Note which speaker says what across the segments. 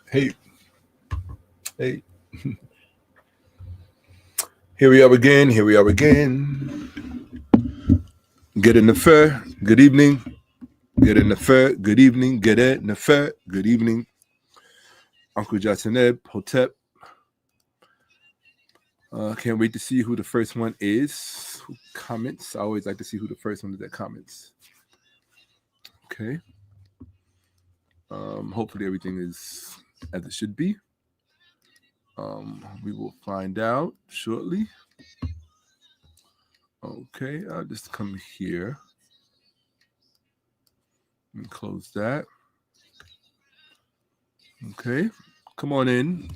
Speaker 1: Hey. Here we are again. Get in the fair. Good evening. Get in the fair. Good evening. Get in the fair. Good evening. Uncle 𝓈𝓔𓄿𓅓𓏭𓀢𓀁. Can't wait to see who the first one is. Who comments? I always like to see who the first one is that comments. Okay. Hopefully everything is as it should be. We will find out shortly. Okay, I'll just come here and close that. Okay, come on in,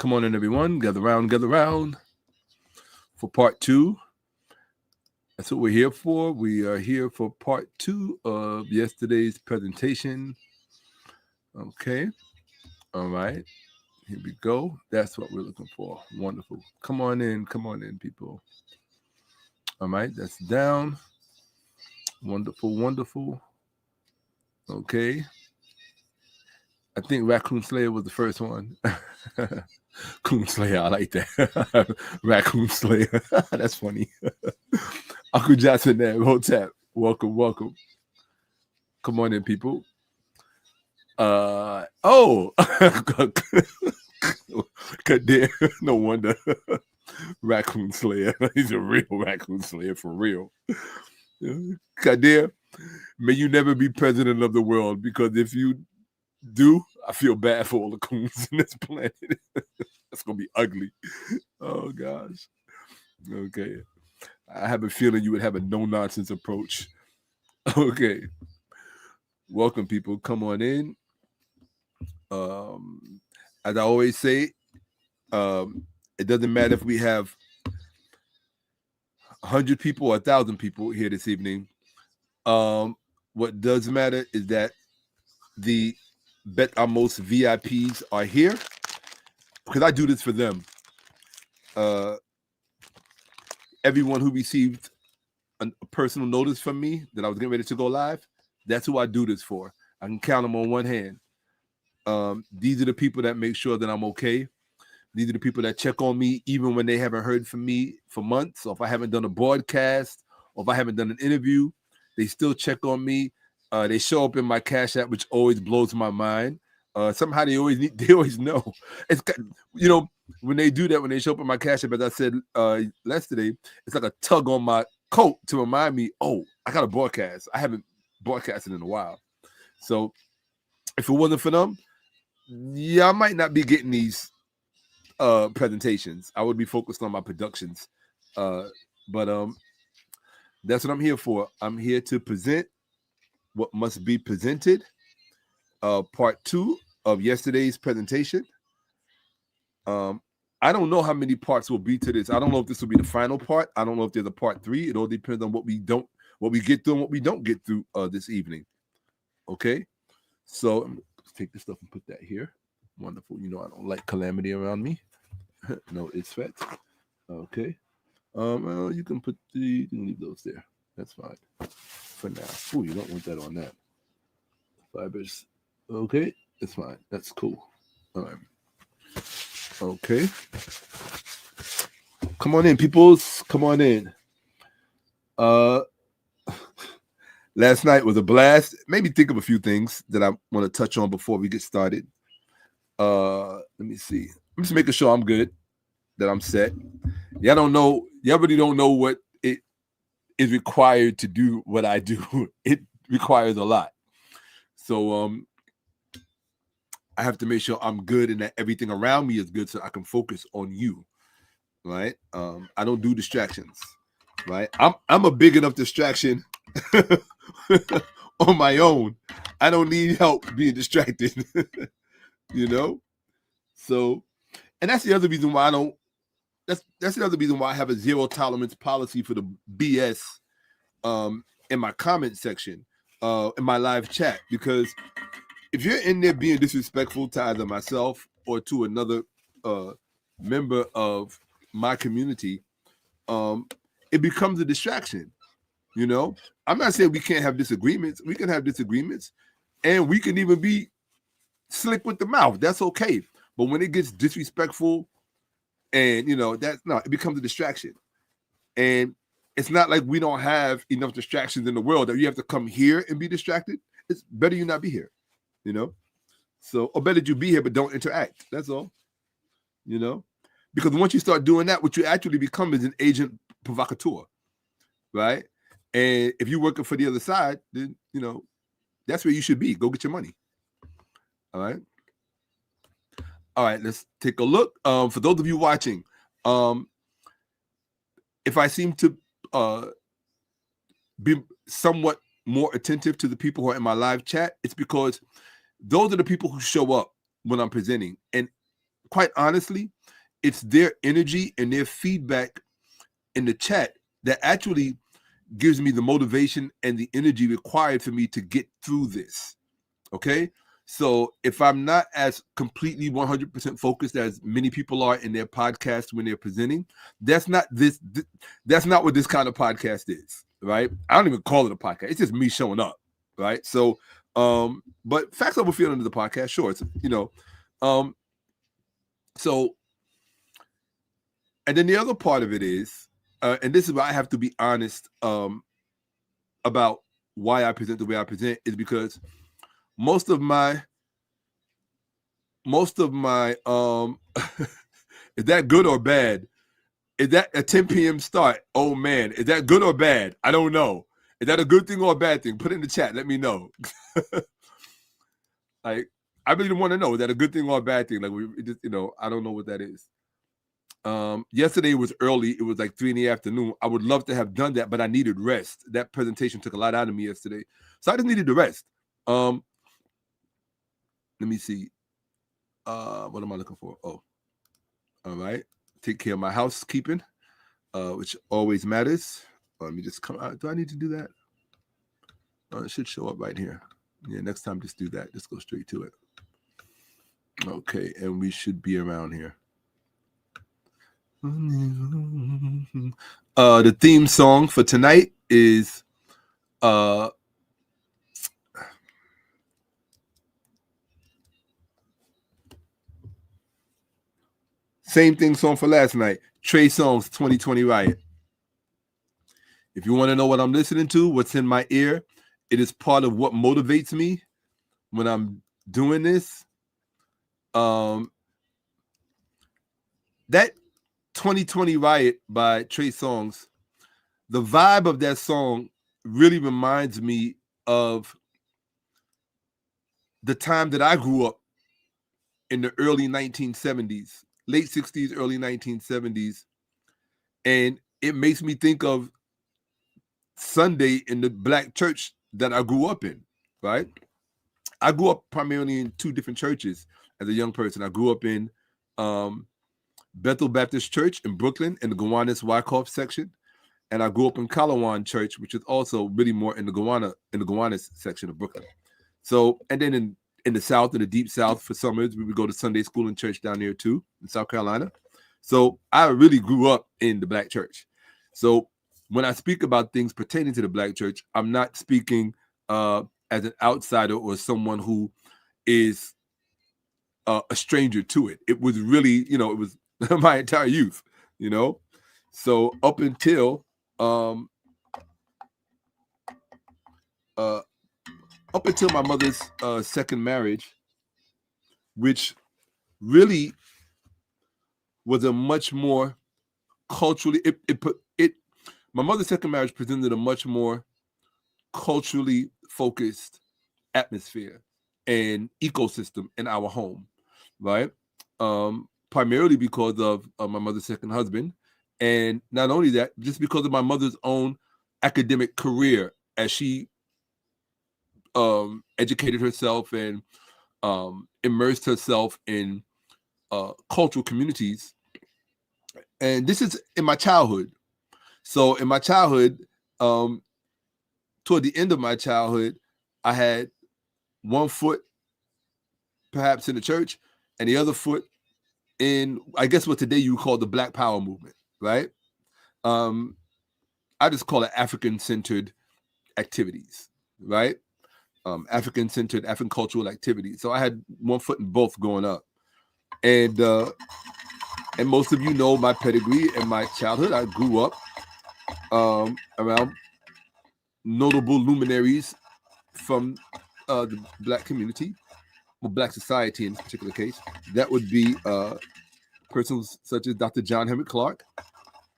Speaker 1: everyone. Gather round for part 2. That's what we're here for. We are here for part 2 of yesterday's presentation. Okay, all right. Here we go. That's what we're looking for. Wonderful. Come on in, people. All right, that's down. Wonderful. Okay. I think 𝓈𝓁𝓿𝓏𝓿 was the first one. 𝓁𝓿𝓏, I like that. 𝓈𝓁𝓿𝓏. That's funny. Uncle 𝓈𝓔𝓿𝓏𝓿𝓏. Welcome. Come on in, people. Goddamn. No wonder. 𝓈𝓁𝓿𝓏. He's a real 𝓈𝓁𝓿𝓏 for real. Goddamn. May you never be president of the world, because if you do, I feel bad for all the coons in this planet. That's gonna be ugly. Oh gosh. Okay. I have a feeling you would have a no-nonsense approach. Okay. Welcome, people. Come on in. As I always say, it doesn't matter if we have 100 people or 1,000 people here this evening. What does matter is that the pt.2 VIPs are here, because I do this for them. Everyone who received a personal notice from me that I was getting ready to go live, that's who I do this for. I can count them on one hand. These are the people that make sure that I'm okay. These are the people that check on me even when they haven't heard from me for months, or if I haven't done a broadcast, or if I haven't done an interview, they still check on me. They show up in my Cash App, which always blows my mind. Somehow they always know. It's, when they do that, when they show up in my Cash App, as I said yesterday, it's like a tug on my coat to remind me, oh, I got a broadcast. I haven't broadcasted in a while. So if it wasn't for them, yeah, I might not be getting these presentations. I would be focused on my productions. But that's what I'm here for. I'm here to present what must be presented. Part 2 of yesterday's presentation. I don't know how many parts will be to this. I don't know if this will be the final part. I don't know if there's a part 3. It all depends on what we get through and what we don't get through this evening. Okay, so let's take this stuff and put that here. Wonderful. I don't like calamity around me. No, it's fat. Okay. Well, you can leave those there. That's fine for now. Oh, you don't want that on that. Fibers. Okay, it's fine. That's cool. All right. Okay. Come on in, peoples. Come on in. Last night was a blast. Made me think of a few things that I want to touch on before we get started. Let me see. I'm just making sure I'm good, that I'm set. Y'all really don't know what it is required to do what I do. It requires a lot. So I have to make sure I'm good and that everything around me is good, so I can focus on you. Right? I don't do distractions. Right? I'm a big enough distraction on my own. I don't need help being distracted. So, and that's the other reason why I don't. That's the other reason why I have a zero tolerance policy for the BS in my comment section, in my live chat. Because if you're in there being disrespectful to either myself or to another member of my community, it becomes a distraction. I'm not saying we can't have disagreements. We can have disagreements, and we can even be slick with the mouth. That's okay. But when it gets disrespectful and, it becomes a distraction. And it's not like we don't have enough distractions in the world that you have to come here and be distracted. It's better you not be here, So, or better you be here, but don't interact. That's all, Because once you start doing that, what you actually become is an agent provocateur, right? And if you're working for the other side, then, that's where you should be. Go get your money. All right. All right, let's take a look. For those of you watching, if I seem to be somewhat more attentive to the people who are in my live chat, it's because those are the people who show up when I'm presenting. And quite honestly, it's their energy and their feedback in the chat that actually gives me the motivation and the energy required for me to get through this. Okay? So if I'm not as completely 100% focused as many people are in their podcast when they're presenting, that's not what this kind of podcast is, right? I don't even call it a podcast. It's just me showing up, right? So, but Facts Over Feeling is the podcast, sure. It's, so, and then the other part of it is, and this is why I have to be honest about why I present the way I present, is because most of my is that good or bad? Is that a 10 p.m. start? Oh man, is that good or bad? I don't know. Is that a good thing or a bad thing? Put it in the chat. Let me know. Like, I really want to know, is that a good thing or a bad thing? Like, I don't know what that is. Yesterday was early. It was like 3 p.m. I would love to have done that, but I needed rest. That presentation took a lot out of me yesterday. So I just needed to rest. Let me see. What am I looking for? Oh, all right. Take care of my housekeeping, which always matters. Let me just come out. Do I need to do that? It should show up right here. Yeah, next time just do that. Just go straight to it. Okay, and we should be around here. The theme song for tonight is same thing song for last night, Trey Songz 2020 Riot. If you want to know what I'm listening to, what's in my ear, it is part of what motivates me when I'm doing this. That 2020 Riot by Trey Songz, the vibe of that song really reminds me of the time that I grew up in the early 1970s, late 60s, early 1970s. And it makes me think of Sunday in the black church that I grew up in, right? I grew up primarily in two different churches as a young person. I grew up in Bethel Baptist Church in Brooklyn in the Gowanus-Wyckoff section. And I grew up in Calawan Church, which is also really more in the Gowanus section of Brooklyn. So, and then in the South, in the deep South, for summers, we would go to Sunday school and church down there too, in South Carolina. So I really grew up in the black church. So when I speak about things pertaining to the black church, I'm not speaking as an outsider or someone who is a stranger to it. It was really, it was my entire youth, So up until my mother's second marriage, which really was a much more culturally, my mother's second marriage presented a much more culturally focused atmosphere and ecosystem in our home, right? Primarily because of my mother's second husband. And not only that, just because of my mother's own academic career as she educated herself and immersed herself in cultural communities. And this is in my childhood. So in my childhood, toward the end of my childhood, I had one foot perhaps in the church and the other foot in, I guess what today you call the Black Power movement, right? I just call it African-centered activities, right? African-centered, African cultural activity. So I had one foot in both growing up. And most of you know my pedigree and my childhood. I grew up around notable luminaries from the Black community, or Black society in this particular case. That would be persons such as Dr. John Henrik Clarke,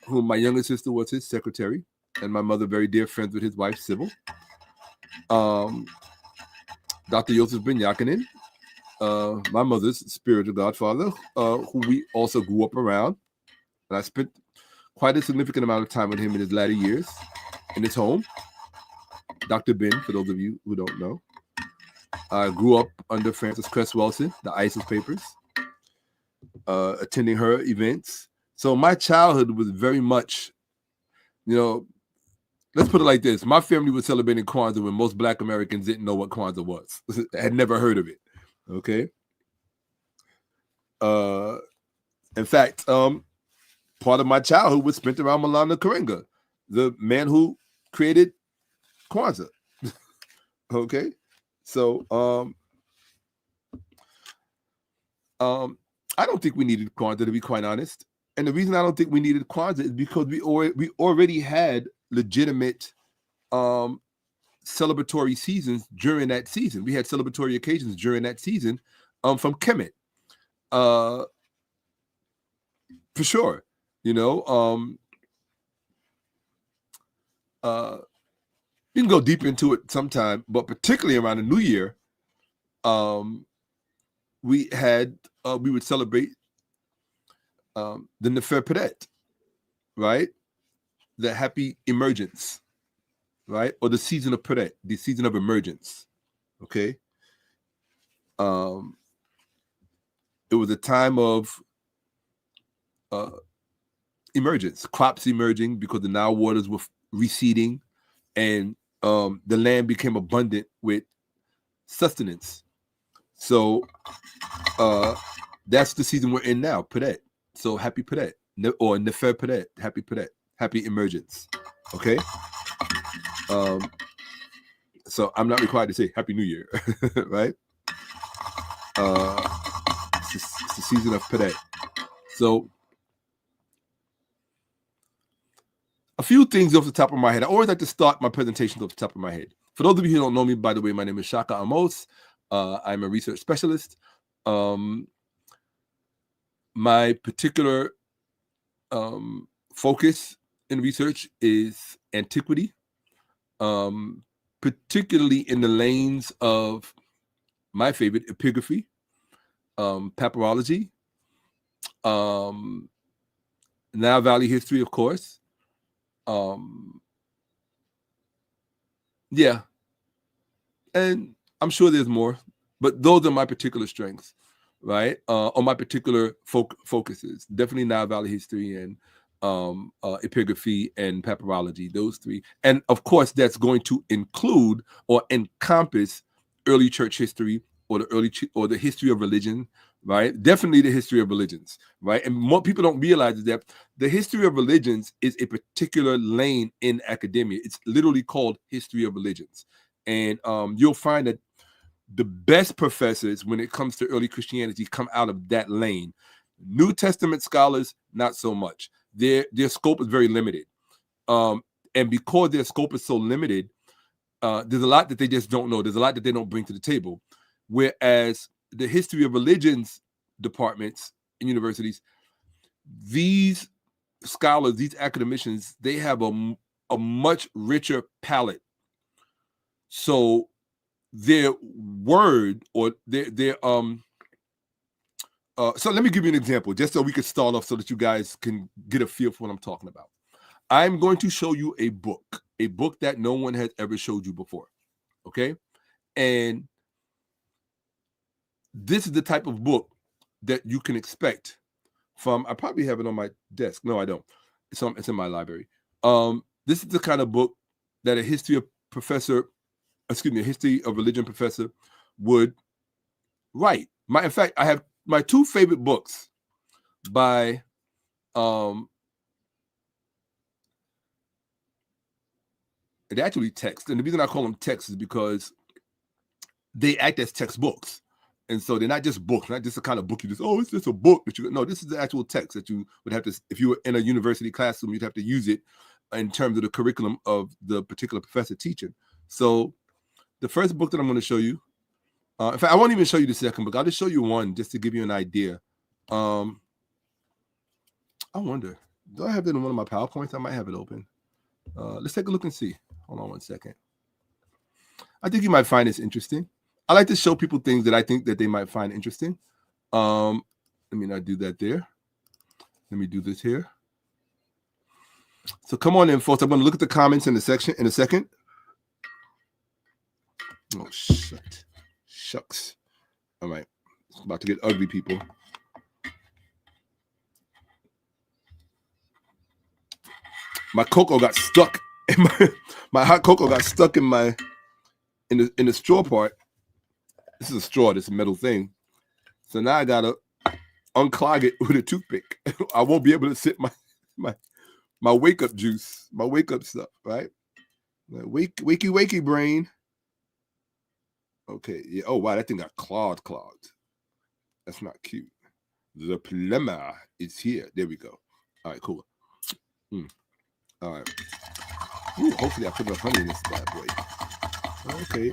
Speaker 1: whom my younger sister was his secretary, and my mother very dear friends with his wife, Sybil. Dr. Joseph Ben Yakinen, my mother's spiritual godfather, who we also grew up around. And I spent quite a significant amount of time with him in his latter years in his home. Dr. Ben, for those of you who don't know. I grew up under Frances Cress Welsing, the ISIS Papers, attending her events. So my childhood was very much, let's put it like this. My family was celebrating Kwanzaa when most Black Americans didn't know what Kwanzaa was. Had never heard of it. Okay. In fact, part of my childhood was spent around 𝓈𝓔𓄿𓅅𓏭𓀢𓀁, the man who created Kwanzaa. Okay. So I don't think we needed Kwanzaa, to be quite honest. And the reason I don't think we needed Kwanzaa is because we already had legitimate celebratory seasons during that season. We had celebratory occasions during that season from Kemet. For sure. We can go deep into it sometime, but particularly around the New Year, we would celebrate the 𝓈𝓔𓄿𓅓𓏭𓀢𓀁, right? The happy emergence, right? Or the season of Peret, the season of emergence. Okay. It was a time of emergence, crops emerging because the Nile waters were receding, and the land became abundant with sustenance. So that's the season we're in now, Peret. So happy Peret, or 𝓈𝓔𝓿𝓏𝓁, happy Peret, happy emergence. Okay. So I'm not required to say Happy New Year, right? It's the season of Peret. So a few things off the top of my head. I always like to start my presentations off the top of my head. For those of you who don't know me, by the way, my name is Shakka-Ahmose. I'm a research specialist. My particular focus in research is antiquity, particularly in the lanes of my favorite, epigraphy, papyrology, Nile Valley history, of course. Yeah, and I'm sure there's more, but those are my particular strengths, right? Or my particular focuses. Definitely Nile Valley history and epigraphy and papyrology, those three. And of course, that's going to include or encompass early church history, or the history of religion, right? Definitely the history of religions, right? And what people don't realize is that the history of religions is a particular lane in academia. It's literally called history of religions. And you'll find that the best professors when it comes to early Christianity come out of that lane. New Testament scholars, not so much. Their scope is very limited. And because their scope is so limited, there's a lot that they just don't know. There's a lot that they don't bring to the table. Whereas the history of religions departments in universities, these scholars, these academicians, they have a much richer palette. So their word, or their so let me give you an example, just so we could start off so that you guys can get a feel for what I'm talking about. I'm going to show you a book that no one has ever showed you before. Okay. And this is the type of book that you can expect from, I probably have it on my desk. No, I don't. It's in my library. This is the kind of book that a history of religion professor would write. In fact, I have my two favorite books by they're actually text. And the reason I call them text is because they act as textbooks. And so they're not just books, not just a kind of book you just, oh, it's just a book that you, no, this is the actual text that you would have to, if you were in a university classroom, you'd have to use it in terms of the curriculum of the particular professor teaching. So the first book that I'm going to show you, in fact, I won't even show you the second book. I'll just show you one just to give you an idea. I wonder, do I have it in one of my PowerPoints? I might have it open. Let's take a look and see. Hold on one second. I think you might find this interesting. I like to show people things that I think that they might find interesting. Let me not do that there. Let me do this here. So come on in, folks. I'm going to look at the comments in the section in a second. Oh, shit. Shucks. All right. It's about to get ugly, people. My cocoa got stuck in my hot cocoa got stuck in the straw part. This is a straw, this metal thing. So now I gotta unclog it with a toothpick. I won't be able to sip my wake up juice, my wake up stuff, right? Wakey brain. Okay, yeah. Oh wow, that thing got clogged. That's not cute. The 𝓈𝔆𝓁 is here. There we go. All right, cool. All right. Ooh, hopefully I put enough honey in this bad boy. Okay.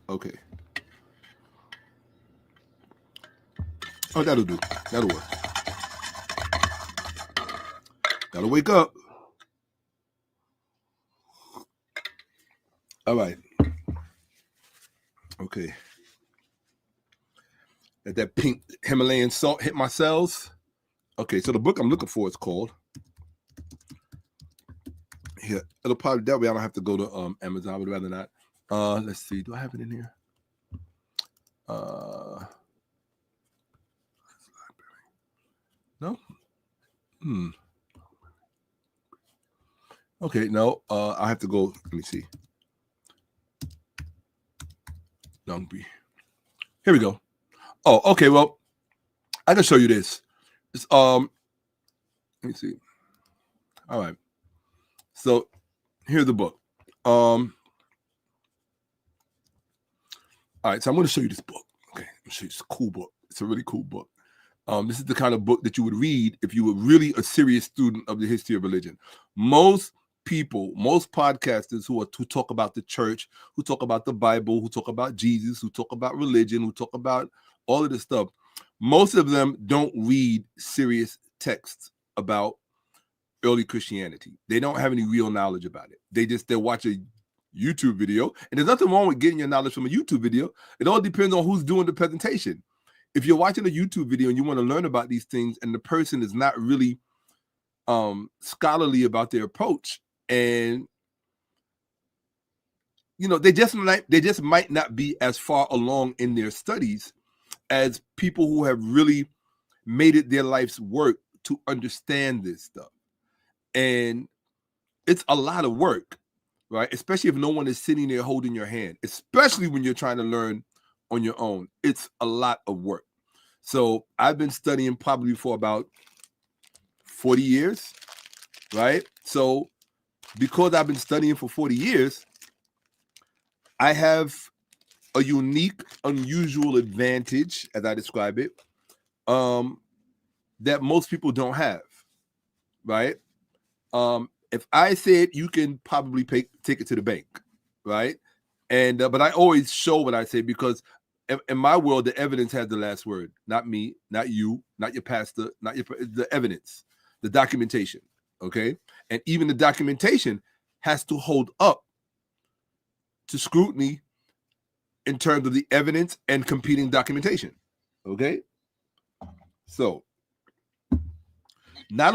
Speaker 1: Okay. Oh, that'll do. That'll work. Gotta wake up. All right. Okay. Let that pink Himalayan salt hit my cells. Okay, so the book I'm looking for is called. Here, it'll probably that way I don't have to go to Amazon. I would rather not. Let's see. Do I have it in here? No. Okay, no. I have to go. Let me see. Here we go. Oh, okay. Well, I can show you this. It's, let me see. All right. So here's the book. All right, so I'm going to show you this book. Okay, I'm going to show you this cool book. It's a really cool book. This is the kind of book that you would read if you were really a serious student of the history of religion. Most people, most podcasters who talk about the church, who talk about the Bible, who talk about Jesus, who talk about religion, who talk about all of this stuff, most of them don't read serious texts about early Christianity. They don't have any real knowledge about it. They'll watch a YouTube video, and there's nothing wrong with getting your knowledge from a YouTube video. It all depends on who's doing the presentation. If you're watching a YouTube video and you want to learn about these things, and the person is not really scholarly about their approach, and they just might not be as far along in their studies as people who have really made it their life's work to understand this stuff. And it's a lot of work, right? Especially if no one is sitting there holding your hand, especially when you're trying to learn on your own. It's a lot of work. So I've been studying probably for about 40 years, right? So because I've been studying for 40 years, I have a unique, unusual advantage, as I describe it, that most people don't have, right? If I said, you can probably take it to the bank, right? And but I always show what I say, because in my world, the evidence has the last word. Not me, not you, not your pastor, the evidence, the documentation, okay? And even the documentation has to hold up to scrutiny in terms of the evidence and competing documentation, okay? So not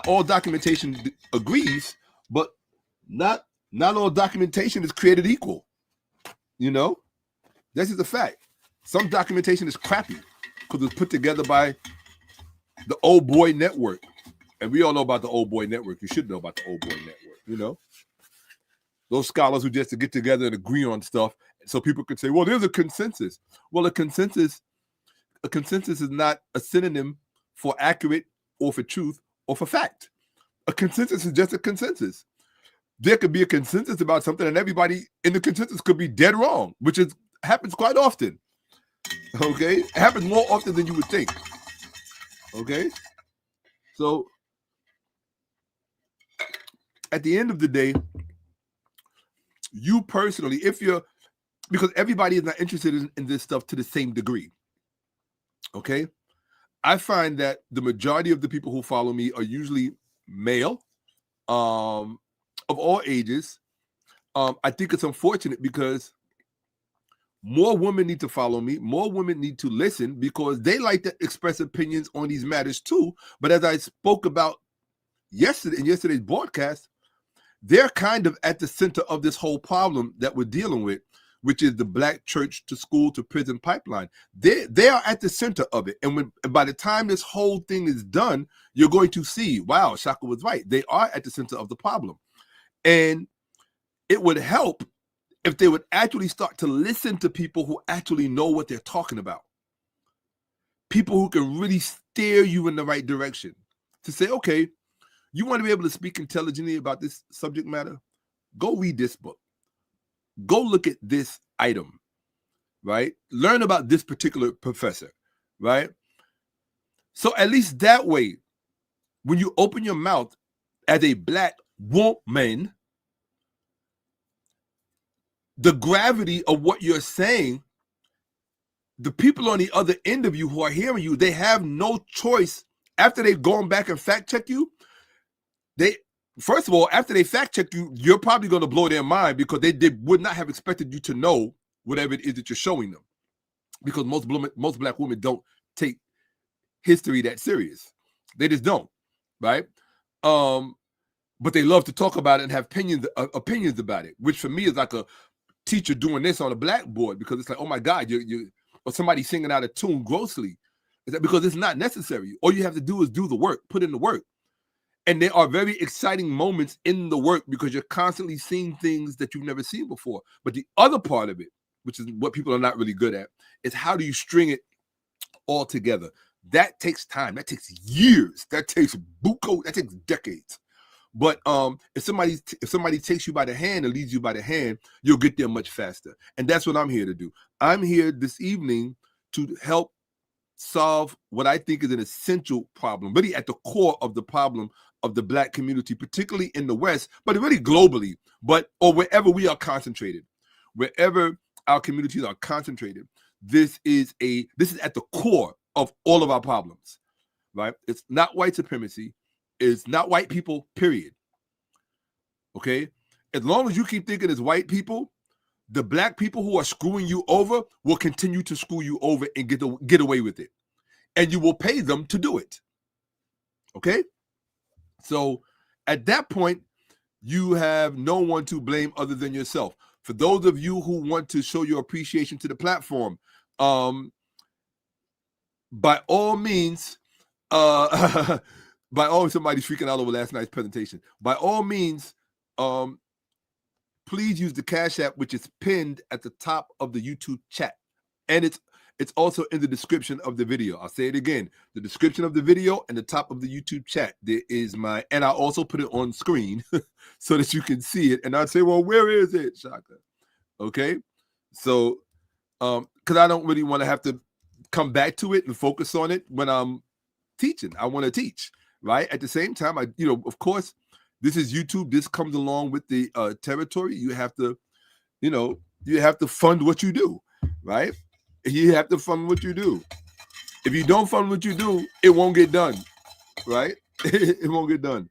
Speaker 1: all documentation agrees, but not all documentation is created equal. This is a fact. Some documentation is crappy because it's put together by the Old Boy Network, and we all know about the Old Boy Network. You should know about the Old Boy Network. Those scholars who just to get together and agree on stuff, so people could say, "Well, there's a consensus." Well, a consensus is not a synonym for accurate or for truth or for fact. A consensus is just a consensus. There could be a consensus about something, and everybody in the consensus could be dead wrong, which happens quite often. Okay, it happens more often than you would think. Okay, so at the end of the day, you personally, because everybody is not interested in this stuff to the same degree. Okay, I find that the majority of the people who follow me are usually male, of all ages. I think it's unfortunate because more women need to follow me. More women need to listen because they like to express opinions on these matters too. But as I spoke about in yesterday's broadcast, they're kind of at the center of this whole problem that we're dealing with, which is the black church to school to prison pipeline. They are at the center of it. And by the time this whole thing is done, you're going to see, wow, Shakka was right. They are at the center of the problem. And it would help if they would actually start to listen to people who actually know what they're talking about. People who can really steer you in the right direction. To say, okay, you want to be able to speak intelligently about this subject matter? Go read this book. Go look at this item, right? Learn about this particular professor, right? So at least that way, when you open your mouth as a black woman, the gravity of what you're saying, the people on the other end of you who are hearing you, they have no choice. After they've gone back and fact check you, first of all, after they fact check you, you're probably going to blow their mind because they would not have expected you to know whatever it is that you're showing them. Because most black women don't take history that serious. They just don't, right? But they love to talk about it and have opinions about it, which for me is like a teacher doing this on a blackboard because it's like, oh my God, or somebody singing out of tune grossly. Is that because it's not necessary? All you have to do is do the work, put in the work. And there are very exciting moments in the work because you're constantly seeing things that you've never seen before. But the other part of it, which is what people are not really good at, is how do you string it all together? That takes time. That takes years. That takes that takes decades. But if somebody takes you by the hand and leads you by the hand, you'll get there much faster. And that's what I'm here to do. I'm here this evening to help solve what I think is an essential problem, really at the core of the problem of the black community, particularly in the West, but really globally, or wherever we are concentrated, wherever our communities are concentrated. This is at the core of all of our problems, right? It's not white supremacy. It's not white people, period. Okay? As long as you keep thinking it's white people, the black people who are screwing you over will continue to screw you over and get away with it. And you will pay them to do it. Okay? So at that point, you have no one to blame other than yourself. For those of you who want to show your appreciation to the platform, by all means, somebody's freaking out over last night's presentation. By all means, please use the Cash App, which is pinned at the top of the YouTube chat. And it's also in the description of the video. I'll say it again. The description of the video and the top of the YouTube chat. There is and I also put it on screen so that you can see it. And I'd say, well, where is it, Shakka? Okay? So, because I don't really want to have to come back to it and focus on it when I'm teaching. I want to teach, right? At the same time, of course, this is YouTube. This comes along with the territory. You have to fund what you do, right? You have to fund what you do. If you don't fund what you do, it won't get done, right? It won't get done.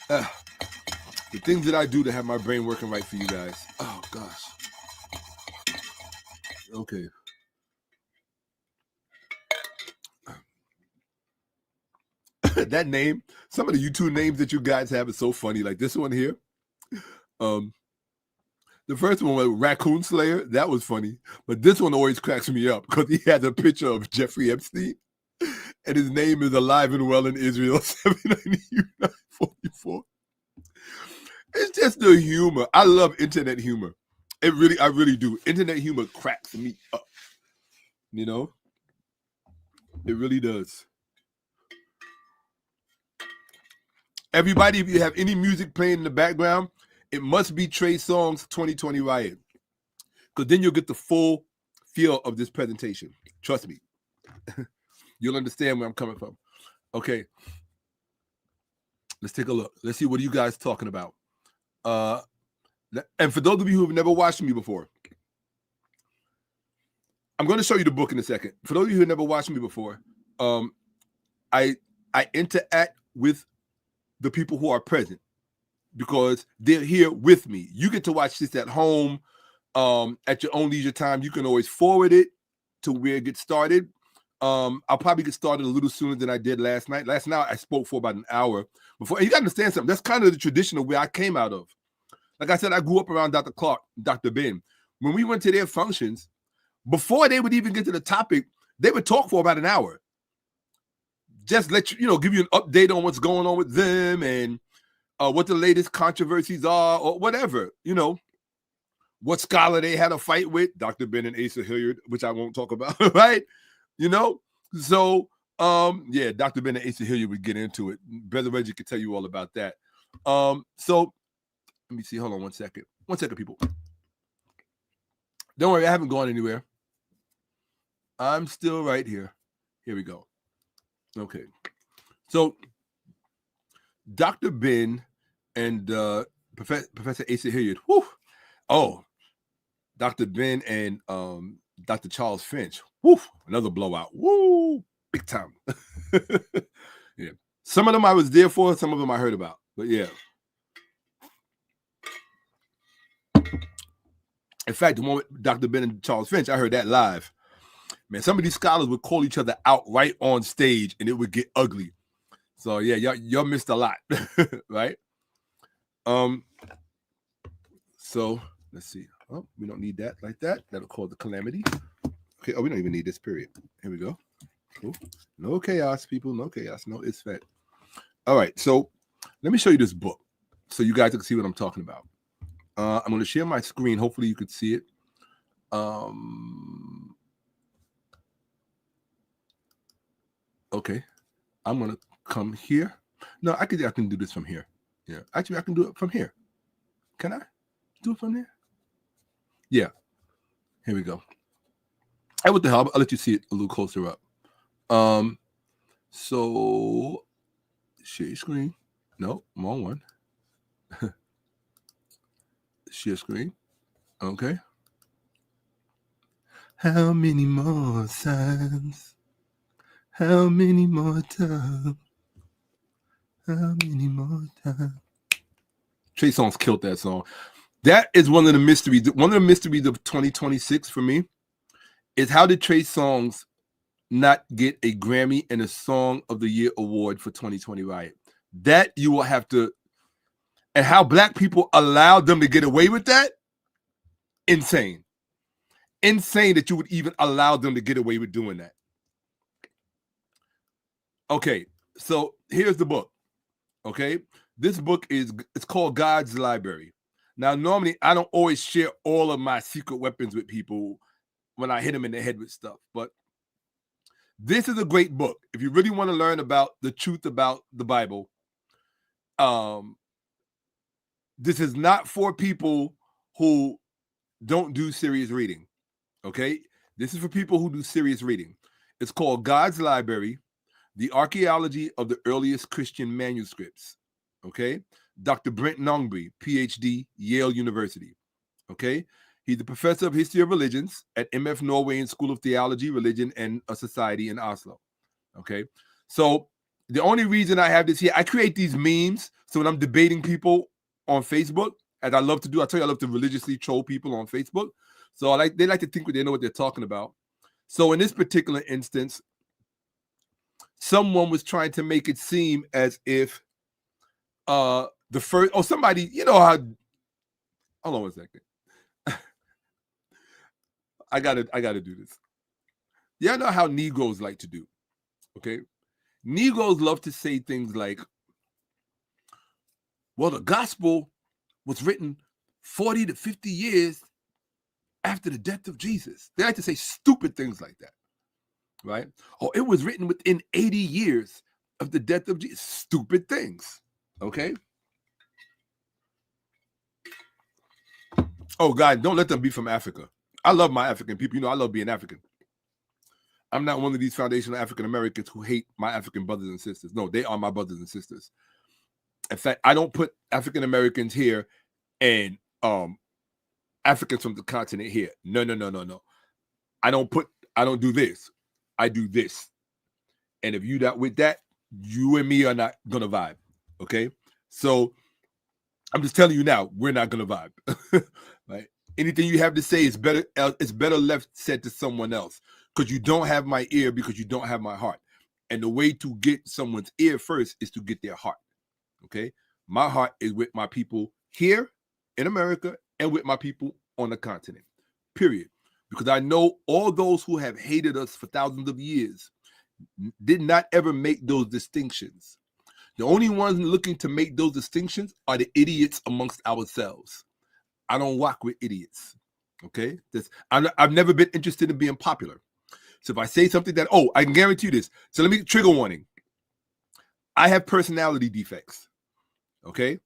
Speaker 1: The things that I do to have my brain working right for you guys. Oh, gosh. Okay. That name, some of the YouTube names that you guys have is so funny. Like this one here. The first one was Raccoon Slayer. That was funny. But this one always cracks me up because he has a picture of Jeffrey Epstein. And his name is alive and well in Israel, 790-944. It's just the humor. I love internet humor. I really do. Internet humor cracks me up. It really does. Everybody, if you have any music playing in the background, it must be Trey Songz 2020 Riot. Because then you'll get the full feel of this presentation. Trust me. You'll understand where I'm coming from. Okay. Let's take a look. Let's see what are you guys talking about. And for those of you who have never watched me before, I'm going to show you the book in a second. For those of you who have never watched me before, I interact with the people who are present because they're here with me. You get to watch this at home at your own leisure time. You can always forward it to where it gets started. I'll probably get started a little sooner than I did last night. Last night I spoke for about an hour before. And you got to understand something. That's kind of the tradition of where I came out of. Like I said, I grew up around Dr. Clark, Dr. Ben. When we went to their functions, before they would even get to the topic, they would talk for about an hour. Just let you, give you an update on what's going on with them and what the latest controversies are or whatever, what scholar they had a fight with, Dr. Ben and Asa Hilliard, which I won't talk about, right? So, yeah, Dr. Ben and Asa Hilliard would get into it. Brother Reggie could tell you all about that. So let me see. Hold on 1 second. 1 second, people. Don't worry, I haven't gone anywhere. I'm still right here. Here we go. Okay. So Dr. Ben and Professor Asa Hilliard. Whew. Oh, Dr. Ben and Dr. Charles Finch. Woo, another blowout. Woo, big time. Yeah. Some of them I was there for, some of them I heard about. But yeah. In fact, the one with Dr. Ben and Charles Finch, I heard that live. Man, some of these scholars would call each other out right on stage and it would get ugly. So yeah, y'all missed a lot, right? So let's see. Oh, we don't need that like that. That'll cause the calamity. Okay, we don't even need this period. Here we go. Cool. No chaos, people. No chaos. No it's fed. All right, so let me show you this book so you guys can see what I'm talking about. I'm going to share my screen. Hopefully you could see it. Okay, I'm going to come here. No, I can do this from here. Yeah, actually, I can do it from here. Can I do it from there? Yeah, here we go. Hey, what the hell? I'll let you see it a little closer up. So share your screen. No, wrong one. Share screen. Okay. How many more times? How many more times? How many more times? Trey Songz killed that song. That is one of the mysteries. One of the mysteries of 2026 for me is how did Trey Songz not get a Grammy and a Song of the Year award for 2020 Riot? That you will have to, and how black people allowed them to get away with that? Insane. Insane that you would even allow them to get away with doing that. Okay, so here's the book. Okay, this book it's called God's Library. Now, normally I don't always share all of my secret weapons with people when I hit them in the head with stuff, but this is a great book. If you really want to learn about the truth about the Bible, this is not for people who don't do serious reading. Okay, this is for people who do serious reading. It's called God's Library, The Archaeology of the Earliest Christian Manuscripts. Okay, Dr. 𝓈𝔁🅢, PhD, Yale University. Okay, he's the professor of history of religions at MF Norway School of Theology, Religion, and Society in Oslo. Okay, so the only reason I have this here, I create these memes. So when I'm debating people on Facebook, as I love to do, I tell you I love to religiously troll people on Facebook. So they like to think they know what they're talking about. So in this particular instance, someone was trying to make it seem as if the first, somebody, how, hold on 1 second. I gotta do this. Y'all know how Negroes like to do, okay? Negroes love to say things like, well, the gospel was written 40 to 50 years after the death of Jesus. They like to say stupid things like that, right? Oh, it was written within 80 years of the death of Jesus. Stupid things, okay? Oh, God, don't let them be from Africa. I love my African people. You know, I love being African. I'm not one of these foundational African Americans who hate my African brothers and sisters. No, they are my brothers and sisters. In fact, I don't put African Americans here and Africans from the continent here. No. I don't do this. I do this. And if you not with that, you and me are not gonna vibe. Okay. So I'm just telling you now, we're not gonna vibe. Right? Anything you have to say is better. It's better left said to someone else, because you don't have my ear, because you don't have my heart. And the way to get someone's ear first is to get their heart. Okay. My heart is with my people here in America and with my people on the continent. Period. Because I know all those who have hated us for thousands of years did not ever make those distinctions. The only ones looking to make those distinctions are the idiots amongst ourselves. I don't walk with idiots. Okay? I've never been interested in being popular. So if I say something that, I can guarantee you this. So let me, trigger warning. I have personality defects. Okay?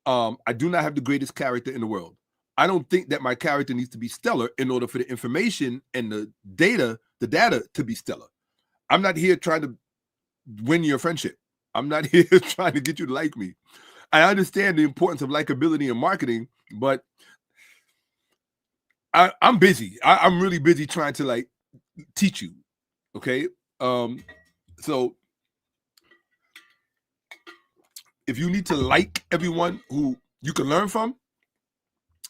Speaker 1: I do not have the greatest character in the world. I don't think that my character needs to be stellar in order for the information and the data to be stellar. I'm not here trying to win your friendship. I'm not here trying to get you to like me. I understand the importance of likability in marketing, but I'm busy. I'm really busy trying to like teach you. Okay. So if you need to like everyone who you can learn from,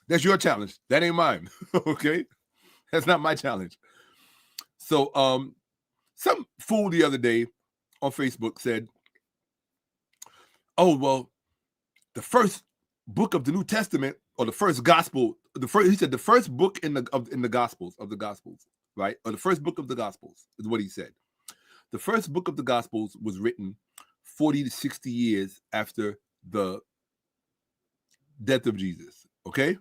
Speaker 1: that's your challenge. That ain't mine. Okay. That's not my challenge. So some fool the other day on Facebook said, oh, well, the first book of the New Testament, or the first gospel, he said the first book in the Gospels, right? Or the first book of the Gospels is what he said. The first book of the Gospels was written 40 to 60 years after the death of Jesus, okay?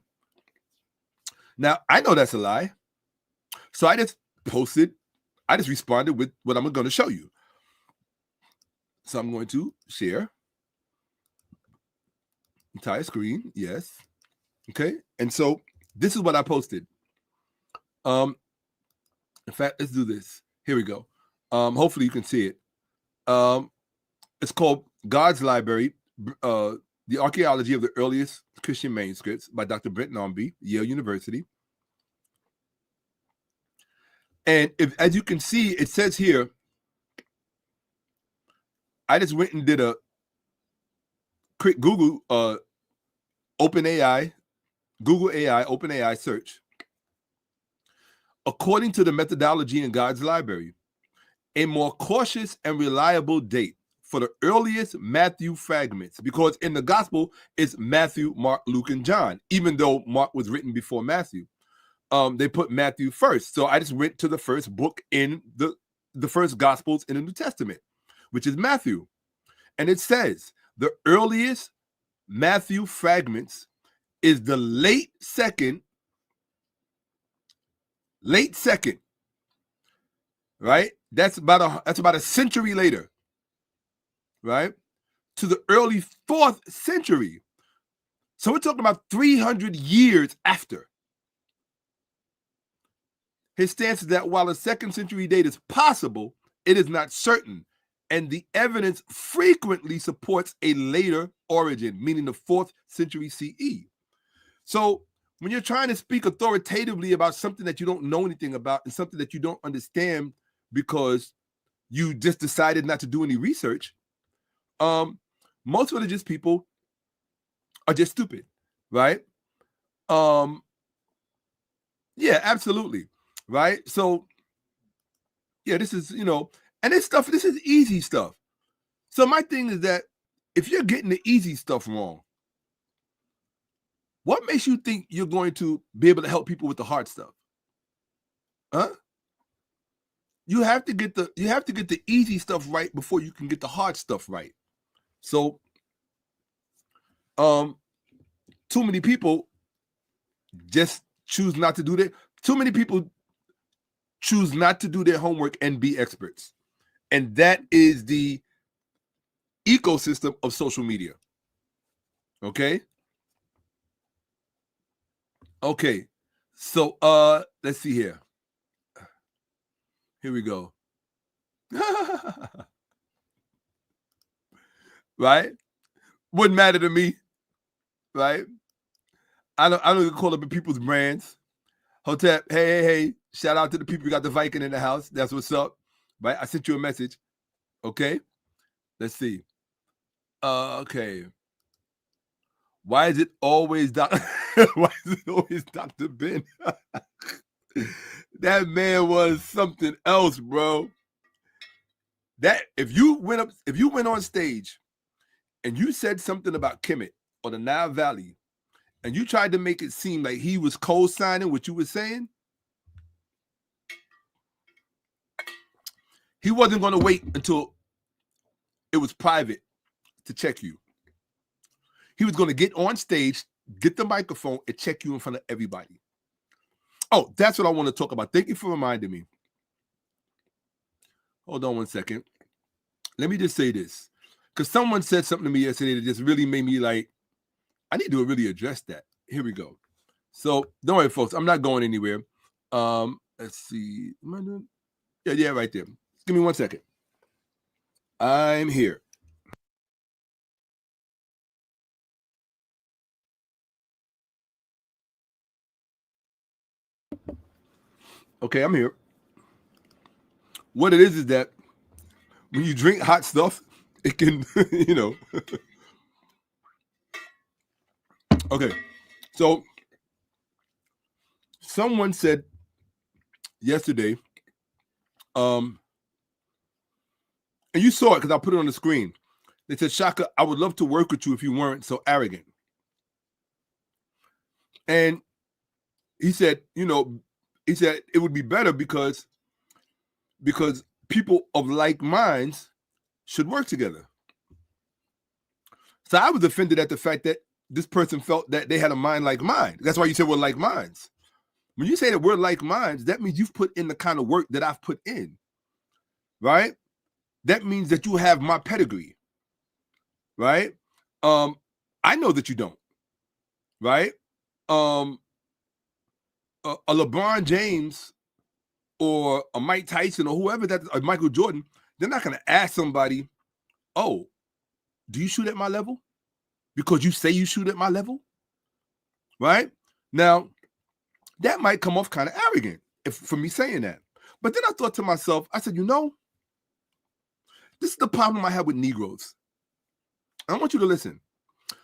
Speaker 1: Now, I know that's a lie. So I just responded with what I'm going to show you. So I'm going to share entire screen. Yes. Okay. And so this is what I posted. In fact, let's do this. Here we go. Hopefully you can see it. It's called God's Library, The Archaeology of the Earliest Christian Manuscripts by Dr. Brent Norby, Yale University. And as you can see, it says here, I just went and did a quick Google OpenAI search. According to the methodology in God's Library, a more cautious and reliable date for the earliest Matthew fragments, because in the gospel it's Matthew, Mark, Luke, and John, even though Mark was written before Matthew. They put Matthew first. So I just went to the first book in the first gospels in the New Testament, which is Matthew. And it says the earliest Matthew fragments is the late second, right? That's about a century later, right? To the early 4th century. So we're talking about 300 years after. His stance is that while a 2nd century date is possible, it is not certain. And the evidence frequently supports a later origin, meaning the 4th century CE. So when you're trying to speak authoritatively about something that you don't know anything about and something that you don't understand because you just decided not to do any research, most religious people are just stupid, right? Yeah, absolutely, right? So yeah, this is, and this is easy stuff. So my thing is that if you're getting the easy stuff wrong, what makes you think you're going to be able to help people with the hard stuff? Huh? You have to get the easy stuff right before you can get the hard stuff right. So too many people just choose not to do that. Too many people choose not to do their homework and be experts. And that is the ecosystem of social media. Okay? Okay. So let's see here. Here we go. Right? Wouldn't matter to me. Right? I don't even call up people's brands. Hotep, hey. Shout out to the people who got the Viking in the house. That's what's up. Right? I sent you a message. Okay. Let's see. Okay. Why is it always Dr. Ben? That man was something else, bro. That if you went on stage and you said something about Kemet or the Nile Valley, and you tried to make it seem like he was co-signing what you were saying, he wasn't going to wait until it was private to check you. He was going to get on stage, get the microphone, and check you in front of everybody. Oh, that's what I want to talk about. Thank you for reminding me. Hold on one second. Let me just say this. Because someone said something to me yesterday that just really made me like, I need to really address that. Here we go. So don't worry, folks. I'm not going anywhere. Let's see. Am I doing? Yeah, right there. Give me 1 second. I'm here. Okay, I'm here. What it is that when you drink hot stuff, it can, Okay, so someone said yesterday, and you saw it because I put it on the screen. They said, Shakka, I would love to work with you if you weren't so arrogant. And he said, it would be better because people of like minds should work together. So I was offended at the fact that this person felt that they had a mind like mine. That's why you said we're like minds. When you say that we're like minds, that means you've put in the kind of work that I've put in, right? That means that you have my pedigree, right? I know that you don't, right? A LeBron James or a Mike Tyson or whoever that, or Michael Jordan, they're not going to ask somebody, oh, do you shoot at my level? Because you say you shoot at my level, right? Now, that might come off kind of arrogant for me saying that. But then I thought to myself, I said, this is the problem I have with Negroes. I want you to listen.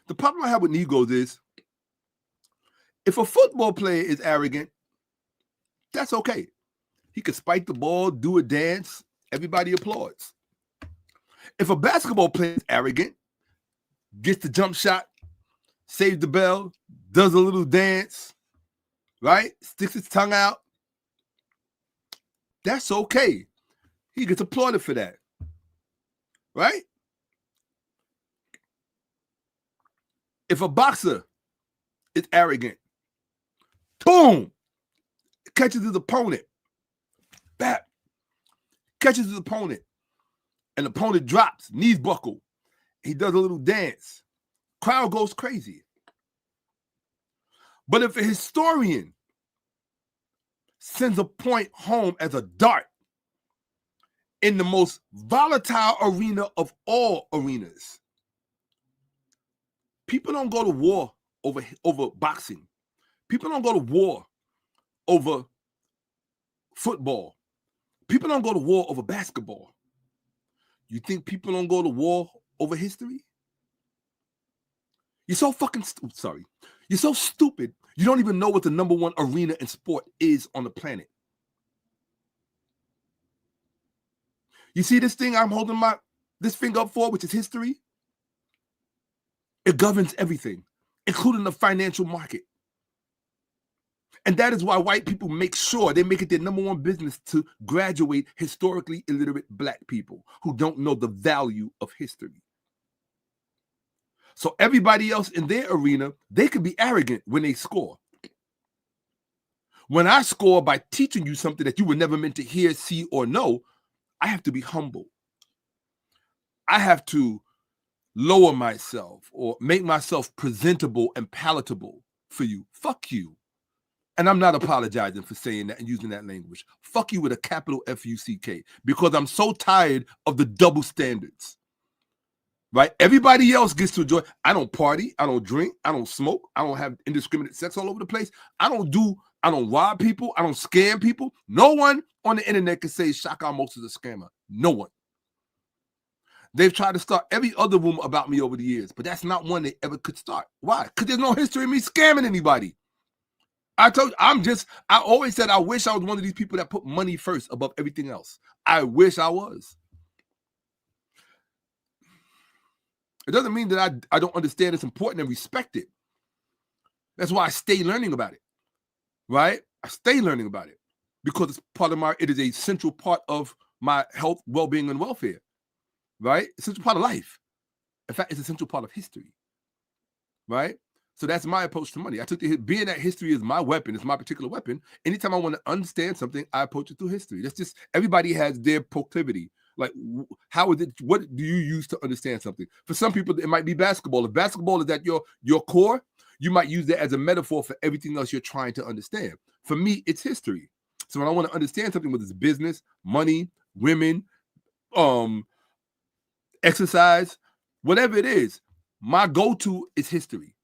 Speaker 1: The problem I have with Negroes is if a football player is arrogant, that's okay. He could spike the ball, do a dance, everybody applauds. If a basketball player is arrogant, gets the jump shot, saves the bell, does a little dance, right? Sticks his tongue out, that's okay. He gets applauded for that, right? If a boxer is arrogant, boom, catches his opponent, bap, catches his opponent, and the opponent drops, knees buckle. He does a little dance. Crowd goes crazy. But if a historian sends a point home as a dart in the most volatile arena of all arenas, people don't go to war over boxing. People don't go to war over football. People don't go to war over basketball. You think people don't go to war over history? You're so fucking sorry. You're so stupid. You don't even know what the #1 arena in sport is on the planet. You see this thing I'm holding this finger up for, which is history? It governs everything, including the financial market. And that is why white people make sure they make it their #1 business to graduate historically illiterate black people who don't know the value of history. So everybody else in their arena, they can be arrogant when they score. When I score by teaching you something that you were never meant to hear, see, or know, I have to be humble. I have to lower myself or make myself presentable and palatable for you. Fuck you. And I'm not apologizing for saying that and using that language. Fuck you with a capital F-U-C-K, because I'm so tired of the double standards. Right? Everybody else gets to enjoy. I don't party. I don't drink. I don't smoke. I don't have indiscriminate sex all over the place. I don't rob people. I don't scam people. No one on the internet can say Shakka-Ahmose is a scammer. No one. They've tried to start every other rumor about me over the years, but that's not one they ever could start. Why? Because there's no history of me scamming anybody. I told you, I always said I wish I was one of these people that put money first above everything else. I wish I was. It doesn't mean that I don't understand it's important and respect it. That's why I stay learning about it, right? I stay learning about it because it's part of it is a central part of my health, well-being, and welfare, right? It's a central part of life. In fact, it's a central part of history, right? So that's my approach to money. I took being that history is my weapon. It's my particular weapon. Anytime I want to understand something, I approach it through history. That's just, everybody has their proclivity. Like, how is it? What do you use to understand something? For some people, it might be basketball. If basketball is at your core, you might use that as a metaphor for everything else you're trying to understand. For me, it's history. So when I want to understand something, whether it's business, money, women, exercise, whatever it is, my go-to is history.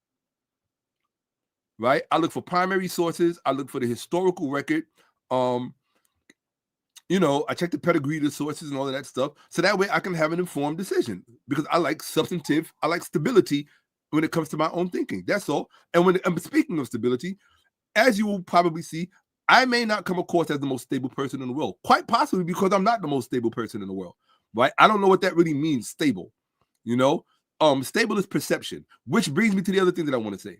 Speaker 1: Right? I look for primary sources. I look for the historical record. I check the pedigree of the sources and all of that stuff. So that way I can have an informed decision, because I like stability when it comes to my own thinking. That's all. And speaking of stability, as you will probably see, I may not come across as the most stable person in the world, quite possibly because I'm not the most stable person in the world, right? I don't know what that really means, stable, Stable is perception, which brings me to the other thing that I want to say.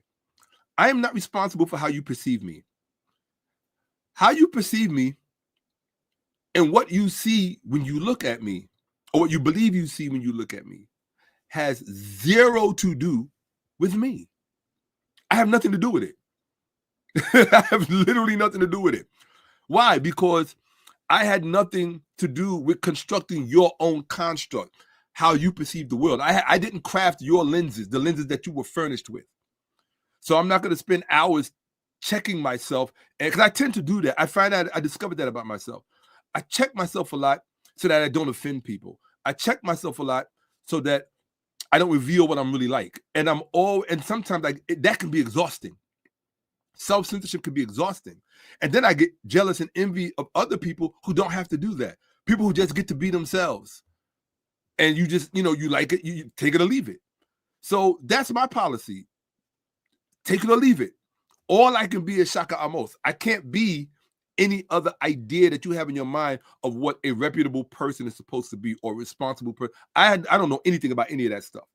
Speaker 1: I am not responsible for how you perceive me. How you perceive me and what you see when you look at me, or what you believe you see when you look at me, has zero to do with me. I have nothing to do with it. I have literally nothing to do with it. Why? Because I had nothing to do with constructing your own construct, how you perceive the world. I didn't craft your lenses, the lenses that you were furnished with. So I'm not going to spend hours checking myself, because I tend to do that. I discovered that about myself. I check myself a lot so that I don't offend people. I check myself a lot so that I don't reveal what I'm really like. And sometimes that can be exhausting. Self-censorship can be exhausting. And then I get jealous and envy of other people who don't have to do that. People who just get to be themselves. And you just, you like it, you take it or leave it. So that's my policy. Take it or leave it. All I can be is Shakka-Ahmose. I can't be any other idea that you have in your mind of what a reputable person is supposed to be, or responsible person. I don't know anything about any of that stuff.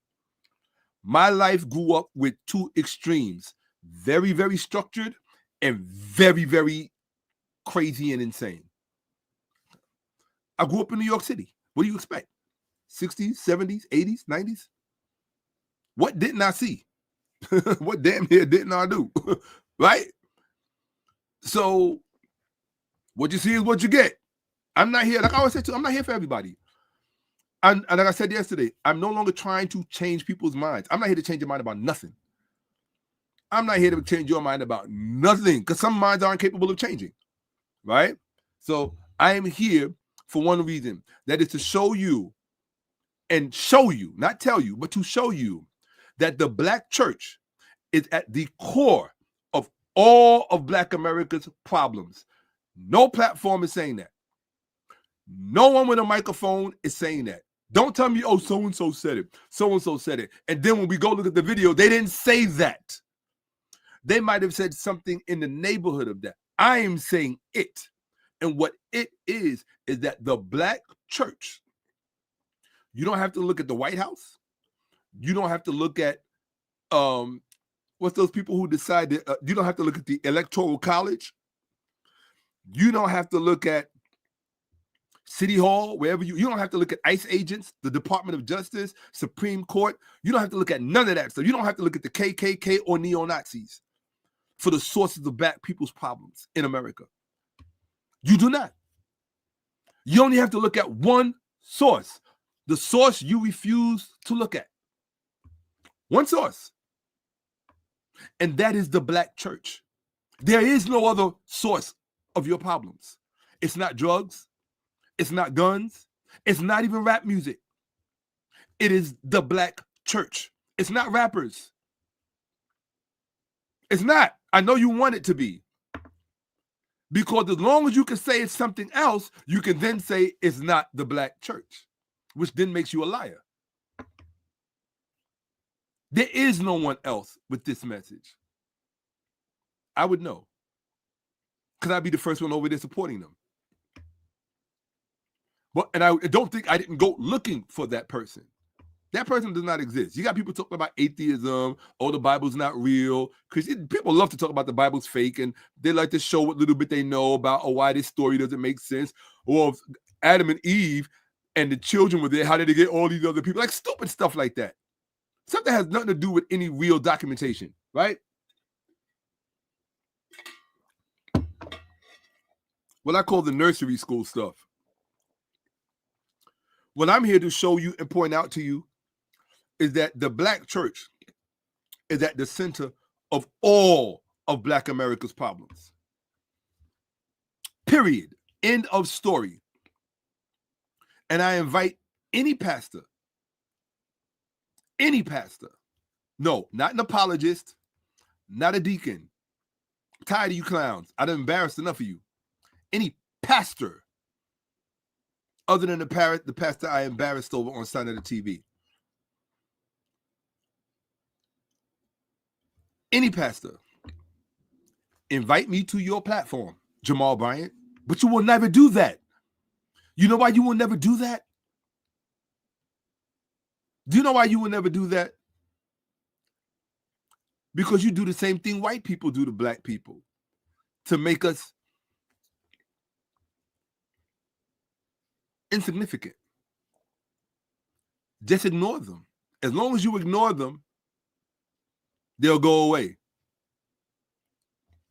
Speaker 1: My life grew up with two extremes: very, very structured and very, very crazy and insane. I grew up in New York City. What do you expect? 60s, 70s, 80s, 90s? What didn't I see? What damn near didn't I do? Right? So what you see is what you get. I'm not here, like I always say too, I'm not here for everybody. And like I said yesterday, I'm no longer trying to change people's minds. I'm not here to change your mind about nothing. I'm not here to change your mind about nothing, because some minds aren't capable of changing, right? So I am here for one reason, that is to show you, not tell you, but to show you that the Black church is at the core of all of Black America's problems. No platform is saying that. No one with a microphone is saying that. Don't tell me, oh, so-and-so said it. So-and-so said it. And then when we go look at the video, they didn't say that. They might have said something in the neighborhood of that. I am saying it. And what it is that the Black church, you don't have to look at the White House. You don't have to look at, what's those people who decide that, you don't have to look at the Electoral College. You don't have to look at City Hall, wherever you don't have to look at ICE agents, the Department of Justice, Supreme Court. You don't have to look at none of that stuff. You don't have to look at the KKK or neo-Nazis. for the sources of black people's problems in America. You do not. You only have to look at one source, the source you refuse to look at. One source. And that is the black church. There is no other source of your problems. It's not drugs. It's not guns. It's not even rap music. It is the black church. It's not rappers. It's not. I know you want it to be. Because as long as you can say it's something else, you can then say it's not the black church, which then makes you a liar. There is no one else with this message. I would know. Because I'd be the first one over there supporting them. But and I don't think I didn't go looking for that person. That person does not exist. You got people talking about atheism, oh, the Bible's not real. Because people love to talk about the Bible's fake, and they like to show what little bit they know about, oh, why this story doesn't make sense. Or if Adam and Eve and the children were there, how did they get all these other people? Like stupid stuff like that. Stuff that has nothing to do with any real documentation, right? What I call the nursery school stuff. What I'm here to show you and point out to you is that the black church is at the center of all of black America's problems. Period. End of story. And I invite any pastor, no, not an apologist, not a deacon. I'm tired of you clowns. I've embarrassed enough of you. Any pastor other than the pastor I embarrassed over on Sunday TV. Any pastor, invite me to your platform, Jamal Bryant, but you will never do that. You know why you will never do that? Do you know why you will never do that? Because you do the same thing white people do to black people to make us insignificant. Just ignore them. As long as you ignore them, they'll go away.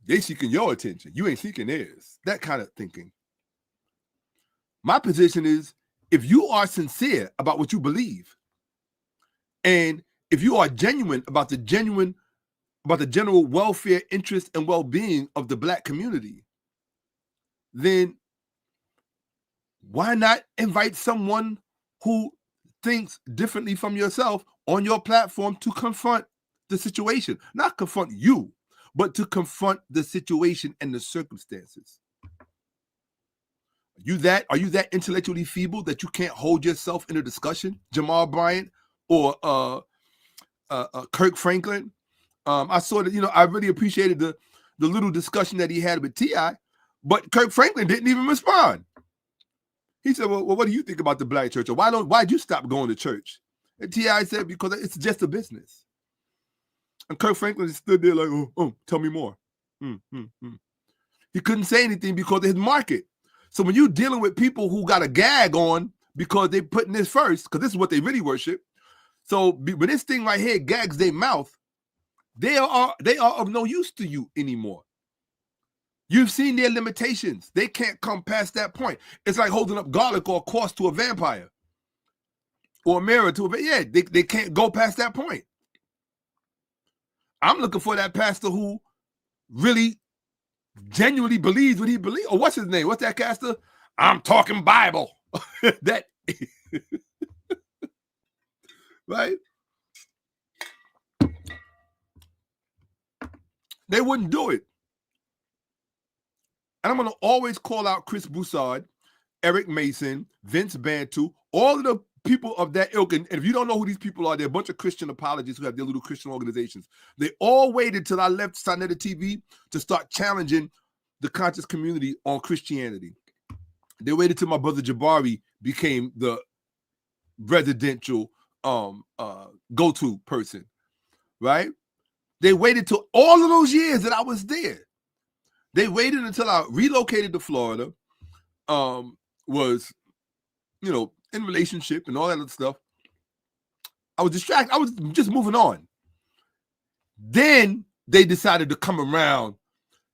Speaker 1: They seeking your attention. You ain't seeking theirs. That kind of thinking. My position is, if you are sincere about what you believe, and if you are genuine about the general welfare, interest, and well-being of the black community, then why not invite someone who thinks differently from yourself on your platform to confront the situation? Not confront you, but to confront the situation and the circumstances. Are you that intellectually feeble that you can't hold yourself in a discussion, Jamal Bryant or Kirk Franklin? I saw that, I really appreciated the little discussion that he had with T.I., but Kirk Franklin didn't even respond. He said, well, what do you think about the black church? Or why'd you stop going to church? And T.I. said, because it's just a business. And Kirk Franklin stood there like, oh, tell me more. He couldn't say anything because of his market. So when you're dealing with people who got a gag on because they putting this first, because this is what they really worship. So when this thing right here gags their mouth, they are of no use to you anymore. You've seen their limitations. They can't come past that point. It's like holding up garlic or a cross to a vampire or a mirror to a yeah. They can't go past that point. I'm looking for that pastor who really genuinely believes what he believes. Or what's his name? What's that pastor? I'm talking Bible. That right? They wouldn't do it. And I'm going to always call out Chris Broussard, Eric Mason, Vince Bantu, all of the people of that ilk. And if you don't know who these people are, they're a bunch of Christian apologists who have their little Christian organizations. They all waited till I left Sunday TV to start challenging the conscious community on Christianity. They waited till my brother Jabari became the residential go-to person, right? They waited till all of those years that I was there. They waited until I relocated to Florida, was, in relationship and all that other stuff. I was distracted. I was just moving on. Then they decided to come around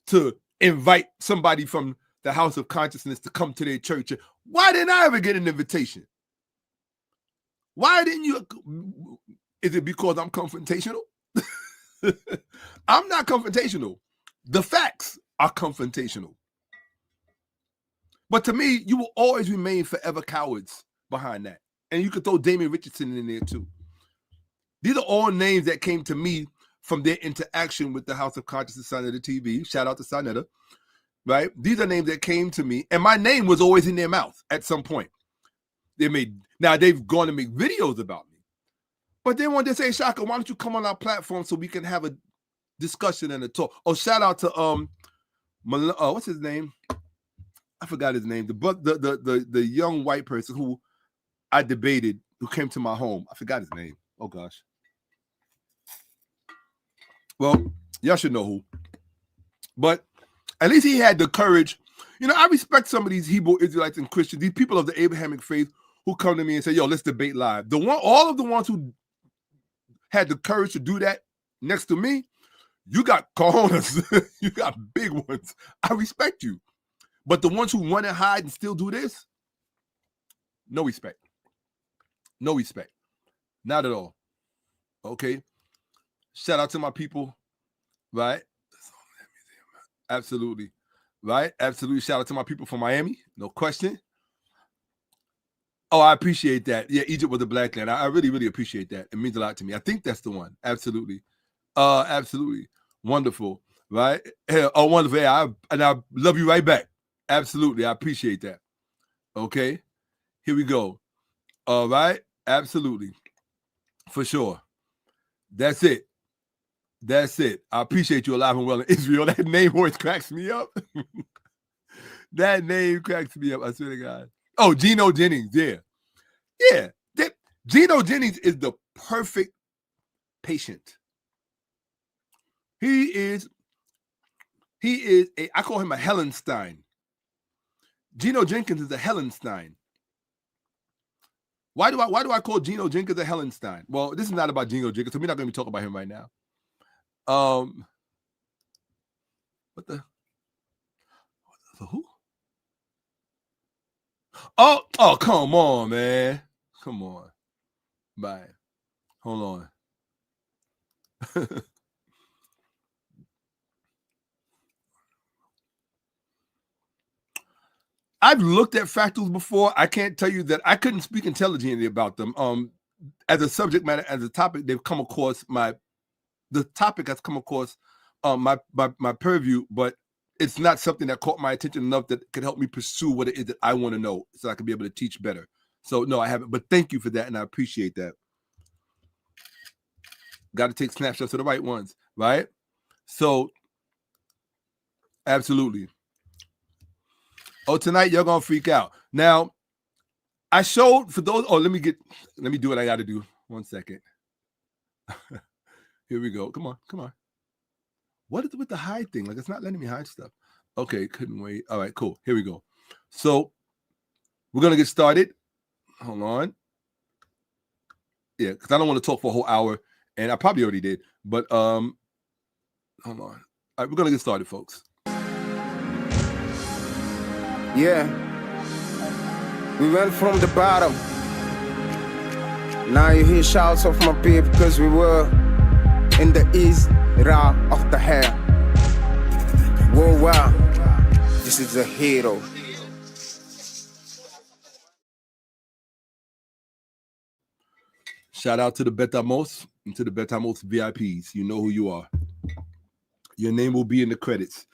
Speaker 1: to invite somebody from the House of Consciousness to come to their church. Why didn't I ever get an invitation? Why didn't you? Is it because I'm confrontational? I'm not confrontational. The facts are confrontational. But to me, you will always remain forever cowards behind that. And you could throw Damien Richardson in there too. These are all names that came to me from their interaction with the House of Consciousness Sonetta TV. Shout out to Sonetta, right? These are names that came to me, and my name was always in their mouth at some point. Now they've gone to make videos about me, but they wanted to say, Shaka, why don't you come on our platform so we can have a discussion and a talk? Oh, shout out to what's his name? I forgot his name. The young white person who I debated, who came to my home. I forgot his name. Oh gosh. Well, y'all should know who. But at least he had the courage. You know, I respect some of these Hebrew Israelites and Christians, these people of the Abrahamic faith who come to me and say, yo, let's debate live. All of the ones who had the courage to do that next to me, you got cojones. You got big ones. I respect you. But the ones who run and hide and still do this, no respect. No respect. Not at all. Okay? Shout out to my people, right? Absolutely. Right? Absolutely. Shout out to my people from Miami. No question. Oh, I appreciate that. Yeah, Egypt was a black land. I really, really appreciate that. It means a lot to me. I think that's the one. Absolutely. Absolutely. Wonderful. Right? Oh, wonderful. Yeah, and I love you right back. Absolutely. I appreciate that. Okay. Here we go. All right. Absolutely. For sure. That's it. That's it. I appreciate you alive and well in Israel. That name always cracks me up. That name cracks me up. I swear to God. Oh, Geno Jennings. Yeah. Yeah. Geno Jennings is the perfect patient. He is I call him a Hellenstein. Geno Jenkins is a Hellenstein. Why do I call Geno Jenkins a Hellenstein? Well, this is not about Geno Jenkins, so we're not going to be talking about him right now. What the who? Oh, come on, man. Come on. Bye. Hold on. I've looked at fractals before. I can't tell you that I couldn't speak intelligently about them. As a subject matter, as a topic, they've come across the topic has come across my purview, but it's not something that caught my attention enough that could help me pursue what it is that I want to know so I can be able to teach better. So no, I haven't, but thank you for that, and I appreciate that. Got to take snapshots of the right ones, right? So absolutely. Oh, tonight you're gonna freak out. Now, I showed for those. Oh, let me do what I got to do. 1 second. Here we go. Come on. What is it with the hide thing? Like, it's not letting me hide stuff. Okay, couldn't wait. All right, cool. Here we go. So we're gonna get started. Hold on. Yeah, because I don't want to talk for a whole hour, and I probably already did. But hold on. All right, we're gonna get started, folks.
Speaker 2: Yeah, we went from the bottom. Now you hear shouts of my people because we were in the 𝓈𝓔𓄿𓅓����𓀢𓀢. Whoa, wow, this is a hero.
Speaker 1: Shout out to the pt.2 and to the pt.2 VIPs. You know who you are. Your name will be in the credits.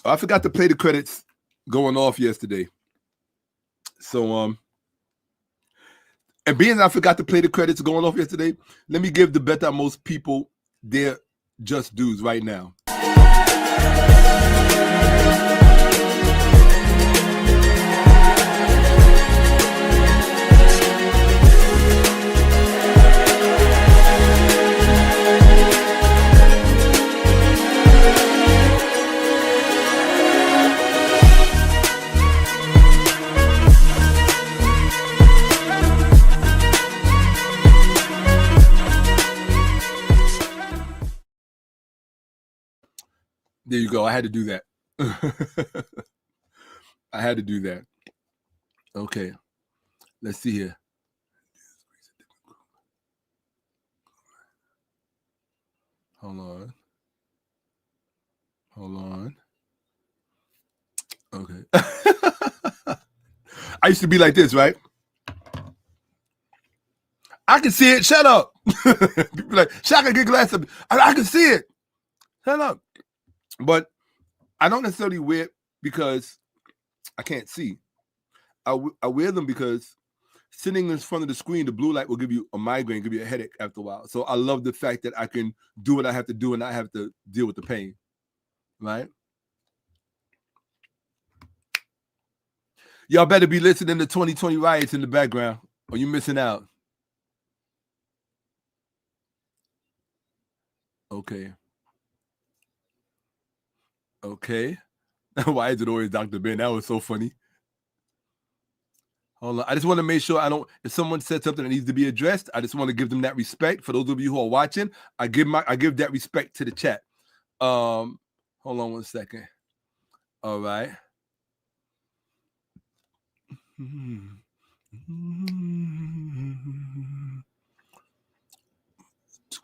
Speaker 1: Oh, I forgot to play the credits going off yesterday. So and being I forgot to play the credits going off yesterday, let me give the pt.2 people their just dues right now. There you go. I had to do that. I had to do that. Okay. Let's see here. Hold on. Hold on. Okay. I used to be like this, right? I can see it. Shut up. People like, Shaka, get glass up. I can see it. Shut up. But I don't necessarily wear it because I can't see. I wear them because sitting in front of the screen, the blue light will give you a migraine, give you a headache after a while. So I love the fact that I can do what I have to do and not have to deal with the pain, right? Y'all better be listening to 2020 riots in the background or you're missing out. Okay. Okay. Why is it always Dr. Ben? That was so funny. Hold on. I just want to make sure I don't, if someone said something that needs to be addressed, I just want to give them that respect. For those of you who are watching, I give that respect to the chat. Hold on one second. All right. Too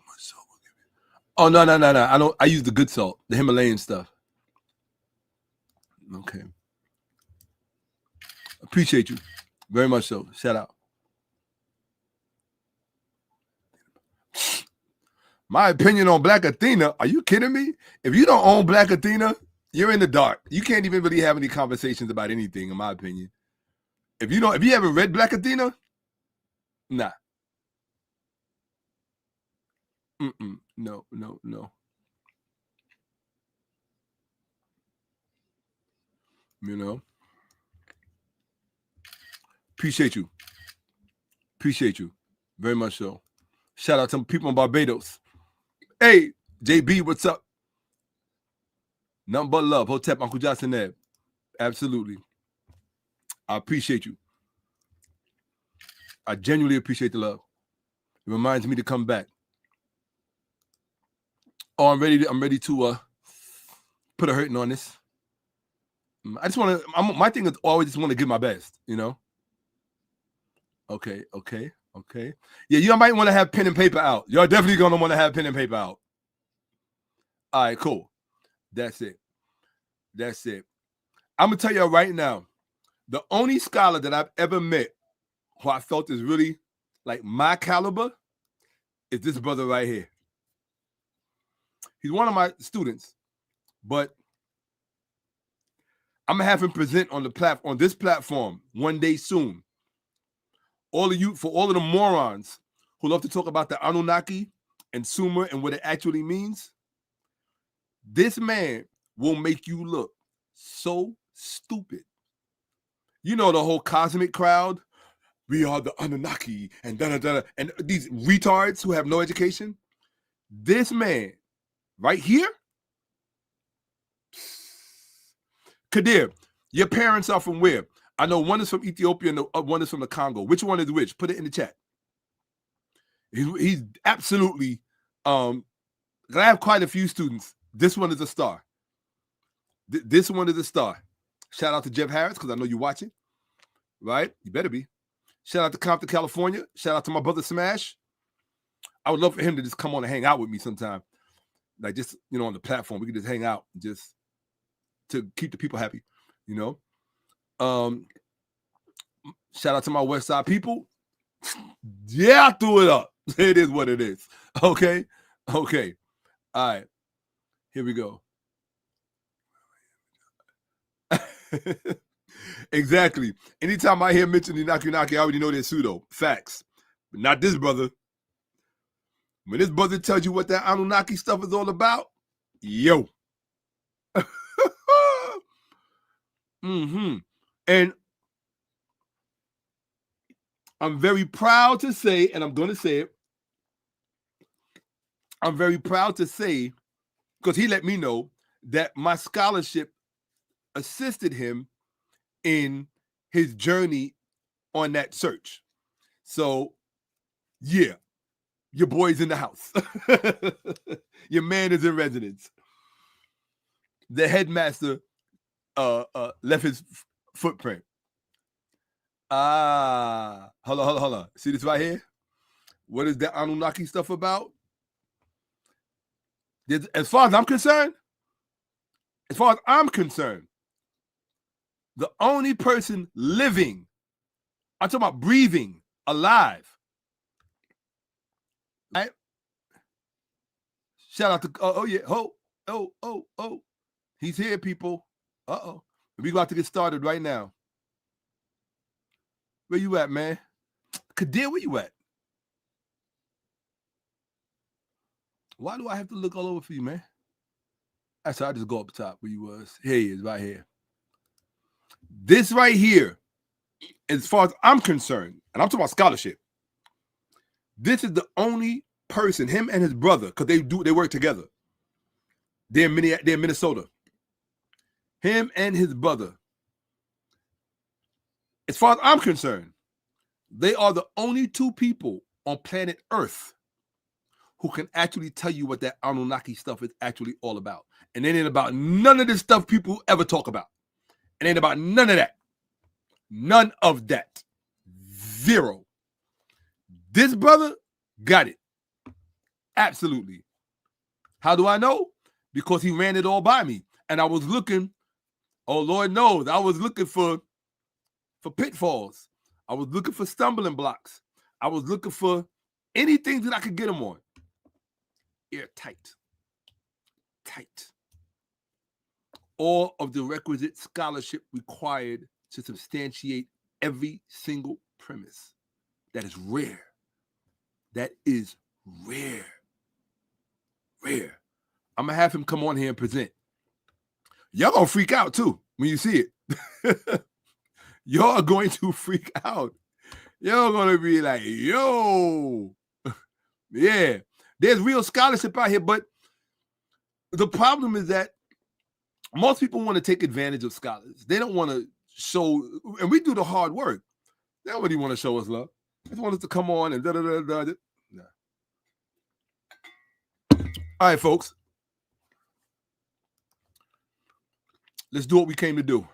Speaker 1: much salt. Oh, no. I use the good salt, the Himalayan stuff. Okay. Appreciate you. Very much so. Shout out. My opinion on Black Athena. Are you kidding me? If you don't own Black Athena, you're in the dark. You can't even really have any conversations about anything, in my opinion. If you haven't read Black Athena, nah. No. You know. Appreciate you. Very much so. Shout out to people in Barbados. Hey, JB, what's up? Nothing but love. Hotep, Uncle Johnson there. Absolutely. I appreciate you. I genuinely appreciate the love. It reminds me to come back. Oh, I'm ready to put a hurting on this. I just want to, my thing is always just want to give my best, you know? Okay. Yeah, you might want to have pen and paper out. You're definitely going to want to have pen and paper out. All right, cool. That's it. I'm going to tell you right now, the only scholar that I've ever met who I felt is really like my caliber is this brother right here. He's one of my students, but I'm going to have him present on this platform one day soon. For all of the morons who love to talk about the Anunnaki and Sumer and what it actually means, this man will make you look so stupid. You know, the whole cosmic crowd, we are the Anunnaki and and these retards who have no education. This man right here, Kadir, your parents are from where? I know one is from Ethiopia and one is from the Congo. Which one is which? Put it in the chat. He's absolutely, I have quite a few students. This one is a star. This one is a star. Shout out to Jeff Harris, because I know you're watching, right? You better be. Shout out to Compton, California. Shout out to my brother Smash. I would love for him to just come on and hang out with me sometime. Like just, on the platform. We could just hang out just to keep the people happy, Shout out to my West Side people. Yeah, I threw it up. It is what it is. Okay. All right. Here we go. Exactly. Anytime I hear mention the Naki, I already know they're pseudo. Facts. But not this brother. When this brother tells you what that Anunnaki stuff is all about, yo. And I'm very proud to say, and I'm going to say it, I'm very proud to say, because he let me know that my scholarship assisted him in his journey on that search. So, yeah, your boy's in the house. Your man is in residence. the headmaster left his footprint. Hold on. See this right here? What is that Anunnaki stuff about? As far as I'm concerned, the only person living, I'm talking about breathing, alive, right? Shout out to, he's here, people. We about to get started right now. Where you at, man? Kadir, where you at? Why do I have to look all over for you, man? That's how I just go up top where you was. Here he is, right here. This right here, as far as I'm concerned, and I'm talking about scholarship, this is the only person, him and his brother, because they work together. They're in Minnesota. Him and his brother. As far as I'm concerned, they are the only two people on planet Earth who can actually tell you what that Anunnaki stuff is actually all about. And it ain't about none of this stuff people ever talk about. It ain't about none of that. None of that. Zero. This brother got it. Absolutely. How do I know? Because he ran it all by me. And I was looking, oh Lord knows, I was looking for pitfalls. I was looking for stumbling blocks. I was looking for anything that I could get him on. Airtight. Tight. All of the requisite scholarship required to substantiate every single premise. That is rare. That is rare. Rare. I'm going to have him come on here and present. Y'all going to freak out too when you see it. Y'all are going to freak out. Y'all going to be like, yo. Yeah. There's real scholarship out here, but the problem is that most people want to take advantage of scholars. They don't want to show, and we do the hard work. They don't really want to show us love. They just want us to come on and da-da-da-da. No. All right, folks. Let's do what we came to do.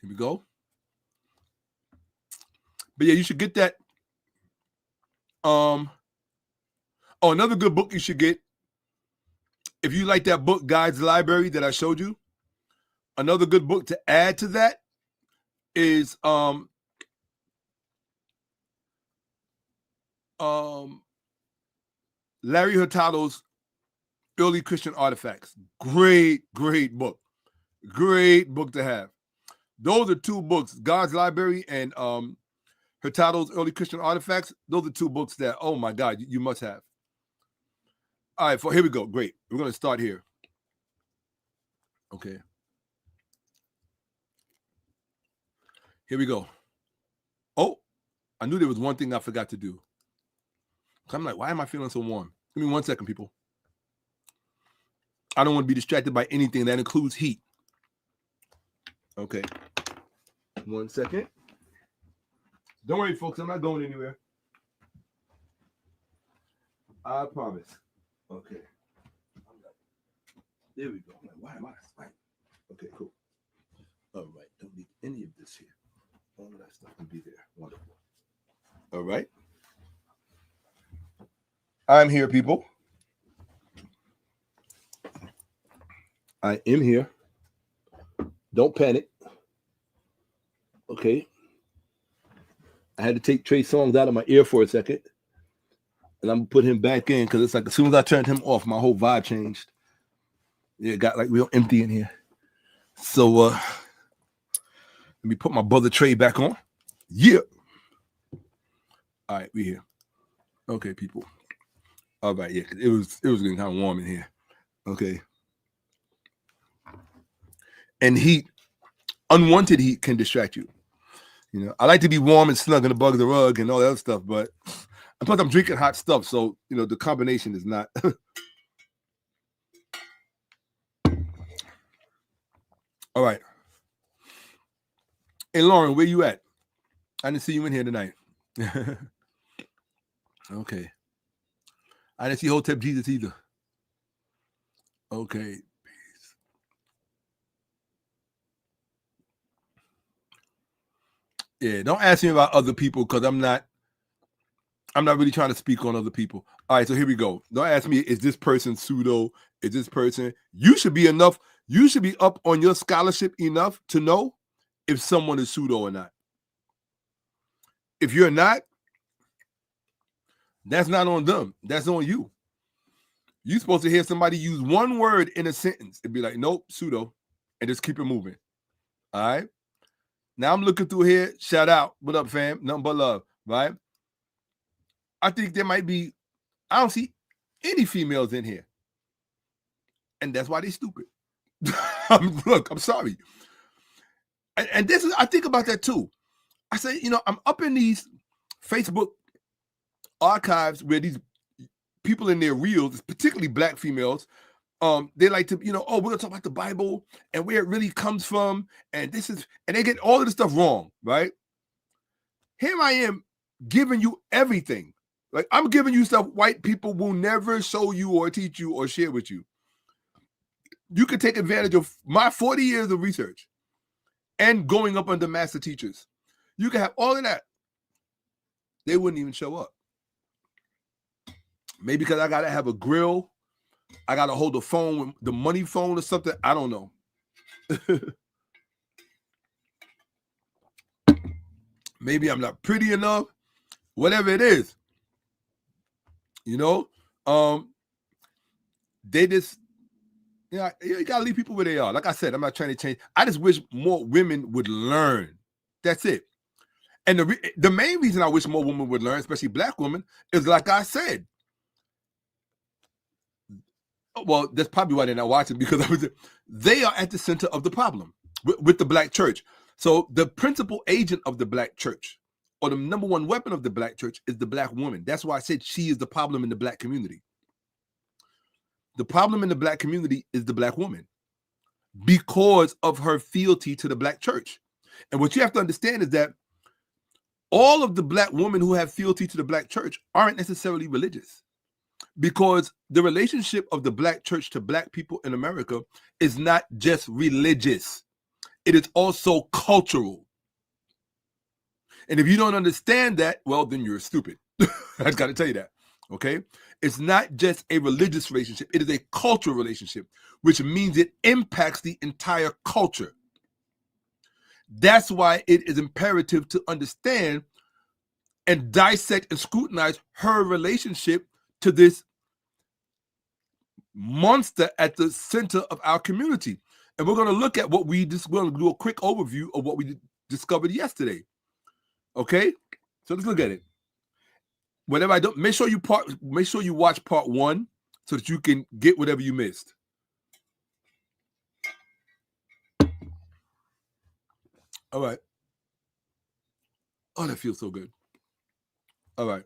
Speaker 1: Here we go. But yeah, you should get that. Another good book you should get. If you like that book, Guides Library, that I showed you, another good book to add to that is Larry Hurtado's Early Christian Artifacts. Great book. Great book to have. Those are two books, God's Library and Hurtado's Early Christian Artifacts. Those are two books that, oh my God, you must have. All right, here we go. Great. We're going to start here. Okay. Here we go. Oh, I knew there was one thing I forgot to do. I'm like, why am I feeling so warm? Give me 1 second, people. I don't want to be distracted by anything that includes heat. Okay. 1 second. Don't worry, folks. I'm not going anywhere. I promise. Okay. There we go. I'm like, why am I? Right. Okay, cool. All right. Don't need any of this here. All of that stuff can be there. Wonderful. All right. I'm here, people. I am here. Don't panic. Okay. I had to take Trey Songz out of my ear for a second. And I'm going to put him back in because it's like as soon as I turned him off, my whole vibe changed. Yeah, it got like real empty in here. So let me put my brother Trey back on. Yeah. All right, we here. Okay, people. All right, yeah, it was getting kind of warm in here. Okay. And heat, unwanted heat can distract you. You know, I like to be warm and snug in the bug of the rug and all that other stuff, but plus I'm drinking hot stuff, so you know the combination is not. All right. Hey, Lauren, where you at? I didn't see you in here tonight. Okay. I didn't see Hotep Jesus either. Okay. Yeah, don't ask me about other people because I'm not really trying to speak on other people. All right, so here we go. Don't ask me, is this person pseudo? Is this person? You should be up on your scholarship enough to know if someone is pseudo or not. If you're not, that's not on them. That's on you. You're supposed to hear somebody use one word in a sentence and be like, nope, pseudo, and just keep it moving. All right? Now I'm looking through here. Shout out. What up, fam? Nothing but love, right? I think there might be, I don't see any females in here. And that's why they stupid. Look, I'm sorry. And this is, I think about that too. I say, I'm up in these Facebook archives where these people in their reels, particularly black females, they like to, we're gonna talk about the Bible and where it really comes from, and they get all of this stuff wrong, right? Here I am giving you everything. Like, I'm giving you stuff white people will never show you or teach you or share with you. You can take advantage of my 40 years of research and going up under master teachers. You can have all of that. They wouldn't even show up. Maybe because I got to have a grill. I got to hold the phone, the money phone or something. I don't know. Maybe I'm not pretty enough. Whatever it is. They just, you got to leave people where they are. Like I said, I'm not trying to change. I just wish more women would learn. That's it. And the main reason I wish more women would learn, especially black women, is like I said. Well, that's probably why they're not watching, because they are at the center of the problem with the black church. So the principal agent of the black church, or the number one weapon of the black church, is the black woman. That's why I said she is the problem in the black community. The problem in the black community is the black woman because of her fealty to the black church. And what you have to understand is that all of the black women who have fealty to the black church aren't necessarily religious, because the relationship of the black church to black people in America is not just religious. It is also cultural. And if you don't understand that, well, then you're stupid. I got to tell you that. Okay? It's not just a religious relationship. It is a cultural relationship, which means it impacts the entire culture. That's why it is imperative to understand and dissect and scrutinize her relationship to this monster at the center of our community. And we're going to look at what we're going to do a quick overview of what we discovered yesterday. Okay? So let's look at it. Whatever I don't, make sure you watch part 1 so that you can get whatever you missed. All right. Oh, that feels so good. All right.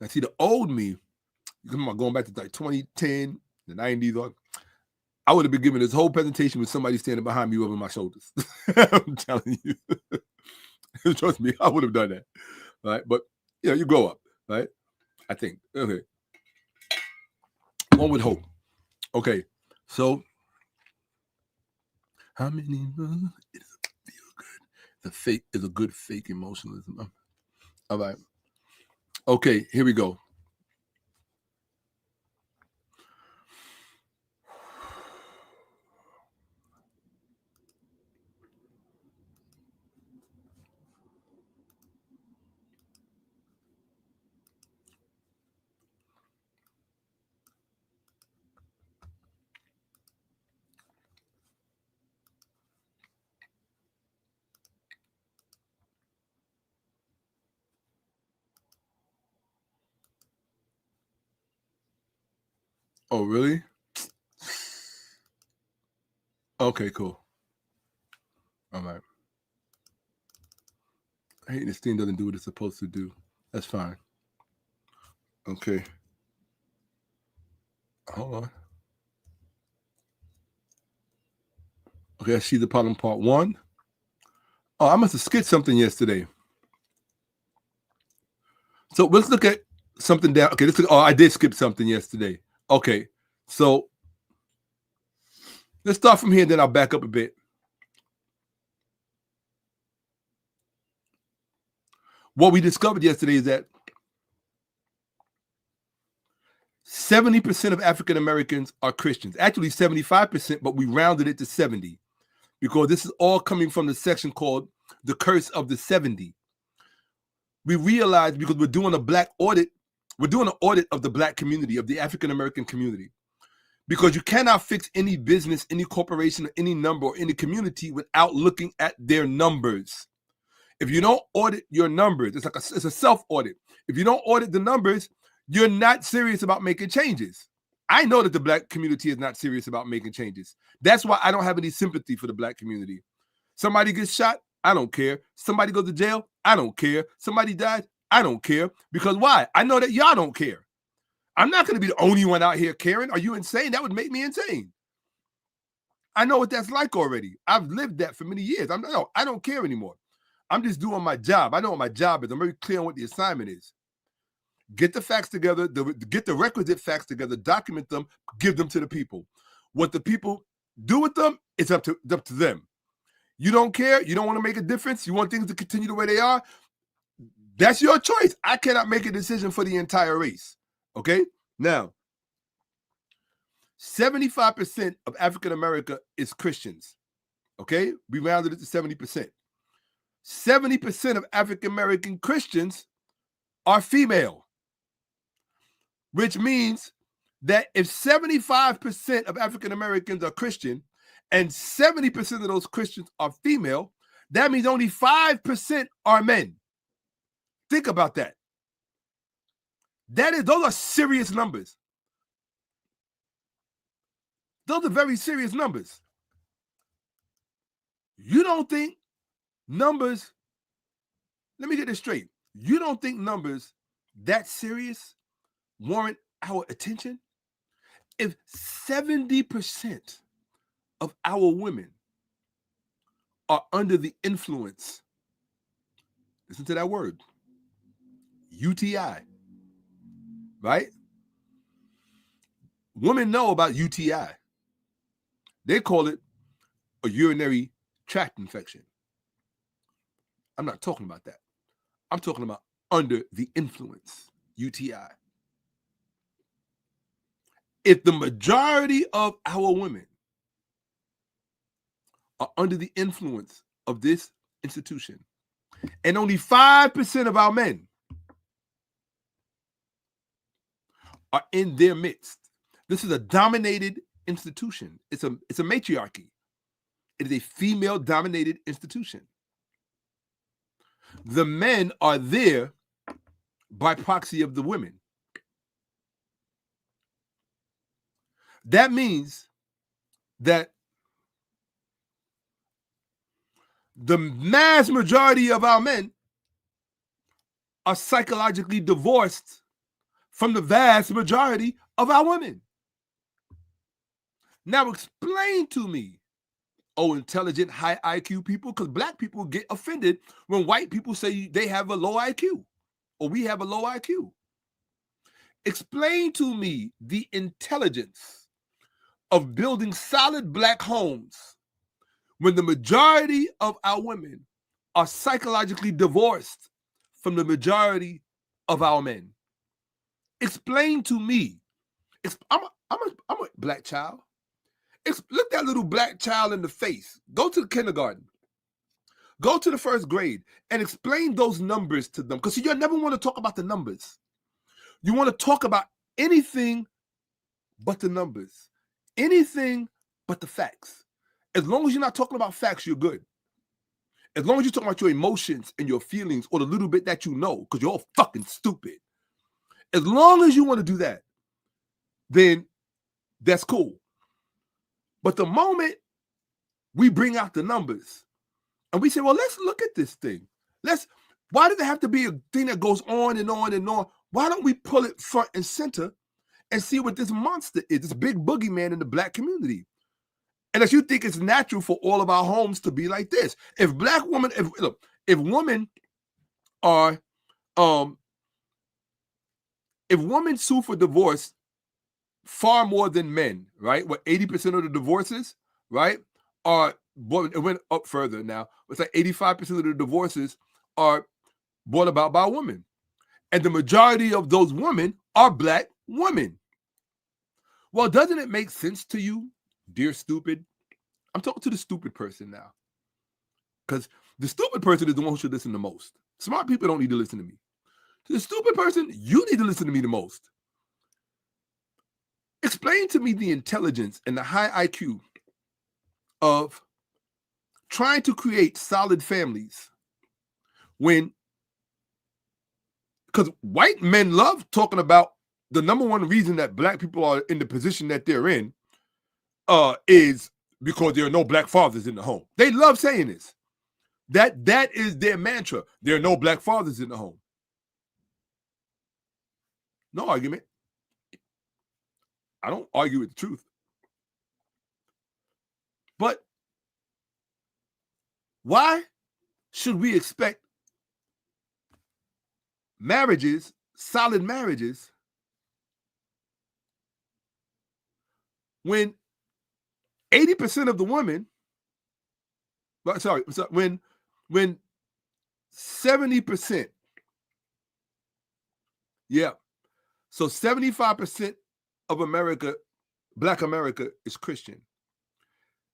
Speaker 1: Now, see, the old me, going back to like 2010, the 90s, I would have been giving this whole presentation with somebody standing behind me over my shoulders. I'm telling you. Trust me, I would have done that. Right? But, you grow up, right? I think. Okay. One would hope. Okay. So, how many? It feel good. It's a good fake emotionalism. All right. Okay, here we go. Oh, really? Okay, cool. All right. I hate this thing doesn't do what it's supposed to do. That's fine. Okay. Hold on. Okay, I see the problem part 1. Oh, I must have skipped something yesterday. So let's look at something down. Okay, I did skip something yesterday. Okay, so let's start from here, then I'll back up a bit. What we discovered yesterday is that 70% of African Americans are Christians. Actually 75%, but we rounded it to 70 because this is all coming from the section called The Curse of the 70. We realized because we're doing an audit of the Black community, of the African American community, because you cannot fix any business, any corporation, or any number, or any community without looking at their numbers. If you don't audit your numbers, it's a self-audit. If you don't audit the numbers, you're not serious about making changes. I know that the Black community is not serious about making changes. That's why I don't have any sympathy for the Black community. Somebody gets shot, I don't care. Somebody goes to jail, I don't care. Somebody dies, I don't care. Because why? I know that y'all don't care. I'm not going to be the only one out here caring. Are you insane? That would make me insane. I know what that's like already. I've lived that for many years. I don't care anymore. I'm just doing my job. I know what my job is. I'm very clear on what the assignment is. Get the facts together, get the requisite facts together, document them, give them to the people. What the people do with them, it's up to them. You don't care. You don't want to make a difference. You want things to continue the way they are. That's your choice. I cannot make a decision for the entire race. Okay? Now, 75% of African America is Christians. Okay? We rounded it to 70%. 70% of African American Christians are female, which means that if 75% of African Americans are Christian and 70% of those Christians are female, that means only 5% are men. Think about that. Those are serious numbers. Those are very serious numbers. You don't think numbers, let me get this straight. You don't think numbers that serious warrant our attention? If 70% of our women are under the influence, listen to that word, UTI, right? Women know about UTI. They call it a urinary tract infection. I'm not talking about that. I'm talking about under the influence, UTI. If the majority of our women are under the influence of this institution, and only 5% of our men are in their midst, this is a dominated institution. It's a matriarchy. It is a female-dominated institution. The men are there by proxy of the women. That means that the mass majority of our men are psychologically divorced from the vast majority of our women. Now explain to me, intelligent, high IQ people, because Black people get offended when white people say they have a low IQ or we have a low IQ. Explain to me the intelligence of building solid Black homes when the majority of our women are psychologically divorced from the majority of our men. Explain to me. I'm a Black child. Look that little Black child in the face. Go to the kindergarten. Go to the first grade and explain those numbers to them. Because you never want to talk about the numbers. You want to talk about anything but the numbers. Anything but the facts. As long as you're not talking about facts, you're good. As long as you're talking about your emotions and your feelings or the little bit that you know, because you're all fucking stupid. As long as you want to do that, then that's cool. But the moment we bring out the numbers and we say, well, let's look at this thing. Why does it have to be a thing that goes on and on and on? Why don't we pull it front and center and see what this monster is, this big boogeyman in the Black community? And if you think it's natural for all of our homes to be like this, if women are if women sue for divorce far more than men, right? What 80% of the divorces, right, are it went up further now. It's like 85% of the divorces are brought about by women. And the majority of those women are Black women. Well, doesn't it make sense to you, dear stupid? I'm talking to the stupid person now. Because the stupid person is the one who should listen the most. Smart people don't need to listen to me. To the stupid person, you need to listen to me the most. Explain to me the intelligence and the high IQ of trying to create solid families when, because white men love talking about the number one reason that Black people are in the position that they're in is because there are no Black fathers in the home. They love saying this. That is their mantra. There are no Black fathers in the home. No argument. I don't argue with the truth. But why should we expect marriages, solid marriages, when 80% of the women, when 70%, yeah, so 75% of America, Black America, is Christian.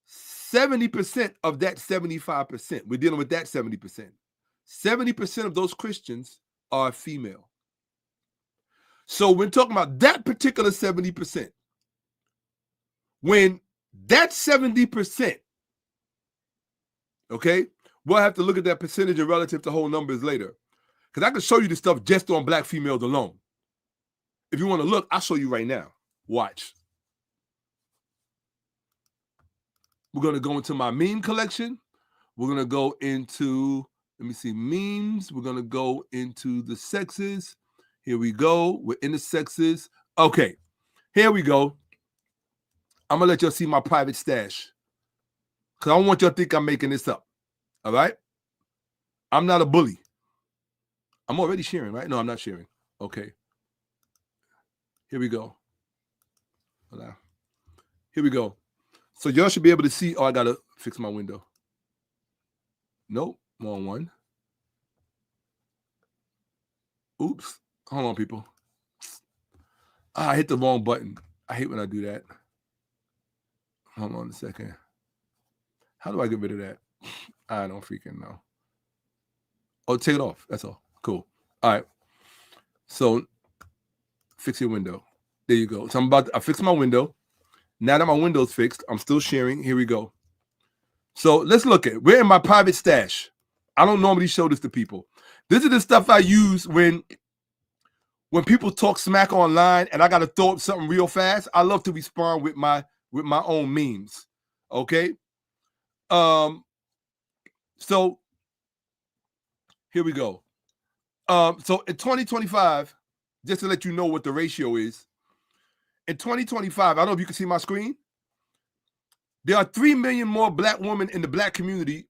Speaker 1: 70% of that 75%, we're dealing with that 70%. 70% of those Christians are female. So we're talking about that particular 70%. When that 70%, okay, we'll have to look at that percentage and relative to whole numbers later. Because I can show you this stuff just on Black females alone. If you want to look, I'll show you right now. Watch. We're going to go into my meme collection. We're going to go into, let me see, memes. We're going to go into the sexes. Here we go. We're in the sexes. Okay. Here we go. I'm going to let y'all see my private stash. Because I don't want y'all to think I'm making this up. All right? I'm not a bully. I'm already sharing, right? No, I'm not sharing. Okay. Here we go. Hold on. Here we go. So y'all should be able to see. Oh, I got to fix my window. Nope. Wrong one. Oops. Hold on, people. I hit the wrong button. I hate when I do that. Hold on a second. How do I get rid of that? I don't freaking know. Oh, take it off. That's all. Cool. All right. So fix your window. There you go. So I fixed my window. Now that my window's fixed, I'm still sharing. Here we go. So let's look at it. We're in my private stash. I don't normally show this to people. This is the stuff I use when people talk smack online and I got to throw up something real fast. I love to respond with my own memes. Okay? So here we go. So in 2025, just to let you know what the ratio is, in 2025, I don't know if you can see my screen. There are 3 million more Black women in the Black community,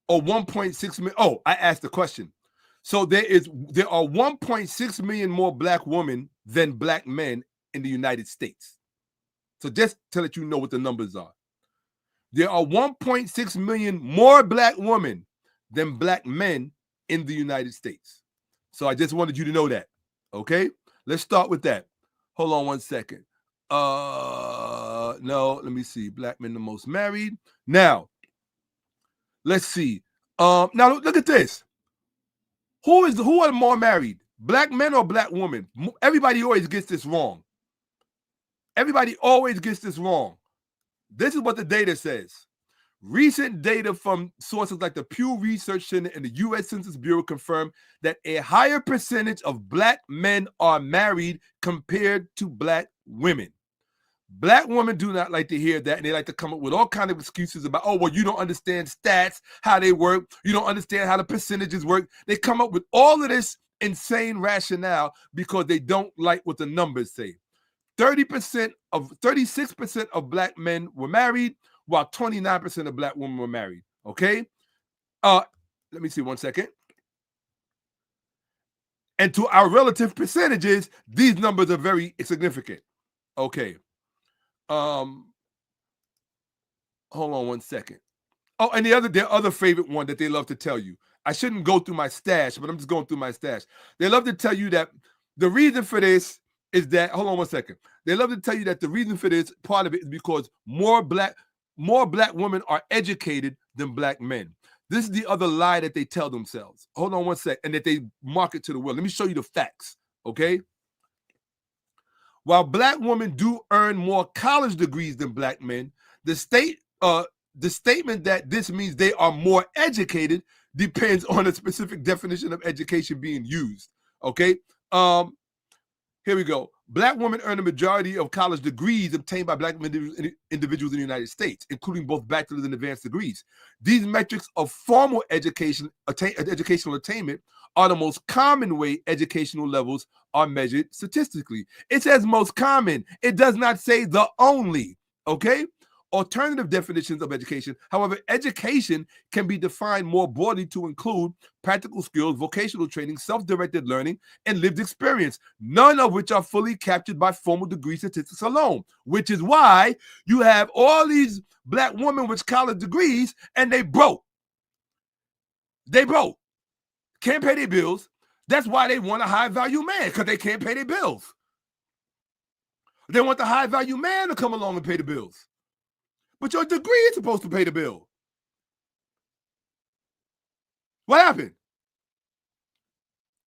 Speaker 1: or 1.6 million. Oh, I asked the question. So there are 1.6 million more Black women than Black men in the United States. So just to let you know what the numbers are. There are 1.6 million more Black women than Black men in the United States. So I just wanted you to know that. Okay? Let's start with that. Hold on one second. No, let me see. Black men the most married. Now, let's see. Now look at this. Who are more married? Black men or Black women? Everybody always gets this wrong. Everybody always gets this wrong. This is what the data says. Recent data from sources like the Pew Research Center and the U.S. Census Bureau confirm that a higher percentage of Black men are married compared to Black women. Black women do not like to hear that, and they like to come up with all kinds of excuses about, oh, well, you don't understand stats, how they work. You don't understand how the percentages work. They come up with all of this insane rationale because they don't like what the numbers say. 36% of Black men were married, while 29% of Black women were married. Okay? Let me see 1 second. And to our relative percentages, these numbers are very significant. Okay. Hold on one second. Oh, and their other favorite one that they love to tell you. I shouldn't go through my stash, but I'm just going through my stash. They love to tell you that the reason for this is that, hold on one second. They love to tell you that the reason for this, part of it is because more black women are educated than black men. This is the other lie that they tell themselves. Hold on one sec, and that they market to the world. Let me show you the facts, okay? While black women do earn more college degrees than black men, the statement that this means they are more educated depends on a specific definition of education being used, okay? Here we go. Black women earn a majority of college degrees obtained by black individuals in the United States, including both bachelor's and advanced degrees. These metrics of formal educational attainment are the most common way educational levels are measured statistically. It says most common. It does not say the only, okay? Alternative definitions of education. However, education can be defined more broadly to include practical skills, vocational training, self-directed learning, and lived experience, none of which are fully captured by formal degree statistics alone, which is why you have all these black women with college degrees and they broke. They broke. Can't pay their bills. That's why they want a high-value man, because they can't pay their bills. They want the high-value man to come along and pay the bills. But your degree is supposed to pay the bill. What happened?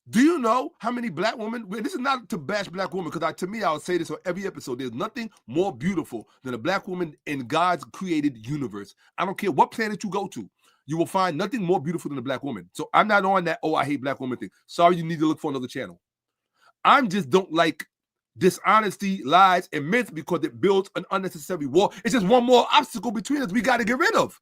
Speaker 1: Do you know how many black women? This is not to bash black women, because to me, I'll say this on every episode. There's nothing more beautiful than a black woman in God's created universe. I don't care what planet you go to. You will find nothing more beautiful than a black woman. So I'm not on that, oh, I hate black women thing. Sorry, you need to look for another channel. I just don't like dishonesty, lies, and myths because it builds an unnecessary wall. It's just one more obstacle between us we got to get rid of.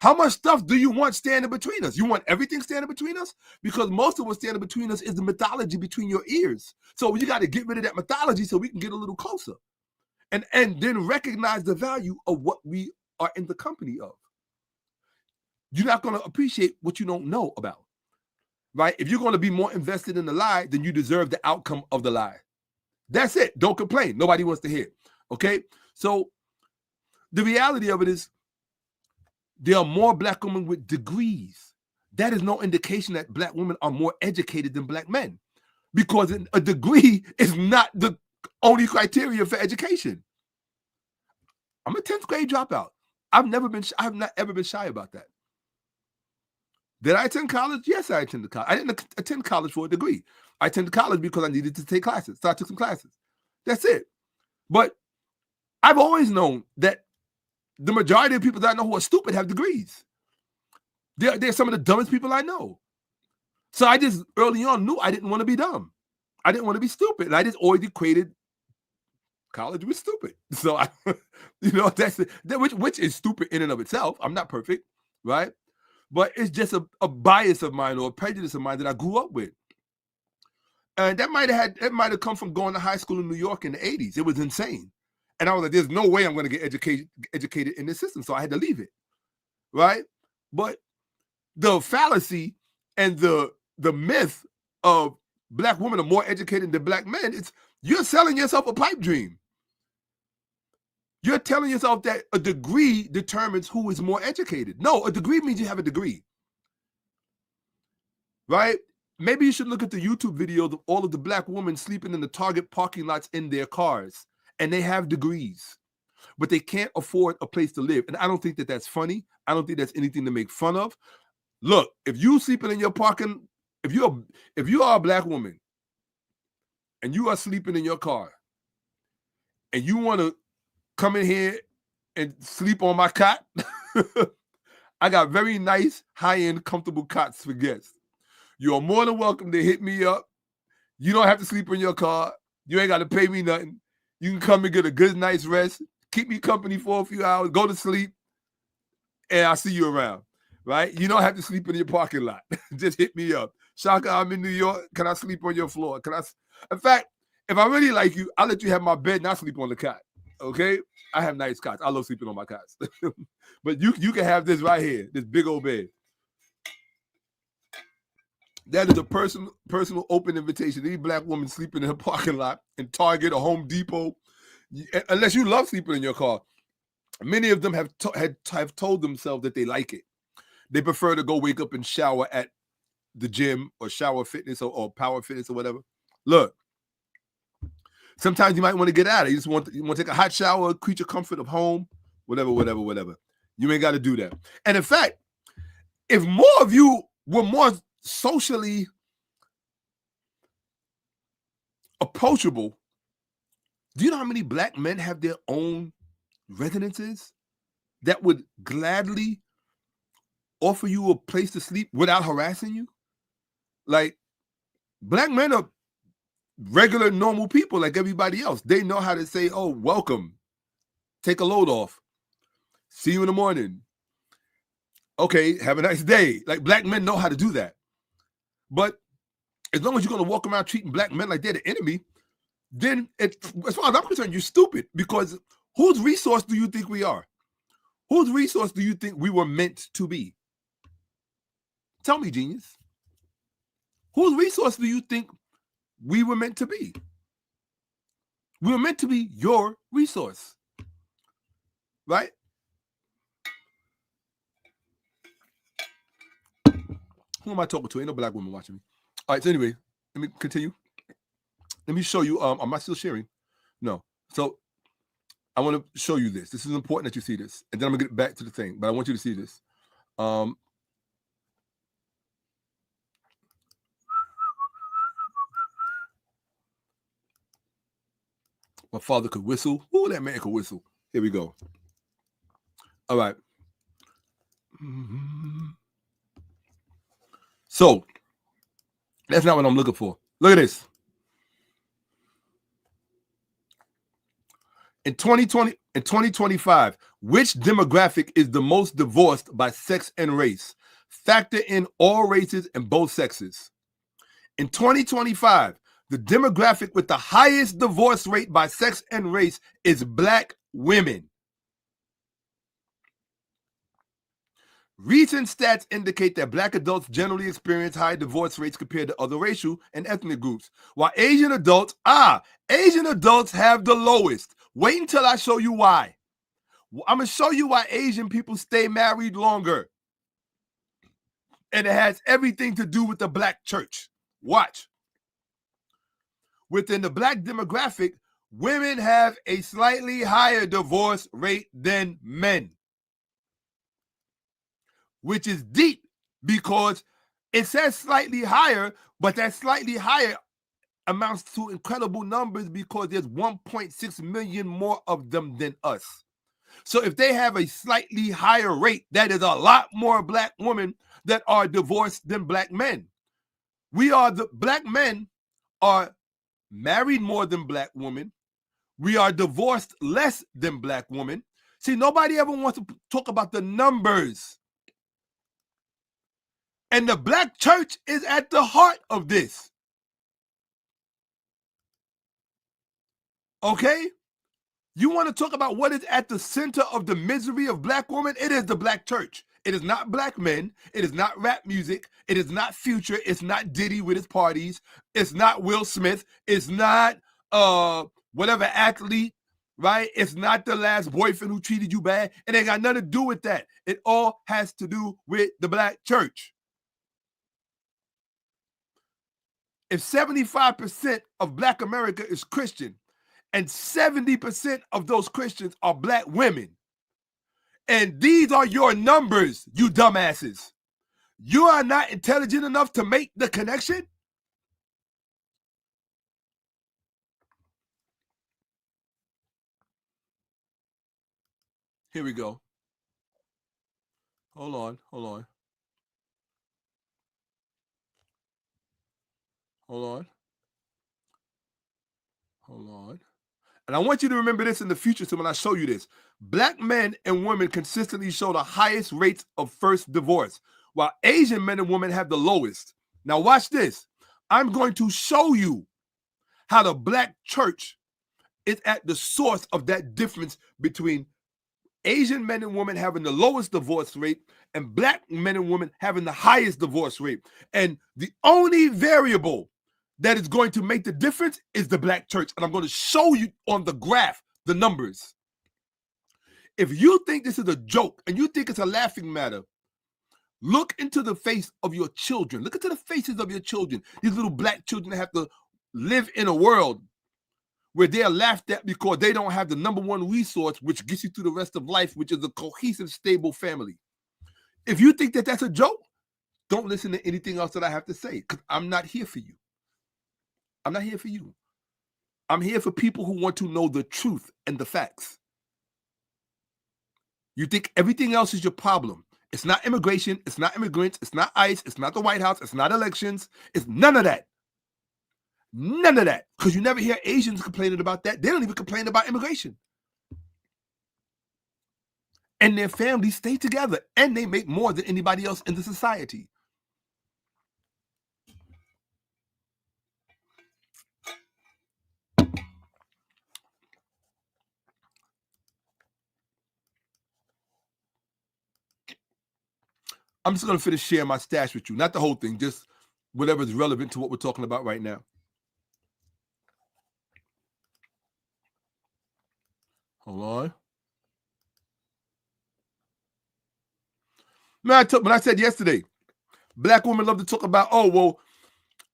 Speaker 1: How much stuff do you want standing between us? You want everything standing between us? Because most of what's standing between us is the mythology between your ears. So you got to get rid of that mythology so we can get a little closer. And then recognize the value of what we are in the company of. You're not going to appreciate what you don't know about, right? If you're going to be more invested in the lie, then you deserve the outcome of the lie. That's it. Don't complain. Nobody wants to hear. Okay? So the reality of it is there are more black women with degrees. That is no indication that black women are more educated than black men, because a degree is not the only criteria for education. I'm a 10th grade dropout. I have not ever been shy about that. Did I attend college? Yes, I attended college. I didn't attend college for a degree. I attended college because I needed to take classes. So I took some classes. That's it. But I've always known that the majority of people that I know who are stupid have degrees. They're some of the dumbest people I know. So I just early on knew I didn't want to be dumb. I didn't want to be stupid. And I just always equated college with stupid. So that's it. Which is stupid in and of itself. I'm not perfect, right? But it's just a bias of mine or a prejudice of mine that I grew up with. And that might have come from going to high school in New York in the 80s. It was insane. And I was like, there's no way I'm going to get educated in this system. So I had to leave it, right? But the fallacy and the myth of black women are more educated than black men, you're selling yourself a pipe dream. You're telling yourself that a degree determines who is more educated. No, a degree means you have a degree, right? Maybe you should look at the YouTube videos of all of the black women sleeping in the Target parking lots in their cars, and they have degrees, but they can't afford a place to live. And I don't think that that's funny. I don't think that's anything to make fun of. Look, if you sleeping in your parking, if you are a black woman and you are sleeping in your car and you want to come in here and sleep on my cot, I got very nice, high-end, comfortable cots for guests. You are more than welcome to hit me up. You don't have to sleep in your car. You ain't got to pay me nothing. You can come and get a good night's rest, keep me company for a few hours, go to sleep, and I'll see you around, right? You don't have to sleep in your parking lot. Just hit me up. Shakka, I'm in New York. Can I sleep on your floor? In fact, if I really like you, I'll let you have my bed and I'll sleep on the cot, okay? I have nice cots. I love sleeping on my cots. But you can have this right here, this big old bed. That is a personal open invitation. Any black woman sleeping in a parking lot in Target or Home Depot, unless you love sleeping in your car, many of them have told themselves that they like it. They prefer to go wake up and shower at the gym or shower fitness or power fitness or whatever. Look, sometimes you might want to get out of it. You just want to take a hot shower, creature comfort of home, whatever. You ain't got to do that. And in fact, if more of you were more socially approachable, do you know how many black men have their own residences that would gladly offer you a place to sleep without harassing you? Like, black men are regular, normal people like everybody else. They know how to say, oh, welcome, take a load off, see you in the morning, okay, have a nice day. Like, black men know how to do that. But as long as you're going to walk around treating black men like they're the enemy, then as far as I'm concerned, you're stupid, because whose resource do you think we are? Whose resource do you think we were meant to be? Tell me, genius. Whose resource do you think we were meant to be? We were meant to be your resource, right? Who am I talking to? Ain't no black woman watching me. All right, so anyway, let me continue. Let me show you. Am I still sharing? No. So I want to show you this. This is important that you see this. And then I'm going to get back to the thing, but I want you to see this. My father could whistle. Ooh, that man could whistle. Here we go. All right. So that's not what I'm looking for. Look at this. In 2025, which demographic is the most divorced by sex and race? Factor in all races and both sexes. In 2025, the demographic with the highest divorce rate by sex and race is black women. Recent stats indicate that black adults generally experience high divorce rates compared to other racial and ethnic groups, while Asian adults have the lowest. Wait until I show you why. I'm going to show you why Asian people stay married longer. And it has everything to do with the black church. Watch. Within the black demographic, women have a slightly higher divorce rate than men, which is deep because it says slightly higher, but that slightly higher amounts to incredible numbers because there's 1.6 million more of them than us. So if they have a slightly higher rate, that is a lot more black women that are divorced than black men. Black men are married more than black women. We are divorced less than black women. See, nobody ever wants to talk about the numbers. And the black church is at the heart of this. Okay? You want to talk about what is at the center of the misery of black women? It is the black church. It is not black men. It is not rap music. It is not Future. It's not Diddy with his parties. It's not Will Smith. It's not whatever athlete, right? It's not the last boyfriend who treated you bad. It ain't got nothing to do with that. It all has to do with the black church. If 75% of black America is Christian, and 70% of those Christians are black women, and these are your numbers, you dumbasses, you are not intelligent enough to make the connection? Here we go. Hold on. And I want you to remember this in the future, so when I show you this, black men and women consistently show the highest rates of first divorce, while Asian men and women have the lowest. Now watch this. I'm going to show you how the black church is at the source of that difference between Asian men and women having the lowest divorce rate, and black men and women having the highest divorce rate. And the only variable that is going to make the difference is the black church. And I'm going to show you on the graph the numbers. If you think this is a joke and you think it's a laughing matter, look into the face of your children. Look into the faces of your children. These little black children that have to live in a world where they are laughed at because they don't have the number one resource which gets you through the rest of life, which is a cohesive, stable family. If you think that that's a joke, don't listen to anything else that I have to say, because I'm not here for you. I'm not here for you. I'm here for people who want to know the truth and the facts. You think everything else is your problem. It's not immigration. It's not immigrants. It's not ICE. It's not the White House. It's not elections. It's none of that. None of that. Because you never hear Asians complaining about that. They don't even complain about immigration. And their families stay together. And they make more than anybody else in the society. I'm just going to finish sharing my stash with you. Not the whole thing. Just whatever is relevant to what we're talking about right now. Hold on. Man, when I said yesterday, black women love to talk about, oh, well,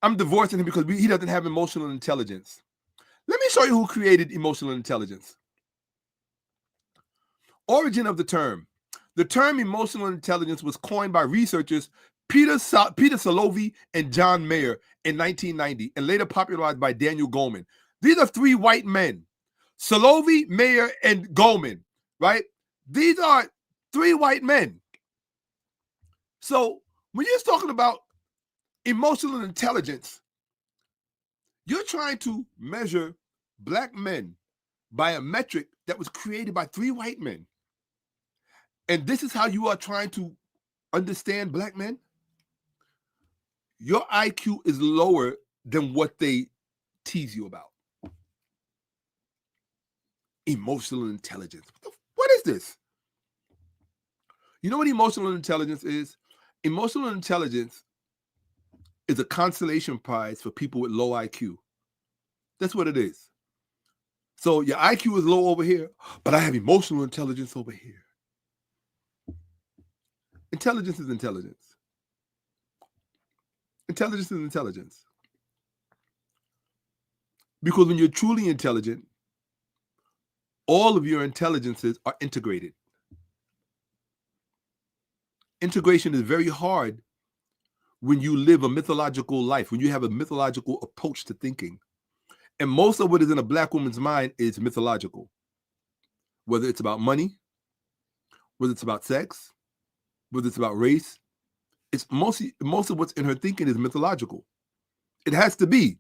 Speaker 1: I'm divorcing him because he doesn't have emotional intelligence. Let me show you who created emotional intelligence. Origin of the term. The term emotional intelligence was coined by researchers Peter Salovey and John Mayer in 1990 and later popularized by Daniel Goleman. These are three white men. Salovey, Mayer, and Goleman, right? These are three white men. So when you're talking about emotional intelligence, you're trying to measure black men by a metric that was created by three white men. And this is how you are trying to understand black men? Your IQ is lower than what they tease you about. Emotional intelligence. What is this? You know what emotional intelligence is? Emotional intelligence is a consolation prize for people with low IQ. That's what it is. So your IQ is low over here, but I have emotional intelligence over here. Intelligence is intelligence. Intelligence is intelligence. Because when you're truly intelligent, all of your intelligences are integrated. Integration is very hard when you live a mythological life, when you have a mythological approach to thinking. And most of what is in a black woman's mind is mythological. Whether it's about money, whether it's about sex, whether it's about race, it's most of what's in her thinking is mythological. It has to be,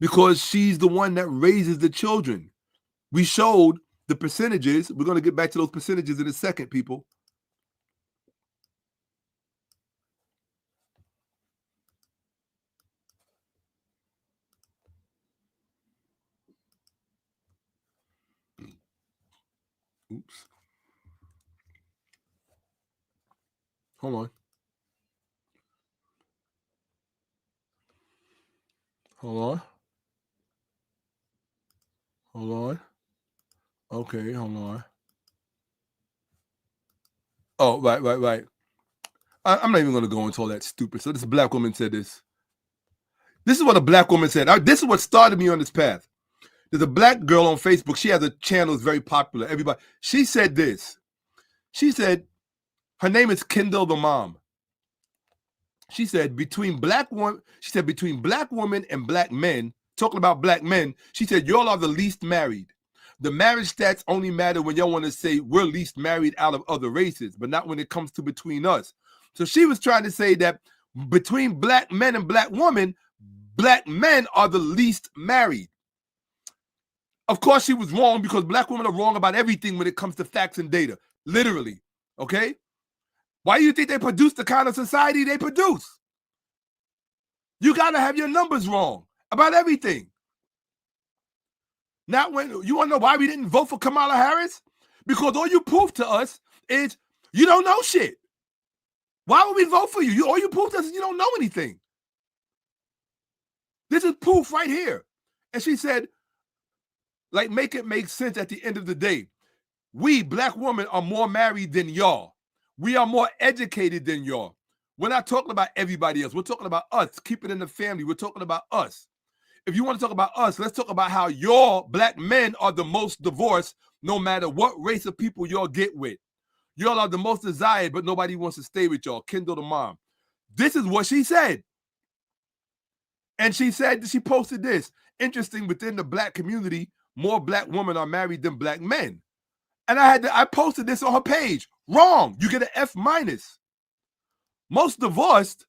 Speaker 1: because she's the one that raises the children. We showed the percentages. We're going to get back to those percentages in a second, people. Oops. Hold on. Hold on. Hold on. Okay, hold on. Oh, right. I'm not even going to go into all that stupid. So this black woman said this. This is what a black woman said. This is what started me on this path. There's a black girl on Facebook. She has a channel that's very popular. Everybody. She said this. She said, her name is Kendall the Mom. She said between black women and black men, talking about black men, she said, y'all are the least married. The marriage stats only matter when y'all want to say we're least married out of other races, but not when it comes to between us. So she was trying to say that between black men and black women, black men are the least married. Of course, she was wrong, because black women are wrong about everything when it comes to facts and data. Literally. Okay? Why do you think they produce the kind of society they produce? You got to have your numbers wrong about everything. Not when you want to know why we didn't vote for Kamala Harris? Because all you prove to us is you don't know shit. Why would we vote for you? All you prove to us is you don't know anything. This is proof right here. And she said, like, make it make sense at the end of the day. We, black women, are more married than y'all. We are more educated than y'all. We're not talking about everybody else. We're talking about us. Keep it in the family. We're talking about us. If you want to talk about us, let's talk about how y'all, black men, are the most divorced no matter what race of people y'all get with. Y'all are the most desired, but nobody wants to stay with y'all. Kendall the mom. This is what she said. And she said, she posted this. Interesting, within the black community, more black women are married than black men. And I posted this on her page. Wrong. You get an F-. Most divorced.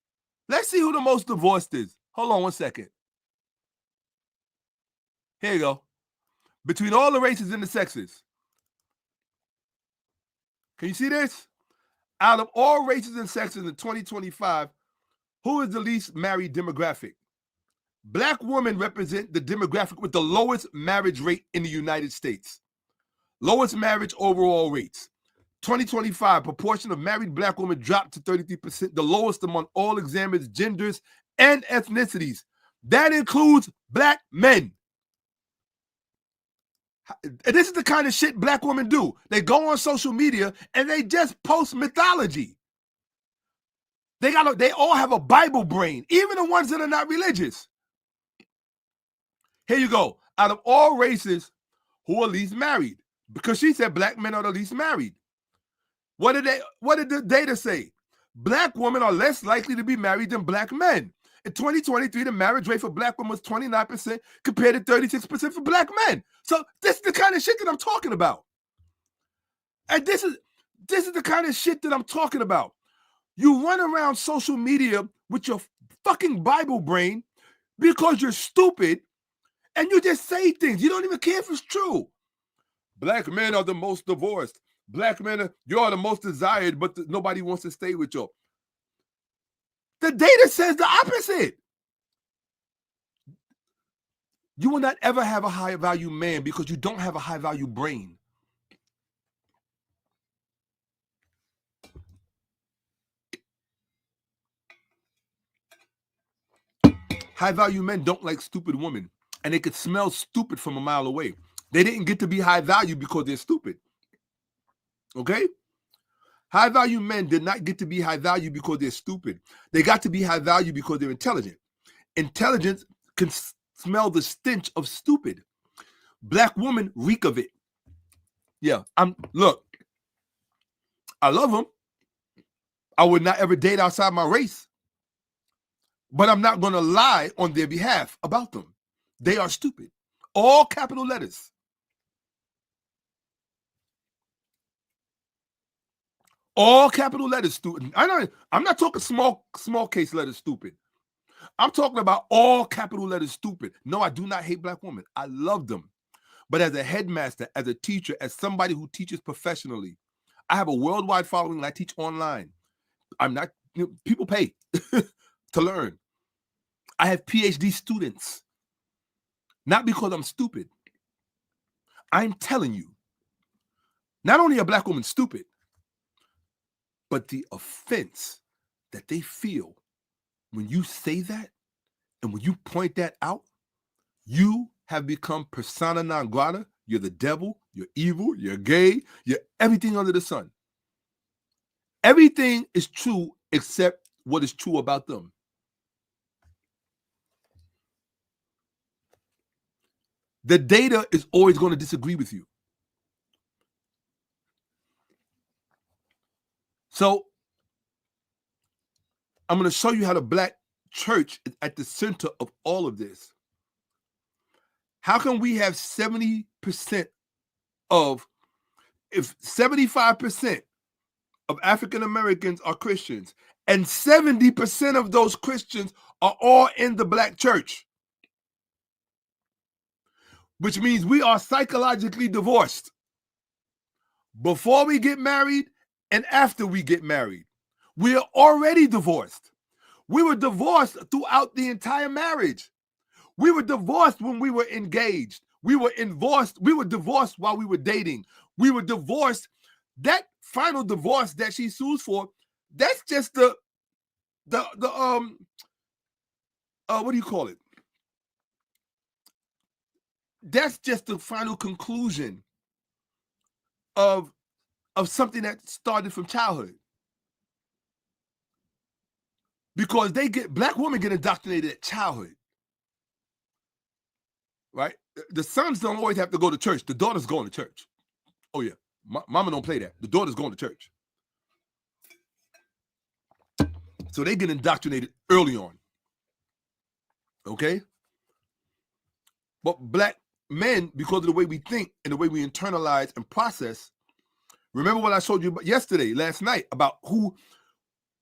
Speaker 1: Let's see who the most divorced is. Hold on one second. Here you go. Between all the races and the sexes. Can you see this? Out of all races and sexes in 2025, who is the least married demographic? Black women represent the demographic with the lowest marriage rate in the United States. Lowest marriage overall rates. 2025, proportion of married black women dropped to 33%, the lowest among all examined genders and ethnicities. That includes black men. This is the kind of shit black women do. They go on social media and they just post mythology. They all have a Bible brain, even the ones that are not religious. Here you go. Out of all races, who are least married? Because she said black men are the least married. What did the data say? Black women are less likely to be married than black men. In 2023, the marriage rate for black women was 29% compared to 36% for black men. So this is the kind of shit that I'm talking about. And this is the kind of shit that I'm talking about. You run around social media with your fucking Bible brain because you're stupid and you just say things. You don't even care if it's true. Black men are the most divorced. Black men, you're the most desired, but nobody wants to stay with you. The data says the opposite. You will not ever have a high value man because you don't have a high value brain. High value men don't like stupid women, and they could smell stupid from a mile away. They didn't get to be high value because they're stupid. Okay? High value men did not get to be high value because they're stupid. They got to be high value because they're intelligent. Intelligence can smell the stench of stupid. Black women reek of it. Yeah, look, I love them. I would not ever date outside my race. But I'm not going to lie on their behalf about them. They are stupid. All capital letters. All capital letters, stupid. I'm not talking small case letters, stupid. I'm talking about all capital letters, stupid. No, I do not hate black women. I love them. But as a headmaster, as a teacher, as somebody who teaches professionally, I have a worldwide following and I teach online. People pay to learn. I have PhD students. Not because I'm stupid. I'm telling you, not only are black women stupid, but the offense that they feel when you say that and when you point that out, you have become persona non grata. You're the devil, you're evil, you're gay, you're everything under the sun. Everything is true except what is true about them. The data is always going to disagree with you. So I'm going to show you how the black church is at the center of all of this. How can we have 70% of, if 75% of African Americans are Christians and 70% of those Christians are all in the black church? Which means we are psychologically divorced before we get married and after we get married. We are already divorced. We were divorced throughout the entire marriage. We were divorced when we were engaged. We were divorced while we were dating. We were divorced. That final divorce that she sues for, that's just the what do you call it? That's just the final conclusion of something that started from childhood. Because black women get indoctrinated at childhood. Right? The sons don't always have to go to church. The daughter's going to church. Oh yeah. Mama don't play that. The daughter's going to church. So they get indoctrinated early on. Okay? But black men, because of the way we think and the way we internalize and process, remember what I showed you last night, about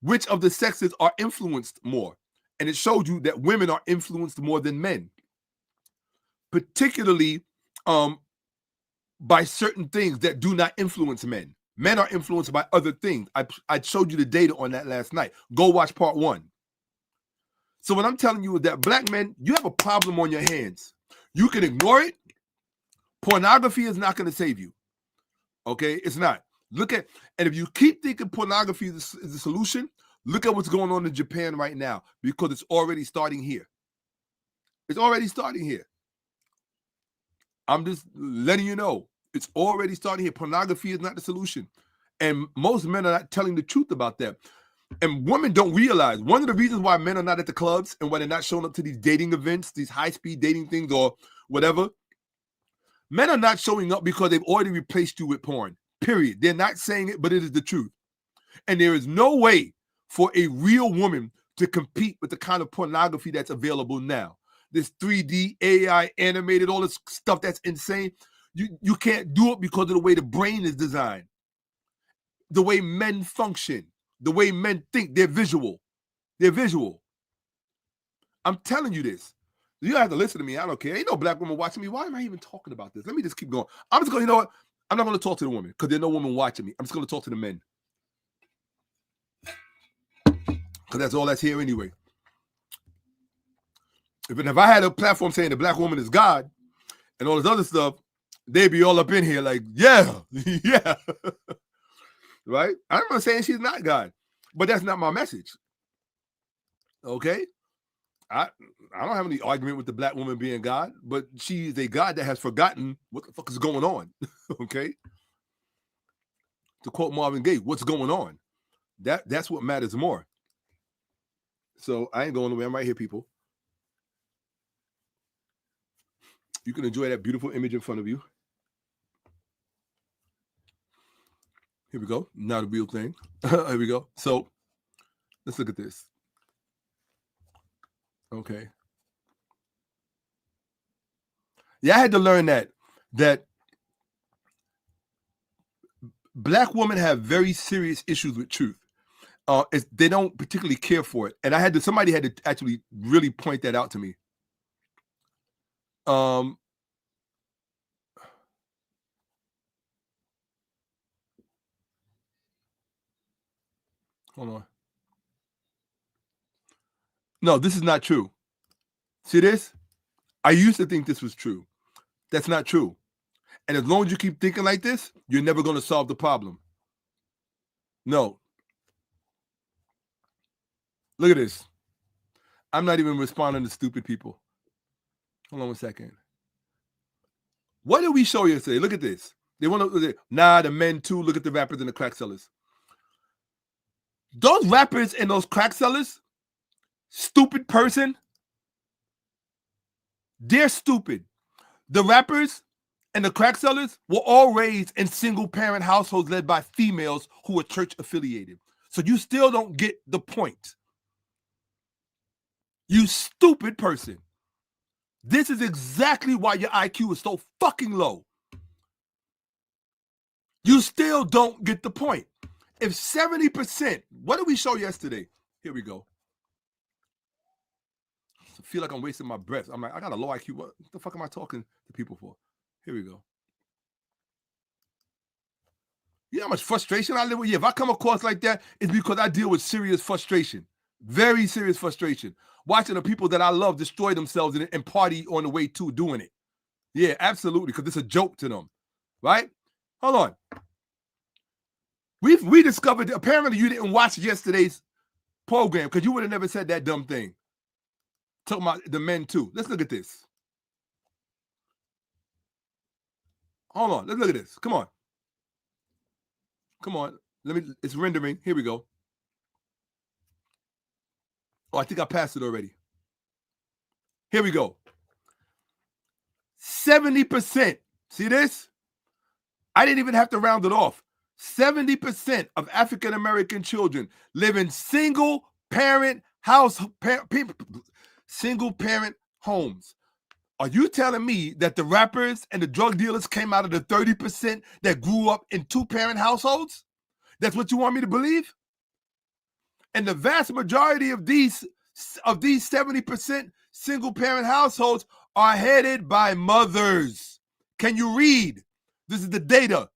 Speaker 1: which of the sexes are influenced more. And it showed you that women are influenced more than men. Particularly by certain things that do not influence men. Men are influenced by other things. I showed you the data on that last night. Go watch part 1. So what I'm telling you is that black men, you have a problem on your hands. You can ignore it. Pornography is not going to save you. Okay? It's not. And if you keep thinking pornography is the solution, look at what's going on in Japan right now, because it's already starting here. It's already starting here. I'm just letting you know. It's already starting here. Pornography is not the solution. And most men are not telling the truth about that. And women don't realize, one of the reasons why men are not at the clubs and why they're not showing up to these dating events, these high-speed dating things or whatever, men are not showing up because they've already replaced you with porn. Period. They're not saying it, but it is the truth. And there is no way for a real woman to compete with the kind of pornography that's available now. This 3D, AI, animated, all this stuff that's insane. You can't do it because of the way the brain is designed. The way men function. The way men think. They're visual. They're visual. I'm telling you this. You don't have to listen to me. I don't care. Ain't no black woman watching me. Why am I even talking about this? Let me just keep going. I'm just going, you know what? I'm not going to talk to the women because there's no woman watching me. I'm just going to talk to the men. Because that's all that's here anyway. If I had a platform saying the black woman is God and all this other stuff, they'd be all up in here like, yeah, yeah. Right? I'm not saying she's not God, but that's not my message. Okay? I don't have any argument with the black woman being God, but she is a God that has forgotten what the fuck is going on. Okay? To quote Marvin Gaye, what's going on? That's what matters more. So I ain't going away. I'm right here, people. You can enjoy that beautiful image in front of you. Here we go. Not a real thing. Here we go. So let's look at this. Okay. Yeah, I had to learn that black women have very serious issues with truth. They don't particularly care for it. And somebody had to actually really point that out to me. Hold on. No, this is not true. See this? I used to think this was true. That's not true. And as long as you keep thinking like this, you're never going to solve the problem. No. Look at this. I'm not even responding to stupid people. Hold on 1 second. What did we show yesterday? Look at this. They want to, the men too. Look at the rappers and the crack sellers. Those rappers and those crack sellers, stupid person, they're stupid. The rappers and the crack sellers were all raised in single-parent households led by females who were church-affiliated. So you still don't get the point. You stupid person. This is exactly why your IQ is so fucking low. You still don't get the point. If 70%, what did we show yesterday? Here we go. I feel like I'm wasting my breath. I'm like, I got a low IQ. What the fuck am I talking to people for? Here we go. You know how much frustration I live with? Yeah, if I come across like that, it's because I deal with serious frustration. Very serious frustration. Watching the people that I love destroy themselves and party on the way to doing it. Yeah, absolutely, because it's a joke to them, right? Hold on. We discovered that apparently you didn't watch yesterday's program because you would have never said that dumb thing. Talking about the men too. Let's look at this. Hold on. Let's look at this. Come on. Come on. It's rendering. Here we go. Oh, I think I passed it already. Here we go. 70%. See this? I didn't even have to round it off. 70% of African American children live in single parent homes. Are you telling me that the rappers and the drug dealers came out of the 30% that grew up in two-parent households? That's what you want me to believe? And the vast majority of these 70% single-parent households are headed by mothers. Can you read? This is the data.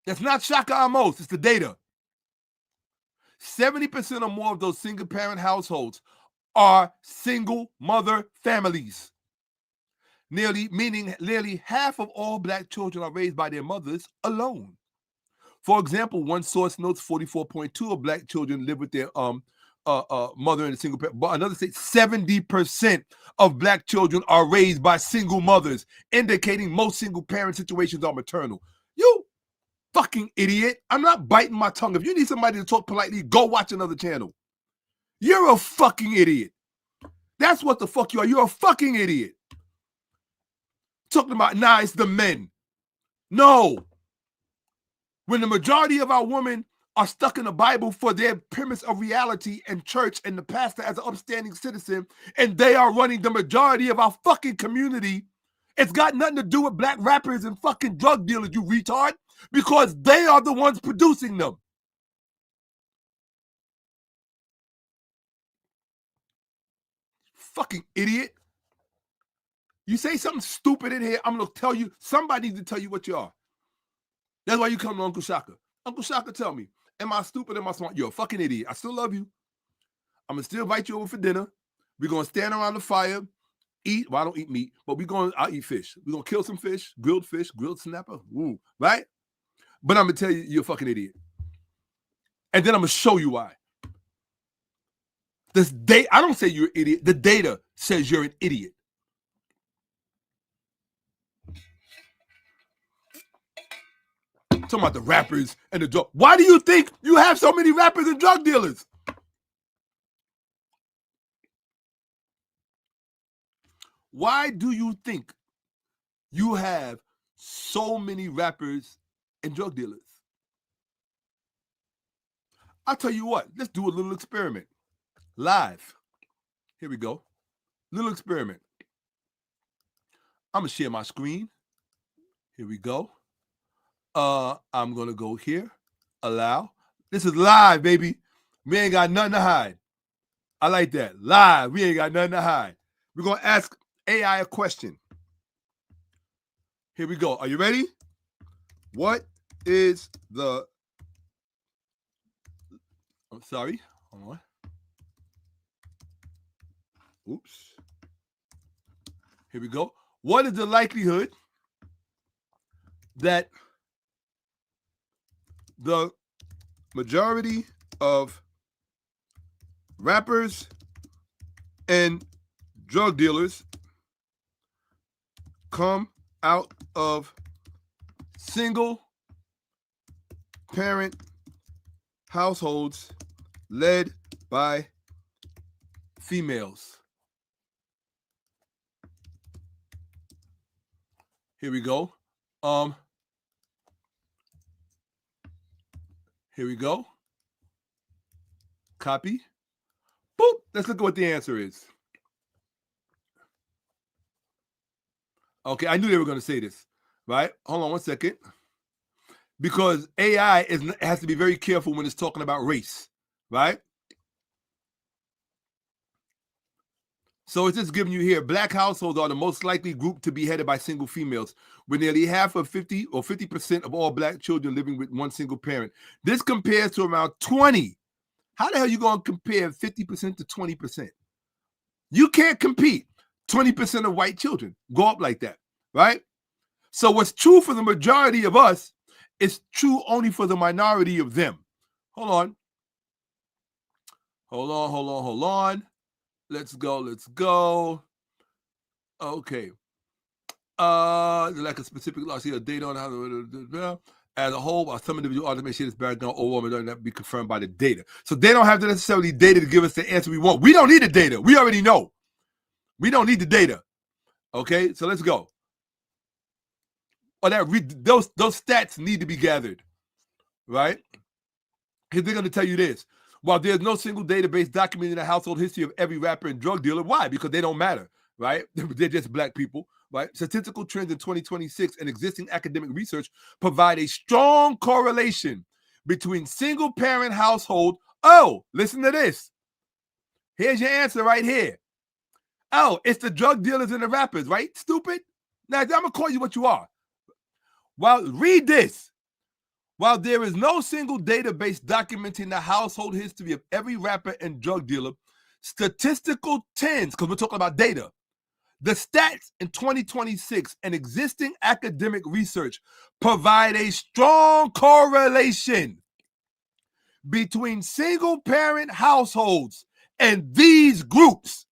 Speaker 1: That's not Shakka-Ahmose, it's the data. 70% or more of those single-parent households are single mother families. Nearly half of all Black children are raised by their mothers alone. For example, one source notes 44.2% of Black children live with their mother in a single parent. But another states 70% of Black children are raised by single mothers, indicating most single parent situations are maternal. You fucking idiot. I'm not biting my tongue. If you need somebody to talk politely, go watch another channel. You're a fucking idiot. That's what the fuck you are. You're a fucking idiot. Talking about, nah, it's the men. No. When the majority of our women are stuck in the Bible for their premise of reality and church and the pastor as an upstanding citizen, and they are running the majority of our fucking community, it's got nothing to do with Black rappers and fucking drug dealers, you retard, because they are the ones producing them. Fucking idiot. You say something stupid in here, I'm going to tell you, somebody needs to tell you what you are. That's why you come to Uncle Shakka. Uncle Shakka, tell me, am I stupid? Am I smart? You're a fucking idiot. I still love you. I'm going to still invite you over for dinner. We're going to stand around the fire, eat. Well, I don't eat meat, but I'll eat fish. We're going to kill some fish, grilled snapper. Ooh, right? But I'm going to tell you, you're a fucking idiot. And then I'm going to show you why. I don't say you're an idiot. The data says you're an idiot. Talking about the rappers and the drug. Why do you think you have so many rappers and drug dealers? Why do you think you have so many rappers and drug dealers? I'll tell you what, let's do a little experiment. Live. Here we go. Little experiment. I'm going to share my screen. Here we go. I'm going to go here. Allow. This is live, baby. We ain't got nothing to hide. I like that. Live. We ain't got nothing to hide. We're going to ask AI a question. Here we go. Are you ready? What is the... I'm sorry. Hold on. Oops. Here we go. What is the likelihood that the majority of rappers and drug dealers come out of single parent households led by females? Here we go. Here we go. Copy. Boop. Let's look at what the answer is. Okay, I knew they were going to say this, right? Hold on one second. Because AI has to be very careful when it's talking about race, right? So it's just giving you here, Black households are the most likely group to be headed by single females, with nearly half of 50% of all Black children living with one single parent. This compares to around 20. How the hell are you going to compare 50% to 20%? You can't compete. 20% of white children go up like that, right? So what's true for the majority of us is true only for the minority of them. Hold on. Hold on. Let's go. Okay. Like a specific loss here, data on how as a whole, some individual automation is background or woman doesn't have to be confirmed by the data. So they don't have the necessarily data to give us the answer we want. We don't need the data. We already know. We don't need the data. Okay, so let's go. Or those stats need to be gathered, right? Because they're going to tell you this. While there's no single database documenting the household history of every rapper and drug dealer, why? Because they don't matter, right? They're just black people. Right? Statistical trends in 2026 and existing academic research provide a strong correlation between single-parent household. Oh, listen to this. Here's your answer right here. Oh, it's the drug dealers and the rappers, right? Stupid. Now, I'm going to call you what you are. Well, read this. While there is no single database documenting the household history of every rapper and drug dealer, statistical trends, because we're talking about data, the stats in 2026 and existing academic research provide a strong correlation between single-parent households and these groups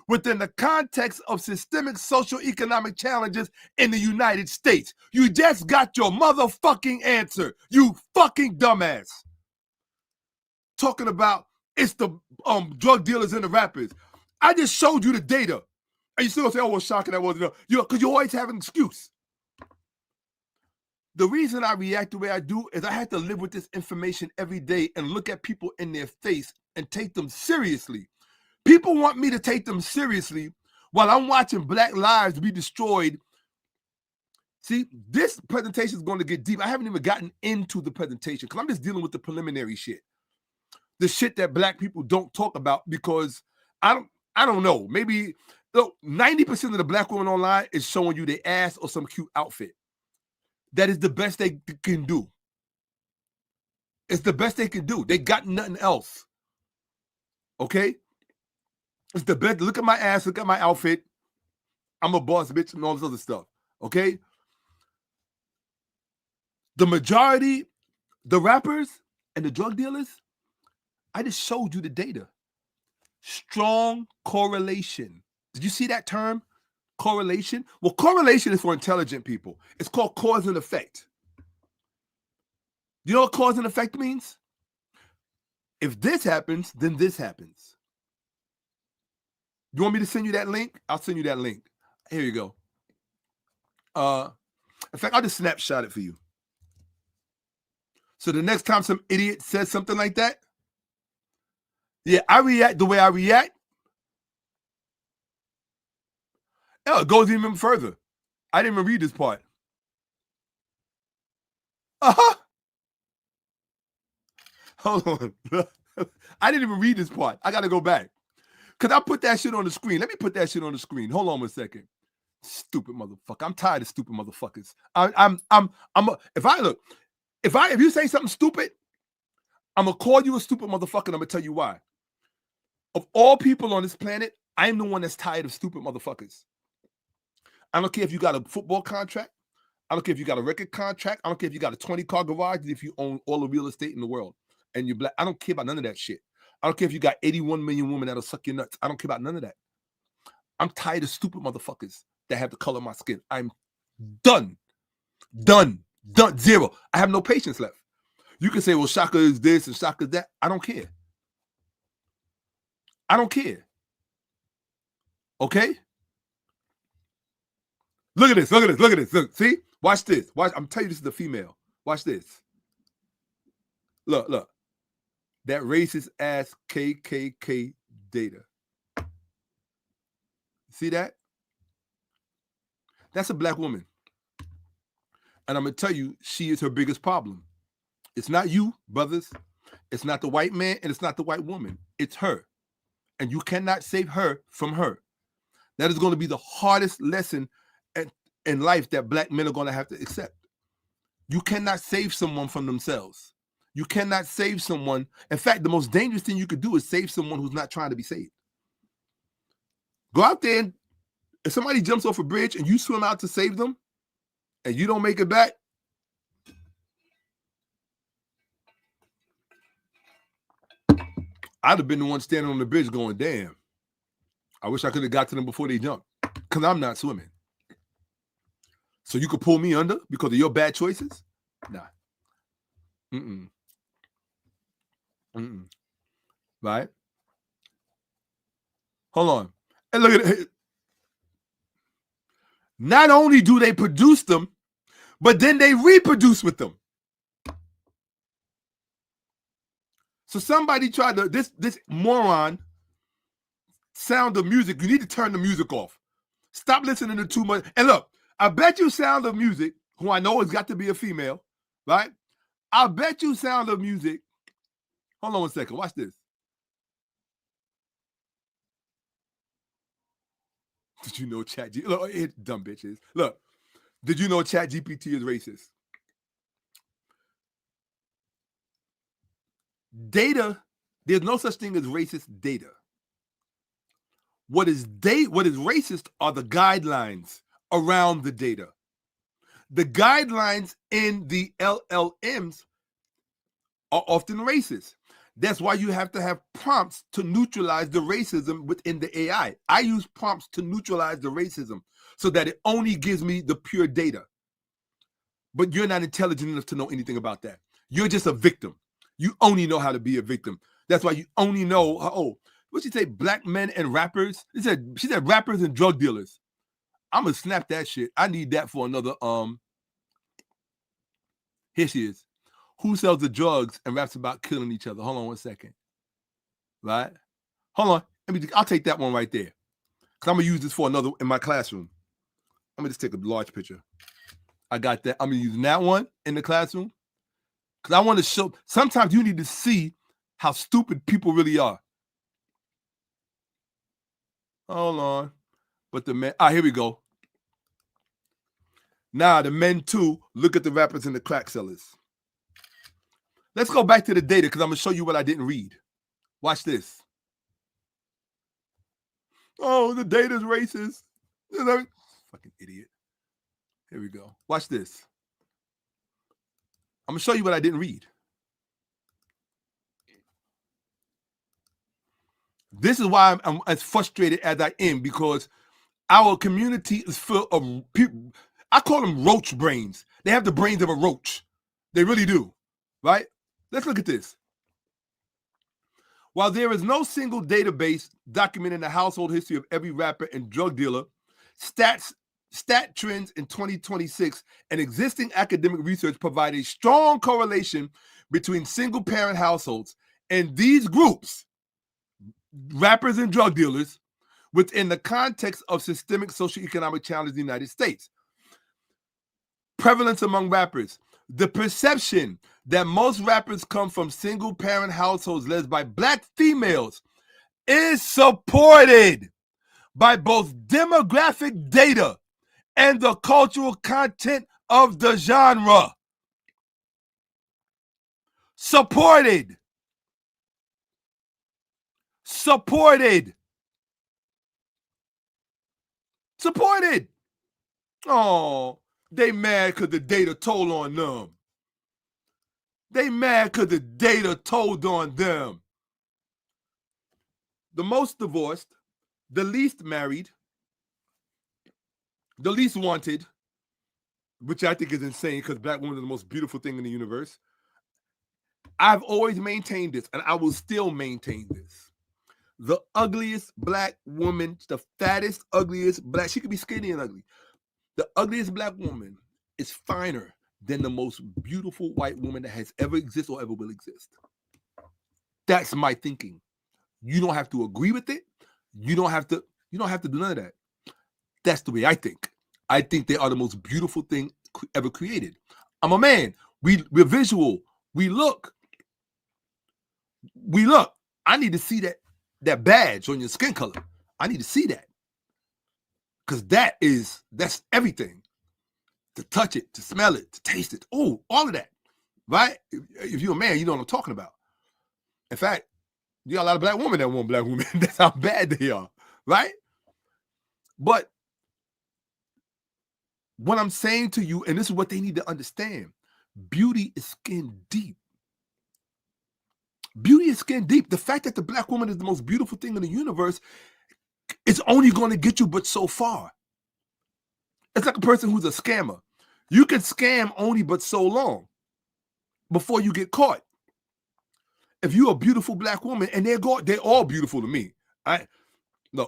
Speaker 1: within the context of systemic socioeconomic challenges in the United States. You just got your motherfucking answer, you fucking dumbass. Talking about it's the drug dealers and the rappers. I just showed you the data. And you still say, oh, well, shocking that wasn't enough. Because you always have an excuse. The reason I react the way I do is I have to live with this information every day and look at people in their face and take them seriously. People want me to take them seriously while I'm watching black lives be destroyed. See, this presentation is going to get deep. I haven't even gotten into the presentation because I'm just dealing with the preliminary shit. The shit that black people don't talk about because I don't know. Maybe 90% of the black women online is showing you their ass or some cute outfit. That is the best they can do. It's the best they can do. They got nothing else. Okay? It's the best. Look at my ass. Look at my outfit. I'm a boss bitch and all this other stuff. Okay? The majority, the rappers and the drug dealers, I just showed you the data. Strong correlation. Did you see that term? Correlation? Well, correlation is for intelligent people. It's called cause and effect. You know what cause and effect means? If this happens, then this happens. You want me to send you that link? I'll send you that link. Here you go. In fact, I'll just snapshot it for you. So the next time some idiot says something like that, yeah, I react the way I react. Oh, it goes even further. I didn't even read this part. Hold on. I didn't even read this part. I got to go back. Because I put that shit on the screen. Let me put that shit on the screen. Hold on a second. Stupid motherfucker. I'm tired of stupid motherfuckers. If you say something stupid, I'm going to call you a stupid motherfucker and I'm going to tell you why. Of all people on this planet, I'm the one that's tired of stupid motherfuckers. I don't care if you got a football contract. I don't care if you got a record contract. I don't care if you got a 20-car garage, if you own all the real estate in the world and you're black. I don't care about none of that shit. I don't care if you got 81 million women that'll suck your nuts. I don't care about none of that. I'm tired of stupid motherfuckers that have the color of my skin. I'm done. Zero. I have no patience left. You can say, well, Shakka is this and Shakka is that. I don't care. I don't care. Okay? Look at this. Look, see? Watch this. Watch. I'm telling you, this is the female. Watch this. Look. That racist ass KKK data. See that? That's a black woman. And I'm going to tell you, she is her biggest problem. It's not you, brothers. It's not the white man, and it's not the white woman. It's her. And you cannot save her from her. That is going to be the hardest lesson in life that black men are going to have to accept. You cannot save someone from themselves. You cannot save someone. In fact, the most dangerous thing you could do is save someone who's not trying to be saved. Go out there and if somebody jumps off a bridge and you swim out to save them, and you don't make it back, I'd have been the one standing on the bridge going, damn, I wish I could have got to them before they jumped, because I'm not swimming. So you could pull me under because of your bad choices? Nah. Right? Hold on. And look at it. Not only do they produce them, but then they reproduce with them. So somebody tried to, this moron, Sound of Music, you need to turn the music off. Stop listening to too much. And look, I bet you Sound of Music, who I know has got to be a female, right? I bet you Sound of Music. Hold on one second. Watch this. Did you know ChatGPT? Look, dumb bitches. Look, did you know ChatGPT is racist? Data, there's no such thing as racist data. What is racist are the guidelines around the data. The guidelines in the LLMs are often racist. That's why you have to have prompts to neutralize the racism within the AI. I use prompts to neutralize the racism so that it only gives me the pure data. But you're not intelligent enough to know anything about that. You're just a victim. You only know how to be a victim. That's why you only know, what'd she say, black men and rappers? She said rappers and drug dealers. I'm going to snap that shit. I need that for another, here she is. Who sells the drugs and raps about killing each other? Hold on one second. Right? Hold on. I'll take that one right there. Because I'm going to use this for another in my classroom. Let me just take a large picture. I got that. I'm going to use that one in the classroom. Because I want to show, sometimes you need to see how stupid people really are. Hold on. But the men, here we go. Now the men too, look at the rappers and the crack sellers. Let's go back to the data because I'm going to show you what I didn't read. Watch this. Oh, the data's racist. Fucking idiot. Here we go. Watch this. I'm going to show you what I didn't read. This is why I'm as frustrated as I am, because our community is full of people. I call them roach brains. They have the brains of a roach. They really do. Right? Let's look at this. While there is no single database documenting the household history of every rapper and drug dealer, stat trends in 2026 and existing academic research provide a strong correlation between single-parent households and these groups, rappers and drug dealers, within the context of systemic socioeconomic challenges in the United States. Prevalence among rappers. The perception that most rappers come from single-parent households led by Black females is supported by both demographic data and the cultural content of the genre. Supported. Oh, they mad because the data told on them. They mad because the data told on them. The most divorced, the least married, the least wanted, which I think is insane because Black women are the most beautiful thing in the universe. I've always maintained this, and I will still maintain this. The ugliest Black woman, the fattest, ugliest Black, she could be skinny and ugly. The ugliest Black woman is finer than the most beautiful white woman that has ever existed or ever will exist. That's my thinking. You don't have to agree with it. You don't have to do none of that. That's the way I think. I think they are the most beautiful thing ever created. I'm a man. We're visual. We look. I need to see that badge on your skin color. I need to see that. Because that's everything. To touch it, to smell it, to taste it. Oh, all of that. Right? If you're a man, you know what I'm talking about. In fact, you got a lot of Black women that want Black women. That's how bad they are. Right? But what I'm saying to you, and this is what they need to understand, beauty is skin deep. Beauty is skin deep. The fact that the black woman is the most beautiful thing in the universe, it's only going to get you but so far. It's like a person who's a scammer. You can scam only but so long before you get caught. If you're a beautiful black woman, and they're all beautiful to me.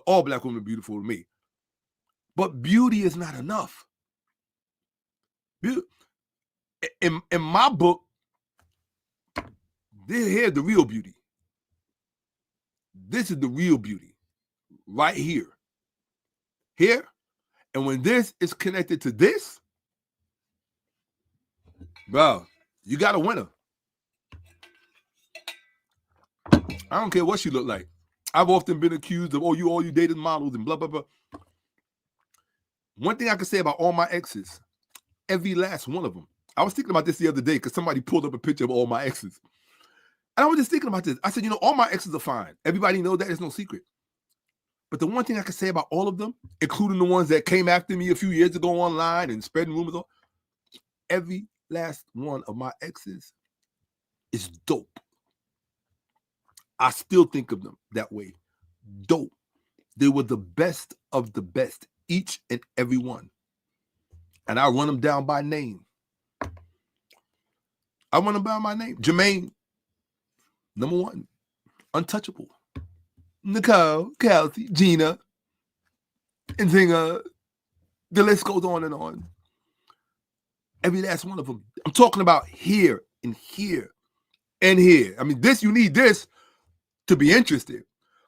Speaker 1: All black women are beautiful to me. But beauty is not enough. In my book, here's the real beauty. This is the real beauty. Right here. Here. And when this is connected to this, bro, you got a winner. I don't care what she look like. I've often been accused of, all you dated models and blah, blah, blah. One thing I can say about all my exes, every last one of them. I was thinking about this the other day because somebody pulled up a picture of all my exes. And I was just thinking about this. I said, all my exes are fine. Everybody knows that. It's no secret. But the one thing I can say about all of them, including the ones that came after me a few years ago online and spreading rumors, every last one of my exes is dope. I still think of them that way. Dope. They were the best of the best, each and every one. And I run them down by name. I run them down by name. Jermaine, number one, untouchable. Nicole, Kelsey, Gina, and Zinga. The list goes on and on. Every last one of them. I'm talking about here and here and here. I mean, you need this to be interested.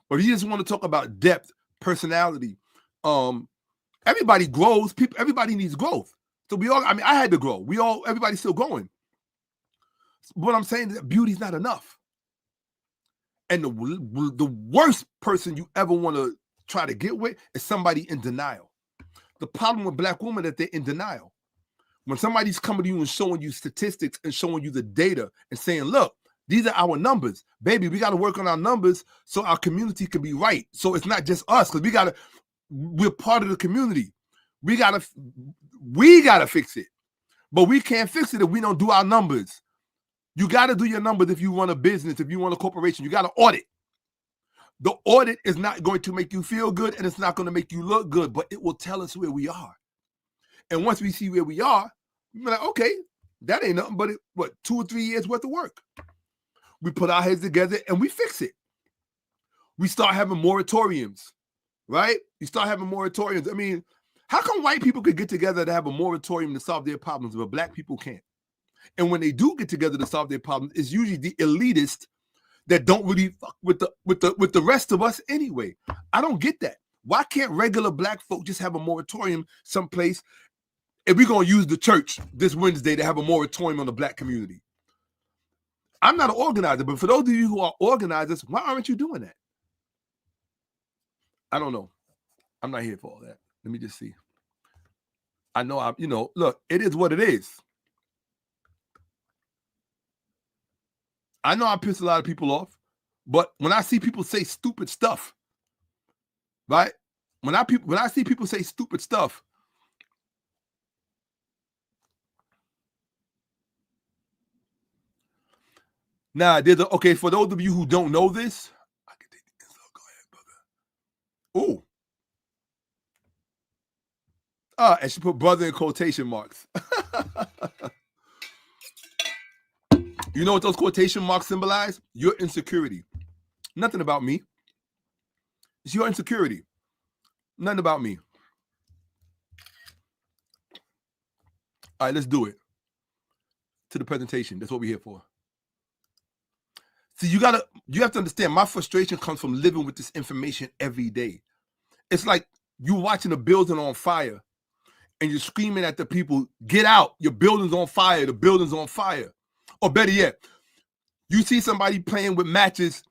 Speaker 1: But if you just want to talk about depth, personality, everybody grows. Everybody needs growth. So I had to grow. Everybody's still growing. What I'm saying is that beauty's not enough. And the worst person you ever want to try to get with is somebody in denial. The problem with black women is that they're in denial. When somebody's coming to you and showing you statistics and showing you the data and saying, look, these are our numbers. Baby, we got to work on our numbers so our community can be right. So it's not just us, because we're part of the community. We gotta fix it. But we can't fix it if we don't do our numbers. You got to do your numbers if you run a business, if you run a corporation. You got to audit. The audit is not going to make you feel good, and it's not going to make you look good, but it will tell us where we are. And once we see where we are, we're like, okay, that ain't nothing but 2 or 3 years worth of work. We put our heads together and we fix it. We start having moratoriums, right? You start having moratoriums. I mean, how come white people could get together to have a moratorium to solve their problems, but black people can't? And when they do get together to solve their problems, it's usually the elitists that don't really fuck with the rest of us anyway. I don't get that. Why can't regular black folk just have a moratorium someplace? If we're going to use the church this Wednesday to have a moratorium on the black community. I'm not an organizer, but for those of you who are organizers, why aren't you doing that? I don't know. I'm not here for all that. Let me just see. I know look, it is what it is. I know I piss a lot of people off, but when I see people say stupid stuff, right? When I see people say stupid stuff, now okay, for those of you who don't know this, I can take the insult. Go ahead, brother. Ooh. And she put brother in quotation marks. You know what those quotation marks symbolize? Your insecurity. Nothing about me. It's your insecurity. Nothing about me. All right, let's do it. To the presentation. That's what we're here for. See, you have to understand, my frustration comes from living with this information every day. It's like you watching a building on fire and you're screaming at the people, get out, your building's on fire, the building's on fire. Or better yet, you see somebody playing with matches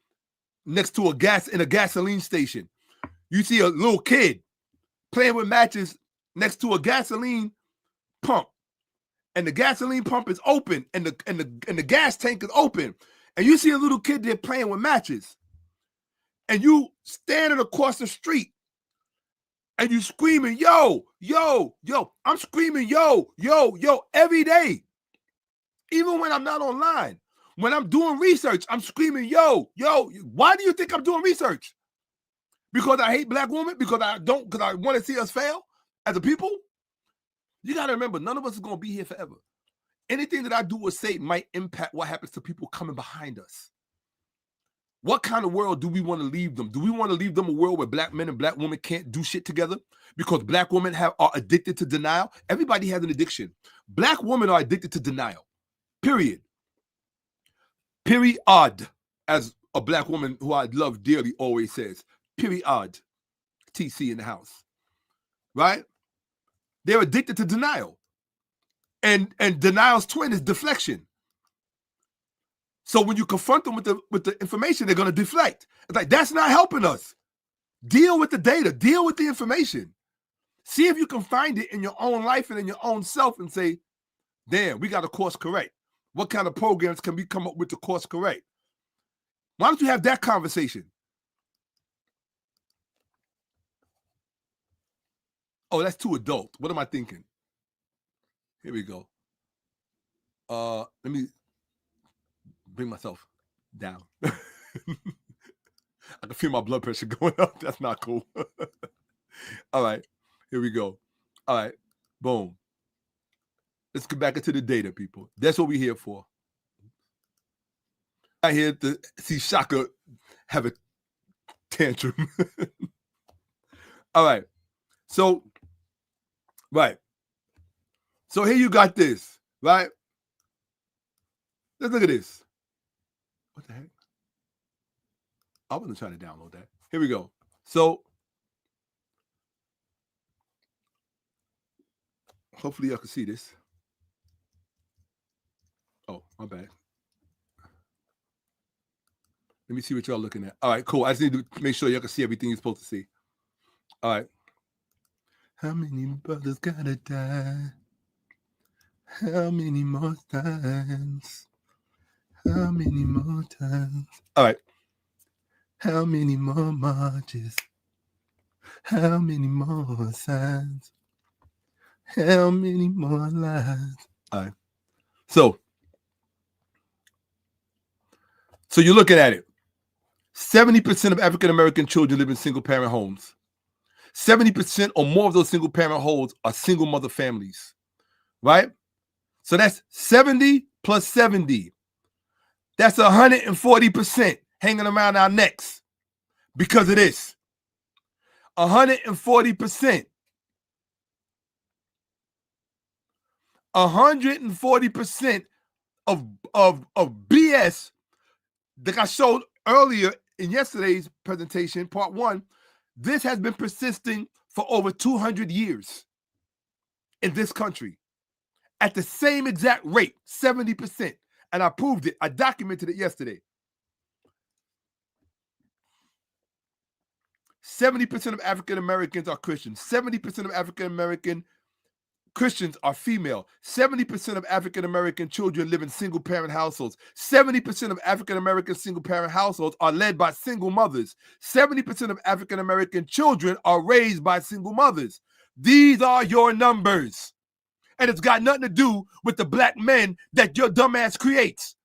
Speaker 1: next to in a gasoline station. You see a little kid playing with matches next to a gasoline pump, and the gasoline pump is open, and the gas tank is open, and you see a little kid there playing with matches, and you standing across the street, and you screaming, yo, yo, yo. I'm screaming, yo, yo, yo, every day. Even when I'm not online. When I'm doing research, I'm screaming, yo, yo. Why do you think I'm doing research? Because I hate black women? Because I want to see us fail as a people? You got to remember, none of us is going to be here forever. Anything that I do or say might impact what happens to people coming behind us. What kind of world do we want to leave them? Do we want to leave them a world where black men and black women can't do shit together because black women are addicted to denial? Everybody has an addiction. Black women are addicted to denial. Period. Period. As a black woman who I love dearly always says. Period. TC in the house. Right? They're addicted to denial. And denial's twin is deflection. So when you confront them with the information, they're going to deflect. It's like, that's not helping us. Deal with the data. Deal with the information. See if you can find it in your own life and in your own self and say, damn, we got to course correct. What kind of programs can we come up with to course correct? Why don't you have that conversation? Oh, that's too adult. What am I thinking? Here we go. Let me bring myself down. I can feel my blood pressure going up. That's not cool. All right, here we go. All right, boom. Let's get back into the data, people. That's what we're here for. I'm here to see Shakka have a tantrum. All right, so, right. So here you got this, right? Let's look at this. What the heck? I wasn't trying to download that. Here we go. So hopefully y'all can see this. Oh, my bad. Let me see what y'all looking at. All right, cool. I just need to make sure y'all can see everything you're supposed to see. All right. How many brothers gotta die? How many more times? How many more times? All right. How many more marches? How many more signs? How many more lies? All right. So you're looking at it. 70% of African-American children live in single-parent homes. 70% or more of those single-parent homes are single mother families, right? So that's 70 plus 70. That's 140% hanging around our necks because of this. 140%. 140% of BS that I showed earlier in yesterday's presentation, part one. This has been persisting for over 200 years in this country at the same exact rate, 70%. And I proved it. I documented it yesterday. 70% of African Americans are Christians. 70% of African American Christians are female. 70% of African American children live in single parent households. 70% of African American single parent households are led by single mothers. 70% of African American children are raised by single mothers. These are your numbers. And it's got nothing to do with the black men that your dumbass creates.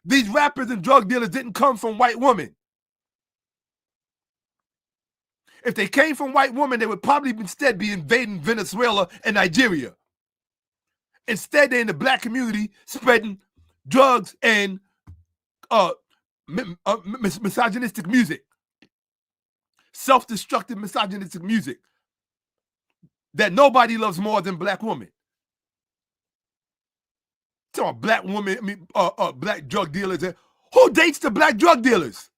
Speaker 1: These rappers and drug dealers didn't come from white women. If they came from white women, they would probably instead be invading Venezuela and Nigeria. Instead, they're in the black community spreading drugs and misogynistic music, self-destructive misogynistic music that nobody loves more than black women. So black women, black drug dealers. Who dates the black drug dealers?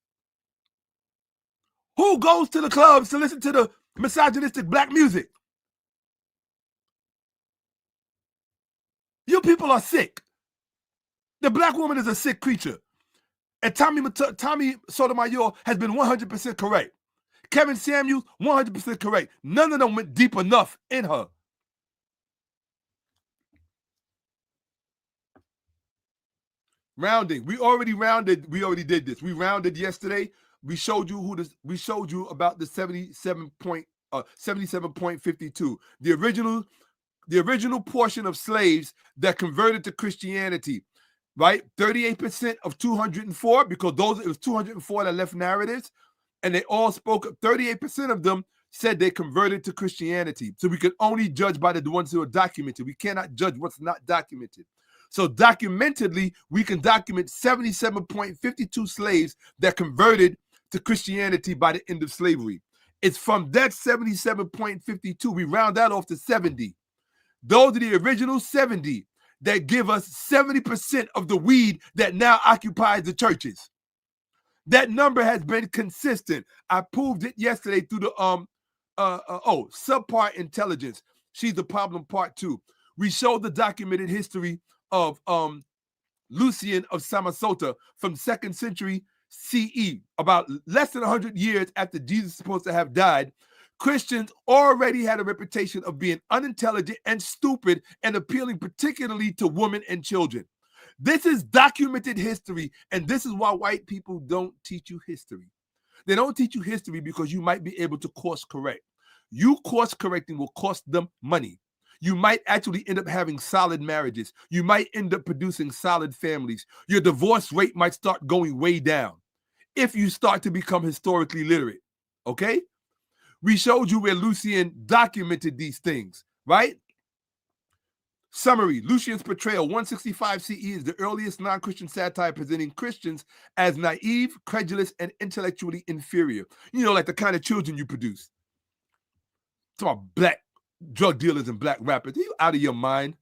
Speaker 1: Who goes to the clubs to listen to the misogynistic black music? You people are sick. The black woman is a sick creature. And Tommy Sotomayor has been 100% correct. Kevin Samuels, 100% correct. None of them went deep enough in her. Rounding. We already did this. We rounded yesterday. We showed you about the 77.8% 77.52. The original portion of slaves that converted to Christianity, right? 38% of 204, because it was 204 that left narratives, and they all spoke. 38% of them said they converted to Christianity. So we can only judge by the ones who are documented. We cannot judge what's not documented. So documentedly, we can document 77.52 slaves that converted to Christianity by the end of slavery. It's from that 77.52, we round that off to 70. Those are the original 70 that give us 70% of the weed that now occupies the churches. That number has been consistent. I proved it yesterday through the subpart intelligence. She's the problem part 2. We showed the documented history of 𝓈�𝉔𓄿��������𓀢𓀁 of Samosata from 2nd century CE, about less than 100 years after Jesus is supposed to have died. Christians already had a reputation of being unintelligent and stupid and appealing particularly to women and children. This is documented history, and this is why white people don't teach you history. They don't teach you history because you might be able to course correct. You course correcting will cost them money. You might actually end up having solid marriages. You might end up producing solid families. Your divorce rate might start going way down if you start to become historically literate, okay? We showed you where 𝓈�𝉔 documented these things, right? Summary: 𝓈�𝉔's portrayal, 165 CE, is the earliest non-Christian satire presenting Christians as naive, credulous, and intellectually inferior. You know, like the kind of children you produce. It's about black drug dealers and black rappers. Are you out of your mind?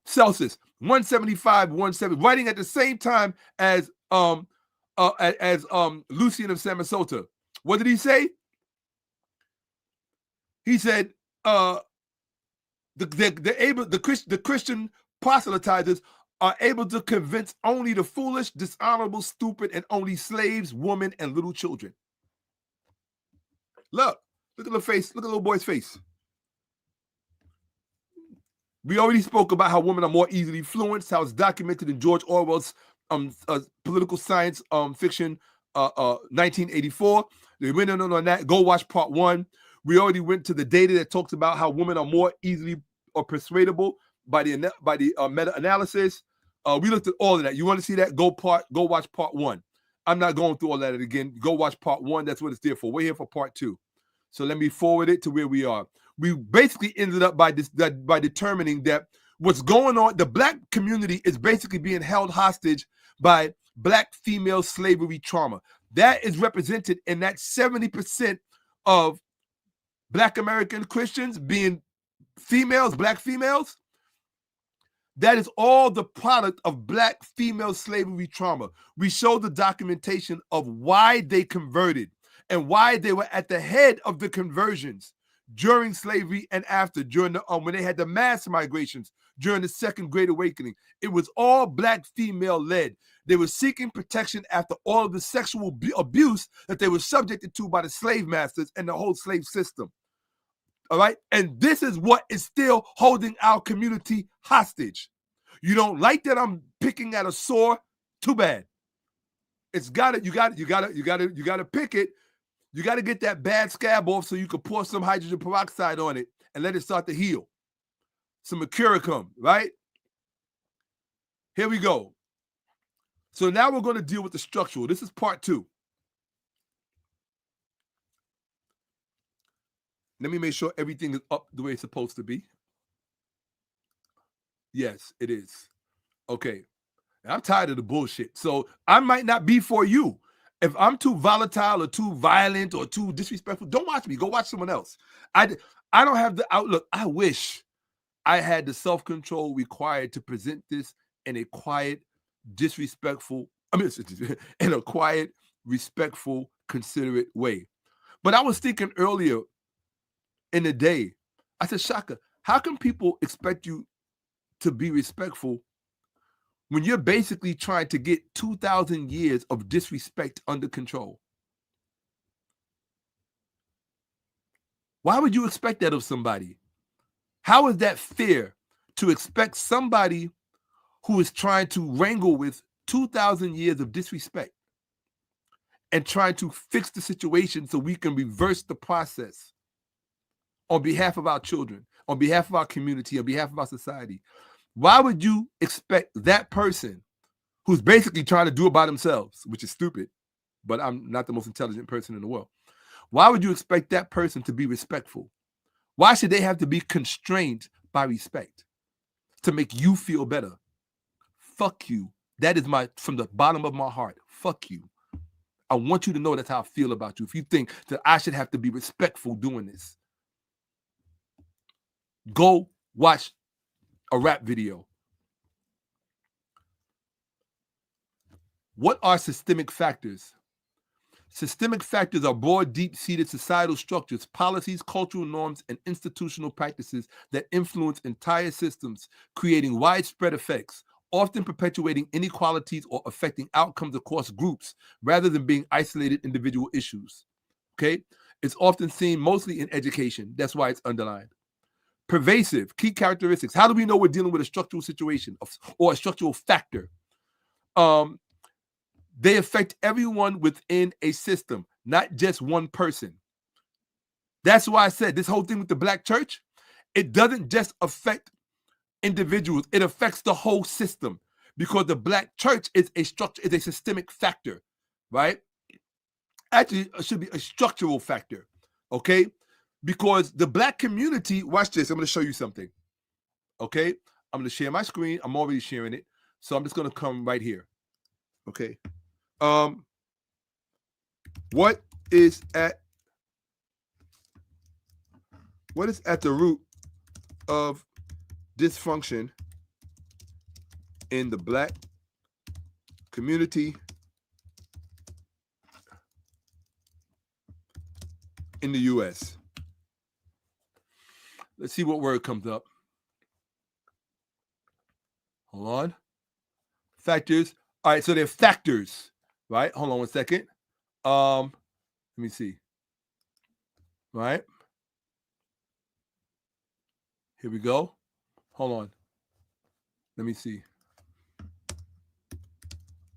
Speaker 1: Celsus, 175, 170, writing at the same time as 𝓈�𝉔 of Samosata. What did he say? He said, the Christian proselytizers are able to convince only the foolish, dishonorable, stupid, and only slaves, women, and little children. Look at the face. Look at the little boy's face. We already spoke about how women are more easily influenced, how it's documented in George Orwell's political science fiction, 1984. We went on that. Go watch part 1. We already went to the data that talks about how women are more easily persuadable by the meta-analysis. We looked at all of that. You want to see that? Go watch part 1. I'm not going through all that again. Go watch part 1. That's what it's there for. We're here for part 2. So let me forward it to where we are. We basically ended up by determining that what's going on, the black community is basically being held hostage by black female slavery trauma. That is represented in that 70% of black American Christians being females, black females. That is all the product of black female slavery trauma. We show the documentation of why they converted and why they were at the head of the conversions during slavery and after, during the when they had the mass migrations during the Second Great Awakening. It was all black female led. They were seeking protection after all of the sexual abuse that they were subjected to by the slave masters and the whole slave system. All right. And this is what is still holding our community hostage. You don't like that I'm picking at a sore? Too bad. You gotta pick it. You got to get that bad scab off so you can pour some hydrogen peroxide on it and let it start to heal. Some mercuricum, right? Here we go. So now we're going to deal with the structural. This is part 2. Let me make sure everything is up the way it's supposed to be. Yes, it is. Okay. I'm tired of the bullshit. So I might not be for you. If I'm too volatile or too violent or too disrespectful, don't watch me. Go watch someone else. I don't have the outlook. I wish I had the self-control required to present this in a quiet, in a quiet, respectful, considerate way. But I was thinking earlier in the day, I said, Shakka, how can people expect you to be respectful when you're basically trying to get 2,000 years of disrespect under control? Why would you expect that of somebody? How is that fair to expect somebody who is trying to wrangle with 2,000 years of disrespect and trying to fix the situation so we can reverse the process on behalf of our children, on behalf of our community, on behalf of our society. Why would you expect that person who's basically trying to do it by themselves, which is stupid, but I'm not the most intelligent person in the world. Why would you expect that person to be respectful? Why should they have to be constrained by respect to make you feel better? Fuck you. That is from the bottom of my heart. Fuck you. I want you to know that's how I feel about you. If you think that I should have to be respectful doing this, go watch a rap video. What are systemic factors? Systemic factors are broad, deep-seated societal structures, policies, cultural norms, and institutional practices that influence entire systems, creating widespread effects, often perpetuating inequalities or affecting outcomes across groups rather than being isolated individual issues. Okay? It's often seen mostly in education. That's why it's underlined. Pervasive, key characteristics. How do we know we're dealing with a structural situation or a structural factor? They affect everyone within a system, not just one person. That's why I said this whole thing with the black church, it doesn't just affect individuals, it affects the whole system because the black church is a systemic factor, right? Actually, it should be a structural factor, okay? Because the black community, watch this, I'm going to show you something, okay? I'm going to share my screen. I'm already sharing it, so I'm just going to come right here, okay? What is at the root of dysfunction in the black community in the U.S.? Let's see what word comes up. Hold on. Factors. All right, so they're factors, right? Hold on one second. Let me see. Right? Here we go. Hold on. Let me see.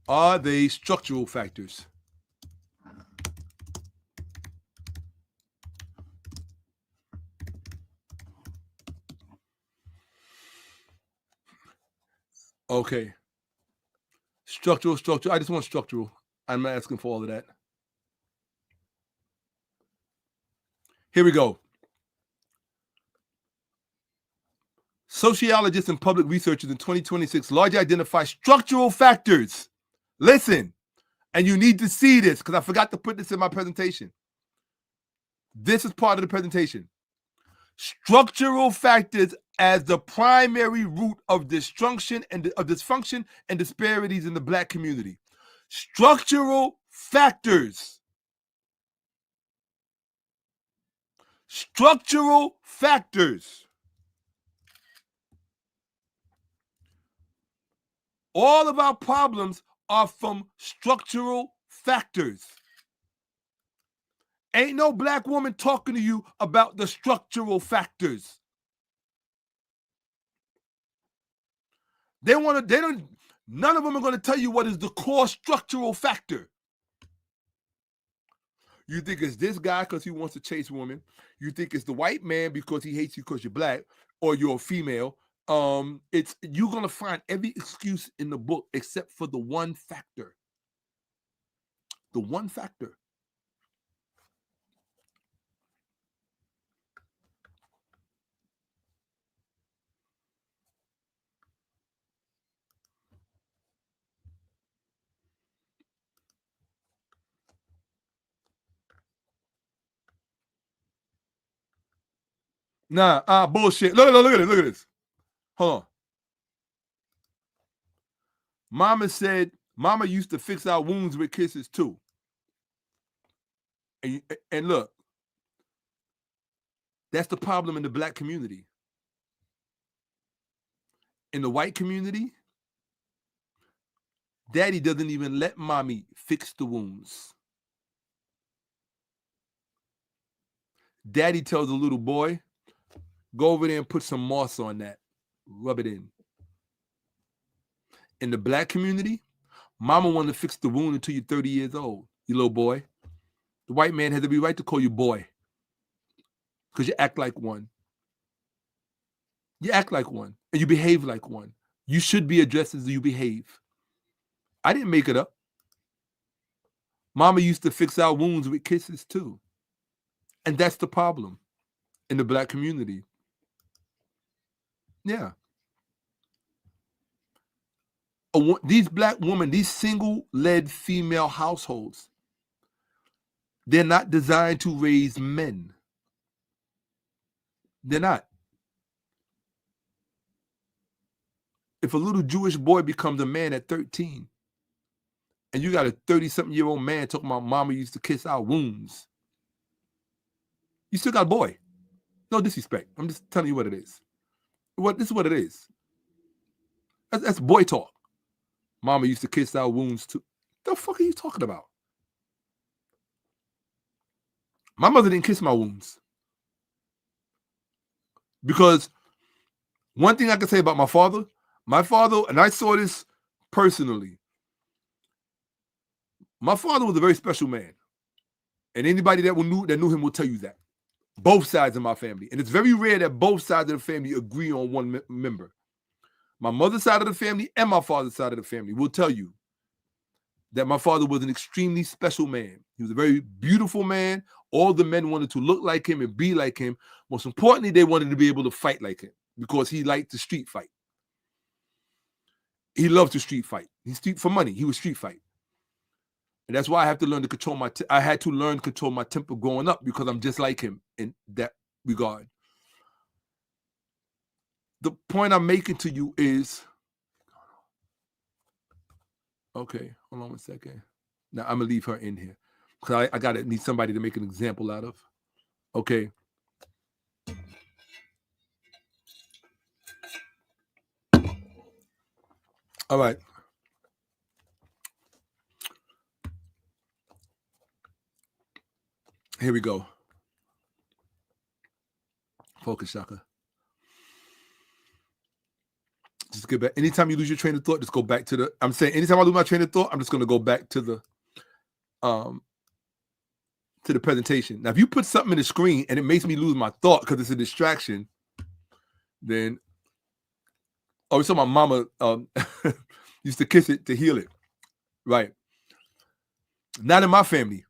Speaker 1: Are they structural factors? Okay. Structural. I just want structural. I'm not asking for all of that. Here we go. Sociologists and public researchers in 2026 largely identify structural factors. Listen, and you need to see this because I forgot to put this in my presentation. This is part of the presentation. Structural factors as the primary root of dysfunction and disparities in the black community. Structural factors. Structural factors. All of our problems are from structural factors. Ain't no black woman talking to you about the structural factors. None of them are going to tell you what is the core structural factor. You think it's this guy because he wants to chase women. You think it's the white man because he hates you because you're black or you're a female. You're going to find every excuse in the book except for the one factor. The one factor. Bullshit. Look at this. Hold on. Mama said, Mama used to fix our wounds with kisses too. And look, that's the problem in the black community. In the white community, daddy doesn't even let mommy fix the wounds. Daddy tells the little boy, go over there and put some moss on that. Rub it in. In the black community, mama want to fix the wound until you're 30 years old. you little boy. The white man has every right to call you boy because you act like one. You act like one and you behave like one. You should be addressed as you behave. I didn't make it up. Mama used to fix our wounds with kisses too. And that's the problem in the black community. Yeah. These black women, these single-led female households, they're not designed to raise men. They're not. If a little Jewish boy becomes a man at 13, and you got a 30-something-year-old man talking about mama used to kiss our wounds, you still got a boy. No disrespect. I'm just telling you what it is. This is what it is. That's boy talk. Mama used to kiss our wounds too. The fuck are you talking about? My mother didn't kiss my wounds. Because one thing I can say about my father, and I saw this personally, my father was a very special man. And anybody that knew him will tell you that. Both sides of my family. And it's very rare that both sides of the family agree on one member. My mother's side of the family and my father's side of the family will tell you that my father was an extremely special man. He was a very beautiful man. All the men wanted to look like him and be like him. Most importantly, they wanted to be able to fight like him because he liked to street fight. He loved to street fight. He street for money. He would street fight. And that's why I have to learn to control I had to learn to control my temper growing up because I'm just like him in that regard. The point I'm making to you is, okay, hold on 1 second. Now I'm gonna leave her in here because I need somebody to make an example out of. Okay. All right. Here we go. Focus, Shaka. Just get back. Anytime you lose your train of thought, just go back to I'm saying anytime I lose my train of thought, I'm just going to go back to the presentation. Now, if you put something in the screen and it makes me lose my thought because it's a distraction, then so my mama used to kiss it to heal it. Right. Not in my family.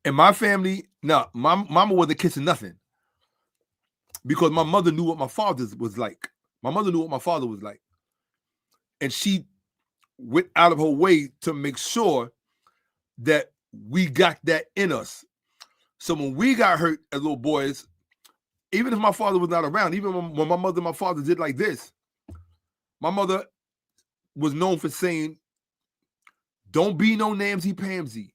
Speaker 1: In my family, no, my mama wasn't kissing nothing because my mother knew what my father was like. My mother knew what my father was like. And she went out of her way to make sure that we got that in us. So when we got hurt as little boys, even if my father was not around, even when my mother and my father did like this, my mother was known for saying, don't be no namsy-pamsy.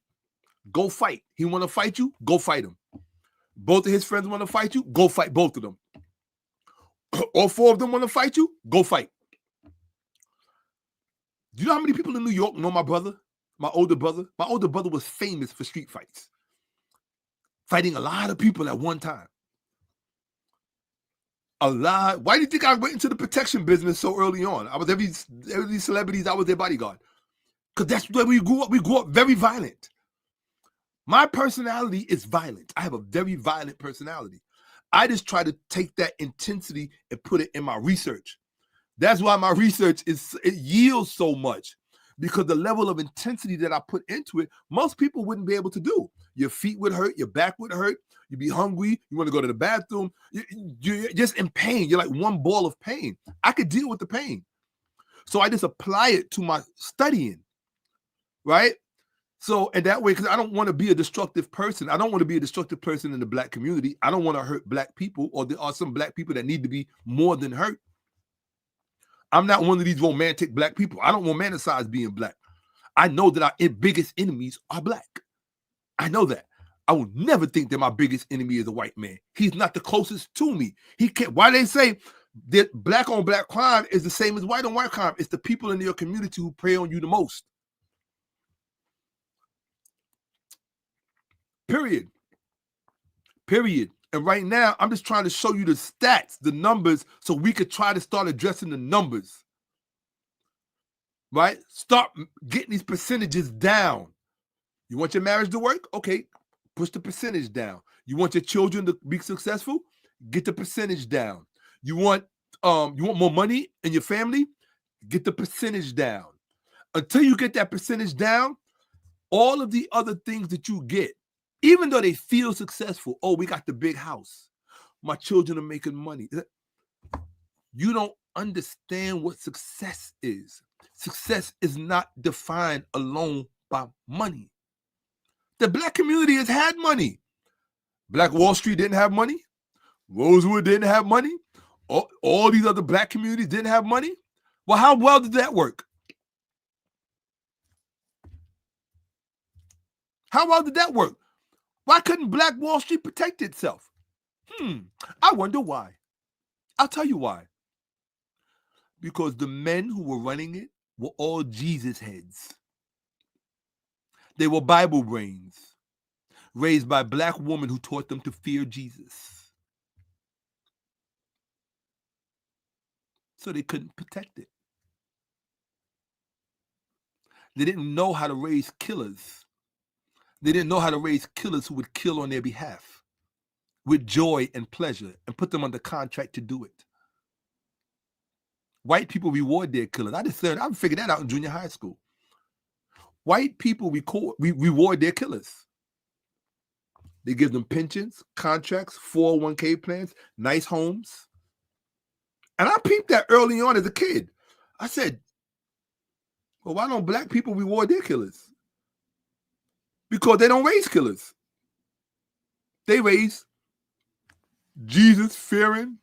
Speaker 1: Go fight. He want to fight you? Go fight him. Both of his friends want to fight you? Go fight both of them. All four of them want to fight you? Go fight. Do you know how many people in New York know my brother? My older brother? My older brother was famous for street fights. Fighting a lot of people at one time. A lot. Why do you think I went into the protection business so early on? I was every celebrities, I was their bodyguard. Because that's where we grew up. We grew up very violent. My personality is violent. I have a very violent personality. I just try to take that intensity and put it in my research. That's why my research it yields so much, because the level of intensity that I put into it, most people wouldn't be able to do. Your feet would hurt, your back would hurt, you'd be hungry, you want to go to the bathroom, you're just in pain. You're like one ball of pain. I could deal with the pain. So I just apply it to my studying, right? So, and that way, because I don't want to be a destructive person. I don't want to be a destructive person in the black community. I don't want to hurt black people, or there are some black people that need to be more than hurt. I'm not one of these romantic black people. I don't romanticize being black. I know that our biggest enemies are black. I know that. I will never think that my biggest enemy is a white man. He's not the closest to me. He can't. Why they say that black on black crime is the same as white on white crime? It's the people in your community who prey on you the most. Period. Period. And right now, I'm just trying to show you the stats, the numbers, so we could try to start addressing the numbers. Right? Start getting these percentages down. You want your marriage to work? Okay, push the percentage down. You want your children to be successful? Get the percentage down. You want more money in your family? Get the percentage down. Until you get that percentage down, all of the other things that you get, even though they feel successful, oh, we got the big house, my children are making money. You don't understand what success is. Success is not defined alone by money. The Black community has had money. Black Wall Street didn't have money. Rosewood didn't have money. All these other Black communities didn't have money. Well, how well did that work? How well did that work? Why couldn't Black Wall Street protect itself? I wonder why. I'll tell you why. Because the men who were running it were all Jesus heads. They were Bible brains, raised by Black women who taught them to fear Jesus. So they couldn't protect it. They didn't know how to raise killers. They didn't know how to raise killers who would kill on their behalf with joy and pleasure and put them under contract to do it. White people reward their killers. I figured that out in junior high school. White people reward their killers. They give them pensions, contracts, 401k plans, nice homes. And I peeped that early on as a kid. I said, well, why don't Black people reward their killers? Because they don't raise killers. They raise Jesus-fearing.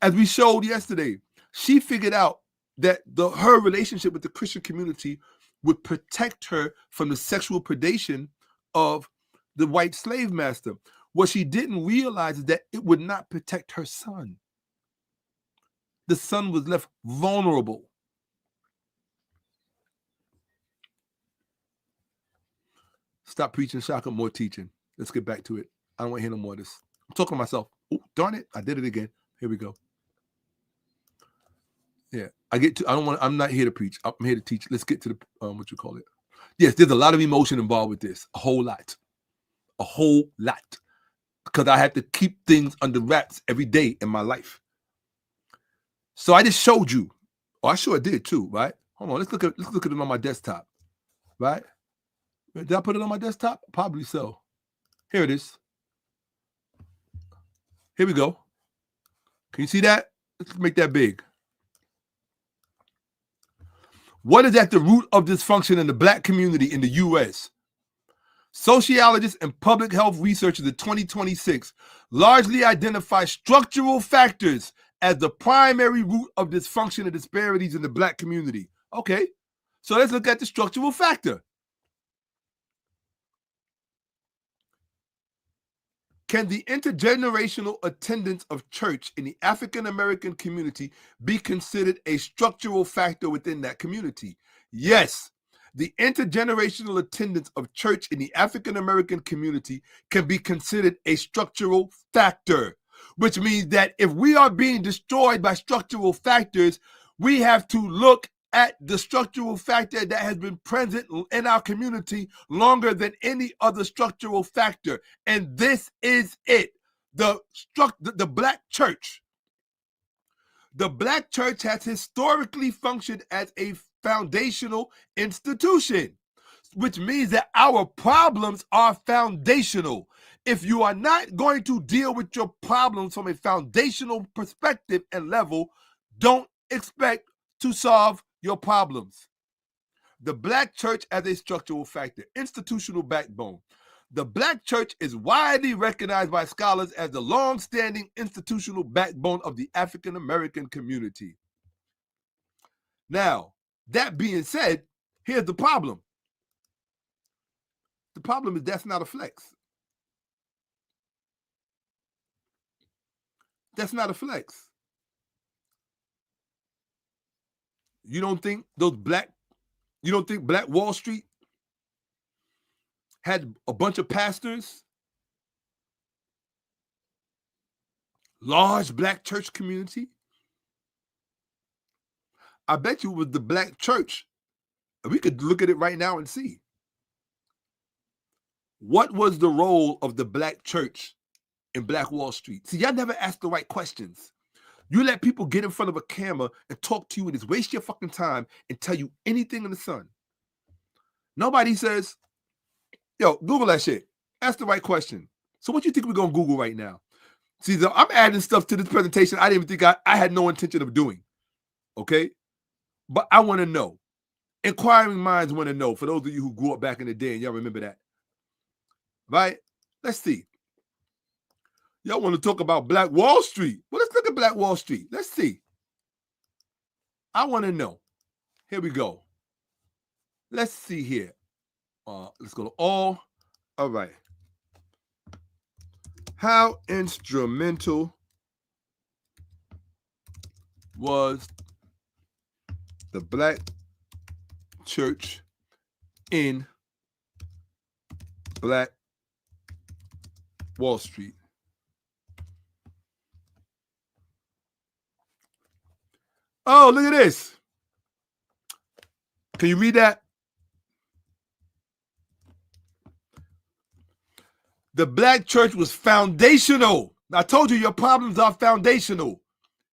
Speaker 1: As we showed yesterday, she figured out that her relationship with the Christian community would protect her from the sexual predation of the white slave master. What she didn't realize is that it would not protect her son. The son was left vulnerable. Stop preaching, Shakka, more teaching. Let's get back to it. I don't want to hear no more of this. I'm talking to myself. Oh, darn it. I did it again. Here we go. Yeah, I'm not here to preach. I'm here to teach. Let's get to the, what you call it. Yes, there's a lot of emotion involved with this. A whole lot. Because I have to keep things under wraps every day in my life. So I just showed you. Oh, I sure did too, right? Hold on, let's look at it on my desktop, right? Did I put it on my desktop? Probably so. Here it is. Here we go. Can you see that? Let's make that big. What is at the root of dysfunction in the Black community in the U.S.? Sociologists and public health researchers in 2026 largely identify structural factors as the primary root of dysfunction and disparities in the Black community. Okay, so let's look at the structural factor. Can the intergenerational attendance of church in the African American community be considered a structural factor within that community? Yes. The intergenerational attendance of church in the African American community can be considered a structural factor, which means that if we are being destroyed by structural factors, we have to look at the structural factor that has been present in our community longer than any other structural factor. And this is it. The Black church. The Black church has historically functioned as a foundational institution, which means that our problems are foundational. If you are not going to deal with your problems from a foundational perspective and level, don't expect to solve your problems. The Black church as a structural factor, institutional backbone. The Black church is widely recognized by scholars as the long-standing institutional backbone of the African American community. Now, that being said, here's the problem. The problem is that's not a flex. That's not a flex. You don't think Black Wall Street had a bunch of pastors, large Black church community? I bet you it was the Black church. We could look at it right now and see. What was the role of the black church in Black Wall Street? See, y'all never ask the right questions. You let people get in front of a camera and talk to you and just waste your fucking time and tell you anything in the sun. Nobody says, yo, Google that shit. Ask the right question. So what you think we're going to Google right now? See, I'm adding stuff to this presentation I didn't even think I had no intention of doing. Okay? But I want to know. Inquiring minds want to know. For those of you who grew up back in the day and y'all remember that. Right? Let's see. Y'all want to talk about Black Wall Street. Well, let's look at Black Wall Street. Let's see. I want to know. Here we go. Let's see here. Let's go to all. All right. How instrumental was the black church in Black Wall Street? Oh, look at this. Can you read that? The black church was foundational. I told you your problems are foundational.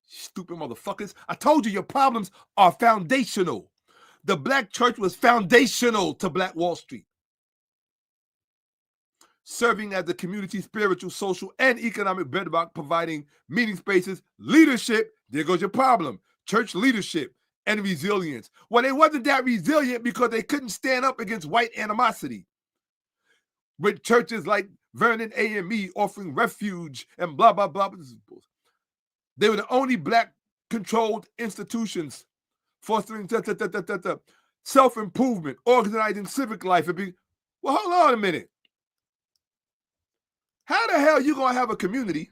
Speaker 1: Stupid motherfuckers. I told you your problems are foundational. The black church was foundational to Black Wall Street, serving as the community spiritual, social, and economic bedrock, providing meeting spaces, leadership. There goes your problem. Church leadership and resilience. Well, they wasn't that resilient because they couldn't stand up against white animosity. With churches like Vernon AME offering refuge and blah, blah, blah. They were the only black-controlled institutions fostering self-improvement, organizing civic life. Well, hold on a minute. How the hell are you going to have a community?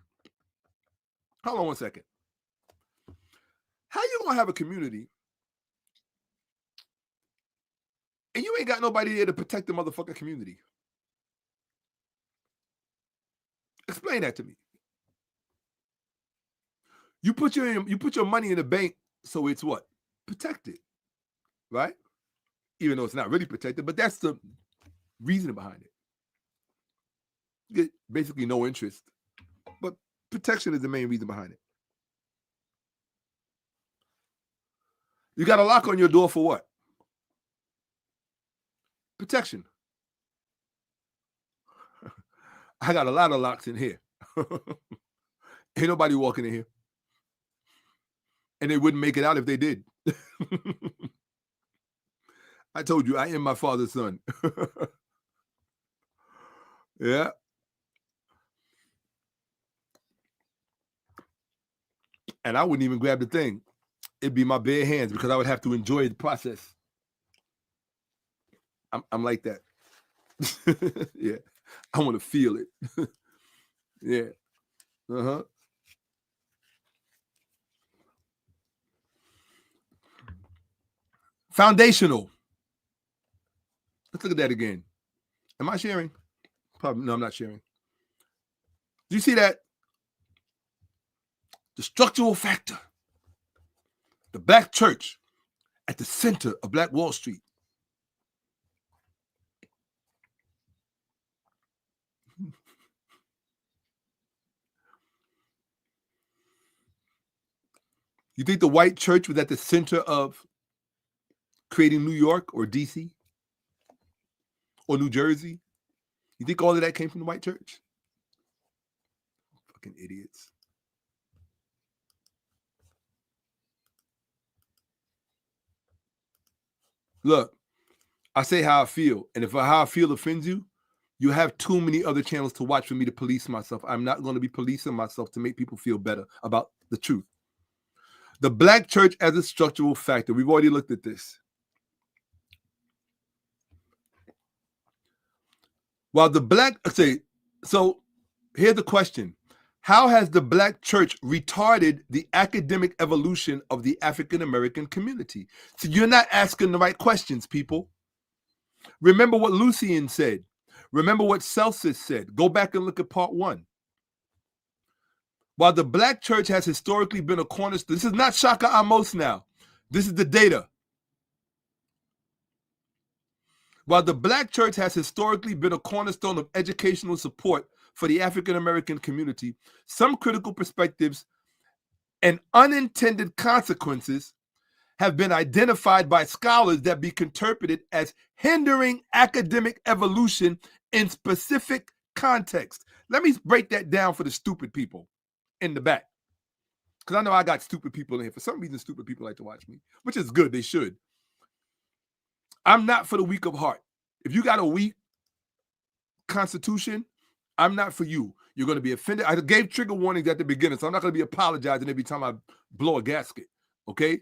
Speaker 1: Hold on one second. How you going to have a community and you ain't got nobody there to protect the motherfucking community? Explain that to me. You put your money in the bank, so it's what? Protected, right? Even though it's not really protected, but that's the reason behind it. You get basically no interest, but protection is the main reason behind it. You got a lock on your door for what? Protection. I got a lot of locks in here. Ain't nobody walking in here. And they wouldn't make it out if they did. I told you, I am my father's son. Yeah. And I wouldn't even grab the thing. It'd be my bare hands because I would have to enjoy the process. I'm like that. Yeah. I want to feel it. Yeah. Uh-huh. Foundational. Let's look at that again. Am I sharing? Probably. No, I'm not sharing. Do you see that? The structural factor. The black church at the center of Black Wall Street. You think the white church was at the center of creating New York or DC or New Jersey? You think all of that came from the white church? Fucking idiots. Look, I say how I feel. And if how I feel offends you, you have too many other channels to watch for me to police myself. I'm not going to be policing myself to make people feel better about the truth. The black church as a structural factor. We've already looked at this. While the black, so here's the question. How has the black church retarded the academic evolution of the African-American community? So you're not asking the right questions, people. Remember what 𝓈𝉔𓄿𝅅 said. Remember what Celsus said. Go back and look at part 1. While the black church has historically been a cornerstone, this is not Shakka-Ahmose now. This is the data. While the Black church has historically been a cornerstone of educational support for the African American community, some critical perspectives and unintended consequences have been identified by scholars that be interpreted as hindering academic evolution in specific contexts. Let me break that down for the stupid people in the back, because I know I got stupid people in here. For some reason, stupid people like to watch me, which is good. They should. I'm not for the weak of heart. If you got a weak constitution, I'm not for you. You're going to be offended. I gave trigger warnings at the beginning, so I'm not going to be apologizing every time I blow a gasket, okay?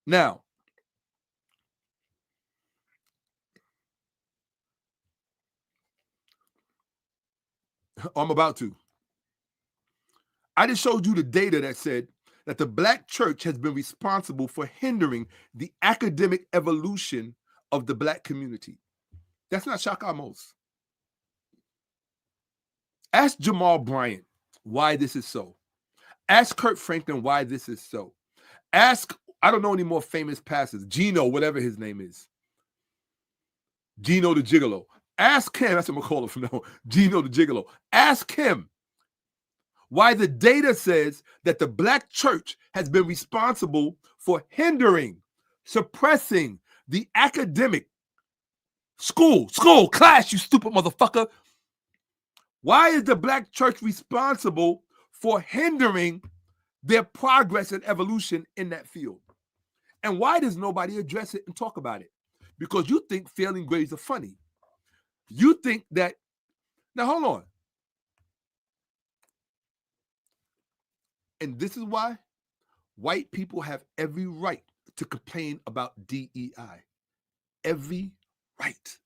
Speaker 1: Now, I'm about to. I just showed you the data that said that the Black church has been responsible for hindering the academic evolution of the Black community. That's not Shakka-Ahmose. Ask Jamal Bryant why this is so. Ask Kurt Franklin why this is so. Ask, I don't know any more famous pastors, Gino, whatever his name is. Gino the Gigolo. Ask him, that's what I'm going to call him from now on, Gino the Gigolo. Ask him why the data says that the Black church has been responsible for hindering, suppressing the academic school, class, you stupid motherfucker. Why is the Black church responsible for hindering their progress and evolution in that field? And why does nobody address it and talk about it? Because you think failing grades are funny. You think that, now hold on. And this is why white people have every right to complain about DEI. Every right.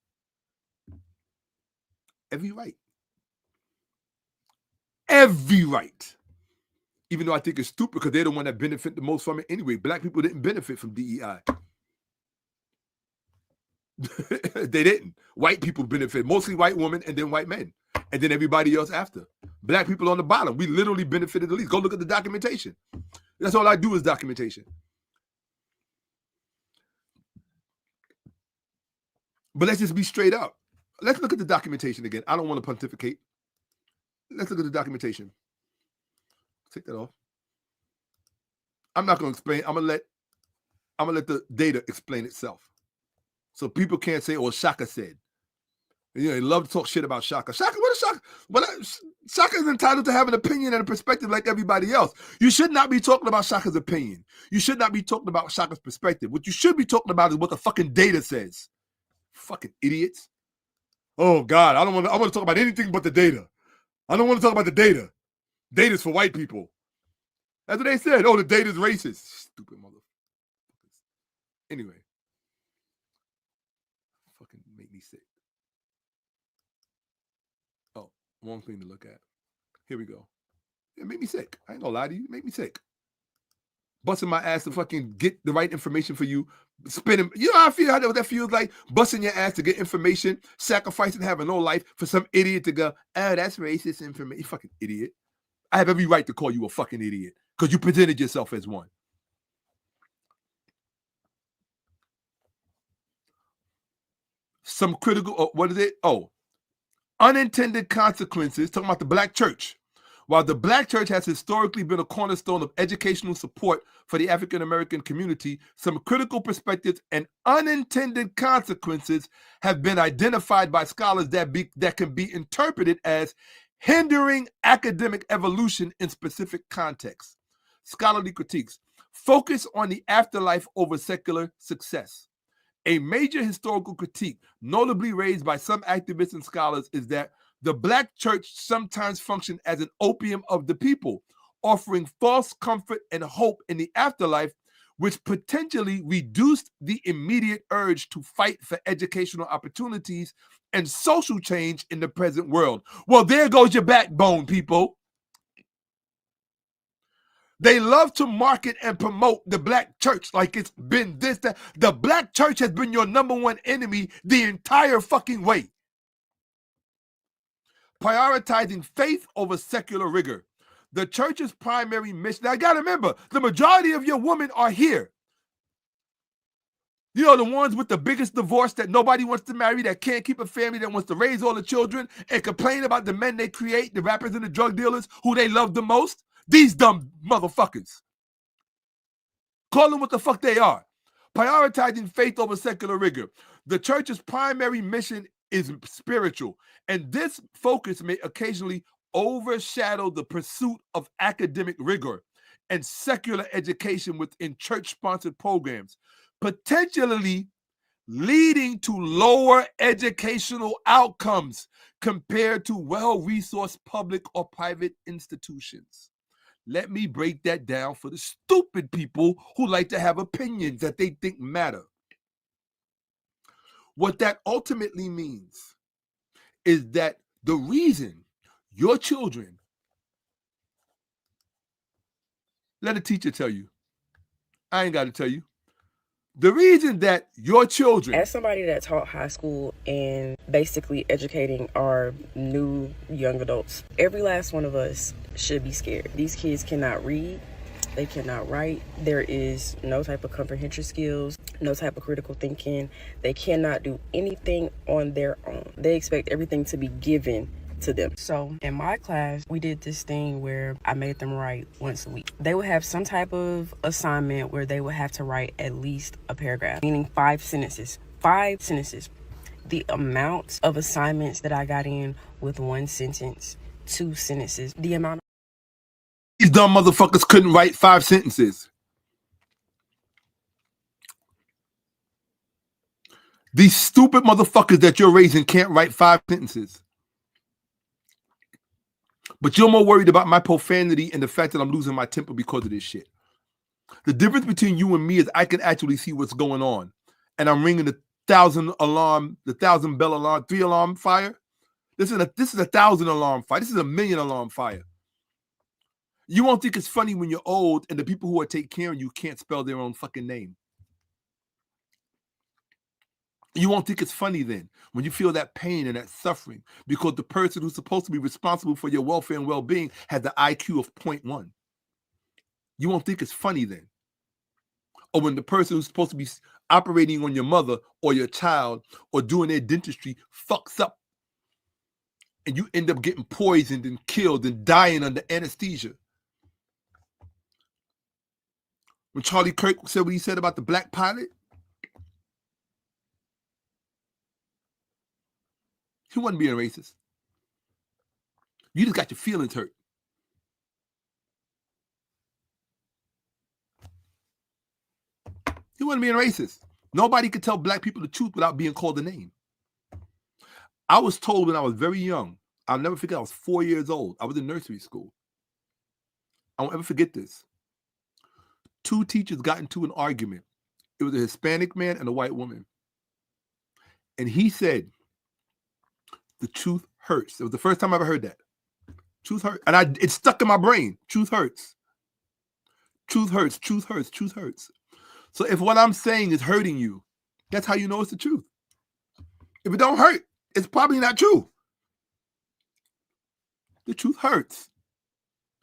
Speaker 1: Every right. Every right. Even though I think it's stupid because they're the one that benefit the most from it anyway. Black people didn't benefit from DEI. They didn't. White people benefit, mostly white women and then white men. And then everybody else after. Black people on the bottom. We literally benefited the least. Go look at the documentation. That's all I do is documentation. But let's just be straight up. Let's look at the documentation again. I don't want to pontificate. Let's look at the documentation. Take that off. I'm not going to explain. I'm gonna let the data explain itself. So people can't say, "Oh, Shakka said." You know, they love to talk shit about Shakka. Shakka, what is Shakka? Well, Shakka is entitled to have an opinion and a perspective like everybody else. You should not be talking about Shakka's opinion. You should not be talking about Shakka's perspective. What you should be talking about is what the fucking data says. Fucking idiots. Oh God, I want to talk about anything but the data. I don't want to talk about the data. Data's for white people. That's what they said. Oh, the data's racist. Stupid motherfuckers. Anyway. Fucking make me sick. Oh, one thing to look at. Here we go. It made me sick. I ain't gonna lie to you. It made me sick. Busting my ass to fucking get the right information for you. Spinning. You know how I feel? How that feels like? Busting your ass to get information, sacrificing having no life for some idiot to go, oh, that's racist information. You fucking idiot. I have every right to call you a fucking idiot because you presented yourself as one. Some critical, what is it? Oh, unintended consequences, talking about the Black church. While the Black church has historically been a cornerstone of educational support for the African American community, some critical perspectives and unintended consequences have been identified by scholars that can be interpreted as hindering academic evolution in specific contexts. Scholarly critiques focus on the afterlife over secular success. A major historical critique, notably raised by some activists and scholars, is that the Black church sometimes functioned as an opium of the people, offering false comfort and hope in the afterlife, which potentially reduced the immediate urge to fight for educational opportunities and social change in the present world. Well, there goes your backbone, people. They love to market and promote the Black church like it's been this, that. The Black church has been your number one enemy the entire fucking way. Prioritizing faith over secular rigor. The church's primary mission. Now, you got to remember, the majority of your women are here. You know, the ones with the biggest divorce that nobody wants to marry, that can't keep a family, that wants to raise all the children and complain about the men they create, the rappers and the drug dealers who they love the most. These dumb motherfuckers. Call them what the fuck they are. Prioritizing faith over secular rigor. The church's primary mission is spiritual, and this focus may occasionally overshadow the pursuit of academic rigor and secular education within church-sponsored programs, potentially leading to lower educational outcomes compared to well-resourced public or private institutions. Let me break that down for the stupid people who like to have opinions that they think matter. What that ultimately means is that the reason your children, let a teacher tell you, I ain't got to tell you, the reason that your children...
Speaker 3: As somebody that taught high school and basically educating our new young adults, every last one of us should be scared. These kids cannot read. They cannot write. There is no type of comprehension skills, no type of critical thinking. They cannot do anything on their own. They expect everything to be given to them. So in my class, we did this thing where I made them write once a week. They would have some type of assignment where they would have to write at least a paragraph, meaning 5 sentences. 5 sentences. The amount of assignments that I got in with 1 sentence, 2 sentences, the amount of...
Speaker 1: These dumb motherfuckers couldn't write 5 sentences. These stupid motherfuckers that you're raising can't write 5 sentences. But you're more worried about my profanity and the fact that I'm losing my temper because of this shit. The difference between you and me is I can actually see what's going on. And I'm ringing the 1,000 alarm, the 1,000 bell alarm, 3 alarm fire. This is a 1,000 alarm fire. This is a 1,000,000 alarm fire. You won't think it's funny when you're old and the people who are taking care of you can't spell their own fucking name. You won't think it's funny then when you feel that pain and that suffering because the person who's supposed to be responsible for your welfare and well-being had the IQ of 0.1. You won't think it's funny then. Or when the person who's supposed to be operating on your mother or your child or doing their dentistry fucks up and you end up getting poisoned and killed and dying under anesthesia. When Charlie Kirk said what he said about the black pilot, he wasn't being racist. You just got your feelings hurt. He wasn't being racist. Nobody could tell black people the truth without being called a name. I was told when I was very young, I'll never forget, I was 4 years old. I was in nursery school. I won't ever forget this. 2 teachers got into an argument. It was a Hispanic man and a white woman. And he said, the truth hurts. It was the first time I ever heard that. Truth hurts. And it stuck in my brain. Truth hurts. Truth hurts. Truth hurts. Truth hurts. So if what I'm saying is hurting you, that's how you know it's the truth. If it don't hurt, it's probably not true. The truth hurts.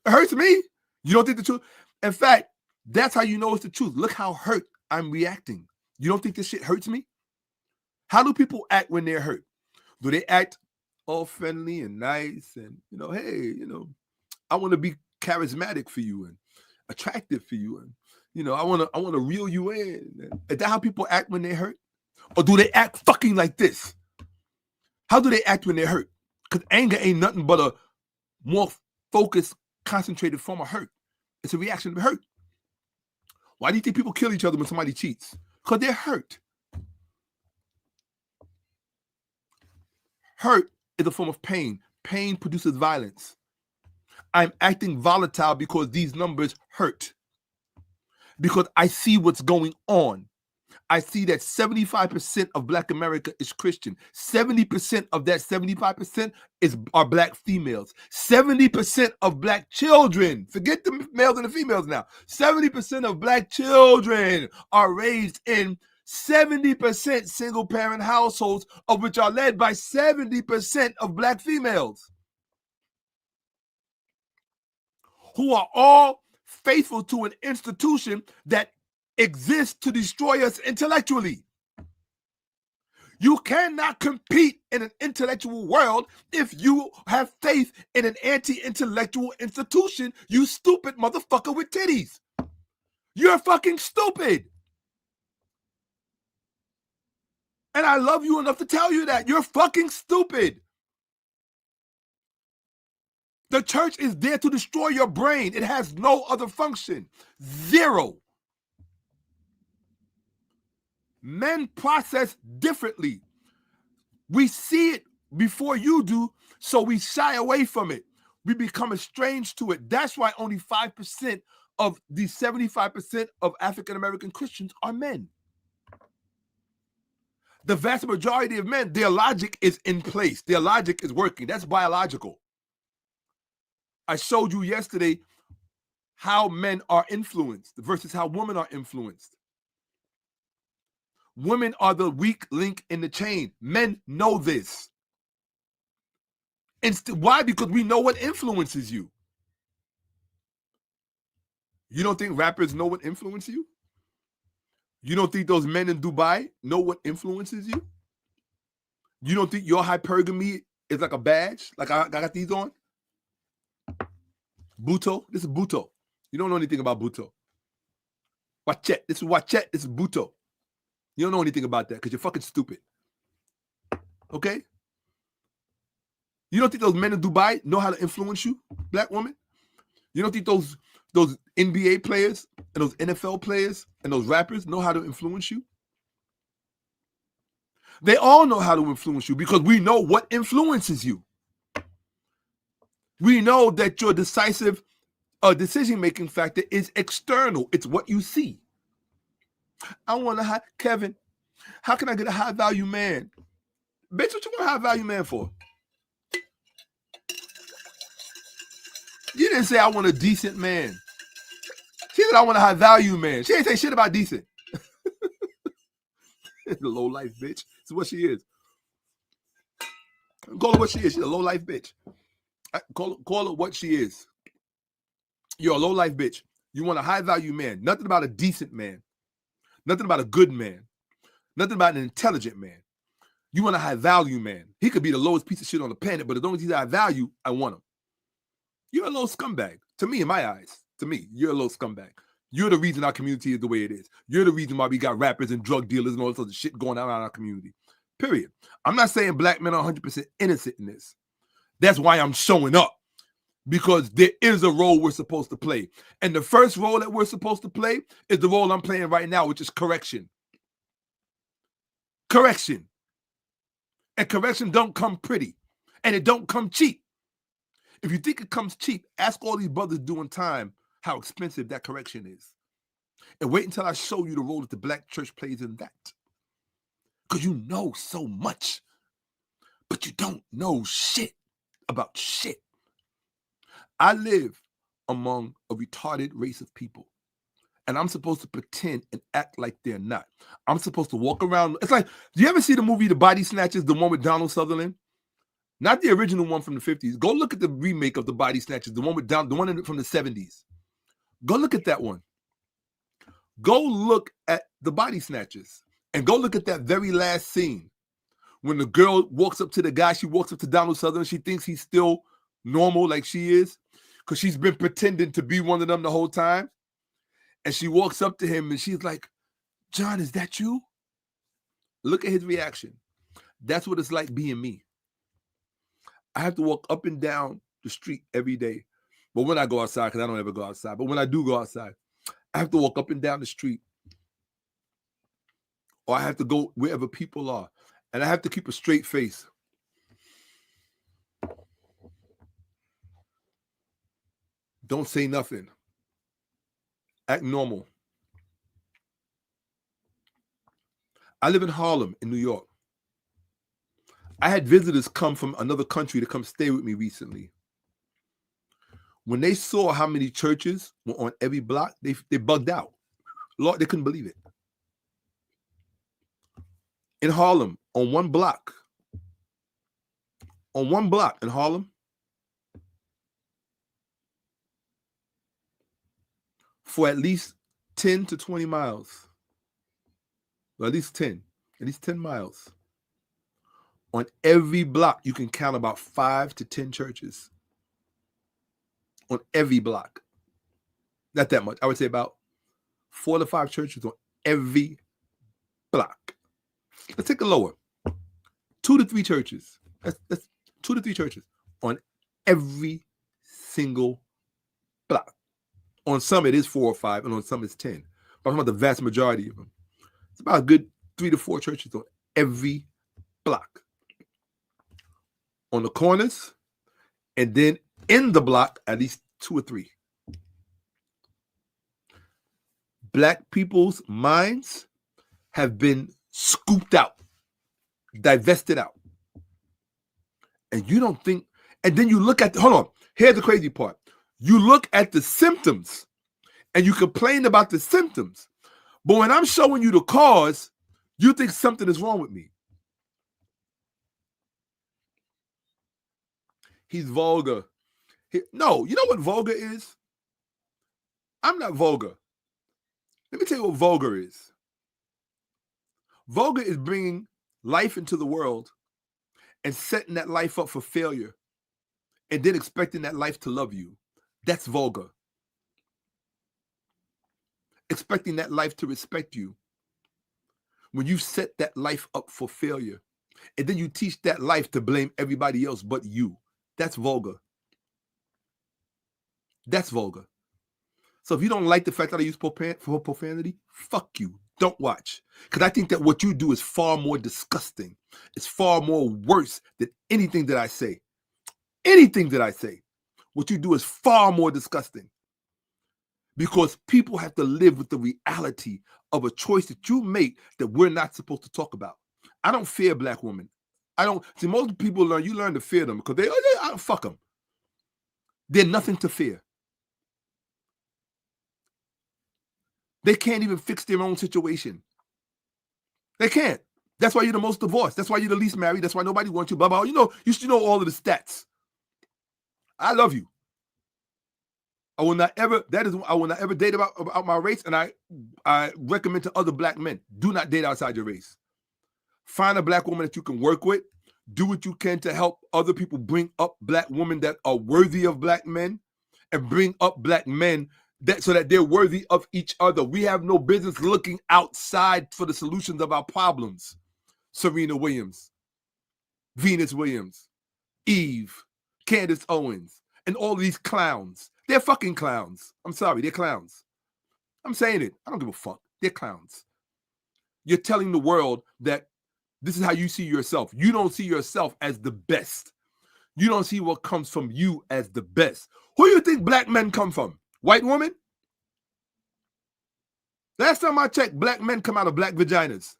Speaker 1: It hurts me. You don't think the truth? In fact, that's how you know it's the truth. Look how hurt I'm reacting. You don't think this shit hurts me? How do people act when they're hurt? Do they act all friendly and nice and, hey, I want to be charismatic for you and attractive for you and, I want to reel you in? Is that how people act when they're hurt? Or do they act fucking like this? How do they act when they're hurt? Because anger ain't nothing but a more focused, concentrated form of hurt. It's a reaction to hurt. Why do you think people kill each other when somebody cheats? Because they're hurt. Hurt is a form of pain. Pain produces violence. I'm acting volatile because these numbers hurt. Because I see what's going on. I see that 75% of Black America is Christian. 70% of that 75% are Black females. 70% of Black children, forget the males and the females now. 70% of Black children are raised in 70% single-parent households, of which are led by 70% of Black females, who are all faithful to an institution that exist to destroy us intellectually. You cannot compete in an intellectual world if you have faith in an anti-intellectual institution, you stupid motherfucker with titties. You're fucking stupid. And I love you enough to tell you that. You're fucking stupid. The church is there to destroy your brain. It has no other function. Zero. Men process differently. We see it before you do, so we shy away from it. We become estranged to it. That's why only 5% of the 75% of African-American Christians are men. The vast majority of men, their logic is in place. Their logic is working. That's biological. I showed you yesterday how men are influenced versus how women are influenced. Women are the weak link in the chain. Men know this. Why? Because we know what influences you. You don't think rappers know what influences you? You don't think those men in Dubai know what influences you? You don't think your hypergamy is like a badge? Like I got these on? Buto. This is Buto. You don't know anything about Buto. Wachet. This is Wachet. This is Buto. You don't know anything about that because you're fucking stupid. Okay? You don't think those men in Dubai know how to influence you, black woman? You don't think those NBA players and those NFL players and those rappers know how to influence you? They all know how to influence you because we know what influences you. We know that your decisive decision-making factor is external. It's what you see. I want to Kevin, how can I get a high-value man? Bitch, what you want a high-value man for? You didn't say I want a decent man. She said I want a high-value man. She didn't say shit about decent. The low-life bitch. That's what she is. Call her what she is. She's a low-life bitch. Call her what she is. You're a low-life bitch. You want a high-value man. Nothing about a decent man. Nothing about a good man. Nothing about an intelligent man. You want a high-value man. He could be the lowest piece of shit on the planet, but as long as he's high value, I want him. You're a little scumbag. To me, in my eyes. To me, you're a little scumbag. You're the reason our community is the way it is. You're the reason why we got rappers and drug dealers and all this other shit going on in our community. Period. I'm not saying black men are 100% innocent in this. That's why I'm showing up. Because there is a role we're supposed to play. And the first role that we're supposed to play is the role I'm playing right now, which is correction. Correction. And correction don't come pretty. And it don't come cheap. If you think it comes cheap, ask all these brothers doing time how expensive that correction is. And wait until I show you the role that the black church plays in that. Because you know so much. But you don't know shit about shit. I live among a retarded race of people. And I'm supposed to pretend and act like they're not. I'm supposed to walk around. It's like, do you ever see the movie The Body Snatchers, the one with Donald Sutherland? Not the original one from the 50s. Go look at the remake of The Body Snatchers, the one with the one from the 70s. Go look at that one. Go look at The Body Snatchers. And go look at that very last scene. When the girl walks up to the guy, she walks up to Donald Sutherland. She thinks he's still normal like she is. Because she's been pretending to be one of them the whole time. And she walks up to him and she's like, John, is that you? Look at his reaction. That's what it's like being me. I have to walk up and down the street every day. But when I go outside, because I don't ever go outside, but when I do go outside, I have to walk up and down the street. Or I have to go wherever people are. And I have to keep a straight face. Don't say nothing. Act normal. I live in Harlem, in New York. I had visitors come from another country to come stay with me recently. When they saw how many churches were on every block, they bugged out. Lord, they couldn't believe it. In Harlem, on one block in Harlem, for at least 10 to 20 miles. Well, at least 10 miles. On every block, you can count about 5 to 10 churches. On every block. Not that much. I would say about 4 to 5 churches on every block. Let's take a lower. 2 to 3 churches. That's 2 to 3 churches on every single block. On some it is 4 or 5, and on some it's 10. But I'm talking about the vast majority of them. It's about a good 3 to 4 churches on every block. On the corners, and then in the block, at least 2 or 3. Black people's minds have been scooped out, divested out. And you don't think, and then you look at, hold on, here's the crazy part. You look at the symptoms and you complain about the symptoms. But when I'm showing you the cause, you think something is wrong with me. He's vulgar. No, you know what vulgar is? I'm not vulgar. Let me tell you what vulgar is. Vulgar is bringing life into the world and setting that life up for failure and then expecting that life to love you. That's vulgar. Expecting that life to respect you when you set that life up for failure and then you teach that life to blame everybody else but you. That's vulgar. That's vulgar. So if you don't like the fact that I use profanity, fuck you. Don't watch. Because I think that what you do is far more disgusting. It's far more worse than anything that I say. Anything that I say. What you do is far more disgusting. Because people have to live with the reality of a choice that you make that we're not supposed to talk about. I don't fear black women. I don't. See, most people learn to fear them because I don't fuck them. They're nothing to fear. They can't even fix their own situation. They can't. That's why you're the most divorced. That's why you're the least married. That's why nobody wants you. Blah, blah. You should know all of the stats. I love you. I will not ever date about my race, and I recommend to other black men, do not date outside your race. Find a black woman that you can work with. Do what you can to help other people bring up black women that are worthy of black men and bring up black men so that they're worthy of each other. We have no business looking outside for the solutions of our problems. Serena Williams, Venus Williams, Eve, Candace Owens, and all these clowns. They're fucking clowns. I'm sorry, they're clowns. I'm saying it. I don't give a fuck. They're clowns. You're telling the world that this is how you see yourself. You don't see yourself as the best. You don't see what comes from you as the best. Who do you think black men come from? White woman? Last time I checked, black men come out of black vaginas.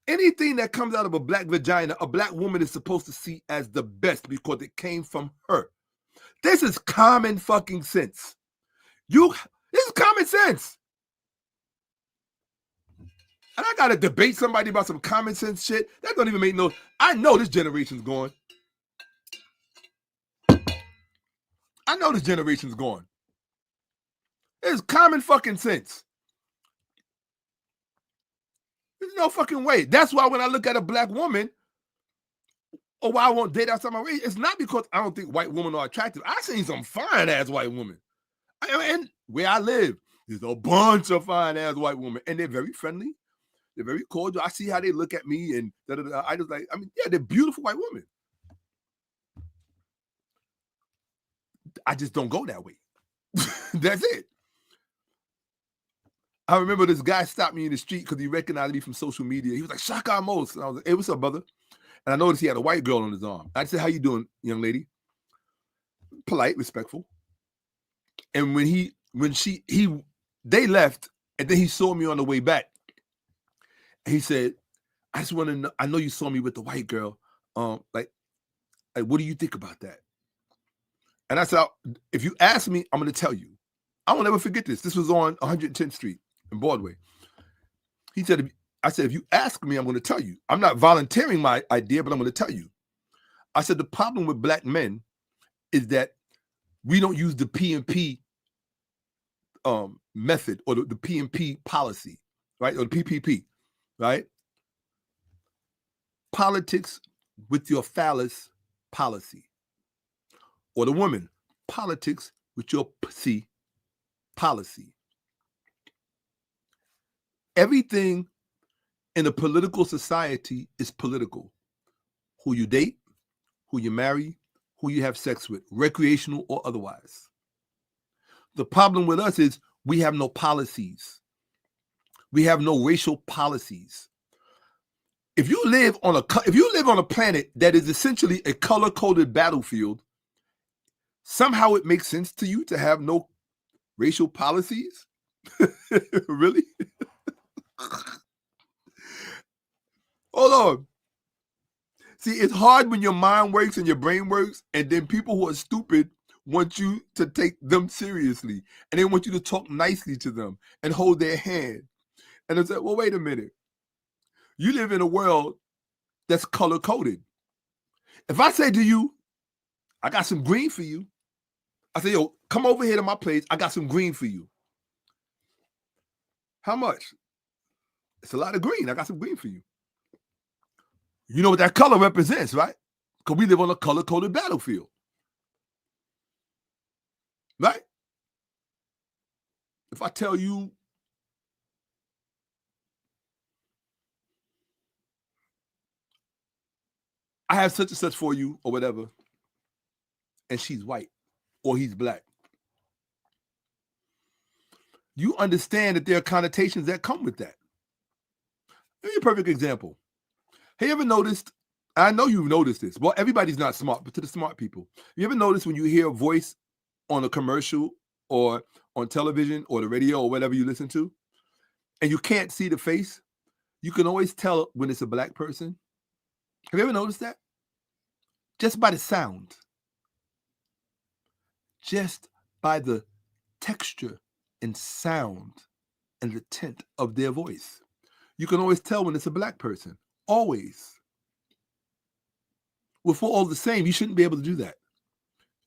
Speaker 1: Anything that comes out of a black vagina, a black woman is supposed to see as the best because it came from her. This is common fucking sense. This is common sense. And I gotta debate somebody about some common sense shit. That don't even make no. I know this generation's gone. I know this generation's gone. It's common fucking sense. There's no fucking way. That's why when I look at a black woman, or why I won't date outside my race, it's not because I don't think white women are attractive. I've seen some fine-ass white women. And where I live, there's a bunch of fine-ass white women, and they're very friendly. They're very cordial. I see how they look at me, and I just like, yeah, they're beautiful white women. I just don't go that way. That's it. I remember this guy stopped me in the street because he recognized me from social media. He was like, Shakka-Ahmose. And I was like, hey, what's up, brother? And I noticed he had a white girl on his arm. I said, how you doing, young lady? Polite, respectful. And they left, and then he saw me on the way back. And he said, I just want to know, I know you saw me with the white girl. Like, what do you think about that? And I said, if you ask me, I'm going to tell you. I won't ever forget this. This was on 110th Street in Broadway. He said, I said, if you ask me, I'm going to tell you. I'm not volunteering my idea, but I'm going to tell you. I said, the problem with black men is that we don't use the P and P method, or the P&P policy, right? Or the PPP, right? Politics with your phallus policy. Or the woman, politics with your pussy policy. Everything in a political society is political. Who you date, who you marry, who you have sex with, recreational or otherwise. The problem with us is we have no policies. We have no racial policies. If you live on a planet that is essentially a color-coded battlefield, somehow it makes sense to you to have no racial policies? Really? Hold on. See, it's hard when your mind works and your brain works, and then people who are stupid want you to take them seriously, and they want you to talk nicely to them and hold their hand. And it's like, well, wait a minute. You live in a world that's color-coded. If I say to you, I got some green for you, I say, yo, come over here to my place. I got some green for you. How much? It's a lot of green. I got some green for you. You know what that color represents, right? Because we live on a color-coded battlefield. Right? If I tell you, I have such and such for you or whatever, and she's white or he's black, you understand that there are connotations that come with that. Give me a perfect example. Have you ever noticed, I know you've noticed this, well, everybody's not smart, but to the smart people, you ever notice when you hear a voice on a commercial or on television or the radio or whatever you listen to, and you can't see the face, you can always tell when it's a black person? Have you ever noticed that? Just by the sound. Just by the texture and sound and the tint of their voice. You can always tell when it's a black person. Always. We're all the same. You shouldn't be able to do that.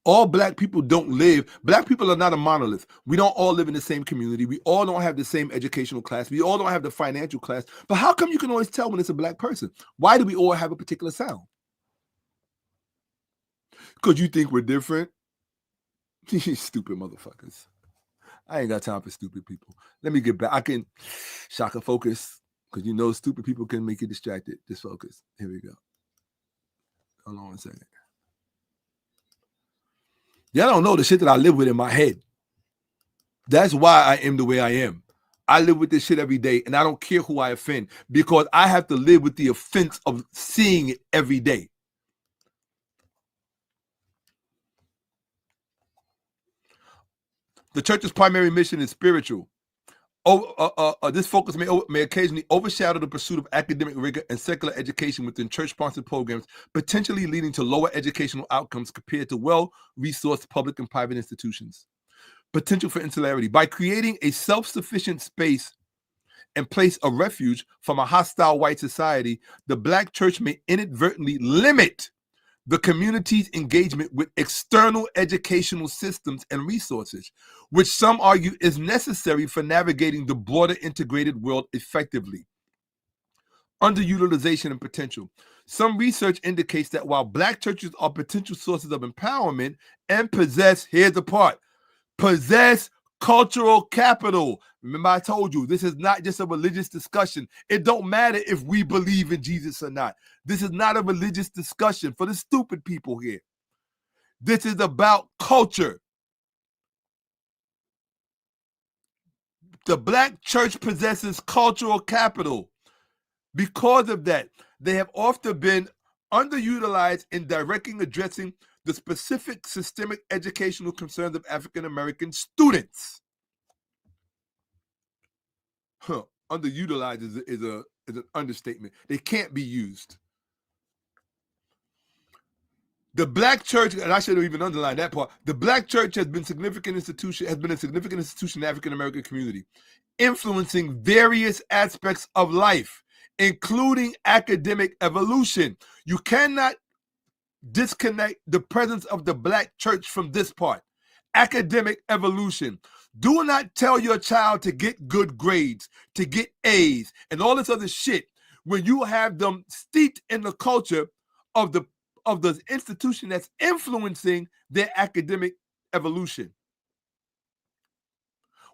Speaker 1: All black people don't live. Black people are not a monolith. We don't all live in the same community. We all don't have the same educational class. We all don't have the financial class. But how come you can always tell when it's a black person? Why do we all have a particular sound? Because you think we're different? You stupid motherfuckers. I ain't got time for stupid people. Let me get back. I can Shakka focus, because you know stupid people can make you distracted. Just focus. Here we go. Hold on 1 second. Y'all don't know the shit that I live with in my head. That's why I am the way I am. I live with this shit every day, and I don't care who I offend, because I have to live with the offense of seeing it every day. The church's primary mission is spiritual. This focus may occasionally overshadow the pursuit of academic rigor and secular education within church-sponsored programs, potentially leading to lower educational outcomes compared to well-resourced public and private institutions. Potential for insularity. By creating a self-sufficient space and place of refuge from a hostile white society, the Black church may inadvertently limit the community's engagement with external educational systems and resources, which some argue is necessary for navigating the broader integrated world effectively. Underutilization and potential. Some research indicates that while Black churches are potential sources of empowerment and possess, here's the part, possess cultural capital. Remember, I told you, this is not just a religious discussion. It don't matter if we believe in Jesus or not. This is not a religious discussion for the stupid people here. This is about culture. The Black church possesses cultural capital. Because of that, they have often been underutilized in directly addressing the specific systemic educational concerns of African American students. Underutilized is an understatement. They can't be used. The Black church, and I should have even underlined that part, the Black church has been a significant institution in the African American community, influencing various aspects of life, including academic evolution. You cannot disconnect the presence of the Black church from this part. Academic evolution. Do not tell your child to get good grades, to get A's, and all this other shit when you have them steeped in the culture of the institution that's influencing their academic evolution.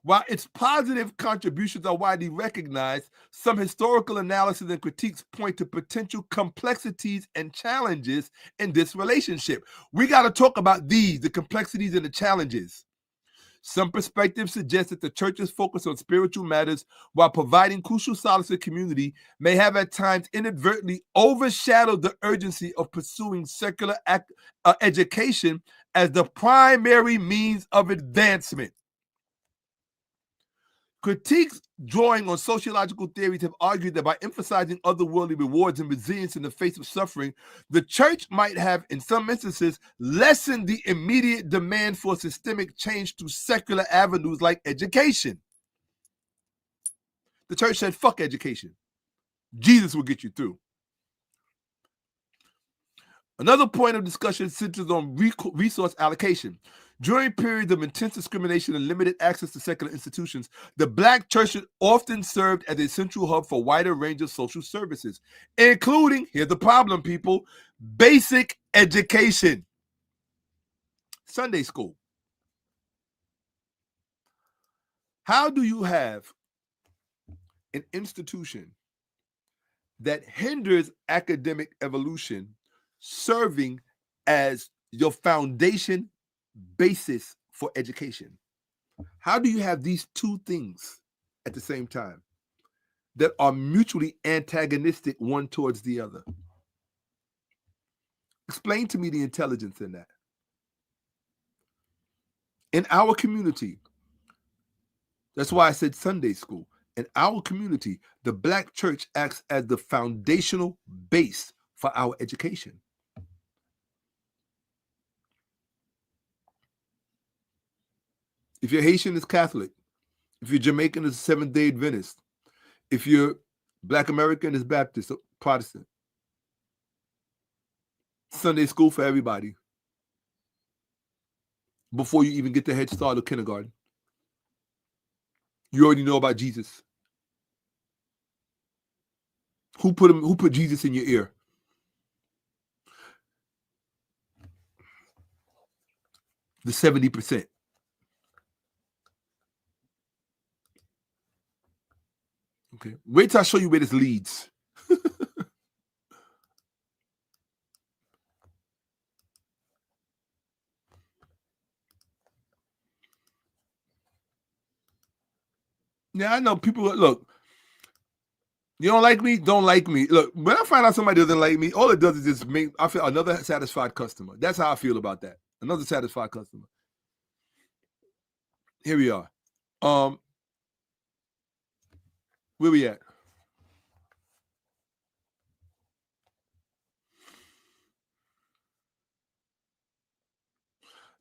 Speaker 1: While its positive contributions are widely recognized, some historical analysis and critiques point to potential complexities and challenges in this relationship. We got to talk about these, the complexities and the challenges. Some perspectives suggest that the church's focus on spiritual matters while providing crucial solace to the community may have at times inadvertently overshadowed the urgency of pursuing secular education as the primary means of advancement. Critiques drawing on sociological theories have argued that by emphasizing otherworldly rewards and resilience in the face of suffering, the church might have, in some instances, lessened the immediate demand for systemic change through secular avenues like education. The church said, fuck education. Jesus will get you through. Another point of discussion centers on resource allocation. During periods of intense discrimination and limited access to secular institutions, the Black church often served as a central hub for a wider range of social services, including, here's the problem, people, basic education, Sunday school. How do you have an institution that hinders academic evolution serving as your foundation basis for education? How do you have these two things at the same time that are mutually antagonistic one towards the other? Explain to me the intelligence in that. In our community, that's why I said Sunday school. In our community, the Black church acts as the foundational base for our education. If you're Haitian, it's Catholic. If you're Jamaican, it's Seventh-day Adventist. If you're Black American, it's Baptist, Protestant. Sunday school for everybody. Before you even get the head start of kindergarten. You already know about Jesus. Who put Jesus in your ear? The 70%. Okay. Wait till I show you where this leads. Yeah, I know people, look, you don't like me, don't like me. Look, when I find out somebody doesn't like me, all it does is just make, I feel another satisfied customer. That's how I feel about that. Another satisfied customer. Here we are. Where we at?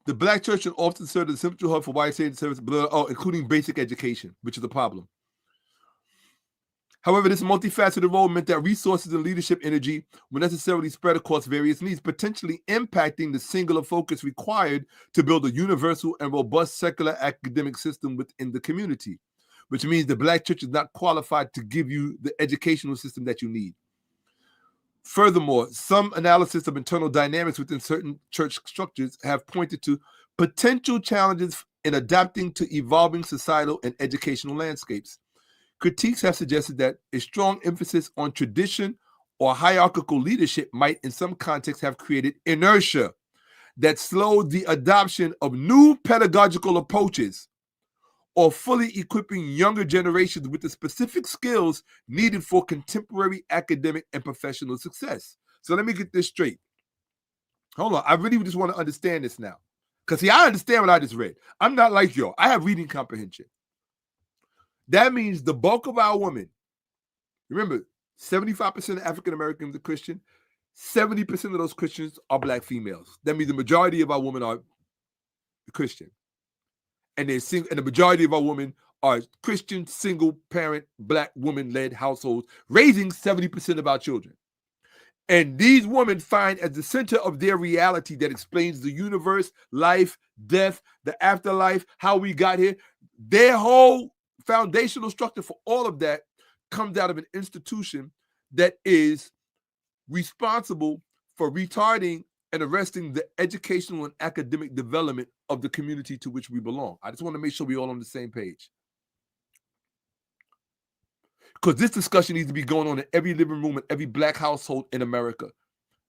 Speaker 1: The Black church should often serve as a central hub for wide service, including basic education, which is a problem. However, this multifaceted role meant that resources and leadership energy were necessarily spread across various needs, potentially impacting the singular focus required to build a universal and robust secular academic system within the community, which means the Black church is not qualified to give you the educational system that you need. Furthermore, some analysis of internal dynamics within certain church structures have pointed to potential challenges in adapting to evolving societal and educational landscapes. Critiques have suggested that a strong emphasis on tradition or hierarchical leadership might, in some contexts, have created inertia that slowed the adoption of new pedagogical approaches or fully equipping younger generations with the specific skills needed for contemporary academic and professional success. So let me get this straight. Hold on. I really just want to understand this now. Because, see, I understand what I just read. I'm not like y'all. I have reading comprehension. That means the bulk of our women, remember, 75% of African Americans are Christian. 70% of those Christians are Black females. That means the majority of our women are Christian. And the majority of our women are Christian, single-parent, Black woman-led households, raising 70% of our children. And these women find as the center of their reality that explains the universe, life, death, the afterlife, how we got here. Their whole foundational structure for all of that comes out of an institution that is responsible for retarding and arresting the educational and academic development of the community to which we belong. I just want to make sure we're all on the same page. Because this discussion needs to be going on in every living room in every black household in America.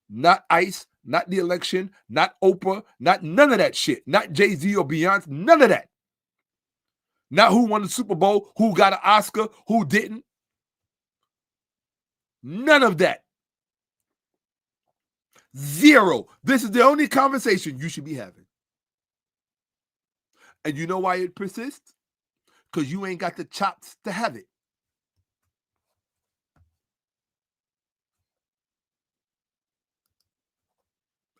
Speaker 1: Not ICE, not the election, not Oprah, not none of that shit. Not Jay-Z or Beyonce, none of that. Not who won the Super Bowl, who got an Oscar, who didn't. None of that. Zero. This is the only conversation you should be having. And you know why it persists? Because you ain't got the chops to have it.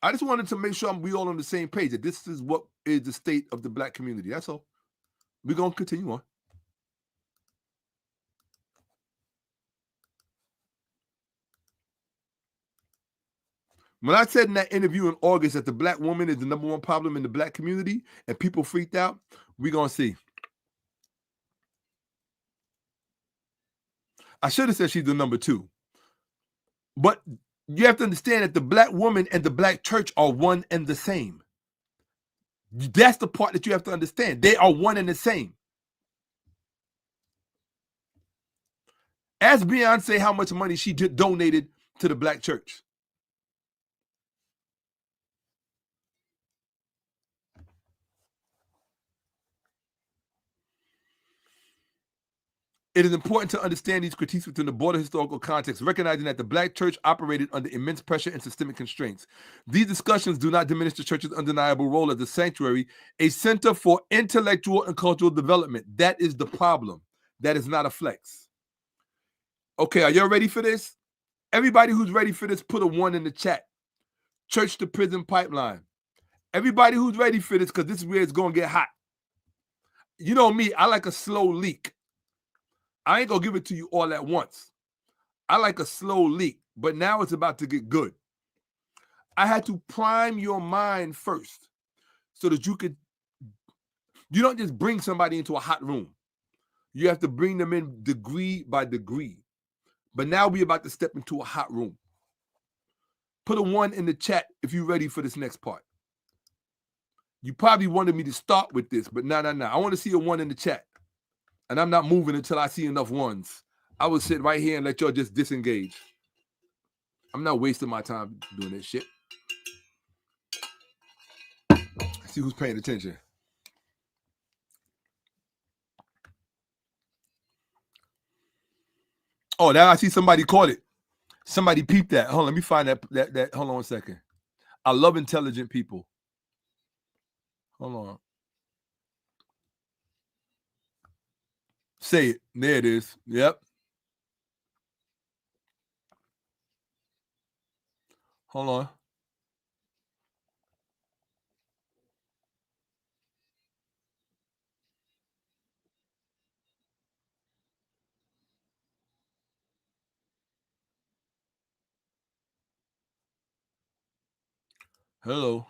Speaker 1: I just wanted to make sure we all on the same page, that this is what is the state of the black community. That's all. We're going to continue on. When I said in that interview in August that the black woman is the #1 problem in the black community and people freaked out, we're going to see. I should have said she's the #2. But you have to understand that the black woman and the black church are one and the same. That's the part that you have to understand. They are one and the same. Ask Beyonce how much money she donated to the black church. It is important to understand these critiques within the broader historical context, recognizing that the black church operated under immense pressure and systemic constraints. These discussions do not diminish the church's undeniable role as a sanctuary, a center for intellectual and cultural development. That is the problem. That is not a flex. Okay, are y'all ready for this? Everybody who's ready for this, put a 1 in the chat. Church to prison pipeline. Everybody who's ready for this, because this is where it's going to get hot. You know me, I like a slow leak. I ain't going to give it to you all at once. I like a slow leak, but now it's about to get good. I had to prime your mind first so that you don't just bring somebody into a hot room. You have to bring them in degree by degree. But now we're about to step into a hot room. Put a 1 in the chat if you're ready for this next part. You probably wanted me to start with this, but no. I want to see a 1 in the chat. And I'm not moving until I see enough 1s. I will sit right here and let y'all just disengage. I'm not wasting my time doing this shit. See who's paying attention. Oh, now I see somebody caught it. Somebody peeped that. Hold on, let me find that. Hold on one second. I love intelligent people. Hold on. Say it. There it is. Yep. Hold on. Hello.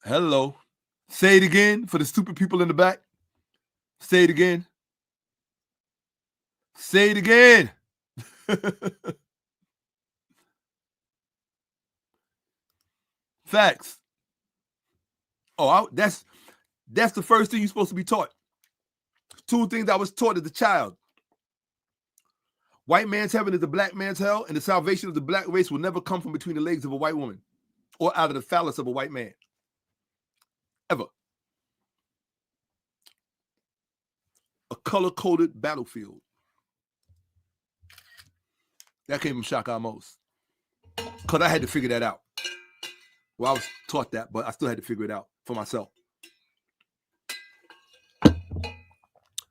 Speaker 1: Hello. Say it again for the stupid people in the back. Say it again. Say it again. Facts. Oh, that's the first thing you're supposed to be taught. 2 things I was taught as a child. White man's heaven is a black man's hell, and the salvation of the black race will never come from between the legs of a white woman or out of the phallus of a white man. Ever. A color-coded battlefield. That came from Shakka-Ahmose. Because I had to figure that out. Well, I was taught that, but I still had to figure it out for myself.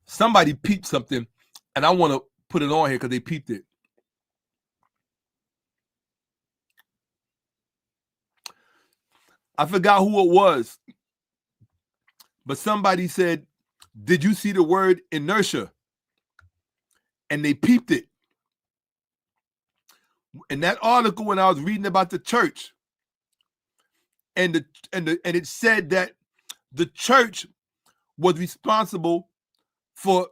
Speaker 1: Somebody peeped something, and I want to put it on here because they peeped it. I forgot who it was, but somebody said, did you see the word inertia? And they peeped it. In that article, when I was reading about the church, and it said that the church was responsible for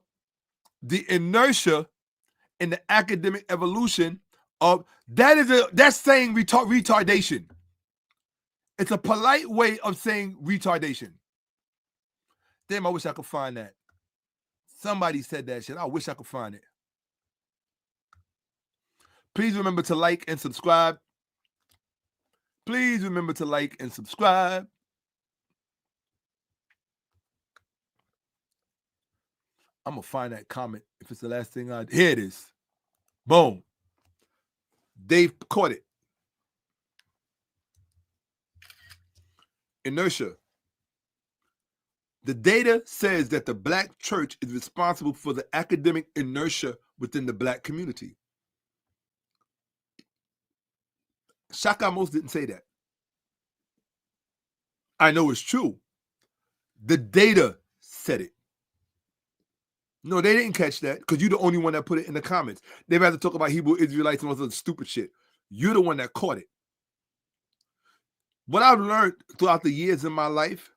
Speaker 1: the inertia in the academic evolution of that's saying retardation. It's a polite way of saying retardation. Damn, I wish I could find that. Somebody said that shit. I wish I could find it. Please remember to like and subscribe. Please remember to like and subscribe. I'm going to find that comment if it's the last thing I... Here it is. Boom. They've caught it. Inertia. The data says that the Black church is responsible for the academic inertia within the Black community. Shakka-Ahmose didn't say that. I know it's true. The data said it. No, they didn't catch that because you're the only one that put it in the comments. They've had to talk about Hebrew Israelites and all this stupid shit. You're the one that caught it. What I've learned throughout the years in my life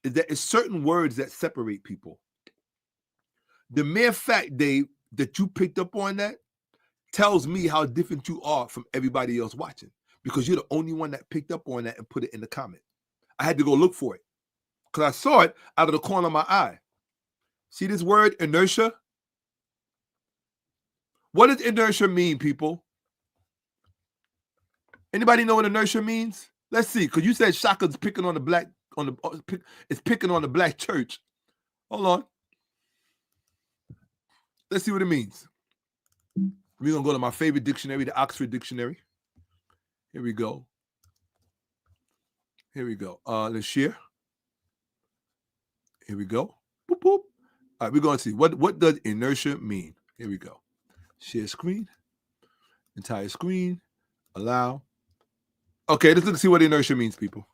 Speaker 1: is that it's certain words that separate people. The mere fact, Dave, that you picked up on that tells me how different you are from everybody else watching because you're the only one that picked up on that and put it in the comment. I had to go look for it because I saw it out of the corner of my eye. See this word, inertia? What does inertia mean, people? Anybody know what inertia means? Let's see, because you said Shaka's picking on the Black, it's picking on the Black church. Hold on. Let's see what it means. We're going to go to my favorite dictionary, the Oxford Dictionary. Here we go. Here we go. Let's share. Here we go. Boop, boop. All right, we're going to see. What does inertia mean? Here we go. Share screen. Entire screen. Allow. Okay, let's look and see what inertia means, people.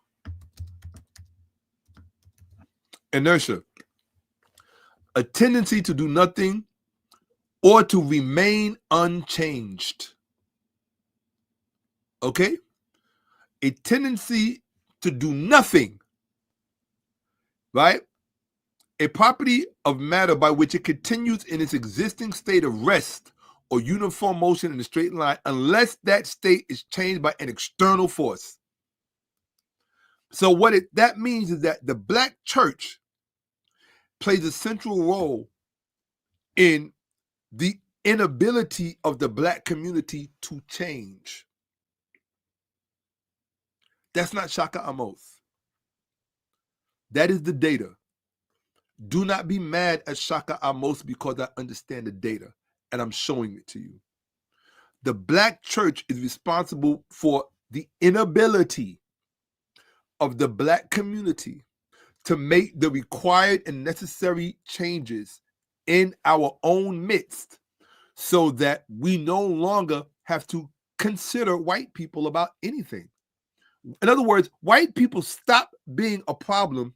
Speaker 1: Inertia. A tendency to do nothing or to remain unchanged. Okay? A tendency to do nothing. Right? A property of matter by which it continues in its existing state of rest or uniform motion in a straight line unless that state is changed by an external force. So what that means is that the Black church plays a central role in the inability of the Black community to change. That's not Shakka-Ahmose. That is the data. Do not be mad at Shakka-Ahmose because I understand the data and I'm showing it to you. The Black church is responsible for the inability of the Black community to make the required and necessary changes in our own midst so that we no longer have to consider white people about anything. In other words, white people stop being a problem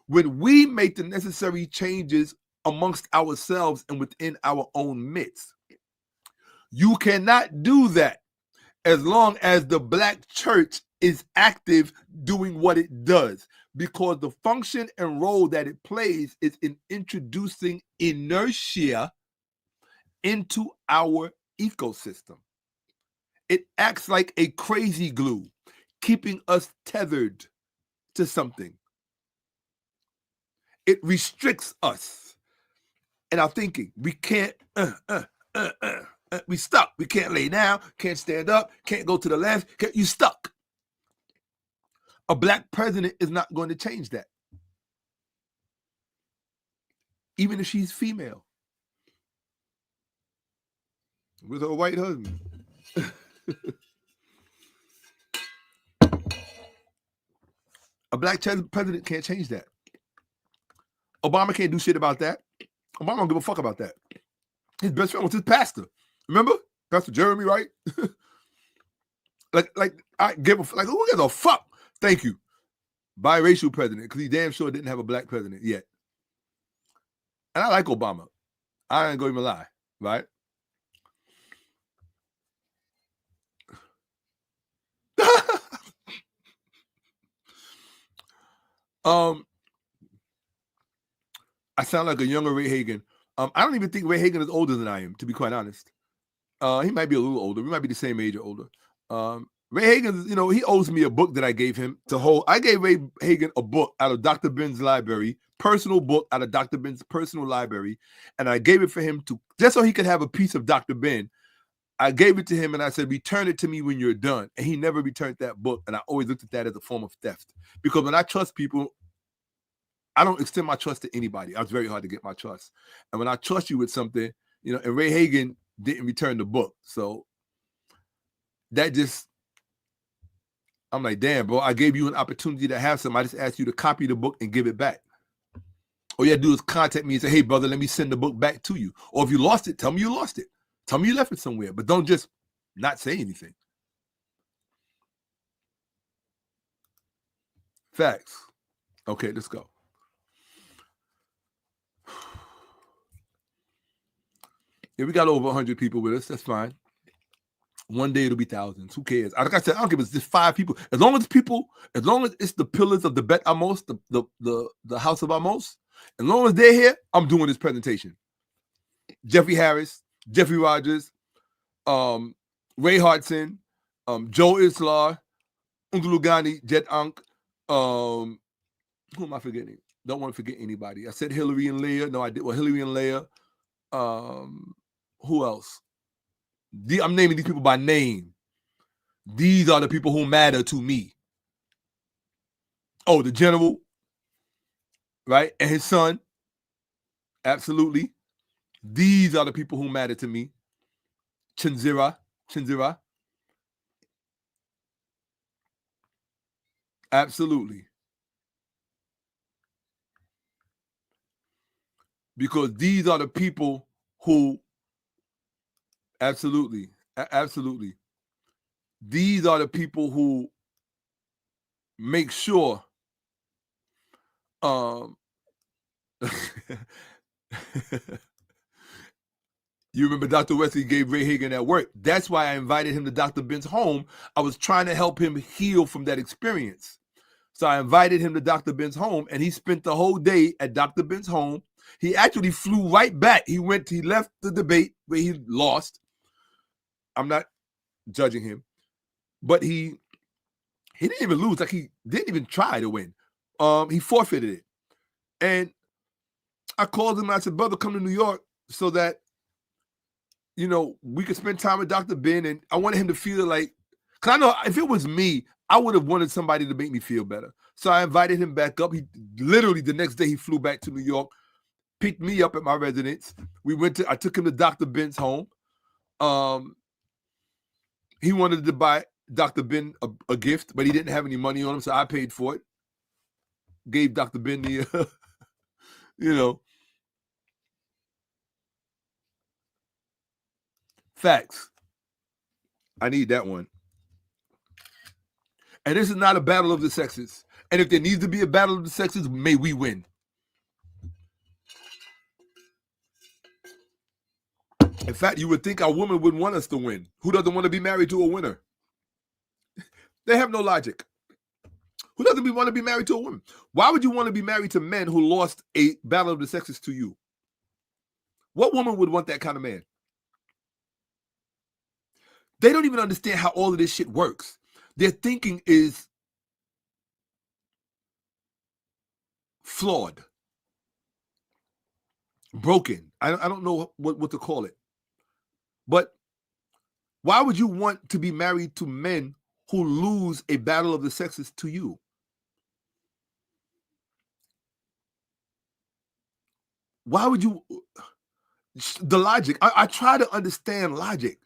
Speaker 1: when we make the necessary changes amongst ourselves and within our own midst. You cannot do that as long as the Black church is active doing what it does, because the function and role that it plays is in introducing inertia into our ecosystem. It acts like a crazy glue, keeping us tethered to something. It restricts us in our thinking. We can't, we stuck. We can't lay down, can't stand up, can't go to the left, you stuck. A Black president is not going to change that. Even if she's female. With her white husband. A Black president can't change that. Obama can't do shit about that. Obama don't give a fuck about that. His best friend was his pastor. Remember? Pastor Jeremy, right? I give a like, who gives a fuck? Thank you. Biracial president, because he damn sure didn't have a Black president yet. And I like Obama. I ain't going to lie, right? I sound like a younger Ray Hagen. I don't even think Ray Hagen is older than I am, to be quite honest. He might be a little older. We might be the same age or older. Ray Hagen, you know, he owes me a book that I gave him to hold. I gave Ray Hagen a book out of Dr. Ben's library, personal book out of Dr. Ben's personal library, and I gave it for him to, just so he could have a piece of Dr. Ben. I gave it to him and I said, return it to me when you're done. And he never returned that book. And I always looked at that as a form of theft. Because when I trust people, I don't extend my trust to anybody. It's very hard to get my trust. And when I trust you with something, you know, and Ray Hagen didn't return the book. So that just, I'm like, damn, bro, I gave you an opportunity to have some. I just asked you to copy the book and give it back. All you have to do is contact me and say, hey, brother, let me send the book back to you. Or if you lost it, tell me you lost it. Tell me you left it somewhere. But don't just not say anything. Facts. Okay, let's go. Yeah, we got over 100 people with us. That's fine. One day it'll be thousands. Who cares? Like I said, I don't give it's just 5 people. As long as it's the pillars of the Bet Ahmose, the house of Ahmose, as long as they're here, I'm doing this presentation. Jeffrey Harris, Jeffrey Rogers, Ray Hartson, Joe Islar, 𝓈𝔔𓄿𓅓����𓀢𓀁, Jet Ankh, who am I forgetting? Don't want to forget anybody. I said Hillary and Leah. No, I did. Well, Hillary and Leah. Who else? I'm naming these people by name. These are the people who matter to me. Oh, the general, right? And his son. Absolutely. These are the people who matter to me. 𝓈𝔔𓄿𓅓����𓀢𓀁. Absolutely. Because these are the people who, absolutely. These are the people who make sure you remember Dr. Wesley gave Ray Hagen that work. That's why I invited him to Dr. Ben's home. I was trying to help him heal from that experience. So I invited him to Dr. Ben's home, and he spent the whole day at Dr. Ben's home. He actually flew right back. He left the debate where he lost. I'm not judging him, but he didn't even lose. Like, he didn't even try to win. He forfeited it. And I called him and I said, brother, come to New York so that, you know, we could spend time with Dr. Ben. And I wanted him to feel like, because I know if it was me, I would have wanted somebody to make me feel better. So I invited him back up. He literally, the next day, he flew back to New York, picked me up at my residence. I took him to Dr. Ben's home. He wanted to buy Dr. Ben a gift, but he didn't have any money on him, so I paid for it. Gave Dr. Ben the, you know, facts. I need that one. And this is not a battle of the sexes. And if there needs to be a battle of the sexes, may we win. In fact, you would think our woman would want us to win. Who doesn't want to be married to a winner? They have no logic. Who doesn't want to be married to a woman? Why would you want to be married to men who lost a battle of the sexes to you? What woman would want that kind of man? They don't even understand how all of this shit works. Their thinking is flawed, broken. I don't know what to call it. But why would you want to be married to men who lose a battle of the sexes to you? Why would you? The logic. I try to understand logic.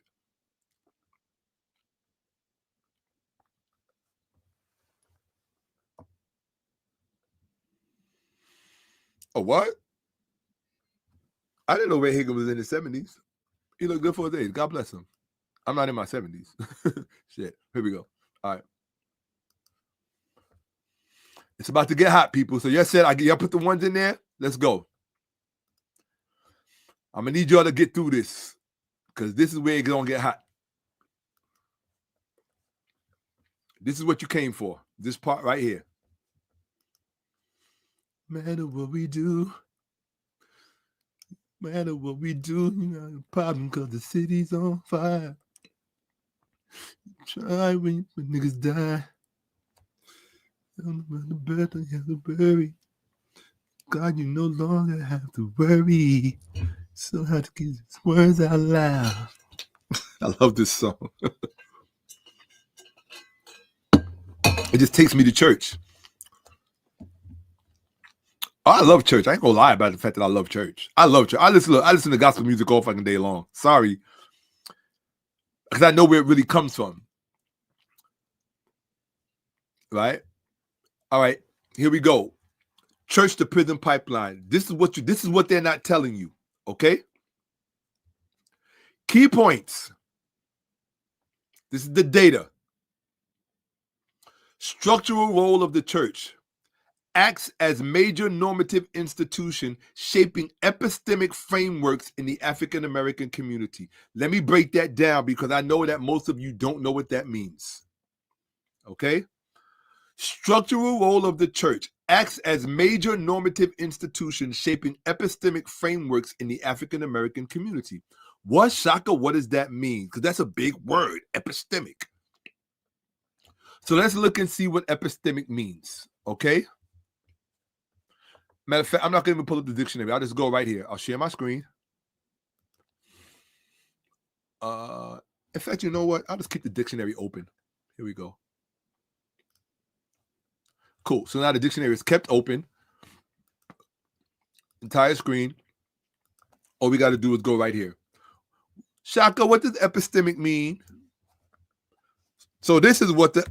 Speaker 1: Oh, what? I didn't know Ray Hagen was in his 70s. He looked good for his age. God bless him. I'm not in my 70s. Shit. Here we go. All right. It's about to get hot, people. So y'all said, y'all put the ones in there. Let's go. I'm going to need y'all to get through this because this is where it's going to get hot. This is what you came for. This part right here. Matter what we do, No matter what we do, you got a problem because the city's on fire. Try when niggas die. The better you have to bury. God, you no longer have to worry. So I have to get these words out loud. I love this song. It just takes me to church. I love church. I ain't gonna lie about the fact that I love church. I love church. I listen to gospel music all fucking day long. Sorry. Because I know where it really comes from. Right? All right. Here we go. Church to prison pipeline. This is what they're not telling you. Okay? Key points. This is the data. Structural role of the church. Acts as major normative institution shaping epistemic frameworks in the African American community. Let me break that down because I know that most of you don't know what that means. Okay? Structural role of the church acts as major normative institution shaping epistemic frameworks in the African American community. What, Shaka, what does that mean? Because that's a big word, epistemic. So let's look and see what epistemic means. Okay? Matter of fact, I'm not going to even pull up the dictionary. I'll just go right here. I'll share my screen. In fact, you know what? I'll just keep the dictionary open. Here we go. Cool. So now the dictionary is kept open. Entire screen. All we got to do is go right here. Shaka, what does epistemic mean? So this is what the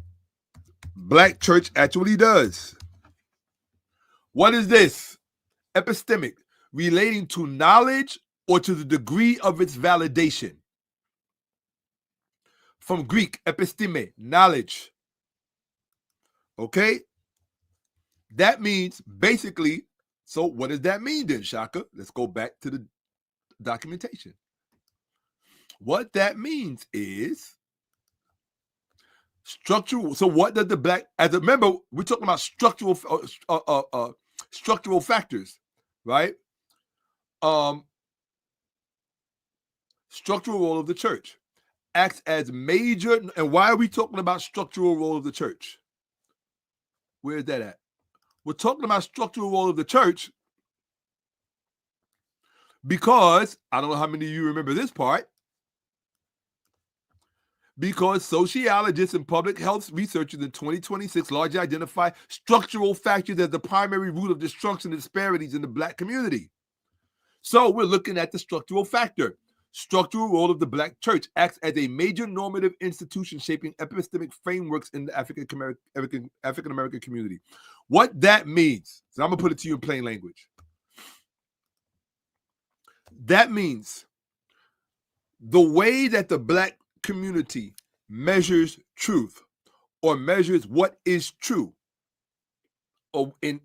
Speaker 1: Black church actually does. What is this? Epistemic, relating to knowledge or to the degree of its validation. From Greek, episteme, knowledge. Okay? That means basically, so what does that mean then, Shaka? Let's go back to the documentation. What that means is structural. So what does the Black, remember, we're talking about structural factors, right? Structural role of the church acts as major. And why are we talking about structural role of the church? Where is that at? We're talking about structural role of the church because, I don't know how many of you remember this part, because sociologists and public health researchers in 2026 largely identify structural factors as the primary root of destruction and disparities in the Black community. So we're looking at the structural factor. Structural role of the Black church acts as a major normative institution shaping epistemic frameworks in the African American community. What that means, so I'm going to put it to you in plain language. That means the way that the Black community measures truth or measures what is true, or in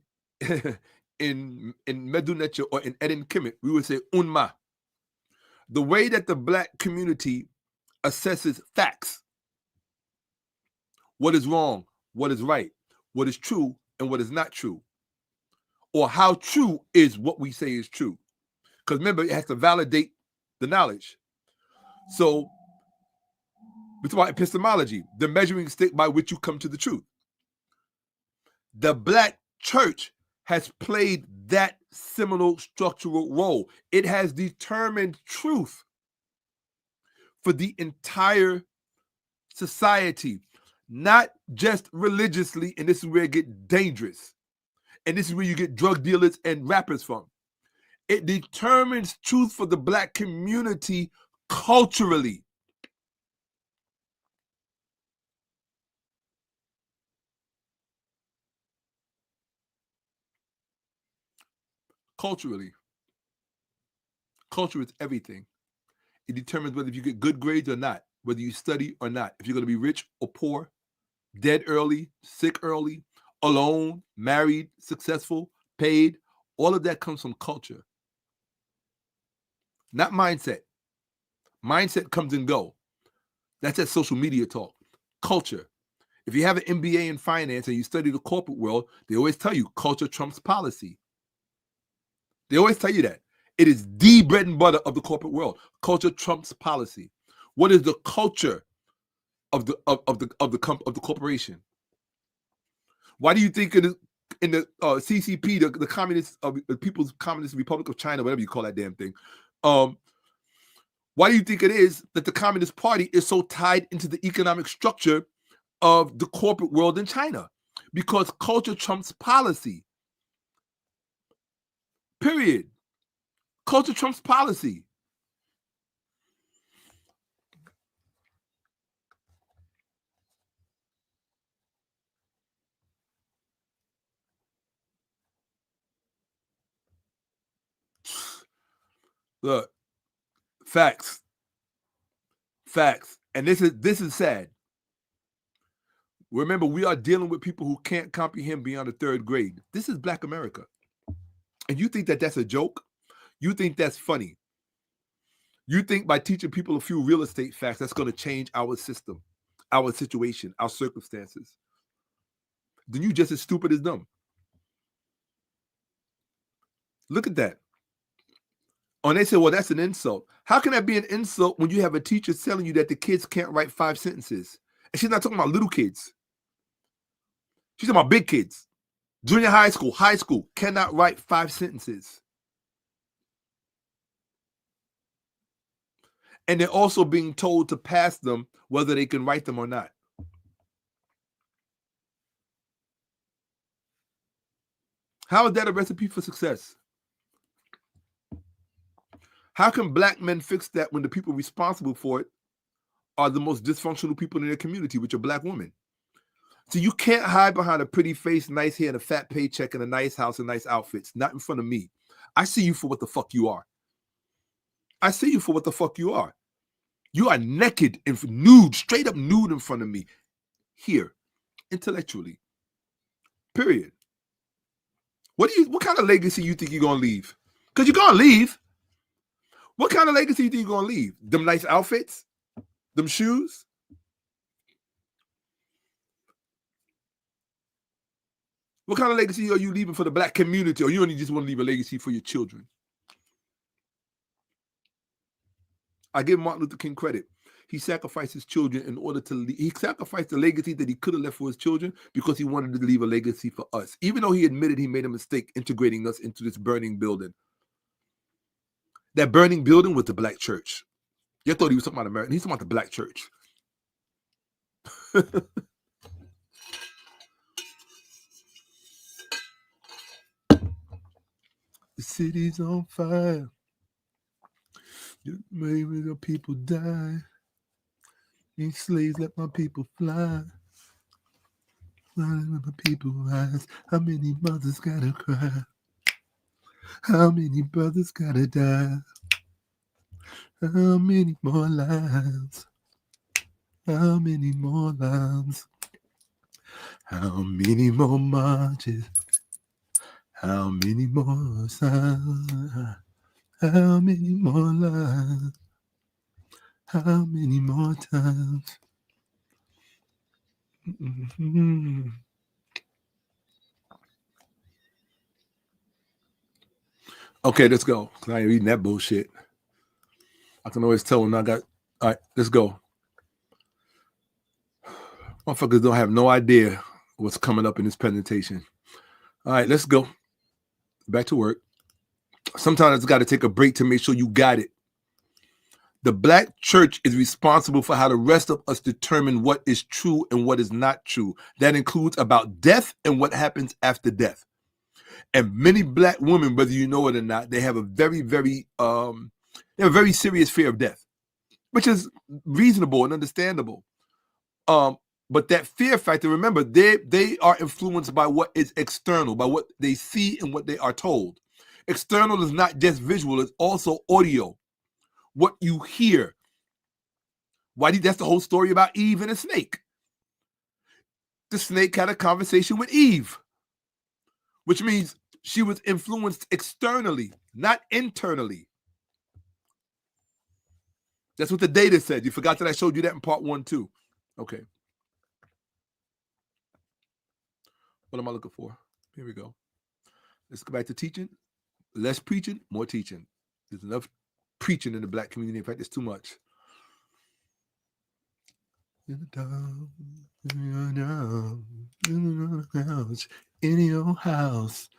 Speaker 1: Medunecha or in Eden Kemet, we would say unma. The way that the Black community assesses facts, what is wrong, what is right, what is true, and what is not true, or how true is what we say is true. Because remember, it has to validate the knowledge. So we talk about epistemology, the measuring stick by which you come to the truth. The Black church has played that seminal structural role. It has determined truth for the entire society, not just religiously, and this is where it gets dangerous. And this is where you get drug dealers and rappers from. It determines truth for the Black community culturally. Culturally. Culture is everything. It determines whether you get good grades or not, whether you study or not, if you're going to be rich or poor, dead early, sick early, alone, married, successful, paid. All of that comes from culture. Not mindset. Mindset comes and go. That's that social media talk. Culture. If you have an MBA in finance and you study the corporate world, they always tell you culture trumps policy. They always tell you that. It is the bread and butter of the corporate world. Culture trumps policy. What is the culture of the corporation? Why do you think in the CCP, the communist the People's Communist Republic of China, whatever you call that damn thing, why do you think it is that the Communist Party is so tied into the economic structure of the corporate world in China? Because culture trumps policy. Period. Culture trumps policy. Look, facts. And this is sad. Remember, we are dealing with people who can't comprehend beyond the 3rd grade. This is Black America. And you think that that's a joke? You think that's funny? You think by teaching people a few real estate facts, that's going to change our system, our situation, our circumstances? Then you just as stupid as them. Look at that. And they say, well, that's an insult. How can that be an insult when you have a teacher telling you that the kids can't write 5 sentences? And she's not talking about little kids. She's talking about big kids. Junior high school, cannot write 5 sentences. And they're also being told to pass them whether they can write them or not. How is that a recipe for success? How can Black men fix that when the people responsible for it are the most dysfunctional people in their community, which are Black women? So you can't hide behind a pretty face, nice hair, and a fat paycheck, and a nice house and nice outfits. Not in front of me. I see you for what the fuck you are. I see you for what the fuck you are. You are naked and nude, straight up nude in front of me. Here, intellectually. Period. What kind of legacy you think you're gonna leave? Because you're gonna leave. What kind of legacy you think you're gonna leave? Them nice outfits? Them shoes? What kind of legacy are you leaving for the Black community? Or you only just want to leave a legacy for your children? I give Martin Luther King credit. He sacrificed his children in order to leave. He sacrificed the legacy that he could have left for his children because he wanted to leave a legacy for us. Even though he admitted he made a mistake integrating us into this burning building. That burning building was the Black church. You thought he was talking about America. He's talking about the Black church. The city's on fire. Maybe the people die. These slaves let my people fly. Let my people rise. How many mothers gotta cry? How many brothers gotta die? How many more lives? How many more lives? How many more marches? How many more signs? How many more lives? How many more times? Mm-hmm. Okay, let's go. I ain't reading that bullshit. I can always tell when I got. All right, let's go. Motherfuckers don't have no idea what's coming up in this presentation. All right, let's go. Back to work. Sometimes it's got to take a break to make sure you got it. The Black church is responsible for how the rest of us determine what is true and what is not true. That includes about death and what happens after death. And many Black women, whether you know it or not, they have a very, very, serious fear of death, which is reasonable and understandable. But that fear factor, remember, they are influenced by what is external, by what they see and what they are told. External is not just visual, it's also audio. What you hear. That's the whole story about Eve and a snake. The snake had a conversation with Eve, which means she was influenced externally, not internally. That's what the data said. You forgot that I showed you that in part 1 too. Okay. What am I looking for? Here we go. Let's go back to teaching. Less preaching, more teaching. There's enough preaching in the black community. In fact, there's too much. In your house,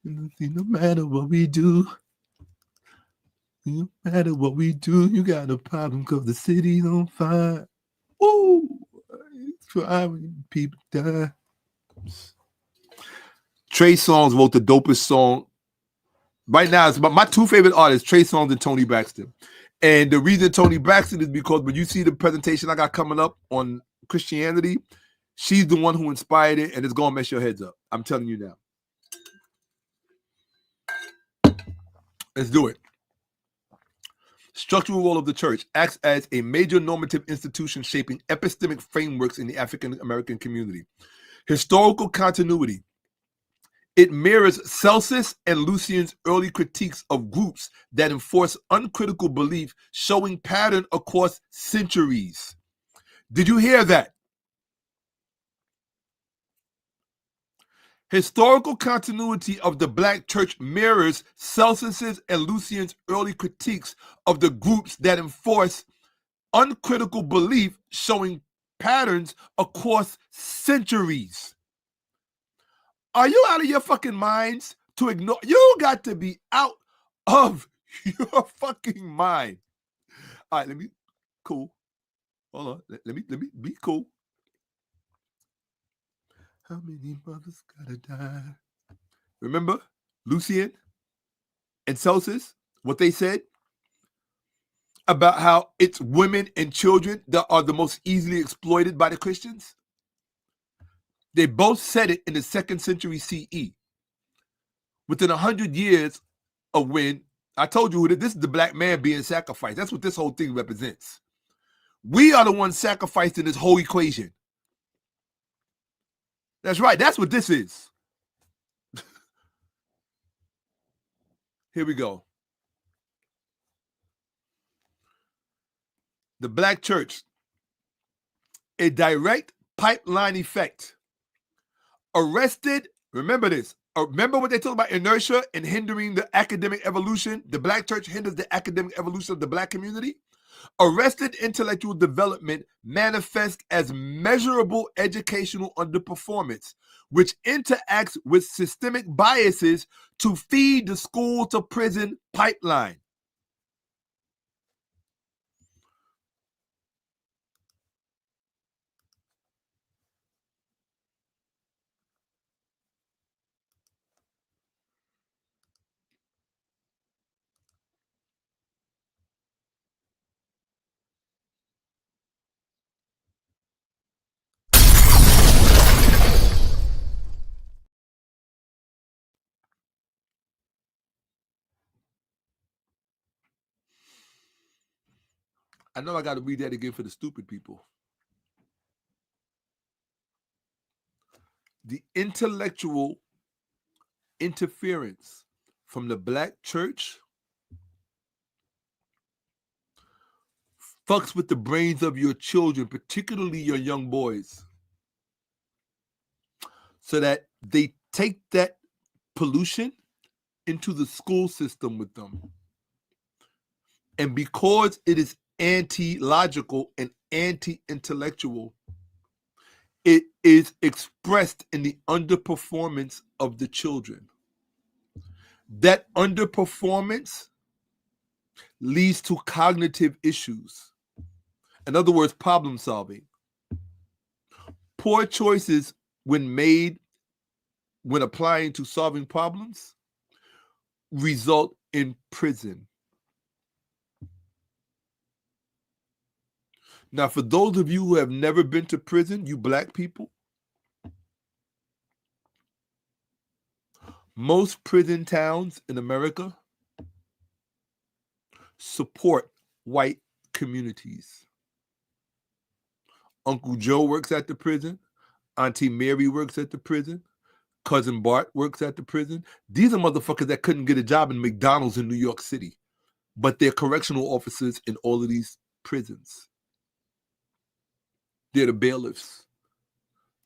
Speaker 1: no matter what we do, no matter what we do, you got a problem because the city's on fire. Woo! Try when people die. Trey Songz wrote the dopest song. Right now, it's my two favorite artists, Trey Songz and Tony Braxton. And the reason Tony Braxton is because when you see the presentation I got coming up on Christianity, she's the one who inspired it, and it's going to mess your heads up. I'm telling you now. Let's do it. Structural role of the church acts as a major normative institution shaping epistemic frameworks in the African American community. Historical continuity. It mirrors Celsus and Lucian's early critiques of groups that enforce uncritical belief, showing pattern across centuries. Did you hear that? Historical continuity of the black church mirrors Celsus's and Lucian's early critiques of the groups that enforce uncritical belief, showing patterns across centuries. Are you out of your fucking minds to ignore? You got to be out of your fucking mind. All right, cool. Hold on. Let me be cool. How many mothers gotta die? Remember Lucian and Celsus, what they said about how it's women and children that are the most easily exploited by the Christians? They both said it in the 2nd century CE. Within 100 years of when, I told you that this is the black man being sacrificed. That's what this whole thing represents. We are the ones sacrificed in this whole equation. That's right. That's what this is. Here we go. The black church, a direct pipeline effect. Arrested, remember this. Remember what they talk about inertia and hindering the academic evolution? The black church hinders the academic evolution of the black community. Arrested intellectual development manifests as measurable educational underperformance, which interacts with systemic biases to feed the school to prison pipeline. I know I got to read that again for the stupid people. The intellectual interference from the black church fucks with the brains of your children, particularly your young boys, so that they take that pollution into the school system with them. And because it is anti-logical and anti-intellectual, it is expressed in the underperformance of the children. That underperformance leads to cognitive issues. In other words, problem solving. Poor choices when made when applying to solving problems result in prison. Now, for those of you who have never been to prison, you black people, most prison towns in America support white communities. Uncle Joe works at the prison. Auntie Mary works at the prison. Cousin Bart works at the prison. These are motherfuckers that couldn't get a job in McDonald's in New York City, but they're correctional officers in all of these prisons. They're the bailiffs.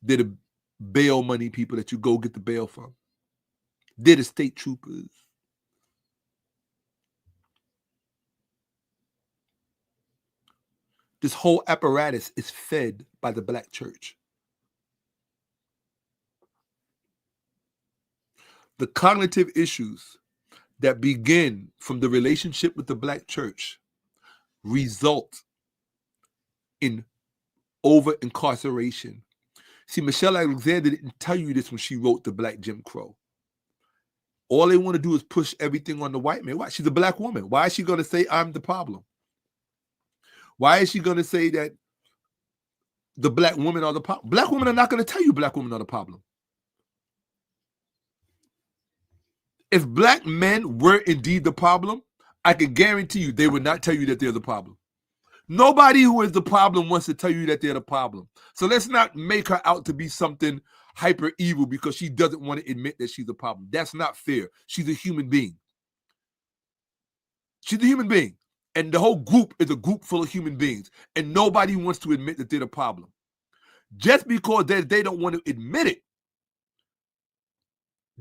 Speaker 1: They're the bail money people that you go get the bail from. They're the state troopers. This whole apparatus is fed by the black church. The cognitive issues that begin from the relationship with the black church result in over-incarceration. See, Michelle Alexander didn't tell you this when she wrote The Black Jim Crow. All they want to do is push everything on the white man. Why? She's a black woman. Why is she going to say I'm the problem? Why is she going to say that the black women are the problem? Black women are not going to tell you black women are the problem. If black men were indeed the problem, I can guarantee you they would not tell you that they're the problem. Nobody who is the problem wants to tell you that they're the problem. So let's not make her out to be something hyper evil because she doesn't want to admit that she's a problem. That's not fair. She's a human being. She's a human being. And the whole group is a group full of human beings. And nobody wants to admit that they're the problem. Just because they don't want to admit it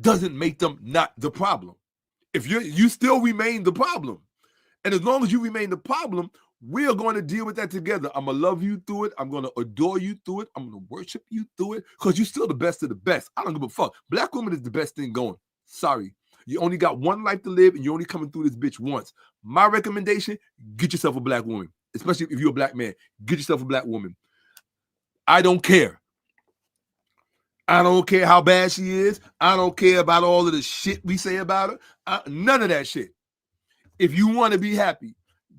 Speaker 1: doesn't make them not the problem. If you still remain the problem. And as long as you remain the problem, we're going to deal with that together. I'm going to love you through it. I'm going to adore you through it. I'm going to worship you through it because you're still the best of the best. I don't give a fuck. Black woman is the best thing going. Sorry. You only got one life to live and you're only coming through this bitch once. My recommendation, get yourself a black woman, especially if you're a black man. Get yourself a black woman. I don't care. I don't care how bad she is. I don't care about all of the shit we say about her. None of that shit. If you want to be happy,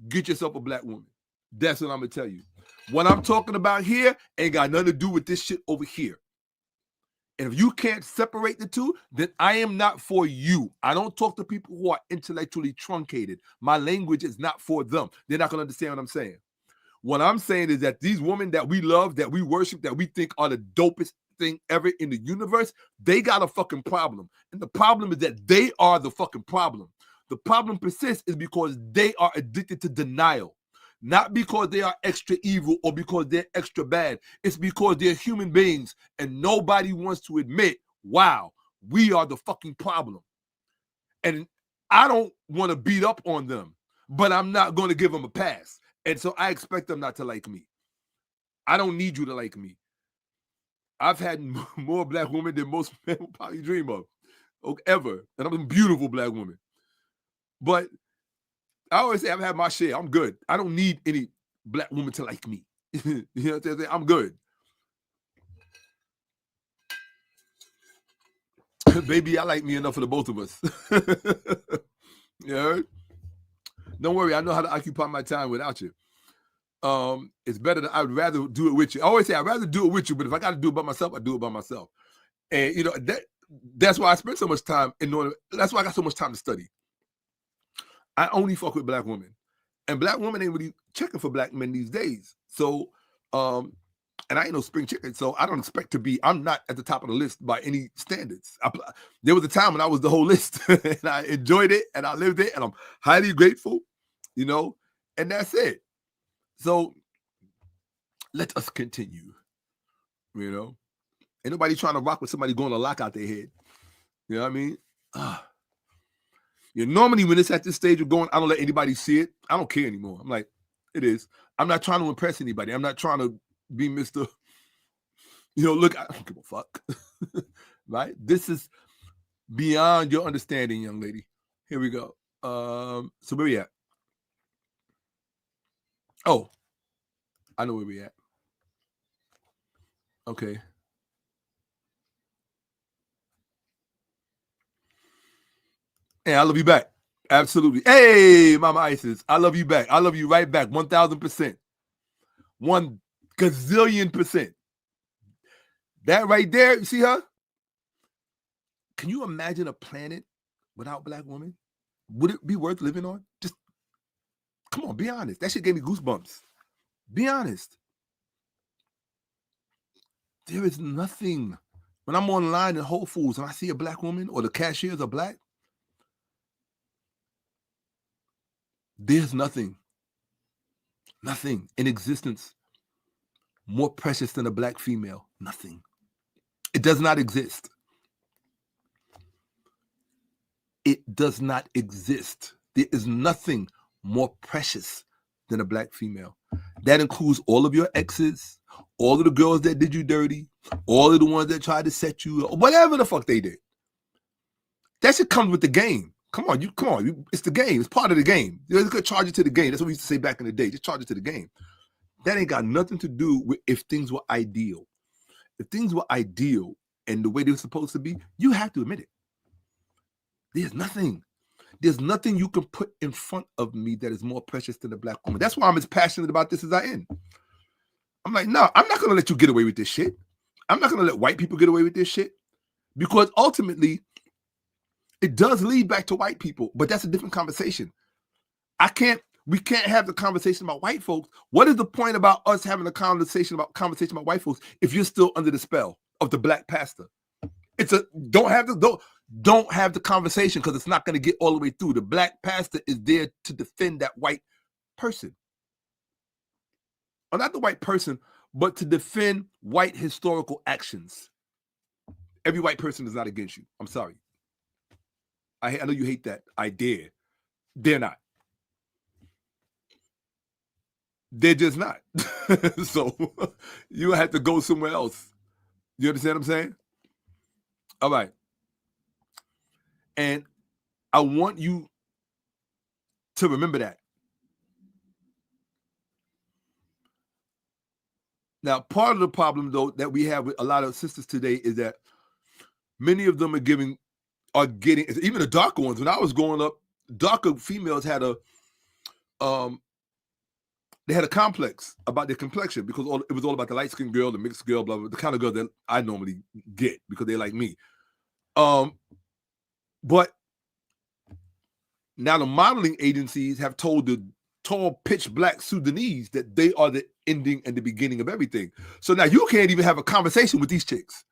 Speaker 1: get yourself a black woman. That's what I'm going to tell you. What I'm talking about here ain't got nothing to do with this shit over here. And if you can't separate the two, then I am not for you. I don't talk to people who are intellectually truncated. My language is not for them. They're not going to understand what I'm saying. What I'm saying is that these women that we love, that we worship, that we think are the dopest thing ever in the universe, they got a fucking problem. And the problem is that they are the fucking problem. The problem persists is because they are addicted to denial. Not because they are extra evil or because they're extra bad. It's because they're human beings and nobody wants to admit, wow, we are the fucking problem. And I don't want to beat up on them, but I'm not going to give them a pass. And so I expect them not to like me. I don't need you to like me. I've had more black women than most men will probably dream of, ever. And I'm a beautiful black woman. But I always say I've had my share. I'm good. I don't need any black woman to like me. You know what I'm saying? I'm good. Baby, I like me enough for the both of us. You heard? Don't worry. I know how to occupy my time without you. It's better that I would rather do it with you. I always say I'd rather do it with you, but if I got to do it by myself, I do it by myself. And, you know, that's why I spend so much time that's why I got so much time to study. I only fuck with black women. And black women ain't really checking for black men these days. So, and I ain't no spring chicken, so I don't expect to be, I'm not at the top of the list by any standards. There was a time when I was the whole list, and I enjoyed it, and I lived it, and I'm highly grateful, you know, and that's it. So, let us continue, you know. Ain't nobody trying to rock with somebody going to lock out their head. You know what I mean? You know, normally when it's at this stage of going, I don't let anybody see it. I don't care anymore. I'm like, it is. I'm not trying to impress anybody. I'm not trying to be Mr. You know, look, I don't give a fuck. Right? This is beyond your understanding, young lady. Here we go. So where we at? Oh, I know where we at. Okay. Hey, I love you back. Absolutely. Hey, Mama Isis, I love you back. I love you right back. 1,000%. 1 gazillion%. That right there, you see her? Can you imagine a planet without black women? Would it be worth living on? Just, come on, be honest. That shit gave me goosebumps. Be honest. There is nothing. When I'm online in Whole Foods and I see a black woman or the cashiers are black, there's nothing in existence more precious than a black female. Nothing. It does not exist. It does not exist. There is nothing more precious than a black female. That includes all of your exes, all of the girls that did you dirty, all of the ones that tried to set you up, whatever the fuck they did. That shit comes with the game. Come on, it's the game. It's part of the game. You're gonna charge it to the game. That's what we used to say back in the day. Just charge it to the game. That ain't got nothing to do with if things were ideal. If things were ideal and the way they were supposed to be, you have to admit it. There's nothing you can put in front of me that is more precious than a black woman. That's why I'm as passionate about this as I am. I'm like, no, I'm not going to let you get away with this shit. I'm not going to let white people get away with this shit, because ultimately it does lead back to white people, but that's a different conversation. We can't have the conversation about white folks. What is the point about us having a conversation about white folks if you're still under the spell of the black pastor? Don't have the conversation, because it's not going to get all the way through. The black pastor is there to defend that white person. Or not the white person, but to defend white historical actions. Every white person is not against you. I'm sorry. I know you hate that. I dare. They're not. They're just not. So you have to go somewhere else. You understand what I'm saying? All right. And I want you to remember that. Now, part of the problem, though, that we have with a lot of sisters today is that many of them are getting, even the darker ones. When I was growing up, darker females had a complex about their complexion, because it was all about the light-skinned girl, the mixed girl, blah, blah, the kind of girl that I normally get because they like me. But now the modeling agencies have told the tall, pitch black Sudanese that they are the ending and the beginning of everything. So now you can't even have a conversation with these chicks.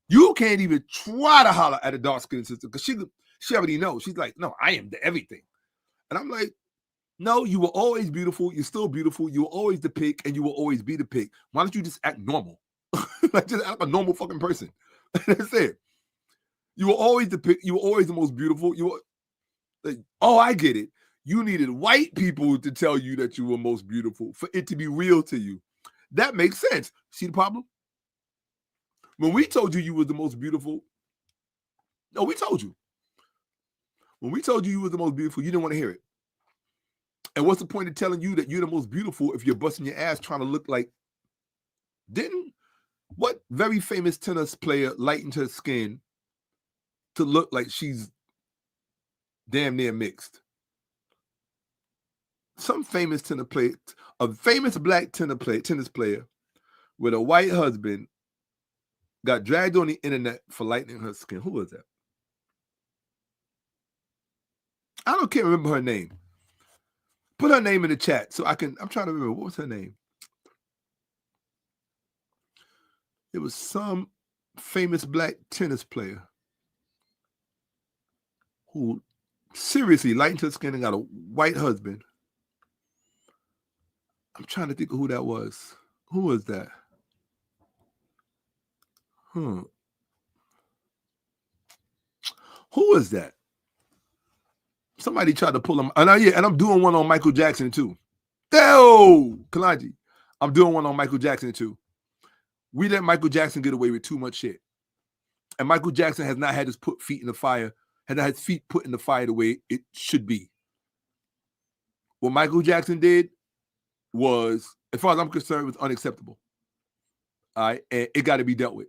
Speaker 1: You can't even try to holler at a dark-skinned sister, because she already knows. She's like, no, I am the everything. And I'm like, no, you were always beautiful. You're still beautiful. You were always the pick, and you will always be the pick. Why don't you just act normal? Like, just act like a normal fucking person. That's it. You were always the pick. You were always the most beautiful. You were like, oh, I get it. You needed white people to tell you that you were most beautiful for it to be real to you. That makes sense. See the problem? When we told you were the most beautiful, no, we told you. When we told you were the most beautiful, you didn't want to hear it. And what's the point of telling you that you're the most beautiful if you're busting your ass trying to look like? What very famous tennis player lightened her skin to look like she's damn near mixed? Some famous tennis player, a famous black tennis player with a white husband, got dragged on the internet for lightening her skin. Who was that? Can't remember her name. Put her name in the chat so I'm trying to remember. What was her name? It was some famous black tennis player who seriously lightened her skin and got a white husband. I'm trying to think of who that was. Who was that? Who was that? Somebody tried to pull him. And I'm doing one on Michael Jackson too. Kalonji. I'm doing one on Michael Jackson too. We let Michael Jackson get away with too much shit. And Michael Jackson has not had his feet in the fire, has not had his feet put in the fire the way it should be. What Michael Jackson did was, as far as I'm concerned, was unacceptable. All right, and it got to be dealt with.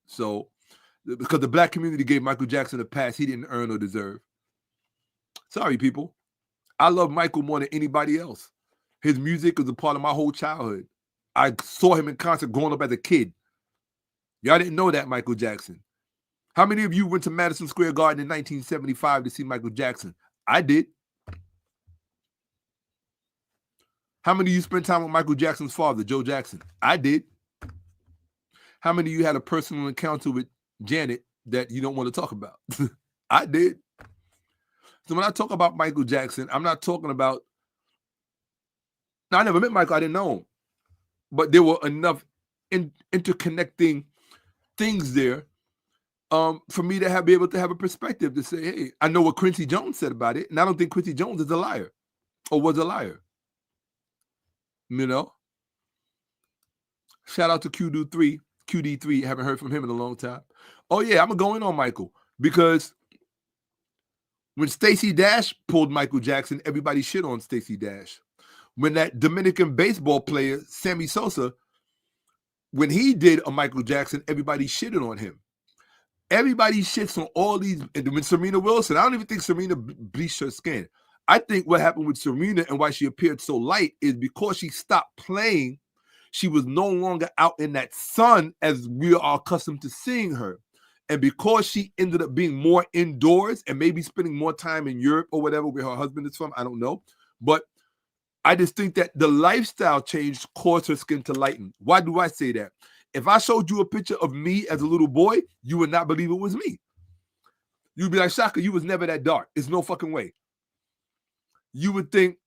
Speaker 1: So, because the black community gave Michael Jackson a pass he didn't earn or deserve. Sorry, people. I love Michael more than anybody else. His music was a part of my whole childhood. I saw him in concert growing up as a kid. Y'all didn't know that, Michael Jackson. How many of you went to Madison Square Garden in 1975 to see Michael Jackson? I did. How many of you spent time with Michael Jackson's father, Joe Jackson? I did. How many of you had a personal encounter with Janet that you don't want to talk about? I did. So when I talk about Michael Jackson, I'm not talking about, now, I never met Michael, I didn't know him. But there were enough interconnecting things there for me to be able to have a perspective to say, hey, I know what Quincy Jones said about it, and I don't think Quincy Jones is a liar or was a liar. You know? Shout out to QD3. Haven't heard from him in a long time. Oh, yeah, I'm going to go in on Michael because when Stacey Dash pulled Michael Jackson, everybody shit on Stacey Dash. When that Dominican baseball player, Sammy Sosa, when he did a Michael Jackson, everybody shitted on him. Everybody shits on all these. And when Serena Wilson, I don't even think Serena bleached her skin. I think what happened with Serena and why she appeared so light is because she stopped playing. She was no longer out in that sun as we are accustomed to seeing her. And because she ended up being more indoors and maybe spending more time in Europe or whatever where her husband is from, I don't know. But I just think that the lifestyle change caused her skin to lighten. Why do I say that? If I showed you a picture of me as a little boy, you would not believe it was me. You'd be like, Shakka, you was never that dark. There's no fucking way. You would think,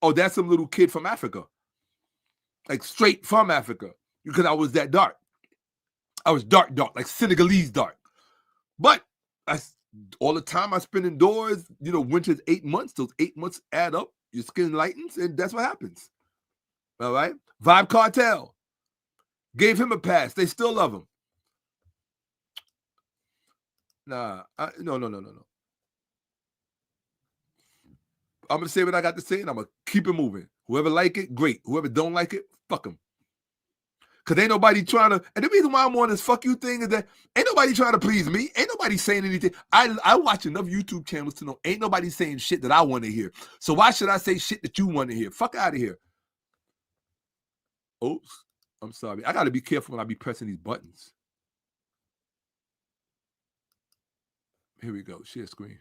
Speaker 1: oh, that's some little kid from Africa. Like straight from Africa. Because I was that dark. I was dark, like Senegalese dark. But all the time I spend indoors, winter's 8 months. Those 8 months add up. Your skin lightens, and that's what happens. All right? Vibe Cartel. Gave him a pass. They still love him. No. I'm going to say what I got to say, and I'm going to keep it moving. Whoever like it, great. Whoever don't like it, fuck them. Because ain't nobody trying to, and the reason why I'm on this fuck you thing is that ain't nobody trying to please me. Ain't nobody saying anything. I watch enough YouTube channels to know ain't nobody saying shit that I want to hear. So why should I say shit that you want to hear? Fuck out of here. Oops. I'm sorry. I got to be careful when I be pressing these buttons. Here we go. Share screen.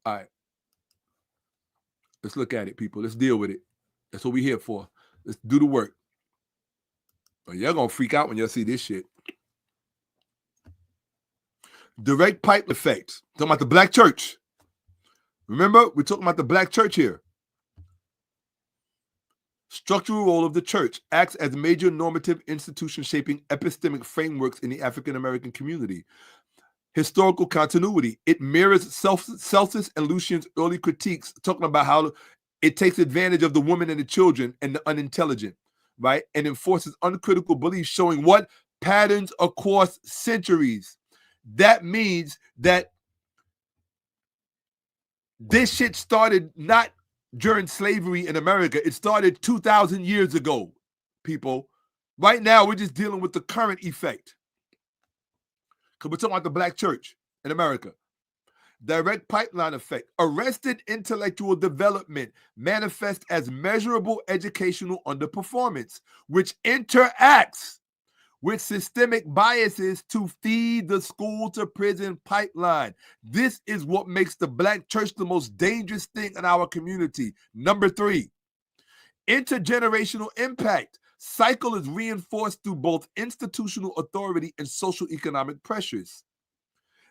Speaker 1: All right. Let's look at it, people. Let's deal with it. That's what we're here for. Let's do the work. Oh, you're going to freak out when you see this shit. Direct pipe effect. Talking about the black church. Remember, we're talking about the black church here. Structural role of the church acts as major normative institution shaping epistemic frameworks in the African American community. Historical continuity. It mirrors Celsus and Lucian's early critiques talking about how it takes advantage of the women and the children and the unintelligent, right? And enforces uncritical beliefs showing what? Patterns across centuries. That means that this shit started not during slavery in America. It started 2,000 years ago, people. Right now, we're just dealing with the current effect. Because we're talking about the black church in America. Direct pipeline effect. Arrested intellectual development manifests as measurable educational underperformance, which interacts with systemic biases to feed the school to prison pipeline. This is what makes the black church the most dangerous thing in our community. Number 3, intergenerational impact. Cycle is reinforced through both institutional authority and social economic pressures.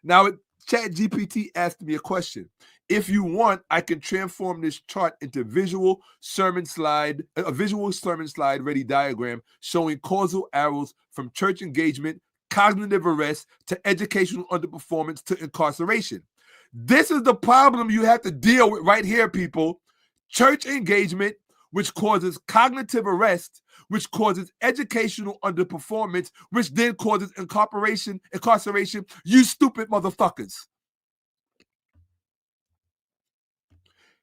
Speaker 1: Now, ChatGPT asked me a question. If you want, I can transform this chart into a visual sermon slide ready diagram showing causal arrows from church engagement, cognitive arrest, to educational underperformance to incarceration. This is the problem you have to deal with right here, people. Church engagement, which causes cognitive arrest, which causes educational underperformance, which then causes incarceration. You stupid motherfuckers.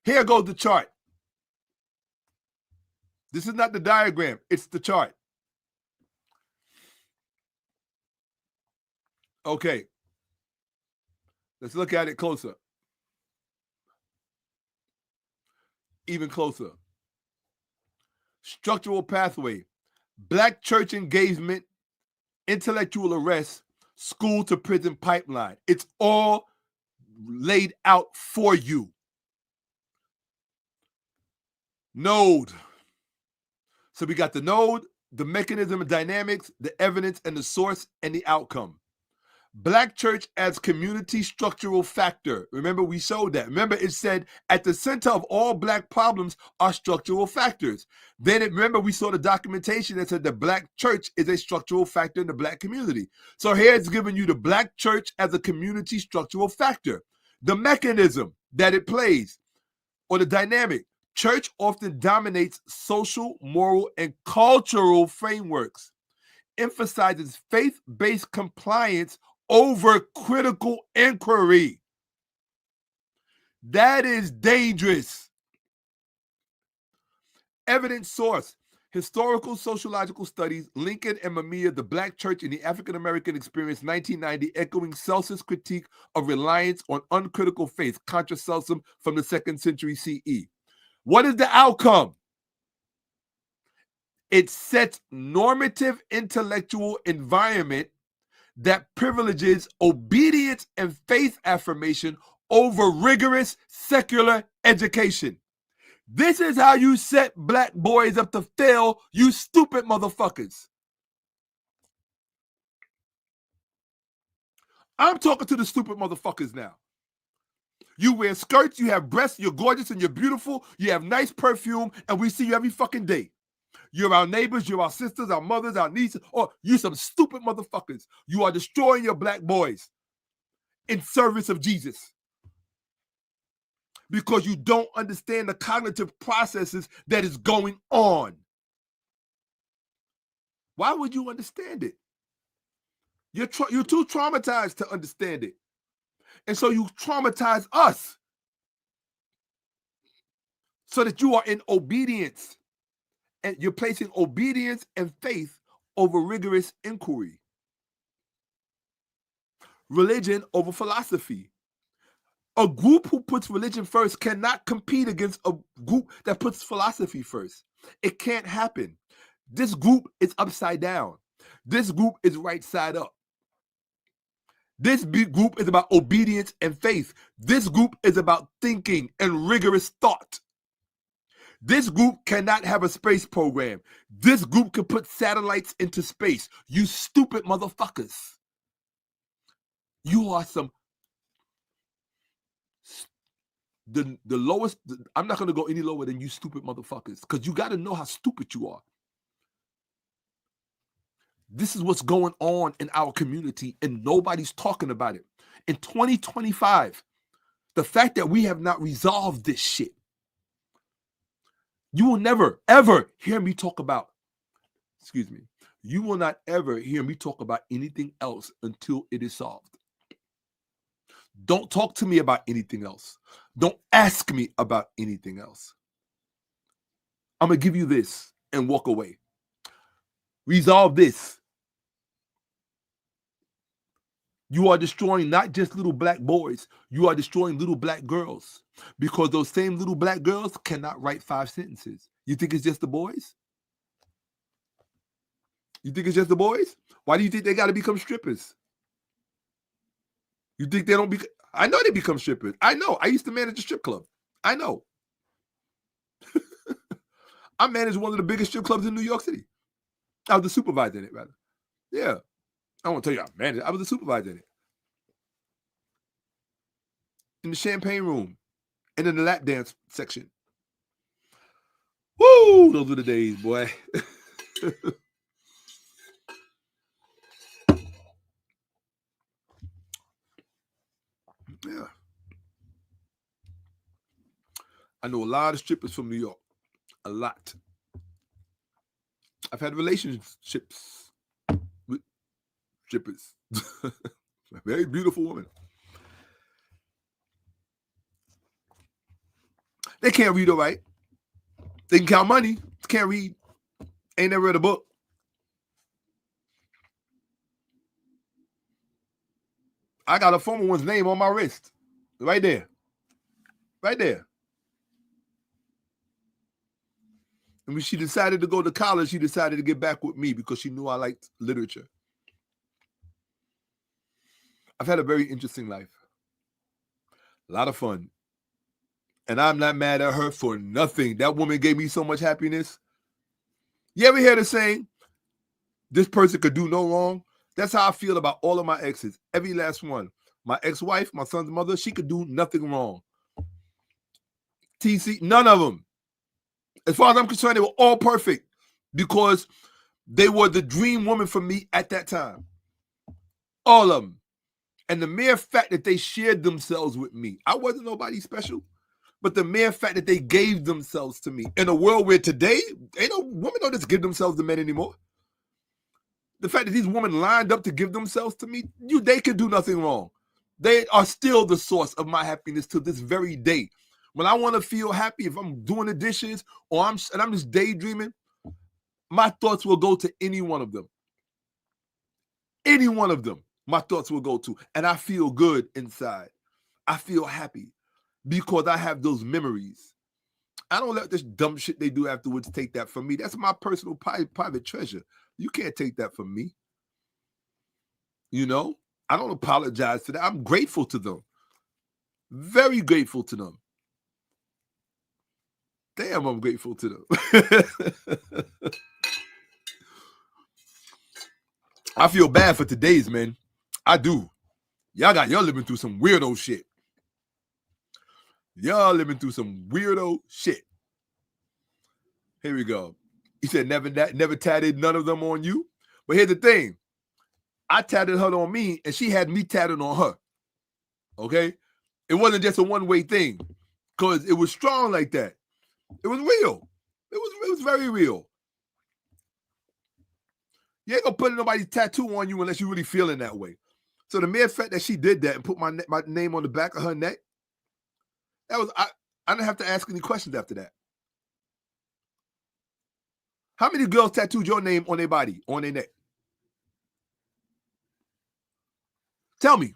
Speaker 1: Here goes the chart. This is not the diagram, it's the chart. Okay. Let's look at it closer. Even closer. Structural pathway. Black church engagement, intellectual arrest, school to prison pipeline. It's all laid out for you. Node. So we got the node, the mechanism and dynamics, the evidence and the source and the outcome. Black church as community structural factor. Remember, we showed that. Remember, it said at the center of all black problems are structural factors. Then remember, we saw the documentation that said the black church is a structural factor in the black community. So here it's giving you the black church as a community structural factor. The mechanism that it plays, or the dynamic, Church often dominates social, moral, and cultural frameworks, emphasizes faith-based compliance over critical inquiry. That is dangerous. Evidence source: Historical Sociological Studies, Lincoln and Mamiya, the Black Church in the African American Experience, 1990, echoing Celsus' critique of reliance on uncritical faith, contra Celsum, from the 2nd century CE. What is the outcome? It sets normative intellectual environment that privileges obedience and faith affirmation over rigorous secular education. This is how you set black boys up to fail, you stupid motherfuckers. I'm talking to the stupid motherfuckers now. You wear skirts, you have breasts, you're gorgeous and you're beautiful, you have nice perfume, and we see you every fucking day. You're our neighbors, you're our sisters, our mothers, our nieces, or you some stupid motherfuckers. You are destroying your black boys in service of Jesus because you don't understand the cognitive processes that is going on. Why would you understand it? You're too traumatized to understand it. And so you traumatize us so that you are in obedience. And you're placing obedience and faith over rigorous inquiry. Religion over philosophy. A group who puts religion first cannot compete against a group that puts philosophy first. It can't happen. This group is upside down. This group is right side up. This big group is about obedience and faith. This group is about thinking and rigorous thought. This group cannot have a space program. This group can put satellites into space. You stupid motherfuckers. You are some... The lowest... I'm not going to go any lower than you stupid motherfuckers because you got to know how stupid you are. This is what's going on in our community and nobody's talking about it. In 2025, the fact that we have not resolved this shit, you will never, ever hear me talk about, you will not ever hear me talk about anything else until it is solved. Don't talk to me about anything else. Don't ask me about anything else. I'm going to give you this and walk away. Resolve this. You are destroying not just little black boys. You are destroying little black girls because those same little black girls cannot write 5 sentences. You think it's just the boys? You think it's just the boys? Why do you think they got to become strippers? You think they don't become... I know they become strippers. I know. I used to manage a strip club. I know. I managed one of the biggest strip clubs in New York City. I was the supervisor in it, rather. Yeah. I won't tell you I managed it. I was the supervisor in it. In the champagne room. And in the lap dance section. Woo! Those were the days, boy. Yeah. I know a lot of strippers from New York. A lot. I've had relationships with strippers. A very beautiful woman. They can't read or write. They can count money. Can't read. Ain't never read a book. I got a former one's name on my wrist. Right there. Right there. And when she decided to go to college, she decided to get back with me because she knew I liked literature. I've had a very interesting life. A lot of fun. And I'm not mad at her for nothing. That woman gave me so much happiness. You ever hear the saying, this person could do no wrong? That's how I feel about all of my exes. Every last one. My ex-wife, my son's mother, she could do nothing wrong. TC, none of them. As far as I'm concerned, they were all perfect because they were the dream woman for me at that time. All of them. And the mere fact that they shared themselves with me, I wasn't nobody special. but the mere fact that they gave themselves to me in a world where today, ain't no women don't just give themselves to men anymore. The fact that these women lined up to give themselves to me, they can do nothing wrong. They are still the source of my happiness to this very day. When I want to feel happy, if I'm doing the dishes or I'm just daydreaming, my thoughts will go to any one of them. Any one of them, my thoughts will go to. And I feel good inside. I feel happy because I have those memories. I don't let this dumb shit they do afterwards take that from me. That's my personal private treasure. You can't take that from me. You know, I don't apologize for that. I'm grateful to them. Very grateful to them. Damn, I'm grateful to them. I feel bad for today's men. I do. Y'all living through some weirdo shit. Y'all living through some weirdo shit. Here we go. He said, never tatted none of them on you. But here's the thing. I tatted her on me, and she had me tatted on her. Okay? It wasn't just a one-way thing. Because it was strong like that. It was real. It was very real. You ain't gonna put nobody's tattoo on you unless you're really feeling that way. So the mere fact that she did that and put my name on the back of her neck, that was I didn't have to ask any questions after that. How many girls tattooed your name on their body, on their neck? Tell me.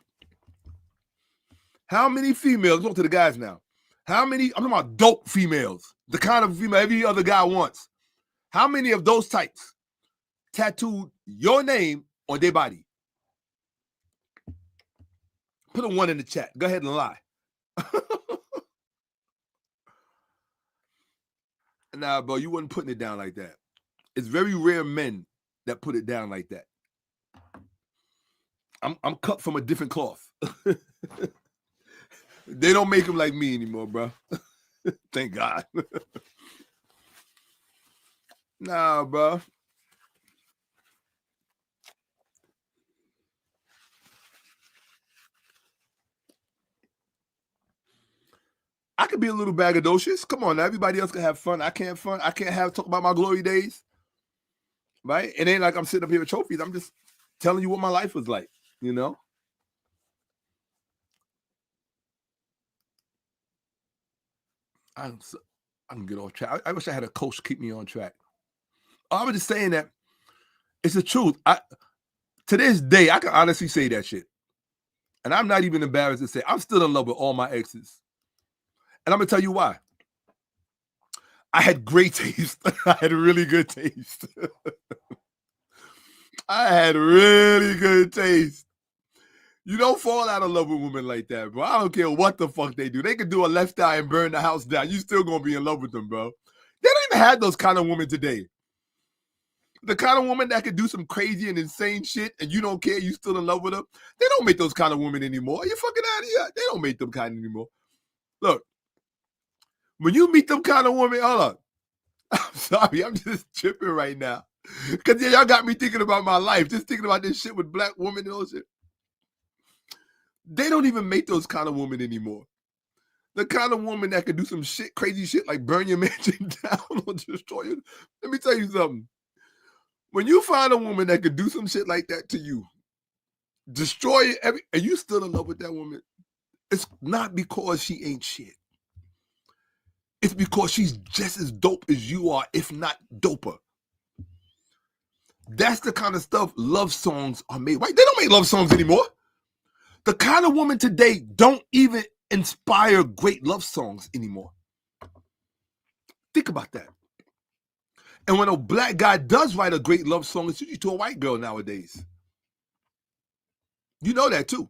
Speaker 1: How many females, talk to the guys now. How many, I'm talking about dope females, the kind of female every other guy wants. How many of those types tattooed your name on their body? Put a 1 in the chat. Go ahead and lie. Nah, bro, you wasn't putting it down like that. It's very rare men that put it down like that. I'm cut from a different cloth. They don't make them like me anymore, bro. Thank God. Nah, bro. I could be a little braggadocious. Come on now, everybody else can have fun. I can't fun. I can't talk about my glory days. Right? It ain't like I'm sitting up here with trophies. I'm just telling you what my life was like, you know? I can get off track. I wish I had a coach to keep me on track. I was just saying that it's the truth. To this day, I can honestly say that shit. And I'm not even embarrassed to say I'm still in love with all my exes. And I'm going to tell you why. I had great taste. I had really good taste. I had really good taste. You don't fall out of love with women like that, bro. I don't care what the fuck they do. They could do a left eye and burn the house down. You still going to be in love with them, bro. They don't even have those kind of women today. The kind of woman that could do some crazy and insane shit and you don't care, you still in love with them. They don't make those kind of women anymore. Are you fucking out of here? They don't make them kind anymore. Look, when you meet them kind of women, hold on. I'm sorry, I'm just tripping right now. Because y'all got me thinking about my life, just thinking about this shit with black women and all shit. They don't even make those kind of women anymore. The kind of woman that can do some shit, crazy shit, like burn your mansion down or destroy you. Let me tell you something. When you find a woman that could do some shit like that to you, destroy it, and you still in love with that woman, it's not because she ain't shit. It's because she's just as dope as you are, if not doper. That's the kind of stuff love songs are made. Right? They don't make love songs anymore. The kind of woman today don't even inspire great love songs anymore. Think about that. And when a black guy does write a great love song, it's usually to a white girl nowadays. You know that too.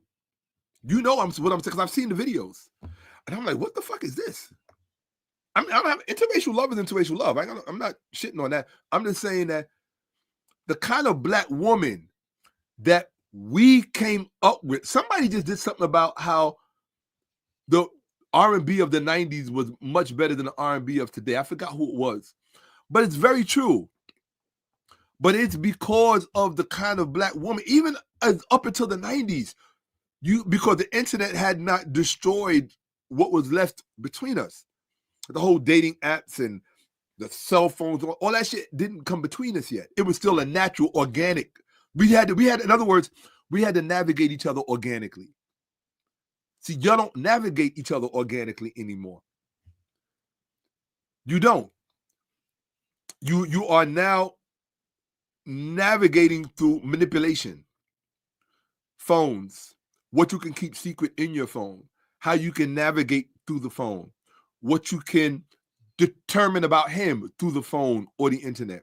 Speaker 1: You know what I'm saying, because I've seen the videos. And I'm like, what the fuck is this? I don't have interracial love is interracial love. I'm not shitting on that. I'm just saying that the kind of black woman that we came up with, somebody just did something about how the R&B of the 90s was much better than the R&B of today. I forgot who it was. But it's very true. But it's because of the kind of black woman, even up until the 90s, because the internet had not destroyed what was left between us. The whole dating apps and the cell phones, all that shit didn't come between us yet. It was still a natural, organic. We had, in other words, we had to navigate each other organically. See, y'all don't navigate each other organically anymore. You don't. You are now navigating through manipulation. Phones, what you can keep secret in your phone, how you can navigate through the phone, what you can determine about him through the phone or the internet.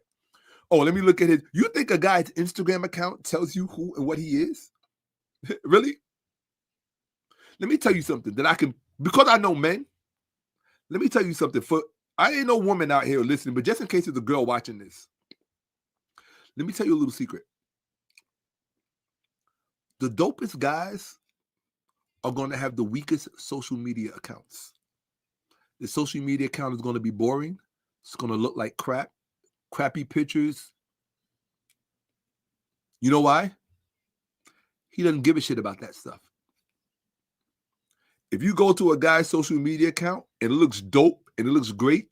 Speaker 1: Oh, let me look at his. You think a guy's Instagram account tells you who and what he is? Really? Let me tell you something that I can, because I know men, let me tell you something. I ain't no woman out here listening, but just in case there's a girl watching this, let me tell you a little secret. The dopest guys are going to have the weakest social media accounts. The social media account is going to be boring. It's going to look like crap, crappy pictures. You know why? He doesn't give a shit about that stuff. If you go to a guy's social media account and it looks dope and it looks great,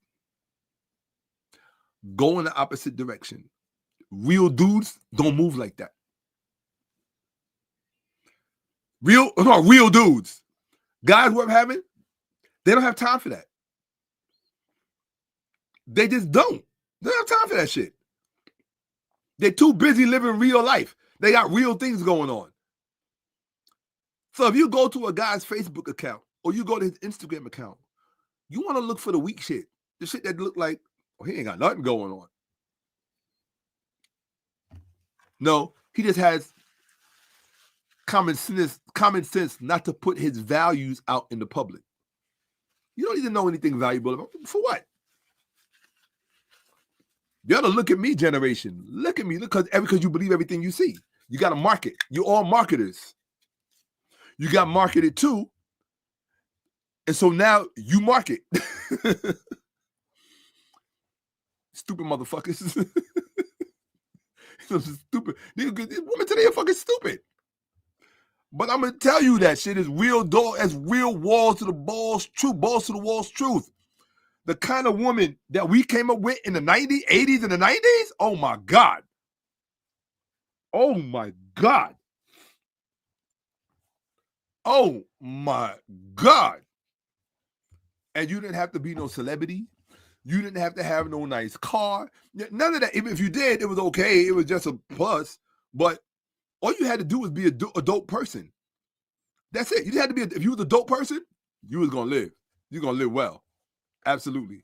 Speaker 1: go in the opposite direction. Real dudes don't move like that. Real dudes. Guys worth having, they don't have time for that. They just don't. They don't have time for that shit. They're too busy living real life. They got real things going on. So if you go to a guy's Facebook account or you go to his Instagram account, you want to look for the weak shit. The shit that look like, oh, he ain't got nothing going on. No, he just has common sense not to put his values out in the public. You don't even know anything valuable about him. For what? You gotta look at me, generation. Look at me. Look, because you believe everything you see. You got to market. You're all marketers. You got marketed too. And so now you market. Stupid motherfuckers. Stupid. These women today are fucking stupid. But I'm gonna tell you that shit is real dog, as real walls to the balls, truth, balls to the walls, truth. The kind of woman that we came up with in the 90s, 80s, and the 90s, oh my God. Oh my God. Oh my God. And you didn't have to be no celebrity. You didn't have to have no nice car. None of that. Even if you did, it was okay. It was just a plus. But all you had to do was be a dope person. That's it. You just had to be, if you was a dope person, you was going to live. You're going to live well. Absolutely.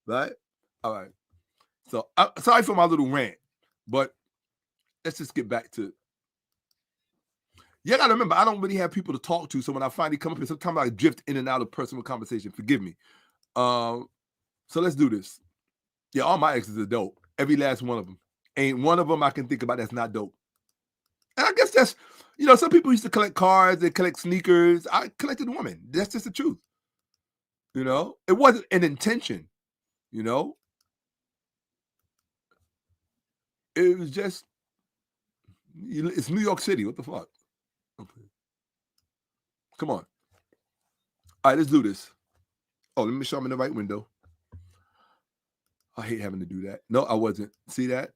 Speaker 1: Right? All right. So, sorry for my little rant, but let's just get back to, you got to remember, I don't really have people to talk to, so when I finally come up here, sometimes I drift in and out of personal conversation. Forgive me. So let's do this. Yeah, all my exes are dope. Every last one of them. Ain't one of them I can think about that's not dope. And I guess that's, some people used to collect cars, they collect sneakers. I collected women. That's just the truth. It wasn't an intention, It was just, it's New York City. What the fuck? Okay. Come on. All right, let's do this. Oh, let me make sure I'm in the right window. I hate having to do that. No, I wasn't. See that?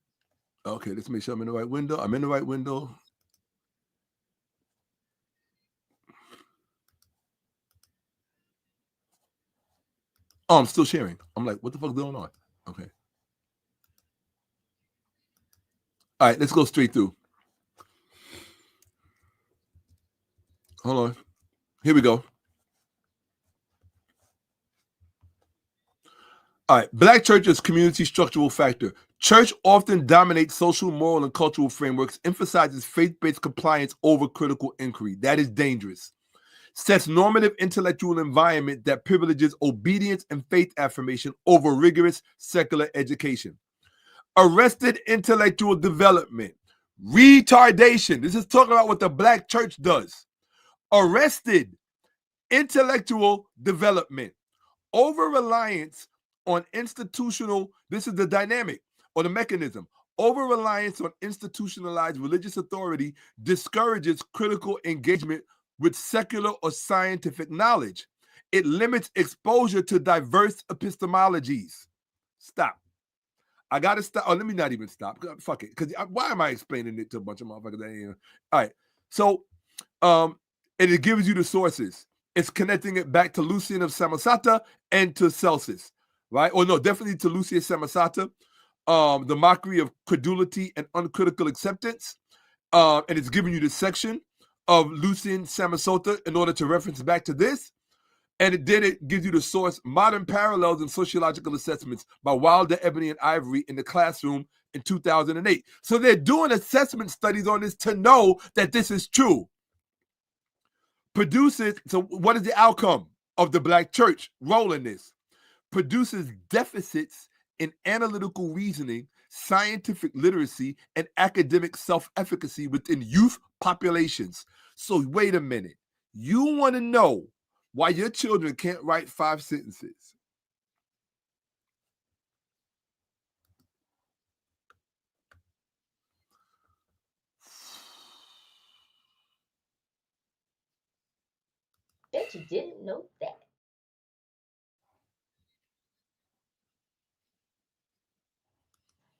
Speaker 1: Okay, let's make sure I'm in the right window. I'm in the right window. Oh, I'm still sharing. I'm like, what the fuck's going on? Okay. All right, let's go straight through. Hold on. Here we go. All right. Black churches, community structural factor. Church often dominates social, moral, and cultural frameworks, emphasizes faith-based compliance over critical inquiry. That is dangerous. Sets normative intellectual environment that privileges obedience and faith affirmation over rigorous secular education. Arrested intellectual development. Retardation. This is talking about what the black church does. Arrested intellectual development. Over-reliance on institutional, this is the dynamic or the mechanism. Over-reliance on institutionalized religious authority discourages critical engagement with secular or scientific knowledge. It limits exposure to diverse epistemologies. Stop. I got to stop. Oh, let me not even stop. Fuck it. Because why am I explaining it to a bunch of motherfuckers? All right. So, and it gives you the sources. It's connecting it back to Lucian of Samosata and to Celsus, right? Or no, definitely to Lucian Samosata. The mockery of credulity and uncritical acceptance. And it's giving you the section of Lucian Samosata in order to reference back to this. And then it gives you the source, Modern Parallels in Sociological Assessments by Wilder, Ebony, and Ivory in the classroom in 2008. So they're doing assessment studies on this to know that this is true. So what is the outcome of the Black church role in this? Produces deficits in analytical reasoning, scientific literacy, and academic self-efficacy within youth populations. So wait a minute. You want to know why your children can't write 5 sentences?
Speaker 4: Bet you didn't know that.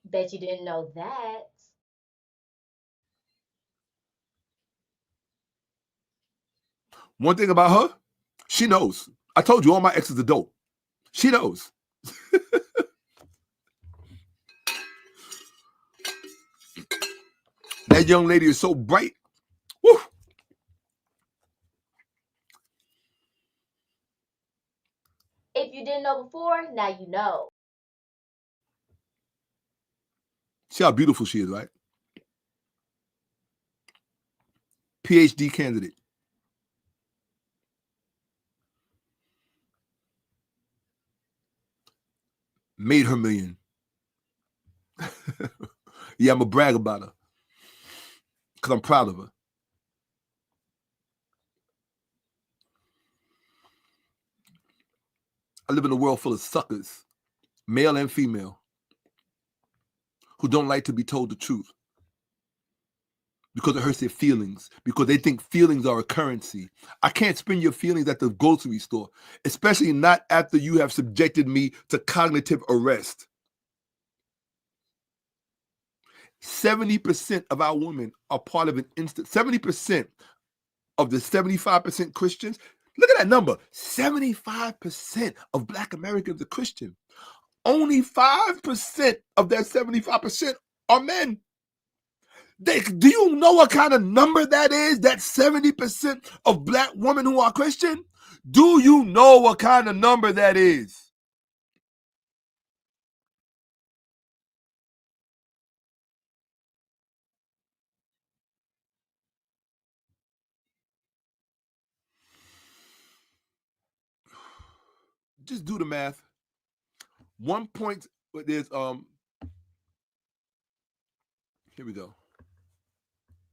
Speaker 4: Bet you didn't know that.
Speaker 1: One thing about her, she knows. I told you all my exes are dope. She knows. That young lady is so bright. Woo.
Speaker 4: If you didn't know before, now you know.
Speaker 1: See how beautiful she is, right? PhD candidate. Made her million. Yeah, I'm going to brag about her because I'm proud of her. I live in a world full of suckers, male and female, who don't like to be told the truth because it hurts their feelings, because they think feelings are a currency. I can't spend your feelings at the grocery store, especially not after you have subjected me to cognitive arrest. 70% of our women are part of an instant. 70% of the 75% Christians, look at that number. 75% of Black Americans are Christian. Only 5% of that 75% are men. Do you know what kind of number that is? That 70% of Black women who are Christian? Do you know what kind of number that is? Just do the math. 1 point, there's here we go.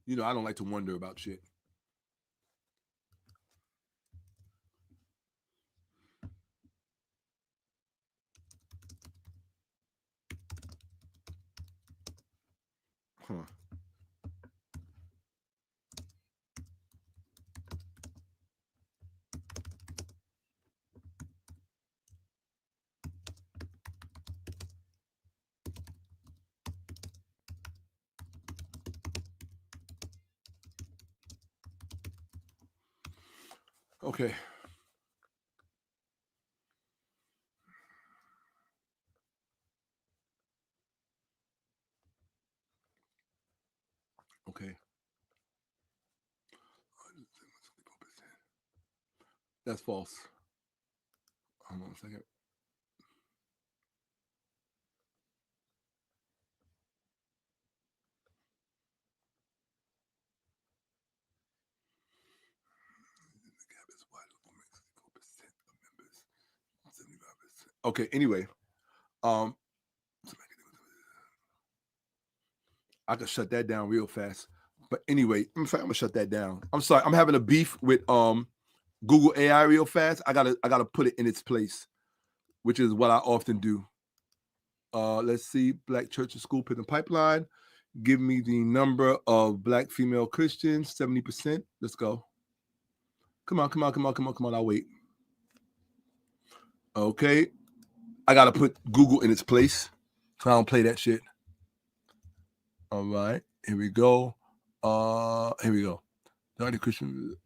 Speaker 1: You know, I don't like to wonder about shit. Huh. Okay. Okay. That's false. Hold on a second. Okay, anyway. I could shut that down real fast. But anyway, in fact, I'm gonna shut that down. I'm sorry. I'm having a beef with Google AI real fast. I gotta put it in its place, which is what I often do. Let's see, Black church and school pit and pipeline. Give me the number of Black female Christians, 70%. Let's go. Come on. I'll wait. Okay. I got to put Google in its place. So I don't play that shit. All right. Here we go. Here we go. The Christian.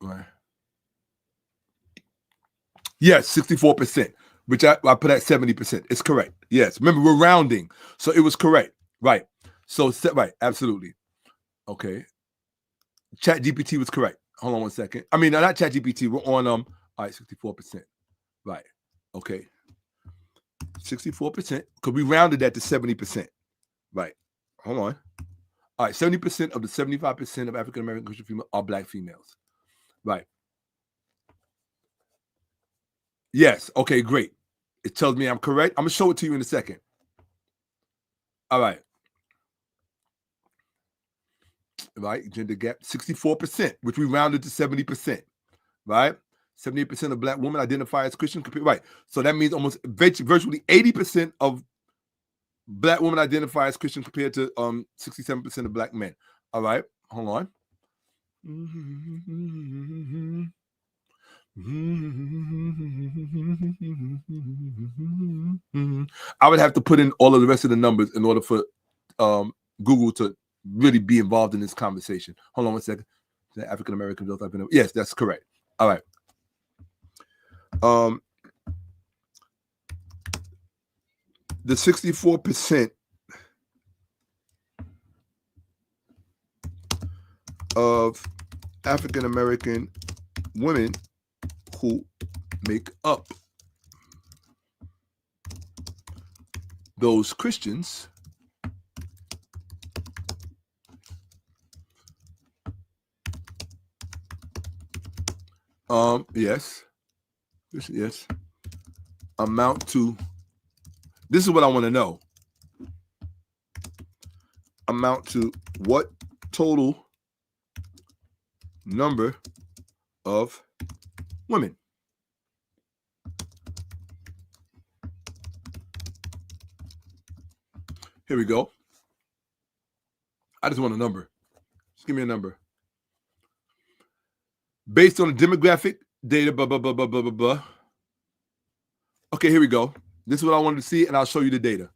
Speaker 1: Right. Yes, 64%, which I put at 70%. It's correct. Yes. Remember, we're rounding. So it was correct. Right. So, right. Absolutely. Okay. ChatGPT was correct. Hold on one second. I mean, not ChatGPT. We're on, all right, 64%. Right. Okay. 64%. Because we rounded that to 70%. Right. Hold on. All right. 70% of the 75% of African American Christian females are black females. Right. Yes. Okay, great. It tells me I'm correct. I'm going to show it to you in a second. All right. Right. Gender gap, 64%, which we rounded to 70%. Right. 78% of black women identify as Christian. Right. So that means almost virtually 80% of black women identify as Christian compared to 67% of black men. All right. Hold on. I would have to put in all of the rest of the numbers in order for Google to really be involved in this conversation. Hold on one second. African American adults. Yes, that's correct. All right. The 64% of African American women who make up those Christians yes, amount to, this is what I want to know, amount to what total number of women? Here we go. I just want a number. Just give me a number. Based on the demographic data, blah, blah, blah, blah, blah, blah, blah. Okay, here we go. This is what I wanted to see, and I'll show you the data.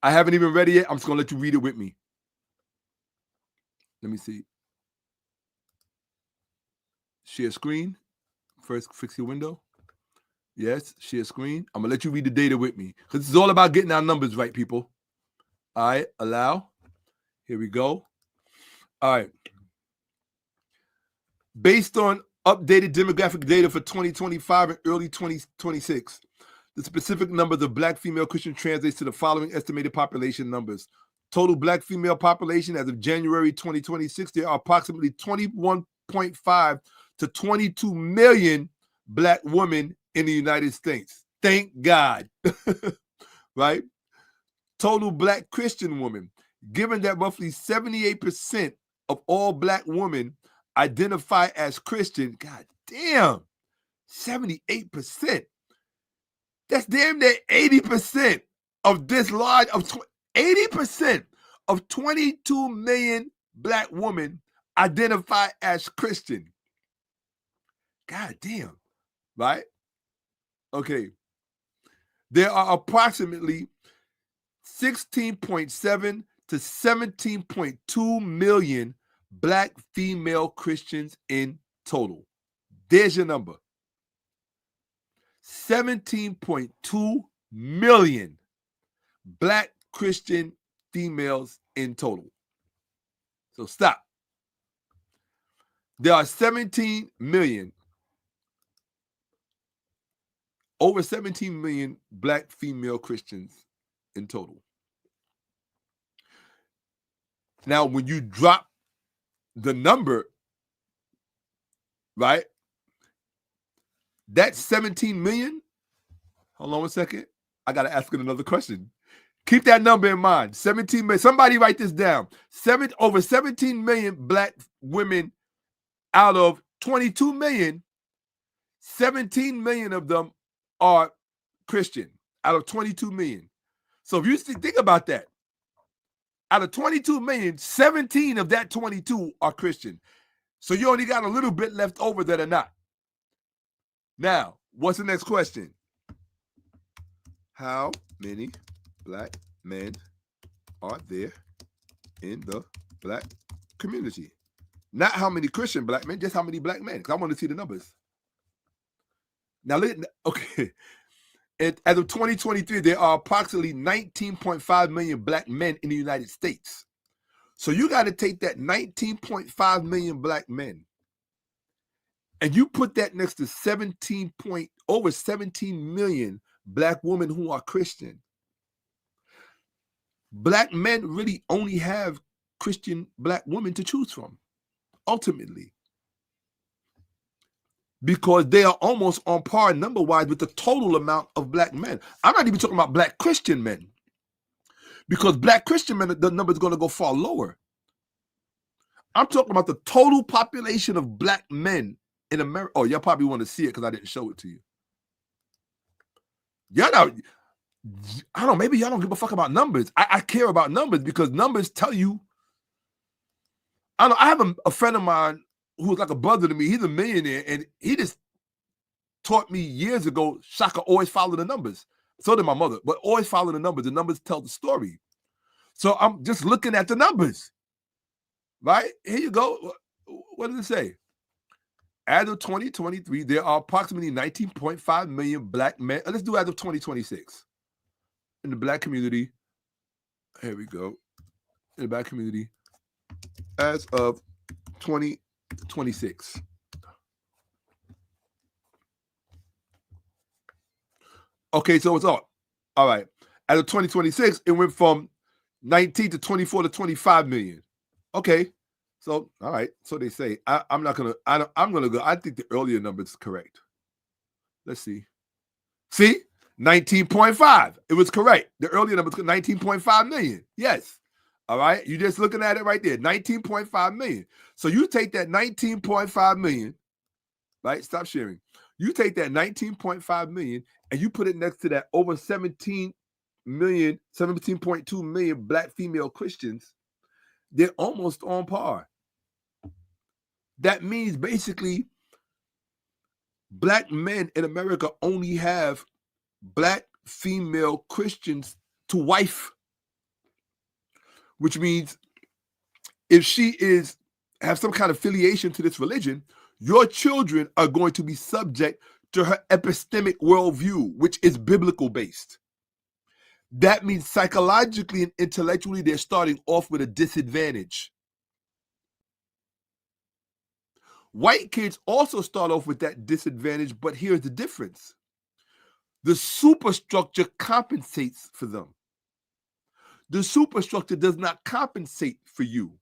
Speaker 1: I haven't even read it yet. I'm just going to let you read it with me. Let me see. Share screen. First, fix your window. Yes, share screen. I'm going to let you read the data with me, because this is all about getting our numbers right, people. All right, allow. Here we go. All right. Based on updated demographic data for 2025 and early 2026, the specific numbers of black female Christian translates to the following estimated population numbers. Total black female population as of January 2026, there are approximately 21.5 to 22 million black women in the United States. Thank God. Right? Total black Christian women, given that roughly 78% of all black women identify as Christian, god damn, 78%. That's damn near 80% of this large, of 80% of 22 million black women identify as Christian. God damn, right? Okay. There are approximately 16.7 to 17.2 million black female Christians in total. There's your number. 17.2 million black Christian females in total. So stop. There are 17 million, over 17 million black female Christians in total. Now, when you drop the number, right, that's 17 million. Hold on one second. I got to ask it another question. Keep that number in mind. 17 million. Somebody write this down. Over 17 million black women out of 22 million, 17 million of them are Christian out of 22 million. So if you think about that, Out of 22 million, 17 of that 22 are Christian. So you only got a little bit left over that are not. Now, what's the next question? How many black men are there in the black community? Not how many Christian black men, just how many black men, because I want to see the numbers. Now, okay. As of 2023, there are approximately 19.5 million black men in the United States. So you got to take that 19.5 million black men and you put that next to over 17 million black women who are Christian. Black men really only have Christian black women to choose from, ultimately. Because they are almost on par number-wise with the total amount of black men. I'm not even talking about black Christian men. Because black Christian men, the number is going to go far lower. I'm talking about the total population of black men in America. Oh, y'all probably want to see it because I didn't show it to you. Y'all know, I don't know, maybe y'all don't give a fuck about numbers. I care about numbers because numbers tell you. I don't know, I have a friend of mine who's like a brother to me. He's a millionaire, and he just taught me years ago, Shakka, always follow the numbers. So did my mother, but always follow the numbers. The numbers tell the story. So I'm just looking at the numbers. Right? Here you go. What does it say? As of 2023, there are approximately 19.5 million black men. Let's do as of 2026. In the black community. Here we go. In the black community. As of 2026. Okay, so it's up. All right. As of 2026, it went from 19 to 24 to 25 million. Okay. So, all right. So they say, I'm going to go. I think the earlier number is correct. Let's see. See? 19.5. It was correct. The earlier number was 19.5 million. Yes. All right. You're just looking at it right there. 19.5 million. So you take that 19.5 million, right? Stop sharing. You take that 19.5 million and you put it next to that over 17 million, 17.2 million black female Christians. They're almost on par. That means basically black men in America only have black female Christians to wife, which means if she have some kind of affiliation to this religion, your children are going to be subject to her epistemic worldview, which is biblical based. That means psychologically and intellectually, they're starting off with a disadvantage. White kids also start off with that disadvantage, but here's the difference. The superstructure compensates for them. The superstructure does not compensate for you.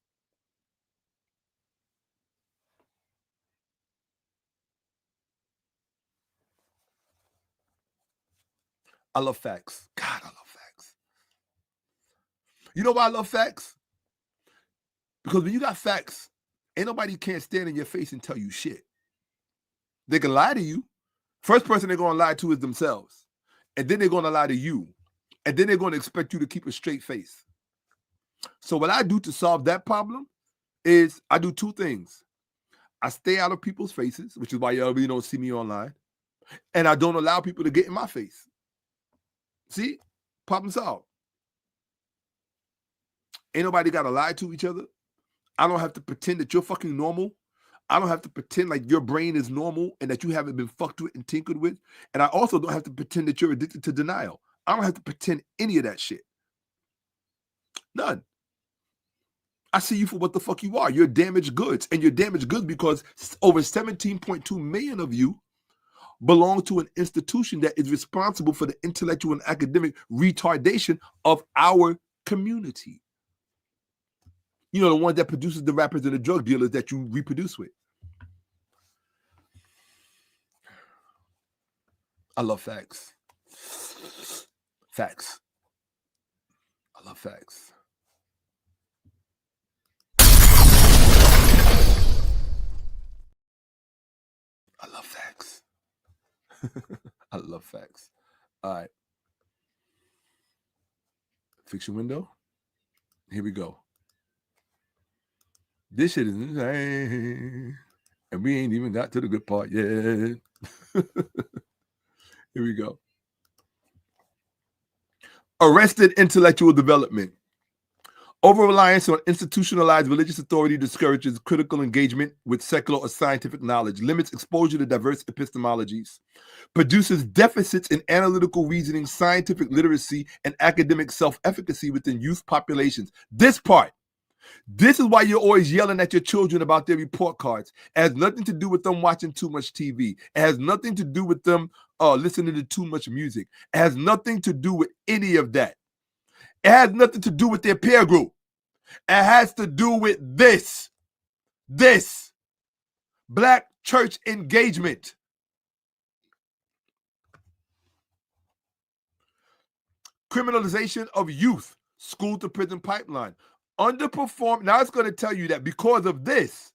Speaker 1: I love facts. God, I love facts. You know why I love facts? Because when you got facts, ain't nobody can't stand in your face and tell you shit. They can lie to you. First person they're going to lie to is themselves. And then they're going to lie to you. And then they're going to expect you to keep a straight face. So what I do to solve that problem is I do two things. I stay out of people's faces, which is why y'all really don't see me online. And I don't allow people to get in my face. See? Problem solved. Ain't nobody got to lie to each other. I don't have to pretend that you're fucking normal. I don't have to pretend like your brain is normal and that you haven't been fucked with and tinkered with. And I also don't have to pretend that you're addicted to denial. I don't have to pretend any of that shit. None. I see you for what the fuck you are. You're damaged goods. And you're damaged goods because over 17.2 million of you belong to an institution that is responsible for the intellectual and academic retardation of our community. You know, the one that produces the rappers and the drug dealers that you reproduce with. I love facts. Facts. I love facts. I love facts. I love facts. All right. Fix your window. Here we go. This shit is insane. And we ain't even got to the good part yet. Here we go. Arrested intellectual development. Over-reliance on institutionalized religious authority discourages critical engagement with secular or scientific knowledge, limits exposure to diverse epistemologies, produces deficits in analytical reasoning, scientific literacy, and academic self-efficacy within youth populations. This part. This is why you're always yelling at your children about their report cards. It has nothing to do with them watching too much TV. It has nothing to do with them listening to too much music. It has nothing to do with any of that. It has nothing to do with their peer group. It has to do with this. Black church engagement. Criminalization of youth, school to prison pipeline. Underperform. Now it's going to tell you that because of this,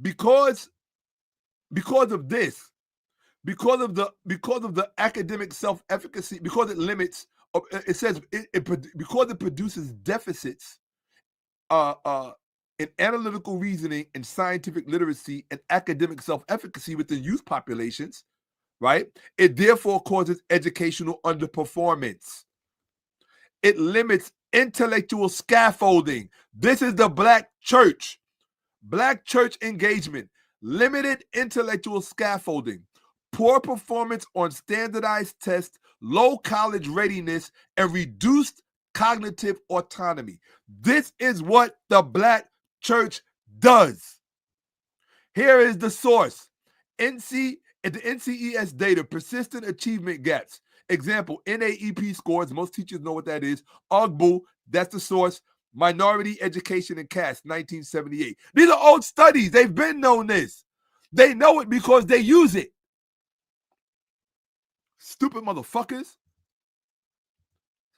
Speaker 1: because of the academic self-efficacy, because it limits, it says because it produces deficits in analytical reasoning and scientific literacy and academic self-efficacy within youth populations, right? It therefore causes educational underperformance. It limits intellectual scaffolding. This is the black church. Black church engagement. Limited intellectual scaffolding. Poor performance on standardized tests, low college readiness, and reduced cognitive autonomy. This is what the black church does. Here is the source. The NCES data, persistent achievement gaps. Example, NAEP scores, most teachers know what that is. Ogbu, that's the source. Minority Education and Caste, 1978. These are old studies. They've been known this. They know it because they use it. Stupid motherfuckers.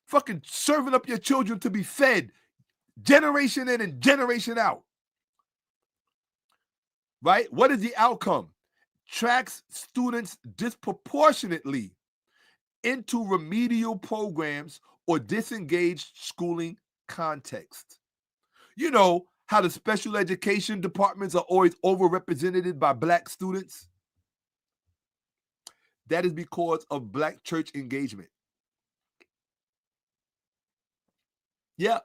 Speaker 1: Fucking serving up your children to be fed generation in and generation out. Right? What is the outcome? Tracks students disproportionately into remedial programs or disengaged schooling context. You know how the special education departments are always overrepresented by black students? That is because of black church engagement. Yep.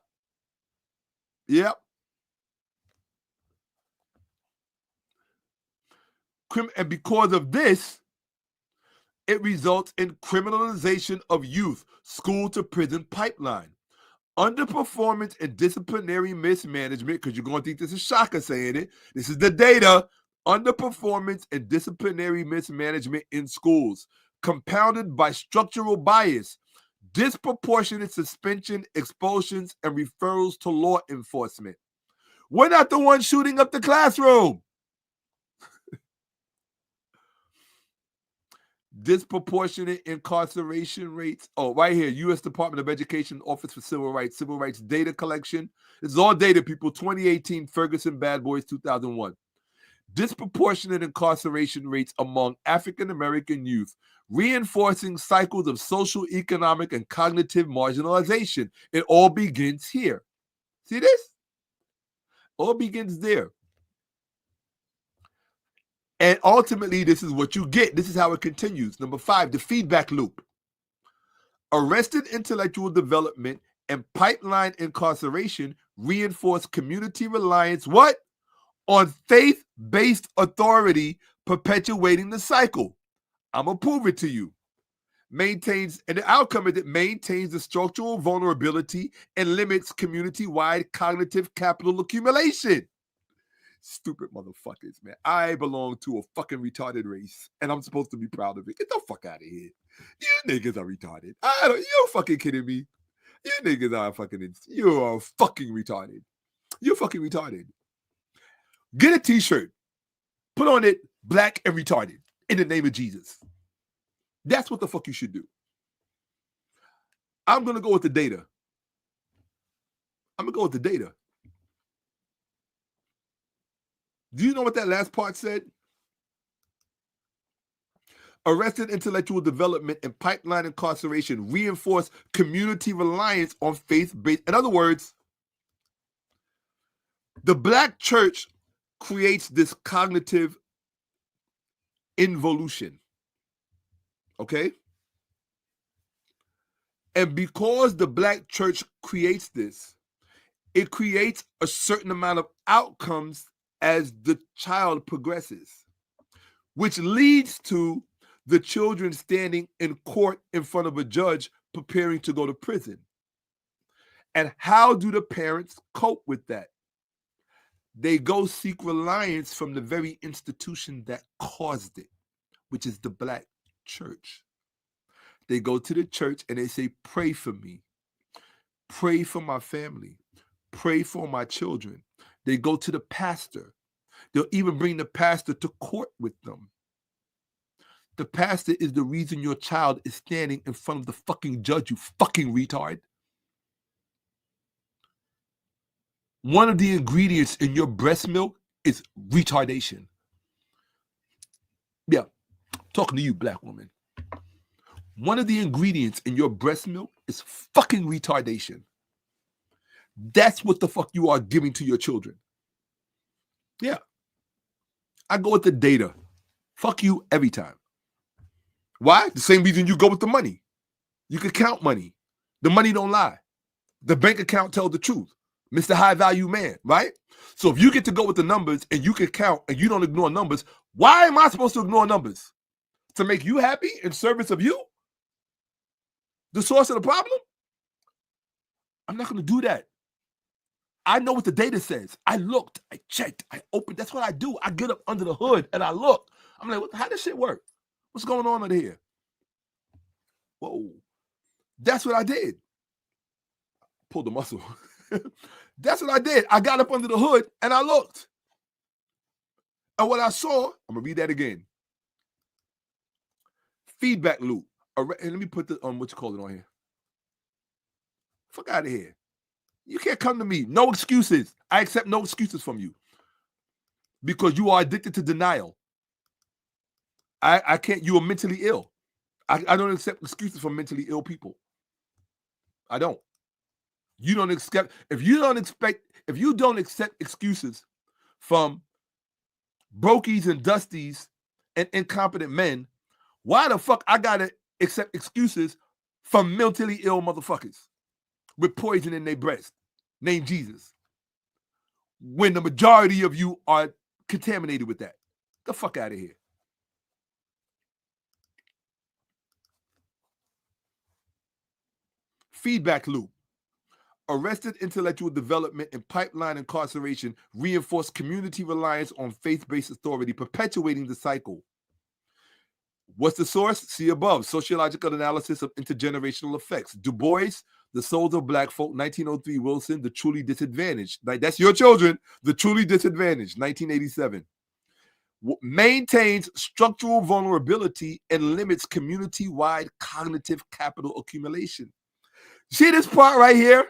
Speaker 1: And because of this, it results in criminalization of youth, school to prison pipeline. Underperformance and disciplinary mismanagement, because you're going to think this is Shakka saying it. This is the data. Underperformance and disciplinary mismanagement in schools, compounded by structural bias, disproportionate suspension, expulsions, and referrals to law enforcement. We're not the ones shooting up the classroom. Disproportionate incarceration rates. Oh, right here, U.S. Department of Education, Office for Civil Rights data collection. This is all data, people. 2018, Ferguson Bad Boys, 2001. Disproportionate incarceration rates among African-American youth, reinforcing cycles of social, economic, and cognitive marginalization. It all begins here. See this? All begins there. And ultimately, this is what you get. This is how it continues. Number 5, the feedback loop. Arrested intellectual development and pipeline incarceration reinforce community reliance, what? On faith-based authority, perpetuating the cycle. I'm going to prove it to you. And the outcome is it maintains the structural vulnerability and limits community-wide cognitive capital accumulation. Stupid motherfuckers, man. I belong to a fucking retarded race, and I'm supposed to be proud of it. Get the fuck out of here. You niggas are retarded. You're fucking kidding me. You niggas are you are fucking retarded. You're fucking retarded. Get a t-shirt. Put on it, black and retarded, in the name of Jesus. That's what the fuck you should do. I'm going to go with the data. Do you know what that last part said? Arrested intellectual development and pipeline incarceration reinforce community reliance on faith-based. In other words, The black church creates this cognitive involution. Okay? And because the black church creates this, it creates a certain amount of outcomes as the child progresses, which leads to the children standing in court in front of a judge preparing to go to prison. And how do the parents cope with that? They go seek reliance from the very institution that caused it, which is the black church. They go to the church and they say, pray for me. Pray for my family. Pray for my children. They go to the pastor. They'll even bring the pastor to court with them. The pastor is the reason your child is standing in front of the fucking judge, you fucking retard. One of the ingredients in your breast milk is retardation. Yeah, talking to you, black woman. One of the ingredients in your breast milk is fucking retardation. That's what the fuck you are giving to your children. Yeah. I go with the data. Fuck you every time. Why? The same reason you go with the money. You can count money. The money don't lie. The bank account tells the truth. Mr. High Value Man, right? So if you get to go with the numbers and you can count and you don't ignore numbers, why am I supposed to ignore numbers? To make you happy in service of you? The source of the problem? I'm not going to do that. I know what the data says. I looked, I checked, I opened. That's what I do. I get up under the hood and I look. I'm like, how does shit work? What's going on under here? Whoa. That's what I did. Pulled the muscle. That's what I did. I got up under the hood and I looked. And what I saw, I'm going to read that again. Feedback loop. And let me put the, what you call it on here. Fuck out of here. You can't come to me. No excuses. I accept no excuses from you. Because you are addicted to denial. I can't, you are mentally ill. I don't accept excuses from mentally ill people. I don't. You don't accept, if you don't accept excuses from brokies and dusties and incompetent men, why the fuck I gotta accept excuses from mentally ill motherfuckers with poison in their breast named Jesus when the majority of you are contaminated with that? Get the fuck out of here. Feedback loop. Arrested intellectual development and pipeline incarceration reinforce community reliance on faith-based authority, perpetuating the cycle. What's the source? See above. Sociological analysis of intergenerational effects. Du Bois, The Souls of Black Folk, 1903. Wilson, The Truly Disadvantaged. Like, that's your children. The Truly Disadvantaged, 1987. Maintains structural vulnerability and limits community-wide cognitive capital accumulation. See this part right here?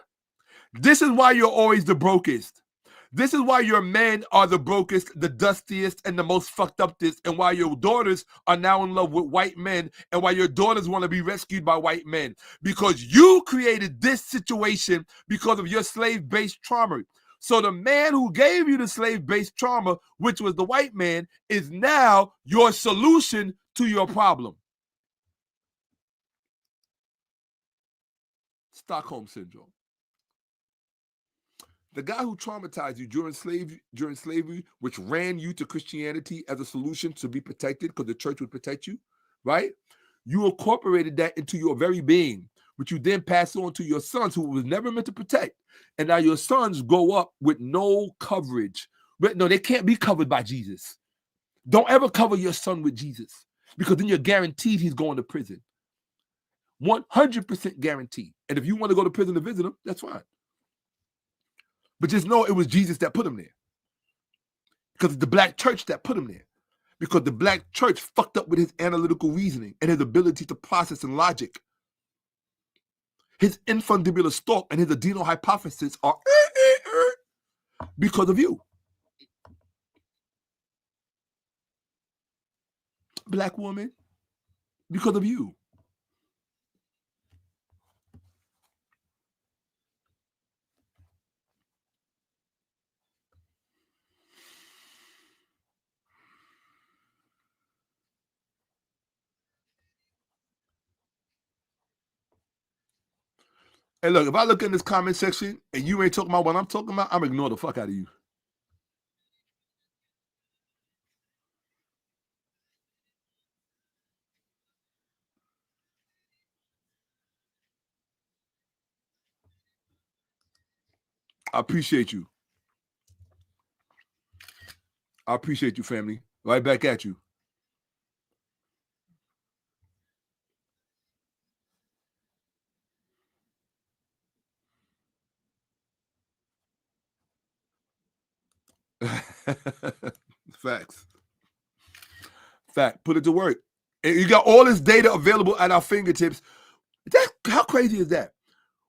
Speaker 1: This is why you're always the brokest. This is why your men are the brokest, the dustiest, and the most fucked upest, and why your daughters are now in love with white men, and why your daughters want to be rescued by white men. Because you created this situation because of your slave-based trauma. So the man who gave you the slave-based trauma, which was the white man, is now your solution to your problem. Stockholm Syndrome. The guy who traumatized you during slavery, which ran you to Christianity as a solution to be protected because the church would protect you, right? You incorporated that into your very being, which you then pass on to your sons who was never meant to protect. And now your sons grow up with no coverage. But no, they can't be covered by Jesus. Don't ever cover your son with Jesus because then you're guaranteed he's going to prison. 100% guaranteed. And if you want to go to prison to visit him, that's fine. But just know it was Jesus that put him there. Because it's the black church that put him there. Because the black church fucked up with his analytical reasoning and his ability to process and logic. His infundibular stalk and his adrenal hypothesis are because of you. Black woman, because of you. Hey, look, if I look in this comment section and you ain't talking about what I'm talking about, I'm ignoring the fuck out of you. I appreciate you. I appreciate you, family. Right back at you. Facts. Fact. Put it to work. And you got all this data available at our fingertips. How crazy is that?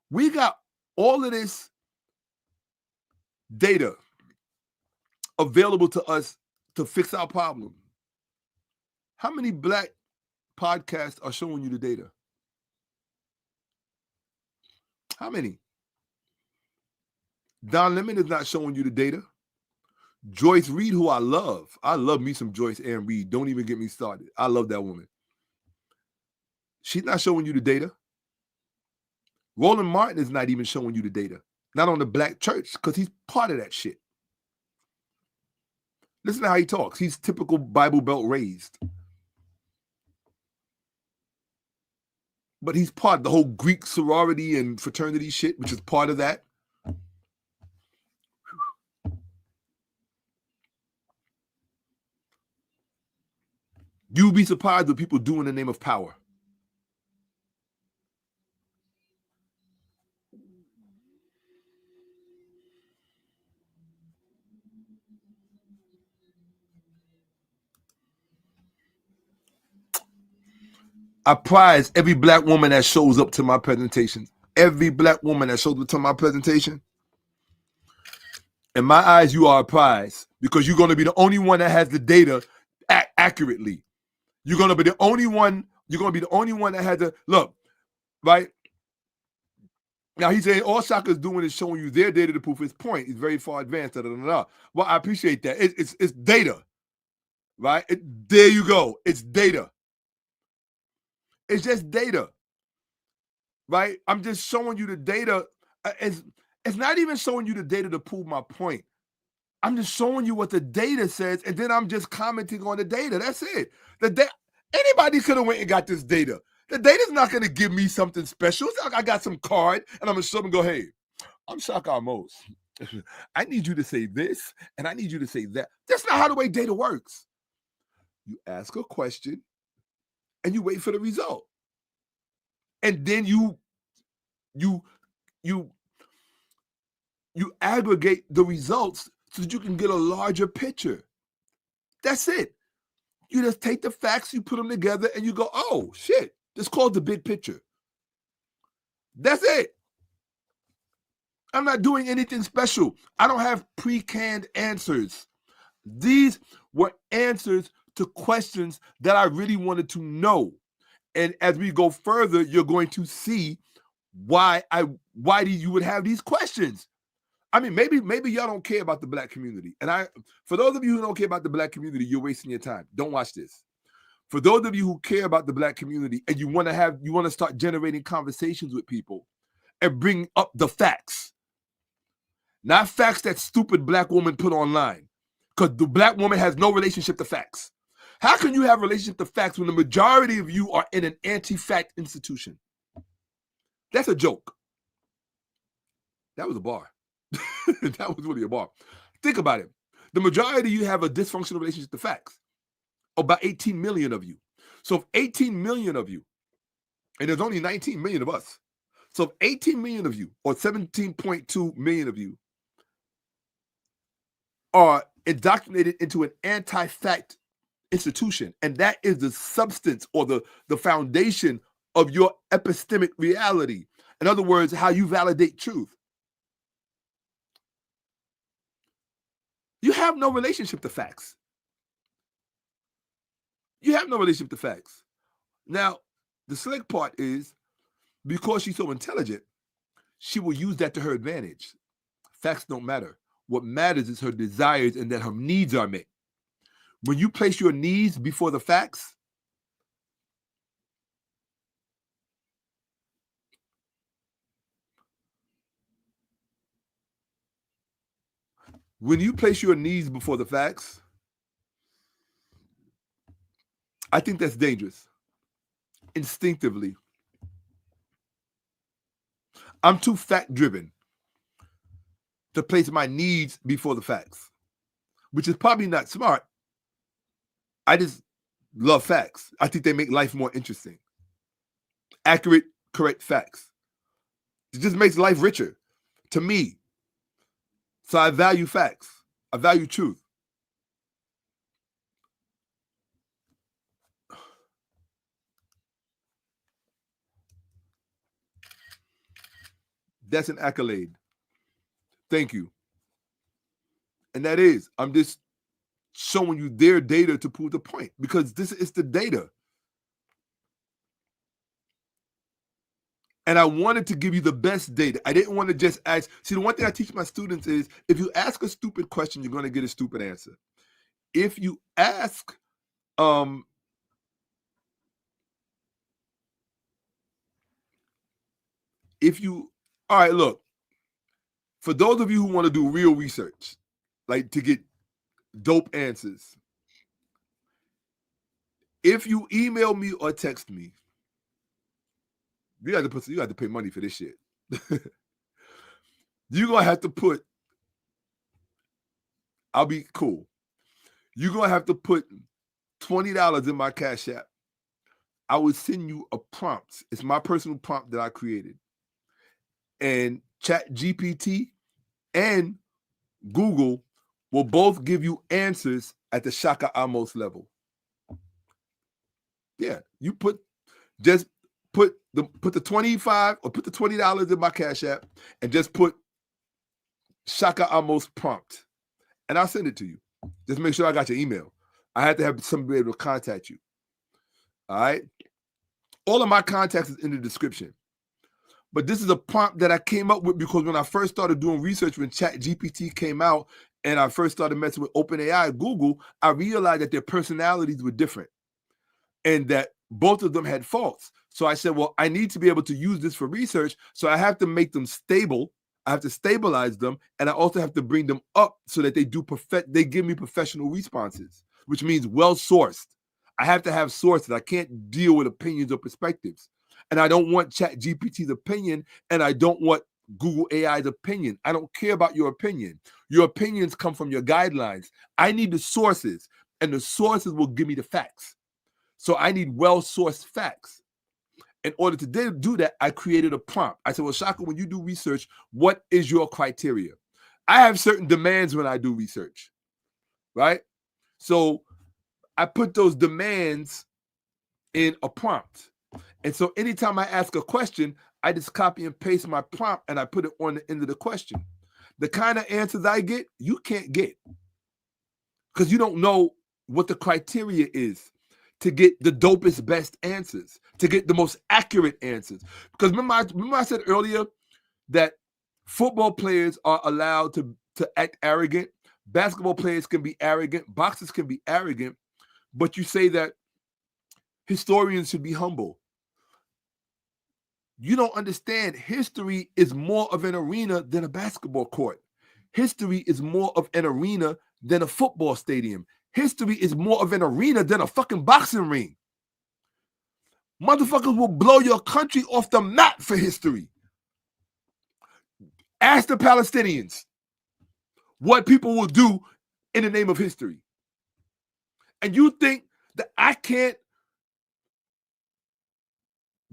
Speaker 1: We got all of this data available to us to fix our problem. How many black podcasts are showing you the data? How many? 𝓈𝓔𓄿𓅅 is not showing you the data. Joyce Reed, who I love me some Joyce Ann Reed. Don't even get me started. I love that woman. She's not showing you the data. Roland Martin is not even showing you the data. Not on the black church, because he's part of that shit. Listen to how he talks. He's typical Bible Belt raised. But he's part of the whole Greek sorority and fraternity shit, which is part of that. You'll be surprised what people do in the name of power. I prize every black woman that shows up to my presentation. Every black woman that shows up to my presentation. In my eyes, you are a prize because you're going to be the only one that has the data accurately. You're going to be the only one. You're going to be the only one that has the look, right? Now he's saying all Shakka is doing is showing you their data to prove his point. He's very far advanced. Well, I appreciate that. It's data, right? There you go. It's data. It's just data, right? I'm just showing you the data. It's not even showing you the data to prove my point. I'm just showing you what the data says, and then I'm just commenting on the data. That's it. Anybody could have went and got this data. The data's not going to give me something special. It's like I got some card, and I'm going to show them and go, hey, I'm Shakka-Ahmose. I need you to say this, and I need you to say that. That's not how the way data works. You ask a question, and you wait for the result. And then you aggregate the results so that you can get a larger picture. That's it. You just take the facts, you put them together, and you go, oh, shit. It's called the big picture. That's it. I'm not doing anything special. I don't have pre-canned answers. These were answers to questions that I really wanted to know. And as we go further, you're going to see why you would have these questions. I mean, maybe y'all don't care about the black community. And for those of you who don't care about the black community, you're wasting your time. Don't watch this. For those of you who care about the black community and you want to start generating conversations with people and bring up the facts. Not facts that stupid black woman put online. Because the black woman has no relationship to facts. How can you have a relationship to facts when the majority of you are in an anti-fact institution? That's a joke. That was a bar. That was really a bar. Think about it. The majority of you have a dysfunctional relationship to facts. About 18 million of you. So if 18 million of you, and there's only 19 million of us. So if 18 million of you, or 17.2 million of you, are indoctrinated into an anti-fact institution, and that is the substance or the foundation of your epistemic reality. In other words, how you validate truth. You have no relationship to facts. You have no relationship to facts. Now, the slick part is, because she's so intelligent, she will use that to her advantage. Facts don't matter. What matters is her desires and that her needs are met. When you place your needs before the facts, When you place your needs before the facts, I think that's dangerous. Instinctively. I'm too fact-driven to place my needs before the facts, which is probably not smart. I just love facts. I think they make life more interesting. Accurate, correct facts. It just makes life richer to me. So I value facts. I value truth. That's an accolade. Thank you. And that is, I'm just showing you their data to prove the point, because this is the data. And I wanted to give you the best data. I didn't want to just ask. See, the one thing I teach my students is, if you ask a stupid question, you're going to get a stupid answer. If you ask, all right, look, for those of you who want to do real research, like to get dope answers, if you email me or text me, you got to pay money for this shit. You're gonna have to put, I'll be cool. You're gonna have to put $20 in my Cash App. I will send you a prompt. It's my personal prompt that I created. And ChatGPT and Google will both give you answers at the Shakka-Ahmose level. Yeah, you put the 25 or put the $20 in my Cash App and just put Shakka-Ahmose prompt, and I'll send it to you. Just make sure I got your email. I have to have somebody able to contact you. All right. All of my contacts is in the description. But this is a prompt that I came up with because when I first started doing research, when ChatGPT came out and I first started messing with OpenAI, Google, I realized that their personalities were different and that both of them had faults. So I said, well, I need to be able to use this for research. So I have to make them stable. I have to stabilize them. And I also have to bring them up so that they give me professional responses, which means well-sourced. I have to have sources. I can't deal with opinions or perspectives. And I don't want ChatGPT's opinion, and I don't want Google AI's opinion. I don't care about your opinion. Your opinions come from your guidelines. I need the sources, and the sources will give me the facts. So I need well-sourced facts. In order to do that, I created a prompt. I said, well, Shakka, when you do research, what is your criteria? I have certain demands when I do research, right? So I put those demands in a prompt. And so anytime I ask a question, I just copy and paste my prompt and I put it on the end of the question. The kind of answers I get, you can't get, because you don't know what the criteria is to get the dopest, best answers, to get the most accurate answers. Because remember I said earlier that football players are allowed to act arrogant. Basketball players can be arrogant. Boxers can be arrogant. But you say that historians should be humble. You don't understand. History is more of an arena than a basketball court. History is more of an arena than a football stadium. History is more of an arena than a fucking boxing ring. Motherfuckers will blow your country off the map for history. Ask the Palestinians what people will do in the name of history. And you think that I can't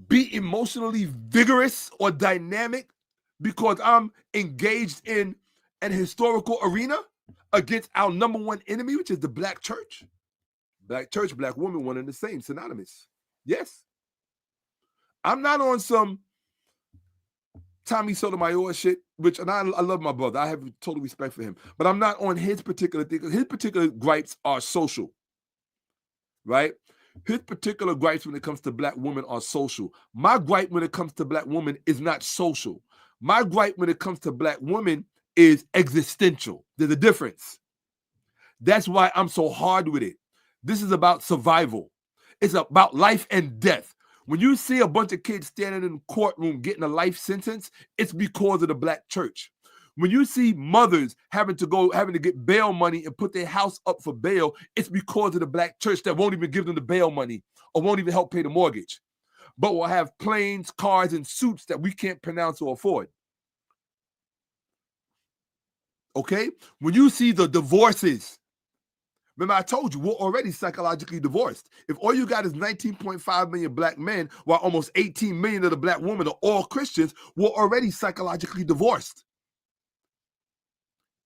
Speaker 1: be emotionally vigorous or dynamic because I'm engaged in an historical arena against our number one enemy, which is the black church? Black church, black woman, one and the same, synonymous. Yes. I'm not on some Tommy Sotomayor shit, which, and I love my brother. I have total respect for him. But I'm not on his particular thing. His particular gripes are social, right? His particular gripes when it comes to black women are social. My gripe when it comes to black women is not social. My gripe when it comes to black women is existential. There's a difference. That's why I'm so hard with it. This is about survival. It's about life and death. When you see a bunch of kids standing in the courtroom getting a life sentence, it's because of the black church. When you see mothers having to get bail money and put their house up for bail, it's because of the black church that won't even give them the bail money or won't even help pay the mortgage, but will have planes, cars, and suits that we can't pronounce or afford. Okay? When you see the divorces, remember I told you, we're already psychologically divorced. If all you got is 19.5 million black men, while almost 18 million of the black women are all Christians, we're already psychologically divorced.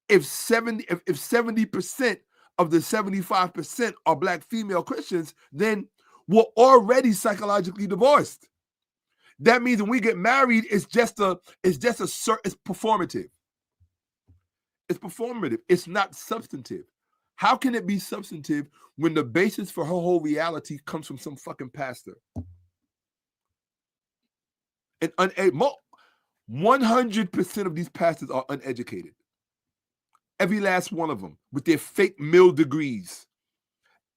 Speaker 1: If 70% of the 75% are black female Christians, then we're already psychologically divorced. That means when we get married, it's performative. It's performative. It's not substantive. How can it be substantive when the basis for her whole reality comes from some fucking pastor? And 100% of these pastors are uneducated. Every last one of them, with their fake mill degrees.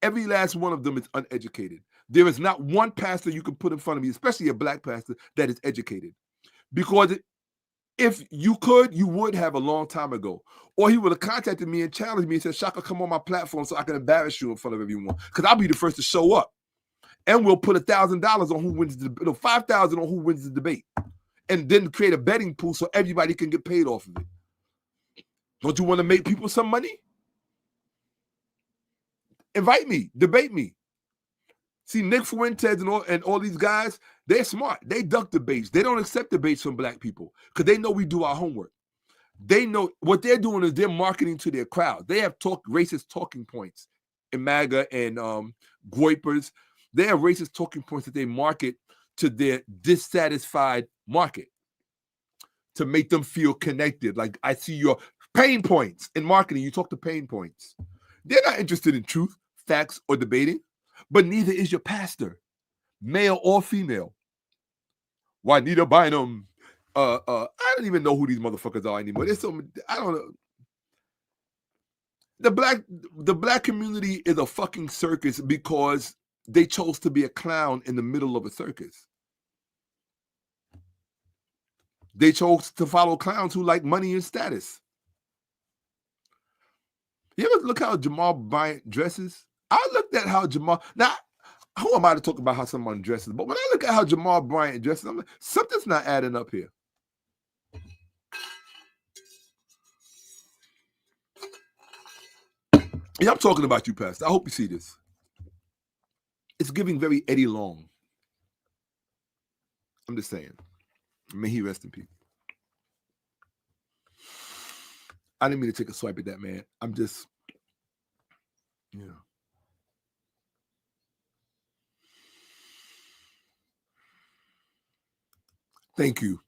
Speaker 1: Every last one of them is uneducated. There is not one pastor you can put in front of me, especially a black pastor, that is educated. Because if you could, you would have a long time ago. Or he would have contacted me and challenged me and said, Shaka, come on my platform so I can embarrass you in front of everyone. Because I'll be the first to show up. And we'll put $1,000 on who wins $5,000 on who wins the debate. And then create a betting pool so everybody can get paid off of it. Don't you want to make people some money? Invite me, debate me. See, Nick Fuentes and all these guys, they're smart. They duck debates. They don't accept debates from black people because they know we do our homework. They know what they're doing is they're marketing to their crowd. They have racist talking points in MAGA and Goipers. They have racist talking points that they market to their dissatisfied market to make them feel connected. Like, I see your pain points in marketing. You talk to pain points. They're not interested in truth, facts, or debating, but neither is your pastor, male or female. Juanita Bynum. I don't even know who these motherfuckers are anymore. There's so many, I don't know. The black community is a fucking circus because they chose to be a clown in the middle of a circus. They chose to follow clowns who like money and status. You ever look how Jamal Bryant dresses? I looked at how Jamal, now, who am I to talk about how someone dresses? But when I look at how Jamal Bryant dresses, I'm like, something's not adding up here. Yeah, I'm talking about you, Pastor. I hope you see this. It's giving very Eddie Long. I'm just saying. May he rest in peace. I didn't mean to take a swipe at that, man. I'm just, you know. Thank you.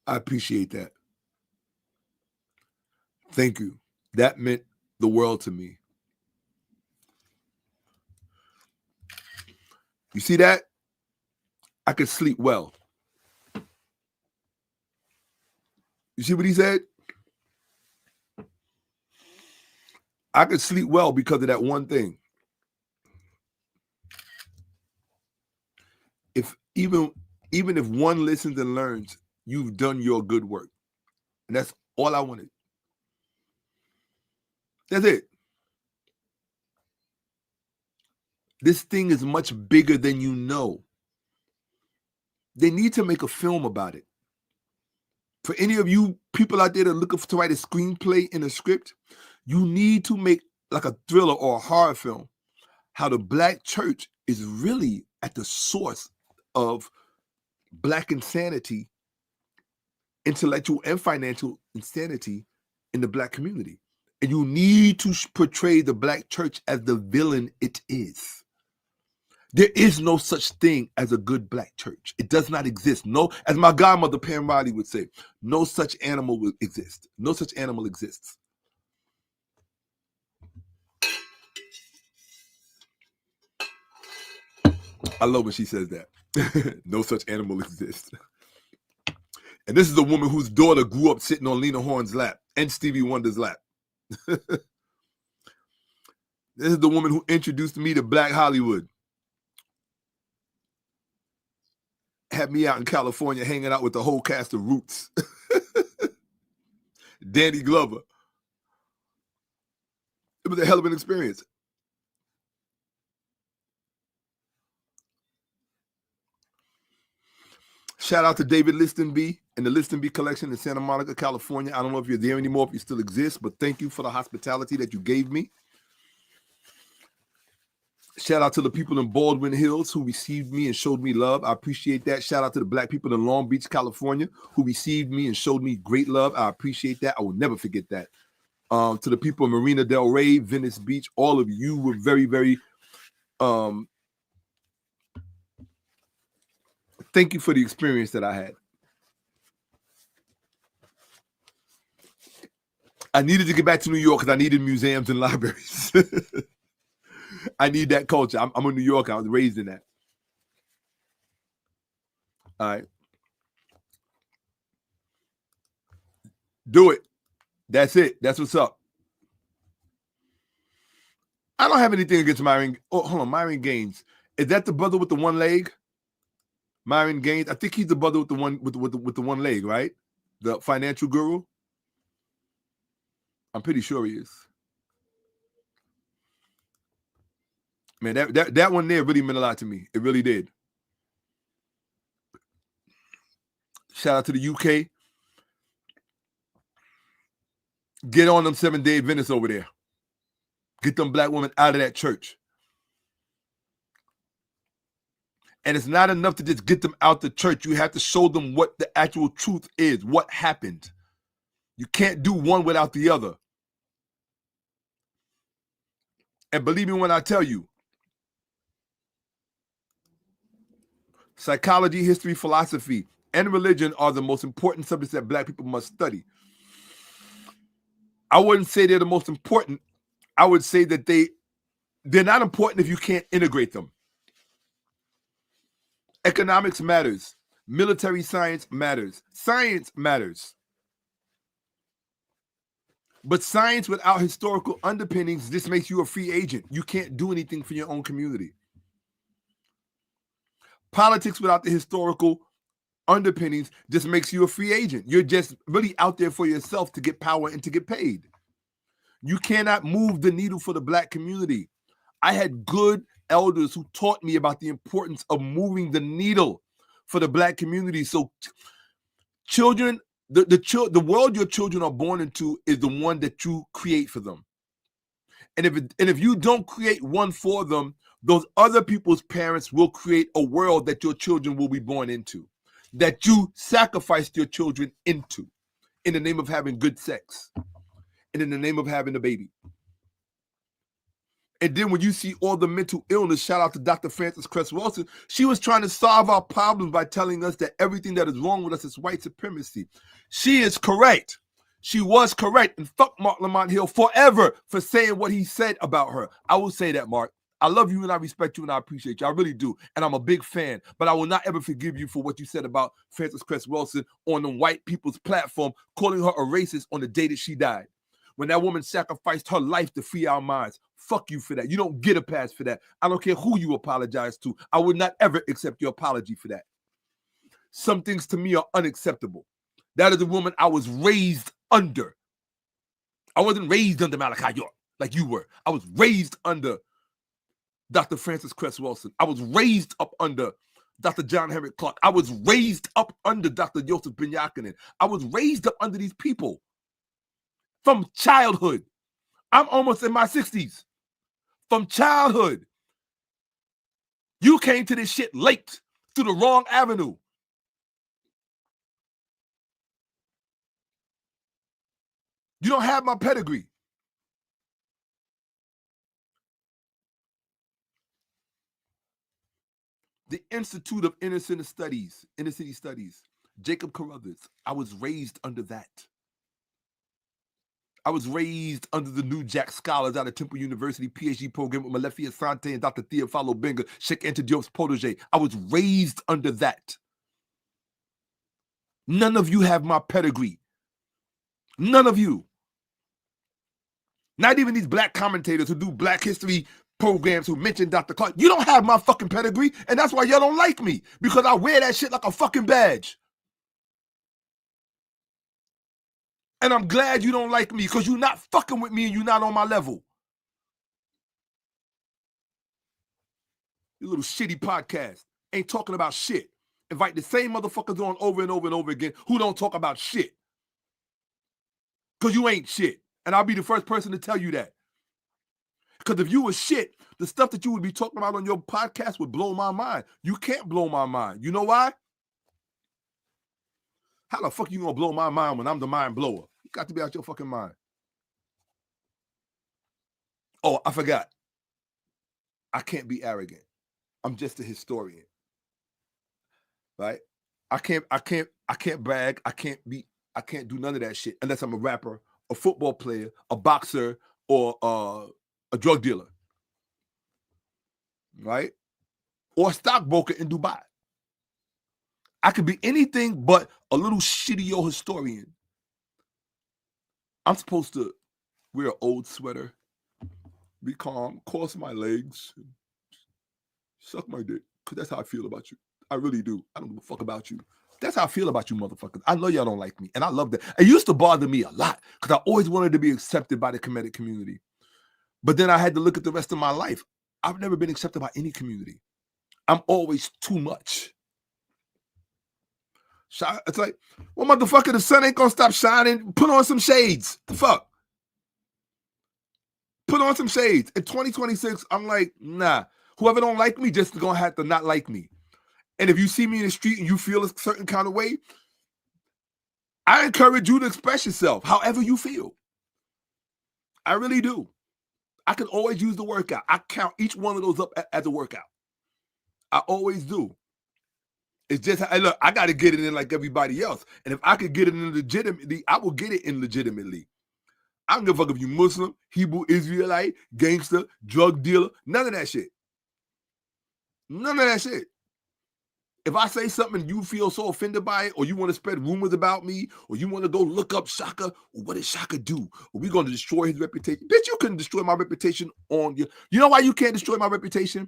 Speaker 1: I appreciate that. Thank you. That meant the world to me. You see that? I could sleep well. You see what he said? I could sleep well because of that one thing. Even if one listens and learns, you've done your good work. And that's all I wanted. That's it. This thing is much bigger than you know. They need to make a film about it. For any of you people out there that are looking to write a screenplay in a script, you need to make like a thriller or a horror film. How the black church is really at the source of black insanity, intellectual and financial insanity in the black community. And you need to portray the black church as the villain it is. There is no such thing as a good black church. It does not exist. No, as my godmother, Pam Riley, would say, no such animal will exist. No such animal exists. I love when she says that. No such animal exists. And this is a woman whose daughter grew up sitting on Lena Horne's lap and Stevie Wonder's lap. This is the woman who introduced me to Black Hollywood. Had me out in California hanging out with the whole cast of Roots. Danny Glover. It was a hell of an experience. Shout out to David Listenby and the Listenby collection in Santa Monica, California. I don't know if you're there anymore, if you still exist, but thank you for the hospitality that you gave me. Shout out to the people in Baldwin Hills who received me and showed me love. I appreciate that. Shout out to the black people in Long Beach, California who received me and showed me great love. I appreciate that. I will never forget that. To the people in Marina Del Rey, Venice Beach, all of you were very, very thank you for the experience that I had. I needed to get back to New York because I needed museums and libraries. I need that culture. I'm a New Yorker. I was raised in that. All right. Do it. That's it. That's what's up. I don't have anything against Myron. Oh, hold on. Myron Gaines. Is that the brother with the one leg? Myron Gaines. I think he's the brother with the one with the one leg, right? The financial guru. I'm pretty sure he is. Man, that one there really meant a lot to me. It really did. Shout out to the UK. Get on them 7-day Adventists over there. Get them black women out of that church. And it's not enough to just get them out the church. You have to show them what the actual truth is, what happened. You can't do one without the other. And believe me when I tell you, psychology, history, philosophy, and religion are the most important subjects that black people must study. I wouldn't say they're the most important. I would say that they're not important if you can't integrate them. Economics matters. Military science matters. Science matters. But science without historical underpinnings just makes you a free agent. You can't do anything for your own community. Politics without the historical underpinnings just makes you a free agent. You're just really out there for yourself to get power and to get paid. You cannot move the needle for the black community. I had good elders who taught me about the importance of moving the needle for the black community. So children, the world your children are born into is the one that you create for them. And if you don't create one for them, those other people's parents will create a world that your children will be born into, that you sacrificed your children into in the name of having good sex and in the name of having a baby. And then when you see all the mental illness, shout out to Dr. Frances Cress Welsing, she was trying to solve our problems by telling us that everything that is wrong with us is white supremacy. She is correct. She was correct. And fuck Mark Lamont Hill forever for saying what he said about her. I will say that, Mark. I love you and I respect you and I appreciate you. I really do. And I'm a big fan. But I will not ever forgive you for what you said about Frances Cress Welsing on the white people's platform, calling her a racist on the day that she died. When that woman sacrificed her life to free our minds. Fuck you for that. You don't get a pass for that. I don't care who you apologize to. I would not ever accept your apology for that. Some things to me are unacceptable. That is a woman I was raised under. I wasn't raised under Malachi York like you were. I was raised under Dr. Frances Cress Welsing. I was raised up under Dr. John Henrik Clarke. I was raised up under Dr. Joseph Ben-Jochannan. I was raised up under these people from childhood. I'm almost in my 60s. From childhood. You came to this shit late through the wrong avenue. You don't have my pedigree. The Institute of Inner City Studies, Jacob Carruthers. I was raised under that. I was raised under the New Jack Scholars out of Temple University, PhD program with Molefi Asante and Dr. Theophilo Benga, Shakka-Ahmose Diop's protege. I was raised under that. None of you have my pedigree. None of you. Not even these black commentators who do black history programs who mention Dr. Clarke. You don't have my fucking pedigree, and that's why y'all don't like me, because I wear that shit like a fucking badge. And I'm glad you don't like me because you're not fucking with me and you're not on my level. You little shitty podcast. Ain't talking about shit. Invite the same motherfuckers on over and over and over again who don't talk about shit. Because you ain't shit. And I'll be the first person to tell you that. Because if you were shit, the stuff that you would be talking about on your podcast would blow my mind. You can't blow my mind. You know why? How the fuck you gonna blow my mind when I'm the mind blower? You got to be out your fucking mind. Oh, I forgot. I can't be arrogant. I'm just a historian. Right? I can't brag. I can't do none of that shit unless I'm a rapper, a football player, a boxer, or a drug dealer. Right? Or a stockbroker in Dubai. I could be anything but a little shitty old historian. I'm supposed to wear an old sweater, be calm, cross my legs, suck my dick, because that's how I feel about you. I really do. I don't give a fuck about you. That's how I feel about you motherfuckers. I know y'all don't like me, and I love that. It used to bother me a lot, because I always wanted to be accepted by the Kemetic community. But then I had to look at the rest of my life. I've never been accepted by any community. I'm always too much. It's like, well, motherfucker, the sun ain't gonna stop shining. Put on some shades. The fuck? Put on some shades. In 2026, I'm like, nah. Whoever don't like me just gonna have to not like me. And if you see me in the street and you feel a certain kind of way, I encourage you to express yourself however you feel. I really do. I can always use the workout. I count each one of those up as a workout. I always do. It's just, look, I got to get it in like everybody else. And if I could get it in legitimately, I will get it in legitimately. I don't give a fuck if you Muslim, Hebrew, Israelite, gangster, drug dealer, none of that shit. None of that shit. If I say something and you feel so offended by it, or you want to spread rumors about me, or you want to go look up Shakka, or what did Shakka do? Or we're going to destroy his reputation. Bitch, you couldn't destroy my reputation on you. You know why you can't destroy my reputation?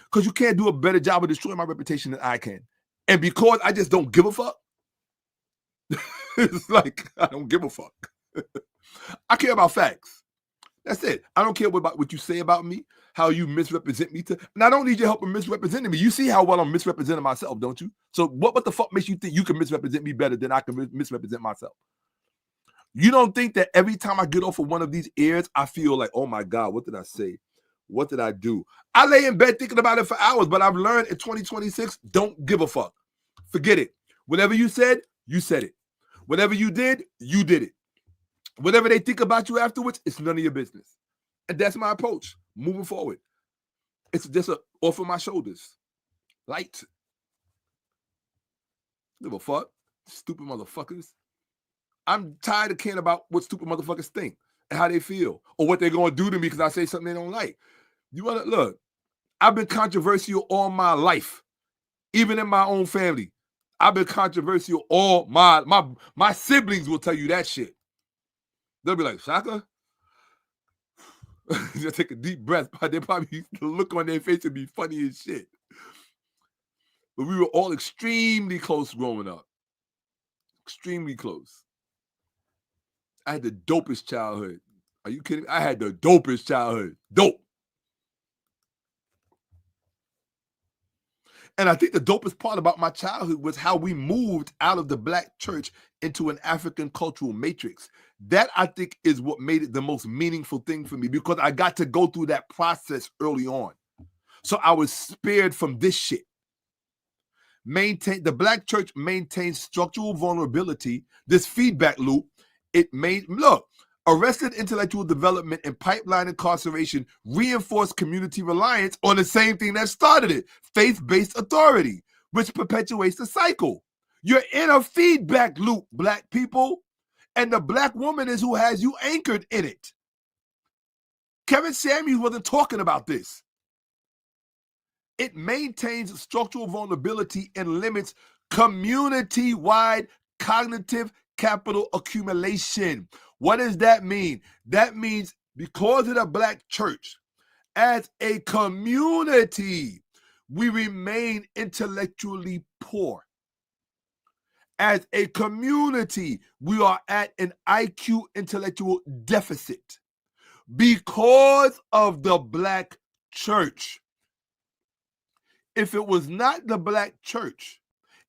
Speaker 1: Because you can't do a better job of destroying my reputation than I can. And because I just don't give a fuck, it's like, I don't give a fuck. I care about facts. That's it. I don't care about what you say about me, how you misrepresent me. And I don't need your help in misrepresenting me. You see how well I'm misrepresenting myself, don't you? So what the fuck makes you think you can misrepresent me better than I can misrepresent myself? You don't think that every time I get off of one of these airs, I feel like, oh my God, what did I say? What did I do? I lay in bed thinking about it for hours, but I've learned in 2026, don't give a fuck. Forget it. Whatever you said it. Whatever you did it. Whatever they think about you afterwards, it's none of your business. And that's my approach moving forward. It's just off of my shoulders. Light. Give a fuck. Stupid motherfuckers. I'm tired of caring about what stupid motherfuckers think and how they feel or what they're going to do to me because I say something they don't like. You want to look, I've been controversial all my life, even in my own family. I've been controversial all my siblings will tell you that shit. They'll be like, Shakka? Just take a deep breath. They probably, the look on their face would be funny as shit. But we were all extremely close growing up. Extremely close. I had the dopest childhood. Are you kidding me? I had the dopest childhood. Dope. And I think the dopest part about my childhood was how we moved out of the black church into an African cultural matrix. That, I think, is what made it the most meaningful thing for me because I got to go through that process early on. So I was spared from this shit. The black church maintains structural vulnerability, this feedback loop. Arrested intellectual development and pipeline incarceration reinforce community reliance on the same thing that started it, faith-based authority, which perpetuates the cycle. You're in a feedback loop, black people, and the black woman is who has you anchored in it. Kevin Samuels wasn't talking about this. It maintains structural vulnerability and limits community-wide cognitive capital accumulation. What does that mean? That means because of the black church, as a community, we remain intellectually poor. As a community, we are at an IQ intellectual deficit because of the black church. If it was not the black church,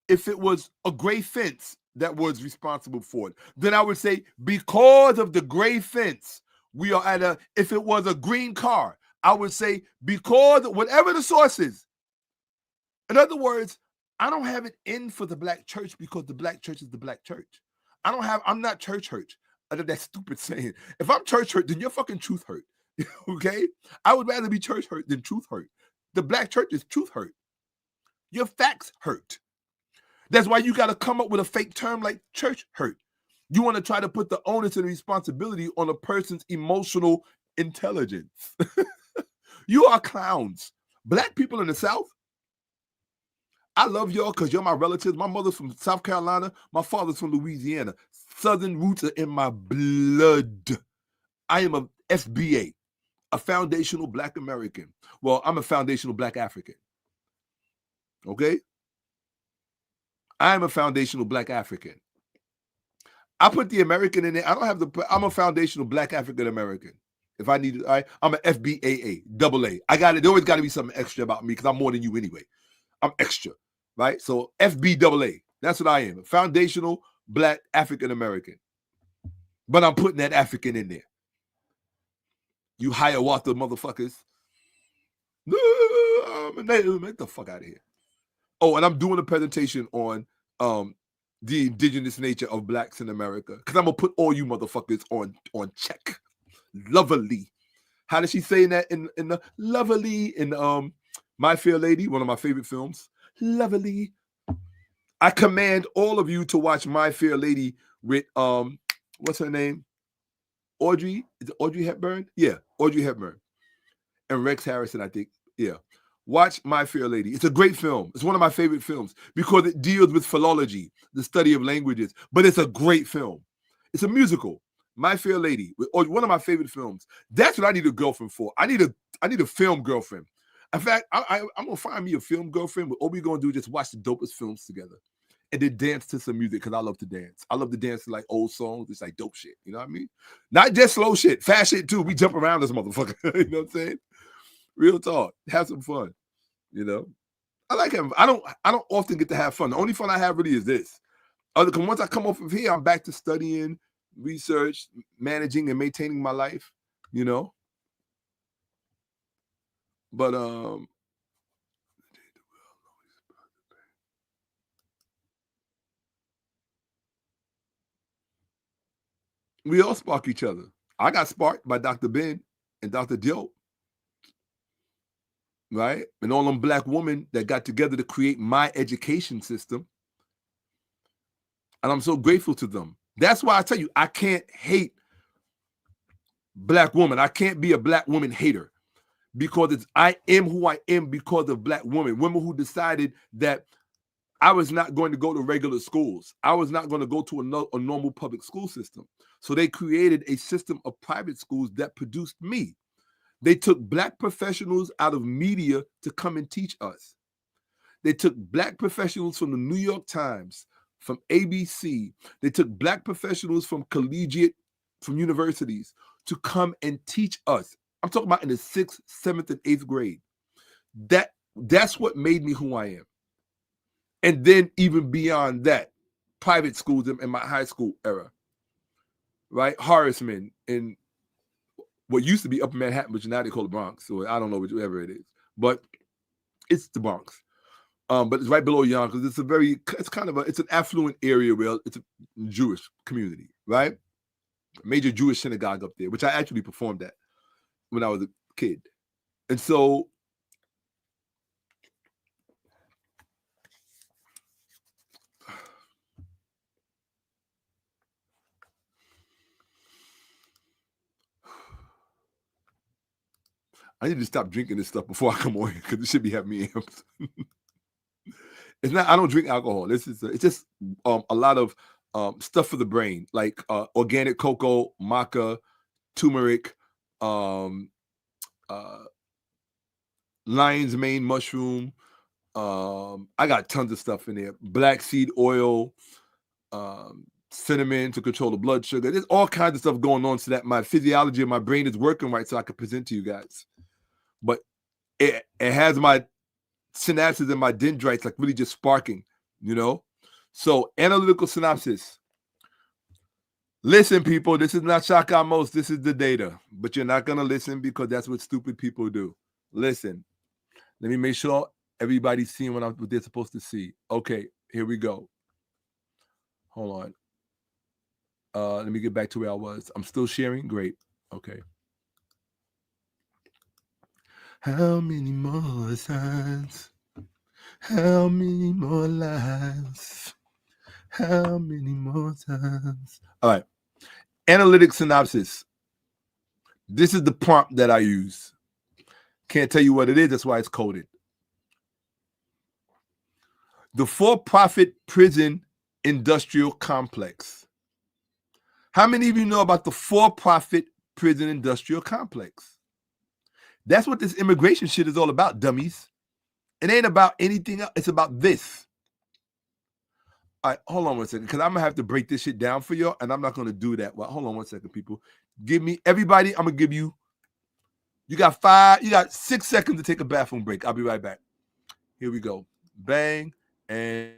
Speaker 1: if it was a gray fence that was responsible for it, then I would say because of the gray fence, we are at a, if it was a green car, I would say because whatever the source is. In other words, I don't have it in for the black church because the black church is the black church. I'm not church hurt. That stupid saying. If I'm church hurt, then you're fucking truth hurt. Okay? I would rather be church hurt than truth hurt. The black church is truth hurt. Your facts hurt. That's why you got to come up with a fake term like church hurt. You want to try to put the onus and responsibility on a person's emotional intelligence. You are clowns. Black people in the South, I love y'all because you're my relatives. My mother's from South Carolina. My father's from Louisiana. Southern roots are in my blood. I am a FBA, a foundational Black American. Well, I'm a foundational Black African. Okay? I am a foundational Black African. I put the American in there. I don't have the, I'm a foundational Black African American. If I need to, I'm an FBAA, double A. I got it. There always got to be something extra about me because I'm more than you anyway. I'm extra, right? So FBAA, that's what I am. A foundational Black African American. But I'm putting that African in there. You Hiawatha motherfuckers. Get the fuck out of here. Oh, and I'm doing a presentation on the indigenous nature of blacks in America. Because I'm going to put all you motherfuckers on check. Lovely. How does she say that in the lovely in My Fair Lady, one of my favorite films? Lovely. I command all of you to watch My Fair Lady with what's her name? Audrey? Is it Audrey Hepburn? Yeah, Audrey Hepburn. And Rex Harrison, I think. Yeah. Watch My Fair Lady. It's a great film. It's one of my favorite films because it deals with philology, the study of languages. But it's a great film. It's a musical. My Fair Lady, one of my favorite films. That's what I need a girlfriend for. I need a film girlfriend. In fact, I'm gonna find me a film girlfriend. But all we're gonna do is just watch the dopest films together, and then dance to some music because I love to dance. I love to dance to like old songs. It's like dope shit. You know what I mean? Not just slow shit, fast shit too. We jump around this motherfucker. You know what I'm saying? Real talk. Have some fun. You know, I like having. I don't often get to have fun. The only fun I have really is this. Because once I come off of here, I'm back to studying, research, managing, and maintaining my life. You know. But we all spark each other. I got sparked by Dr. Ben and Dr. Joe. Right? And all them black women that got together to create my education system. And I'm so grateful to them. That's why I tell you, I can't hate black women. I can't be a black woman hater because I am who I am because of black women. Women who decided that I was not going to go to regular schools. I was not going to go to a normal public school system. So they created a system of private schools that produced me. They took black professionals out of media to come and teach us. They took black professionals from the New York Times, from ABC. They took black professionals from from universities to come and teach us. I'm talking about in the 6th, 7th, and 8th grade. That's what made me who I am. And then even beyond that, private schools in my high school era, right? Horaceman in what used to be Upper Manhattan, which now they call the Bronx. So I don't know whichever it is, but it's the Bronx. But it's right below Yonkers. It's an affluent area where it's a Jewish community, right? A major Jewish synagogue up there, which I actually performed at when I was a kid. And so I need to stop drinking this stuff before I come on here because it should be having me amped. It's not. I don't drink alcohol. It's just a lot of stuff for the brain, like organic cocoa, maca, turmeric, lion's mane mushroom. I got tons of stuff in there. Black seed oil, cinnamon to control the blood sugar. There's all kinds of stuff going on so that my physiology of my brain is working right so I can present to you guys. But it has my synapses and my dendrites like really just sparking, you know? So analytical synopsis. Listen, people, this is not Shakka-Ahmose, this is the data. But you're not going to listen because that's what stupid people do. Listen. Let me make sure everybody's seeing what they're supposed to see. Okay, here we go. Hold on. Let me get back to where I was. I'm still sharing. Great. Okay. How many more times? How many more lives? How many more times? All right. Analytic synopsis. This is the prompt that I use. Can't tell you what it is. That's why it's coded. The for-profit prison industrial complex. How many of you know about the for-profit prison industrial complex? That's what this immigration shit is all about, dummies. It ain't about anything else. It's about this. All right, hold on one second, because I'm going to have to break this shit down for y'all, and I'm not going to do that. Well, hold on one second, people. Give me, everybody, I'm going to give you, you got 6 seconds to take a bathroom break. I'll be right back. Here we go. Bang, and...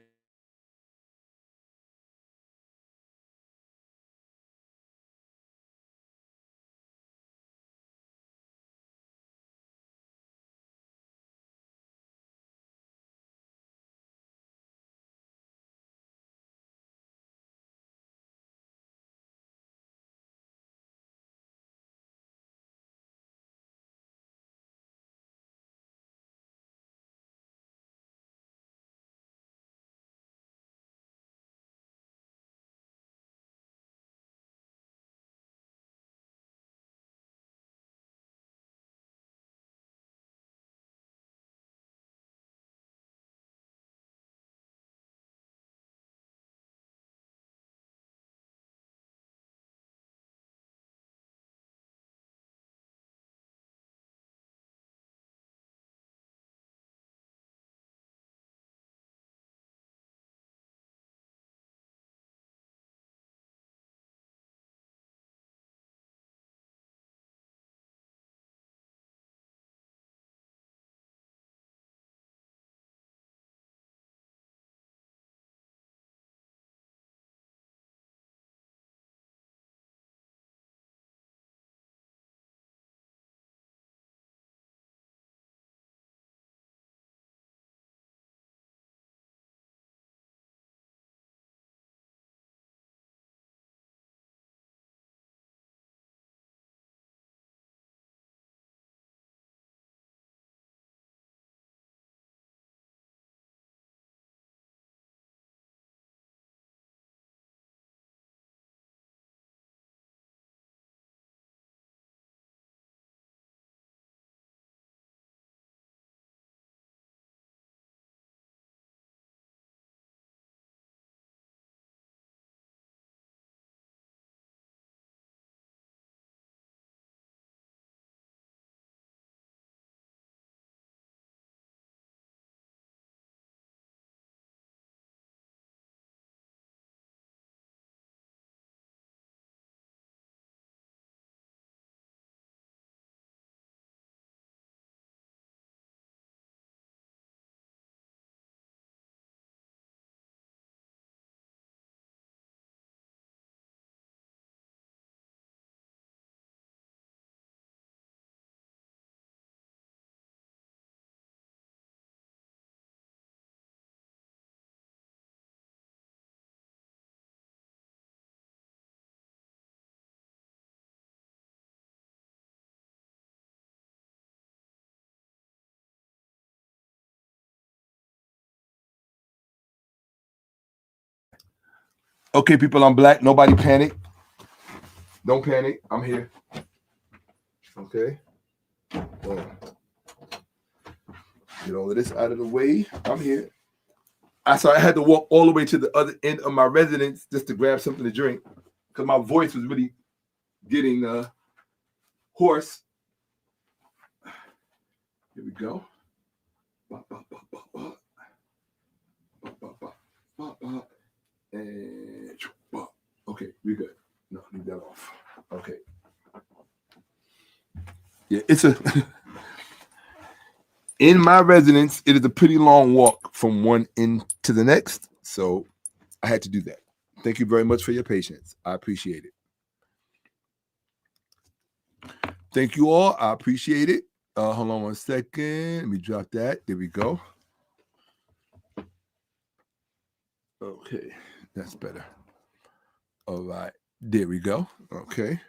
Speaker 1: Okay, people, I'm black. Nobody panic. Don't panic. I'm here. Okay. Get all of this out of the way. I'm here. I had to walk all the way to the other end of my residence just to grab something to drink because my voice was really getting hoarse. Here we go. And Okay, we're good. No, leave that off. Okay. Yeah, it's a in my residence, it is a pretty long walk from one end to the next. So I had to do that. Thank you very much for your patience. I appreciate it. Thank you all. I appreciate it. Hold on 1 second. Let me drop that. There we go. Okay, that's better. All right, there we go. Okay,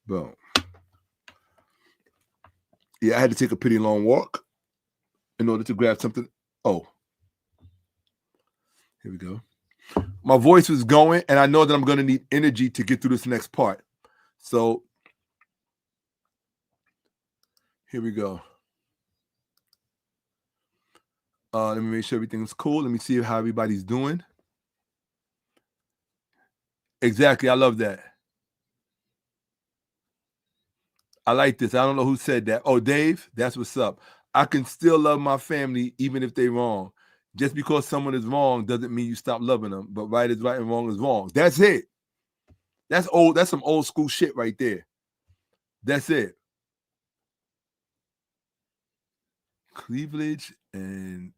Speaker 1: boom. Yeah, I had to take a pretty long walk in order to grab something. Oh, here we go. My voice was going, and I know that I'm going to need energy to get through this next part. So here we go. Let me make sure everything's cool. Let me see how everybody's doing. Exactly. I love that. I like this. I don't know who said that. Oh, Dave, that's what's up. I can still love my family even if they're wrong. Just because someone is wrong doesn't mean you stop loving them. But right is right and wrong is wrong. That's it. That's old. That's some old school shit right there. That's it. Cleavage and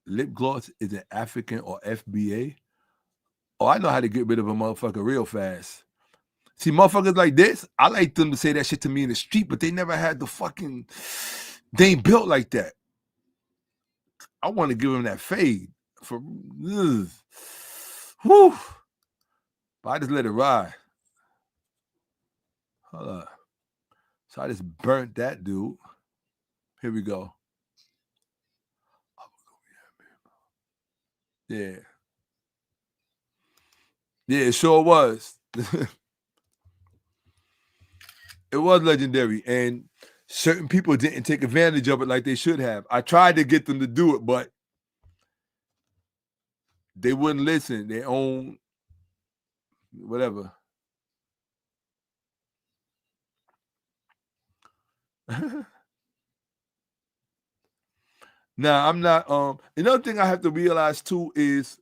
Speaker 1: lip gloss is an African or FBA. Oh, I know how to get rid of a motherfucker real fast. See, motherfuckers like this, I like them to say that shit to me in the street, but they never had the fucking, they ain't built like that. I want to give them that fade. Whew. But I just let it ride. Hold up. So I just burnt that dude. Here we go. Yeah. Yeah, it sure was. It was legendary, and certain people didn't take advantage of it like they should have. I tried to get them to do it, but they wouldn't listen. Their own whatever. Now, I'm not another thing I have to realize too is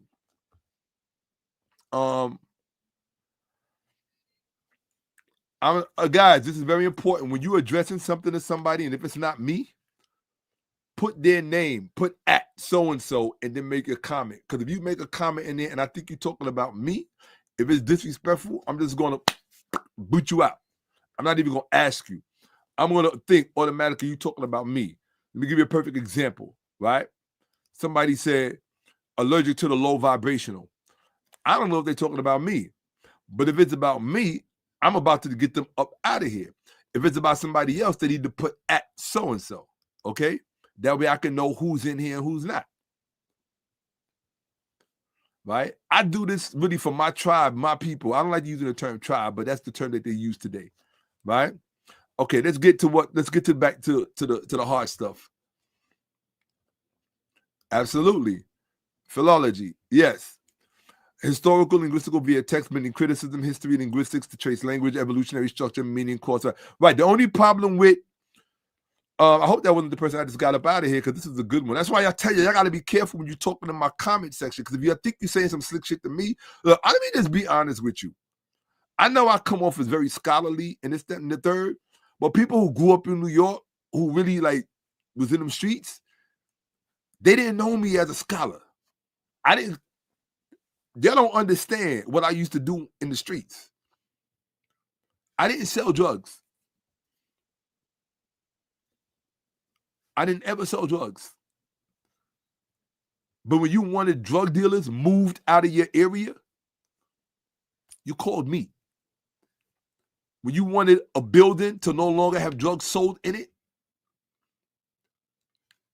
Speaker 1: guys, this is very important. When you're addressing something to somebody, and if it's not me, put their name, put at so-and-so, and then make a comment. Because if you make a comment in there and I think you're talking about me, if it's disrespectful, I'm just going to boot you out. I'm not even going to ask you. I'm going to think automatically you're talking about me. Let me give you a perfect example, right? Somebody said, allergic to the low vibrational. I don't know if they're talking about me. But if it's about me, I'm about to get them up out of here. If it's about somebody else, they need to put at so-and-so, okay? That way I can know who's in here and who's not, right? I do this really for my tribe, my people. I don't like using the term tribe, but that's the term that they use today, right? Okay, let's get back to the hard stuff. Absolutely. Philology, yes. Historical, linguistical via text, meaning criticism, history, linguistics to trace language, evolutionary structure, meaning cause. Right. The only problem with, I hope that wasn't the person I just got up out of here because this is a good one. That's why I tell you, y'all got to be careful when you're talking in my comment section because if you think you're saying some slick shit to me, look, let me just be honest with you. I know I come off as very scholarly and this, that, and the third, but people who grew up in New York, who really like was in them streets, they didn't know me as a scholar. They don't understand what I used to do in the streets. I didn't sell drugs. I didn't ever sell drugs. But when you wanted drug dealers moved out of your area, you called me. When you wanted a building to no longer have drugs sold in it,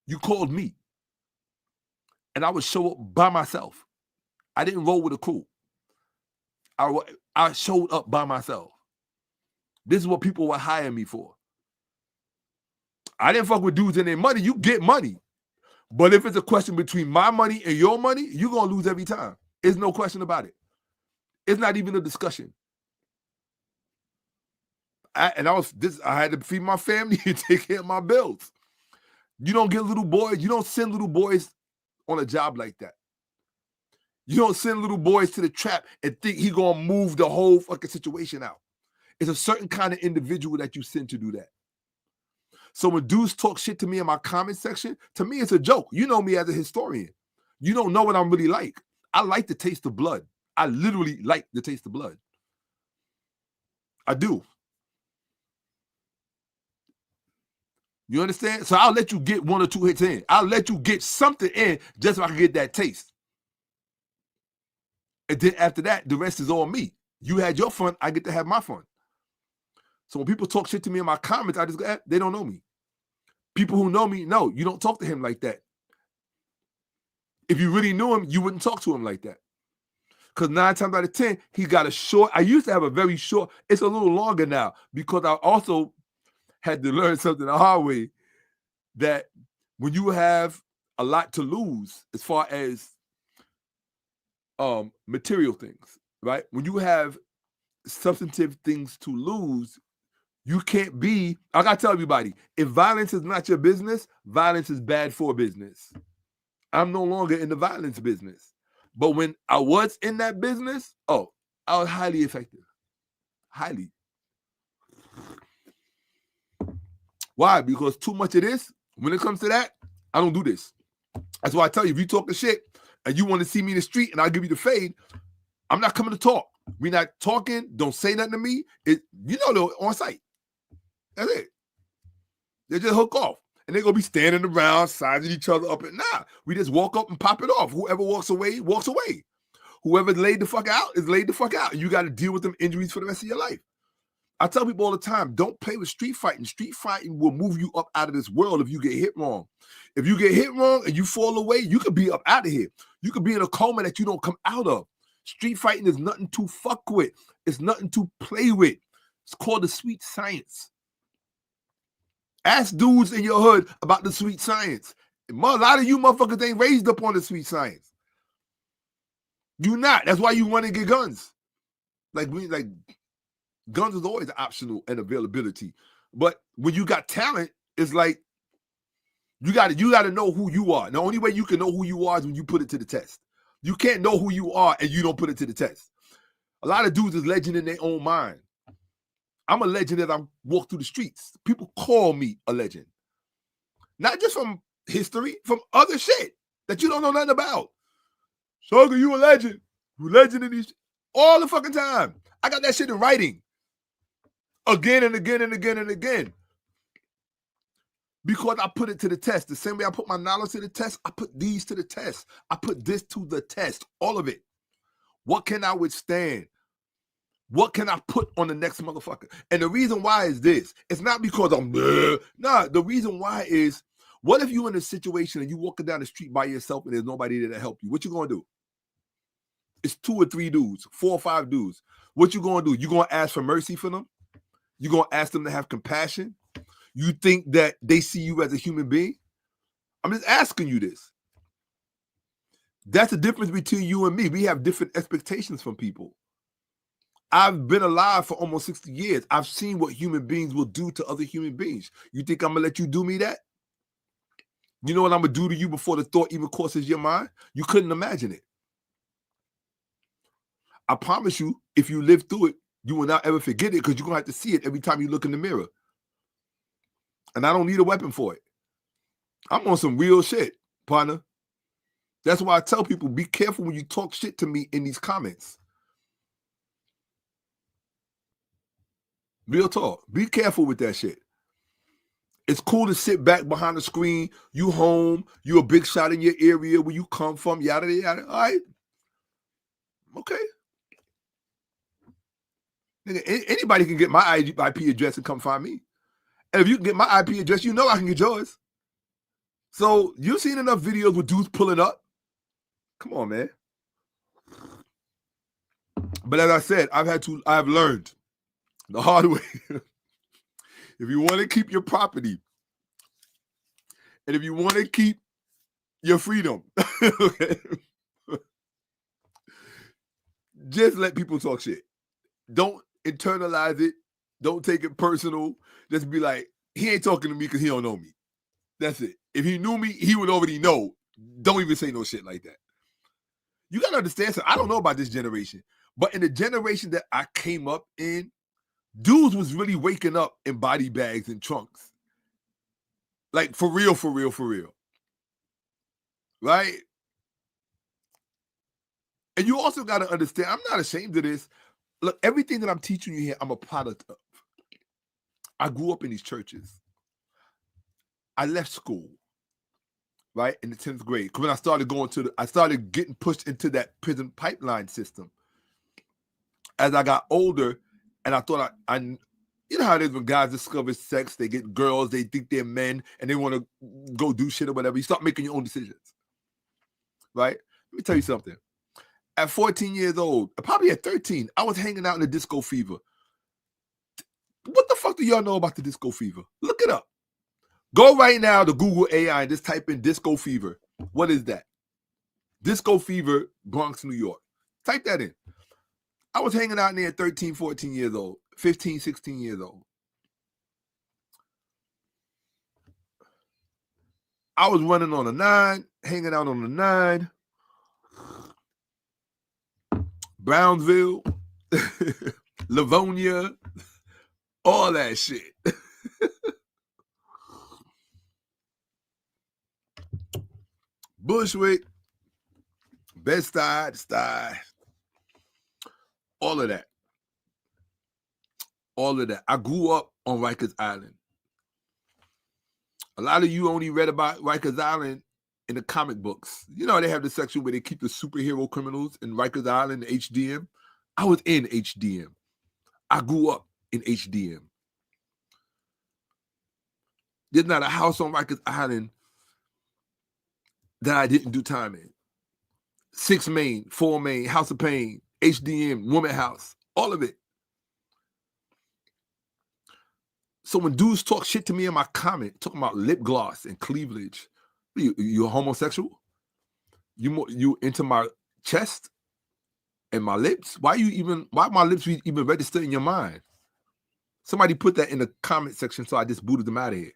Speaker 1: you called me. And I would show up by myself. I didn't roll with a crew. I showed up by myself. This is what people would hire me for. I didn't fuck with dudes and their money. You get money. But if it's a question between my money and your money, you're going to lose every time. There's no question about it. It's not even a discussion. I had to feed my family and take care of my bills. You don't get little boys. You don't send little boys on a job like that. You don't send little boys to the trap and think he gonna move the whole fucking situation out. It's a certain kind of individual that you send to do that. So when dudes talk shit to me in my comment section, to me it's a joke. You know me as a historian. You don't know what I'm really like. I like the taste of blood. I literally like the taste of blood. I do. You understand? So I'll let you get 1 or 2 hits in. I'll let you get something in just so I can get that taste. And then after that, the rest is all me. You had your fun, I get to have my fun. So when people talk shit to me in my comments, I just go, they don't know me. People who know me, no, you don't talk to him like that. If you really knew him, you wouldn't talk to him like that. Because 9 times out of 10, he got a short. I used to have a very short. It's a little longer now because I also had to learn something the hard way, that when you have a lot to lose as far as material things, right? When you have substantive things to lose, you can't be, I gotta tell everybody, if violence is not your business, violence is bad for business. I'm no longer in the violence business. But when I was in that business, I was highly effective. Highly. Why? Because too much of this, when it comes to that, I don't do this. That's why I tell you, if you talking shit and you want to see me in the street and I'll give you the fade, I'm not coming to talk. We're not talking. Don't say nothing to me. They're on site. That's it. They just hook off. And they're going to be standing around, sizing each other up. And we just walk up and pop it off. Whoever walks away, walks away. Whoever's laid the fuck out is laid the fuck out. And you got to deal with them injuries for the rest of your life. I tell people all the time, don't play with street fighting. Street fighting will move you up out of this world if you get hit wrong. If you get hit wrong and you fall away, you could be up out of here. You could be in a coma that you don't come out of. Street fighting is nothing to fuck with. It's nothing to play with. It's called the sweet science. Ask dudes in your hood about the sweet science. A lot of you motherfuckers ain't raised up on the sweet science. You not. That's why you want to get guns. Like guns is always optional and availability. But when you got talent, it's like you got to know who you are. The only way you can know who you are is when you put it to the test. You can't know who you are and you don't put it to the test. A lot of dudes is legend in their own mind. I'm a legend as I walk through the streets. People call me a legend. Not just from history, from other shit that you don't know nothing about. Shakka, you a legend. You a legend in these all the fucking time. I got that shit in writing. Again and again and again and again. Because I put it to the test. The same way I put my knowledge to the test, I put these to the test. I put this to the test. All of it. What can I withstand? What can I put on the next motherfucker? And the reason why is this. It's not because I'm... Nah, the reason why is, what if you're in a situation and you walking down the street by yourself and there's nobody there to help you? What you going to do? It's 2 or 3 dudes, 4 or 5 dudes. What you going to do? You going to ask for mercy for them? You going to ask them to have compassion? You think that they see you as a human being? I'm just asking you this. That's the difference between you and me. We have different expectations from people. I've been alive for almost 60 years. I've seen what human beings will do to other human beings. You think I'm going to let you do me that? You know what I'm going to do to you before the thought even crosses your mind? You couldn't imagine it. I promise you, if you live through it, you will not ever forget it because you're going to have to see it every time you look in the mirror. And I don't need a weapon for it. I'm on some real shit, partner. That's why I tell people, be careful when you talk shit to me in these comments. Real talk. Be careful with that shit. It's cool to sit back behind the screen. You home. You a big shot in your area where you come from. Yada, yada. All right. Okay. Nigga, anybody can get my IP address and come find me. And if you can get my IP address, you know I can get yours. So you've seen enough videos with dudes pulling up. Come on, man. But as I said, I've learned the hard way. If you want to keep your property, and if you want to keep your freedom, okay, just let people talk shit. Don't internalize it. Don't take it personal. Just be like, he ain't talking to me because he don't know me. That's it. If he knew me, he would already know. Don't even say no shit like that. You got to understand something. I don't know about this generation, but in the generation that I came up in, dudes was really waking up in body bags and trunks. Like, for real, for real, for real. Right? And you also got to understand, I'm not ashamed of this. Look, everything that I'm teaching you here, I'm a product of. I grew up in these churches. I left school, right, in the 10th grade. Because when I started I started getting pushed into that prison pipeline system. As I got older, and I thought you know how it is when guys discover sex, they get girls, they think they're men, and they want to go do shit or whatever. You start making your own decisions, right? Let me tell you something. At 14 years old, probably at 13, I was hanging out in the disco fever. What the fuck do y'all know about the disco fever? Look it up. Go right now to Google AI and just type in disco fever. What is that? Disco fever, Bronx, New York. Type that in. I was hanging out in there at 13, 14 years old, 15, 16 years old. I was running on a 9, hanging out on a 9. Brownsville, Livonia, all that shit. Bushwick, Bed-Stuy, all of that. All of that. I grew up on Rikers Island. A lot of you only read about Rikers Island in the comic books. You know, they have the section where they keep the superhero criminals in Rikers Island, HDM. I was in HDM. I grew up in HDM. There's not a house on Rikers Island that I didn't do time in. 6 Main, 4 Main, House of Pain, HDM, Woman House, all of it. So when dudes talk shit to me in my comment, talking about lip gloss and cleavage, you a homosexual? You into my chest and my lips? Why my lips even register in your mind? Somebody put that in the comment section, so I just booted them out of here.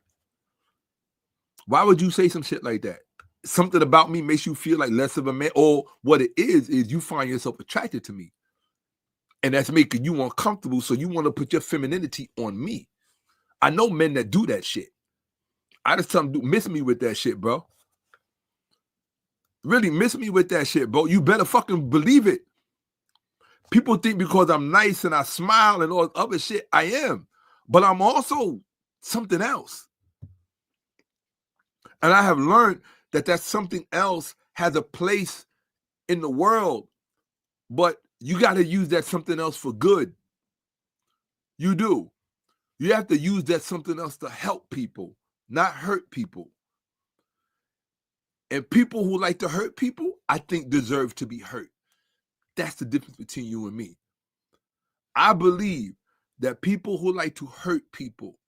Speaker 1: Why would you say some shit like that? Something about me makes you feel like less of a man, or what it is you find yourself attracted to me. And that's making you uncomfortable, so you want to put your femininity on me. I know men that do that shit. I just tell them, miss me with that shit, bro. Really, miss me with that shit, bro. You better fucking believe it. People think because I'm nice and I smile and all other shit, I am. But I'm also something else. And I have learned that something else has a place in the world. But you got to use that something else for good. You do. You have to use that something else to help people, not hurt people. And people who like to hurt people, I think deserve to be hurt. That's the difference between you and me. I believe that people who like to hurt people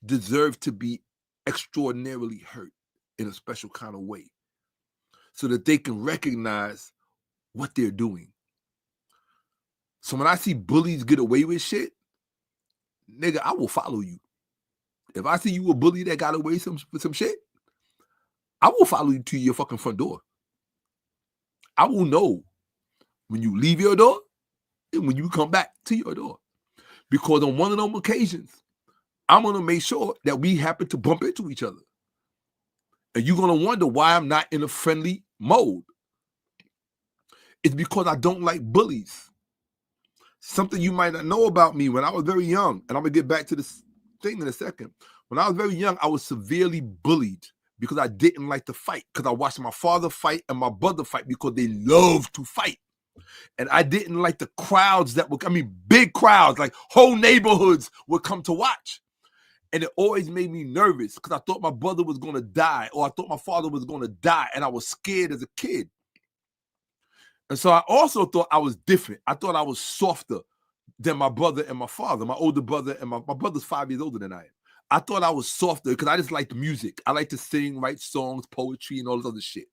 Speaker 1: deserve to be extraordinarily hurt in a special kind of way so that they can recognize what they're doing. So when I see bullies get away with shit, nigga, I will follow you. If I see you a bully that got away with some shit, I will follow you to your fucking front door. I will know when you leave your door and when you come back to your door. Because on one of those occasions, I'm going to make sure that we happen to bump into each other. And you're going to wonder why I'm not in a friendly mode. It's because I don't like bullies. Something you might not know about me, when I was very young, and I'm going to get back to this thing in a second. When I was very young, I was severely bullied because I didn't like to fight, because I watched my father fight and my brother fight because they love to fight. And I didn't like the crowds big crowds, like whole neighborhoods would come to watch. And it always made me nervous because I thought my brother was going to die, or I thought my father was going to die, and I was scared as a kid. And so I also thought I was different. I thought I was softer than my brother and my father, my older brother, and my brother's 5 years older than I am. I thought I was softer because I just like the music. I like to sing, write songs, poetry, and all this other shit.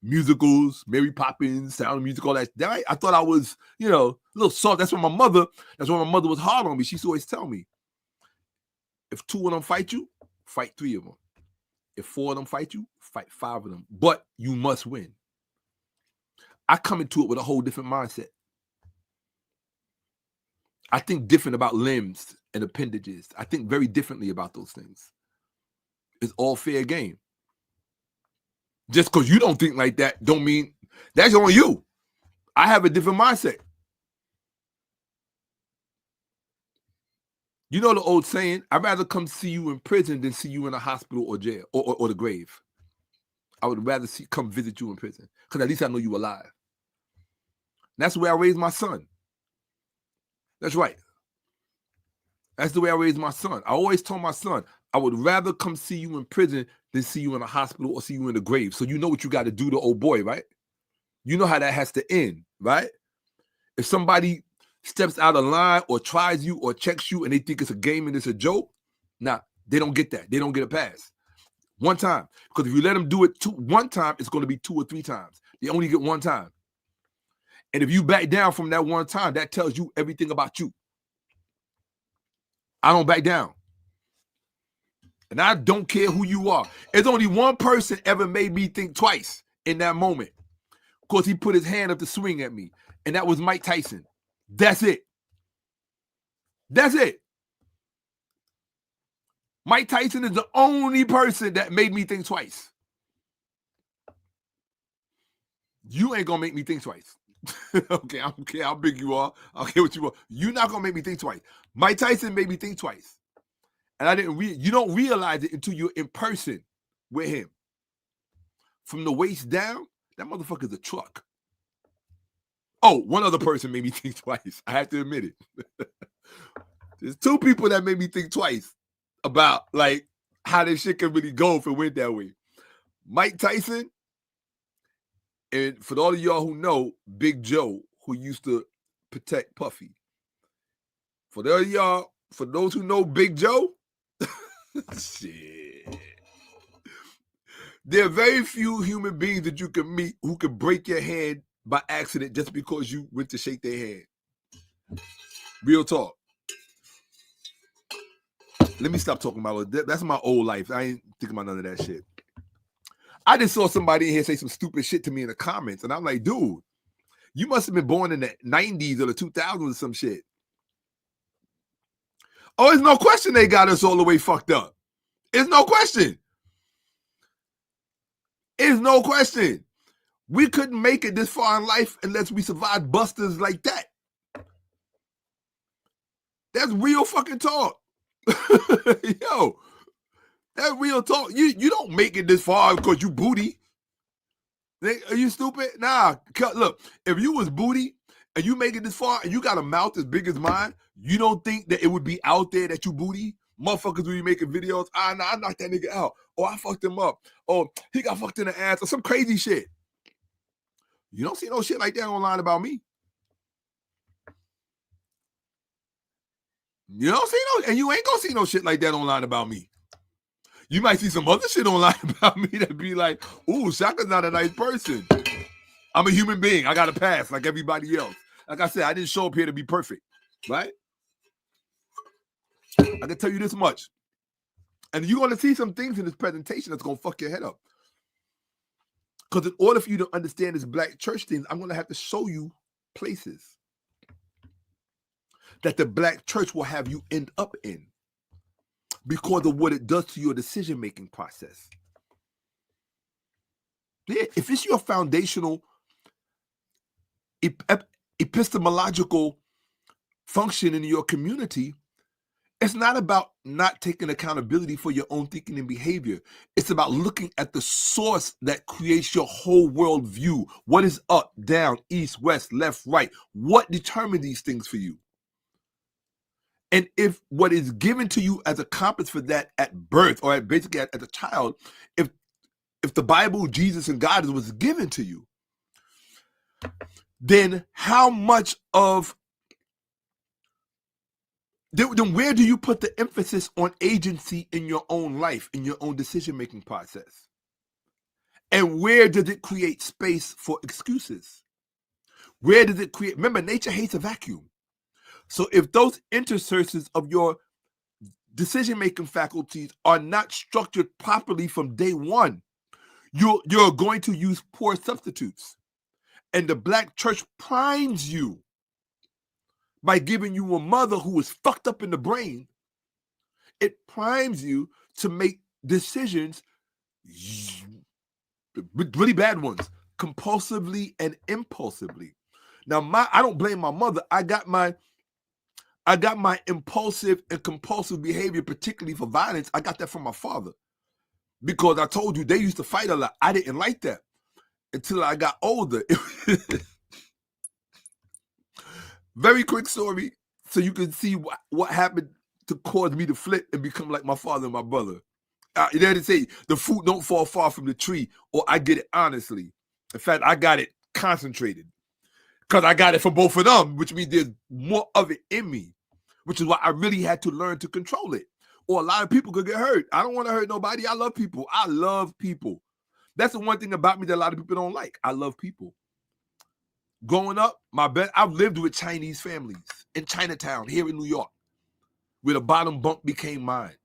Speaker 1: Musicals, Mary Poppins, Sound of Music, all that. I thought I was, a little soft. That's why my mother was hard on me. She used to always tell me, if 2 of them fight you, fight 3 of them. If 4 of them fight you, fight 5 of them. But you must win. I come into it with a whole different mindset. I think different about limbs and appendages. I think very differently about those things. It's all fair game. Just because you don't think like that don't mean that's on you. I have a different mindset. You know the old saying, I'd rather come see you in prison than see you in a hospital or jail or the grave. I would rather come visit you in prison because at least I know you alive. And that's the way I raised my son. That's right. That's the way I raised my son. I always told my son, I would rather come see you in prison than see you in a hospital or see you in the grave. So you know what you got to do to old boy, right? You know how that has to end, right? If somebody steps out of line or tries you or checks you and they think it's a game and it's a joke, nah, they don't get that. They don't get a pass. One time. Because if you let them do it one time, it's going to be 2 or 3 times. They only get one time. And if you back down from that one time, that tells you everything about you. I don't back down. And I don't care who you are. There's only one person ever made me think twice in that moment. Because he put his hand up to swing at me. And that was Mike Tyson. That's it. That's it. Mike Tyson is the only person that made me think twice. You ain't going to make me think twice. Okay, I don't care how big you are. I don't care what you are. You're not going to make me think twice. Mike Tyson made me think twice. And I didn't you don't realize it until you're in person with him. From the waist down, that motherfucker's a truck. Oh, one other person made me think twice. I have to admit it. There's 2 people that made me think twice about like how this shit can really go if it went that way. Mike Tyson, and for all of y'all who know, Big Joe, who used to protect Puffy. For those who know Big Joe, shit. There are very few human beings that you can meet who can break your hand by accident just because you went to shake their hand. Real talk. Let me stop talking about it. That's my old life. I ain't thinking about none of that shit. I just saw somebody in here say some stupid shit to me in the comments, and I'm like, dude, you must have been born in the 90s or the 2000s or some shit. Oh, there's no question they got us all the way fucked up. There's no question. There's no question. We couldn't make it this far in life unless we survived busters like that. That's real fucking talk. Yo, that's real talk. You don't make it this far because you booty. Are you stupid? Nah, look, if you was booty and you make it this far and you got a mouth as big as mine, you don't think that it would be out there that you booty? Motherfuckers will be making videos. Nah, I knocked that nigga out. Oh, I fucked him up. Oh, he got fucked in the ass or some crazy shit. You don't see no shit like that online about me. You don't see no, and you ain't gonna see no shit like that online about me. You might see some other shit online about me that be like, ooh, Shakka's not a nice person. I'm a human being. I got to pass like everybody else. Like I said, I didn't show up here to be perfect, right? I can tell you this much. And you're going to see some things in this presentation that's going to fuck your head up. Because in order for you to understand this black church thing, I'm going to have to show you places that the black church will have you end up in because of what it does to your decision-making process. Yeah, if it's your foundational epistemological function in your community, it's not about not taking accountability for your own thinking and behavior. It's about looking at the source that creates your whole world view. What is up, down, east, west, left, right? What determines these things for you? And if what is given to you as a compass for that at birth or basically as a child, if the Bible, Jesus, and God was given to you, then how much of then where do you put the emphasis on agency in your own life, in your own decision-making process? And where does it create space for excuses? Where does it create? Remember, nature hates a vacuum. So if those interstices of your decision-making faculties are not structured properly from day one, you're going to use poor substitutes. And the black church primes you by giving you a mother who is fucked up in the brain. It primes you to make decisions, really bad ones, compulsively and impulsively. Now, I don't blame my mother. I got my impulsive and compulsive behavior, particularly for violence. I got that from my father, because I told you they used to fight a lot. I didn't like that until I got older. Very quick story, so you can see what happened to cause me to flip and become like my father and my brother. You know what they say, the fruit don't fall far from the tree, or I get it honestly. In fact, I got it concentrated because I got it from both of them, which means there's more of it in me, which is why I really had to learn to control it. Or a lot of people could get hurt. I don't want to hurt nobody. I love people. I love people. That's the one thing about me that a lot of people don't like. I love people. Growing up, I've lived with Chinese families in Chinatown here in New York, where the bottom bunk became mine.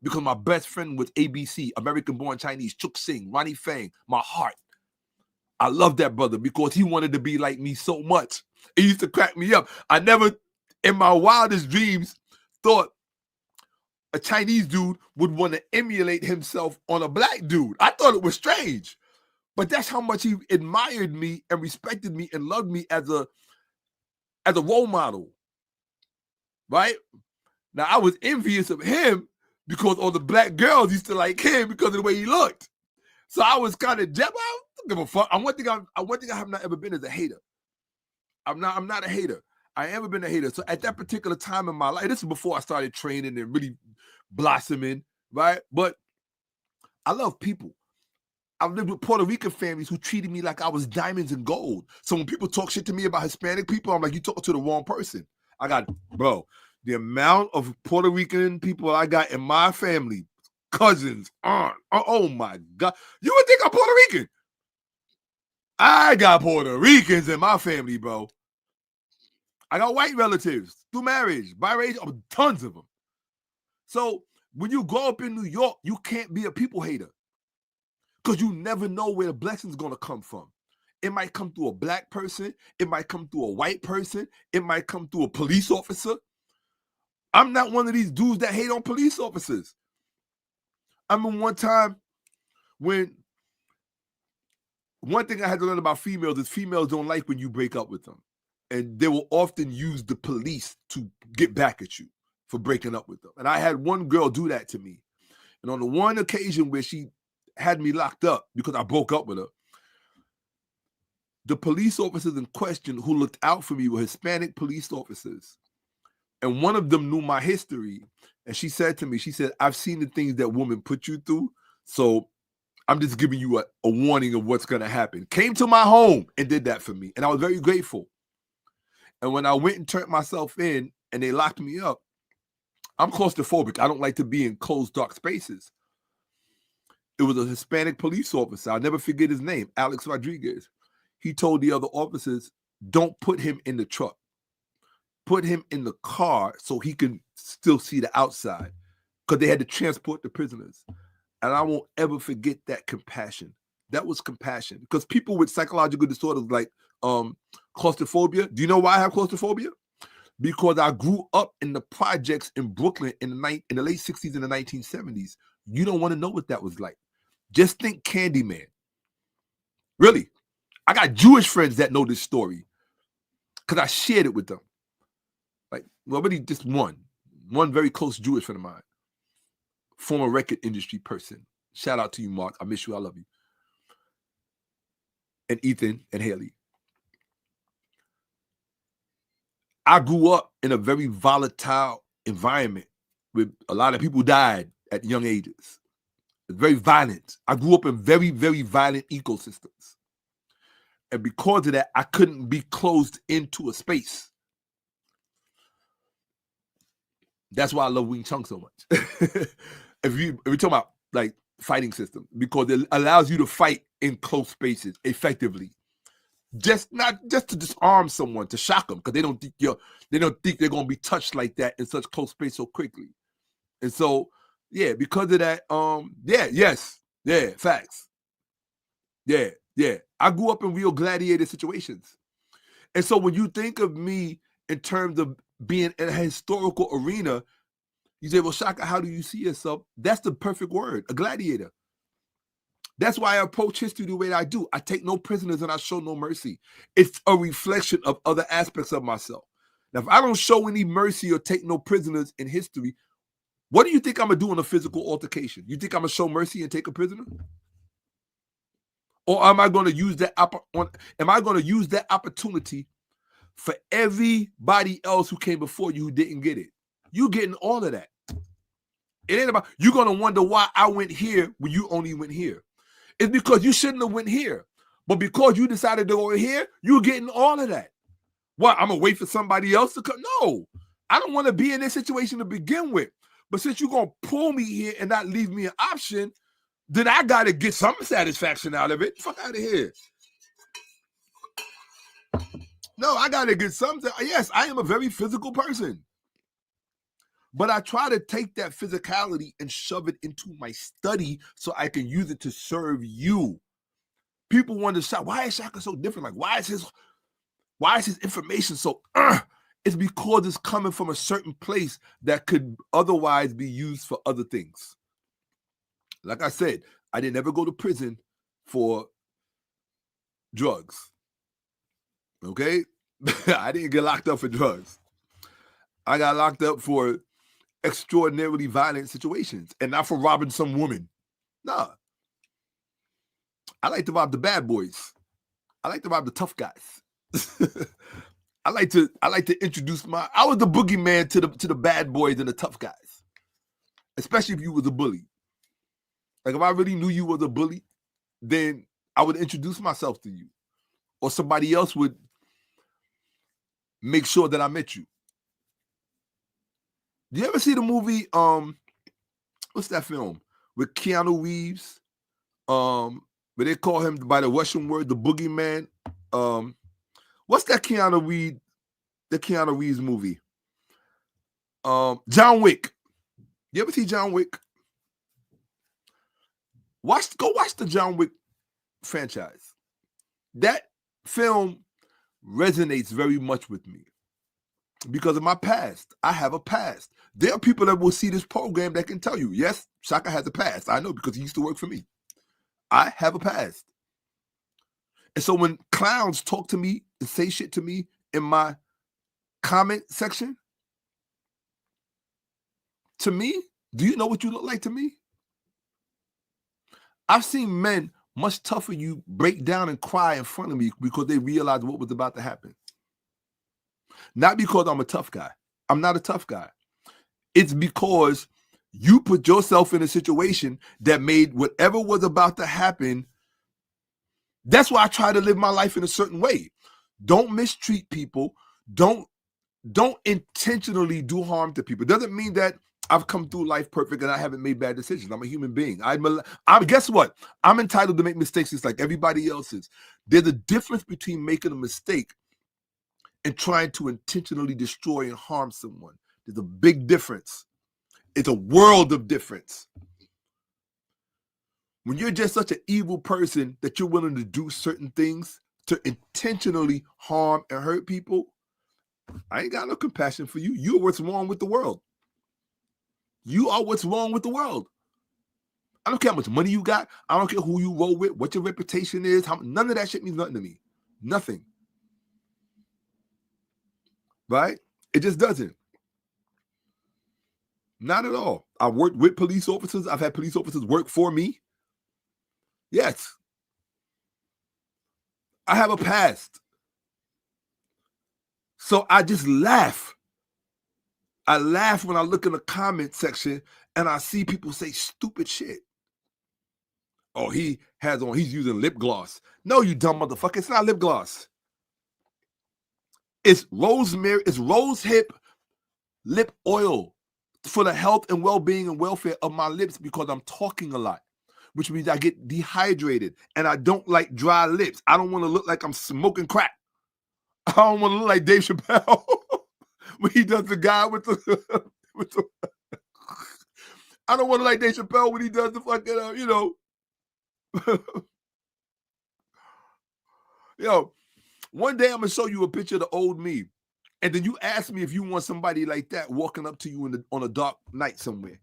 Speaker 1: Because my best friend was ABC, American-born Chinese, Chuk Sing, Ronnie Fang, my heart. I love that brother because he wanted to be like me so much. It used to crack me up. I never, in my wildest dreams, thought a Chinese dude would want to emulate himself on a black dude. I thought it was strange. But that's how much he admired me and respected me and loved me as a role model. Right? Now, I was envious of him because all the black girls used to like him because of the way he looked. So I was kind of I don't give a fuck. One thing I have not ever been is a hater. I'm not a hater. I ain't ever been a hater. So at that particular time in my life, this is before I started training and really blossoming, right? But I love people. I've lived with Puerto Rican families who treated me like I was diamonds and gold. So when people talk shit to me about Hispanic people, I'm like, you talking to the wrong person. Bro, the amount of Puerto Rican people I got in my family, cousins, aunt, oh my God. You would think I'm Puerto Rican. I got Puerto Ricans in my family, bro. I got white relatives through marriage, biracial, tons of them. So when you grow up in New York, you can't be a people hater because you never know where the blessing's going to come from. It might come through a black person. It might come through a white person. It might come through a police officer. I'm not one of these dudes that hate on police officers. I mean, one time when one thing I had to learn about females is females don't like when you break up with them. And they will often use the police to get back at you for breaking up with them. And I had one girl do that to me. And on the one occasion where she had me locked up because I broke up with her, the police officers in question who looked out for me were Hispanic police officers. And one of them knew my history. And she said to me, she said, I've seen the things that women put you through. So I'm just giving you a warning of what's going to happen. Came to my home and did that for me. And I was very grateful. And when I went and turned myself in and they locked me up, I'm claustrophobic. I don't like to be in closed, dark spaces. It was a Hispanic police officer. I'll never forget his name, Alex Rodriguez. He told the other officers, don't put him in the truck. Put him in the car so he can still see the outside, because they had to transport the prisoners. And I won't ever forget that compassion. That was compassion. Because people with psychological disorders like claustrophobia, do you know why I have claustrophobia? Because I grew up in the projects in Brooklyn in the late 60s and the 1970s. You don't want to know what that was like. Just think Candyman. Really. I got Jewish friends that know this story because I shared it with them. Like, well, really just one very close Jewish friend of mine, former record industry person. Shout out to you, Mark. I miss you. I love you. And Ethan and Haley. I grew up in a very volatile environment where a lot of people died at young ages. It's very violent. I grew up in very, very violent ecosystems. And because of that, I couldn't be closed into a space. That's why I love Wing Chun so much. if we talk about like fighting system, because it allows you to fight in close spaces effectively. Not just to disarm someone, to shock them, because they don't think they're gonna be touched like that in such close space so quickly. And so, yeah, because of that, facts. Yeah. Yeah, I grew up in real gladiator situations. And so when you think of me in terms of being in a historical arena, you say, well, Shakka, how do you see yourself? That's the perfect word, a gladiator. That's why I approach history the way that I do. I take no prisoners and I show no mercy. It's a reflection of other aspects of myself. Now, if I don't show any mercy or take no prisoners in history, what do you think I'm going to do in a physical altercation? You think I'm going to show mercy and take a prisoner? Or am I going to use that opportunity for everybody else who came before you who didn't get it? You getting all of that. It ain't about, you're going to wonder why I went here when you only went here. It's because you shouldn't have went here. But because you decided to go here, you're getting all of that. What, I'm going to wait for somebody else to come? No, I don't want to be in this situation to begin with. But since you're going to pull me here and not leave me an option, then I got to get some satisfaction out of it. Fuck out of here. No, I got to get something. Yes, I am a very physical person. But I try to take that physicality and shove it into my study so I can use it to serve you. People wonder, why is Shakka so different? Like, why is his information so? It's because it's coming from a certain place that could otherwise be used for other things. Like I said, I didn't ever go to prison for drugs. Okay? I didn't get locked up for drugs. I got locked up for extraordinarily violent situations and not for robbing some woman. Nah. I like to rob the bad boys. I like to rob the tough guys. I like to introduce I was the boogeyman to the bad boys and the tough guys. Especially if you was a bully. Like if I really knew you was a bully, then I would introduce myself to you. Or somebody else would make sure that I met you. Do you ever see the movie, what's that film? With Keanu Reeves, where they call him by the Russian word, the boogeyman. What's that Keanu Reeves movie? John Wick. You ever see John Wick? Go watch the John Wick franchise. That film resonates very much with me because of my past. I have a past. There are people that will see this program that can tell you, yes, Shakka has a past. I know because he used to work for me. I have a past. And so when clowns talk to me and say shit to me in my comment section, to me, do you know what you look like to me? I've seen men much tougher you break down and cry in front of me because they realized what was about to happen. Not because I'm a tough guy. I'm not a tough guy. It's because you put yourself in a situation that made whatever was about to happen. That's why I try to live my life in a certain way. Don't mistreat people. Don't intentionally do harm to people. It doesn't mean that I've come through life perfect and I haven't made bad decisions. I'm a human being. Guess what? I'm entitled to make mistakes just like everybody else is. There's a difference between making a mistake and trying to intentionally destroy and harm someone. There's a big difference. It's a world of difference. When you're just such an evil person that you're willing to do certain things to intentionally harm and hurt people, I ain't got no compassion for you. You're what's wrong with the world. You are what's wrong with the world. I don't care how much money you got. I don't care who you roll with, what your reputation is. None of that shit means nothing to me. Nothing. Right? It just doesn't. Not at all. I've worked with police officers. I've had police officers work for me. Yes. I have a past. So I just laugh. I laugh when I look in the comment section and I see people say stupid shit. Oh, he's using lip gloss. No, you dumb motherfucker. It's not lip gloss. It's rosemary, it's rose hip lip oil for the health and well-being and welfare of my lips because I'm talking a lot, which means I get dehydrated and I don't like dry lips. I don't want to look like I'm smoking crack. I don't want to look like Dave Chappelle when he does the guy with the I don't want to look like Dave Chappelle when he does the fucking, Yo, one day I'm gonna show you a picture of the old me, and then you ask me if you want somebody like that walking up to you on a dark night somewhere.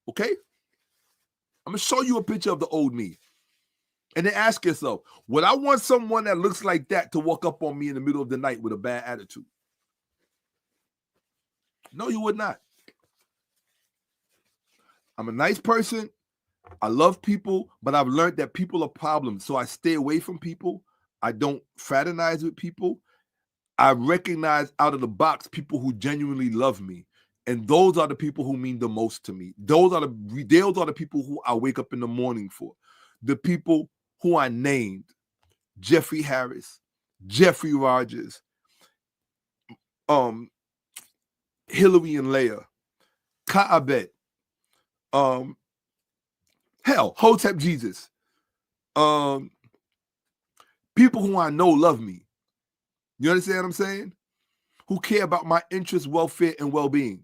Speaker 1: Okay? I'm gonna show you a picture of the old me, and then ask yourself, would I want someone that looks like that to walk up on me in the middle of the night with a bad attitude? No, you would not. I'm a nice person. I love people, but I've learned that people are problems. So I stay away from people. I don't fraternize with people. I recognize out of the box people who genuinely love me. And those are the people who mean the most to me. Those are the people who I wake up in the morning for. The people who I named. Jeffrey Harris, Jeffrey Rogers, Hillary and Leah, Ka'abet, hell, Hotep Jesus, people who I know love me. You understand what I'm saying? Who care about my interests, welfare, and well-being.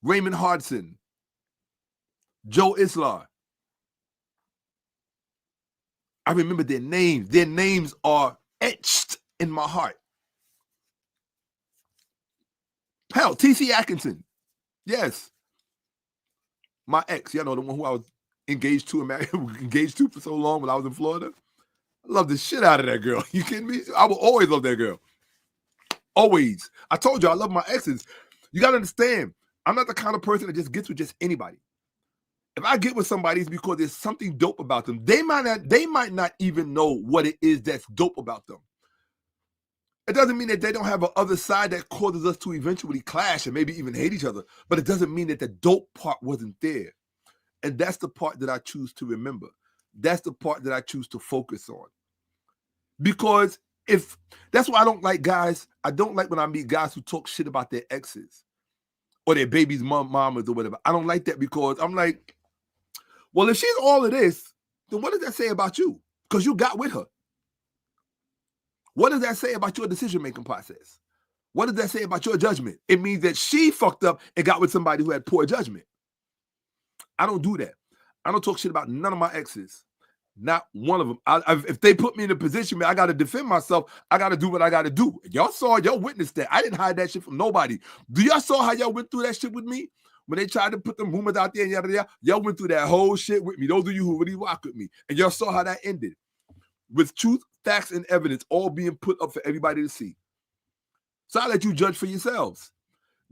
Speaker 1: Raymond Hodson, Joe Islar. I remember their names. Their names are etched in my heart. Hell, T.C. Atkinson. Yes. My ex, you know, the one who I was engaged to and married, engaged to for so long when I was in Florida. I love the shit out of that girl. You kidding me? I will always love that girl. Always. I told you I love my exes. You got to understand, I'm not the kind of person that just gets with just anybody. If I get with somebody, it's because there's something dope about them. They might not even know what it is that's dope about them. It doesn't mean that they don't have an other side that causes us to eventually clash and maybe even hate each other. But it doesn't mean that the dope part wasn't there. And that's the part that I choose to remember. That's the part that I choose to focus on. Because that's why I don't like guys. I don't like when I meet guys who talk shit about their exes or their baby's mamas or whatever. I don't like that because I'm like, well, if she's all of this, then what does that say about you? Because you got with her. What does that say about your decision-making process? What does that say about your judgment? It means that she fucked up and got with somebody who had poor judgment. I don't do that. I don't talk shit about none of my exes. Not one of them. If they put me in a position, man, I got to defend myself. I got to do what I got to do. Y'all witnessed that. I didn't hide that shit from nobody. Do y'all saw how y'all went through that shit with me? When they tried to put them rumors out there and yada yada, y'all went through that whole shit with me. Those of you who really rock with me. And y'all saw how that ended. With truth, facts, and evidence all being put up for everybody to see. So I let you judge for yourselves.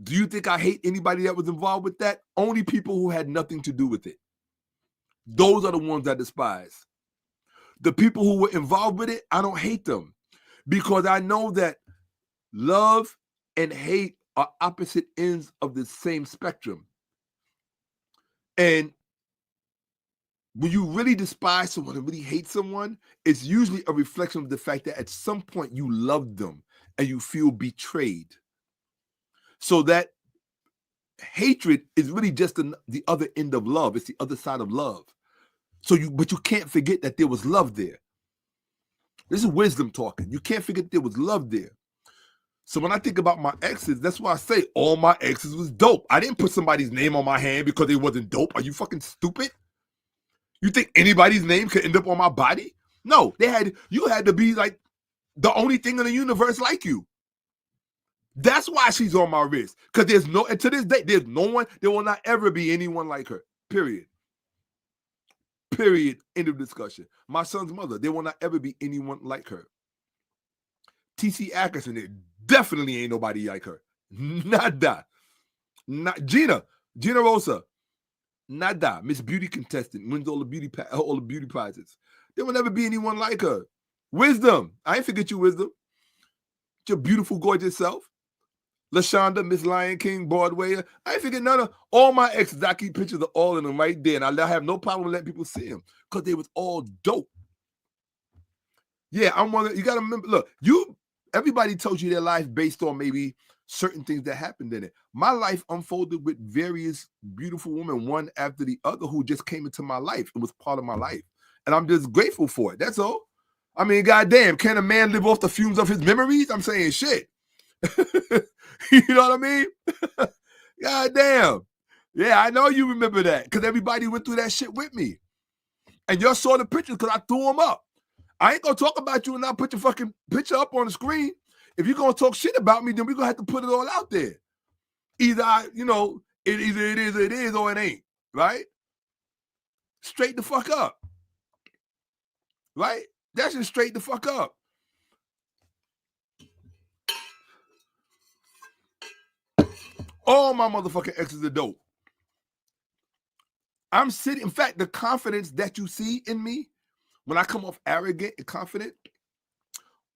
Speaker 1: Do you think I hate anybody that was involved with that? Only people who had nothing to do with it. Those are the ones I despise. The people who were involved with it, I don't hate them. Because I know that love and hate are opposite ends of the same spectrum. And when you really despise someone and really hate someone, it's usually a reflection of the fact that at some point you loved them and you feel betrayed. So that hatred is really just the other end of love. It's the other side of love. But you can't forget that there was love there. This is wisdom talking. You can't forget there was love there. So when I think about my exes, that's why I say all my exes was dope. I didn't put somebody's name on my hand because they wasn't dope. Are you fucking stupid? You think anybody's name could end up on my body? No, you had to be like the only thing in the universe like you. That's why she's on my wrist. Because and to this day, there's no one, there will not ever be anyone like her. Period. Period. End of discussion. My son's mother, there will not ever be anyone like her. T.C. Atkinson, there definitely ain't nobody like her. Nada. Gina Rosa. Nada. Miss Beauty contestant, wins all the beauty prizes. There will never be anyone like her. Wisdom. I ain't forget you, Wisdom. Your beautiful, gorgeous self. LaShonda, Miss Lion King, Broadway. I ain't forget none of all my exes. I keep pictures of all of them right there. And I have no problem letting people see them because they was all dope. Yeah, I'm one of, you got to remember, look, everybody told you their life based on maybe certain things that happened in it. My life unfolded with various beautiful women, one after the other, who just came into my life and was part of my life. And I'm just grateful for it. That's all. I mean, goddamn, can a man live off the fumes of his memories? I'm saying shit. You know what I mean? Goddamn. Yeah, I know you remember that because everybody went through that shit with me. And y'all saw the pictures because I threw them up. I ain't gonna talk about you and not put your fucking picture up on the screen. If you're gonna talk shit about me, then we're gonna have to put it all out there. Either either it is or it ain't, right? Straight the fuck up. Right? That's just straight the fuck up. All my motherfucking exes are dope. I'm sitting, in fact, the confidence that you see in me when I come off arrogant and confident,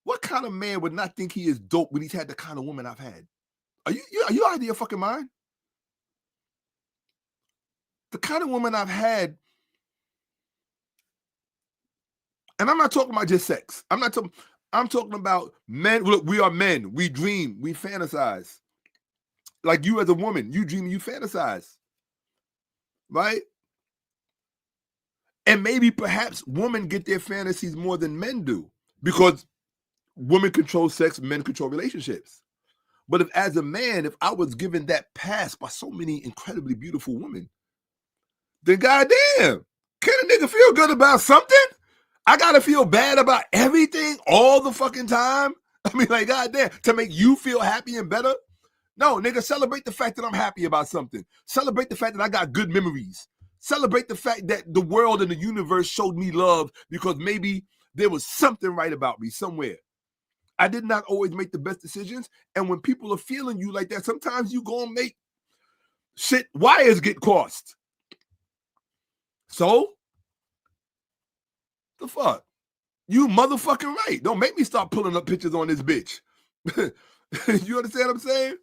Speaker 1: what kind of man would not think he is dope when he's had the kind of woman I've had? Are you out of your fucking mind? The kind of woman I've had, and I'm not talking about just sex. I'm talking about men. Look, we are men. We dream. We fantasize. Like you as a woman, you dream, you fantasize. Right? And maybe perhaps women get their fantasies more than men do because women control sex, men control relationships. But if as a man, if I was given that pass by so many incredibly beautiful women, then goddamn, can a nigga feel good about something? I gotta feel bad about everything all the fucking time? I mean, like, goddamn, to make you feel happy and better? No, nigga, celebrate the fact that I'm happy about something. Celebrate the fact that I got good memories. Celebrate the fact that the world and the universe showed me love because maybe there was something right about me somewhere. I did not always make the best decisions. And when people are feeling you like that, sometimes you go and make shit, wires get crossed. So, the fuck? You motherfucking right. Don't make me start pulling up pictures on this bitch. You understand what I'm saying?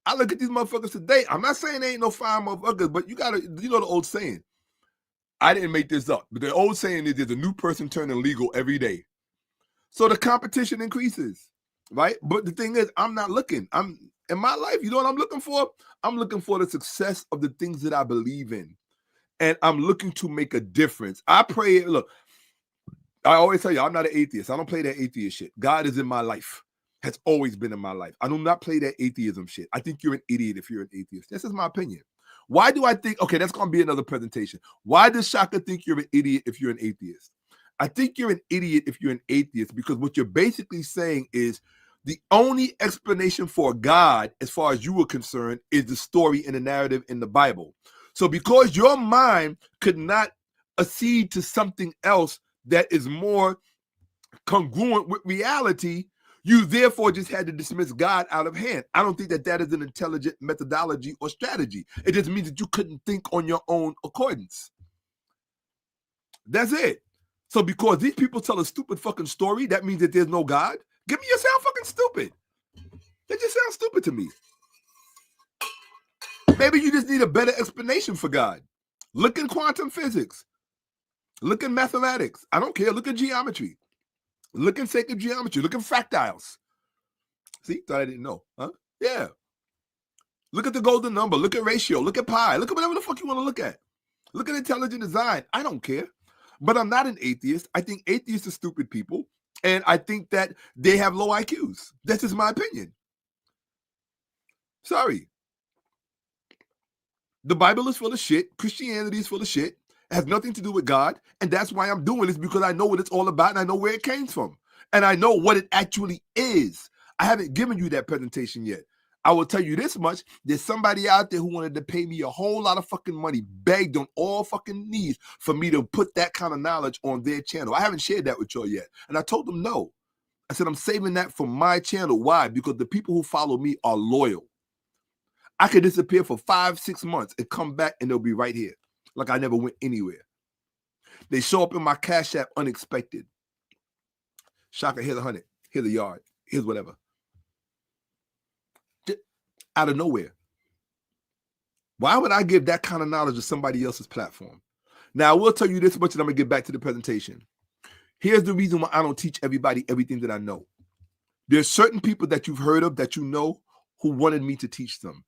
Speaker 1: I look at these motherfuckers today. I'm not saying they ain't no fine motherfuckers, but you know the old saying. I didn't make this up, but the old saying is there's a new person turning legal every day. So the competition increases, right? But the thing is, I'm not looking. I'm in my life, you know what I'm looking for? I'm looking for the success of the things that I believe in. And I'm looking to make a difference. I pray, look, I always tell you, I'm not an atheist. I don't play that atheist shit. God is in my life. Has always been in my life. I do not play that atheism shit. I think you're an idiot if you're an atheist. This is my opinion. Why do I think, okay, that's going to be another presentation. Why does Shakka think you're an idiot if you're an atheist? I think you're an idiot if you're an atheist because what you're basically saying is the only explanation for God, as far as you were concerned, is the story and the narrative in the Bible. So because your mind could not accede to something else that is more congruent with reality, you therefore just had to dismiss God out of hand. I don't think that that is an intelligent methodology or strategy. It just means that you couldn't think on your own accordance. That's it. So because these people tell a stupid fucking story, that means that there's no God? Give me your sound fucking stupid. That just sounds stupid to me. Maybe you just need a better explanation for God. Look in quantum physics. Look in mathematics. I don't care. Look at geometry. Look in sacred geometry. Look at fractals. See? Thought I didn't know. Huh? Yeah. Look at the golden number. Look at ratio. Look at pi. Look at whatever the fuck you want to look at. Look at intelligent design. I don't care. But I'm not an atheist. I think atheists are stupid people. And I think that they have low IQs. That's just my opinion. Sorry. The Bible is full of shit. Christianity is full of shit. It has nothing to do with God. And that's why I'm doing this, because I know what it's all about and I know where it came from. And I know what it actually is. I haven't given you that presentation yet. I will tell you this much. There's somebody out there who wanted to pay me a whole lot of fucking money, begged on all fucking knees for me to put that kind of knowledge on their channel. I haven't shared that with y'all yet. And I told them no. I said, I'm saving that for my channel. Why? Because the people who follow me are loyal. I could disappear for 5-6 months and come back and they'll be right here. Like I never went anywhere. They show up in my Cash App unexpected. Shakka, here's 100. Here's a yard. Here's whatever. Just out of nowhere. Why would I give that kind of knowledge to somebody else's platform? Now, I will tell you this much and I'm going to get back to the presentation. Here's the reason why I don't teach everybody everything that I know. There's certain people that you've heard of, that you know, who wanted me to teach them.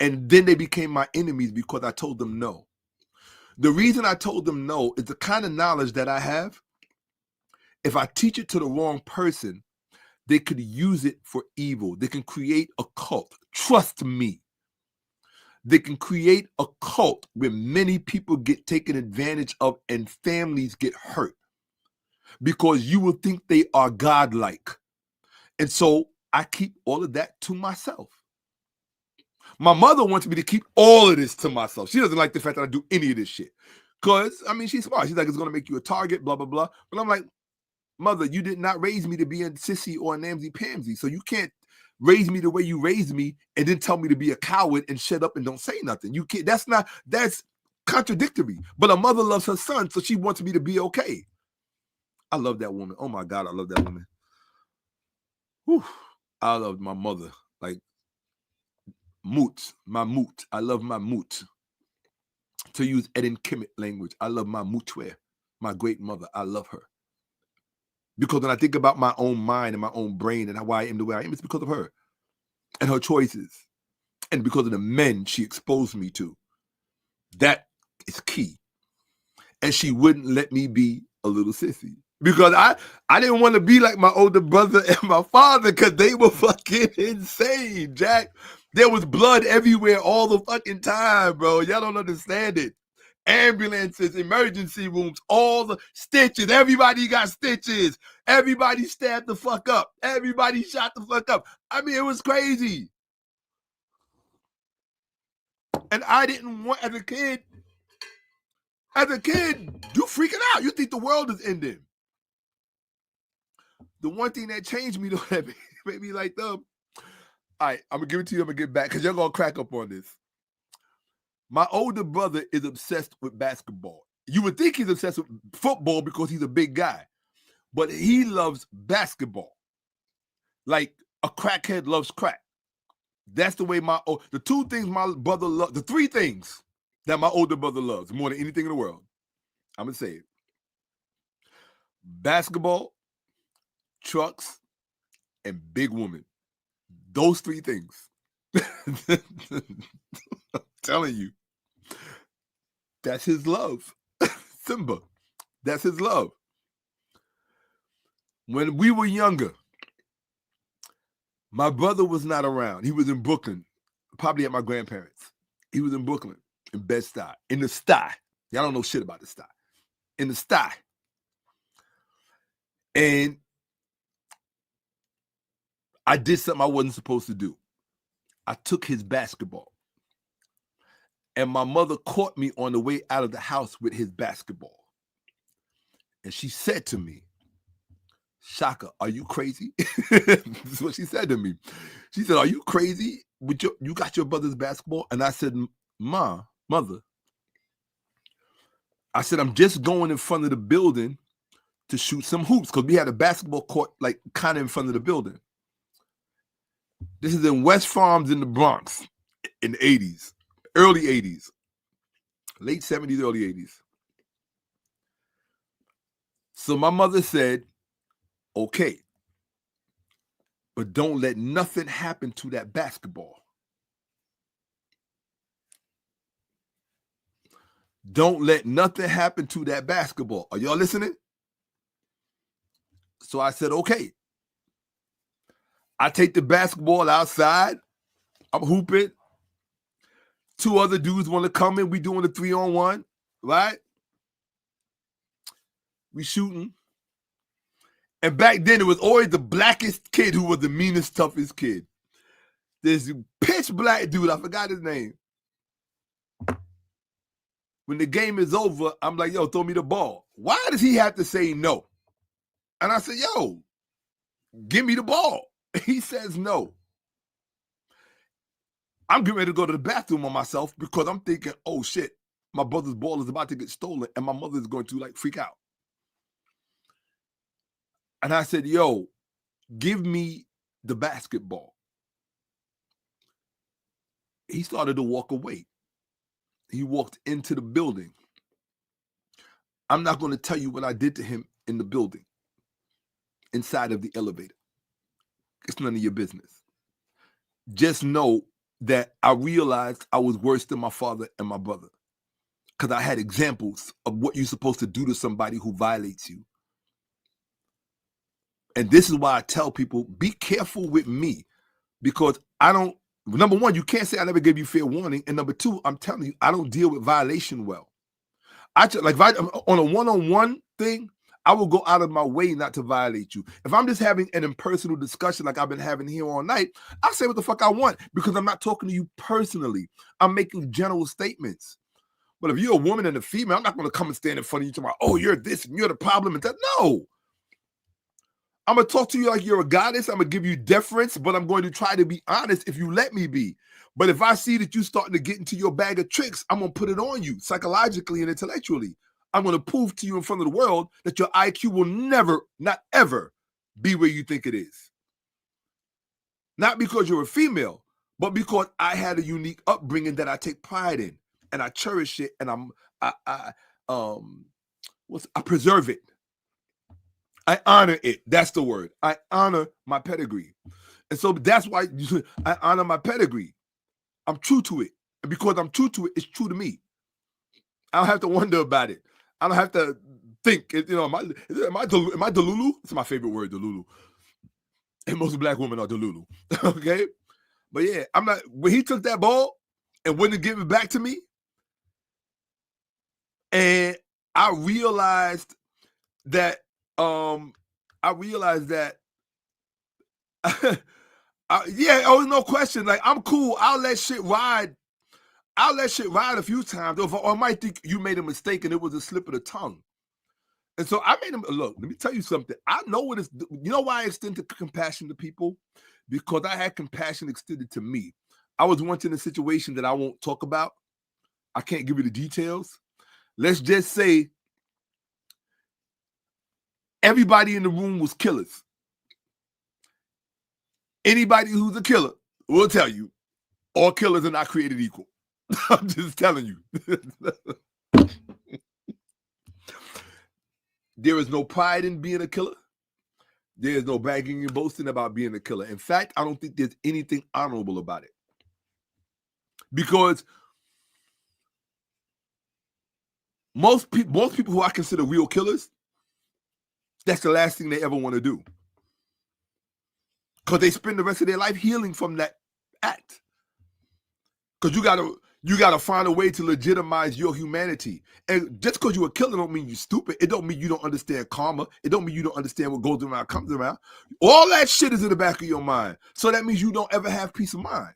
Speaker 1: And then they became my enemies because I told them no. The reason I told them no is the kind of knowledge that I have. If I teach it to the wrong person, they could use it for evil. They can create a cult. Trust me. They can create a cult where many people get taken advantage of and families get hurt. because you will think they are godlike. And so I keep all of that to myself. My mother wants me to keep all of this to myself. She doesn't like the fact that I do any of this shit. Because, I mean, she's smart. She's like, it's going to make you a target, blah, blah, blah. But I'm like, mother, you did not raise me to be a sissy or a namsy-pamsy. So you can't raise me the way you raised me and then tell me to be a coward and shut up and don't say nothing. You can't. That's contradictory. But a mother loves her son, so she wants me to be okay. I love that woman. Oh, my God, I love that woman. Whew. I love my mother. Like, my moot. I love my moot. To use 𝓈𝔵𓇺𝓏𝓿 language, I love my mootwe, my great mother. I love her. Because when I think about my own mind and my own brain and why I am the way I am, it's because of her and her choices and because of the men she exposed me to. That is key. And she wouldn't let me be a little sissy. Because I didn't want to be like my older brother and my father because they were fucking insane, Jack. There was blood everywhere all the fucking time, bro. Y'all don't understand it. Ambulances, emergency rooms, all the stitches. Everybody got stitches. Everybody stabbed the fuck up. Everybody shot the fuck up. I mean, it was crazy. And I didn't want, as a kid, you freaking out. You think the world is ending. The one thing that changed me, though, that made me like them. All right, I'm going to give it to you. I'm going to get back because you're going to crack up on this. My older brother is obsessed with basketball. You would think he's obsessed with football because he's a big guy. But he loves basketball. Like a crackhead loves crack. That's the way the two things my brother loves, the three things that my older brother loves more than anything in the world. I'm going to say it. Basketball, trucks, and big women. Those three things. I'm telling you. That's his love. Simba. That's his love. When we were younger, my brother was not around. He was in Brooklyn, probably at my grandparents'. He was in Brooklyn, in Bed-Stuy, in the Stuy. Y'all don't know shit about the Stuy. In the Stuy. And I did something I wasn't supposed to do. I took his basketball. And my mother caught me on the way out of the house with his basketball. And she said to me, Shakka, are you crazy? This is what she said to me. She said, are you crazy? You got your brother's basketball? And I said, mother. I said, I'm just going in front of the building to shoot some hoops because we had a basketball court like kind of in front of the building. This is in West Farms in the Bronx in the 80s, early 80s, late 70s, early 80s. So my mother said, okay, but don't let nothing happen to that basketball. Don't let nothing happen to that basketball. Are y'all listening? So I said, okay. I take the basketball outside. I'm hooping. Two other dudes want to come in. We doing a 3-on-1, right? We shooting. And back then, it was always the blackest kid who was the meanest, toughest kid. This pitch black dude, I forgot his name. When the game is over, I'm like, yo, throw me the ball. Why does he have to say no? And I said, yo, give me the ball. He says no. I'm getting ready to go to the bathroom on myself because I'm thinking, oh shit, my brother's ball is about to get stolen and my mother is going to like freak out. And I said, yo, give me the basketball. He started to walk away. He walked into the building. I'm not going to tell you what I did to him in the building, inside of the elevator. It's none of your business. Just know that I realized I was worse than my father and my brother because I had examples of what you're supposed to do to somebody who violates you. And this is why I tell people, be careful with me because I don't, number one, you can't say I never gave you fair warning. And number two, I'm telling you, I don't deal with violation well. On a one-on-one thing, I will go out of my way not to violate you. If I'm just having an impersonal discussion like I've been having here all night, I'll say what the fuck I want because I'm not talking to you personally. I'm making general statements. But if you're a woman and a female, I'm not going to come and stand in front of you tomorrow. Oh, you're this and you're the problem and that. No. I'm going to talk to you like you're a goddess. I'm going to give you deference, but I'm going to try to be honest if you let me be. But if I see that you're starting to get into your bag of tricks, I'm going to put it on you psychologically and intellectually. I'm going to prove to you in front of the world that your IQ will never, not ever, be where you think it is. Not because you're a female, but because I had a unique upbringing that I take pride in. And I cherish it, and I preserve it. I honor it. That's the word. I honor my pedigree, and so that's why I honor my pedigree. I'm true to it, and because I'm true to it, it's true to me. I don't have to wonder about it. I don't have to think. You know, am I Delulu? It's my favorite word, Delulu. And most black women are Delulu. Okay, but yeah, I'm not. When he took that ball and wouldn't give it back to me. And I realized that, yeah, oh, no question. Like, I'm cool. I'll let shit ride. I'll let shit ride a few times. Or I might think you made a mistake and it was a slip of the tongue. And so I made him, look, let me tell you something. I know what it's, you know why I extended compassion to people? Because I had compassion extended to me. I was once in a situation that I won't talk about. I can't give you the details. Let's just say everybody in the room was killers. Anybody who's a killer will tell you all killers are not created equal. I'm just telling you. There is no pride in being a killer. There is no bragging and boasting about being a killer. In fact, I don't think there's anything honorable about it. Because most people who I consider real killers, that's the last thing they ever want to do. Because they spend the rest of their life healing from that act. Because you gotta find a way to legitimize your humanity. And just because you're a killer don't mean you're stupid. It don't mean you don't understand karma. It don't mean you don't understand what goes around comes around. All that shit is in the back of your mind. So that means you don't ever have peace of mind.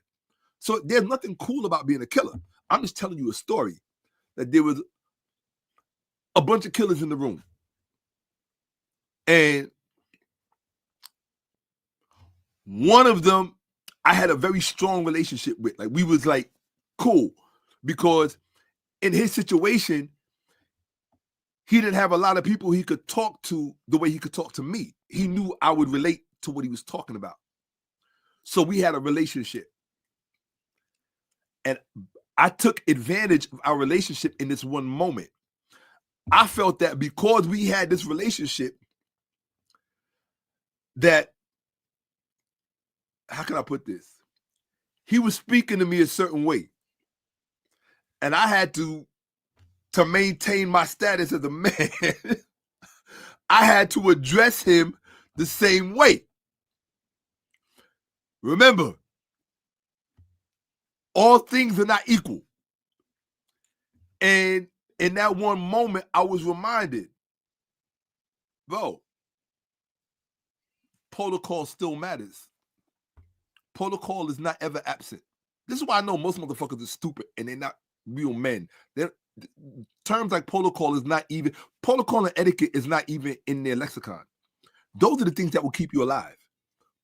Speaker 1: So there's nothing cool about being a killer. I'm just telling you a story that there was a bunch of killers in the room. And one of them I had a very strong relationship with. Like, we was like cool because in his situation, he didn't have a lot of people he could talk to the way he could talk to me. He knew I would relate to what he was talking about. So we had a relationship. And I took advantage of our relationship in this one moment. I felt that because we had this relationship, that, how can I put this? He was speaking to me a certain way. And I had to maintain my status as a man, I had to address him the same way. Remember, all things are not equal. And in that one moment, I was reminded, bro, protocol still matters. Protocol is not ever absent. This is why I know most motherfuckers are stupid and they're not real men. Terms like protocol and etiquette is not even in their lexicon. Those are the things that will keep you alive.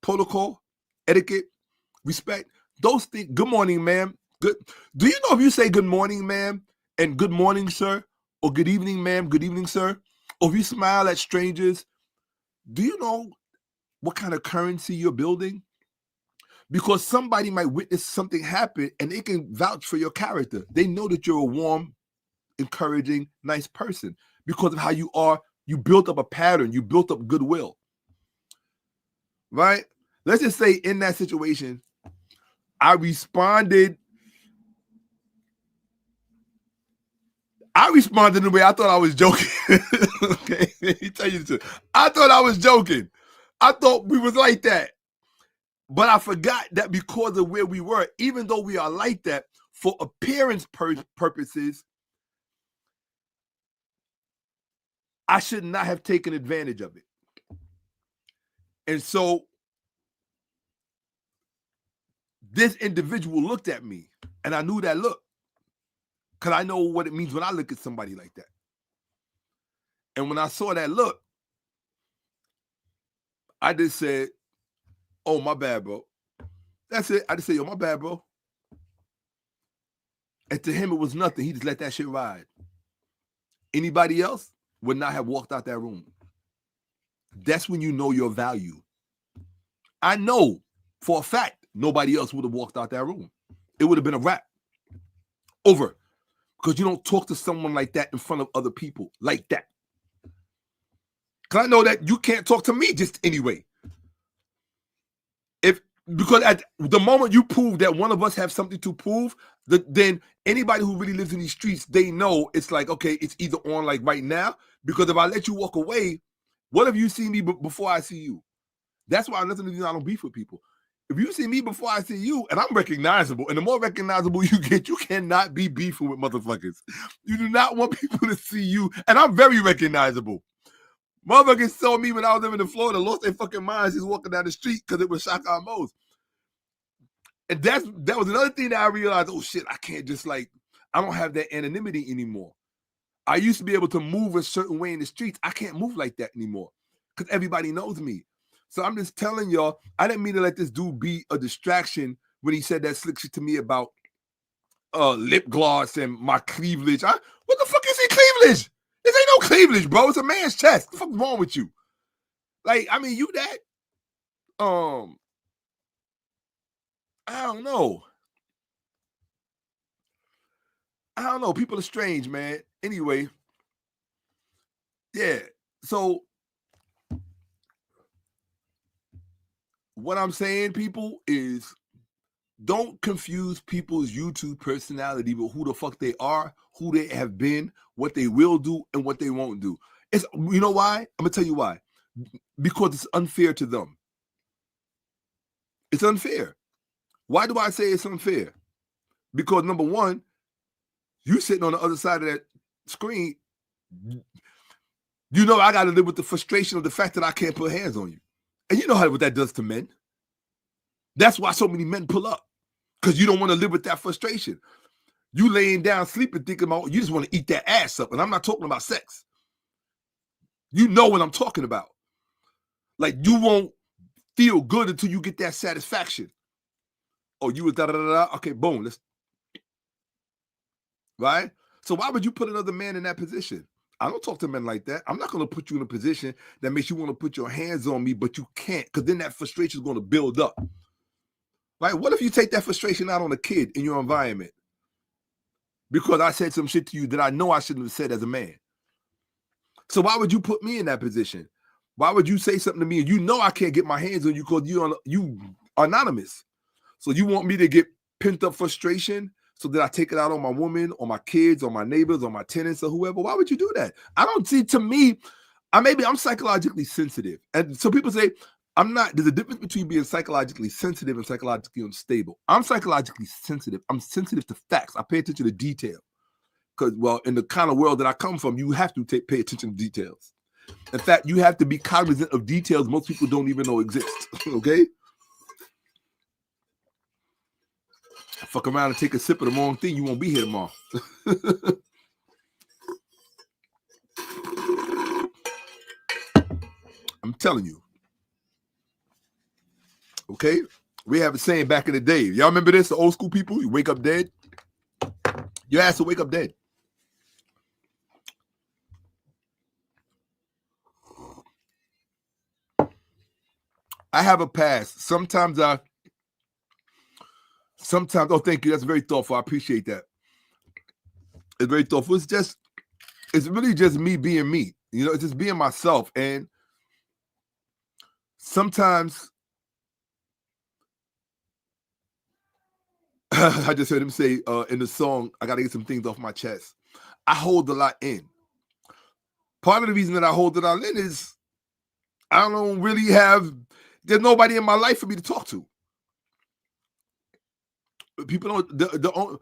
Speaker 1: Protocol, etiquette, respect, those things. Good morning, ma'am. Good. Do you know if you say good morning, ma'am, and good morning, sir, or good evening, ma'am, good evening, sir, or if you smile at strangers, do you know what kind of currency you're building? Because somebody might witness something happen and they can vouch for your character. They know that you're a warm, encouraging, nice person because of how you are. You built up a pattern. You built up goodwill. Right? Let's just say in that situation, I responded in the way I thought I was joking. Okay? Let me tell you the truth. I thought I was joking. I thought we was like that. But I forgot that because of where we were, even though we are like that, for appearance purposes, I should not have taken advantage of it. And so this individual looked at me, and I knew that look, because I know what it means when I look at somebody like that. And when I saw that look, I just said, oh, my bad, bro. That's it. I just said, yo, my bad, bro. And to him, it was nothing. He just let that shit ride. Anybody else would not have walked out that room. That's when you know your value. I know for a fact nobody else would have walked out that room. It would have been a wrap. Over. Because you don't talk to someone like that in front of other people like that. Because I know that you can't talk to me just anyway. Because at the moment you prove that one of us have something to prove, then anybody who really lives in these streets, they know it's like, okay, it's either on like right now, because if I let you walk away, what if you see me before I see you? That's why nothing to do, I don't beef with people. If you see me before I see you, and I'm recognizable, and the more recognizable you get, you cannot be beefing with motherfuckers. You do not want people to see you, and I'm very recognizable. Motherfuckers saw me when I was living in Florida, lost their fucking minds just walking down the street because it was Shakka-Ahmose. And that was another thing that I realized, oh shit, I can't just I don't have that anonymity anymore. I used to be able to move a certain way in the streets. I can't move like that anymore because everybody knows me. So I'm just telling y'all, I didn't mean to let this dude be a distraction when he said that slick shit to me about lip gloss and my cleavage. What the fuck is it, cleavage? This ain't no cleavage, bro. It's a man's chest. What the fuck's wrong with you? You that? I don't know. People are strange, man. Anyway, yeah. So what I'm saying, people, is don't confuse people's YouTube personality with who the fuck they are, who they have been, what they will do, and what they won't do. You know why? I'm gonna tell you why. Because it's unfair to them. It's unfair. Why do I say it's unfair? Because number one, you sitting on the other side of that screen, you know I got to live with the frustration of the fact that I can't put hands on you. And you know what that does to men. That's why so many men pull up, because you don't want to live with that frustration. You laying down sleeping thinking about, you just want to eat that ass up. And I'm not talking about sex. You know what I'm talking about. You won't feel good until you get that satisfaction. Oh, you was da-da-da-da. Okay, boom. Right? So why would you put another man in that position? I don't talk to men like that. I'm not going to put you in a position that makes you want to put your hands on me, but you can't, because then that frustration is going to build up. Right? What if you take that frustration out on a kid in your environment? Because I said some shit to you that I know I shouldn't have said as a man. So why would you put me in that position? Why would you say something to me and you know I can't get my hands on you because you are anonymous? So you want me to get pent up frustration so that I take it out on my woman or my kids or my neighbors or my tenants or whoever? Why would you do that? I don't see, to me, I'm psychologically sensitive. And so people say, I'm not, there's a difference between being psychologically sensitive and psychologically unstable. I'm psychologically sensitive. I'm sensitive to facts. I pay attention to detail. Because, well, in the kind of world that I come from, you have to pay attention to details. In fact, you have to be cognizant of details most people don't even know exist. Okay? Fuck around and take a sip of the wrong thing, you won't be here tomorrow. I'm telling you. Okay? We have a saying back in the day. Y'all remember this? The old school people, you wake up dead. Your ass will wake up dead. I have a past. Sometimes, oh, thank you. That's very thoughtful. I appreciate that. It's very thoughtful. It's really just me being me. You know, it's just being myself. And sometimes, I just heard him say in the song, I got to get some things off my chest. I hold a lot in. Part of the reason that I hold it all in is I don't really there's nobody in my life for me to talk to. People don't,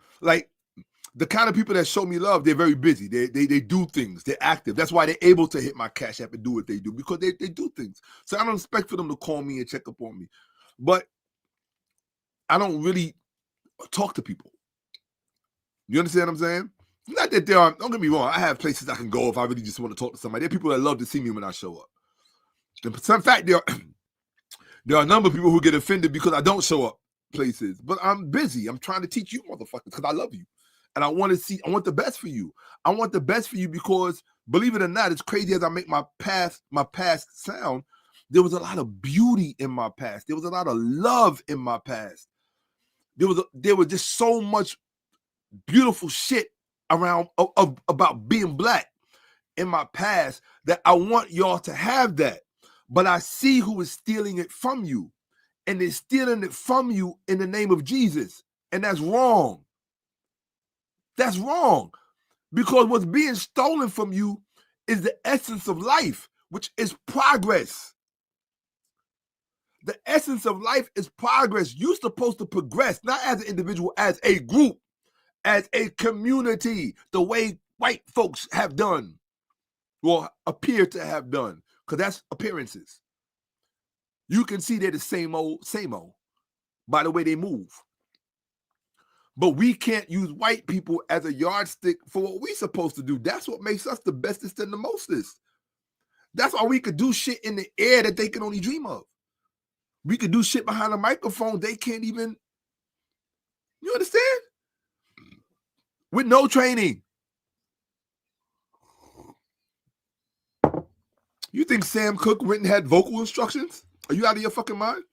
Speaker 1: the kind of people that show me love, they're very busy. They do things. They're active. That's why they're able to hit my Cash App and do what they do, because they do things. So I don't expect for them to call me and check up on me. But I don't really talk to people. You understand what I'm saying? Not that there aren't, don't get me wrong, I have places I can go if I really just want to talk to somebody. There are people that love to see me when I show up. In fact, there are a number of people who get offended because I don't show up places. But I'm busy. I'm trying to teach you motherfuckers because I love you. And I want the best for you. I want the best for you because, believe it or not, as crazy as I make my past sound, there was a lot of beauty in my past. There was a lot of love in my past. There was just so much beautiful shit around about being black in my past that I want y'all to have that. But I see who is stealing it from you, and they're stealing it from you in the name of Jesus. And that's wrong. That's wrong, because what's being stolen from you is the essence of life, which is progress. The essence of life is progress. You're supposed to progress, not as an individual, as a group, as a community, the way white folks have done, or appear to have done, because that's appearances. You can see they're the same old by the way they move. But we can't use white people as a yardstick for what we're supposed to do. That's what makes us the bestest and the mostest. That's why we could do shit in the air that they can only dream of. We could do shit behind a microphone they can't even, you understand? With no training. You think Sam Cooke went and had vocal instructions? Are you out of your fucking mind?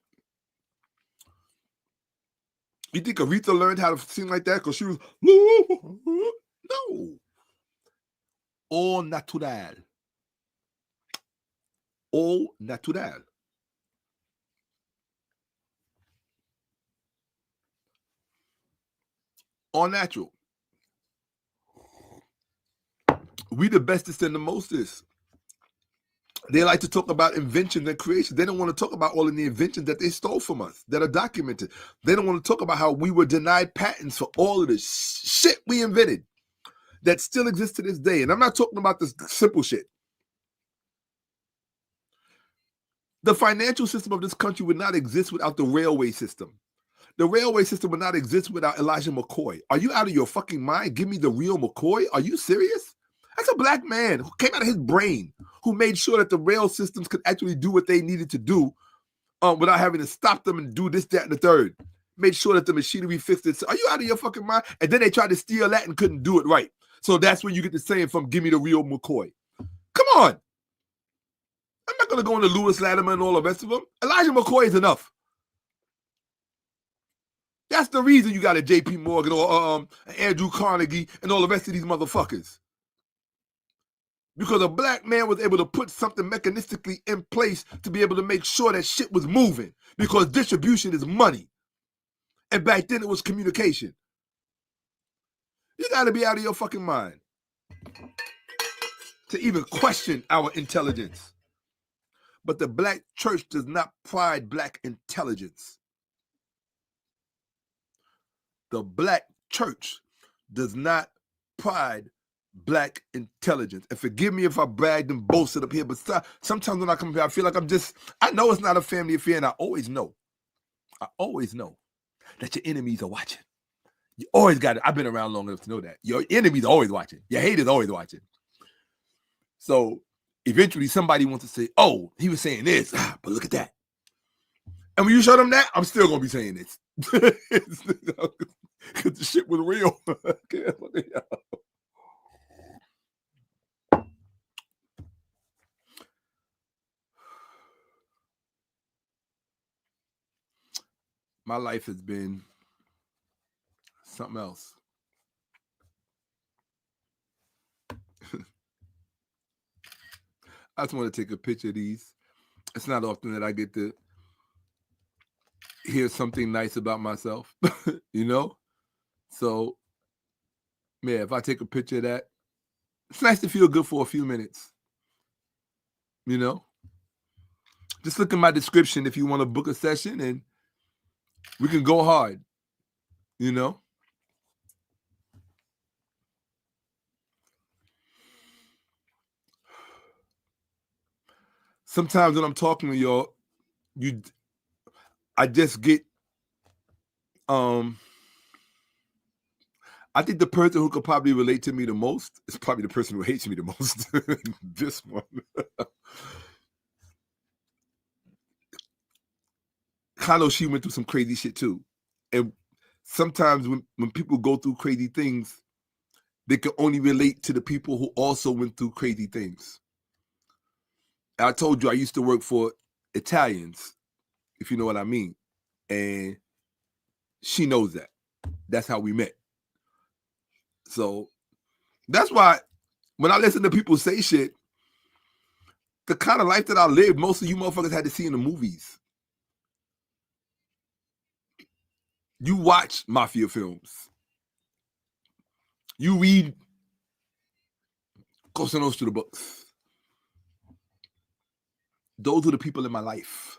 Speaker 1: You think Aretha learned how to sing like that because she was, no. All natural. All natural. All natural. We the bestest and the mostest. They like to talk about inventions and creation. They don't want to talk about all of the inventions that they stole from us, that are documented. They don't want to talk about how we were denied patents for all of the shit we invented that still exists to this day. And I'm not talking about this simple shit. The financial system of this country would not exist without the railway system. The railway system would not exist without Elijah McCoy. Are you out of your fucking mind? Give me the real McCoy. Are you serious? That's a black man who came out of his brain, who made sure that the rail systems could actually do what they needed to do without having to stop them and do this, that, and the third. Made sure that the machinery fixed it. So are you out of your fucking mind? And then they tried to steal that and couldn't do it right. So that's where you get the saying from, give me the real McCoy. Come on. I'm not going to go into 𝓈𝓔𓄿𓅅𓏭𓀢𓀁 and all the rest of them. Elijah McCoy is enough. That's the reason you got a J.P. Morgan or Andrew Carnegie and all the rest of these motherfuckers. Because a black man was able to put something mechanistically in place to be able to make sure that shit was moving. Because distribution is money. And back then it was communication. You got to be out of your fucking mind to even question our intelligence. But the black church does not pride black intelligence. The black church does not pride black intelligence. And forgive me if I bragged and boasted up here, but sometimes when I come here, I feel like I know it's not a family affair, and I always know that your enemies are watching. You always got it. I've been around long enough to know that. Your enemies are always watching. Your haters are always watching. So eventually somebody wants to say, oh, he was saying this, but look at that. And when you show them that, I'm still going to be saying this. Because the shit was real. My life has been something else. I just want to take a picture of these. It's not often that I get to hear something nice about myself, you know? So, yeah, if I take a picture of that, it's nice to feel good for a few minutes, you know? Just look at my description if you want to book a session and we can go hard, you know? sometimes when I'm talking to y'all, I just get, I think the person who could probably relate to me the most is probably the person who hates me the most. This one. I know she went through some crazy shit too. And sometimes when people go through crazy things, they can only relate to the people who also went through crazy things. I told you I used to work for Italians, if you know what I mean. And she knows that. That's how we met. So that's why when I listen to people say shit, the kind of life that I live, most of you motherfuckers had to see in the movies. You watch mafia films. You read Cosa Nostra books. Those are the people in my life.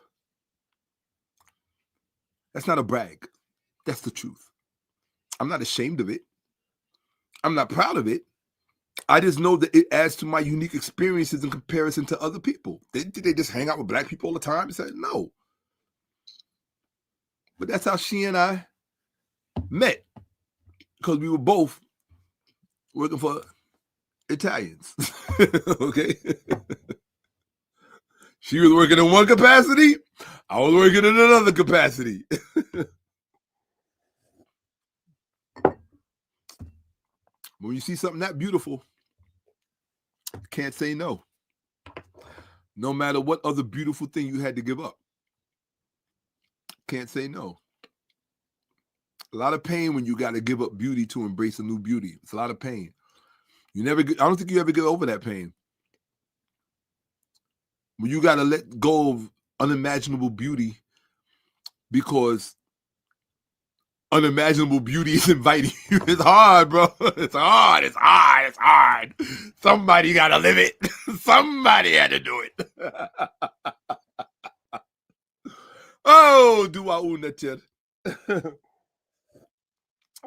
Speaker 1: That's not a brag. That's the truth. I'm not ashamed of it. I'm not proud of it. I just know that it adds to my unique experiences in comparison to other people. Did they just hang out with black people all the time? I said, no. But that's how she and I met. Because we were both working for Italians. Okay? She was working in one capacity. I was working in another capacity. When you see something that beautiful, you can't say no. No matter what other beautiful thing you had to give up. Can't say no. A lot of pain when you got to give up beauty to embrace a new beauty. It's a lot of pain. I don't think you ever get over that pain. When you got to let go of unimaginable beauty because unimaginable beauty is inviting you. It's hard, bro. It's hard. It's hard. It's hard. Somebody got to live it. Somebody had to do it. Oh, 𝓈��ْ�𓄿𓅓����𓀢𓀁. I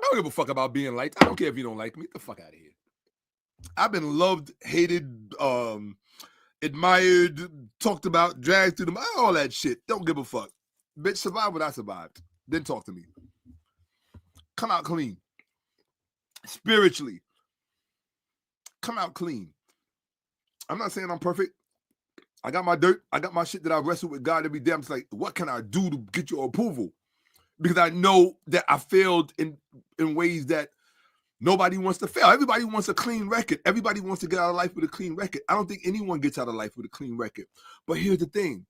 Speaker 1: don't give a fuck about being liked. I don't care if you don't like me. Get the fuck out of here. I've been loved, hated, admired, talked about, dragged through all that shit. Don't give a fuck. Bitch, survive what I survived. Then talk to me. Come out clean. Spiritually. Come out clean. I'm not saying I'm perfect. I got my dirt. I got my shit that I wrestle with God every day. I'm just like, what can I do to get your approval? Because I know that I failed in ways that nobody wants to fail. Everybody wants a clean record. Everybody wants to get out of life with a clean record. I don't think anyone gets out of life with a clean record. But here's the thing.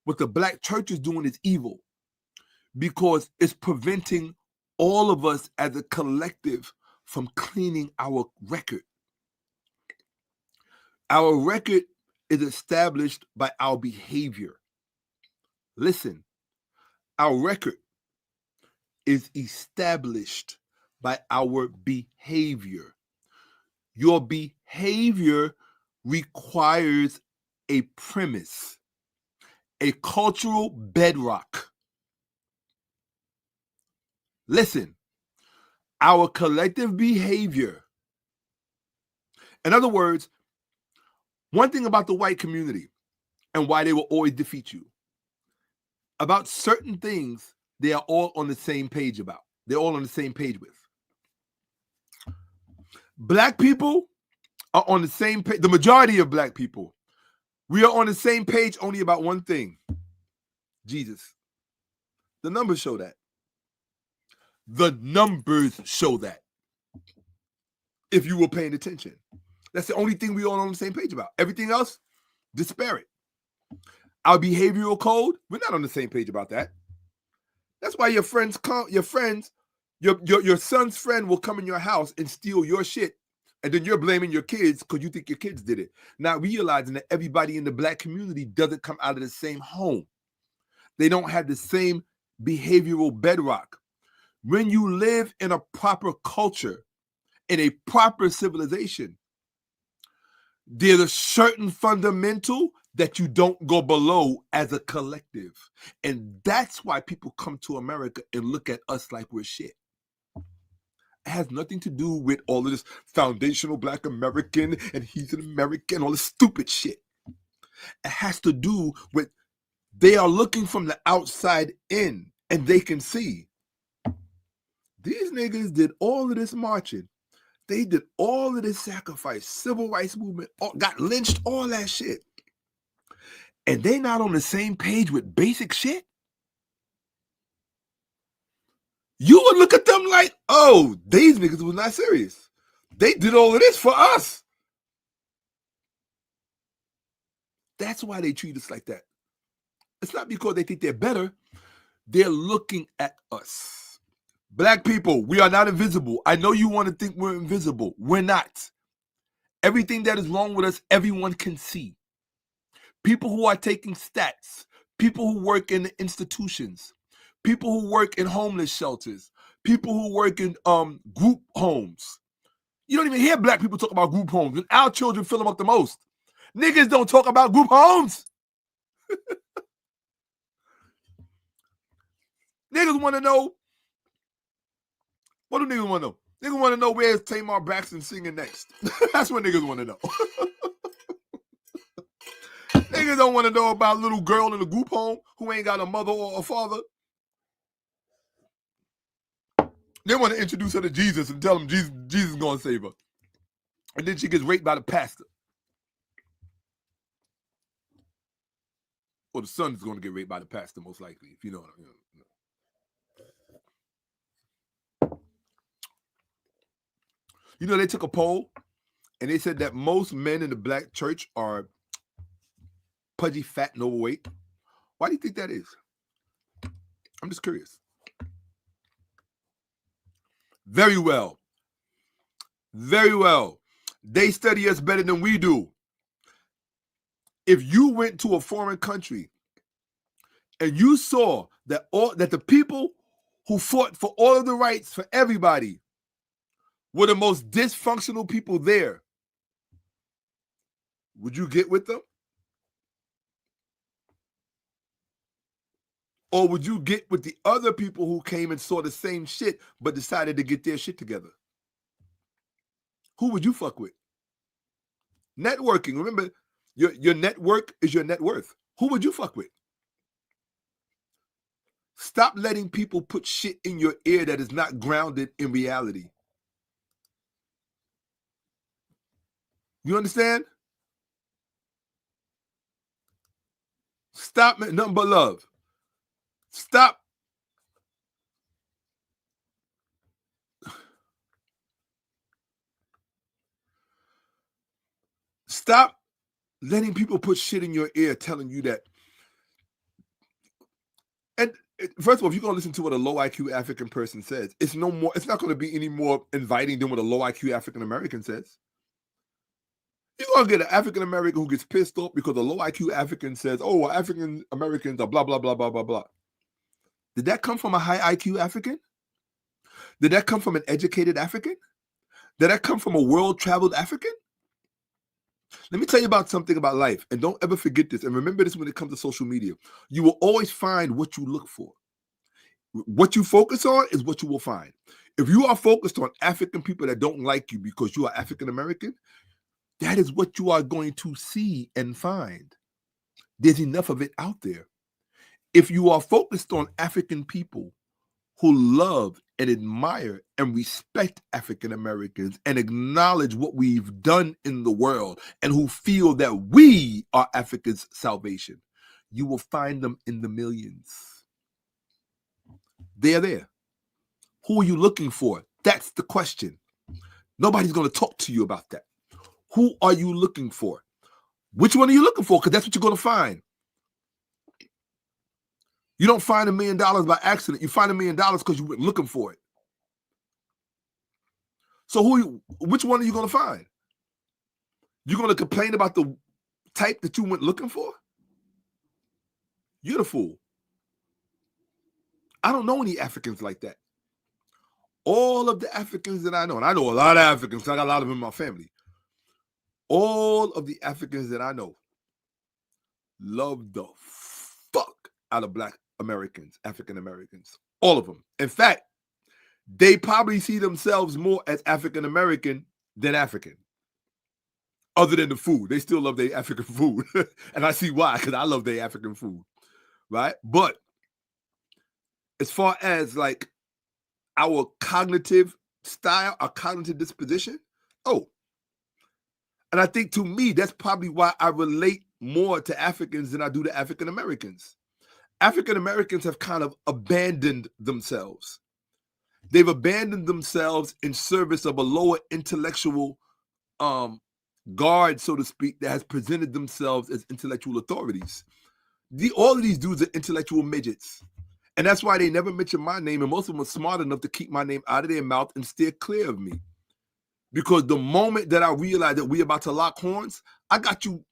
Speaker 1: What the black church is doing is evil because it's preventing all of us as a collective from cleaning our record. Our record is established by our behavior. Listen, our record is established by our behavior. Your behavior requires a premise, a cultural bedrock. Listen, our collective behavior. In other words, one thing about the white community and why they will always defeat you, about certain things, they are all on the same page about. They're all on the same page with. Black people are on the same page. The majority of black people, we are on the same page only about one thing. Jesus. The numbers show that. The numbers show that. If you were paying attention. That's the only thing we all on the same page about. Everything else, disparate. Our behavioral code, we're not on the same page about that. That's why your son's friend will come in your house and steal your shit. And then you're blaming your kids because you think your kids did it. Not realizing that everybody in the black community doesn't come out of the same home. They don't have the same behavioral bedrock. When you live in a proper culture, in a proper civilization, there's a certain fundamental that you don't go below as a collective. And that's why people come to America and look at us like we're shit. It has nothing to do with all of this foundational black American and he's an American, all this stupid shit. It has to do with they are looking from the outside in, and they can see. These niggas did all of this marching. They did all of this sacrifice, civil rights movement, got lynched, all that shit. And they not on the same page with basic shit? You would look at them like, oh, these niggas was not serious. They did all of this for us. That's why they treat us like that. It's not because they think they're better. They're looking at us. Black people, we are not invisible. I know you want to think we're invisible. We're not. Everything that is wrong with us, everyone can see. People who are taking stats, people who work in the institutions, people who work in homeless shelters, people who work in group homes. You don't even hear black people talk about group homes, and our children fill them up the most. Niggas don't talk about group homes. Niggas want to know. What do niggas want to know? Niggas want to know where's Tamar Braxton singing next. That's what niggas want to know. Niggas don't want to know about a little girl in a group home who ain't got a mother or a father. They want to introduce her to Jesus and tell him Jesus is going to save her. And then she gets raped by the pastor. Or the son is going to get raped by the pastor, most likely, if you know what I mean. You know, they took a poll and they said that most men in the black church are pudgy, fat, and overweight. Why do you think that is? I'm just curious. Very well. Very well. They study us better than we do. If you went to a foreign country and you saw that the people who fought for all of the rights for everybody were the most dysfunctional people there, would you get with them? Or would you get with the other people who came and saw the same shit but decided to get their shit together? Who would you fuck with? Networking. Remember, your network is your net worth. Who would you fuck with? Stop letting people put shit in your ear that is not grounded in reality. You understand? Stop nothing but love. Stop. Stop letting people put shit in your ear telling you that. And first of all, if you're going to listen to what a low IQ African person says, it's not going to be any more inviting than what a low IQ African American says. You're going to get an African American who gets pissed off because a low IQ African says, oh, well, African Americans are blah, blah, blah, blah, blah, blah. Did that come from a high IQ African? Did that come from an educated African? Did that come from a world-traveled African? Let me tell you about something about life, and don't ever forget this, and remember this when it comes to social media. You will always find what you look for. What you focus on is what you will find. If you are focused on African people that don't like you because you are African American, that is what you are going to see and find. There's enough of it out there. If you are focused on African people who love and admire and respect African Americans and acknowledge what we've done in the world and who feel that we are Africa's salvation, you will find them in the millions. They're there. Who are you looking for? That's the question. Nobody's going to talk to you about that. Who are you looking for? Which one are you looking for? Because that's what you're going to find. You don't find $1 million by accident. You find $1 million because you went looking for it. So which one are you going to find? You're going to complain about the type that you went looking for? You're the fool. I don't know any Africans like that. All of the Africans that I know, and I know a lot of Africans, I got a lot of them in my family. All of the Africans that I know love the fuck out of Black Americans, African Americans, all of them. In fact, they probably see themselves more as African American than African. other than the food. They still love their African food. And I see why, because I love their African food, right? But as far as like our cognitive style, our cognitive disposition, and I think to me, that's probably why I relate more to Africans than I do to African Americans. African Americans have kind of abandoned themselves. They've abandoned themselves in service of a lower intellectual guard, so to speak, that has presented themselves as intellectual authorities. All of these dudes are intellectual midgets. And that's why they never mention my name. And most of them are smart enough to keep my name out of their mouth and steer clear of me. Because the moment that I realize that we're about to lock horns, I got you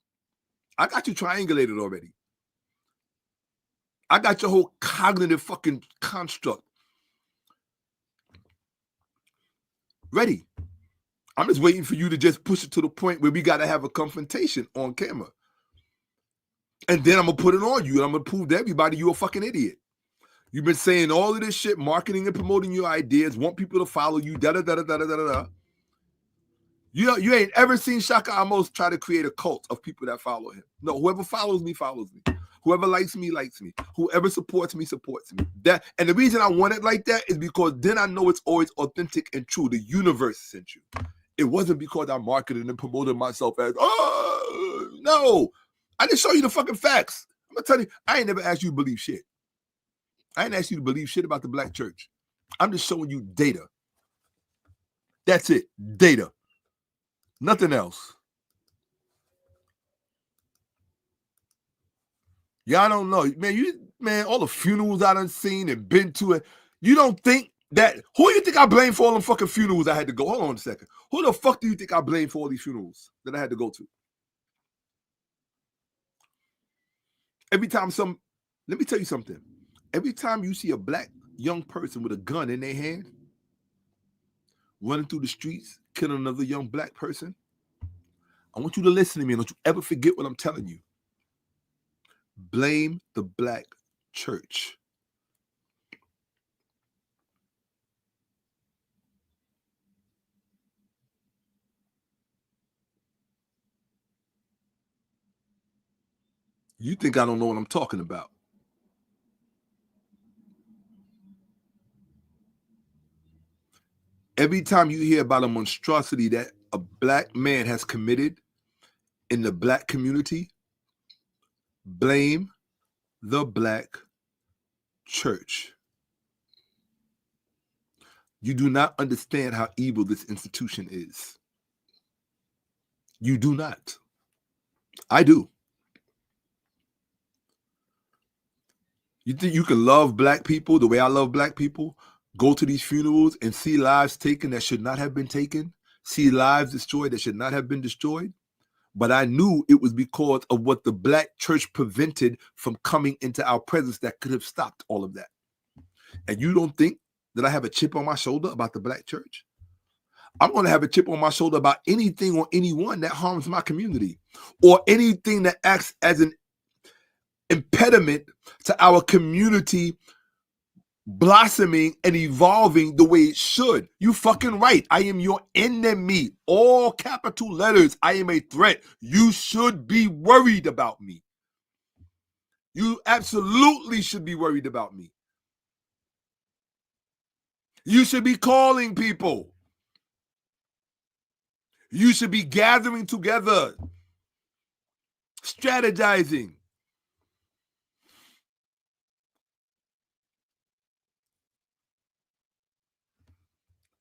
Speaker 1: triangulated already. I got your whole cognitive fucking construct ready. I'm just waiting for you to just push it to the point where we got to have a confrontation on camera. And then I'm going to put it on you and I'm going to prove to everybody you're a fucking idiot. You've been saying all of this shit, marketing and promoting your ideas, want people to follow you, da-da-da-da-da-da-da-da. You ain't ever seen Shakka-Ahmose try to create a cult of people that follow him. No, whoever follows me, follows me. Whoever likes me, likes me. Whoever supports me, supports me. And the reason I want it like that is because then I know it's always authentic and true. The universe sent you. It wasn't because I marketed and promoted myself as, no. I just show you the fucking facts. I'm going to tell you, I ain't never asked you to believe shit. I ain't asked you to believe shit about the black church. I'm just showing you data. That's it. Data. Nothing else. Y'all don't know. Man, all the funerals I done seen and been to it. You don't think that, who do you think I blame for all them fucking funerals I had to go? Hold on a second. Who the fuck do you think I blame for all these funerals that I had to go to? Every time let me tell you something. Every time you see a black young person with a gun in their hand, running through the streets, killing another young black person, I want you to listen to me. Don't you ever forget what I'm telling you. Blame the black church. You think I don't know what I'm talking about. Every time you hear about a monstrosity that a black man has committed in the black community, blame the black church. You do not understand how evil this institution is. You do not. I do. You think you can love black people the way I love black people? Go to these funerals and see lives taken that should not have been taken, see lives destroyed that should not have been destroyed. But I knew it was because of what the black church prevented from coming into our presence that could have stopped all of that. And you don't think that I have a chip on my shoulder about the black church? I'm going to have a chip on my shoulder about anything or anyone that harms my community or anything that acts as an impediment to our community blossoming and evolving the way it should. You fucking right. I am your enemy. All capital letters. I am a threat. You should be worried about me. You absolutely should be worried about me. You should be calling people. You should be gathering together, strategizing.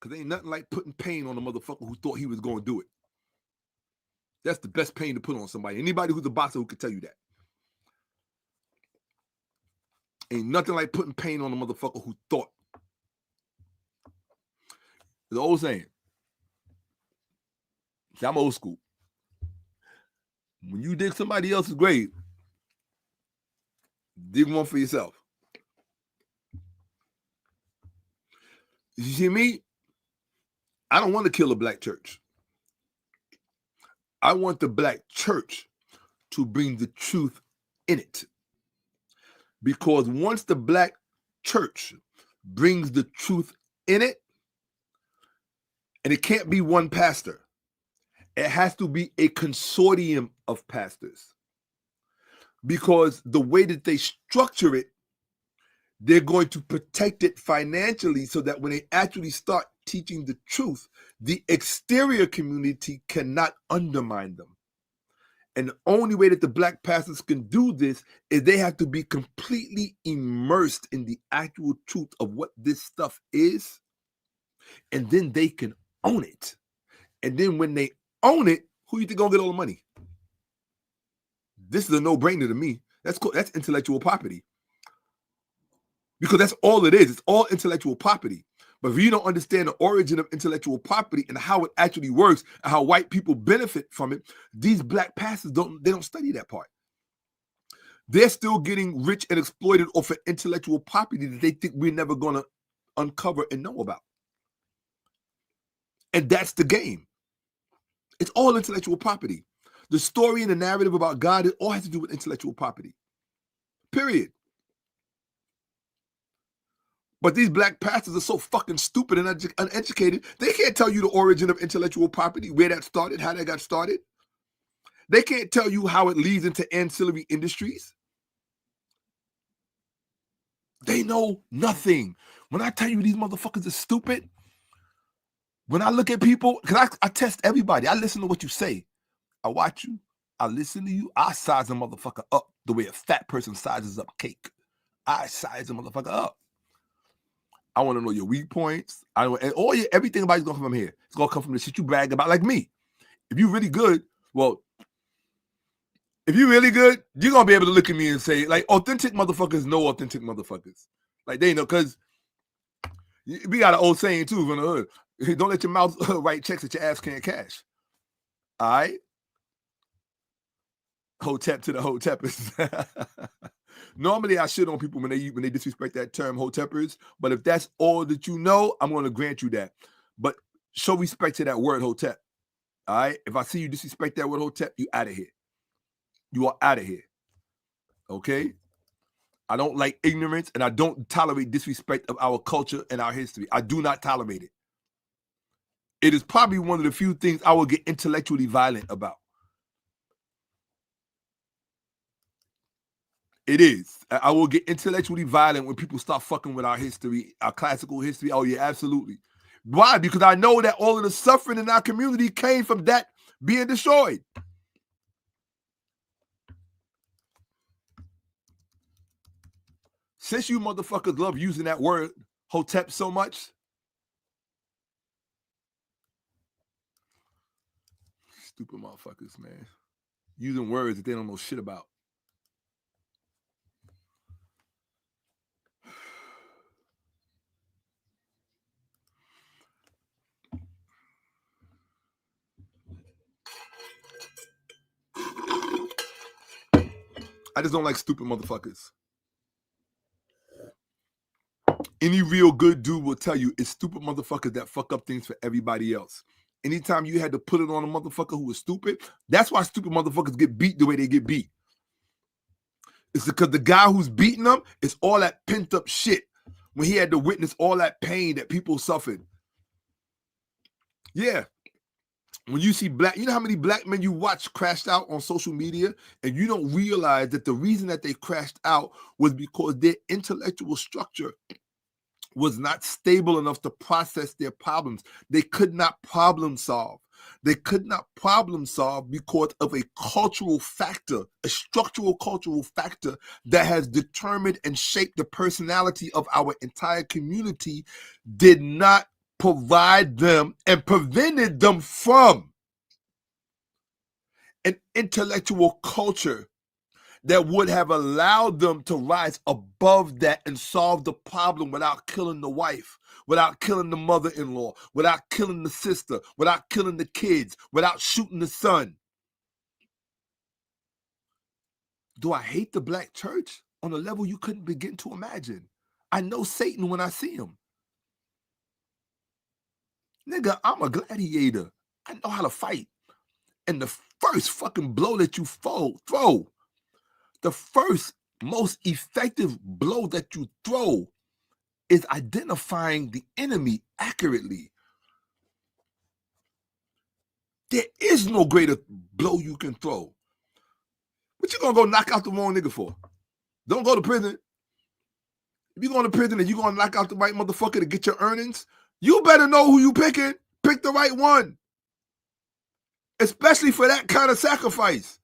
Speaker 1: Because ain't nothing like putting pain on a motherfucker who thought he was going to do it. That's the best pain to put on somebody. Anybody who's a boxer who could tell you that. Ain't nothing like putting pain on a motherfucker who thought. The old saying. See, I'm old school. When you dig somebody else's grave, dig one for yourself. You see me? I don't want to kill a black church. I want the black church to bring the truth in it. Because once the black church brings the truth in it, and it can't be one pastor, It has to be a consortium of pastors, because the way that they structure it, they're going to protect it financially so that when they actually start teaching the truth, the exterior community cannot undermine them. And the only way that the black pastors can do this is they have to be completely immersed in the actual truth of what this stuff is, and then they can own it. And then when they own it, who you think gonna get all the money? This is a no-brainer to me. That's cool. That's intellectual property. Because that's all it is. It's all intellectual property. But if you don't understand the origin of intellectual property and how it actually works and how white people benefit from it, these black pastors don't study that part. They're still getting rich and exploited off of intellectual property that they think we're never going to uncover and know about. And that's the game. It's all intellectual property. The story and the narrative about God, it all has to do with intellectual property. Period. But these black pastors are so fucking stupid and uneducated, they can't tell you the origin of intellectual property, where that started, how that got started. They can't tell you how it leads into ancillary industries. They know nothing. When I tell you these motherfuckers are stupid, when I look at people, because I test everybody. I listen to what you say. I watch you. I listen to you. I size a motherfucker up the way a fat person sizes up cake. I size a motherfucker up. I want to know your weak points. Everything about you's gonna come from here. It's gonna come from the shit you brag about, like me. If you're really good, you're gonna be able to look at me and say, like, authentic motherfuckers know authentic motherfuckers. Like, they know, because we got an old saying too from the hood. Don't let your mouth write checks that your ass can't cash. All right? Hotep to the Hotepers. Normally, I shit on people when they disrespect that term, Hotepers. But if that's all that you know, I'm going to grant you that. But show respect to that word, Hotep. All right? If I see you disrespect that word, Hotep, you out of here. You are out of here. Okay? I don't like ignorance, and I don't tolerate disrespect of our culture and our history. I do not tolerate it. It is probably one of the few things I will get intellectually violent about. It is. I will get intellectually violent when people start fucking with our history, our classical history. Oh, yeah, absolutely. Why? Because I know that all of the suffering in our community came from that being destroyed. Since you motherfuckers love using that word, Hotep, so much, stupid motherfuckers, man. Using words that they don't know shit about. I just don't like stupid motherfuckers. Any real good dude will tell you it's stupid motherfuckers that fuck up things for everybody else. Anytime you had to put it on a motherfucker who was stupid, that's why stupid motherfuckers get beat the way they get beat. It's because the guy who's beating them is all that pent up shit when he had to witness all that pain that people suffered. Yeah. When you see you know how many black men you watch crashed out on social media, and you don't realize that the reason that they crashed out was because their intellectual structure was not stable enough to process their problems. They could not problem solve. They could not problem solve because of a cultural factor, a structural cultural factor that has determined and shaped the personality of our entire community, did not provide them and prevented them from an intellectual culture that would have allowed them to rise above that and solve the problem without killing the wife, without killing the mother-in-law, without killing the sister, without killing the kids, without shooting the son. Do I hate the black church? On a level you couldn't begin to imagine. I know Satan when I see him. Nigga, I'm a gladiator. I know how to fight. And the first fucking blow that you throw, the first most effective blow that you throw is identifying the enemy accurately. There is no greater blow you can throw. What you gonna go knock out the wrong nigga for? Don't go to prison. If you going to prison and you gonna knock out the right motherfucker to get your earnings, you better know who you picking. Pick the right one. Especially for that kind of sacrifice.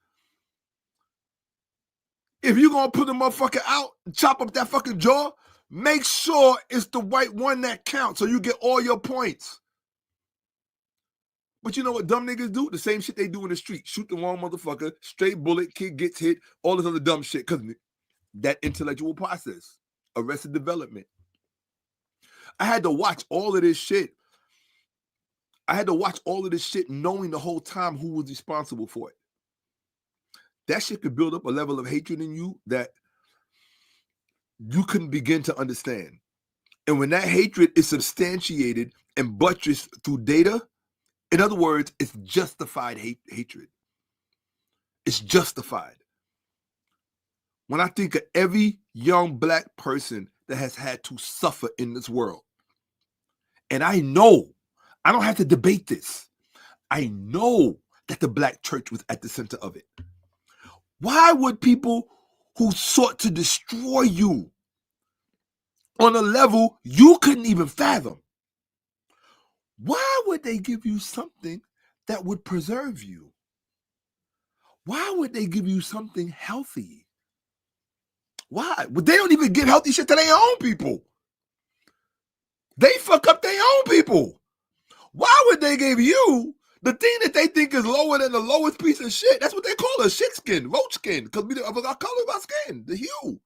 Speaker 1: If you gonna put the motherfucker out, chop up that fucking jaw, make sure it's the right one that counts so you get all your points. But you know what dumb niggas do? The same shit they do in the street. Shoot the wrong motherfucker, straight bullet, kid gets hit, all this other dumb shit. Because that intellectual process, arrested development. I had to watch all of this shit. I had to watch all of this shit knowing the whole time who was responsible for it. That shit could build up a level of hatred in you that you couldn't begin to understand. And when that hatred is substantiated and buttressed through data, in other words, it's justified hatred. It's justified. When I think of every young black person that has had to suffer in this world, and I know, I don't have to debate this. I know that the black church was at the center of it. Why would people who sought to destroy you on a level you couldn't even fathom, why would they give you something that would preserve you? Why would they give you something healthy? Why? Well, they don't even give healthy shit to their own people. They fuck up their own people. Why would they give you the thing that they think is lower than the lowest piece of shit? That's what they call a shit skin, roach skin, because of our color of our skin, the hue.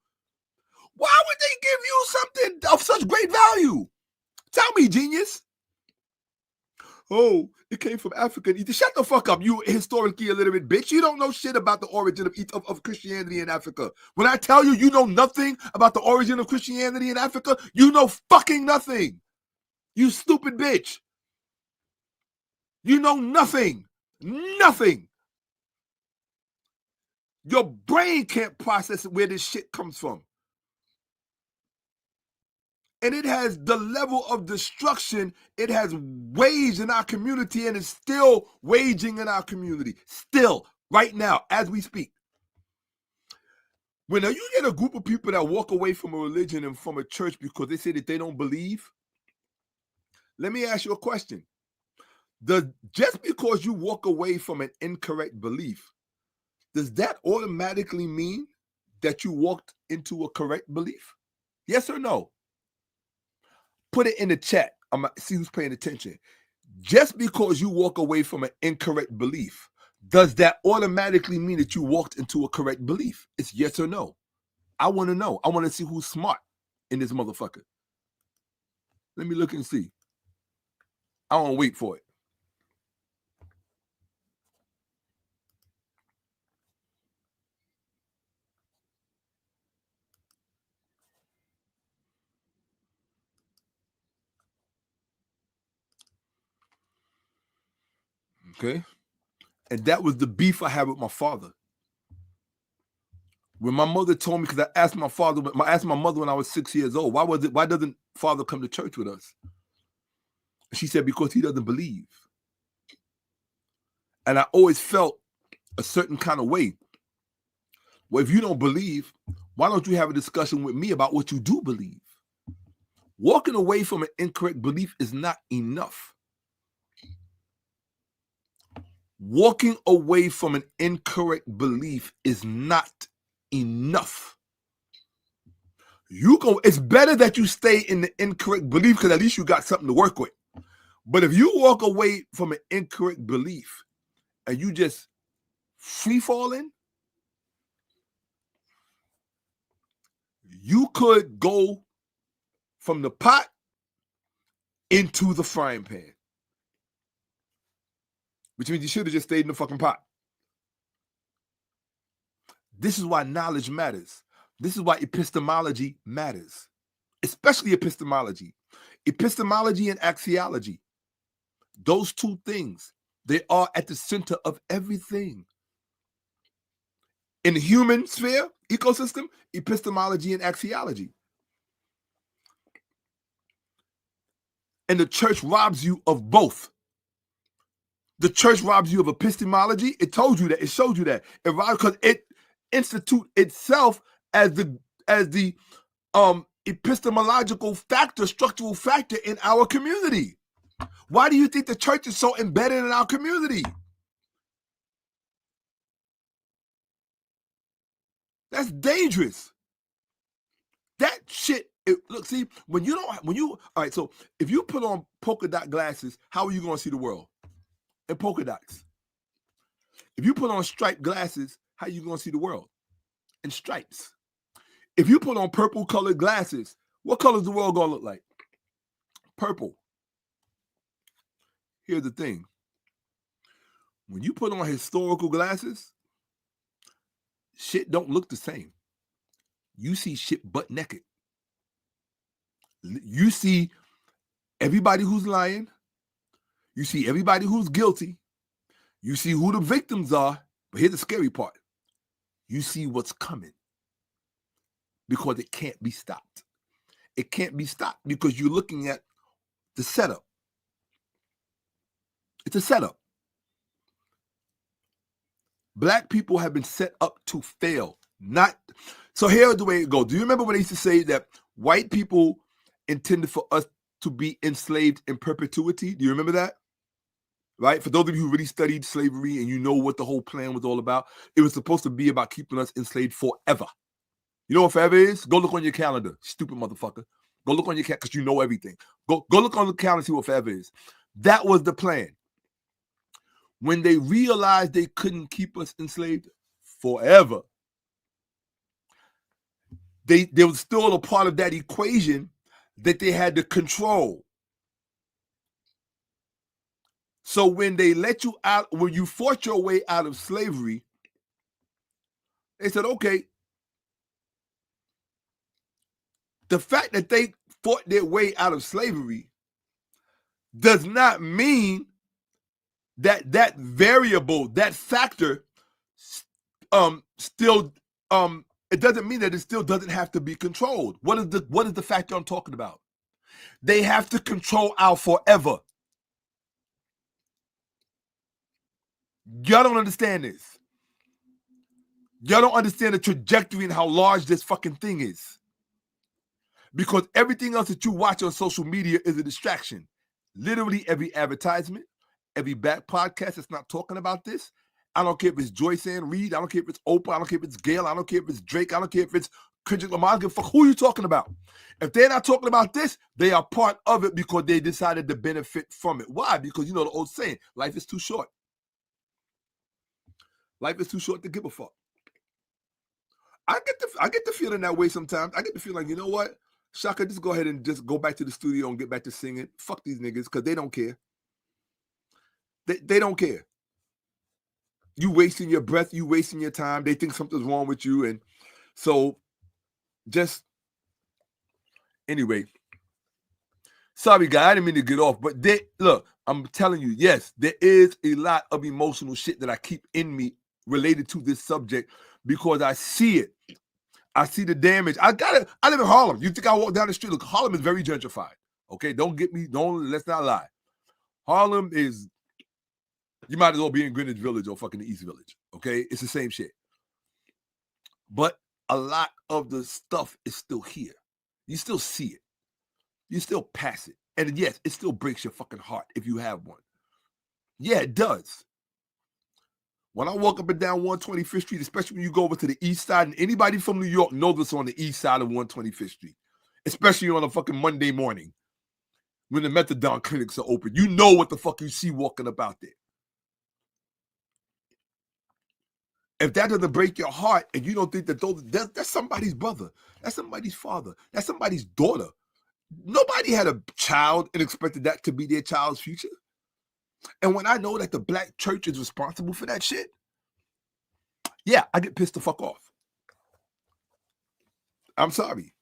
Speaker 1: Why would they give you something of such great value? Tell me, genius. Oh, it came from Africa. Shut the fuck up, you historically illiterate bitch. You don't know shit about the origin of Christianity in Africa. When I tell you you know nothing about the origin of Christianity in Africa, you know fucking nothing. You stupid bitch. You know nothing. Nothing. Your brain can't process where this shit comes from. And it has the level of destruction it has waged in our community and is still waging in our community. Still, right now, as we speak. When you get a group of people that walk away from a religion and from a church because they say that they don't believe, let me ask you a question. Just because you walk away from an incorrect belief, does that automatically mean that you walked into a correct belief? Yes or no? Put it in the chat. I'm gonna see who's paying attention. Just because you walk away from an incorrect belief, does that automatically mean that you walked into a correct belief? It's yes or no. I want to know. I want to see who's smart in this motherfucker. Let me look and see. I don't wait for it. Okay. And that was the beef I had with my father. When my mother told me, because I asked my mother when I was 6 years old, why doesn't father come to church with us? She said, because he doesn't believe. And I always felt a certain kind of way. Well, if you don't believe, why don't you have a discussion with me about what you do believe? Walking away from an incorrect belief is not enough. Walking away from an incorrect belief is not enough. It's better that you stay in the incorrect belief because at least you got something to work with. But if you walk away from an incorrect belief and you just free falling, you could go from the pot into the frying pan. Which means you should have just stayed in the fucking pot. This is why knowledge matters. This is why epistemology matters. Especially epistemology. Epistemology and axiology. Those two things, they are at the center of everything. In the human sphere, ecosystem, epistemology and axiology. And the church robs you of both. The church robs you of epistemology. It told you that. It showed you that. It robs because it institute itself as the epistemological factor, structural factor in our community. Why do you think the church is so embedded in our community? That's dangerous. That shit. Look, see, all right, so if you put on polka dot glasses, how are you going to see the world? In polka dots. If you put on striped glasses, how are you going to see the world? In stripes. If you put on purple colored glasses, what color is the world going to look like? Purple. Here's the thing. When you put on historical glasses, shit don't look the same. You see shit butt naked. You see everybody who's lying. You see everybody who's guilty. You see who the victims are. But here's the scary part. You see what's coming. Because it can't be stopped. It can't be stopped because you're looking at the setup. It's a setup. Black people have been set up to fail. So here's the way it goes. Do you remember when they used to say that white people intended for us to be enslaved in perpetuity? Do you remember that? Right? For those of you who really studied slavery and you know what the whole plan was all about, it was supposed to be about keeping us enslaved forever. You know what forever is? Go look on your calendar, stupid motherfucker. Go look on your calendar because you know everything. Go look on the calendar and see what forever is. That was the plan. When they realized they couldn't keep us enslaved forever, there was still a part of that equation that they had to control. So when they let you out, when you fought your way out of slavery, they said, okay, the fact that they fought their way out of slavery does not mean that variable, that factor, still, it doesn't mean that it still doesn't have to be controlled. What is the factor I'm talking about? They have to control our forever. Y'all don't understand this. Y'all don't understand the trajectory and how large this fucking thing is. Because everything else that you watch on social media is a distraction. Literally every advertisement, every back podcast that's not talking about this. I don't care if it's Joyce Ann Reed. I don't care if it's Oprah. I don't care if it's Gail. I don't care if it's Drake. I don't care if it's Kendrick Lamar. I don't give a fuck who you talking about. If they're not talking about this, they are part of it because they decided to benefit from it. Why? Because you know the old saying, life is too short. Life is too short to give a fuck. I get the feeling that way sometimes. I get the feeling like, you know what? Shaka, just go ahead and just go back to the studio and get back to singing. Fuck these niggas because they don't care. They don't care. You wasting your breath. You wasting your time. They think something's wrong with you. And so just, anyway. Sorry, guy. I didn't mean to get off. But look, I'm telling you, yes, there is a lot of emotional shit that I keep in me related to this subject because I see it. I see the damage. I live in Harlem. You think I walk down the street? Look, Harlem is very gentrified. Okay, let's not lie. Harlem is, you might as well be in Greenwich Village or fucking the East Village. Okay, it's the same shit. But a lot of the stuff is still here. You still see it. You still pass it. And yes, it still breaks your fucking heart if you have one. Yeah, it does. When I walk up and down 125th Street, especially when you go over to the east side, and anybody from New York knows it's on the east side of 125th Street, especially on a fucking Monday morning when the methadone clinics are open. You know what the fuck you see walking about there. If that doesn't break your heart and you don't think that that's somebody's brother, that's somebody's father, that's somebody's daughter. Nobody had a child and expected that to be their child's future. And when I know that the black church is responsible for that shit, yeah, I get pissed the fuck off. I'm sorry.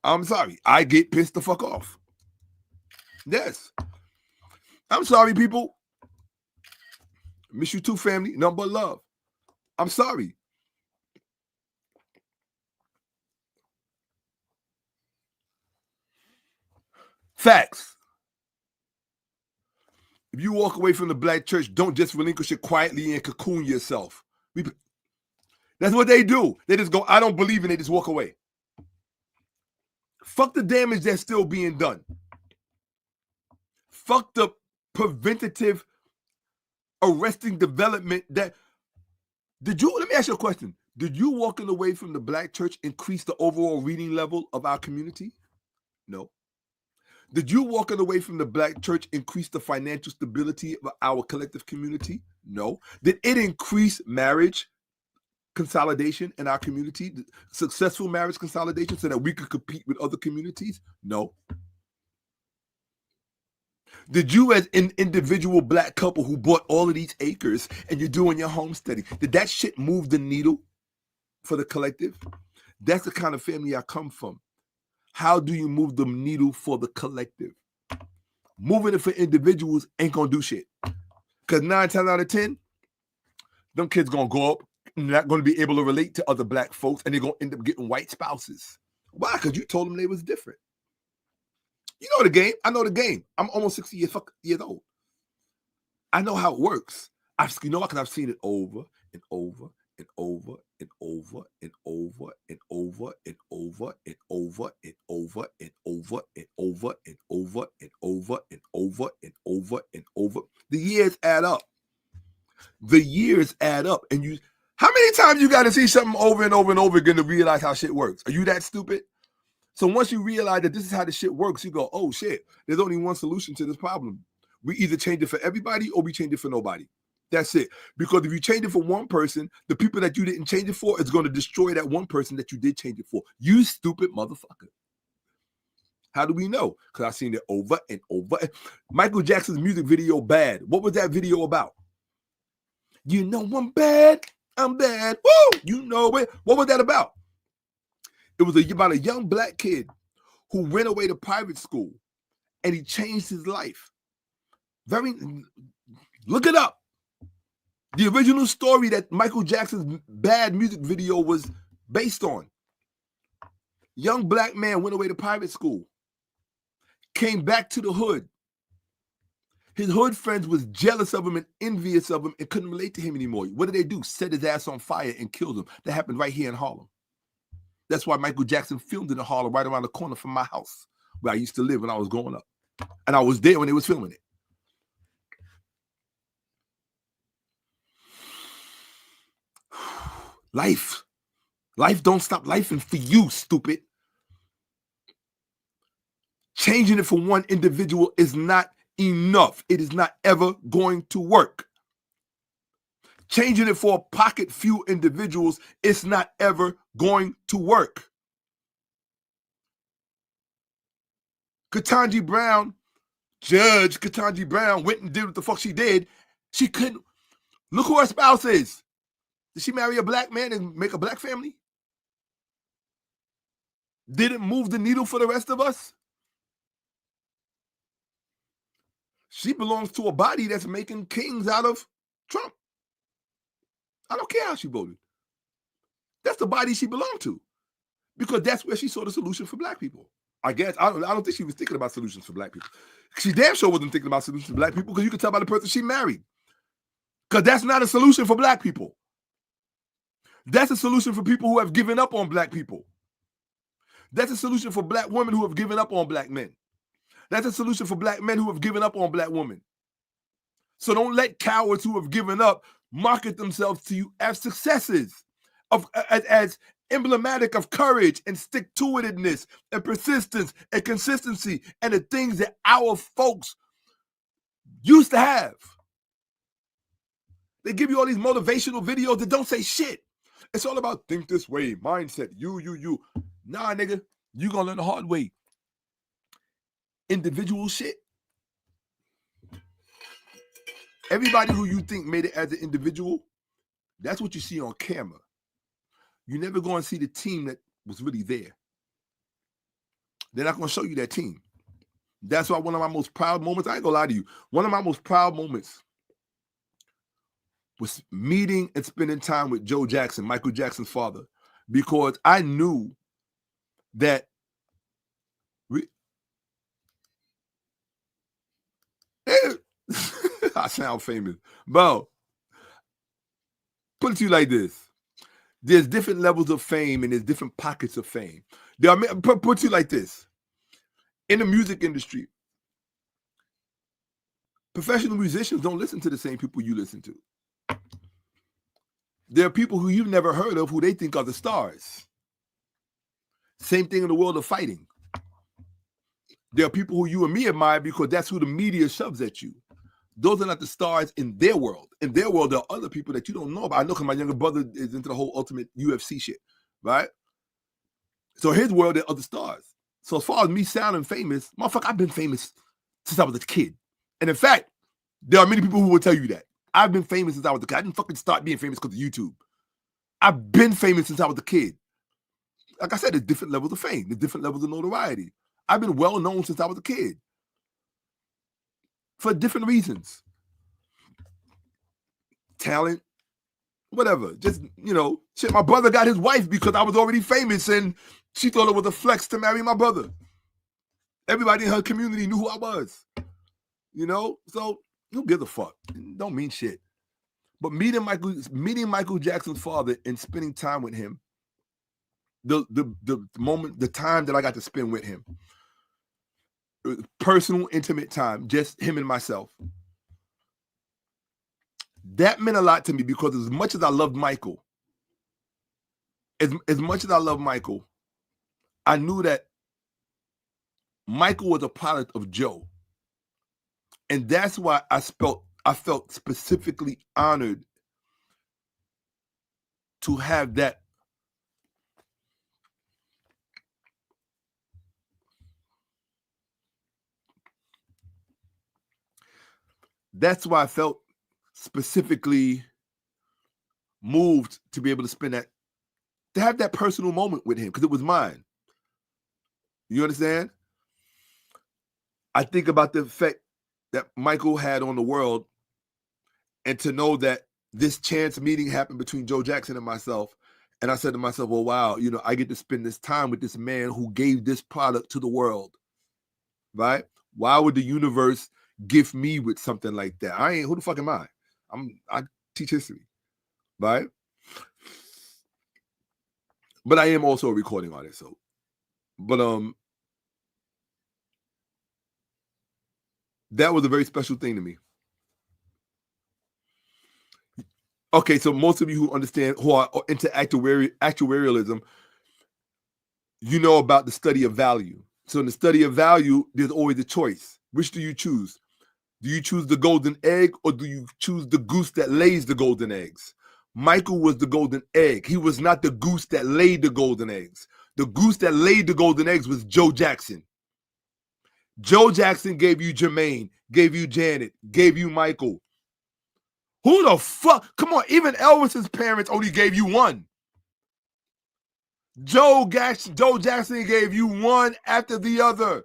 Speaker 1: I get pissed the fuck off. Yes. I'm sorry, people. Miss you too, family. Nothing but love. I'm sorry. Facts. If you walk away from the black church, don't just relinquish it quietly and cocoon yourself. That's what they do. They just go, I don't believe in it, just walk away. Fuck the damage that's still being done. Fuck the preventative arresting development that, let me ask you a question. Did you walking away from the black church increase the overall reading level of our community? No. Did you walking away from the black church increase the financial stability of our collective community? No. Did it increase marriage consolidation in our community, successful marriage consolidation so that we could compete with other communities? No. Did you as an individual black couple who bought all of these acres and you're doing your homesteading, did that shit move the needle for the collective? That's the kind of family I come from. How do you move the needle for the collective? Moving it for individuals ain't gonna do shit. Because 9 times out of 10, them kids gonna grow up and not gonna be able to relate to other black folks, and they're gonna end up getting white spouses. Why? Because you told them they was different. You know the game. I know the game. I'm almost 60 years old. I know how it works. You know what? Because I've seen it over and over and over and over and over and over and over and over and over and over and over and over and over and over and over and over. The years add up. The years add up. And how many times you got to see something over and over and over again to realize how shit works? Are you that stupid? So once you realize that this is how the shit works, you go, oh shit, there's only one solution to this problem. We either change it for everybody or we change it for nobody. That's it. Because if you change it for one person, the people that you didn't change it for is going to destroy that one person that you did change it for. You stupid motherfucker. How do we know? Because I've seen it over and over. Michael Jackson's music video, Bad. What was that video about? You know I'm bad. I'm bad. Woo! You know it. What was that about? It was about a young black kid who went away to private school and he changed his life. Look it up. The original story that Michael Jackson's Bad music video was based on. Young black man went away to private school, came back to the hood. His hood friends was jealous of him and envious of him and couldn't relate to him anymore. What did they do? Set his ass on fire and killed him. That happened right here in Harlem. That's why Michael Jackson filmed it in Harlem, right around the corner from my house, where I used to live when I was growing up. And I was there when they was filming it. Life don't stop lifing for you, stupid. Changing it for one individual is not enough. It is not ever going to work. Changing it for a pocket few individuals, it's not ever going to work. Ketanji Brown, Judge Ketanji Brown, went and did what the fuck she did. She couldn't. Look who her spouse is. Did she marry a black man and make a black family? Did it move the needle for the rest of us? She belongs to a body that's making kings out of Trump. I don't care how she voted. That's the body she belonged to. Because that's where she saw the solution for black people. I guess. I don't think she was thinking about solutions for black people. She damn sure wasn't thinking about solutions for black people because you can tell by the person she married. Because that's not a solution for black people. That's a solution for people who have given up on black people. That's a solution for black women who have given up on black men. That's a solution for black men who have given up on black women. So don't let cowards who have given up market themselves to you as successes, as emblematic of courage and stick-to-itedness and persistence and consistency and the things that our folks used to have. They give you all these motivational videos that don't say shit. It's all about think this way, mindset, you. Nah, nigga, you gonna learn the hard way. Individual shit. Everybody who you think made it as an individual, that's what you see on camera. You never go and see the team that was really there. They're not going to show you that team. That's why one of my most proud moments, I ain't going to lie to you, one of my most proud moments was meeting and spending time with Joe Jackson, Michael Jackson's father, because I knew that I sound famous. Bro, put it to you like this. There's different levels of fame and there's different pockets of fame. Put it to you like this. In the music industry, professional musicians don't listen to the same people you listen to. There are people who you've never heard of who they think are the stars. Same thing in the world of fighting. There are people who you and me admire because that's who the media shoves at you. Those are not the stars in their world. In their world, there are other people that you don't know about. I know because my younger brother is into the whole ultimate UFC shit, right? So his world, there are other stars. So as far as me sounding famous, motherfucker, I've been famous since I was a kid. And in fact, there are many people who will tell you that. I've been famous since I was a kid. I didn't fucking start being famous because of YouTube. I've been famous since I was a kid. Like I said, there's different levels of fame. There's different levels of notoriety. I've been well known since I was a kid. For different reasons. Talent, whatever. Just, shit, my brother got his wife because I was already famous and she thought it was a flex to marry my brother. Everybody in her community knew who I was. So who gives a fuck? Don't mean shit. But meeting Michael Jackson's father and spending time with him, the time that I got to spend with him, personal, intimate time, just him and myself. That meant a lot to me because as much as I loved Michael, as much as I love Michael, I knew that Michael was a product of Joe. And that's why I felt specifically honored to have that. That's why I felt specifically moved to be able to spend that, to have that personal moment with him, because it was mine. You understand? I think about the effect that Michael had on the world, and to know that this chance meeting happened between Joe Jackson and myself. And I said to myself, well, wow, I get to spend this time with this man who gave this product to the world, right? Why would the universe gift me with something like that? Who the fuck am I? I teach history, right? But I am also a recording artist, that was a very special thing to me. Okay, so most of you who understand, who are into actuarialism, you know about the study of value. So in the study of value, there's always a choice. Which do you choose? Do you choose the golden egg, or do you choose the goose that lays the golden eggs? Michael was the golden egg. He was not the goose that laid the golden eggs. The goose that laid the golden eggs was Joe Jackson. Joe Jackson gave you Jermaine, gave you Janet, gave you Michael. Who the fuck? Come on, even Elvis's parents only gave you one. Joe Jackson gave you one after the other.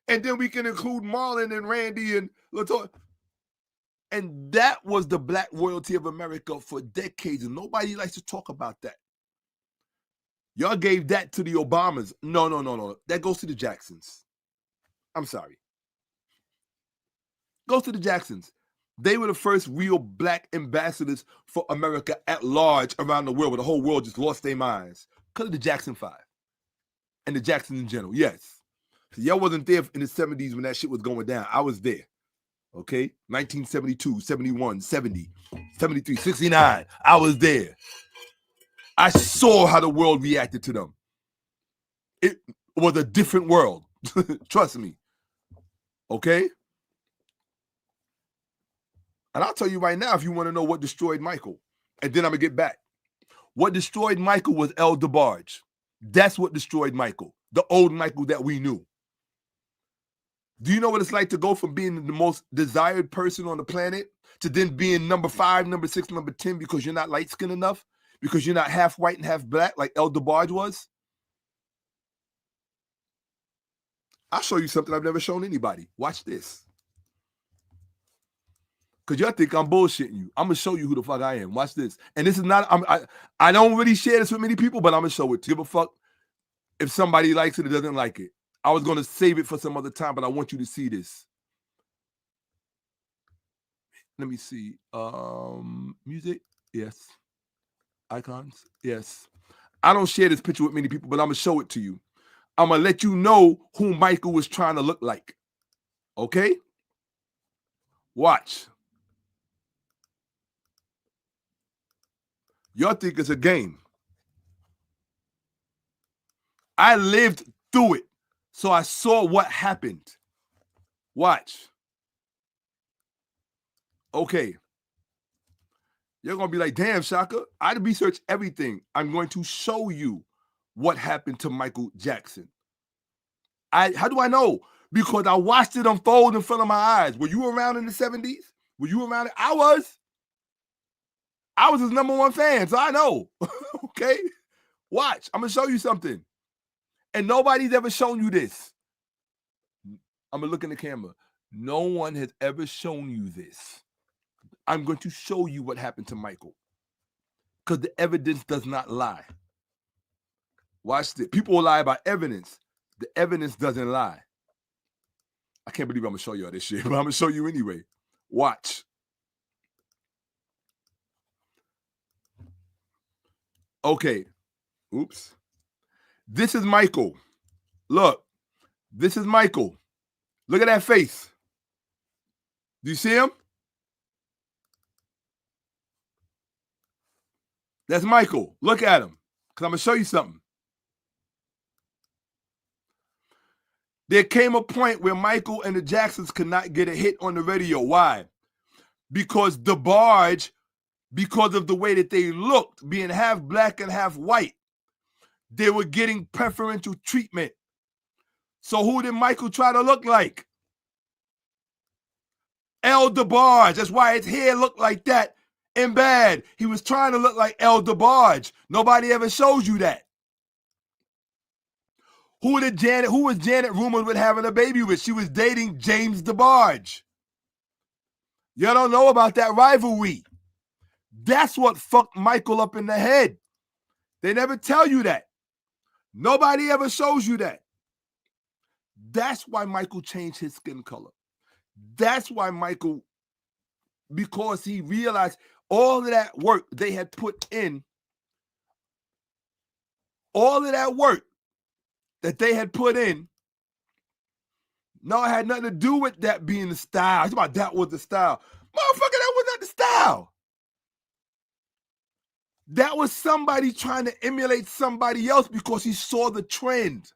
Speaker 1: And then we can include Marlon and Randy and Latoya. And that was the black royalty of America for decades. And nobody likes to talk about that. Y'all gave that to the Obamas. No. That goes to the Jacksons. I'm sorry. Goes to the Jacksons. They were the first real black ambassadors for America at large around the world, where the whole world just lost their minds. Because of the Jackson 5 and the Jacksons in general, yes. So y'all wasn't there in the 70s when that shit was going down. I was there, okay? 1972, 71, 70, 73, 69. I was there. I saw how the world reacted to them. It was a different world. Trust me, okay? And I'll tell you right now, if you want to know what destroyed Michael, and then I'm going to get back. What destroyed Michael was El DeBarge. That's what destroyed Michael, the old Michael that we knew. Do you know what it's like to go from being the most desired person on the planet to then being number 5, number 6, number 10 because you're not light-skinned enough? Because you're not half white and half black like El DeBarge was? I'll show you something I've never shown anybody. Watch this. Because y'all think I'm bullshitting you. I'm going to show you who the fuck I am. Watch this. And this is not, I don't really share this with many people, but I'm going to show it to you. Give a fuck if somebody likes it or doesn't like it. I was going to save it for some other time, but I want you to see this. Let me see. Music, yes. Icons, yes. I don't share this picture with many people, but I'm gonna show it to you. I'm gonna let you know who Michael was trying to look like. Okay? Watch. Y'all think it's a game. I lived through it, so I saw what happened. Watch. Okay. You're going to be like, damn, Shaka, I researched everything. I'm going to show you what happened to Michael Jackson. How do I know? Because I watched it unfold in front of my eyes. Were you around in the 70s? Were you around? I was. I was his #1 fan, so I know. Okay? Watch. I'm going to show you something. And nobody's ever shown you this. I'm going to look in the camera. No one has ever shown you this. I'm going to show you what happened to Michael. Because the evidence does not lie. Watch this. People lie about evidence. The evidence doesn't lie. I can't believe I'm going to show you all this shit, but I'm going to show you anyway. Watch. Okay. Oops. This is Michael. Look. This is Michael. Look at that face. Do you see him? That's Michael. Look at him. Because I'm going to show you something. There came a point where Michael and the Jacksons could not get a hit on the radio. Why? Because DeBarge, because of the way that they looked, being half black and half white, they were getting preferential treatment. So who did Michael try to look like? El DeBarge. That's why his hair looked like that and bad. He was trying to look like El DeBarge. Nobody ever shows you that. Who was Janet rumored with having a baby with? She was dating James DeBarge. Y'all don't know about that rivalry. That's what fucked Michael up in the head. They never tell you that. Nobody ever shows you that. That's why Michael changed his skin color. That's why Michael, because he realized all of that work they had put in, all of that work that they had put in, no, it had nothing to do with that being the style. It's about that was the style. Motherfucker, that was not the style. That was somebody trying to emulate somebody else because he saw the trend.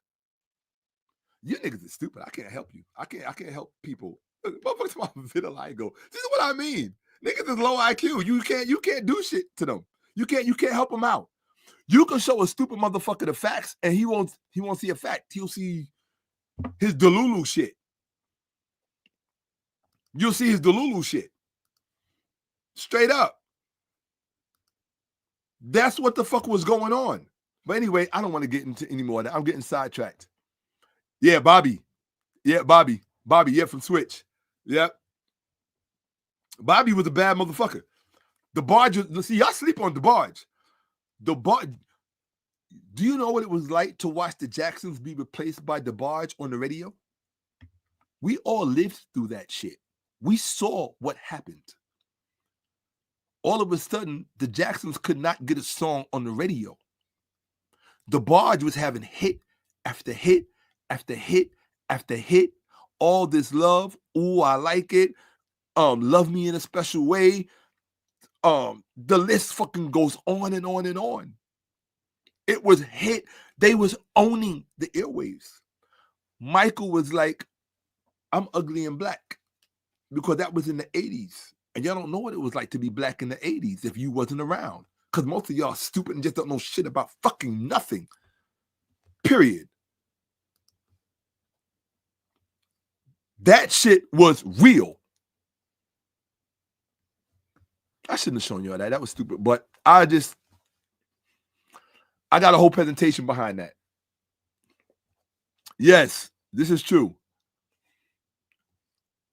Speaker 1: You niggas are stupid. I can't help you. I can't help people. Motherfuckers about vitiligo. This is what I mean. Niggas is low IQ. You can't do shit to them. You can't help them out. You can show a stupid motherfucker the facts, and he won't see a fact. He'll see his Delulu shit. You'll see his Delulu shit. Straight up. That's what the fuck was going on. But anyway, I don't want to get into any more of that. I'm getting sidetracked. Yeah, Bobby. Yeah, Bobby. Bobby, yeah, from Switch. Yep. Bobby was a bad motherfucker. DeBarge, see, y'all sleep on DeBarge. DeBarge, do you know what it was like to watch the Jacksons be replaced by DeBarge on the radio? We all lived through that shit. We saw what happened. All of a sudden, the Jacksons could not get a song on the radio. DeBarge was having hit after hit after hit after hit. All This Love, Ooh, I Like It, Love Me in a Special Way. The list fucking goes on and on and on. It was hit. They was owning the airwaves. Michael was like, I'm ugly and black, because that was in the 80s. And y'all don't know what it was like to be black in the 80s if you wasn't around. Because most of y'all stupid and just don't know shit about fucking nothing. Period. That shit was real. I shouldn't have shown y'all that. That was stupid. But I got a whole presentation behind that. Yes, this is true.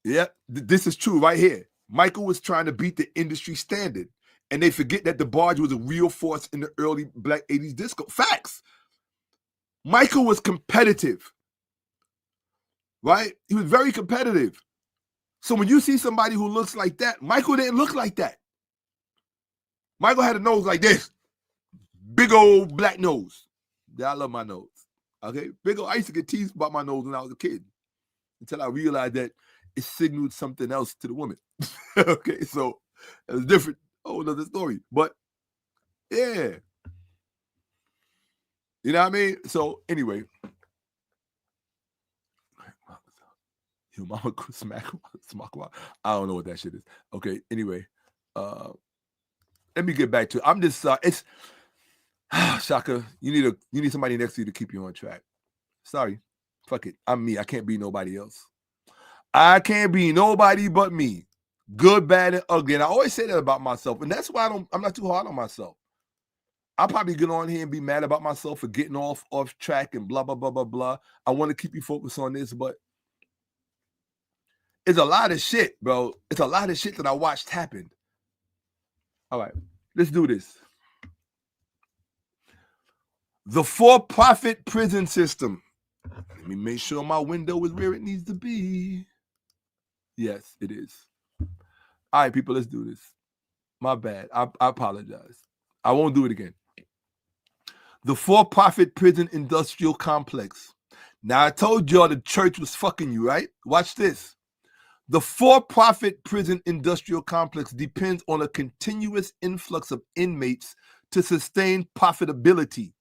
Speaker 1: Yep, this is true right here. Michael was trying to beat the industry standard. And they forget that DeBarge was a real force in the early black 80s disco. Facts. Michael was competitive. Right? He was very competitive. So when you see somebody who looks like that, Michael didn't look like that. Michael had a nose like this. Big old black nose. Yeah, I love my nose. Okay? Big old, I used to get teased about my nose when I was a kid. Until I realized that it signaled something else to the woman. Okay, so it was different. Oh, another story. But yeah. You know what I mean? So anyway. Your mama could smack. I don't know what that shit is. Okay, anyway. Let me get back to it. I'm just it's Shaka, you need somebody next to you to keep you on track. Sorry. Fuck it. I'm me. I can't be nobody else. I can't be nobody but me. Good, bad, and ugly. And I always say that about myself. And that's why I'm not too hard on myself. I'll probably get on here and be mad about myself for getting off track and blah, blah, blah, blah, blah. I want to keep you focused on this, but it's a lot of shit, bro. It's a lot of shit that I watched happen. All right, let's do this. The for-profit prison system. Let me make sure my window is where it needs to be. Yes, it is. All right, people, let's do this. My bad. I apologize. I won't do it again. The for-profit prison industrial complex. Now, I told y'all the church was fucking you, right? Watch this. The for-profit prison industrial complex depends on a continuous influx of inmates to sustain profitability.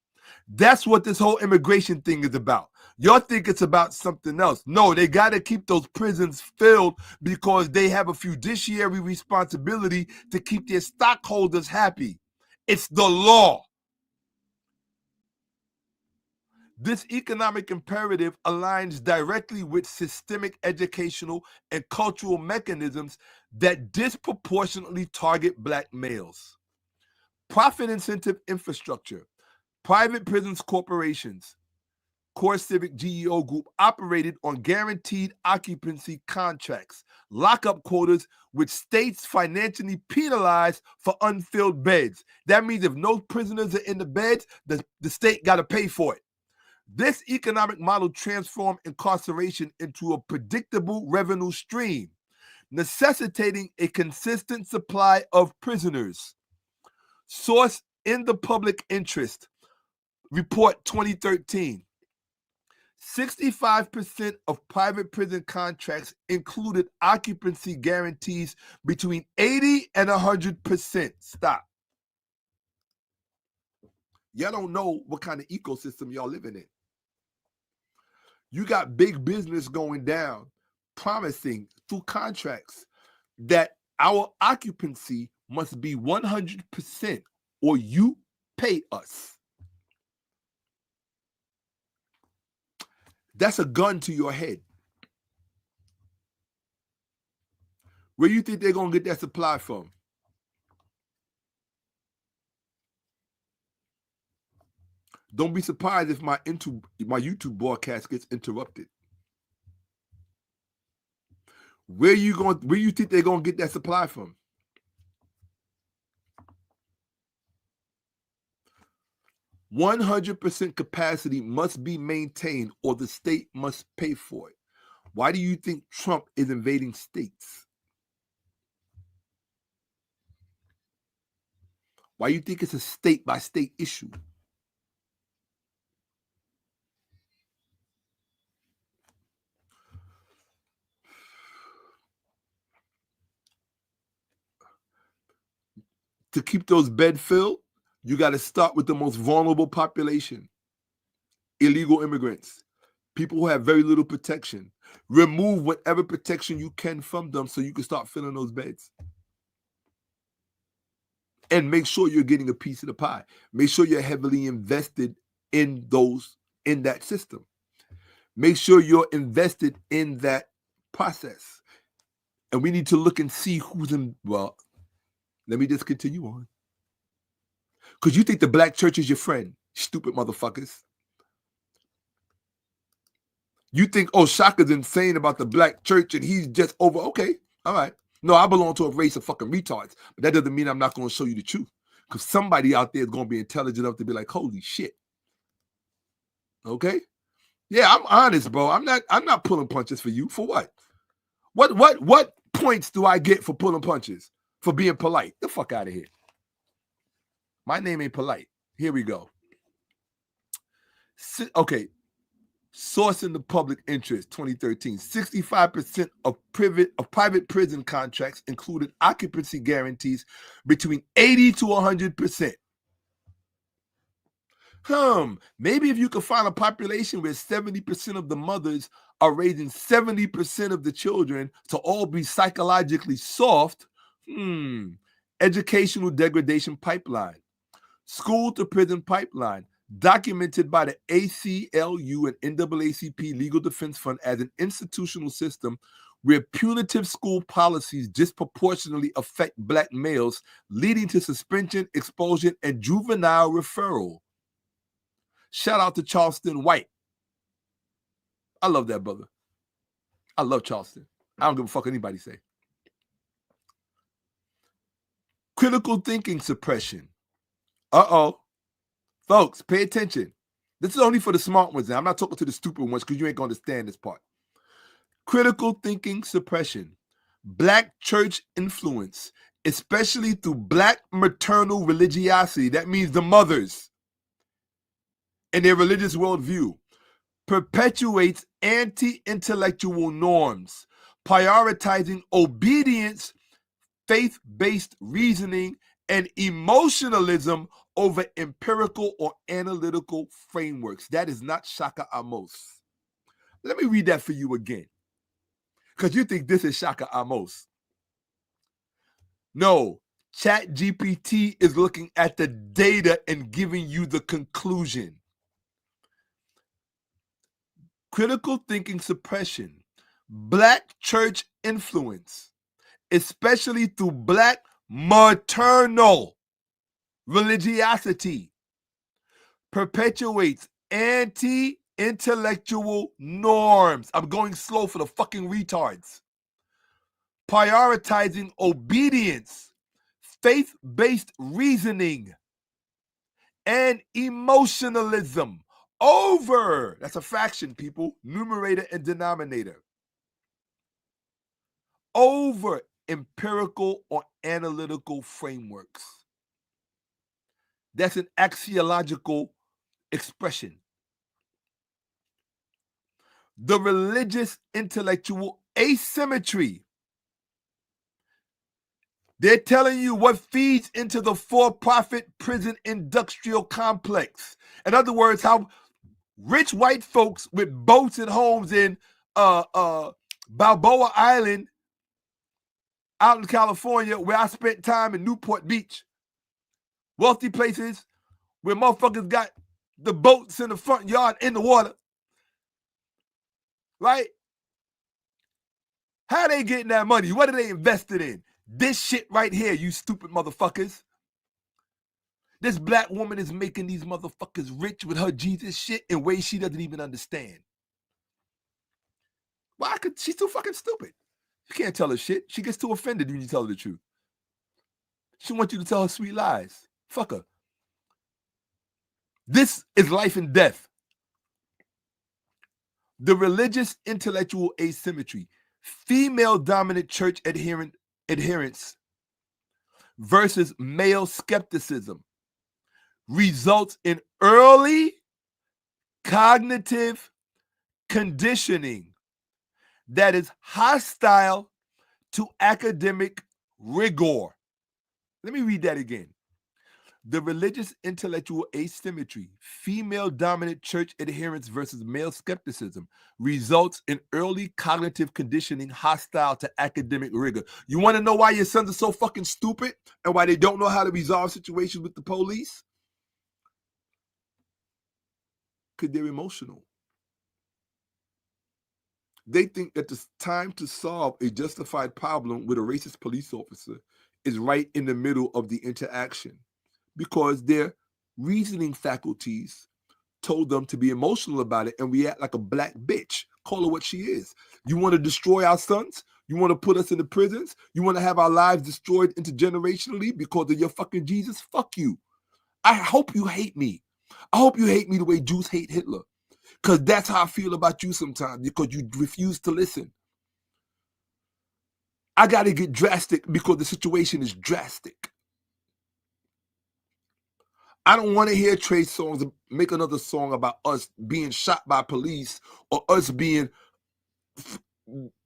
Speaker 1: That's what this whole immigration thing is about. Y'all think it's about something else. No, they got to keep those prisons filled because they have a fiduciary responsibility to keep their stockholders happy. It's the law. This economic imperative aligns directly with systemic educational and cultural mechanisms that disproportionately target Black males. Profit incentive infrastructure. Private prisons corporations, Core Civic GEO Group operated on guaranteed occupancy contracts, lockup quotas, which states financially penalize for unfilled beds. That means if no prisoners are in the beds, the state got to pay for it. This economic model transformed incarceration into a predictable revenue stream, necessitating a consistent supply of prisoners. Source: In the Public Interest. Report 2013. 65% of private prison contracts included occupancy guarantees between 80 and 100%. Stop. Y'all don't know what kind of ecosystem y'all living in. You got big business going down, promising through contracts that our occupancy must be 100% or you pay us. That's a gun to your head. Where you think they're going to get that supply from? Don't be surprised if my YouTube broadcast gets interrupted. Where you think they're going to get that supply from? %100% capacity must be maintained or the state must pay for it. Why do you think Trump is invading states? Why do you think it's a state-by-state issue? To keep those beds filled, you got to start with the most vulnerable population. Illegal immigrants, people who have very little protection. Remove whatever protection you can from them so you can start filling those beds. And make sure you're getting a piece of the pie. Make sure you're heavily invested in that system. Make sure you're invested in that process. And we need to look and see who's in, well, let me just continue on. Because you think the Black church is your friend, stupid motherfuckers. You think, oh, Shaka's insane about the Black church and he's just over. Okay, all right. No, I belong to a race of fucking retards. But that doesn't mean I'm not going to show you the truth. Because somebody out there is going to be intelligent enough to be like, holy shit. Okay? Yeah, I'm honest, bro. I'm not pulling punches for you. For what? What points do I get for pulling punches? For being polite? The fuck out of here. My name ain't polite. Here we go. Okay. Source in the public interest, 2013. 65% of private prison contracts included occupancy guarantees between 80 to 100%. Maybe if you could find a population where 70% of the mothers are raising 70% of the children to all be psychologically soft. Educational degradation pipeline. School to prison pipeline. Documented by the ACLU and NAACP Legal Defense Fund as an institutional system where punitive school policies disproportionately affect Black males, leading to suspension, expulsion, and juvenile referral. Shout out to Charleston White. I love that brother. I love Charleston. I don't give a fuck what anybody say. Critical thinking suppression. Folks, pay attention. This is only for the smart ones now. I'm not talking to the stupid ones because you ain't going to understand this part. Critical thinking suppression. Black church influence, especially through Black maternal religiosity. That means the mothers and their religious worldview. Perpetuates anti-intellectual norms, prioritizing obedience, faith-based reasoning, and emotionalism over empirical or analytical frameworks. That is not Shakka-Ahmose. Let me read that for you again, because you think this is Shakka-Ahmose. No, ChatGPT is looking at the data and giving you the conclusion. Critical thinking suppression, Black church influence, especially through Black maternal religiosity, perpetuates anti-intellectual norms. I'm going slow for the fucking retards. Prioritizing obedience, faith-based reasoning, and emotionalism over, that's a fraction, people, numerator and denominator, over empirical or analytical frameworks. That's an axiological expression. The religious intellectual asymmetry. They're telling you what feeds into the for-profit prison industrial complex. In other words, how rich white folks with boats and homes in Balboa Island out in California, where I spent time in Newport Beach, wealthy places where motherfuckers got the boats in the front yard in the water, right? How they getting that money? What are they invested in? This shit right here, you stupid motherfuckers. This Black woman is making these motherfuckers rich with her Jesus shit in ways she doesn't even understand. Why? She's too fucking stupid. You can't tell her shit. She gets too offended when you tell her the truth. She wants you to tell her sweet lies. Fuck her. This is life and death. The religious intellectual asymmetry, female dominant church adherence versus male skepticism results in early cognitive conditioning that is hostile to academic rigor. Let me read that again. The religious intellectual asymmetry, female dominant church adherence versus male skepticism results in early cognitive conditioning hostile to academic rigor. You want to know why your sons are so fucking stupid and why they don't know how to resolve situations with the police? Because they're emotional. They think that the time to solve a justified problem with a racist police officer is right in the middle of the interaction, because their reasoning faculties told them to be emotional about it and react like a black bitch. Call her what she is. You want to destroy our sons? You want to put us in the prisons? You want to have our lives destroyed intergenerationally because of your fucking Jesus? Fuck you. I hope you hate me. I hope you hate me the way Jews hate Hitler, because that's how I feel about you sometimes, because you refuse to listen. I got to get drastic because the situation is drastic. I don't want to hear Trey Songz make another song about us being shot by police or us being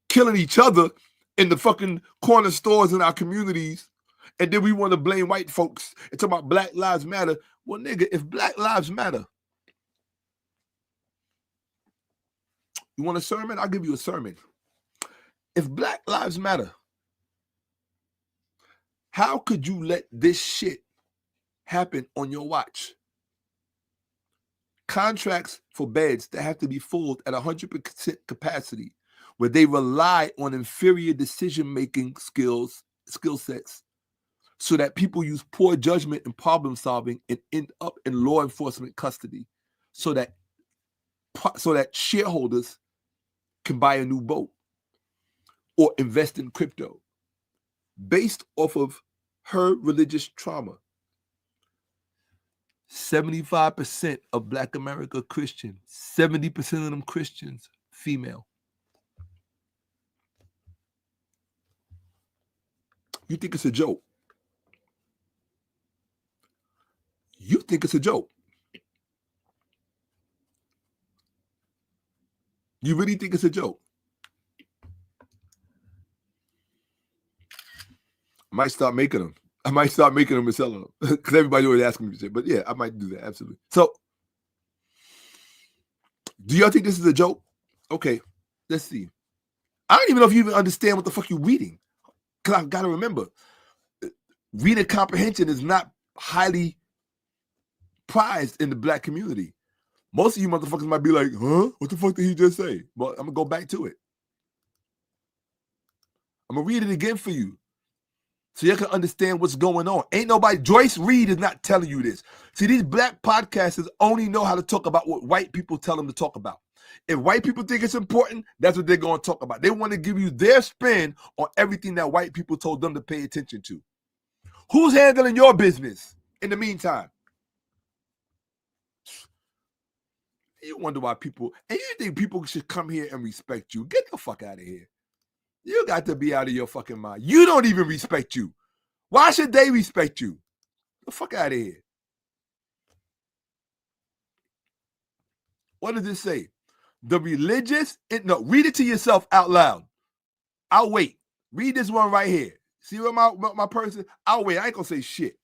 Speaker 1: killing each other in the fucking corner stores in our communities. And then we want to blame white folks and talk about Black Lives Matter. Well, nigga, if Black Lives Matter, you want a sermon? I'll give you a sermon. If Black Lives Matter, how could you let this shit happen on your watch? Contracts for beds that have to be filled at 100% capacity, where they rely on inferior decision-making skill sets, so that people use poor judgment and problem solving and end up in law enforcement custody, so that shareholders can buy a new boat or invest in crypto based off of her religious trauma. 75% of Black America Christian, 70% of them Christians, female. You think it's a joke? You think it's a joke? You really think it's a joke? I might start making them. I might start making them and selling them because everybody always asking me shit. But yeah, I might do that, absolutely. So, do y'all think this is a joke? Okay, let's see. I don't even know if you even understand what the fuck you're reading. Because I've got to remember, reading comprehension is not highly prized in the Black community. Most of you motherfuckers might be like, huh? What the fuck did he just say? But I'm going to go back to it. I'm going to read it again for you so you can understand what's going on. Ain't nobody, Joyce Reed is not telling you this. See, these Black podcasters only know how to talk about what white people tell them to talk about. If white people think it's important, that's what they're going to talk about. They want to give you their spin on everything that white people told them to pay attention to. Who's handling your business in the meantime? You wonder why people, and you think people should come here and respect you. Get the fuck out of here. You got to be out of your fucking mind. You don't even respect you. Why should they respect you? The fuck out of here. What does it say? The religious, no, read it to yourself out loud. I'll wait. Read this one right here. See what my person, I'll wait. I ain't gonna say shit.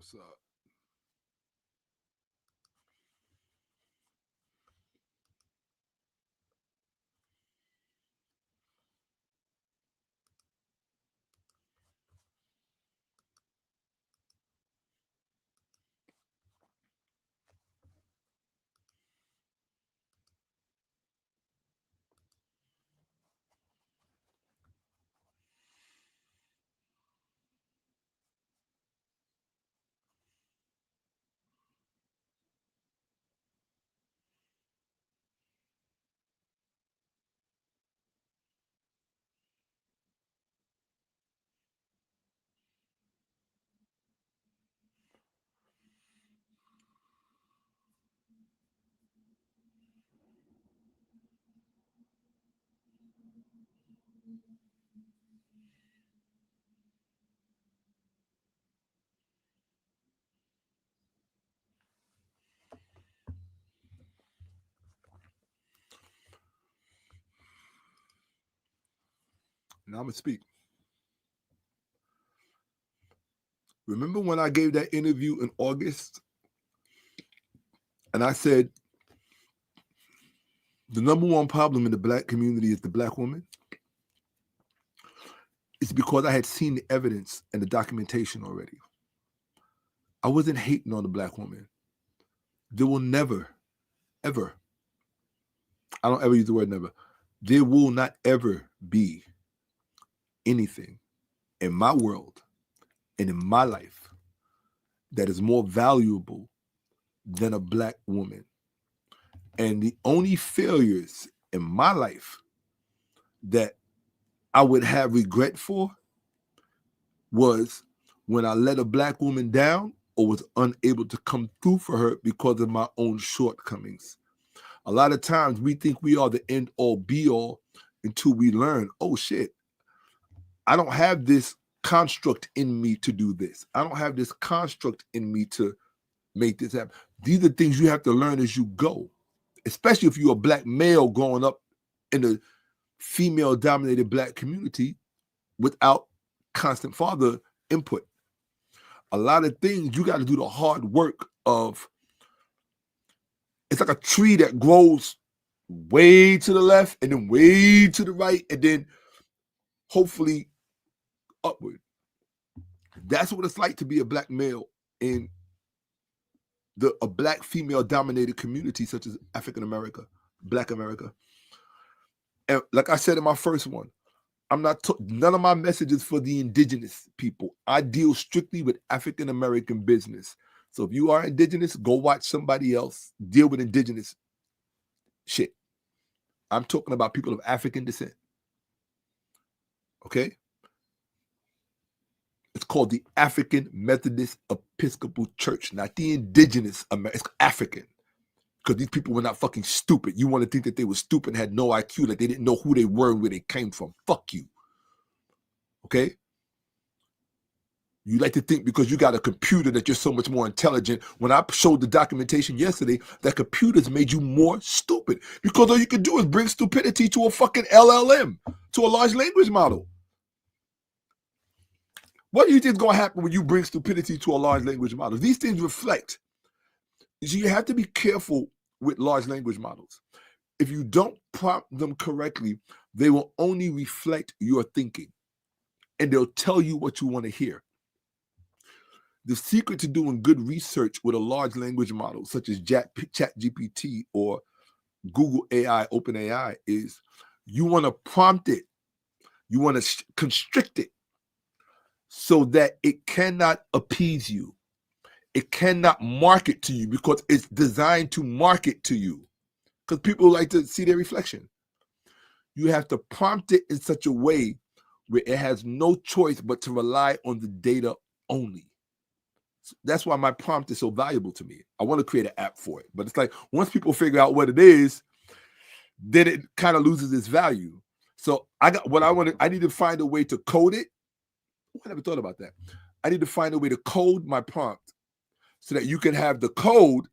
Speaker 1: What's up? Now I'm gonna speak. Remember when I gave that interview in August and I said the number one problem in the black community is the black woman? It's because I had seen the evidence and the documentation already. I wasn't hating on the black woman. There will never, ever, I don't ever use the word never, there will not ever be anything in my world and in my life that is more valuable than a black woman. And the only failures in my life that I would have regret for was when I let a black woman down or was unable to come through for her because of my own shortcomings. A lot of times we think we are the end all be all until we learn, oh shit, I don't have this construct in me to do this. I don't have this construct in me to make this happen. These are things you have to learn as you go, especially if you're a black male growing up in a female-dominated black community without constant father input. A lot of things you got to do the hard work of. It's like a tree that grows way to the left and then way to the right and then hopefully upward. That's what it's like to be a black male in a black female-dominated community such as African America, Black America. And like I said in my first one, none of my messages for the indigenous people. I deal strictly with African American business. So if you are indigenous, go watch somebody else deal with indigenous shit. I'm talking about people of African descent. Okay? It's called the African Methodist Episcopal Church, not the indigenous American. It's African. Because these people were not fucking stupid. You want to think that they were stupid and had no IQ, that they didn't know who they were and where they came from. Fuck you. Okay? You like to think because you got a computer that you're so much more intelligent. When I showed the documentation yesterday, that computers made you more stupid. Because all you can do is bring stupidity to a fucking LLM, to a large language model. What do you think is going to happen when you bring stupidity to a large language model? These things reflect. So you have to be careful with large language models. If you don't prompt them correctly, they will only reflect your thinking. And they'll tell you what you want to hear. The secret to doing good research with a large language model, such as ChatGPT or Google AI, OpenAI, is you want to prompt it. You want to constrict it so that it cannot appease you. It cannot market to you because it's designed to market to you. Because people like to see their reflection. You have to prompt it in such a way where it has no choice but to rely on the data only. That's why my prompt is so valuable to me. I want to create an app for it. But it's like once people figure out what it is, then it kind of loses its value. So I need to find a way to code it. I never thought about that. I need to find a way to code my prompt so that you can have the code.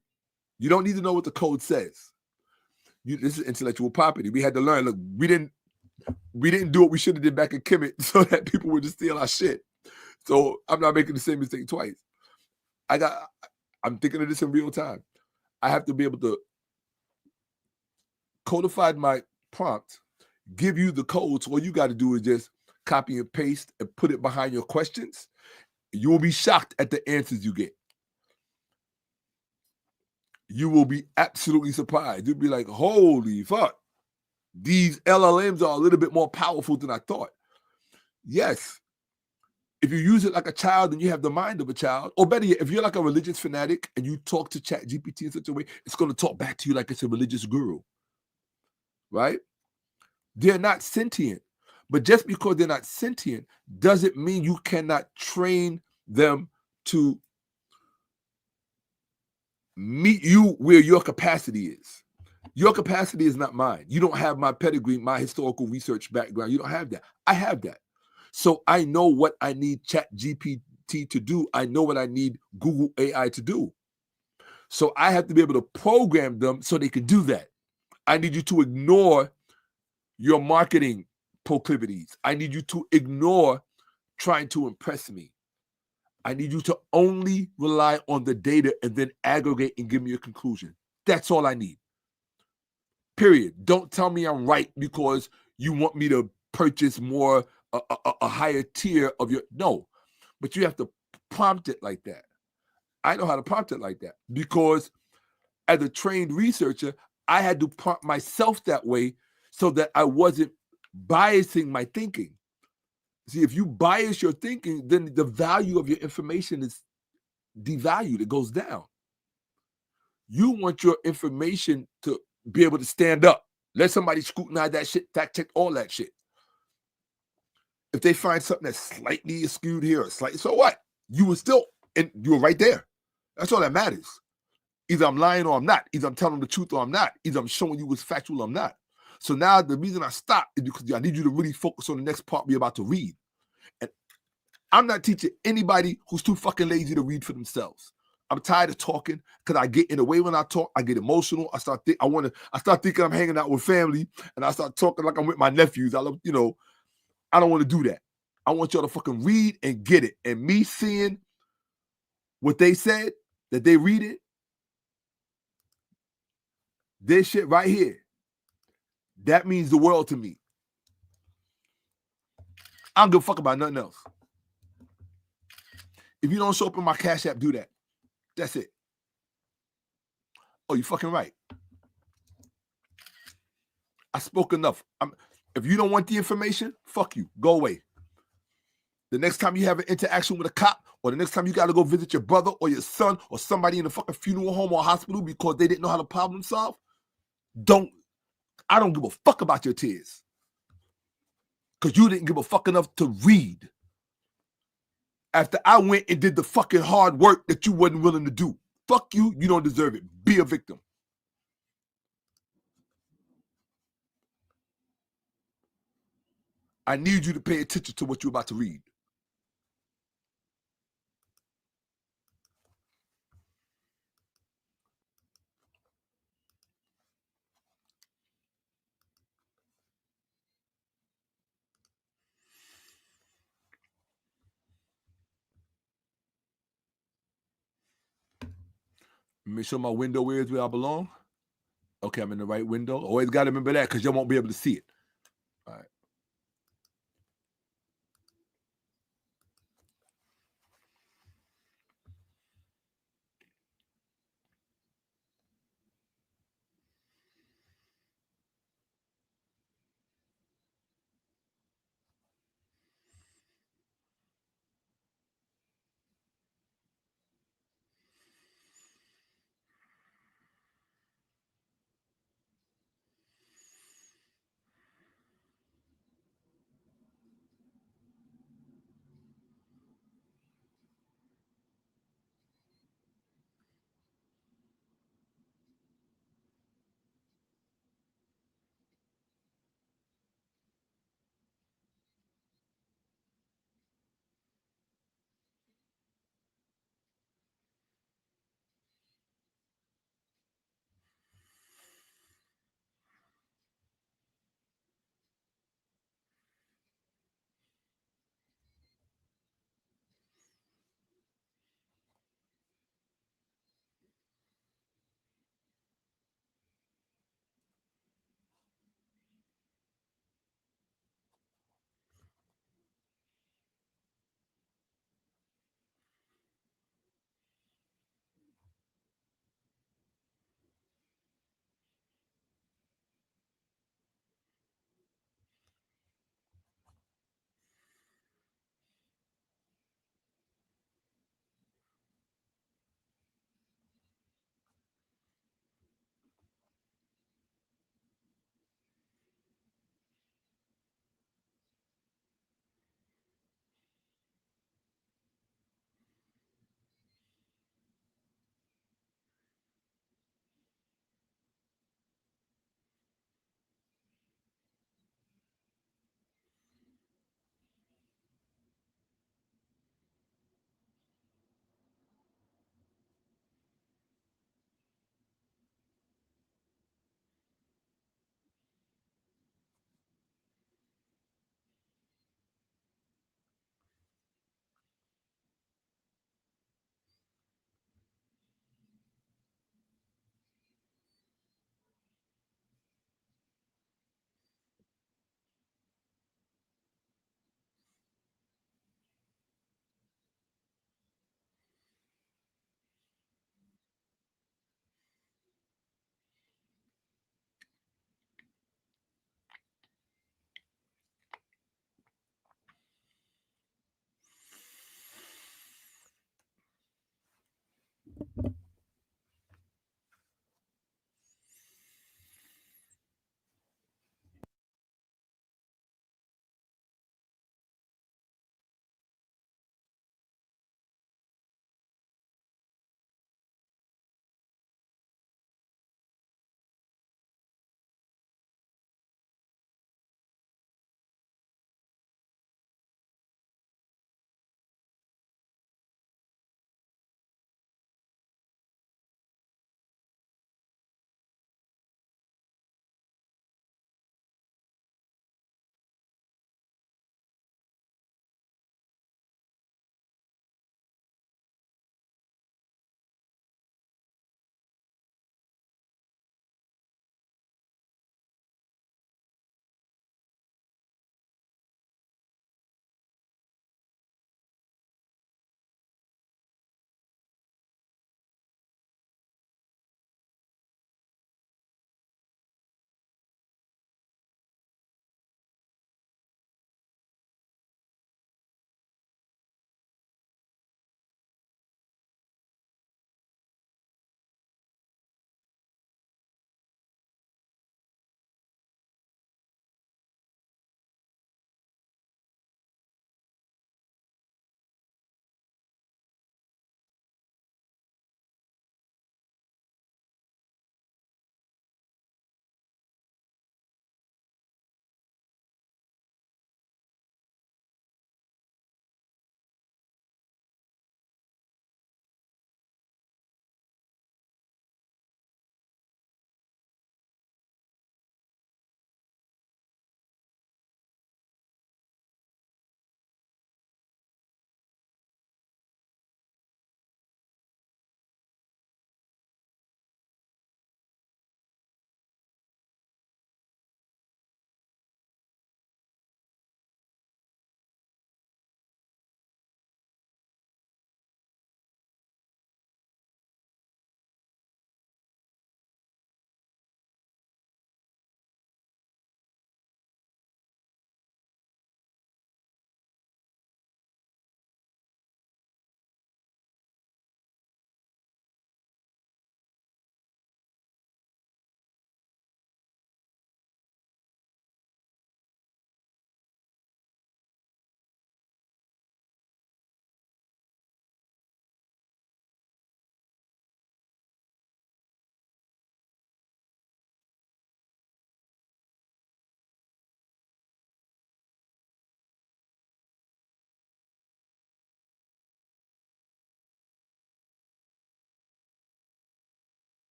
Speaker 1: You don't need to know what the code says. This is intellectual property. We had to learn. Look, we didn't do what we should have did back in Kemet so that people would just steal our shit. So I'm not making the same mistake twice. I'm thinking of this in real time. I have to be able to codify my prompt, give you the code. So all you got to do is just copy and paste and put it behind your questions. You will be shocked at the answers you get. You will be absolutely surprised. You'll be like, holy fuck. These LLMs are a little bit more powerful than I thought. Yes. If you use it like a child and you have the mind of a child, or better yet, if you're like a religious fanatic and you talk to ChatGPT in such a way, it's going to talk back to you like it's a religious guru, right? They're not sentient. But just because they're not sentient doesn't mean you cannot train them to meet you where your capacity is. Your capacity is not mine. You don't have my pedigree, my historical research background. You don't have that. I have that. So I know what I need ChatGPT to do. I know what I need Google AI to do. So I have to be able to program them so they can do that. I need you to ignore your marketing proclivities. I need you to ignore trying to impress me. I need you to only rely on the data and then aggregate and give me a conclusion. That's all I need. Period. Don't tell me I'm right because you want me to purchase more, a higher tier of your, no. But you have to prompt it like that. I know how to prompt it like that because as a trained researcher, I had to prompt myself that way so that I wasn't biasing my thinking. See, if you bias your thinking, then the value of your information is devalued. It goes down. You want your information to be able to stand up. Let somebody scrutinize that shit, fact check all that shit. If they find something that's slightly skewed here or slightly, so what? You were still, and you were right there. That's all that matters. Either I'm lying or I'm not. Either I'm telling the truth or I'm not. Either I'm showing you what's factual or I'm not. So now the reason I stopped is because I need you to really focus on the next part we're about to read. And I'm not teaching anybody who's too fucking lazy to read for themselves. I'm tired of talking because I get in the way when I talk. I get emotional. I start thinking I'm hanging out with family, and I start talking like I'm with my nephews. I love, I don't want to do that. I want y'all to fucking read and get it. And me seeing what they said, that they read it, this shit right here, that means the world to me. I don't give a fuck about nothing else. If you don't show up in my Cash App, do that. That's it. Oh, you fucking right. I spoke enough. If you don't want the information, fuck you. Go away. The next time you have an interaction with a cop, or the next time you got to go visit your brother or your son or somebody in a fucking funeral home or hospital because they didn't know how to problem solve, I don't give a fuck about your tears. Because you didn't give a fuck enough to read. After I went and did the fucking hard work that you wasn't willing to do. Fuck you, you don't deserve it. Be a victim. I need you to pay attention to what you're about to read. Make sure my window is where I belong. Okay, I'm in the right window. Always got to remember that because you won't be able to see it. All right.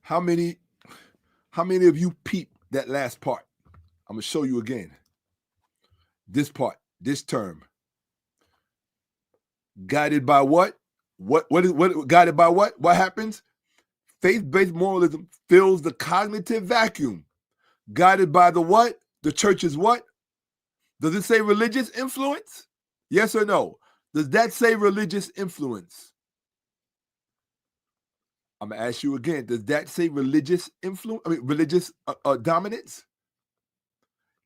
Speaker 1: How many of you peep that last part? I'm gonna show you again. This part, this term. Guided by what? What guided by what? What happens? Faith-based moralism fills the cognitive vacuum. Guided by the what? The church's what? Does it say religious influence? Yes or no? Does that say religious influence? I'm gonna ask you again. Does that say religious influence? I mean, religious dominance?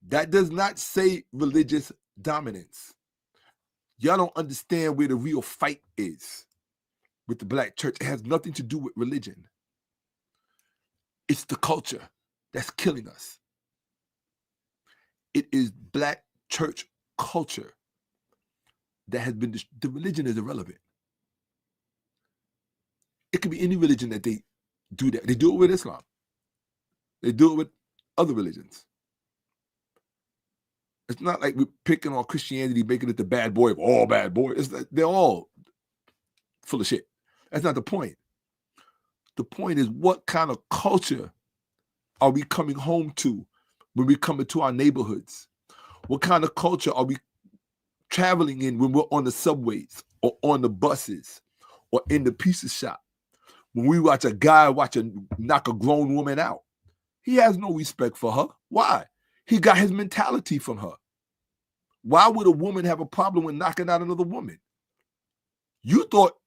Speaker 1: That does not say religious dominance. Y'all don't understand where the real fight is with the black church. It has nothing to do with religion. It's the culture that's killing us. It is black church culture that has been, the religion is irrelevant. It could be any religion that they do that. They do it with Islam. They do it with other religions. It's not like we're picking on Christianity, making it the bad boy of all bad boys. It's like they're all full of shit. That's not the point. The point is, what kind of culture are we coming home to when we come into our neighborhoods? What kind of culture are we traveling in when we're on the subways or on the buses or in the pizza shop? When we watch a guy knock a grown woman out, he has no respect for her. Why? He got his mentality from her. Why would a woman have a problem with knocking out another woman? You thought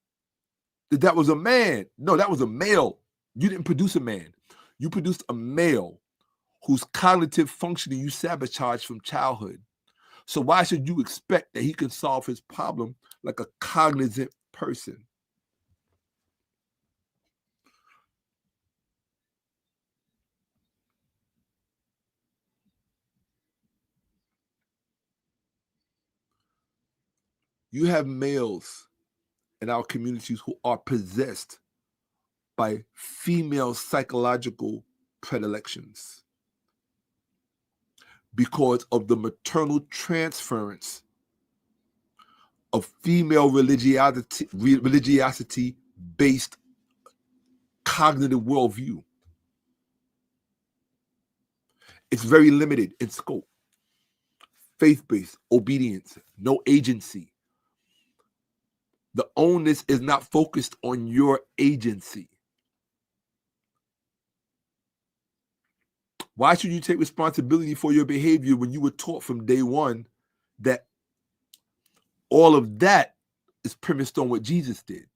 Speaker 1: that was a man. No, that was a male. You didn't produce a man. You produced a male whose cognitive functioning you sabotaged from childhood. So why should you expect that he can solve his problem like a cognizant person? You have males in our communities who are possessed by female psychological predilections because of the maternal transference of female religiosity-based cognitive worldview. It's very limited in scope. Faith-based, obedience, no agency. The onus is not focused on your agency. Why should you take responsibility for your behavior when you were taught from day one that all of that is premised on what Jesus did?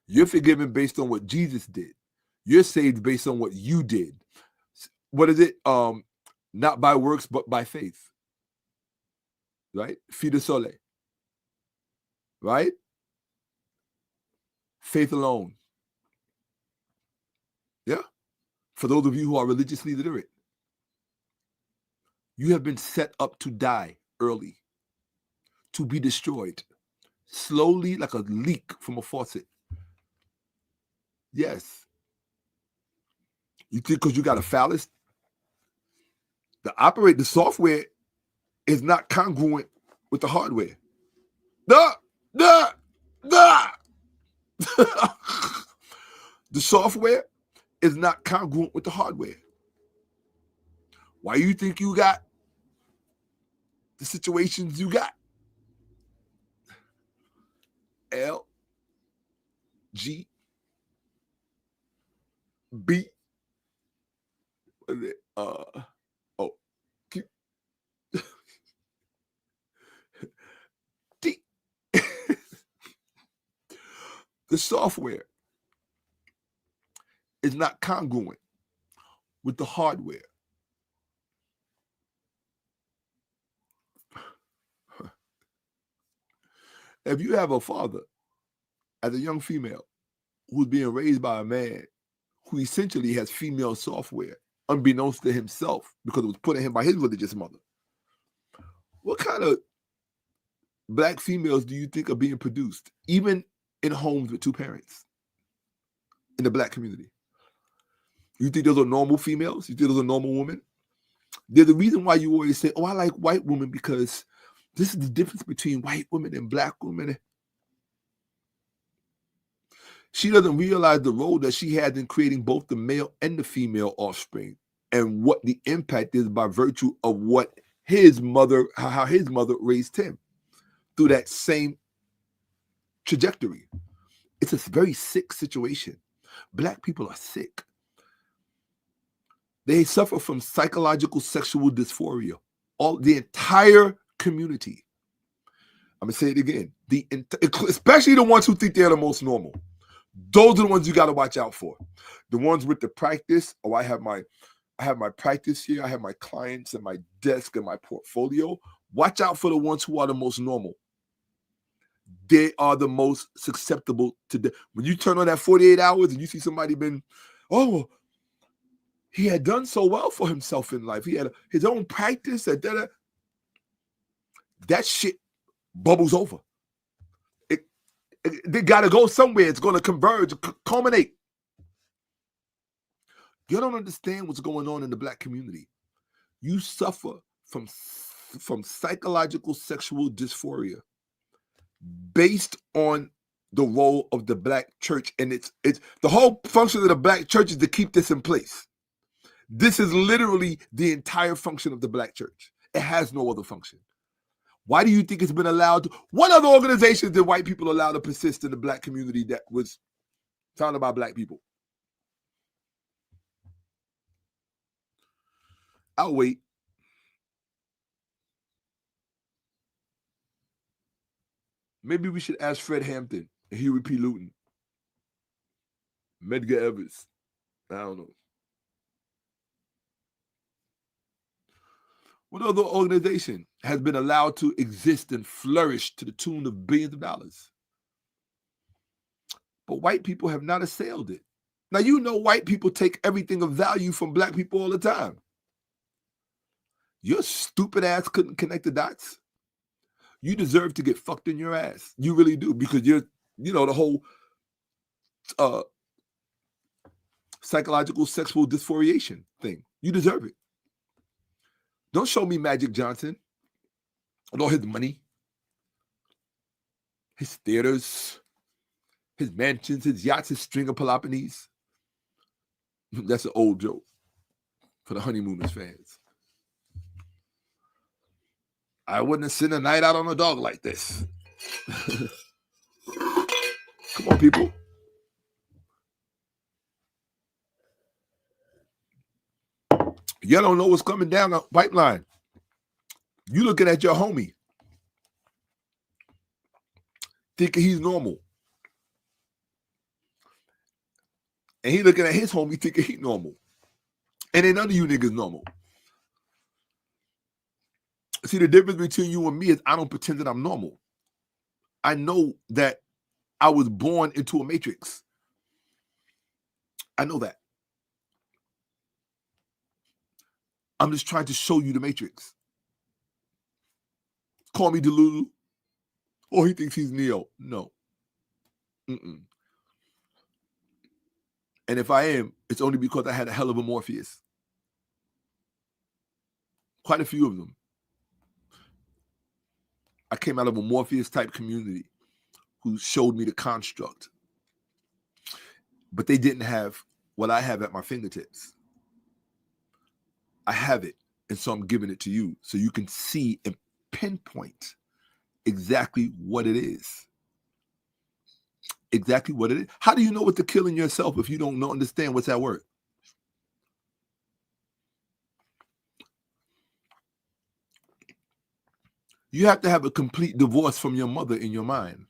Speaker 1: You're forgiven based on what Jesus did. You're saved based on what you did. What is it? Not by works, but by faith. Right? Fi de sole. Right? Faith alone. Yeah? For those of you who are religiously literate, you have been set up to die early, to be destroyed, slowly like a leak from a faucet. Yes. You think because you got a phallus, the software is not congruent with the hardware. The software is not congruent with the hardware. Why you think you got the situations you got? L, G, B, what is it? Q, D. The software is not congruent with the hardware. If you have a father as a young female who's being raised by a man who essentially has female software, unbeknownst to himself, because it was put in him by his religious mother, what kind of black females do you think are being produced, even in homes with two parents, in the black community? You think those are normal females? You think those are normal women? There's a reason why you always say, oh, I like white women because this is the difference between white women and black women. She doesn't realize the role that she has in creating both the male and the female offspring, and what the impact is by virtue of what his mother, how his mother raised him through that same trajectory. It's a very sick situation. Black people are sick. They suffer from psychological sexual dysphoria. The entire community. I'm gonna say it again. Especially the ones who think they're the most normal. Those are the ones you got to watch out for. The ones with the practice. Oh, I have my practice here. I have my clients and my desk and my portfolio. Watch out for the ones who are the most normal. They are the most susceptible to when you turn on that 48 hours and you see somebody he had done so well for himself in life. He had his own practice. That shit bubbles over. They got to go somewhere. It's going to converge, culminate. You don't understand what's going on in the Black community. You suffer from psychological sexual dysphoria based on the role of the Black church. And it's the whole function of the Black church is to keep this in place. This is literally the entire function of the Black church. It has no other function. Why do you think it's been allowed? What other organizations did white people allow to persist in the Black community that was founded by Black people? I'll wait. Maybe we should ask Fred Hampton and Huey P. Newton, Medgar Evers. I don't know. What other organization has been allowed to exist and flourish to the tune of billions of dollars? But white people have not assailed it. Now, you know white people take everything of value from Black people all the time. Your stupid ass couldn't connect the dots. You deserve to get fucked in your ass. You really do, because you're, the whole psychological sexual dysphoriation thing. You deserve it. Don't show me Magic Johnson and all his money, his theaters, his mansions, his yachts, his string of Peloponnese. That's an old joke for the Honeymooners fans. I wouldn't have sent a night out on a dog like this. Come on, people. You don't know what's coming down the pipeline. You looking at your homie, thinking he's normal. And he looking at his homie thinking he's normal. And ain't none of you niggas normal. See, the difference between you and me is I don't pretend that I'm normal. I know that I was born into a matrix. I know that. I'm just trying to show you the matrix. Call me Delulu. Or he thinks he's Neo. No. Mm-mm. And if I am, it's only because I had a hell of a Morpheus. Quite a few of them. I came out of a Morpheus-type community who showed me the construct. But they didn't have what I have at my fingertips. I have it, and so I'm giving it to you so you can see and pinpoint exactly what it is. Exactly what it is. How do you know what to kill in yourself if you don't understand what's at work? You have to have a complete divorce from your mother in your mind.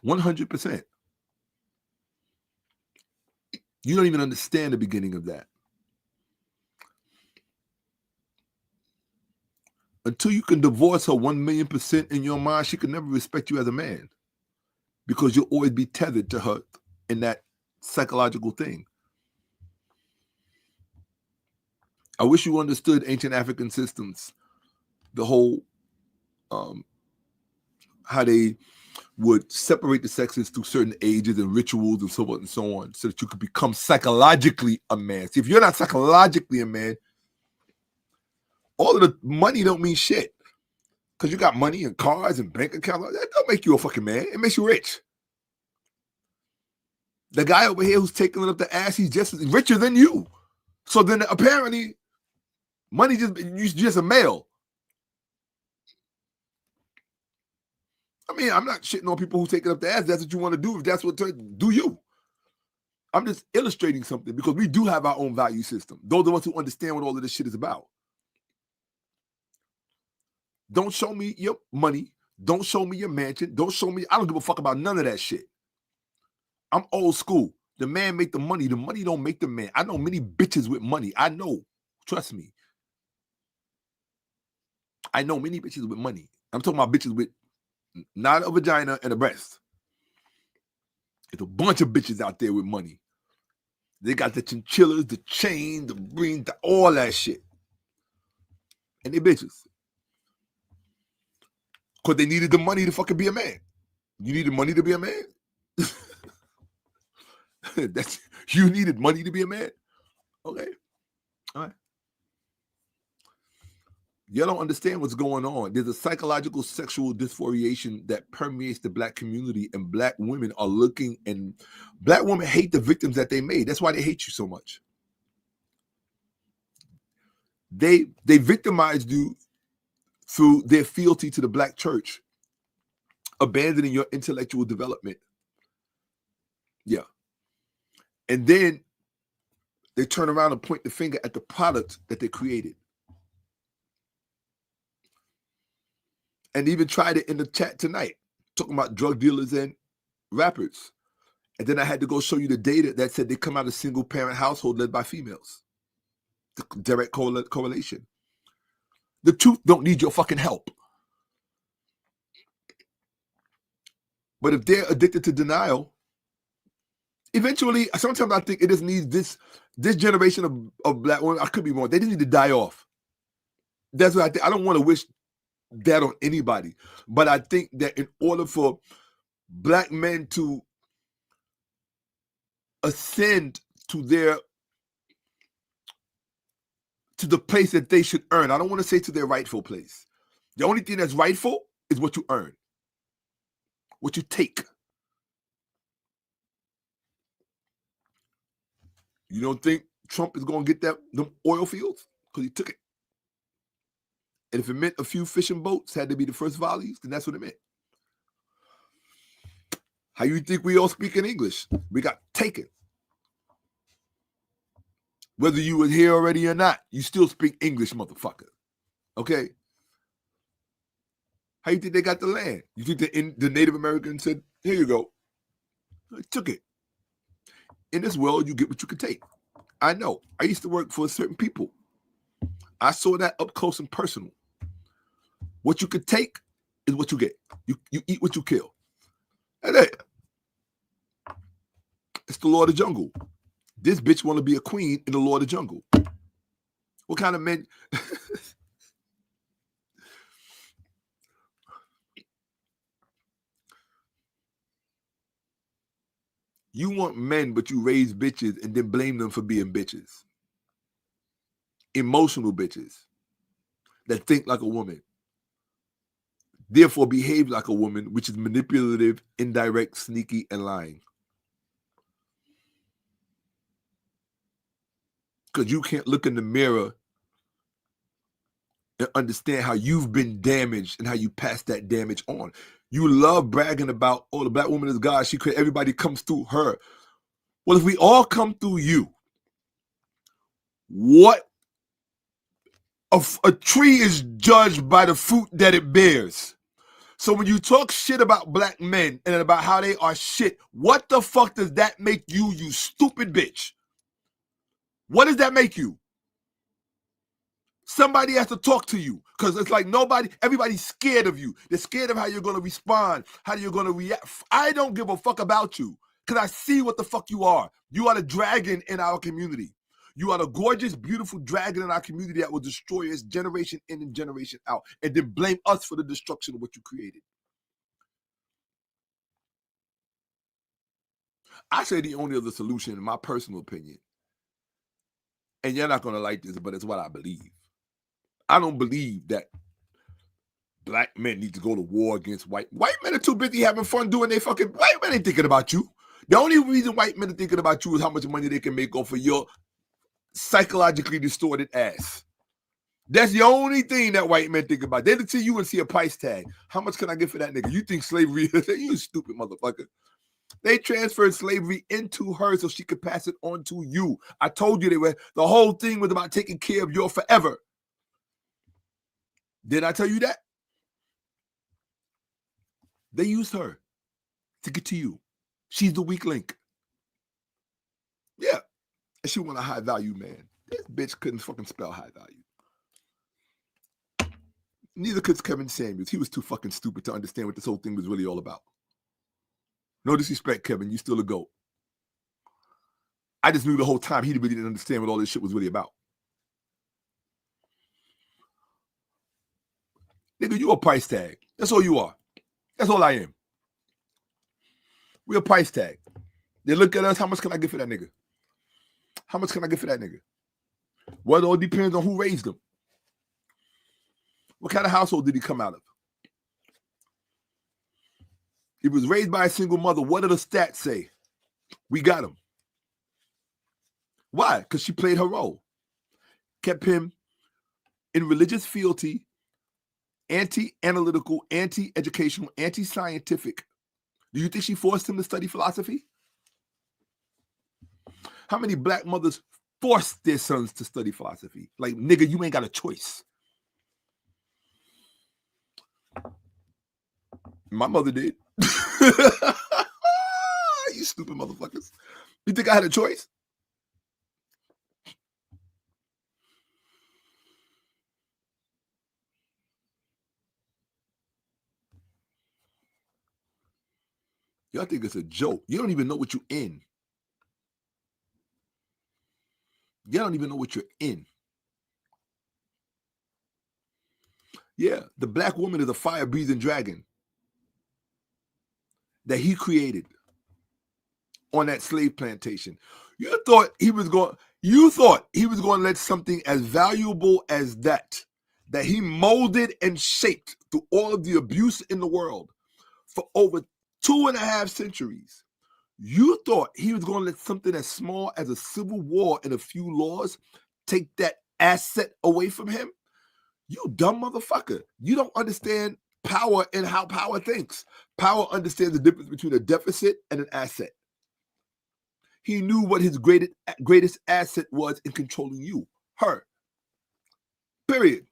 Speaker 1: 100%. You don't even understand the beginning of that. Until you can divorce her 1,000,000% in your mind, she can never respect you as a man, because you'll always be tethered to her in that psychological thing. I wish you understood ancient African systems, the whole how they would separate the sexes through certain ages and rituals and so on and so on, so that you could become psychologically a man. See, if you're not psychologically a man, all of the money don't mean shit, because you got money and cars and bank accounts. That don't make you a fucking man. It makes you rich. The guy over here who's taking up the ass, he's just richer than you. So then apparently, money you're just a male. I mean, I'm not shitting on people who take it up the ass. That's what you want to do. If that's what do you. I'm just illustrating something because we do have our own value system. Those of us who understand what all of this shit is about. Don't show me your money. Don't show me your mansion. Don't show me. I don't give a fuck about none of that shit. I'm old school. The man make the money. The money don't make the man. I know many bitches with money. I know. Trust me. I know many bitches with money. I'm talking about bitches with not a vagina and a breast. There's a bunch of bitches out there with money. They got the chinchillas, the chain, the ring, all that shit. And they bitches. Because they needed the money to fucking be a man. You needed money to be a man? You needed money to be a man? Okay. All right. You don't understand what's going on. There's a psychological sexual dysphoriation that permeates the black community, and black women are looking, and black women hate the victims that they made. That's why they hate you so much. They victimized you through their fealty to the black church, abandoning your intellectual development. Yeah. And then they turn around and point the finger at the product that they created. And even tried it in the chat tonight, talking about drug dealers and rappers. And then I had to go show you the data that said they come out of single-parent household led by females. The direct correlation. The truth don't need your fucking help. But if they're addicted to denial, eventually, sometimes I think it just needs this generation of black women, I could be wrong, they just need to die off. That's what I think. I don't want to wish that on anybody. But I think that in order for black men to ascend to the place that they should earn, I don't want to say to their rightful place. The only thing that's rightful is what you earn, what you take. You don't think Trump is going to get them oil fields? Because he took it. And if it meant a few fishing boats had to be the first volleys, then that's what it meant. How you think we all speak in English? We got taken. Whether you were here already or not, you still speak English, motherfucker. Okay? How you think they got the land? You think the Native Americans said, here you go. They took it. In this world, you get what you can take. I know. I used to work for certain people. I saw that up close and personal. What you could take is what you get. You eat what you kill. And hey, it's the law of the jungle. This bitch want to be a queen in the law of the jungle. What kind of men? You want men, but you raise bitches and then blame them for being bitches. Emotional bitches that think like a woman. Therefore behave like a woman, which is manipulative, indirect, sneaky, and lying. Because you can't look in the mirror and understand how you've been damaged and how you pass that damage on. You love bragging about, oh, the black woman is God. Everybody comes through her. Well, if we all come through you, what? A tree is judged by the fruit that it bears. So when you talk shit about black men and about how they are shit, what the fuck does that make you, you stupid bitch? What does that make you? Somebody has to talk to you because it's like everybody's scared of you. They're scared of how you're going to respond, how you're going to react. I don't give a fuck about you because I see what the fuck you are. You are the dragon in our community. You are the gorgeous, beautiful dragon in our community that will destroy us generation in and generation out and then blame us for the destruction of what you created. I say the only other solution, in my personal opinion, and you're not going to like this, but it's what I believe. I don't believe that black men need to go to war against white men are too busy having fun doing their fucking, white men ain't thinking about you. The only reason white men are thinking about you is how much money they can make off of your psychologically distorted ass. That's the only thing that white men think about. They look to you and see a price tag. How much can I get for that nigga? You think slavery is you stupid motherfucker. They transferred slavery into her so she could pass it on to you. I told you the whole thing was about taking care of your forever. Did I tell you that? They used her to get to you. She's the weak link. Yeah. And she want a high value man. This bitch couldn't fucking spell high value. Neither could Kevin Samuels. He was too fucking stupid to understand what this whole thing was really all about. No disrespect, Kevin. You still a GOAT. I just knew the whole time he really didn't understand what all this shit was really about. Nigga, you a price tag. That's all you are. That's all I am. We're a price tag. They look at us, how much can I get for that nigga? How much can I get for that nigga? Well, it all depends on who raised him. What kind of household did he come out of? He was raised by a single mother. What do the stats say? We got him. Why? Because she played her role. Kept him in religious fealty, anti-analytical, anti-educational, anti-scientific. Do you think she forced him to study philosophy? How many black mothers forced their sons to study philosophy? Like, nigga, you ain't got a choice. My mother did. You stupid motherfuckers. You think I had a choice? Y'all think it's a joke. You don't even know what you're in. You don't even know what you're in. Yeah, the black woman is a fire-breathing dragon that he created on that slave plantation. You thought he was going to let something as valuable as that he molded and shaped through all of the abuse in the world for over 2.5 centuries. You thought he was going to let something as small as a civil war and a few laws take that asset away from him? You dumb motherfucker. You don't understand power and how power thinks. Power understands the difference between a deficit and an asset. He knew what his greatest asset was in controlling you, her. Period.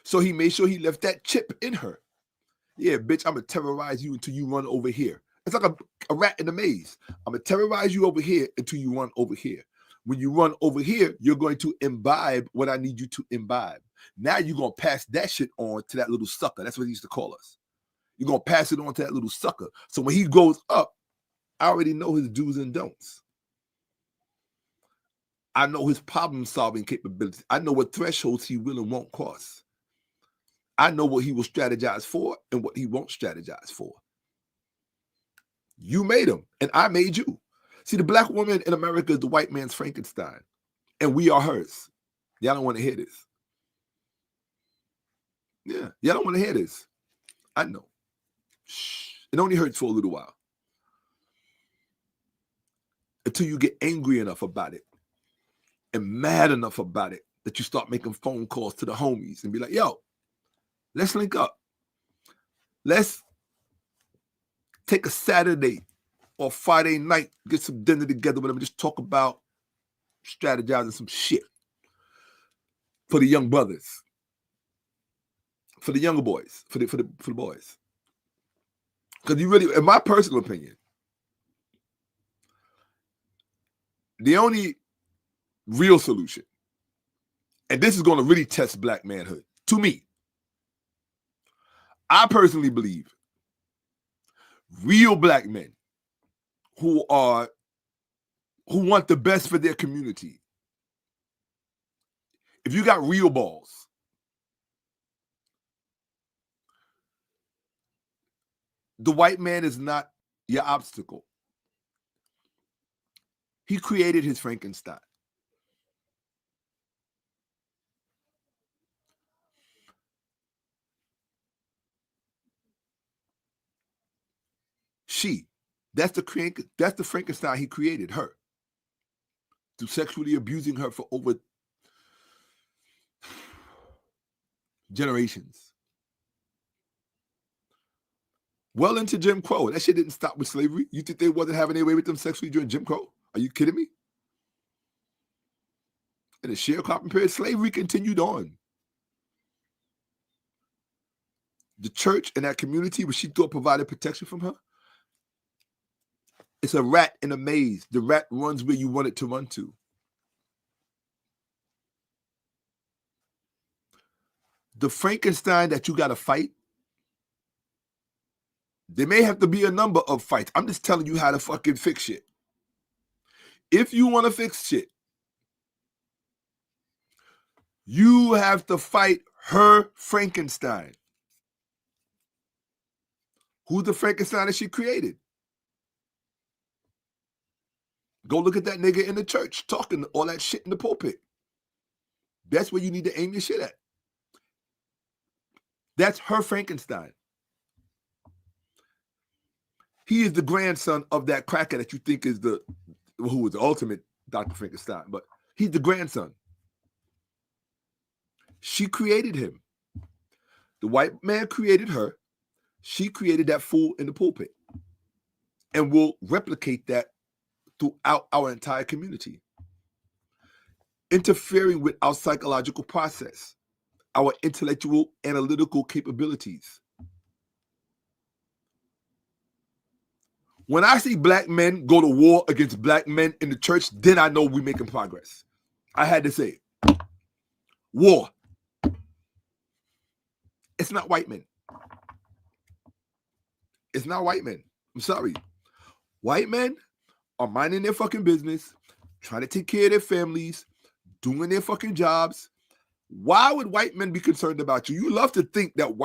Speaker 1: So he made sure he left that chip in her. Yeah, bitch, I'm going to terrorize you until you run over here. It's like a rat in a maze. I'm going to terrorize you over here until you run over here. When you run over here, you're going to imbibe what I need you to imbibe. Now you're going to pass that shit on to that little sucker. That's what he used to call us. You're going to pass it on to that little sucker. So when he goes up, I already know his do's and don'ts. I know his problem-solving capabilities. I know what thresholds he will and won't cross. I know what he will strategize for and what he won't strategize for. You made him, and I made you. See, the black woman in America is the white man's Frankenstein, and we are hers. Y'all don't want to hear this. Yeah, y'all don't want to hear this. I know. Shh. It only hurts for a little while. Until you get angry enough about it and mad enough about it that you start making phone calls to the homies and be like, yo, let's link up. Let's take a Saturday or Friday night, get some dinner together, whatever, just talk about strategizing some shit for the young brothers, for the younger boys, for the boys. Because you really, in my personal opinion, the only real solution, and this is going to really test black manhood, to me, I personally believe real black men who want the best for their community, if you got real balls, the white man is not your obstacle. He created his Frankenstein. She, That's the Frankenstein he created, her. Through sexually abusing her for over generations. Well into Jim Crow. That shit didn't stop with slavery. You think they wasn't having their way with them sexually during Jim Crow? Are you kidding me? In the sharecropping period, slavery continued on. The church and that community, which she thought provided protection from her, it's a rat in a maze. The rat runs where you want it to run to. The Frankenstein that you got to fight, there may have to be a number of fights. I'm just telling you how to fucking fix shit. If you want to fix shit, you have to fight her Frankenstein. Who's the Frankenstein that she created? Go look at that nigga in the church talking all that shit in the pulpit. That's where you need to aim your shit at. That's her Frankenstein. He is the grandson of that cracker that you think is who was the ultimate Dr. Frankenstein, but he's the grandson. She created him. The white man created her. She created that fool in the pulpit. And will replicate that throughout our entire community. Interfering with our psychological process, our intellectual, analytical capabilities. When I see black men go to war against black men in the church, then I know we're making progress. I had to say it. War. It's not white men. It's not white men. I'm sorry. White men are minding their fucking business, trying to take care of their families, doing their fucking jobs. Why would white men be concerned about you? You love to think that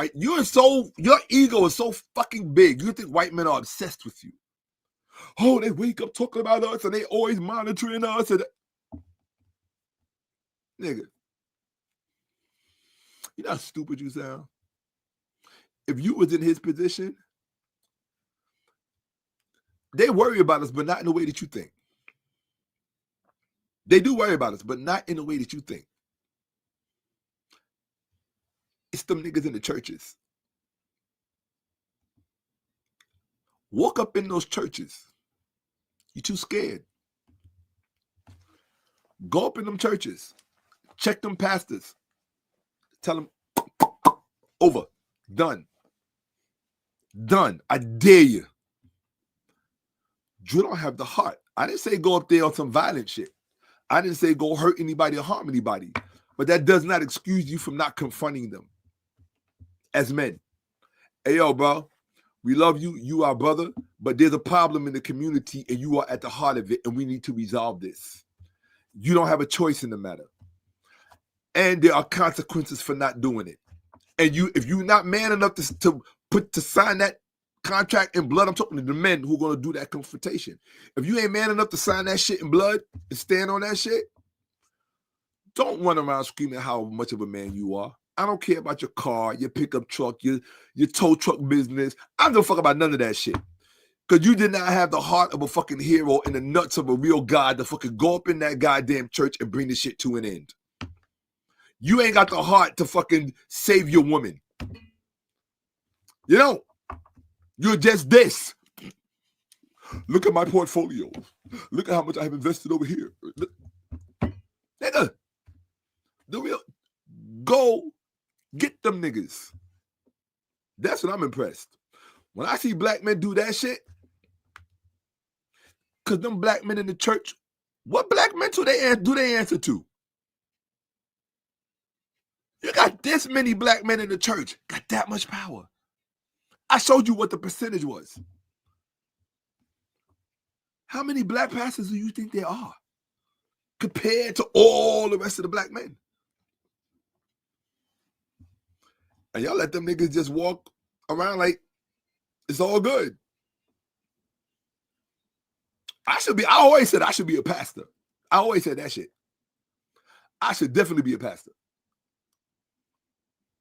Speaker 1: your ego is so fucking big. You think white men are obsessed with you. Oh, they wake up talking about us and they always monitoring us. And nigga, you know how stupid you sound? If you was in his position, they worry about us, but not in the way that you think. They do worry about us, but not in the way that you think. It's them niggas in the churches. Walk up in those churches. You're too scared. Go up in them churches. Check them pastors. Tell them, over. Done. Done. I dare you. You don't have the heart. I didn't say go up there on some violent shit. I didn't say go hurt anybody or harm anybody. But that does not excuse you from not confronting them as men. Hey, yo, bro, we love you. You are brother. But there's a problem in the community and you are at the heart of it and we need to resolve this. You don't have a choice in the matter. And there are consequences for not doing it. And if you're not man enough to sign that contract in blood, I'm talking to the men who are going to do that confrontation. If you ain't man enough to sign that shit in blood and stand on that shit, don't run around screaming how much of a man you are. I don't care about your car, your pickup truck, your tow truck business. I don't give a fuck about none of that shit. Because you did not have the heart of a fucking hero and the nuts of a real God to fucking go up in that goddamn church and bring this shit to an end. You ain't got the heart to fucking save your woman. You know, you're just this. Look at my portfolio. Look at how much I have invested over here. Nigga, go get them niggas. That's what I'm impressed. When I see black men do that shit, because them black men in the church, what black men do they answer to? You got this many black men in the church, got that much power. I showed you what the percentage was. How many black pastors do you think there are compared to all the rest of the black men? And y'all let them niggas just walk around like it's all good. I always said I should be a pastor. I always said that shit. I should definitely be a pastor.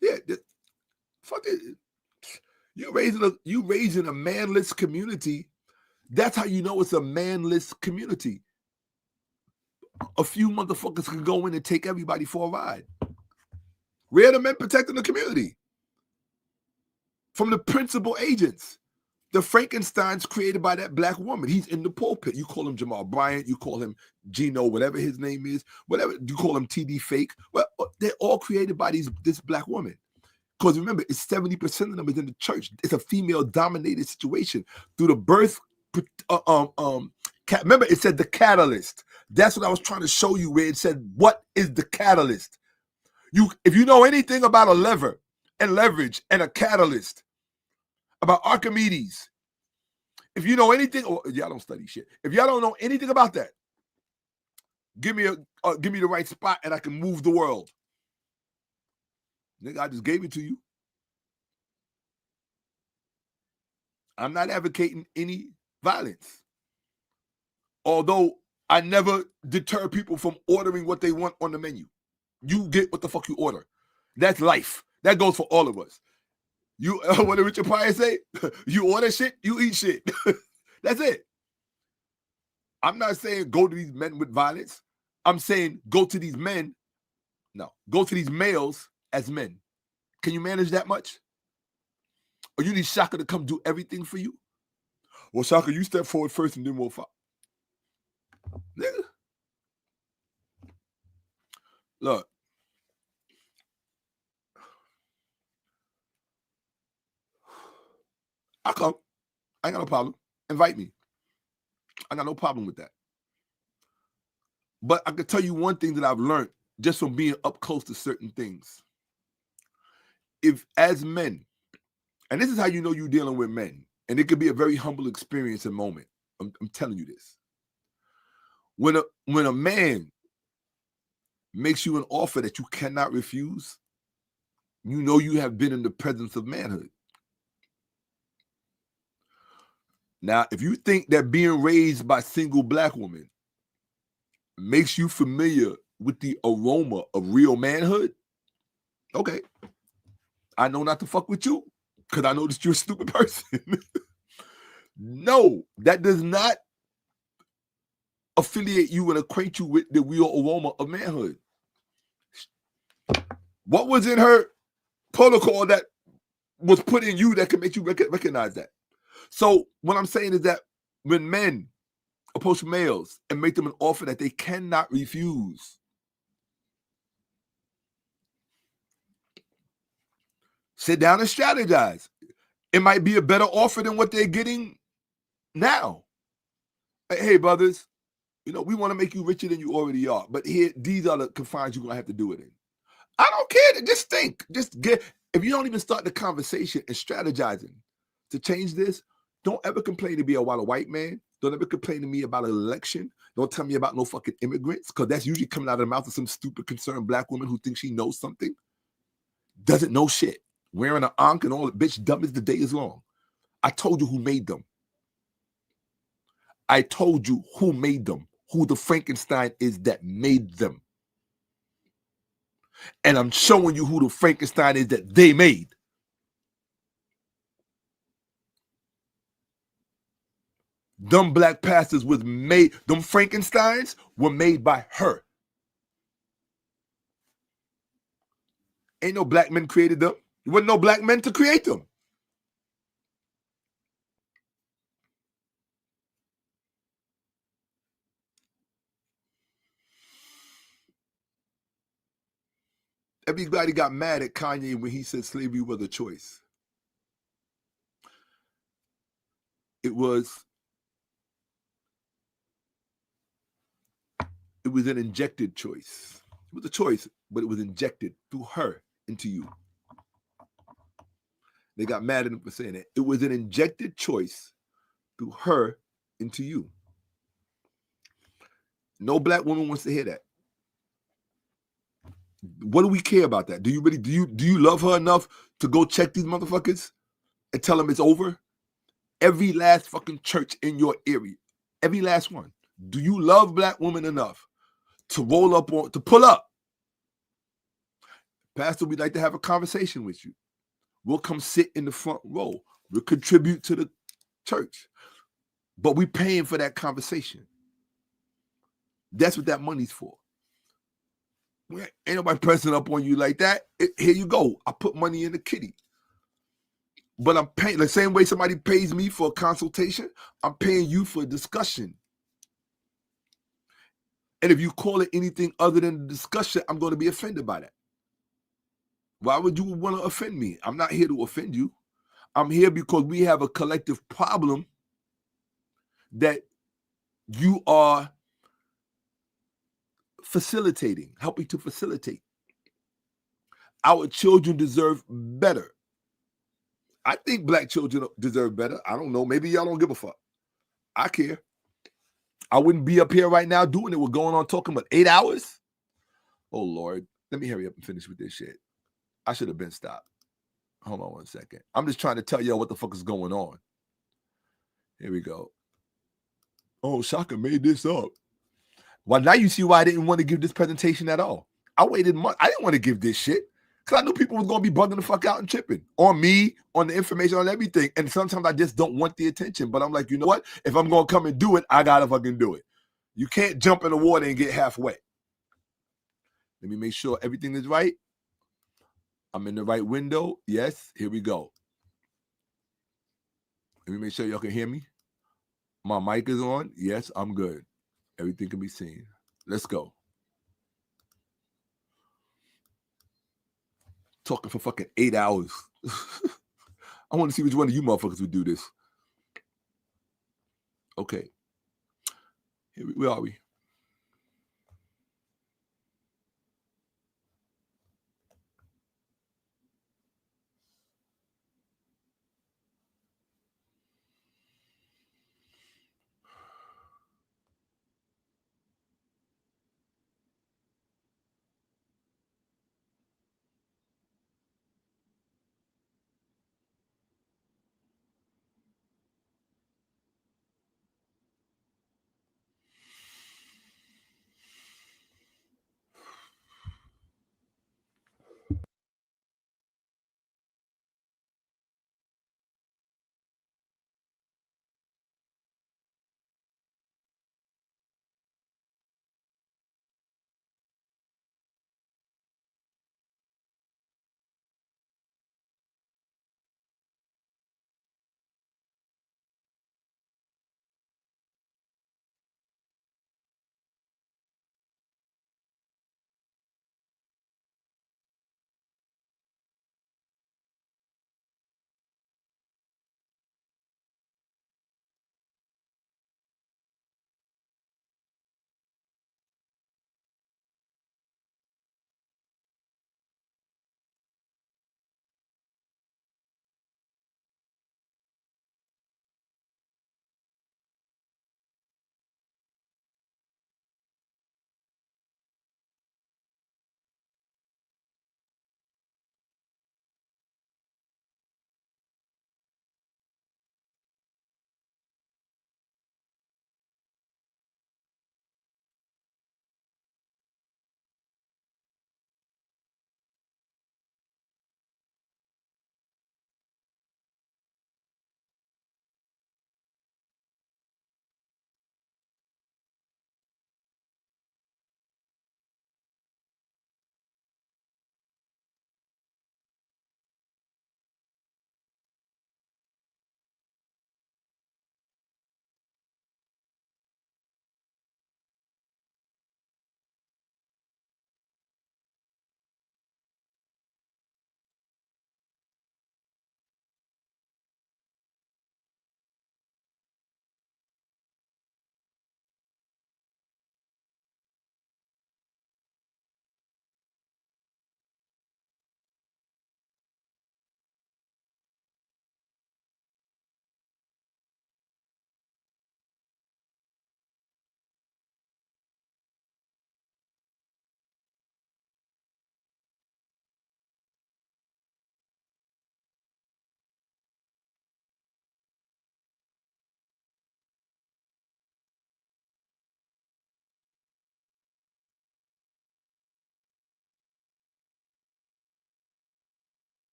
Speaker 1: Yeah, fuck it. You raising a manless community That's how you know it's a manless community. A few motherfuckers can go in and take everybody for a ride. Where are the men protecting the community? From the principal agents. The Frankensteins created by that black woman. He's in the pulpit. You call him Jamal Bryant. You call him Gino, whatever his name is. Whatever. You call him TD Fake. Well, they're all created by this black woman. Because remember, it's 70% of them is in the church. It's a female-dominated situation. Through the birth, remember, it said the catalyst. That's what I was trying to show you where it said, what is the catalyst? If you know anything about a lever and leverage and a catalyst, about Archimedes, if you know anything, or y'all don't study shit. If y'all don't know anything about that, give me the right spot and I can move the world. Nigga, I just gave it to you. I'm not advocating any violence. Although I never deter people from ordering what they want on the menu. You get what the fuck you order. That's life. That goes for all of us. You what did Richard Pryor say? You order shit, you eat shit. That's it. I'm not saying go to these men with violence. I'm saying go to these men. No, go to these males as men. Can you manage that much? Or you need Shakka to come do everything for you? Well, Shakka, you step forward first and then we'll follow. Nigga. Look. I'll come. I ain't got no problem. Invite me. I got no problem with that. But I can tell you one thing that I've learned just from being up close to certain things. If as men, and this is how you know you're dealing with men, and it could be a very humble experience and moment. I'm telling you this. When a man makes you an offer that you cannot refuse, you know you have been in the presence of manhood. Now, if you think that being raised by single black women makes you familiar with the aroma of real manhood, okay. I know not to fuck with you because I know that you're a stupid person. No, that does not affiliate you and acquaint you with the real aroma of manhood. What was in her protocol that was put in you that can make you recognize that? So what I'm saying is that when men approach males and make them an offer that they cannot refuse, sit down and strategize. It might be a better offer than what they're getting now. Hey, brothers, you know, we want to make you richer than you already are, but here, these are the confines you're going to have to do it in. I don't care. Just think. If you don't even start the conversation and strategizing to change this, don't ever complain to me about a white man. Don't ever complain to me about an election. Don't tell me about no fucking immigrants, because that's usually coming out of the mouth of some stupid, concerned black woman who thinks she knows something. Doesn't know shit. Wearing an ankh and all that, bitch, dumb as the day is long. I told you who made them. I told you who made them, who the Frankenstein is that made them. And I'm showing you who the Frankenstein is that they made. Them black pastors was made, them Frankensteins were made by her. Ain't no black men created them. There wasn't no black men to create them. Everybody got mad at Kanye when he said slavery was a choice. It was an injected choice. It was a choice, but it was injected through her into you. They got mad at him for saying it. It was an injected choice through her into you. No black woman wants to hear that. What do we care about that? Do you love her enough to go check these motherfuckers and tell them it's over? Every last fucking church in your area, every last one. Do you love black women enough to roll up on, to pull up? Pastor, we'd like to have a conversation with you. We'll come sit in the front row. We'll contribute to the church. But we paying for that conversation. That's what that money's for. Ain't nobody pressing up on you like that. Here you go. I put money in the kitty. But I'm paying the same way somebody pays me for a consultation, I'm paying you for a discussion. And if you call it anything other than a discussion, I'm going to be offended by that. Why would you want to offend me? I'm not here to offend you. I'm here because we have a collective problem that you are facilitating, helping to facilitate. Our children deserve better. I think black children deserve better. I don't know. Maybe y'all don't give a fuck. I care. I wouldn't be up here right now doing it. We're going on talking about 8 hours. Oh, Lord. Let me hurry up and finish with this shit. I should have been stopped. Hold on 1 second. I'm just trying to tell y'all what the fuck is going on. Here we go. Oh, Shakka made this up. Well, now you see why I didn't want to give this presentation at all. I waited months. I didn't want to give this shit because I knew people was going to be bugging the fuck out and tripping on me, on the information, on everything. And sometimes I just don't want the attention. But I'm like, you know what? If I'm going to come and do it, I got to fucking do it. You can't jump in the water and get halfway. Let me make sure everything is right. I'm in the right window. Yes, here we go. Let me make sure y'all can hear me. My mic is on. Yes, I'm good. Everything can be seen. Let's go. Talking for fucking 8 hours. I want to see which one of you motherfuckers would do this. Okay. Where are we?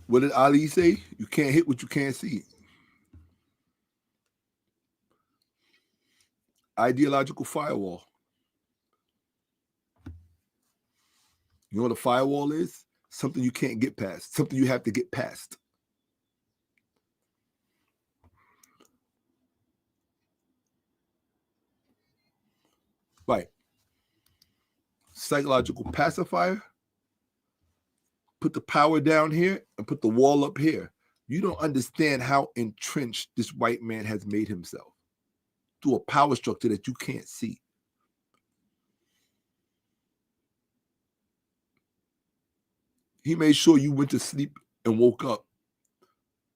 Speaker 1: What did Ali say? You can't hit what you can't see. Ideological firewall. You know what a firewall is? Something you can't get past. Something you have to get past. Right. Psychological pacifier. Put the power down here and put the wall up here. You don't understand how entrenched this white man has made himself through a power structure that you can't see. He made sure you went to sleep and woke up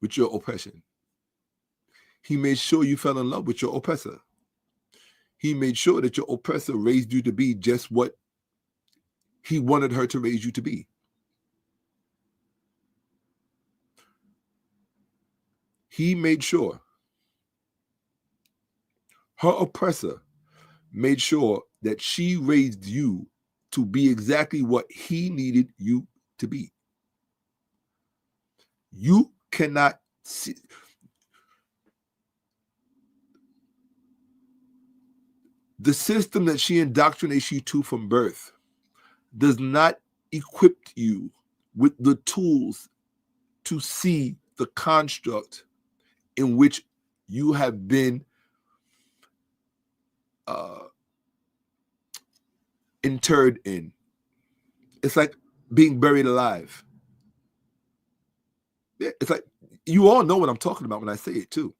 Speaker 1: with your oppression. He made sure you fell in love with your oppressor. He made sure that your oppressor raised you to be just what he wanted her to raise you to be. He made sure. Her oppressor made sure that she raised you to be exactly what he needed you to be. You cannot see. The system that she indoctrinates you to from birth does not equip you with the tools to see the construct in which you have been interred in. It's like being buried alive. Yeah, it's like, you all know what I'm talking about when I say it too.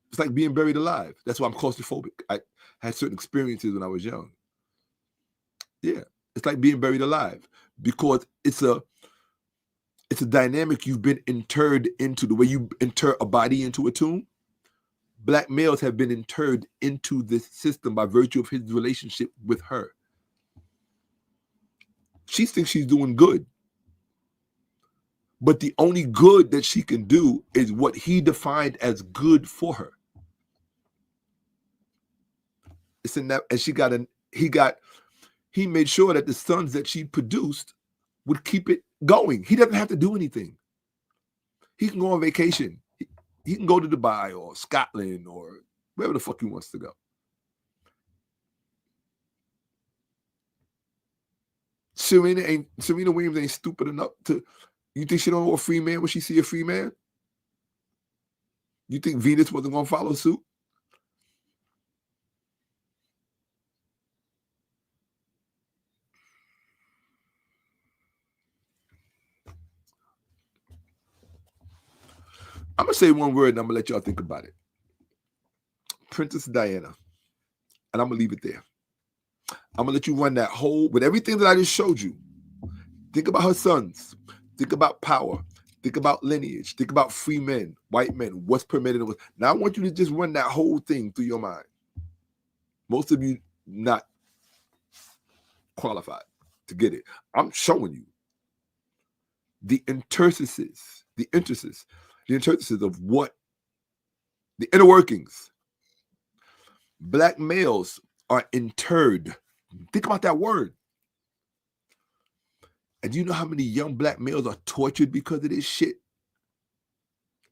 Speaker 1: It's like being buried alive. That's why I'm claustrophobic. I had certain experiences when I was young. Yeah, it's like being buried alive because it's a dynamic you've been interred into. The way you inter a body into a tomb. Black males have been interred into this system by virtue of his relationship with her. She thinks she's doing good. But the only good that she can do is what he defined as good for her. It's in that, and he made sure that the sons that she produced would keep it going. He doesn't have to do anything. He can go on vacation. He can go to Dubai or Scotland or wherever the fuck he wants to go. Serena Williams ain't stupid enough to. You think she don't know a free man when she see a free man? You think Venus wasn't gonna follow suit? I'm gonna say one word and I'm gonna let y'all think about it. Princess Diana. And I'm gonna leave it there. I'm gonna let you run that whole with everything that I just showed you. Think about her sons. Think about power. Think about lineage. Think about free men, white men, what's permitted. Now I want you to just run that whole thing through your mind. Most of you not qualified to get it. I'm showing you the interstices of what the inner workings. Black males are interred. Think about that word. And do you know how many young black males are tortured because of this shit?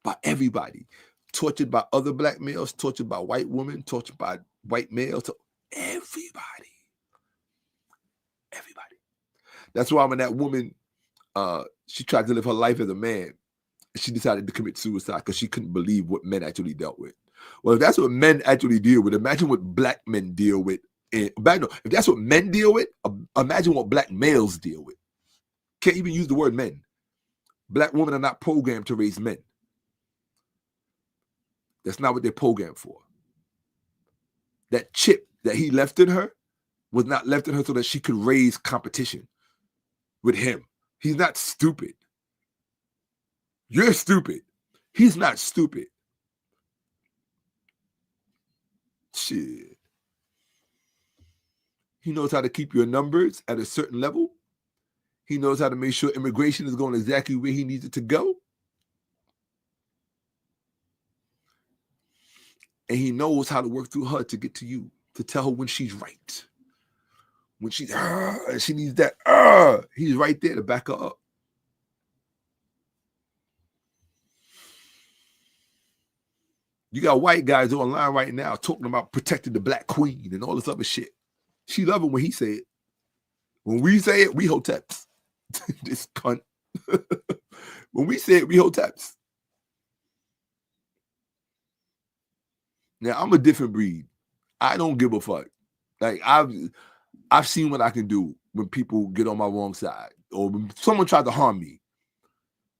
Speaker 1: By everybody. Tortured by other black males, tortured by white women, tortured by white males. Everybody. Everybody. That's why when that woman, she tried to live her life as a man, she decided to commit suicide because she couldn't believe what men actually dealt with. Well, if that's what men actually deal with, imagine what black men deal with. If that's what men deal with, imagine what black males deal with. Can't even use the word men. Black women are not programmed to raise men. That's not what they're programmed for. That chip that he left in her was not left in her so that she could raise competition with him. He's not stupid. You're stupid. He's not stupid. Shit. He knows how to keep your numbers at a certain level. He knows how to make sure immigration is going exactly where he needs it to go. And he knows how to work through her to get to you, to tell her when she's right. When she's, she needs that, he's right there to back her up. You got white guys online right now talking about protecting the black queen and all this other shit. She love it when he say it. When we say it, we hoteps. This cunt. When we say it, we hoteps. Now, I'm a different breed. I don't give a fuck. Like, I've seen what I can do when people get on my wrong side or when someone tries to harm me.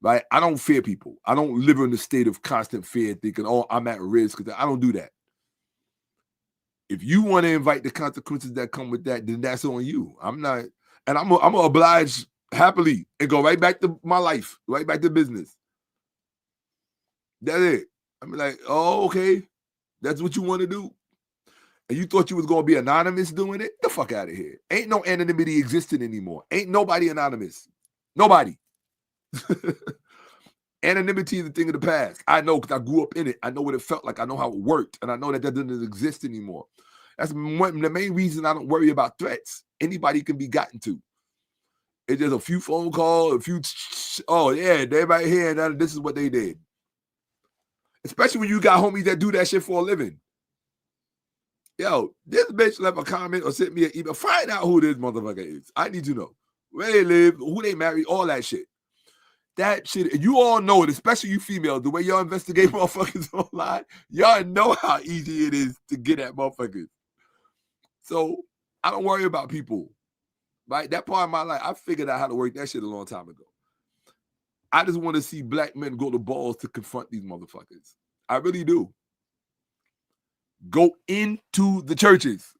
Speaker 1: Right? I don't fear people. I don't live in a state of constant fear thinking, oh, I'm at risk. I don't do that. If you want to invite the consequences that come with that, then that's on you. I'm not, and I'm gonna oblige happily and go right back to my life, right back to business. That's it. I'm like, oh, okay. That's what you want to do. And you thought you was going to be anonymous doing it? The fuck out of here. Ain't no anonymity existing anymore. Ain't nobody anonymous. Nobody. Anonymity is a thing of the past. I know because I grew up in it. I know what it felt like. I know how it worked. And I know that doesn't exist anymore. That's the main reason I don't worry about threats. Anybody can be gotten to. It's just a few phone calls, a few, oh yeah, they right here and this is what they did. Especially when you got homies that do that shit for a living. Yo, this bitch left a comment or sent me an email. Find out who this motherfucker is. I need to know where they live, who they marry, all that shit. That shit, and you all know it, especially you females, the way y'all investigate motherfuckers online, y'all know how easy it is to get at motherfuckers. So I don't worry about people, right? That part of my life, I figured out how to work that shit a long time ago. I just want to see black men go to balls to confront these motherfuckers. I really do. Go into the churches.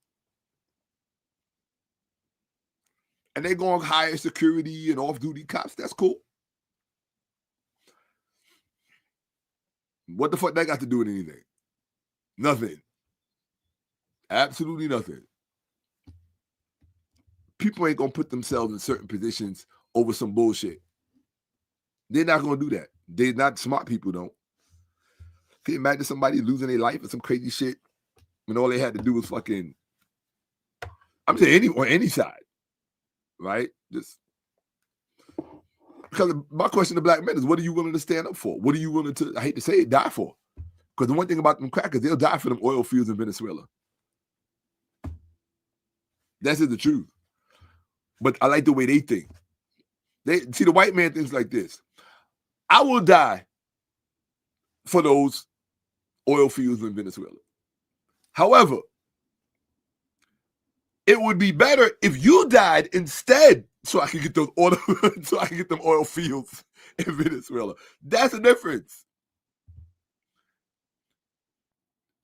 Speaker 1: And they're going to hire security and off-duty cops. That's cool. What the fuck that got to do with anything? Nothing. Absolutely nothing. People ain't going to put themselves in certain positions over some bullshit. They're not going to do that. They're not smart people, don't. Can you imagine somebody losing their life or some crazy shit when all they had to do was fucking, I'm saying on any side, right? Just because my question to black men is, what are you willing to stand up for? What are you willing to, I hate to say it, die for? Because the one thing about them crackers, they'll die for them oil fields in Venezuela. That's the truth. But I like the way they think. They see, the white man thinks like this. I will die for those oil fields in Venezuela. However, it would be better if you died instead, so I can get those oil, so I can get them oil fields in Venezuela. That's the difference.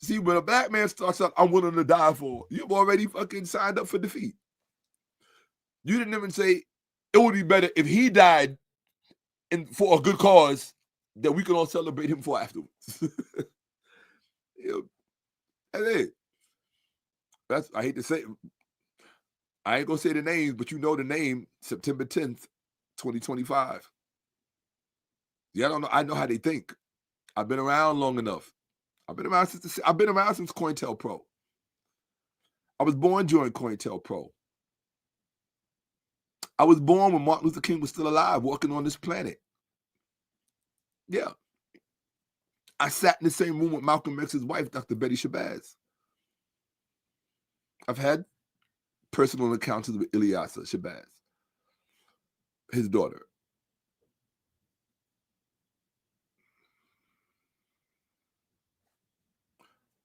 Speaker 1: See, when a black man starts up, I'm willing to die for, you've already fucking signed up for defeat. You didn't even say it would be better if he died for a good cause that we can all celebrate him for afterwards. That's it. That's, I hate to say it. I ain't gonna say the names, but you know the name, September 10th, 2025. Yeah, I don't know. I know how they think. I've been around long enough. I've been around since COINTELPRO. I was born during COINTELPRO. I was born when Martin Luther King was still alive, walking on this planet. Yeah. I sat in the same room with Malcolm X's wife, Dr. Betty Shabazz. I've had personal encounters with Iliasa Shabazz, his daughter.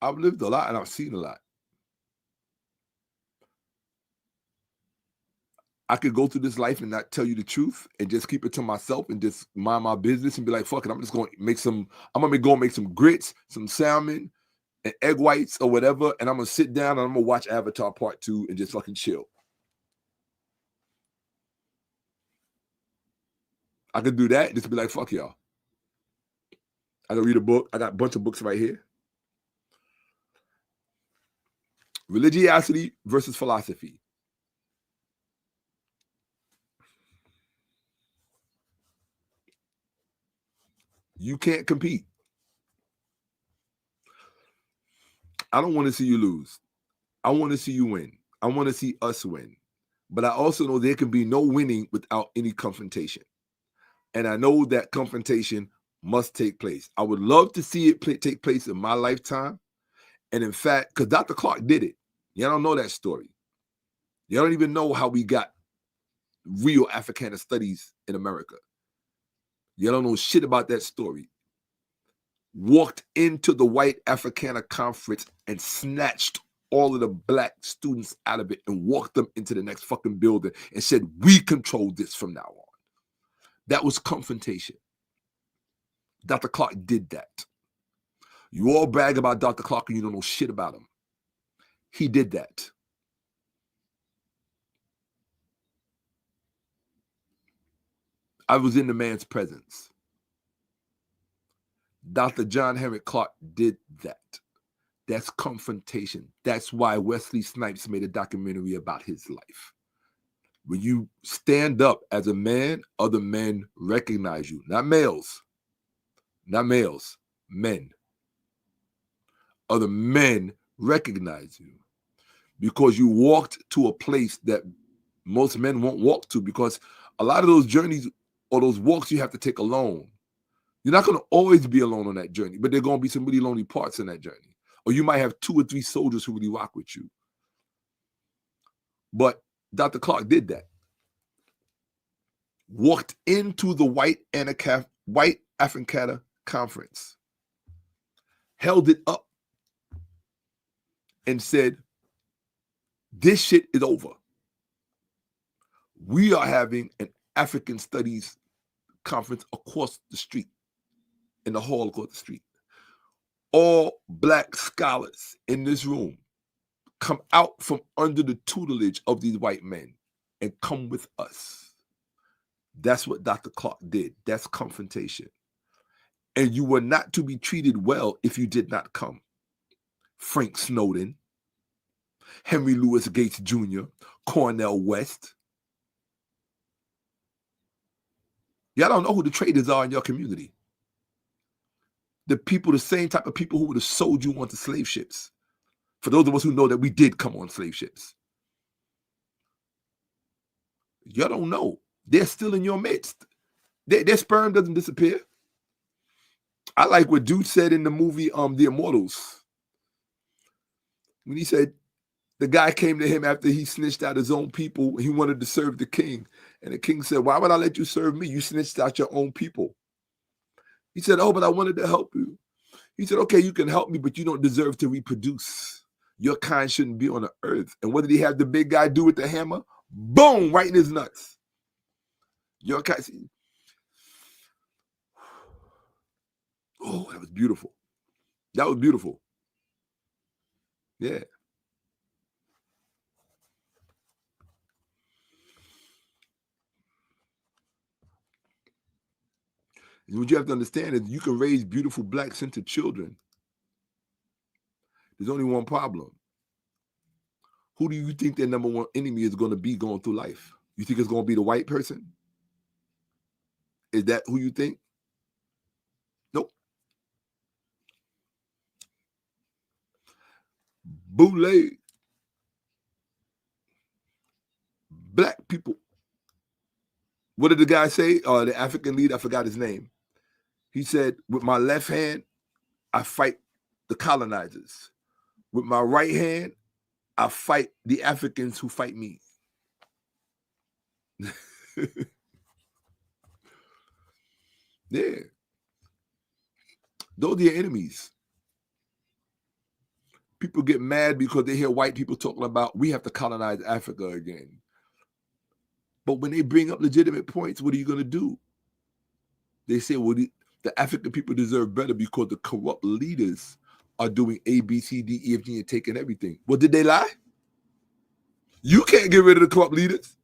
Speaker 1: I've lived a lot and I've seen a lot. I could go through this life and not tell you the truth and just keep it to myself and just mind my business and be like, fuck it, I'm just going to make some, I'm going to go make some grits, some salmon and egg whites or whatever. And I'm going to sit down and I'm going to watch Avatar Part 2 and just fucking chill. I could do that and just be like, fuck y'all. I can read a book. I got a bunch of books right here. Religiosity versus philosophy. You can't compete. I don't want to see you lose. I want to see you win. I want to see us win. But I also know there can be no winning without any confrontation. And I know that confrontation must take place. I would love to see it take place in my lifetime. And in fact, because Dr. Clark did it. Y'all don't know that story. Y'all don't even know how we got real Africana studies in America. Y'all don't know shit about that story. Walked into the White Africana Conference and snatched all of the black students out of it and walked them into the next fucking building and said, we control this from now on. That was confrontation. Dr. Clark did that. You all brag about Dr. Clark and you don't know shit about him. He did that. I was in the man's presence. Dr. John Henry Clark did that. That's confrontation. That's why Wesley Snipes made a documentary about his life. When you stand up as a man, other men recognize you. Not males. Not males. Men. Other men recognize you because you walked to a place that most men won't walk to, because a lot of those journeys or those walks you have to take alone. You're not going to always be alone on that journey, but there are going to be some really lonely parts in that journey. Or you might have 2 or 3 soldiers who really rock with you. But Dr. Clark did that. Walked into the White Africana Conference, held it up, and said, this shit is over. We are having an African Studies conference across the street, in the hall across the street. All black scholars in this room come out from under the tutelage of these white men and come with us. That's what Dr. Clark did. That's confrontation. And you were not to be treated well if you did not come. Frank Snowden, Henry Louis Gates Jr., Cornel West. Y'all don't know who the traitors are in your community. The people, the same type of people who would have sold you onto slave ships. For those of us who know that we did come on slave ships. Y'all don't know. They're still in your midst. Their sperm doesn't disappear. I like what dude said in the movie The Immortals. When he said the guy came to him after he snitched out his own people. He wanted to serve the king. And the king said, why would I let you serve me? You snitched out your own people. He said, oh, but I wanted to help you. He said, okay, you can help me, but you don't deserve to reproduce. Your kind shouldn't be on the earth. And what did he have the big guy do with the hammer? Boom, right in his nuts. Your kind. Oh, that was beautiful. That was beautiful. Yeah. And what you have to understand is you can raise beautiful black-centered children. There's only one problem. Who do you think their number one enemy is going to be going through life? You think it's going to be the white person? Is that who you think? Nope. Boule. Black people. What did the guy say? The African leader, I forgot his name. He said, with my left hand, I fight the colonizers. With my right hand, I fight the Africans who fight me. Yeah. Those are your enemies. People get mad because they hear white people talking about we have to colonize Africa again. But when they bring up legitimate points, what are you going to do? They say, well, the African people deserve better because the corrupt leaders are doing A, B, C, D, E, F, G, and taking everything. Well, did they lie? You can't get rid of the corrupt leaders.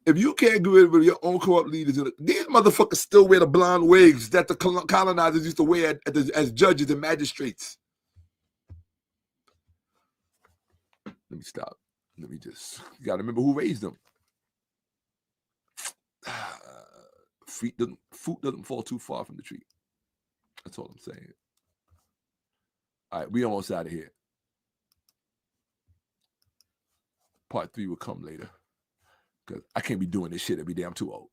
Speaker 1: If you can't get rid of your own corrupt leaders, these motherfuckers still wear the blonde wigs that the colonizers used to wear as judges and magistrates. Let me stop. Let me just, you got to remember who raised them. Fruit doesn't fall too far from the tree. That's all I'm saying. All right, we almost out of here. Part 3 will come later. Because I can't be doing this shit every day. I'm too old.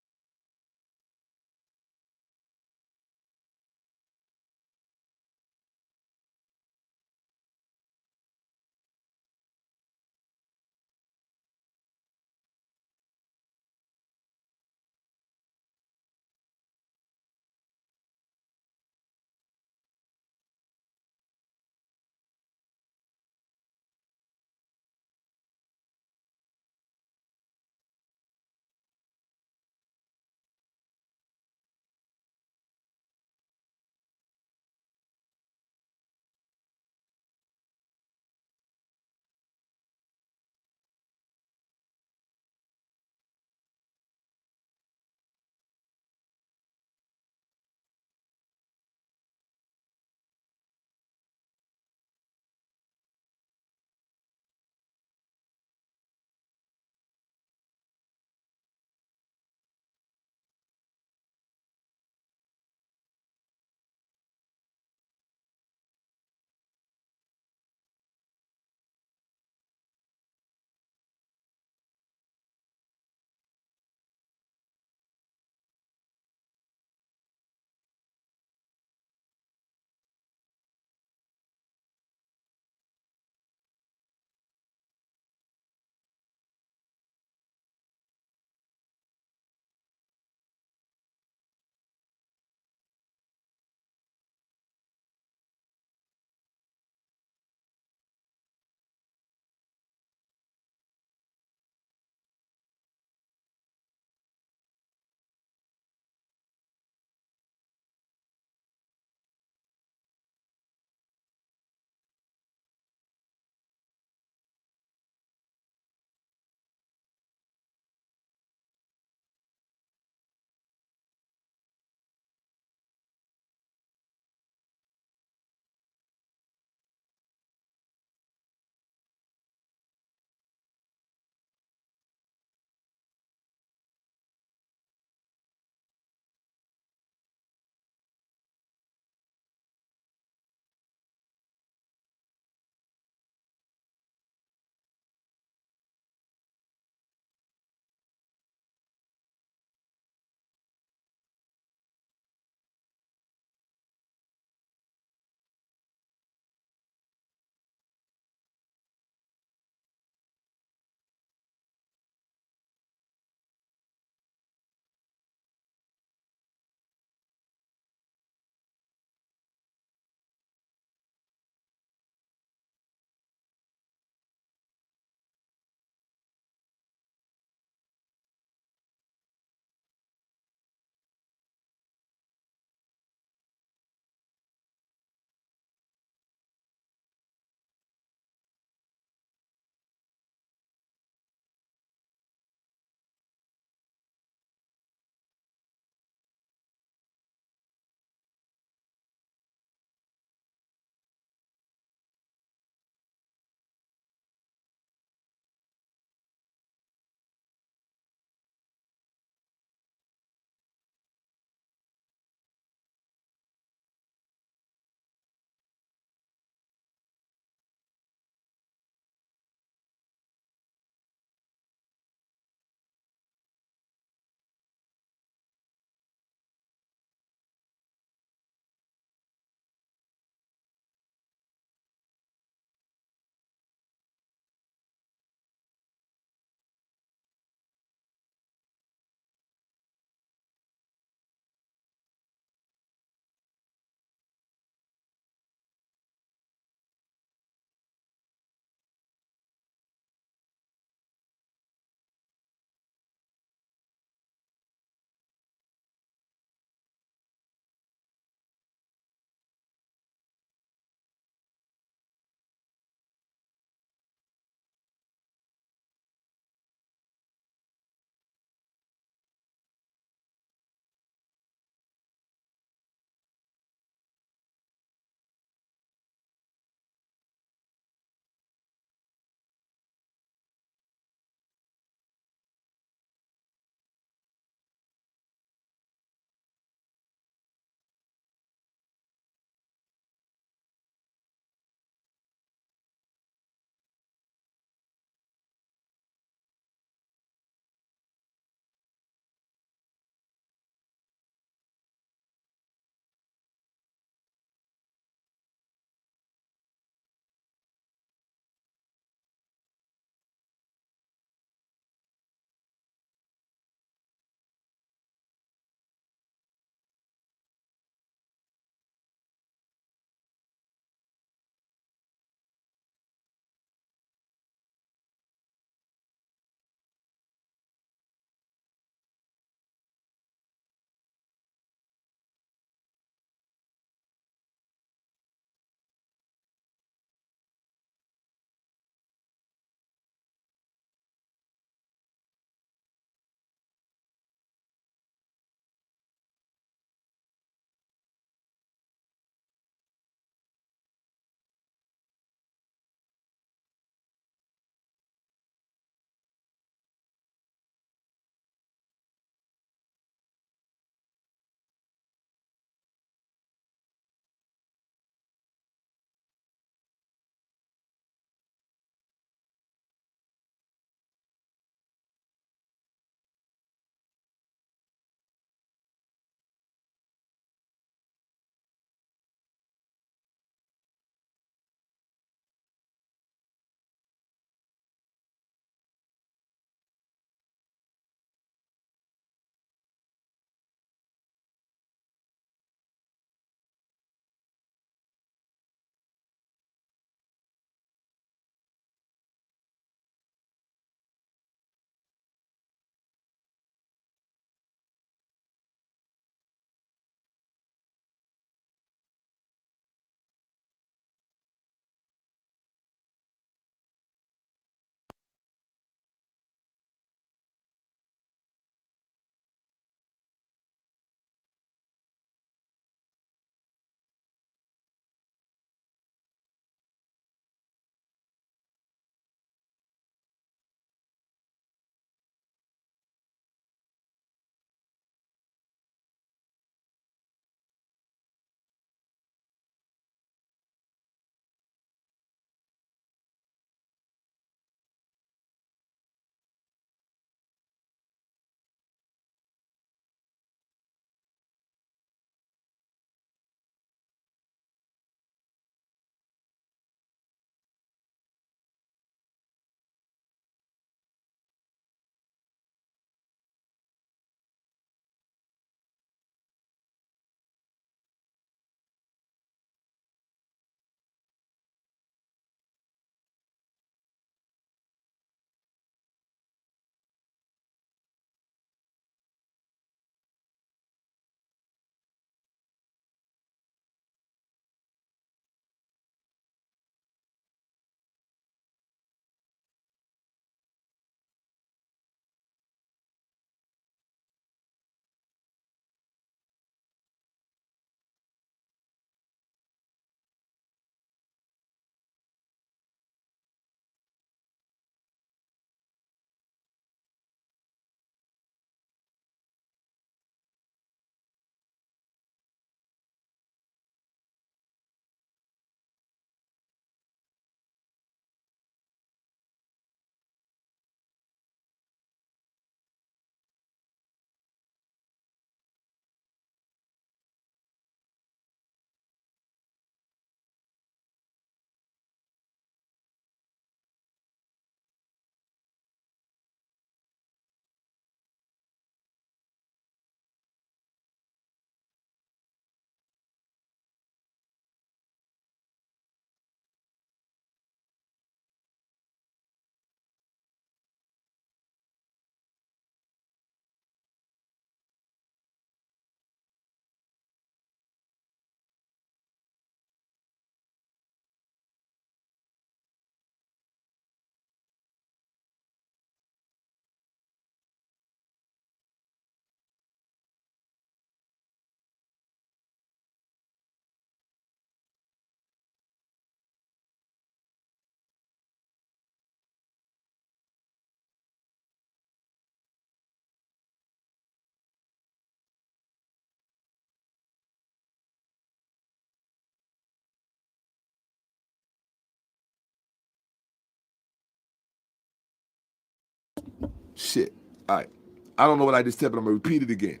Speaker 1: Shit. All right. I don't know what I just said, but I'm going to repeat it again.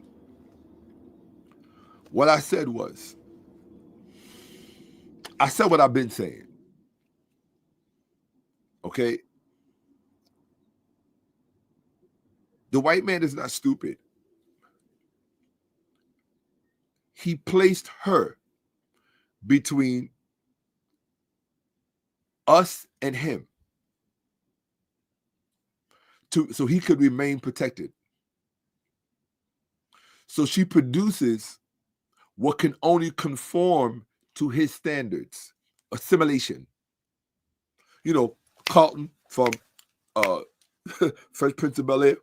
Speaker 1: What I said was, I said what I've been saying. Okay? The white man is not stupid. He placed her between us and him so he could remain protected. So she produces what can only conform to his standards. Assimilation. You know, Carlton from Fresh Prince of Bel-Air,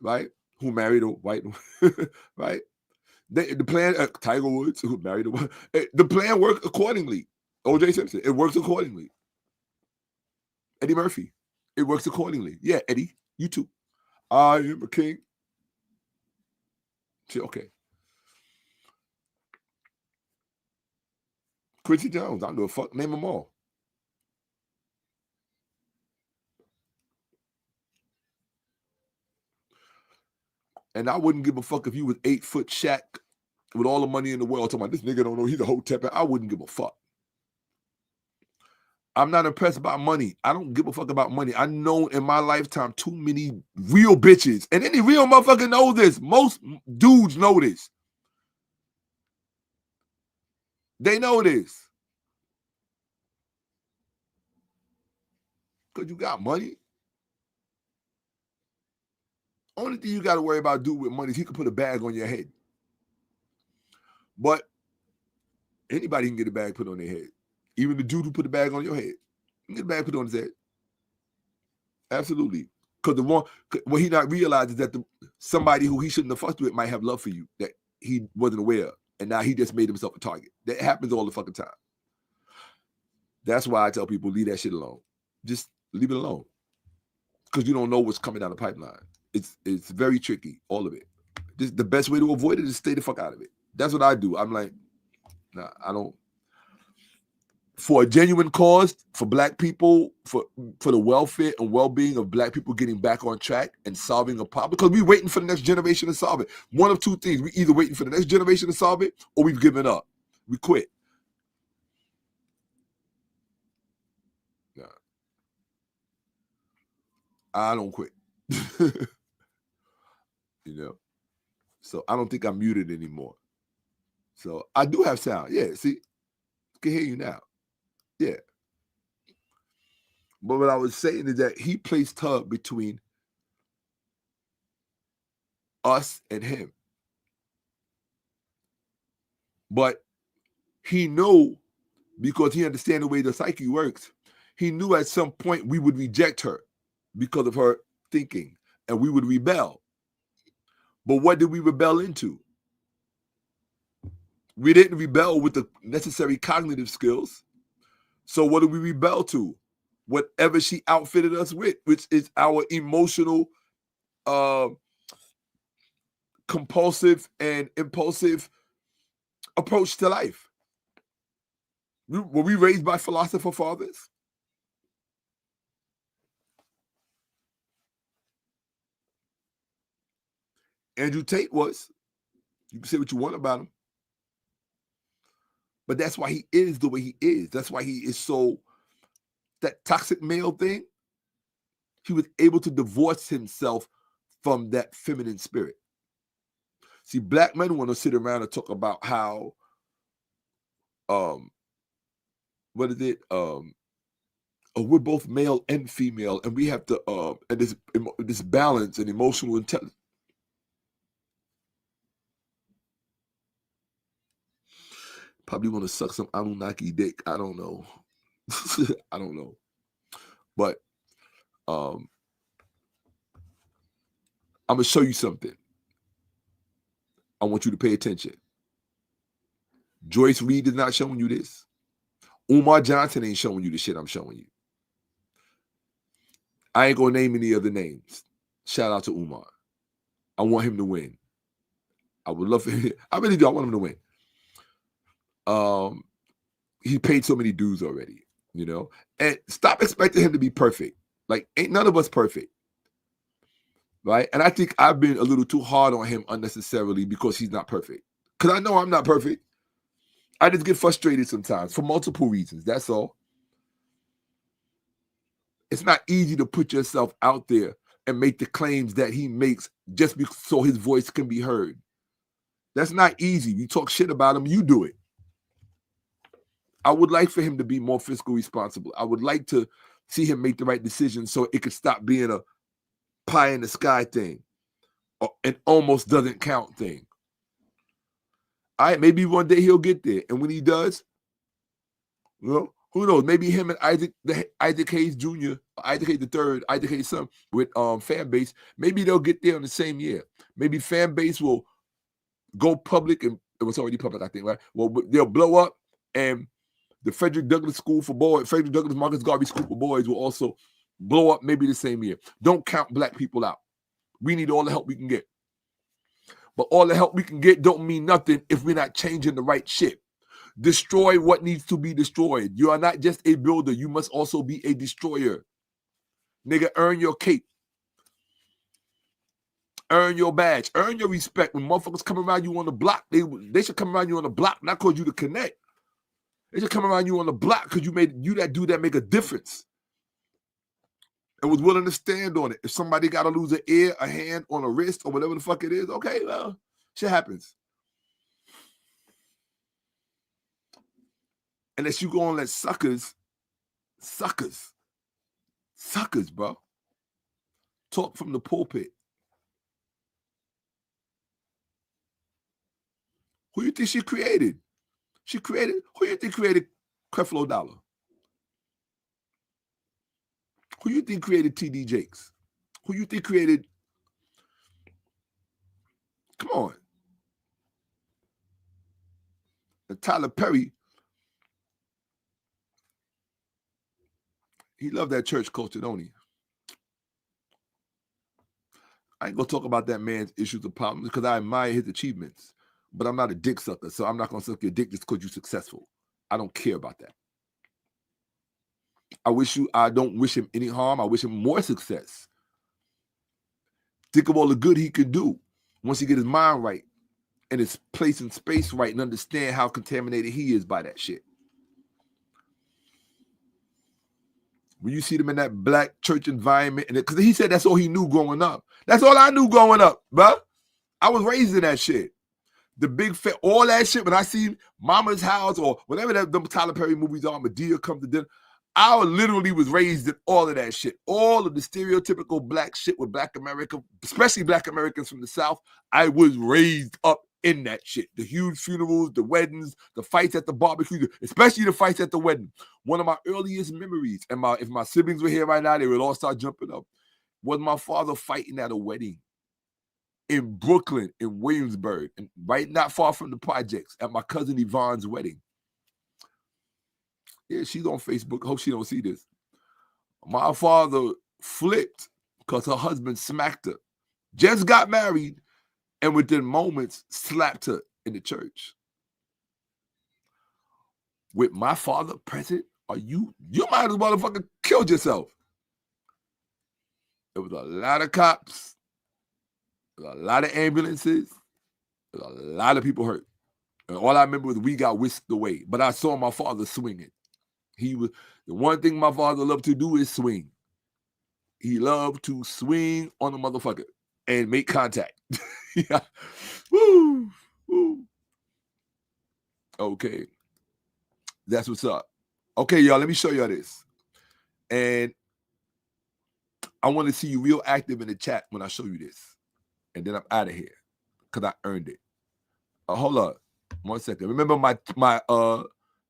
Speaker 1: right? Who married a white woman, right? The plan, Tiger Woods, who married a white, the plan worked accordingly. O.J. Simpson, it works accordingly. Eddie Murphy, it works accordingly. Yeah, Eddie, you too. I am a king. See, okay. Quincy Jones, I don't give a fuck. Name them all. And I wouldn't give a fuck if you was 8-foot Shaq with all the money in the world talking about this nigga don't know he's a hotep. I wouldn't give a fuck. I'm not impressed by money. I don't give a fuck about money. I know in my lifetime too many real bitches. And any real motherfucker knows this. Most dudes know this. They know this. Because you got money. Only thing you got to worry about doing with money is he can put a bag on your head. But anybody can get a bag put on their head. Even the dude who put a bag on your head. You can get a bag put on his head. Absolutely. Because what he not realized is that somebody who he shouldn't have fucked with might have love for you that he wasn't aware of. And now he just made himself a target. That happens all the fucking time. That's why I tell people, leave that shit alone. Just leave it alone. Because you don't know what's coming down the pipeline. It's very tricky, all of it. Just the best way to avoid it is stay the fuck out of it. That's what I do. I'm like, nah, I don't. For a genuine cause, for black people, for the welfare and well-being of black people getting back on track and solving a problem, because we're waiting for the next generation to solve it. One of two things. We either waiting for the next generation to solve it or we've given up. We quit. Nah. I don't quit. You know? So I don't think I'm muted anymore. So I do have sound. Yeah, see? I can hear you now. Yeah. But what I was saying is that he placed her between us and him. But he knew, because he understands the way the psyche works, he knew at some point we would reject her because of her thinking, and we would rebel. But what did we rebel into? We didn't rebel with the necessary cognitive skills. So what did we rebel to? Whatever she outfitted us with, which is our emotional, compulsive and impulsive approach to life. Were we raised by philosopher fathers? Andrew Tate was. You can say what you want about him. But that's why he is the way he is. That's why he is so, that toxic male thing, he was able to divorce himself from that feminine spirit. See, black men want to sit around and talk about how, what is it? We're both male and female, and we have to, and this balance and emotional intelligence. Probably want to suck some Anunnaki dick. I don't know. I don't know. But I'm going to show you something. I want you to pay attention. Joyce Reed is not showing you this. Umar Johnson ain't showing you the shit I'm showing you. I ain't going to name any other names. Shout out to Umar. I want him to win. I would love for him. I really do. I want him to win. He paid so many dues already, you know? And stop expecting him to be perfect. Like, ain't none of us perfect. right? And I think I've been a little too hard on him unnecessarily because he's not perfect. Because I know I'm not perfect. I just get frustrated sometimes for multiple reasons. That's all. It's not easy to put yourself out there and make the claims that he makes just so his voice can be heard. That's not easy. You talk shit about him, you do it. I would like for him to be more fiscally responsible. I would like to see him make the right decisions so it could stop being a pie in the sky thing or an almost doesn't count thing. All right, maybe one day he'll get there. And when he does, well, who knows? Maybe him and Isaac Hayes Jr., Isaac Hayes III, Isaac Hayes' son with fan base, maybe they'll get there in the same year. Maybe fan base will go public, and it was already public, I think, right? Well, they'll blow up, and the Frederick Douglass School for Boys, Frederick Douglass Marcus Garvey School for Boys will also blow up maybe the same year. Don't count black people out. We need all the help we can get. But all the help we can get don't mean nothing if we're not changing the right shit. Destroy what needs to be destroyed. You are not just a builder. You must also be a destroyer. Nigga, earn your cape. Earn your badge. Earn your respect. When motherfuckers come around you on the block, they should come around you on the block, not cause you to connect. They should come around you on the block because you that dude that make a difference and was willing to stand on it. If somebody got to lose an ear, a hand, on a wrist, or whatever the fuck it is, okay, well, shit happens. Unless you go and let suckers, bro, talk from the pulpit. Who you think she created? Who you think created Creflo Dollar? Who you think created T.D. Jakes? Who you think created? Come on. And Tyler Perry, he loved that church culture, don't he? I ain't gonna talk about that man's issues or problems because I admire his achievements, but I'm not a dick sucker, so I'm not gonna suck your dick just because you're successful. I don't care about that. I don't wish him any harm. I wish him more success. Think of all the good he could do once he get his mind right and his place in space right and understand how contaminated he is by that shit. When you see them in that black church environment, and because he said that's all he knew growing up. That's all I knew growing up, bro. I was raised in that shit. The big fat, all that shit. When I see Mama's House or whatever them Tyler Perry movies are, Medea Come to Dinner, I literally was raised in all of that shit. All of the stereotypical black shit with black America, especially black Americans from the South. I was raised up in that shit. The huge funerals, the weddings, the fights at the barbecue, especially the fights at the wedding. One of my earliest memories, and if my siblings were here right now, they would all start jumping up, was my father fighting at a wedding in Brooklyn, in Williamsburg, and right not far from the projects, at my cousin Yvonne's wedding. Yeah, she's on Facebook. Hope she don't see this. My father flipped because her husband smacked her. Just got married, and within moments slapped her in the church. With my father present, you might as well have fucking killed yourself. There was a lot of cops, a lot of ambulances, a lot of people hurt. And all I remember was we got whisked away. But I saw my father swinging. The one thing my father loved to do is swing. He loved to swing on the motherfucker and make contact. Yeah. Woo. Woo. Okay. That's what's up. Okay, y'all, let me show y'all this. And I want to see you real active in the chat when I show you this. And then I'm out of here because I earned it. Hold up. 1 second. Remember my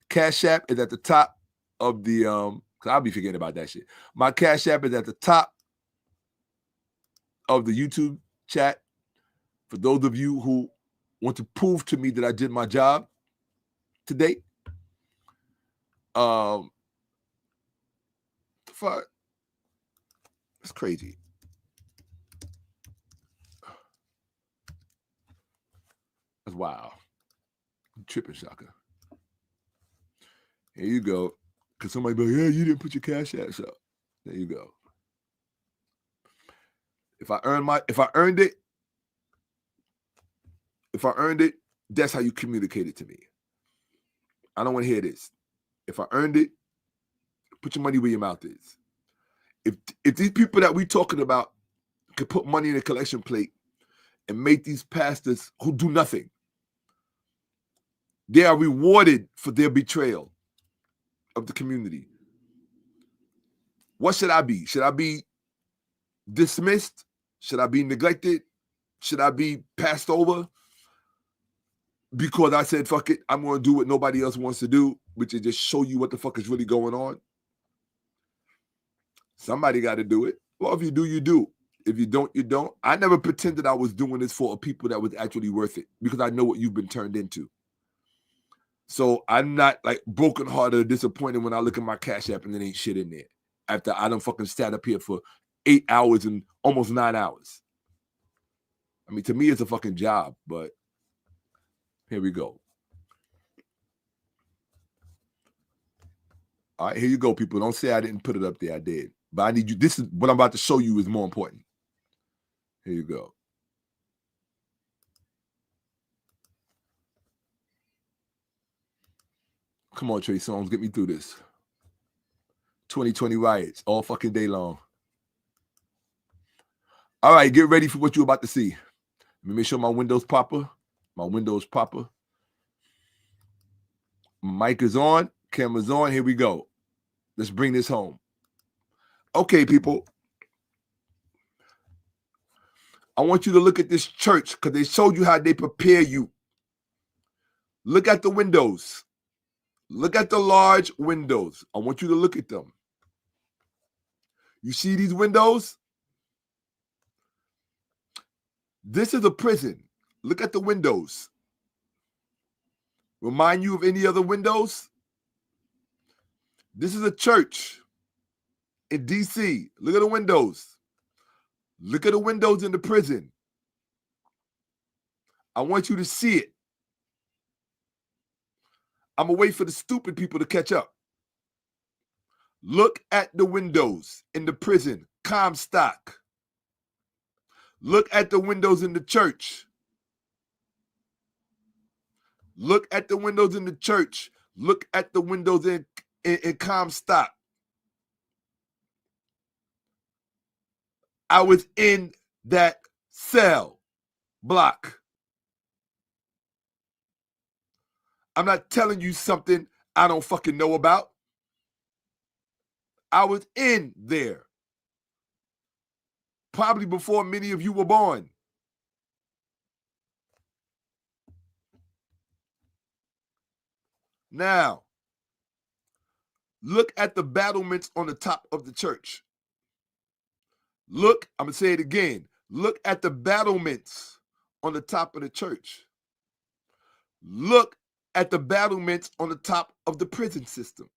Speaker 1: Cash App is at the top of the because I'll be forgetting about that shit. My Cash App is at the top of the YouTube chat for those of you who want to prove to me that I did my job today. Fuck. It's crazy. That's wow. I'm tripping, Shaka. Here you go. Because somebody be like, yeah, you didn't put your Cash Apps up. There you go. If I earned it, that's how you communicate it to me. I don't want to hear this. If I earned it, put your money where your mouth is. If these people that we talking about could put money in a collection plate and make these pastors who do nothing, they are rewarded for their betrayal of the community. What should I be? Should I be dismissed? Should I be neglected? Should I be passed over? Because I said, fuck it, I'm going to do what nobody else wants to do, which is just show you what the fuck is really going on. Somebody got to do it. Well, if you do, you do. If you don't, you don't. I never pretended I was doing this for people that was actually worth it because I know what you've been turned into. So I'm not like brokenhearted or disappointed when I look at my Cash App and there ain't shit in there after I done fucking sat up here for 8 hours and almost 9 hours. I mean, to me, it's a fucking job, but here we go. All right, here you go, people. Don't say I didn't put it up there. I did. But I need you. This is what I'm about to show you is more important. Here you go. Come on, Trey Songz. Get me through this. 2020 riots all fucking day long. All right, get ready for what you're about to see. Let me make sure my window's proper. My window's proper. Mic is on. Camera's on. Here we go. Let's bring this home. Okay, people. I want you to look at this church because they showed you how they prepare you. Look at the windows. Look at the large windows. I want you to look at them. You see these windows? This is a prison. Look at the windows. Remind you of any other windows? This is a church in D.C. Look at the windows. Look at the windows in the prison. I want you to see it. I'm going to wait for the stupid people to catch up. Look at the windows in the prison, Comstock. Look at the windows in the church. Look at the windows in the church. Look at the windows in Comstock. I was in that cell block. I'm not telling you something I don't fucking know about. I was in there. Probably before many of you were born. Now, look at the battlements on the top of the church. Look, I'm going to say it again. Look at the battlements on the top of the church. Look at the battlements on the top of the prison system.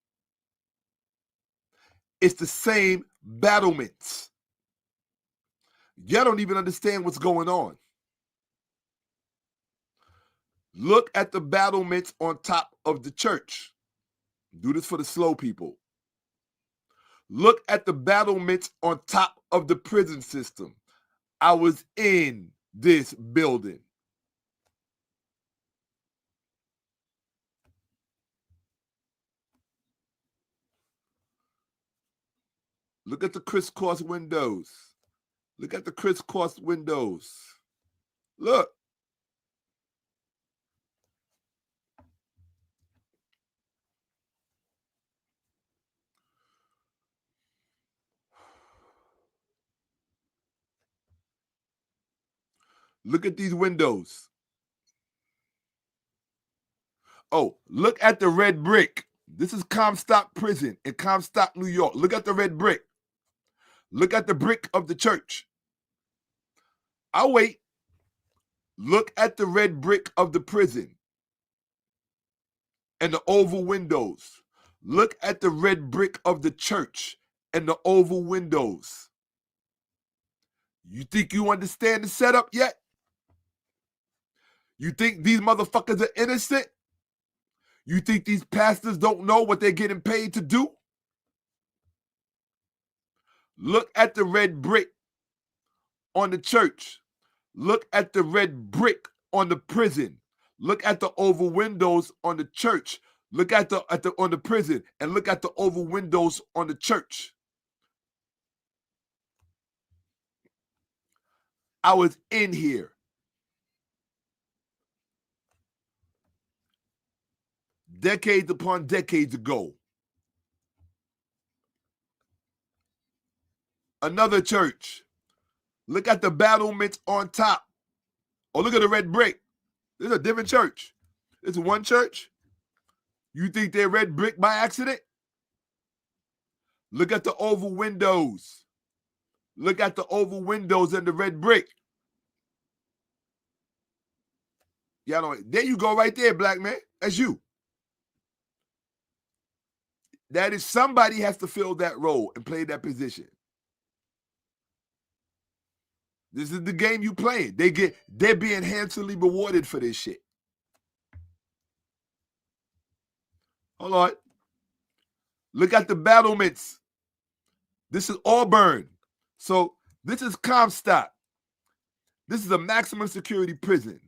Speaker 1: It's the same battlements. Y'all don't even understand what's going on. Look at the battlements on top of the church. Do this for the slow people. Look at the battlements on top of the prison system. I was in this building. Look at the crisscross windows. Look at the crisscross windows. Look. Look at these windows. Oh, look at the red brick. This is Comstock Prison in Comstock, New York. Look at the red brick. Look at the brick of the church. I'll wait. Look at the red brick of the prison and the oval windows. Look at the red brick of the church and the oval windows. You think you understand the setup yet? You think these motherfuckers are innocent? You think these pastors don't know what they're getting paid to do? Look at the red brick on the church. Look at the red brick on the prison. Look at the oval windows on the church. Look at the on the prison, and look at the oval windows on the church. I was in here. Decades upon decades ago. Another church. Look at the battlements on top. Oh, look at the red brick. This is a different church. This is one church. You think they're red brick by accident? Look at the oval windows. Look at the oval windows and the red brick. Y'all know, there you go right there, black man. That's you. That is, somebody has to fill that role and play that position. This is the game you playing. They're being handsomely rewarded for this shit. Hold on. Look at the battlements. This is Auburn. So this is Comstock. This is a maximum security prison.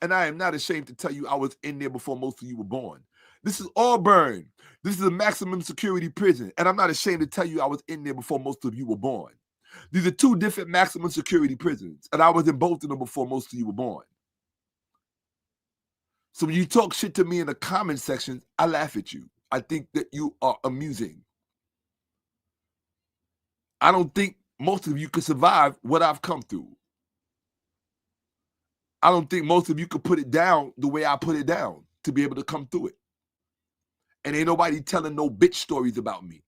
Speaker 1: And I am not ashamed to tell you I was in there before most of you were born. This is Auburn. This is a maximum security prison. And I'm not ashamed to tell you I was in there before most of you were born. These are two different maximum security prisons. And I was in both of them before most of you were born. So when you talk shit to me in the comment section, I laugh at you. I think that you are amusing. I don't think most of you could survive what I've come through. I don't think most of you could put it down the way I put it down to be able to come through it. And ain't nobody telling no bitch stories about me.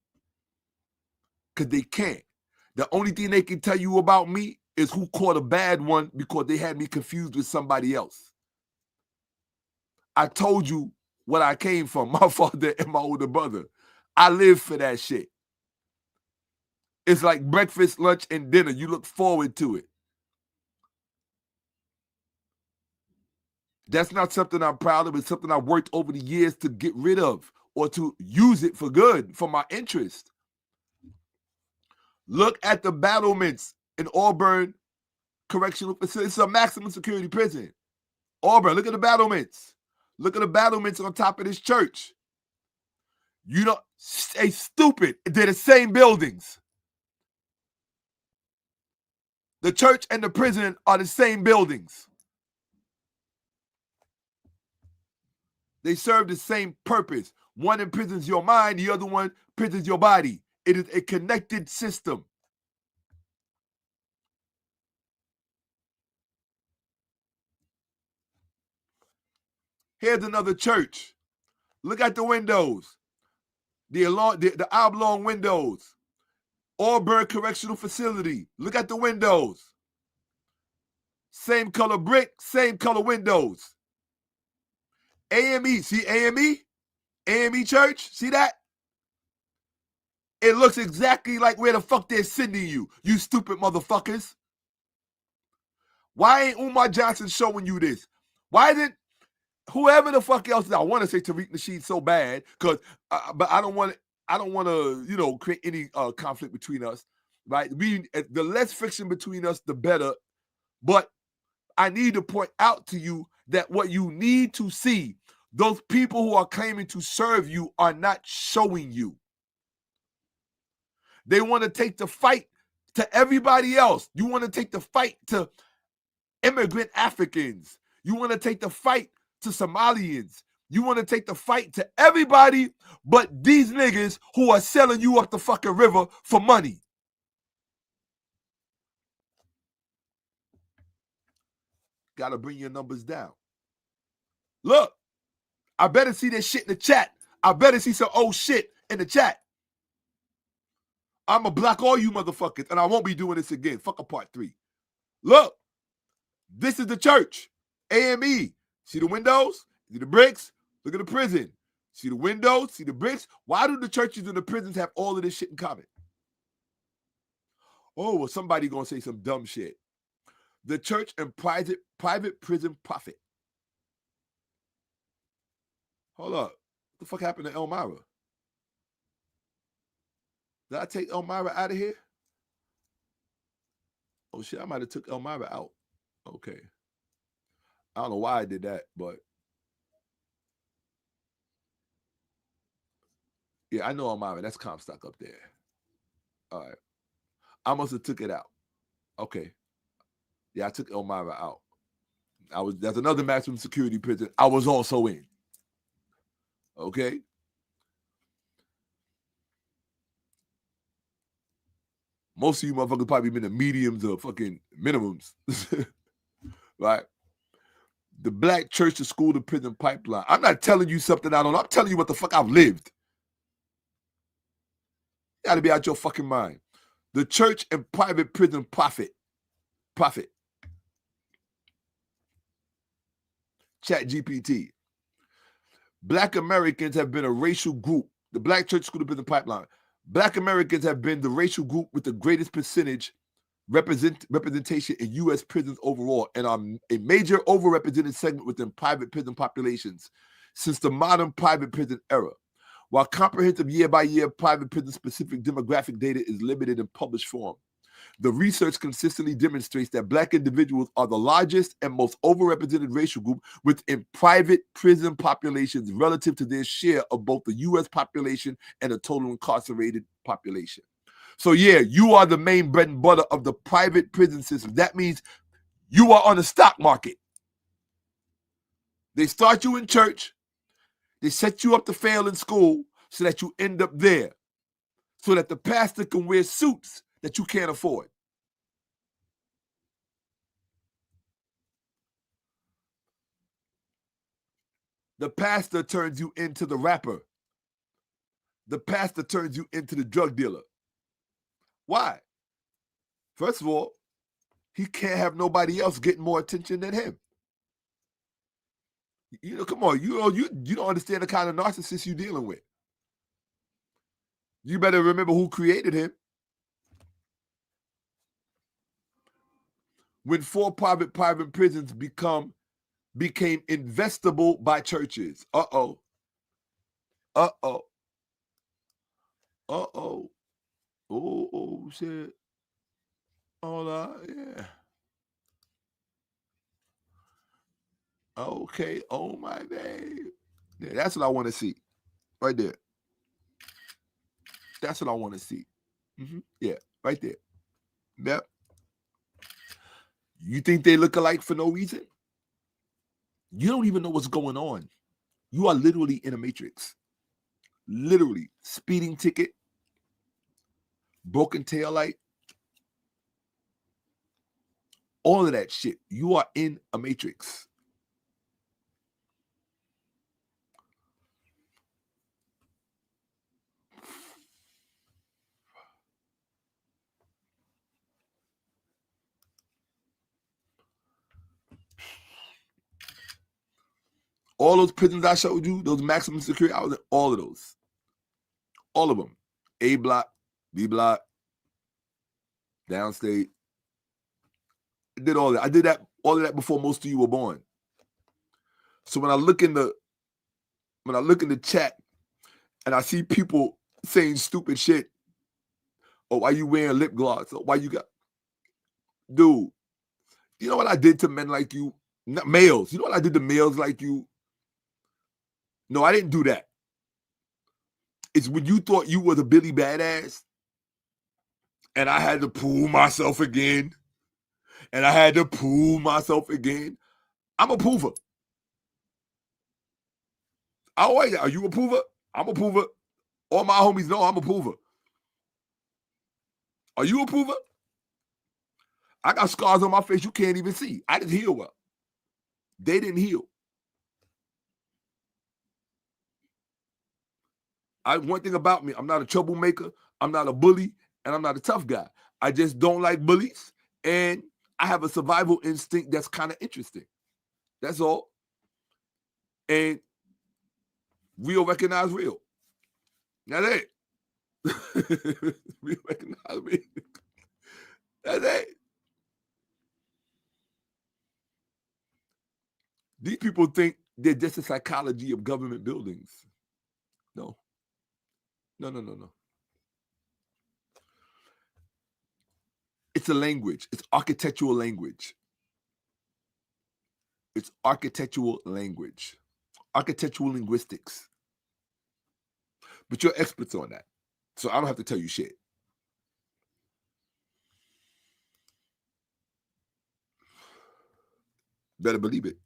Speaker 1: Because they can't. The only thing they can tell you about me is who caught a bad one because they had me confused with somebody else. I told you what I came from, my father and my older brother. I live for that shit. It's like breakfast, lunch, and dinner. You look forward to it. That's not something I'm proud of. It's something I've worked over the years to get rid of or to use it for good, for my interest. Look at the battlements in Auburn Correctional Facility. It's a maximum security prison. Auburn, look at the battlements. Look at the battlements on top of this church. You don't stay stupid. They're the same buildings. The church and the prison are the same buildings. They serve the same purpose. One imprisons your mind, the other one imprisons your body. It is a connected system. Here's another church. Look at the windows. The oblong windows. Auburn Correctional Facility. Look at the windows. Same color brick, same color windows. AME, see AME? AME church, see that? It looks exactly like where the fuck they're sending you, you stupid motherfuckers. Why ain't Umar Johnson showing you this? Why didn't whoever the fuck else is? I want to say 𝓈𝔁 so bad, but I don't want to, create any conflict between us, right? The less friction between us, the better. But I need to point out to you that what you need to see, those people who are claiming to serve you are not showing you. They want to take the fight to everybody else. You want to take the fight to immigrant Africans. You want to take the fight to Somalians. You want to take the fight to everybody but these niggas who are selling you up the fucking river for money. Got to bring your numbers down. Look, I better see this shit in the chat. I better see some old shit in the chat. I'm going to block all you motherfuckers, and I won't be doing this again. Fuck a part 3. Look, this is the church. AME. See the windows? See the bricks? Look at the prison. See the windows? See the bricks? Why do the churches and the prisons have all of this shit in common? Oh, well, somebody going to say some dumb shit. The church and private prison profit. Hold up. What the fuck happened to Elmira? Did I take Elmira out of here? Oh shit, I might have took Elmira out. Okay. I don't know why I did that, but yeah, I know Elmira. That's Comstock up there. All right. I must have took it out. Okay. Yeah, I took Elmira out. That's another maximum security prison I was also in. Okay. Most of you motherfuckers probably been the mediums or fucking minimums. Right? The black church to school to prison pipeline. I'm not telling you something I don't know. I'm telling you what the fuck I've lived. You gotta be out your fucking mind. The church and private prison profit. ChatGPT. Black Americans have been a racial group. The black church school to prison pipeline. Black Americans have been the racial group with the greatest percentage representation in U.S. prisons overall and are a major overrepresented segment within private prison populations since the modern private prison era. While comprehensive year-by-year private prison-specific demographic data is limited in published form, the research consistently demonstrates that Black individuals are the largest and most overrepresented racial group within private prison populations relative to their share of both the U.S. population and the total incarcerated population. So yeah, you are the main bread and butter of the private prison system. That means you are on the stock market. They start you in church. They set you up to fail in school so that you end up there. So that the pastor can wear suits that you can't afford. The pastor turns you into the rapper. The pastor turns you into the drug dealer. Why? First of all, he can't have nobody else getting more attention than him. You know, come on, you don't understand the kind of narcissist you're dealing with. You better remember who created him. When for-profit private prisons became investable by churches. Uh-oh. Uh-oh. Uh-oh. Oh, shit. Oh, yeah. Okay. Oh, my babe. Yeah, that's what I want to see. Right there. That's what I want to see. Yeah, right there. Yep. You think they look alike for no reason? You don't even know what's going on. You are literally in a matrix. Literally. Speeding ticket. Broken taillight. All of that shit. You are in a matrix. All those prisons I showed you, those maximum security, I was in all of those. All of them. A block, B block, downstate. I did all that. I did all of that before most of you were born. So when I look in the chat and I see people saying stupid shit, oh, why you wearing lip gloss? Or why you got, dude, you know what I did to men like you? Not males. You know what I did to males like you? No, I didn't do that. It's when you thought you was a Billy Badass and I had to prove myself again. And I had to prove myself again. I'm a prover. Are you a prover? I'm a prover. All my homies know I'm a prover. Are you a prover? I got scars on my face you can't even see. I didn't heal well. They didn't heal. One thing about me, I'm not a troublemaker, I'm not a bully, and I'm not a tough guy. I just don't like bullies, and I have a survival instinct that's kind of interesting. That's all. And real recognize real. That's it. Real recognize me. That's it. These people think they're just the psychology of government buildings. No. It's a language. It's architectural language. It's architectural language. Architectural linguistics. But you're experts on that. So I don't have to tell you shit. Better believe it.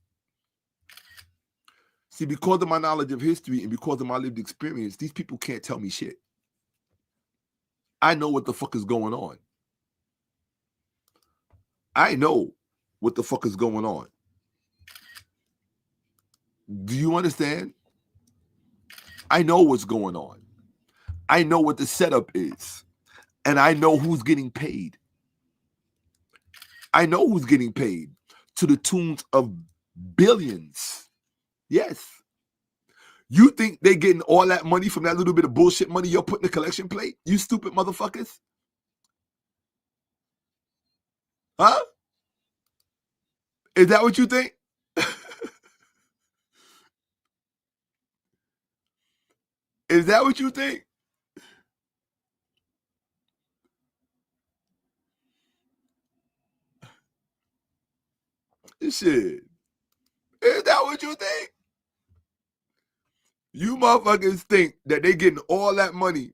Speaker 1: See, because of my knowledge of history and because of my lived experience, these people can't tell me shit. I know what the fuck is going on. I know what the fuck is going on. Do you understand? I know what's going on. I know what the setup is. And I know who's getting paid. I know who's getting paid to the tunes of billions. Yes. You think they're getting all that money from that little bit of bullshit money you're putting in the collection plate? You stupid motherfuckers. Huh? Is that what you think? Is that what you think? Shit. Is that what you think? You motherfuckers think that they getting all that money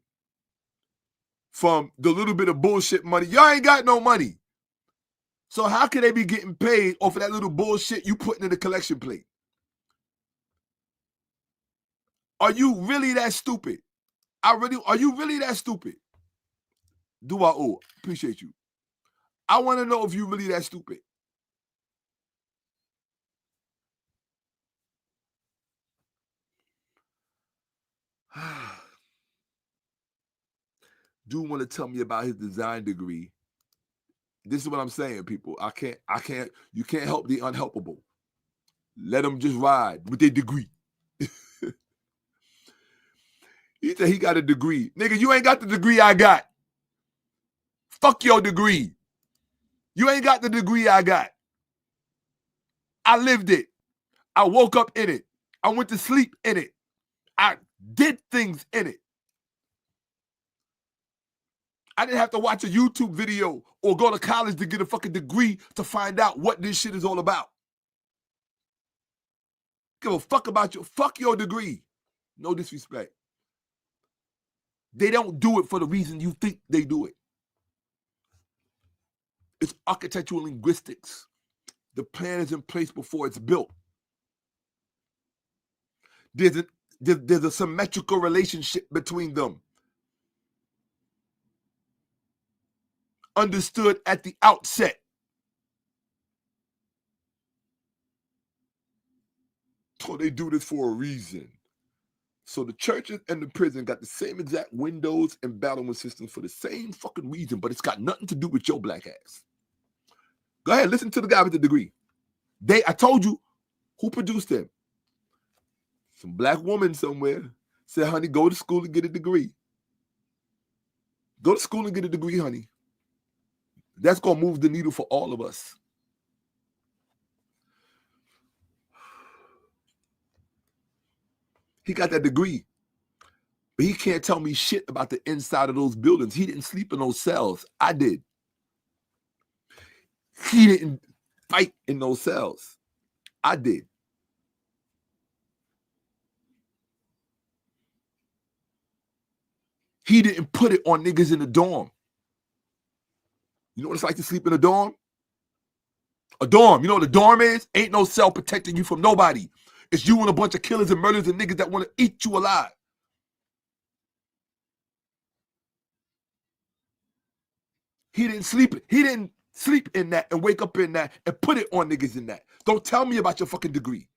Speaker 1: from the little bit of bullshit money. Y'all ain't got no money. So how can they be getting paid off of that little bullshit you putting in the collection plate? Are you really that stupid? Are you really that stupid? Do I owe? Appreciate you. I want to know if you really that stupid. Dude want to tell me about his design degree. This is what I'm saying, people. You can't help the unhelpable. Let them just ride with their degree. He said he got a degree. Nigga, you ain't got the degree I got. Fuck your degree. You ain't got the degree I got. I lived it. I woke up in it. I went to sleep in it. I did things in it. I didn't have to watch a YouTube video or go to college to get a fucking degree to find out what this shit is all about. Give a fuck about fuck your degree. No disrespect. They don't do it for the reason you think they do it. It's architectural linguistics. The plan is in place before it's built. There's a symmetrical relationship between them. Understood at the outset. So they do this for a reason. So the churches and the prison got the same exact windows and battlement systems for the same fucking reason, but it's got nothing to do with your black ass. Go ahead, listen to the guy with the degree. I told you who produced them. Some black woman somewhere said, honey, go to school and get a degree. Go to school and get a degree, honey. That's going to move the needle for all of us. He got that degree. But he can't tell me shit about the inside of those buildings. He didn't sleep in those cells. I did. He didn't fight in those cells. I did. He didn't put it on niggas in the dorm. You know what it's like to sleep in a dorm? A dorm. You know what a dorm is? Ain't no cell protecting you from nobody. It's you and a bunch of killers and murderers and niggas that want to eat you alive. He didn't sleep in that and wake up in that and put it on niggas in that. Don't tell me about your fucking degree.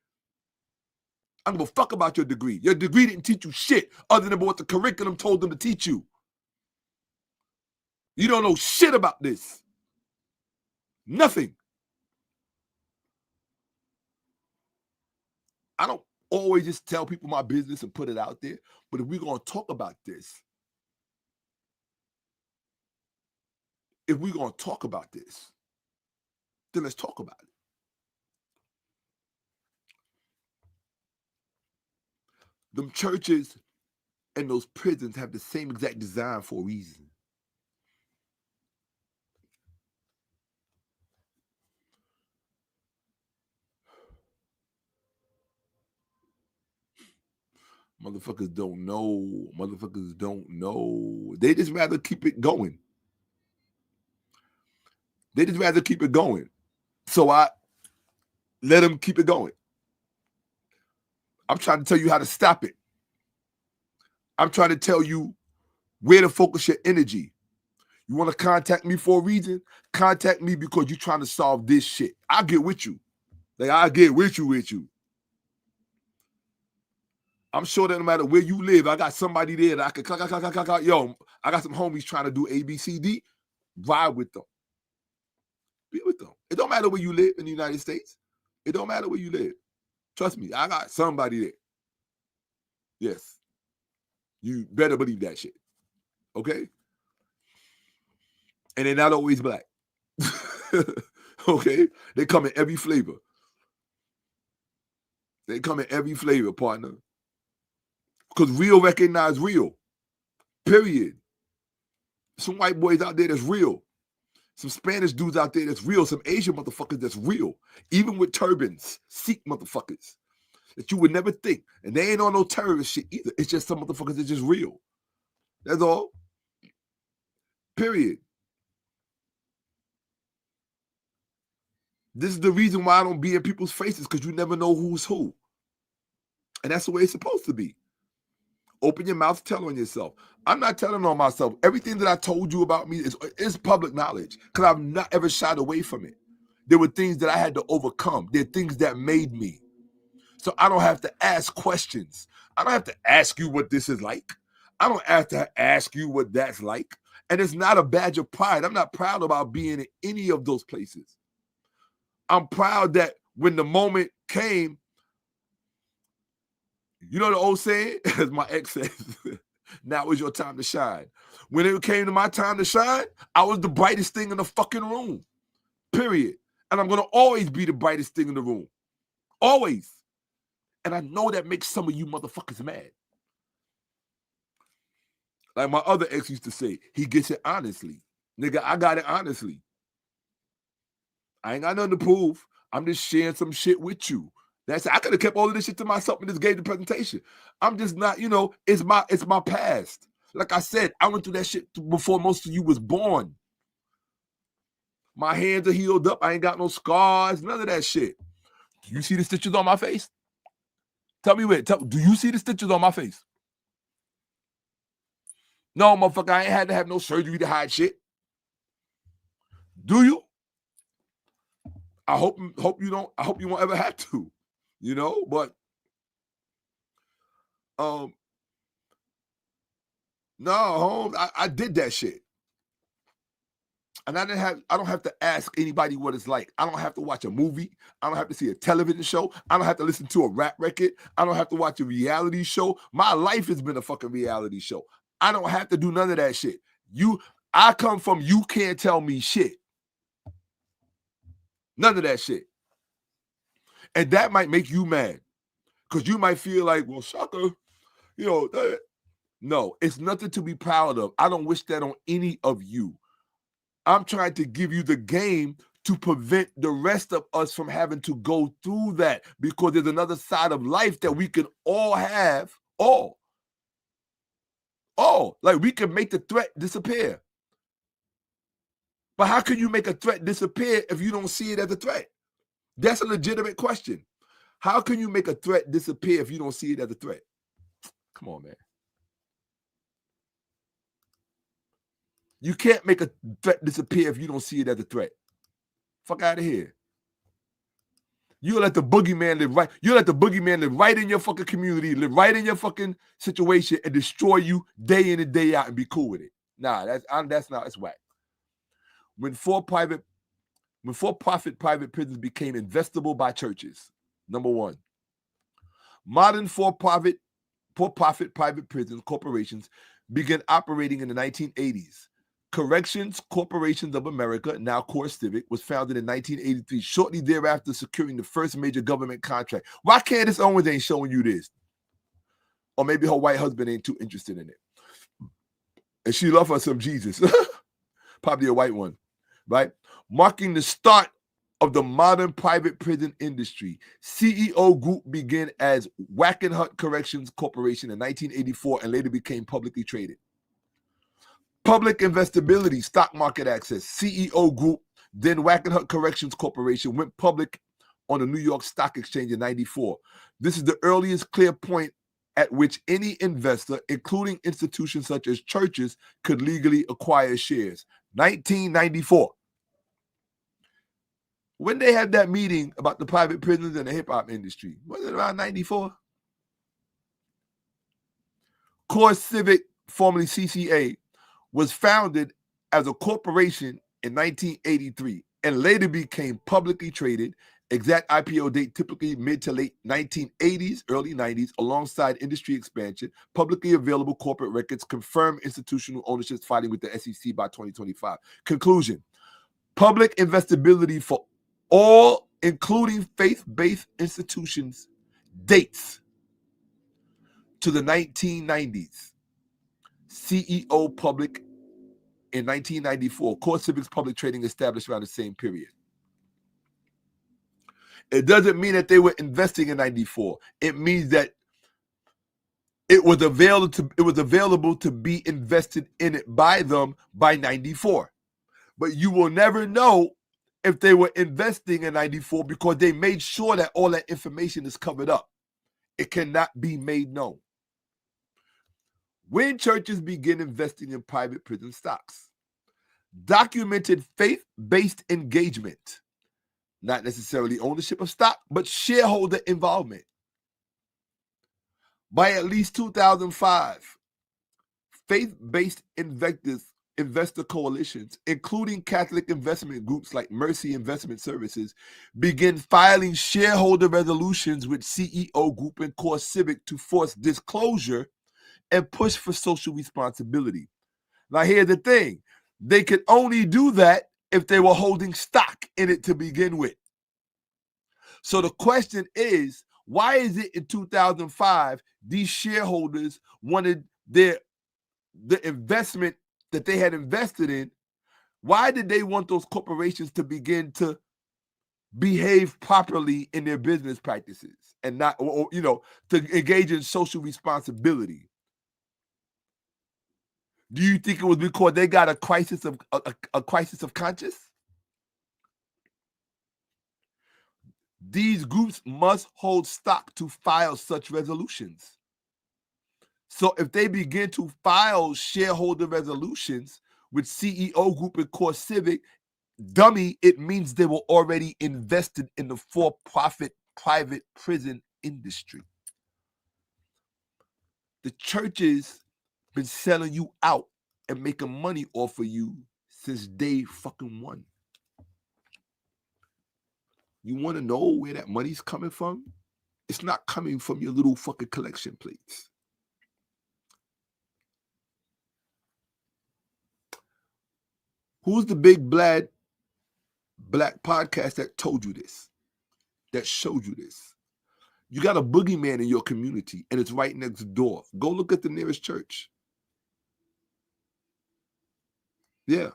Speaker 1: I don't give a fuck about your degree. Your degree didn't teach you shit other than what the curriculum told them to teach you. You don't know shit about this. Nothing. I don't always just tell people my business and put it out there. But if we're going to talk about this, then let's talk about it. Them churches and those prisons have the same exact design for a reason. Motherfuckers don't know. Motherfuckers don't know. They just rather keep it going. They just rather keep it going. So I let them keep it going. I'm trying to tell you how to stop it. I'm trying to tell you where to focus your energy. You want to contact me for a reason? Contact me because you're trying to solve this shit. I'll get with you. Like, I'll get with you. I'm sure that no matter where you live, I got somebody there that I can yo, I got some homies trying to do A, B, C, D. Ride with them. Be with them. It don't matter where you live in the United States. It don't matter where you live. Trust me, I got somebody there. Yes. You better believe that shit. Okay? And they're not always black. Okay? They come in every flavor. They come in every flavor, partner. Because real recognize real. Period. Some white boys out there that's real. Some Spanish dudes out there that's real. Some Asian motherfuckers that's real. Even with turbans. Sikh motherfuckers. That you would never think. And they ain't on no terrorist shit either. It's just some motherfuckers that's just real. That's all. Period. This is the reason why I don't be in people's faces, because you never know who's who. And that's the way it's supposed to be. Open your mouth, tell on yourself. I'm not telling on myself. Everything that I told you about me is public knowledge, because I've not ever shied away from it. There were things that I had to overcome. There are things that made me. So I don't have to ask questions. I don't have to ask you what this is like. I don't have to ask you what that's like. And it's not a badge of pride. I'm not proud about being in any of those places. I'm proud that when the moment came, you know the old saying, as my ex says, now is your time to shine. When it came to my time to shine, I was the brightest thing in the fucking room. Period. And I'm going to always be the brightest thing in the room. Always. And I know that makes some of you motherfuckers mad. Like my other ex used to say, he gets it honestly. Nigga, I got it honestly. I ain't got nothing to prove. I'm just sharing some shit with you. That's I could have kept all of this shit to myself and just gave the presentation. I'm just not, it's my past. Like I said, I went through that shit before most of you was born. My hands are healed up. I ain't got no scars, none of that shit. Do you see the stitches on my face? Tell me where. Do you see the stitches on my face? No, motherfucker, I ain't had to have no surgery to hide shit. Do you? I hope you don't. I hope you won't ever have to, But no, Holmes, I did that shit, and I don't have to ask anybody what it's like. I don't have to watch a movie. I don't have to see a television show. I don't have to listen to a rap record. I don't have to watch a reality show. My life has been a fucking reality show. I don't have to do none of that shit. I come from you can't tell me shit. None of that shit. And that might make you mad. Because you might feel like, well, Shakka, no, it's nothing to be proud of. I don't wish that on any of you. I'm trying to give you the game to prevent the rest of us from having to go through that, because there's another side of life that we can all have. All. Like we can make the threat disappear. But how can you make a threat disappear if you don't see it as a threat? That's a legitimate question. How can you make a threat disappear if you don't see it as a threat? Come on, man. You can't make a threat disappear if you don't see it as a threat. Fuck out of here. You let the boogeyman live right. You let the boogeyman live right in your fucking community, live right in your fucking situation, and destroy you day in and day out and be cool with it. Nah, that's not. It's whack. When for-profit private prisons became investable by churches, number one. Modern for-profit private prisons corporations began operating in the 1980s. Corrections Corporations of America, now CoreCivic, was founded in 1983, shortly thereafter securing the first major government contract. Why Candace Owens ain't showing you this? Or maybe her white husband ain't too interested in it. And she love her some Jesus. Probably a white one, right? Marking the start of the modern private prison industry. CEO Group began as Wackenhut Corrections Corporation in 1984 and later became publicly traded. Public investability, stock market access. CEO Group, then Wackenhut Corrections Corporation, went public on the New York Stock Exchange in 94. This is the earliest clear point at which any investor, including institutions such as churches, could legally acquire shares. 1994. When they had that meeting about the private prisons and the hip-hop industry, was it around 94? Core Civic, formerly CCA, was founded as a corporation in 1983 and later became publicly traded. Exact IPO date typically mid to late 1980s, early 90s, alongside industry expansion. Publicly available corporate records confirm institutional ownership filing with the SEC by 2025. Conclusion: public investability for all, including faith-based institutions, dates to the 1990s. CEO public in 1994. Core Civic's public trading established around the same period. It doesn't mean that they were investing in 94. It means that it was available to be invested in it by them by 94. But you will never know if they were investing in 94 because they made sure that all that information is covered up. It cannot be made known. When churches begin investing in private prison stocks, documented faith-based engagement, not necessarily ownership of stock, but shareholder involvement. By at least 2005, faith-based investor coalitions, including Catholic investment groups like Mercy Investment Services, begin filing shareholder resolutions with CEO Group and Core Civic to force disclosure and push for social responsibility. Now, here's the thing. They could only do that if they were holding stock in it to begin with. So the question is, why is it in 2005 these shareholders wanted the investment that they had invested in? Why did they want those corporations to begin to behave properly in their business practices and not, to engage in social responsibility? Do you think it was because they got a crisis of conscience? These groups must hold stock to file such resolutions. So if they begin to file shareholder resolutions with CEO Group and Core Civic, dummy, it means they were already invested in the for-profit private prison industry. The churches been selling you out and making money off of you since day fucking one. You want to know where that money's coming from? It's not coming from your little fucking collection plates. Who's the big black podcast that told you this? That showed you this? You got a boogeyman in your community and it's right next door. Go look at the nearest church. Yeah.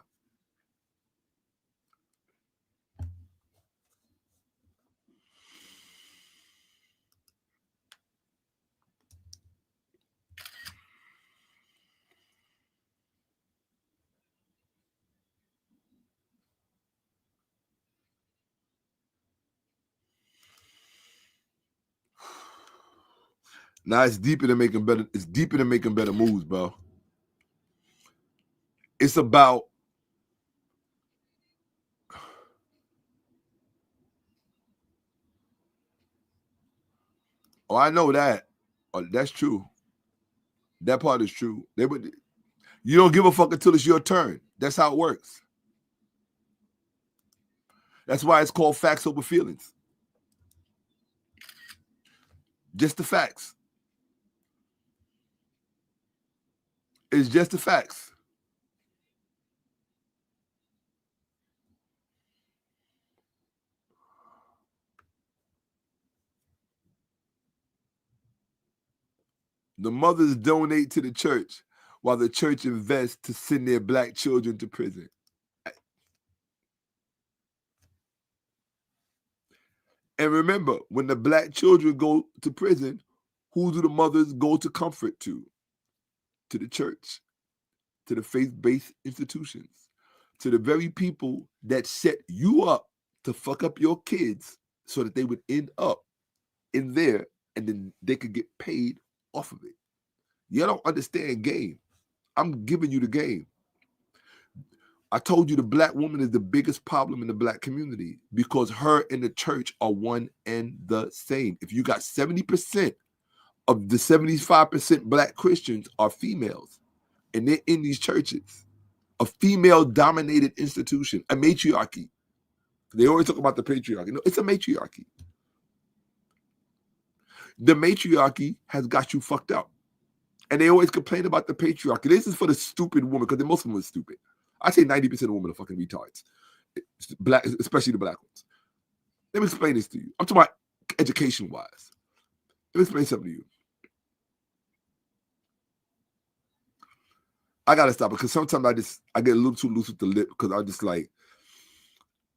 Speaker 1: Now it's deeper than making better. It's deeper than making better moves, bro. It's about I know that. That's true. That part is true. You don't give a fuck until it's your turn. That's how it works. That's why it's called facts over feelings. Just the facts. It's just the facts. The mothers donate to the church while the church invests to send their black children to prison. And remember, when the black children go to prison, who do the mothers go to comfort to? To the church, to the faith-based institutions, to the very people that set you up to fuck up your kids so that they would end up in there and then they could get paid off of it. You don't understand game. I'm giving you the game. I told you the black woman is the biggest problem in the black community because her and the church are one and the same. If you got 70% of the 75% black Christians are females and they're in these churches, a female-dominated institution, a matriarchy. They always talk about the patriarchy. No, it's a matriarchy. The matriarchy has got you fucked up. And they always complain about the patriarchy. This is for the stupid woman, because most of them are stupid. I say 90% of women are fucking retards. Black, especially the black ones. Let me explain this to you. I'm talking about education-wise. Let me explain something to you. I gotta stop because sometimes I get a little too loose with the lip because I'm just like,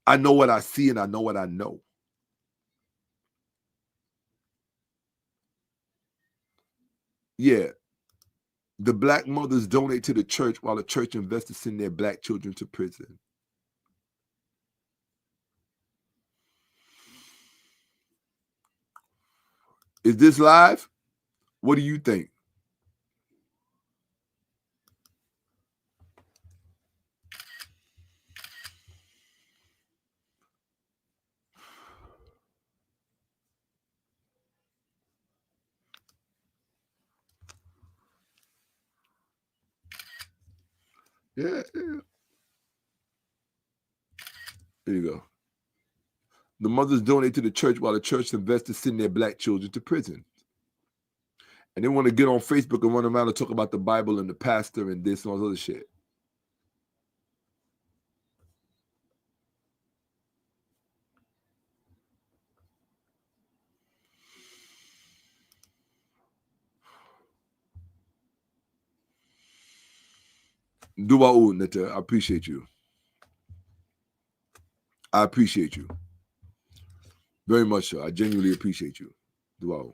Speaker 1: I know what I see and I know what I know. Yeah. The black mothers donate to the church while the church invests to send their black children to prison. Is this live? What do you think? Yeah. There you go. The mothers donate to the church while the church invests to send their black children to prison. And they want to get on Facebook and run around and talk about the Bible and the pastor and this and all this other shit. 𝓈�𓇁𓄿𓅓����𓀢𓀁, I appreciate you. I appreciate you. Very much so. I genuinely appreciate you. 𝓈�𝓁.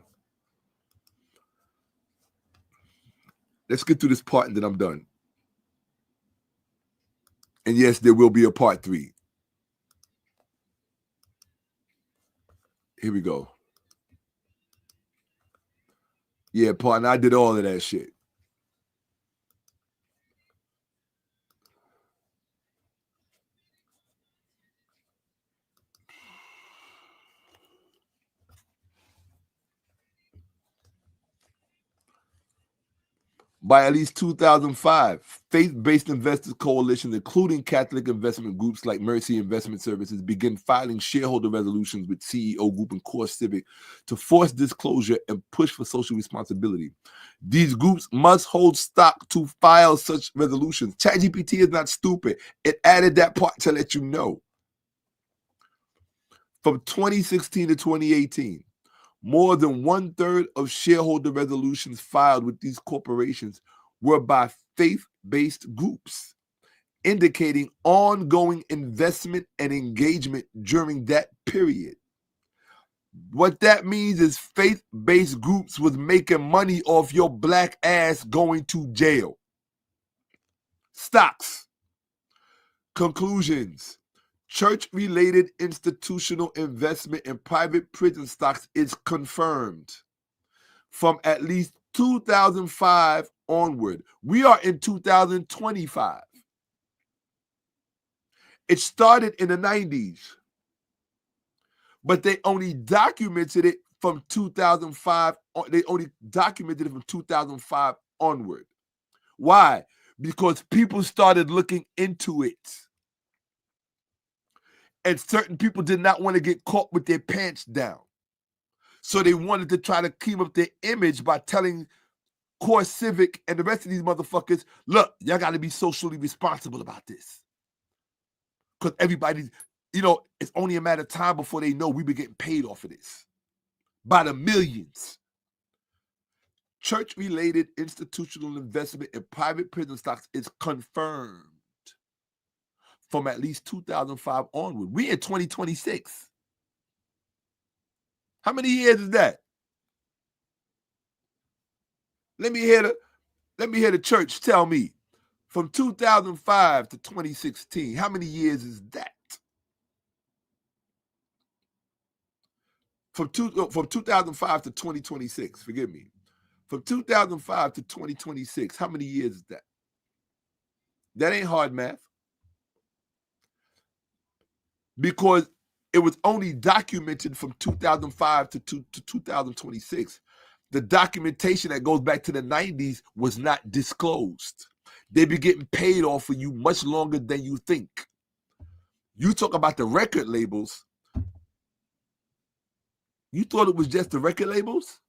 Speaker 1: Let's get through this part and then I'm done. And yes, there will be a part 3. Here we go. Yeah, partner, I did all of that shit. By at least 2005, faith-based investors coalitions, including Catholic investment groups like Mercy Investment Services, begin filing shareholder resolutions with CEO Group and CoreCivic to force disclosure and push for social responsibility. These groups must hold stock to file such resolutions. ChatGPT is not stupid. It added that part to let you know. From 2016 to 2018, more than 1/3 of shareholder resolutions filed with these corporations were by faith-based groups, indicating ongoing investment and engagement during that period. What that means is faith-based groups was making money off your black ass going to jail. Stocks. Conclusions. Church-related institutional investment in private prison stocks is confirmed from at least 2005 onward. We are in 2025. It started in the 90s, but they only documented it from 2005. They only documented it from 2005 onward. Why? Because people started looking into it. And certain people did not want to get caught with their pants down. So they wanted to try to keep up their image by telling CoreCivic and the rest of these motherfuckers, look, y'all got to be socially responsible about this. Because everybody, it's only a matter of time before they know we be getting paid off of this. By the millions. Church-related institutional investment in private prison stocks is confirmed from at least 2005 onward. We in 2026. How many years is that? Let me hear the church tell me. From 2005 to 2016, how many years is that? From 2005 to 2026, forgive me. From 2005 to 2026, how many years is that? That ain't hard math. Because it was only documented from 2005 to 2026. The documentation that goes back to the 90s was not disclosed. They be getting paid off for you much longer than you think. You talk about the record labels. You thought it was just the record labels?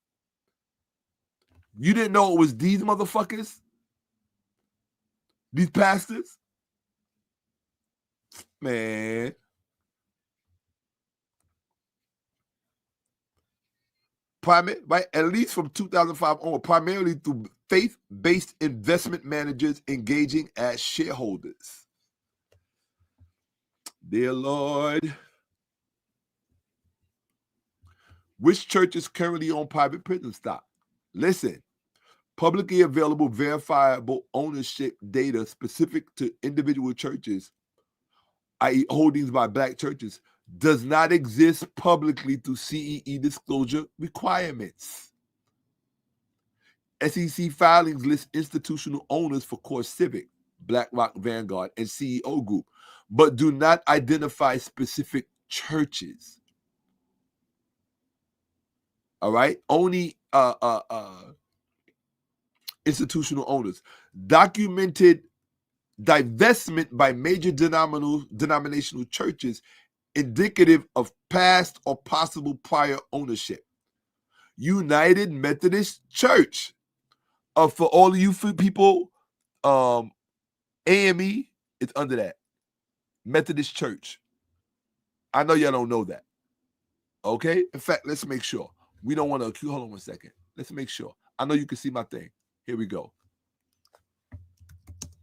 Speaker 1: You didn't know it was these motherfuckers? These pastors? Man. Right, at least from 2005 on, primarily through faith-based investment managers engaging as shareholders. Dear Lord. Which churches currently own private prison stock? Listen, publicly available verifiable ownership data specific to individual churches, i.e. holdings by black churches, does not exist publicly through CEE disclosure requirements. SEC filings list institutional owners for Core Civic, BlackRock Vanguard, and CEO Group, but do not identify specific churches. All right? Only institutional owners. Documented divestment by major denominational churches indicative of past or possible prior ownership. United Methodist Church. For all of you people, AME is under that. Methodist Church. I know y'all don't know that. Okay? In fact, let's make sure. We don't want to, hold on one second. Let's make sure. I know you can see my thing. Here we go.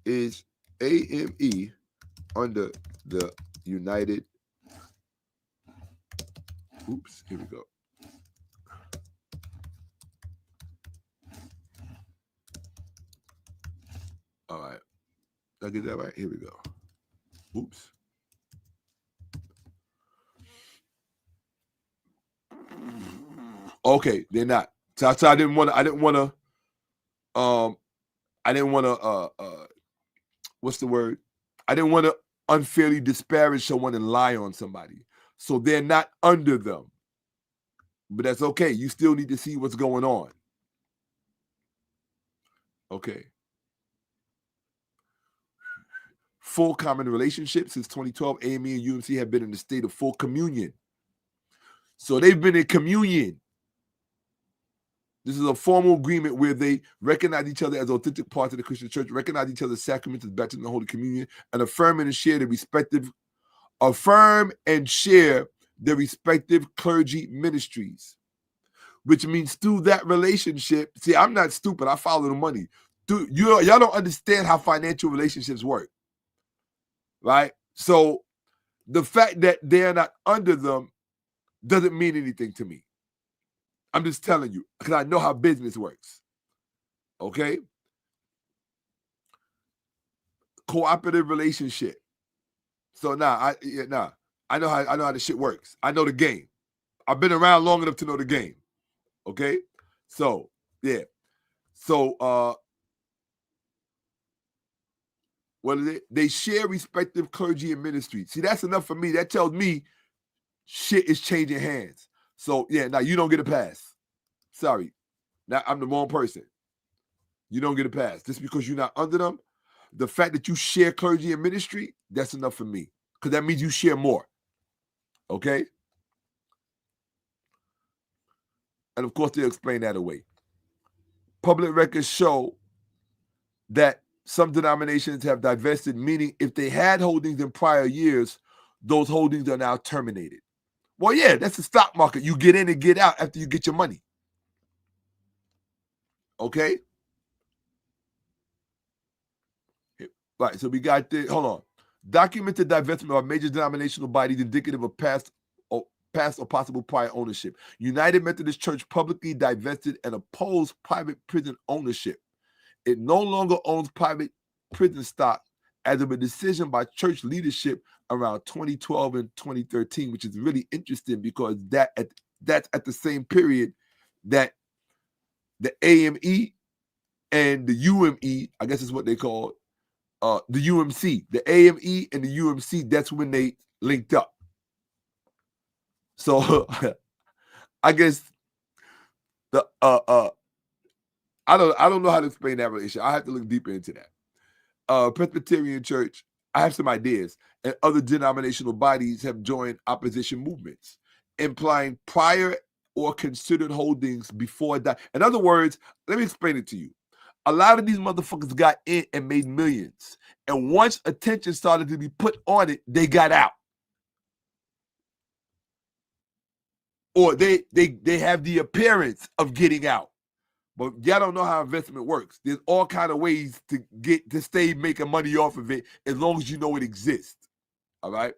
Speaker 1: Is AME under the United? Oops, here we go. All right. Did I get that right? Here we go. Oops. Okay, they're not. So I didn't want to what's the word? I didn't want to unfairly disparage someone and lie on somebody. So they're not under them. But that's okay. You still need to see what's going on. Okay. Full common relationship. Since 2012, AME and UMC have been in the state of full communion. So they've been in communion. This is a formal agreement where they recognize each other as authentic parts of the Christian church, recognize each other's sacraments as baptism and Holy Communion, and affirm and share their respective clergy ministries. Which means through that relationship, see, I'm not stupid. I follow the money. Y'all don't understand how financial relationships work. Right? So the fact that they're not under them doesn't mean anything to me. I'm just telling you because I know how business works. Okay? Cooperative relationship. So I know how the shit works. I know the game. I've been around long enough to know the game. Okay? So, yeah. So what is it? They share respective clergy and ministry. See, that's enough for me. That tells me shit is changing hands. So, yeah, now you don't get a pass. Sorry. Now I'm the wrong person. You don't get a pass. Just because you're not under them, the fact that you share clergy and ministry, that's enough for me. Because that means you share more. Okay? And of course, they'll explain that away. Public records show that some denominations have divested, meaning if they had holdings in prior years, those holdings are now terminated. Well, yeah, that's the stock market. You get in and get out after you get your money. Okay? Right, so we got this. Hold on. Documented divestment of major denominational bodies indicative of past past or possible prior ownership. United Methodist Church publicly divested and opposed private prison ownership. It no longer owns private prison stock as of a decision by church leadership around 2012 and 2013, which is really interesting because that's at the same period that the AME and the UME, I guess is what they call the UMC. The AME and the UMC, that's when they linked up. So I guess the I don't know how to explain that relationship. I have to look deeper into that. Presbyterian Church, I have some ideas, and other denominational bodies have joined opposition movements, implying prior or considered holdings before that. In other words, let me explain it to you. A lot of these motherfuckers got in and made millions, and once attention started to be put on it, they got out. Or they have the appearance of getting out. But y'all don't know how investment works. There's all kind of ways to stay making money off of it as long as you know it exists. All right?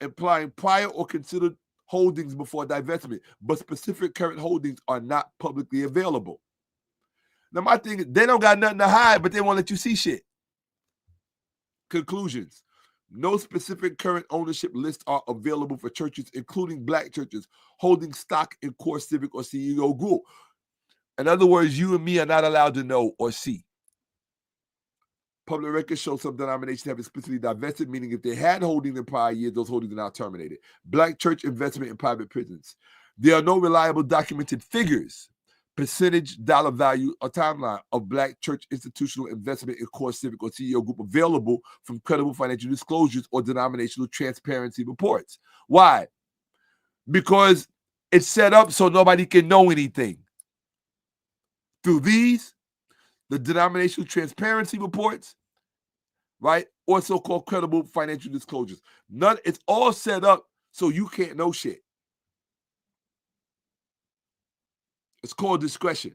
Speaker 1: Implying prior or considered holdings before divestment, but specific current holdings are not publicly available. Now, my thing is, they don't got nothing to hide, but they won't let you see shit. Conclusions. No specific current ownership lists are available for churches, including black churches, holding stock in core civic or CEO group. In other words, you and me are not allowed to know or see. Public records show some denominations have explicitly divested, meaning if they had holdings in prior years, those holdings are now terminated. Black church investment in private prisons. There are no reliable documented figures, percentage, dollar value, or timeline of black church institutional investment in core civic or CEO group available from credible financial disclosures or denominational transparency reports. Why? Because it's set up so nobody can know anything. Through these, the denominational transparency reports, right, or so-called credible financial disclosures. It's all set up so you can't know shit. It's called discretion.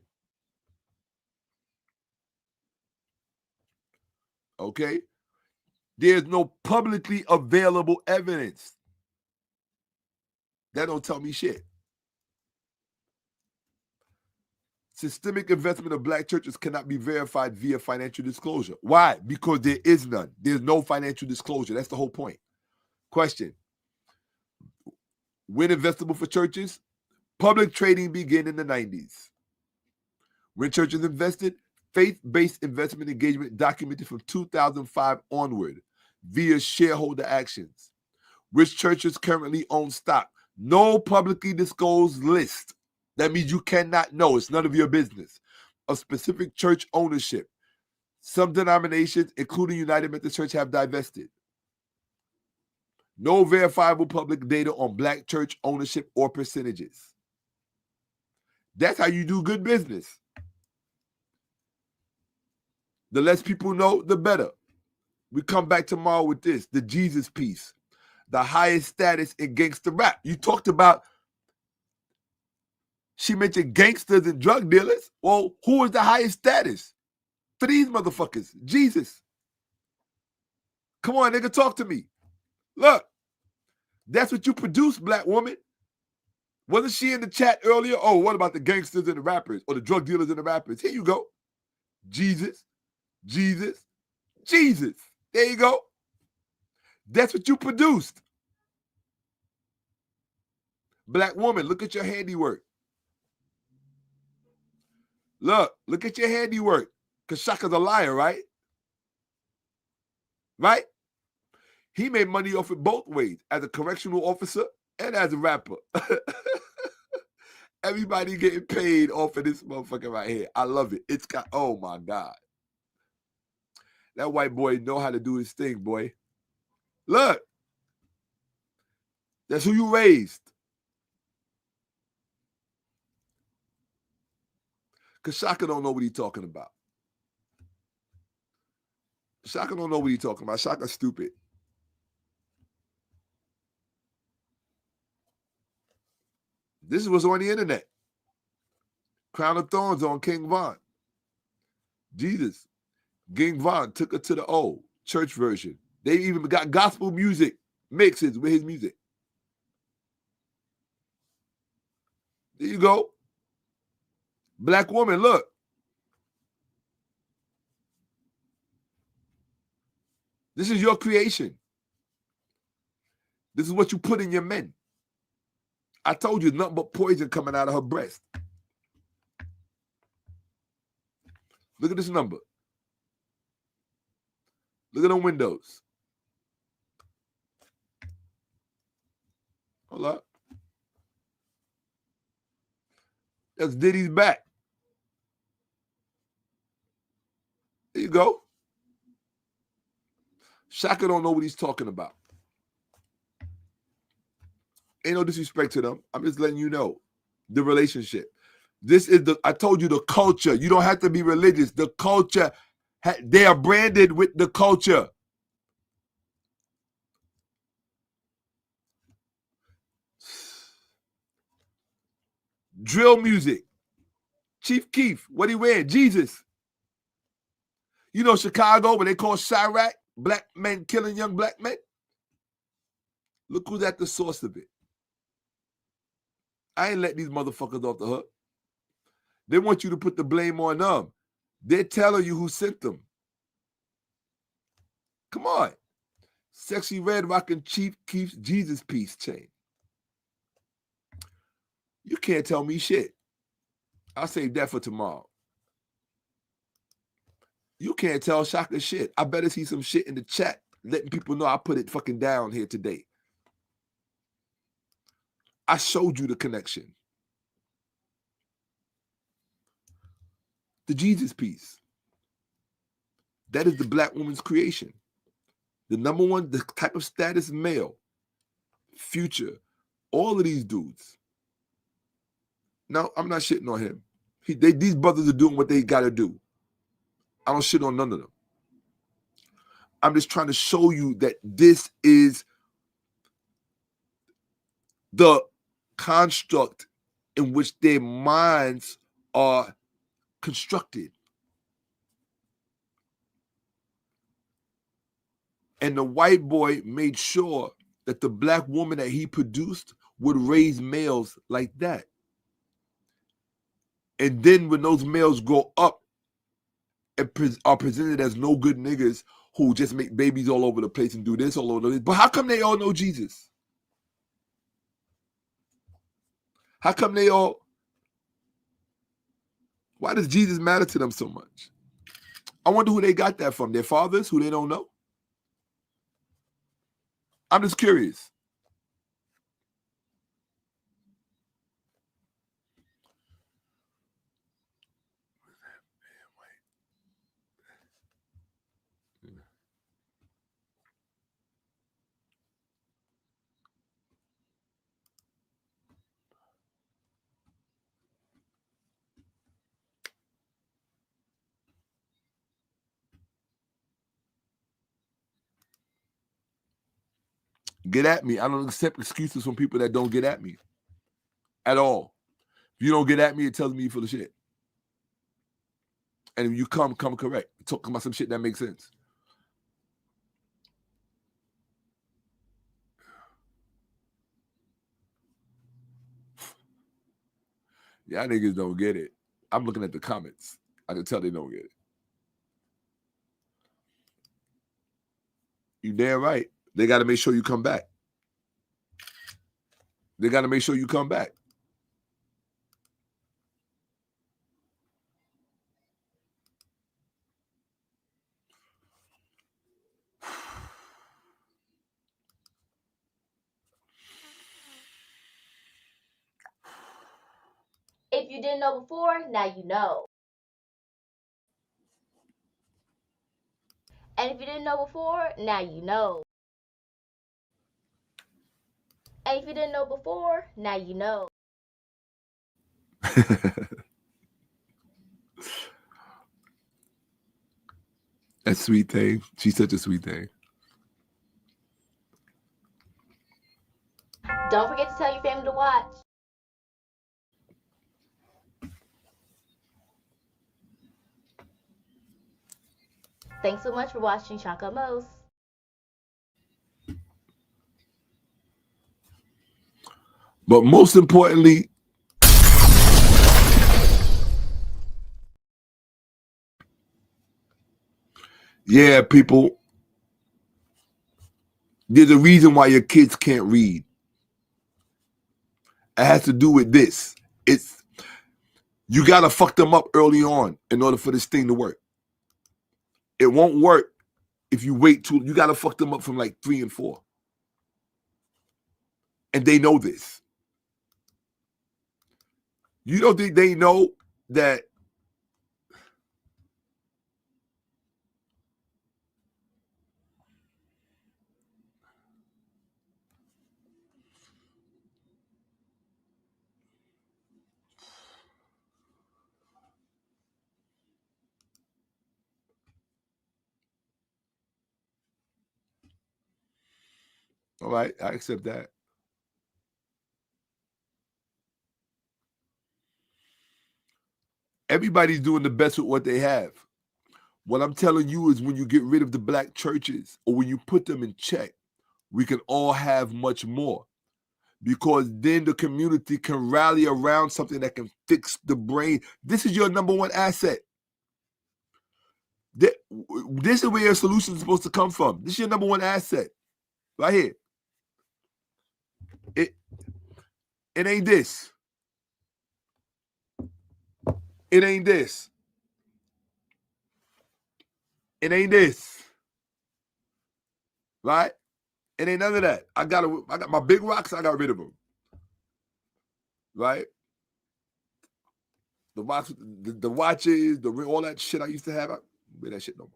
Speaker 1: Okay? There's no publicly available evidence. That don't tell me shit. Systemic investment of black churches cannot be verified via financial disclosure. Why? Because there is none. There's no financial disclosure. That's the whole point. Question. When investable for churches? Public trading began in the 90s. When churches invested, faith-based investment engagement documented from 2005 onward via shareholder actions. Which churches currently own stock? No publicly disclosed list. That means you cannot know. It's none of your business. Of specific church ownership. Some denominations, including United Methodist Church, have divested. No verifiable public data on black church ownership or percentages. That's how you do good business. The less people know, the better. We come back tomorrow with this, the Jesus piece. The highest status in gangster rap. You talked about, she mentioned gangsters and drug dealers. Well, who is the highest status? For these motherfuckers, Jesus. Come on, nigga, talk to me. Look, that's what you produce, black woman. Wasn't she in the chat earlier? Oh, what about the gangsters and the rappers or the drug dealers and the rappers? Here you go. Jesus, Jesus, Jesus. There you go. That's what you produced. Black woman, look at your handiwork. Look at your handiwork. Because Shakka's a liar, right? Right? He made money off it both ways, as a correctional officer and as a rapper. Everybody getting paid off of this motherfucker right here. I love it. It's got, oh my God. That white boy know how to do his thing, boy. Look. That's who you raised. Because Shakka don't know what he's talking about. Shakka don't know what he's talking about. Shakka's stupid. This is what's on the internet. Crown of Thorns on King Von. Jesus. King Von took her to the old church version. They even got gospel music mixes with his music. There you go. Black woman, look. This is your creation. This is what you put in your men. I told you, nothing but poison coming out of her breast. Look at this number. Look at the windows. Hold up. That's Diddy's back. There you go. Shakka don't know what he's talking about. Ain't no disrespect to them. I'm just letting you know the relationship. This is I told you, the culture. You don't have to be religious. The culture, they are branded with the culture. Drill music. Chief Keef, what he wearing? Jesus. You know Chicago, when they call Chirac, black men killing young black men? Look who's at the source of it. I ain't let these motherfuckers off the hook. They want you to put the blame on them. They're telling you who sent them. Come on. Sexy red rocking Chief Keef's Jesus piece chain. You can't tell me shit. I'll save that for tomorrow. You can't tell Shakka shit. I better see some shit in the chat letting people know I put it fucking down here today. I showed you the connection. The Jesus piece. That is the black woman's creation. The number one, the type of status male, Future, all of these dudes. Now, I'm not shitting on him. These brothers are doing what they got to do. I don't shit on none of them. I'm just trying to show you that this is the construct in which their minds are constructed. And the white boy made sure that the black woman that he produced would raise males like that. And then when those males grow up and are presented as no good niggas who just make babies all over the place and do this all over the place. But how come they all know Jesus? How come they all... Why does Jesus matter to them so much? I wonder who they got that from. Their fathers, who they don't know? I'm just curious. Get at me. I don't accept excuses from people that don't get at me at all. If you don't get at me, it tells me you're full of shit. And if you come correct. Talk about some shit that makes sense. Y'all niggas don't get it. I'm looking at the comments. I can tell they don't get it. You damn right. They got to make sure you come back. They got to make sure you come back.
Speaker 4: If you didn't know before, now you know. And if you didn't know before, now you know. And if you didn't know before, now you know.
Speaker 1: That sweet thing. She's such a sweet thing.
Speaker 4: Don't forget to tell your family to watch. Thanks so much for watching Shakka-Ahmose.
Speaker 1: But most importantly, Yeah, people. There's a reason why your kids can't read. It has to do with this. You gotta fuck them up early on in order for this thing to work. It won't work if you wait too. You gotta fuck them up from like 3 and 4, and they know this. You don't think they know that? All right, I accept that. Everybody's doing the best with what they have. What I'm telling you is when you get rid of the black churches or when you put them in check, we can all have much more, because then the community can rally around something that can fix the brain. This is your number one asset. This is where your solution is supposed to come from. This is your number one asset right here. It ain't this. It ain't this. It ain't this. Right? It ain't none of that. I got my big rocks, I got rid of them. Right? The watches, the ring, all that shit I used to have, I don't wear that shit no more.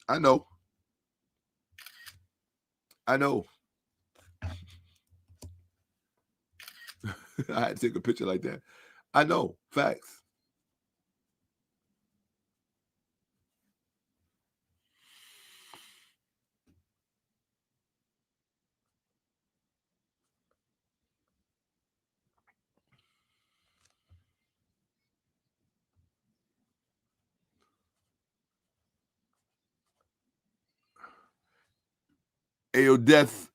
Speaker 1: I know. I had to take a picture like that. I know. Facts. Ayo, death,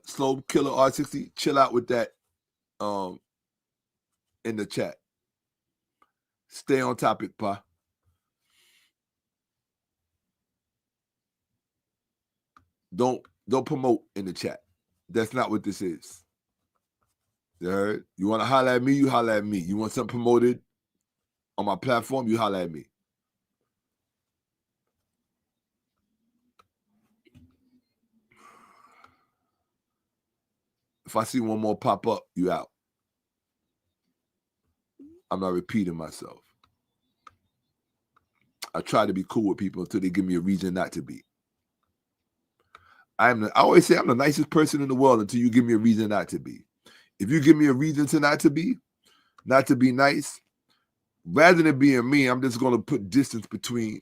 Speaker 1: slow killer R60, chill out with that in the chat. Stay on topic, pa. Don't promote in the chat. That's not what this is. You heard? You want to holler at me, you holler at me. You want something promoted on my platform, you holler at me. If I see one more pop up, you out. I'm not repeating myself. I try to be cool with people until they give me a reason not to be. I always say I'm the nicest person in the world until you give me a reason not to be. If you give me a reason to not to be nice, rather than being me, I'm just going to put distance between.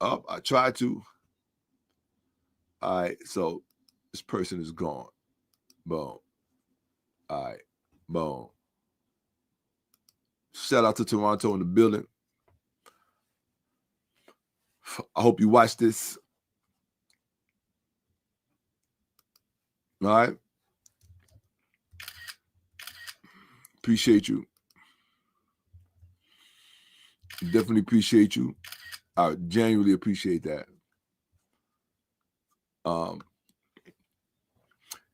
Speaker 1: Oh, I try to. All right, so this person is gone. Boom. All right, boom. Shout out to Toronto in the building. I hope you watch this. All right. Appreciate you. Definitely appreciate you. I genuinely appreciate that.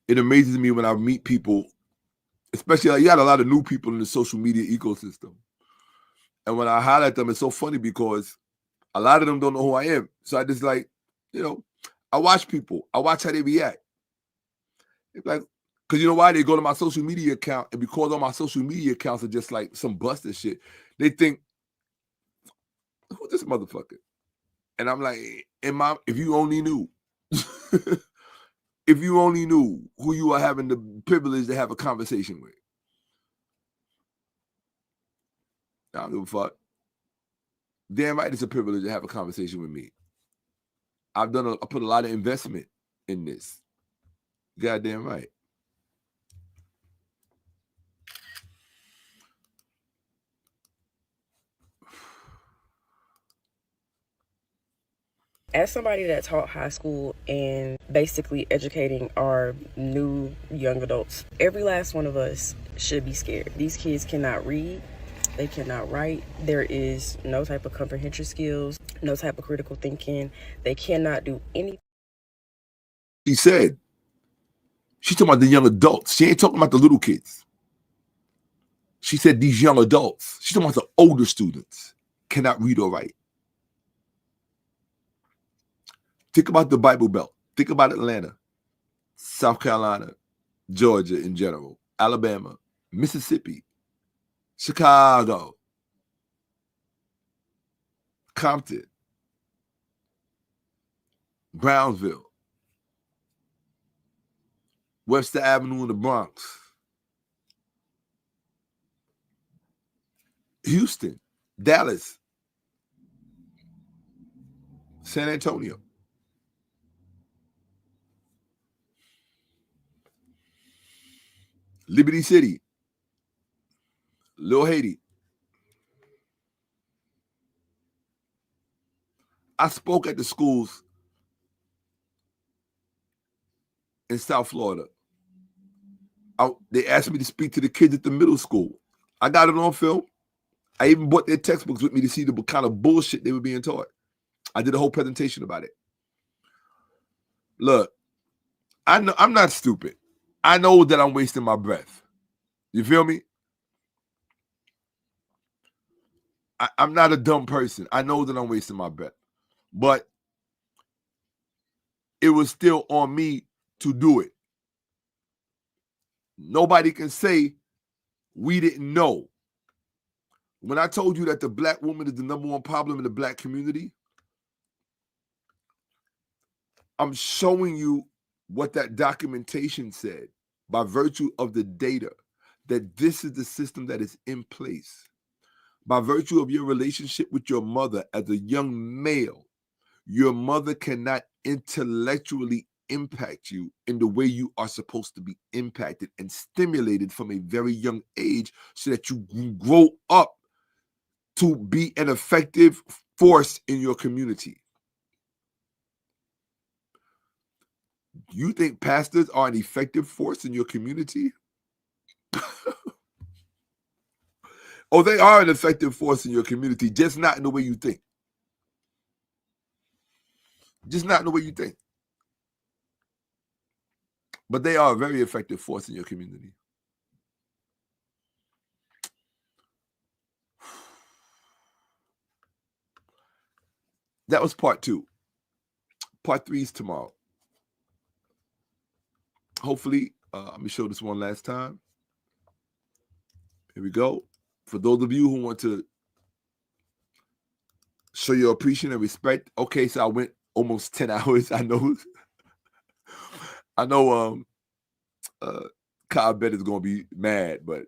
Speaker 1: It amazes me when I meet people, especially you got a lot of new people in the social media ecosystem. And when I highlight them, it's so funny because a lot of them don't know who I am. So I just I watch people. I watch how they react. It's like, because you know why? They go to my social media account, and because all my social media accounts are just like some busted shit, they think, who's this motherfucker? And I'm like, if you only knew. If you only knew who you are having the privilege to have a conversation with. I don't give a fuck. Damn right it's a privilege to have a conversation with me. I put a lot of investment in this. Goddamn right.
Speaker 3: As somebody that taught high school and basically educating our new young adults, every last one of us should be scared. These kids cannot read, they cannot write, there is no type of comprehension skills, no type of critical thinking, they cannot do anything.
Speaker 1: She said, she's talking about the young adults. She ain't talking about the little kids. She said these young adults. She's talking about the older students cannot read or write. Think about the Bible Belt. Think about Atlanta, South Carolina, Georgia in general, Alabama, Mississippi, Chicago, Compton, Brownsville, Webster Avenue in the Bronx, Houston, Dallas, San Antonio. Liberty City, Little Haiti. I spoke at the schools in South Florida. They asked me to speak to the kids at the middle school. I got it on film. I even brought their textbooks with me to see the kind of bullshit they were being taught. I did a whole presentation about it. Look, I know I'm not stupid. I know that I'm wasting my breath. You feel me? I'm not a dumb person. I know that I'm wasting my breath. But it was still on me to do it. Nobody can say we didn't know. When I told you that the black woman is the #1 problem in the black community, I'm showing you what that documentation said by virtue of the data, that this is the system that is in place. By virtue of your relationship with your mother as a young male, your mother cannot intellectually impact you in the way you are supposed to be impacted and stimulated from a very young age so that you grow up to be an effective force in your community. You think pastors are an effective force in your community? Oh, they are an effective force in your community, just not in the way you think. Just not in the way you think. But they are a very effective force in your community. That was part 2. Part 3 is tomorrow. Hopefully, let me show this one last time. Here we go. For those of you who want to show your appreciation and respect. Okay, so I went almost 10 hours. I know. Kyle Bet is gonna be mad, but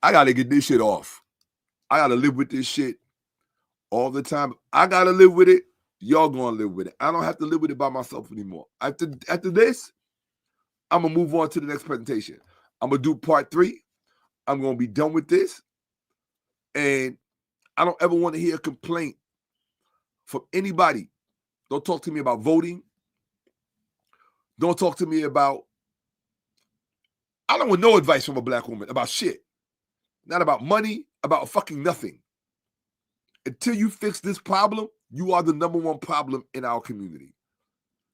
Speaker 1: I gotta get this shit off. I gotta live with this shit all the time. I gotta live with it. Y'all gonna live with it. I don't have to live with it by myself anymore. After this, I'm gonna move on to the next presentation. I'm gonna do part 3. I'm gonna be done with this. And I don't ever want to hear a complaint from anybody. Don't talk to me about voting. Don't talk to me about, I don't want no advice from a black woman about shit. Not about money, about fucking nothing. Until you fix this problem, you are the #1 problem in our community.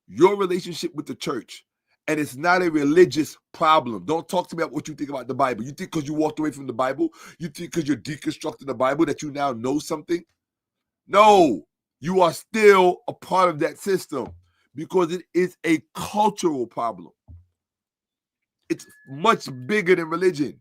Speaker 1: Your relationship with the church. And it's not a religious problem. Don't talk to me about what you think about the Bible. You think because you walked away from the Bible, you think because you're deconstructing the Bible that you now know something? No, you are still a part of that system because it is a cultural problem. It's much bigger than religion.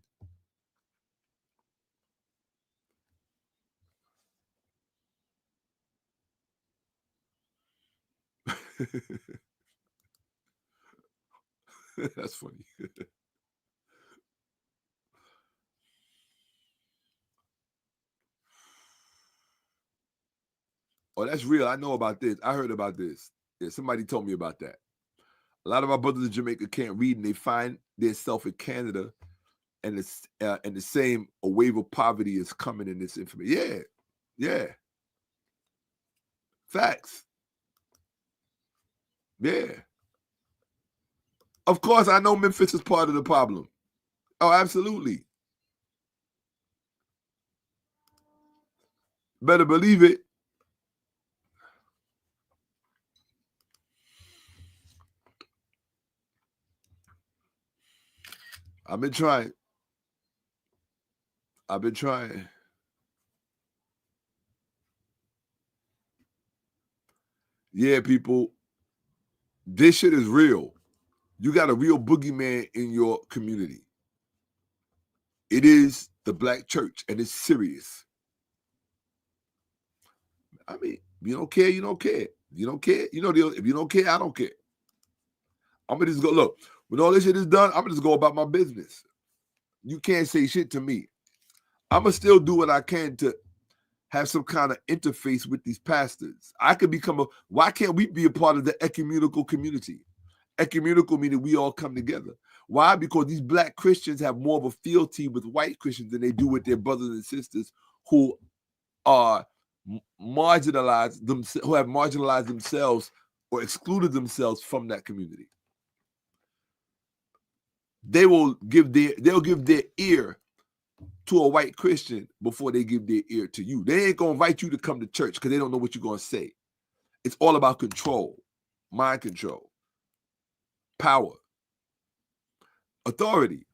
Speaker 1: That's funny. Oh, that's real. I know about this. I heard about this. Yeah, somebody told me about that. A lot of our brothers in Jamaica can't read, and they find themselves in Canada, and it's and the same a wave of poverty is coming in this information. Yeah, yeah. Facts. Yeah. Of course, I know Memphis is part of the problem. Oh, absolutely. Better believe it. I've been trying. I've been trying. Yeah, people. This shit is real. You got a real boogeyman in your community. It is the black church, and it's serious. I mean, you don't care, you don't care. You don't care. You know, if you don't care, I don't care. I'm going to just go, look, when all this shit is done, I'm going to just go about my business. You can't say shit to me. I'm going to still do what I can to have some kind of interface with these pastors. I could become why can't we be a part of the ecumenical community? Ecumenical meaning we all come together. Why? Because these black Christians have more of a fealty with white Christians than they do with their brothers and sisters who are marginalized, who have marginalized themselves or excluded themselves from that community. They'll give their ear to a white Christian before they give their ear to you. They ain't gonna invite you to come to church because they don't know what you're gonna say. It's all about control, mind control, power, authority.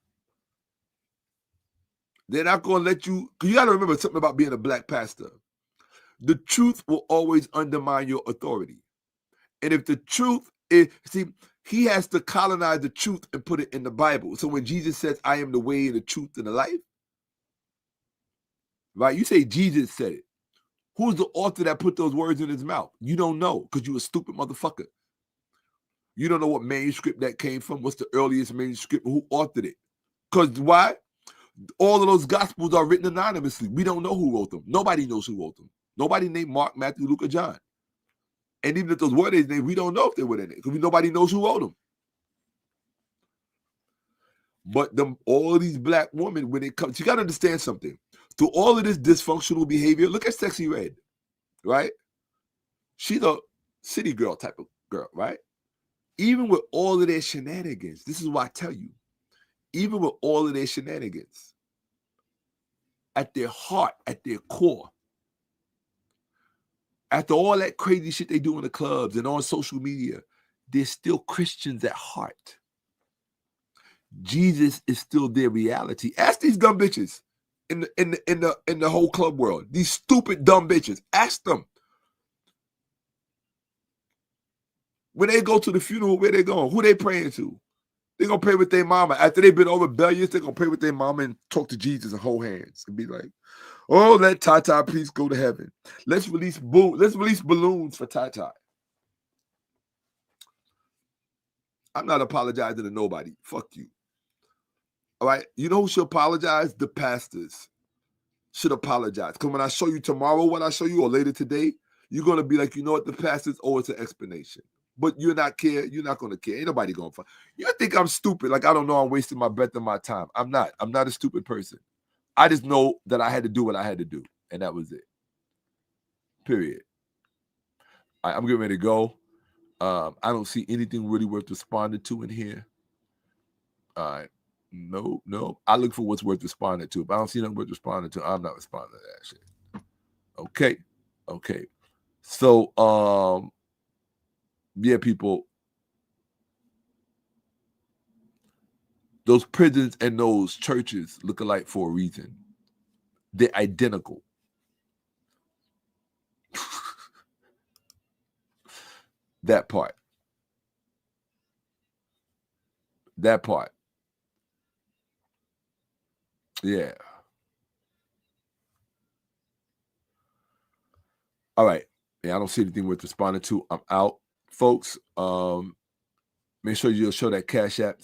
Speaker 1: They're not gonna let you, because you gotta remember something about being a black pastor. The truth will always undermine your authority. And if the truth is, see, he has to colonize the truth and put it in the Bible. So when Jesus says, I am the way, the truth, and the life, right? You say Jesus said it. Who's the author that put those words in his mouth? You don't know because you a stupid motherfucker. You don't know what manuscript that came from. What's the earliest manuscript? Who authored it? Because why? All of those gospels are written anonymously. We don't know who wrote them. Nobody knows who wrote them. Nobody named Mark, Matthew, Luke, or John. And even if those were their names, we don't know if they were their names because nobody knows who wrote them. But all of these black women, when it comes, you got to understand something. Through all of this dysfunctional behavior, look at Sexy Red, right? She's a city girl type of girl, right? Even with all of their shenanigans, this is why I tell you, even with all of their shenanigans, at their heart, at their core, after all that crazy shit they do in the clubs and on social media, they're still Christians at heart. Jesus is still their reality. Ask these dumb bitches in the whole club world. These stupid dumb bitches. Ask them. When they go to the funeral, where they going? Who they praying to? They're going to pray with their mama. After they've been all rebellious, they're going to pray with their mama and talk to Jesus and hold hands and be like, oh, let Tata please go to heaven. Let's release balloons for Tata. I'm not apologizing to nobody. Fuck you. All right? You know who should apologize? The pastors should apologize. Because when I show you tomorrow what I show you or later today, you're going to be like, you know what? The pastors owe us an explanation. But you're not care. You're not going to care. Ain't nobody going to find. You think I'm stupid. Like, I don't know I'm wasting my breath and my time. I'm not. I'm not a stupid person. I just know that I had to do what I had to do. And that was it. Period. I'm getting ready to go. I don't see anything really worth responding to in here. All right. No. I look for what's worth responding to. If I don't see nothing worth responding to, I'm not responding to that shit. Okay. So, yeah, people, those prisons and those churches look alike for a reason. They're identical. That part. Yeah. All right. Yeah, I don't see anything worth responding to. I'm out. Folks, make sure you'll show that Cash App.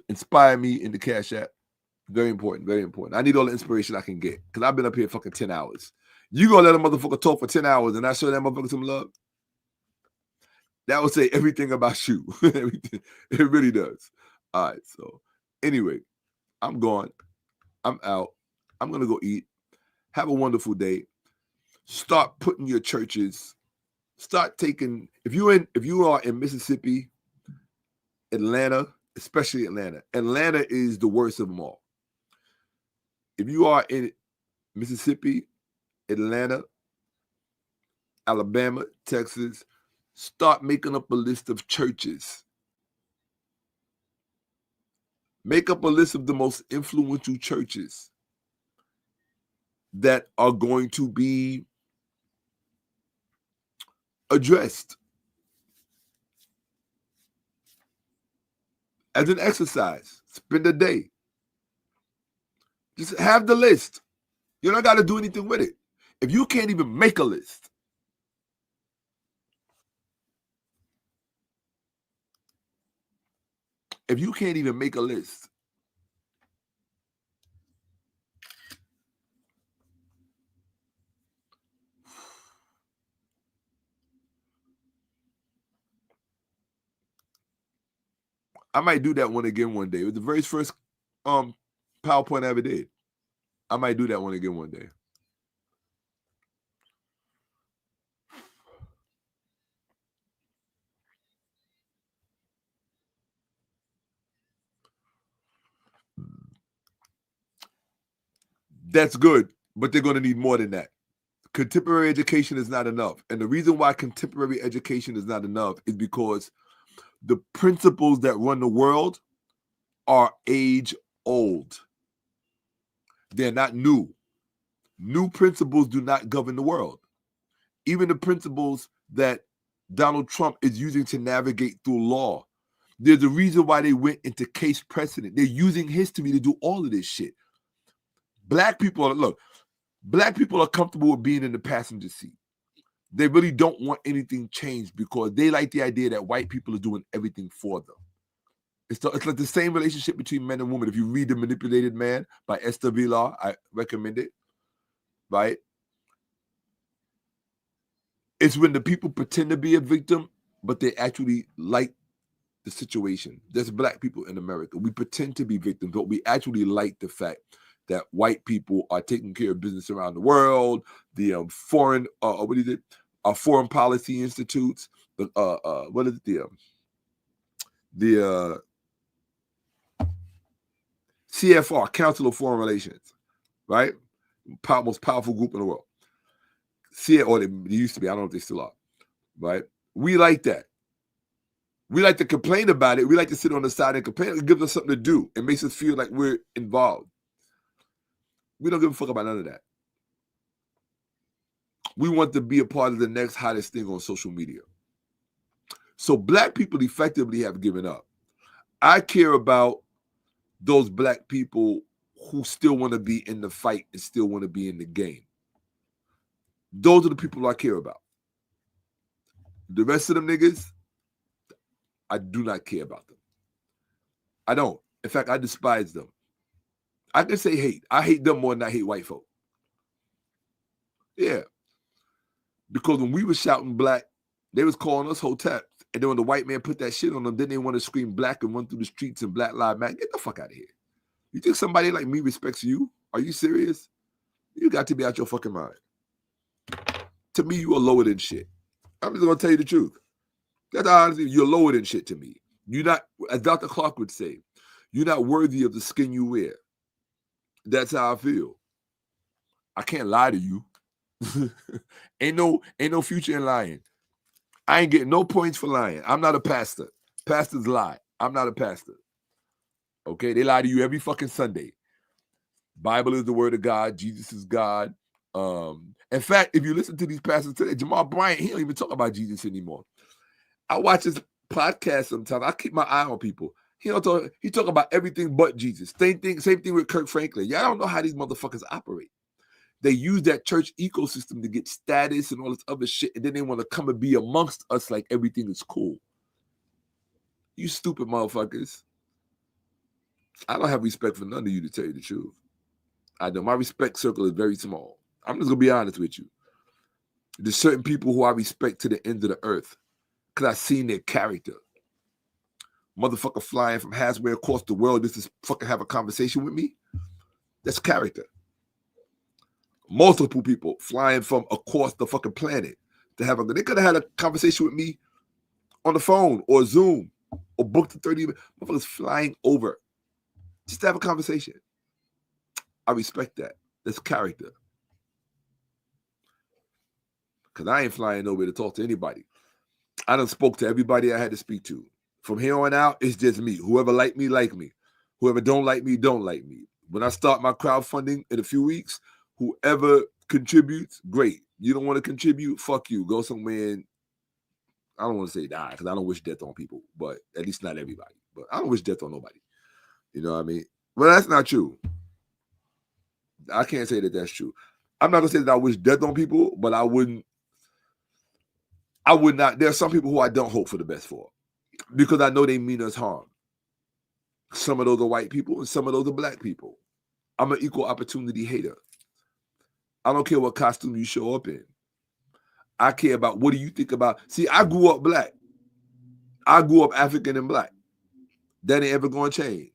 Speaker 1: Inspire me in the Cash App. Very important, very important. I need all the inspiration I can get because I've been up here fucking 10 hours. You gonna let a motherfucker talk for 10 hours and I show that motherfucker some love? That will say everything about you. Everything. It really does. All right, so anyway, I'm gone. I'm out. I'm going to go eat. Have a wonderful day. Start putting your churches Start taking, if you are in Mississippi, Atlanta, especially Atlanta. Atlanta is the worst of them all. If you are in Mississippi, Atlanta, Alabama, Texas, start making up a list of churches. Make up a list of the most influential churches that are going to be addressed as an exercise. Spend a day. Just have the list. You don't got to do anything with it. If you can't even make a list, if you can't even make a list, I might do that one again one day. It was the very first PowerPoint I ever did. I might do that one again one day. That's good, but they're going to need more than that. Contemporary education is not enough. And the reason why contemporary education is not enough is because the principles that run the world are age old. They're not new. New principles do not govern the world. Even the principles that Donald Trump is using to navigate through law, there's a reason why they went into case precedent. They're using history to do all of this shit. Black people are comfortable with being in the passenger seat. They really don't want anything changed because they like the idea that white people are doing everything for them. It's like the same relationship between men and women. If you read The Manipulated Man by Esther Vilar, I recommend it, right? It's when the people pretend to be a victim, but they actually like the situation. There's black people in America. We pretend to be victims, but we actually like the fact that white people are taking care of business around the world. The foreign policy institutes. The CFR, Council of Foreign Relations, right? Most powerful group in the world. Or they used to be. I don't know if they still are, right? We like that. We like to complain about it. We like to sit on the side and complain. It gives us something to do. It makes us feel like we're involved. We don't give a fuck about none of that. We want to be a part of the next hottest thing on social media. So black people effectively have given up. I care about those black people who still want to be in the fight and still want to be in the game. Those are the people I care about. The rest of them niggas, I do not care about them. I don't. In fact, I despise them. I can say hate. I hate them more than I hate white folk. Yeah. Because when we were shouting black, they was calling us hoteps. And then when the white man put that shit on them, then they want to scream black and run through the streets and Black Lives Matter. Get the fuck out of here. You think somebody like me respects you? Are you serious? You got to be out your fucking mind. To me, you are lower than shit. I'm just going to tell you the truth. That's honestly, you're lower than shit to me. You're not, as Dr. Clark would say, you're not worthy of the skin you wear. That's how I feel. I can't lie to you. ain't no future in lying. I ain't getting no points for lying. I'm not a pastor. Pastors lie. I'm not a pastor. Okay? They lie to you every fucking Sunday. Bible is the word of God. Jesus is God. In fact, if you listen to these pastors today, Jamal Bryant, he don't even talk about Jesus anymore. I watch his podcast sometimes. I keep my eye on people. He talk about everything but Jesus. Same thing with Kirk Franklin. Y'all don't know how these motherfuckers operate. They use that church ecosystem to get status and all this other shit, and then they want to come and be amongst us like everything is cool. You stupid motherfuckers. I don't have respect for none of you, to tell you the truth. I know my respect circle is very small. I'm just going to be honest with you. There's certain people who I respect to the end of the earth because I've seen their character. Motherfucker flying from halfway across the world just to fucking have a conversation with me. That's character. Multiple people flying from across the fucking planet to have they could have had a conversation with me on the phone or Zoom or booked a 30 minutes. Motherfuckers flying over just to have a conversation. I respect that. That's character. Because I ain't flying nowhere to talk to anybody. I done spoke to everybody I had to speak to. From here on out, it's just me. Whoever like me, like me. Whoever don't like me, don't like me. When I start my crowdfunding in a few weeks, whoever contributes, great. You don't want to contribute, fuck you. Go somewhere and I don't want to say die because I don't wish death on people, but at least not everybody. But I don't wish death on nobody. You know what I mean? Well, that's not true. I can't say that that's true. I'm not going to say that I wish death on people, but I would not. There are some people who I don't hope for the best for because I know they mean us harm. Some of those are white people and some of those are black people. I'm an equal opportunity hater. I don't care what costume you show up in. I care about what do you think about. See, I grew up black. I grew up African and black. That ain't ever going to change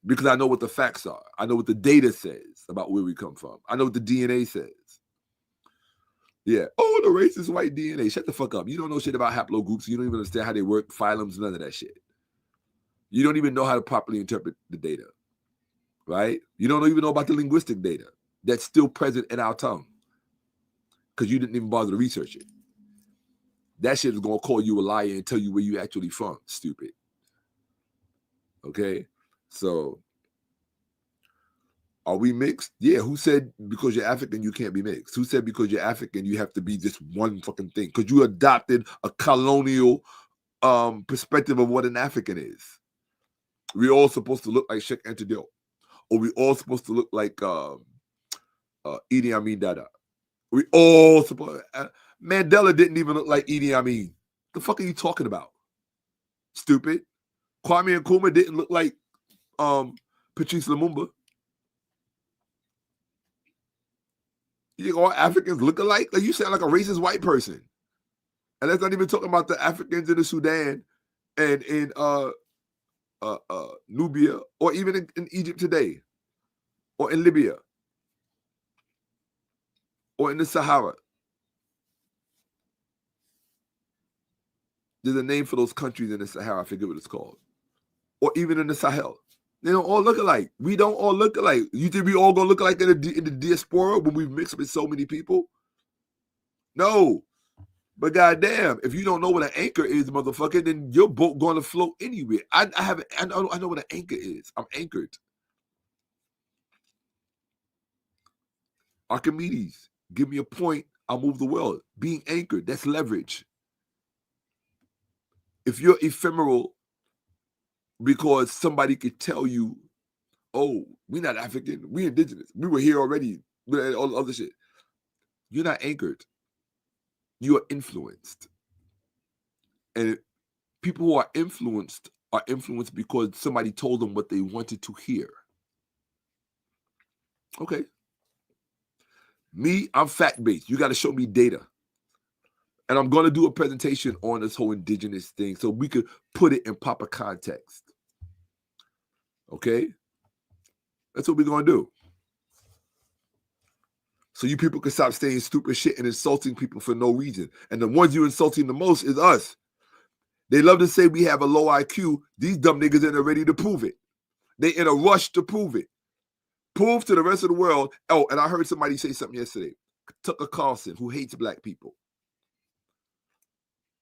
Speaker 1: because I know what the facts are. I know what the data says about where we come from. I know what the DNA says. Yeah. Oh, the racist white DNA. Shut the fuck up. You don't know shit about haplogroups. You don't even understand how they work, phylums, none of that shit. You don't even know how to properly interpret the data, right? You don't even know about the linguistic data that's still present in our tongue because you didn't even bother to research it. That shit is going to call you a liar and tell you where you actually from, stupid. Okay? So, are we mixed? Yeah. Who said because you're African, you can't be mixed? Who said because you're African, you have to be just one fucking thing? Because you adopted a colonial perspective of what an African is. We all supposed to look like Shakka-Ahmose, or we all supposed to look like Idi Amin Dada. We all supposed. Mandela didn't even look like Idi Amin. The fuck are you talking about? Stupid. Kwame Nkrumah didn't look like Patrice Lumumba. You think all Africans look alike? Like you sound like a racist white person. And that's not even talking about the Africans in the Sudan and in Nubia, or even in Egypt today, or in Libya, or in the Sahara. There's a name for those countries in the Sahara, I forget what it's called. Or even in the Sahel. They don't all look alike. We don't all look alike. You think we all gonna look alike in the diaspora when we mix with so many people? No. But goddamn, if you don't know what an anchor is, motherfucker, then your boat going to float anywhere. I know what an anchor is. I'm anchored. Archimedes, give me a point, I'll move the world. Being anchored, that's leverage. If you're ephemeral because somebody could tell you, oh, we're not African, we're indigenous, we were here already, all the other shit. You're not anchored. You are influenced. And people who are influenced because somebody told them what they wanted to hear. Okay. Me, I'm fact-based. You got to show me data. And I'm going to do a presentation on this whole indigenous thing so we could put it in proper context. Okay? That's what we're going to do. So you people can stop saying stupid shit and insulting people for no reason. And the ones you're insulting the most is us. They love to say we have a low IQ. These dumb niggas ain't ready to prove it. They in a rush to prove it. Prove to the rest of the world. Oh, and I heard somebody say something yesterday. Tucker Carlson, who hates black people.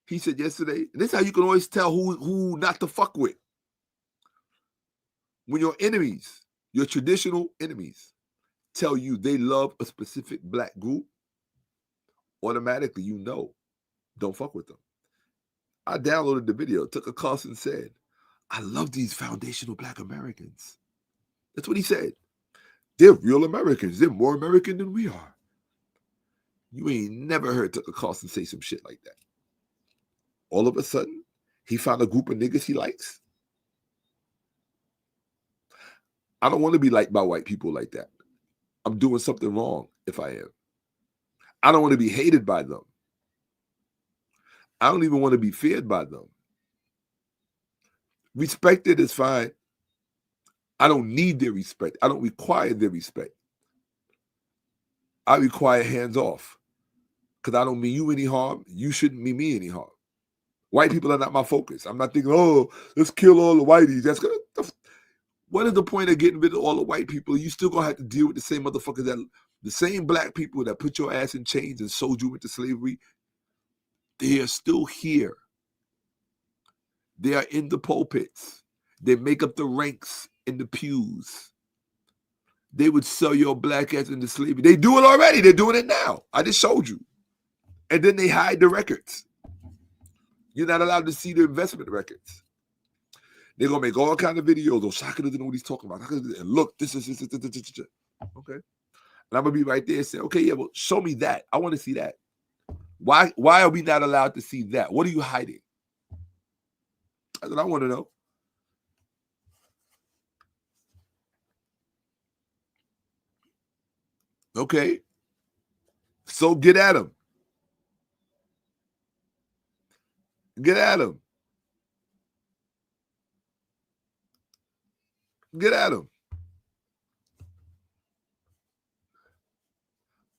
Speaker 1: He said yesterday, and this is how you can always tell who not to fuck with. When your enemies, your traditional enemies, tell you they love a specific black group, automatically you know, don't fuck with them. I downloaded the video. Tucker Carlson said, I love these foundational black Americans. That's what he said. They're real Americans. They're more American than we are. You ain't never heard Tucker Carlson say some shit like that. All of a sudden, he found a group of niggas he likes. I don't want to be liked by white people like that. I'm doing something wrong if I am. I don't want to be hated by them. I don't even want to be feared by them. Respected is fine. I don't need their respect. I don't require their respect. I require hands off. because I don't mean you any harm. You shouldn't mean me any harm. White people are not my focus. I'm not thinking, oh, let's kill all the whiteys. That's gonna. What is the point of getting rid of all the white people? You still gonna have to deal with the same motherfuckers the same black people that put your ass in chains and sold you into slavery. They are still here. They are in the pulpits. They make up the ranks in the pews. They would sell your black ass into slavery. They do it already. They're doing it now. I just showed you. And then they hide the records. You're not allowed to see the investment records. They're going to make all kinds of videos. Oh, Shaka doesn't know what he's talking about. And look, this. Okay. And I'm going to be right there and say, okay, yeah, well, show me that. I want to see that. Why are we not allowed to see that? What are you hiding? That's what I want to know. Okay. So get at him. Get at him. Get at him.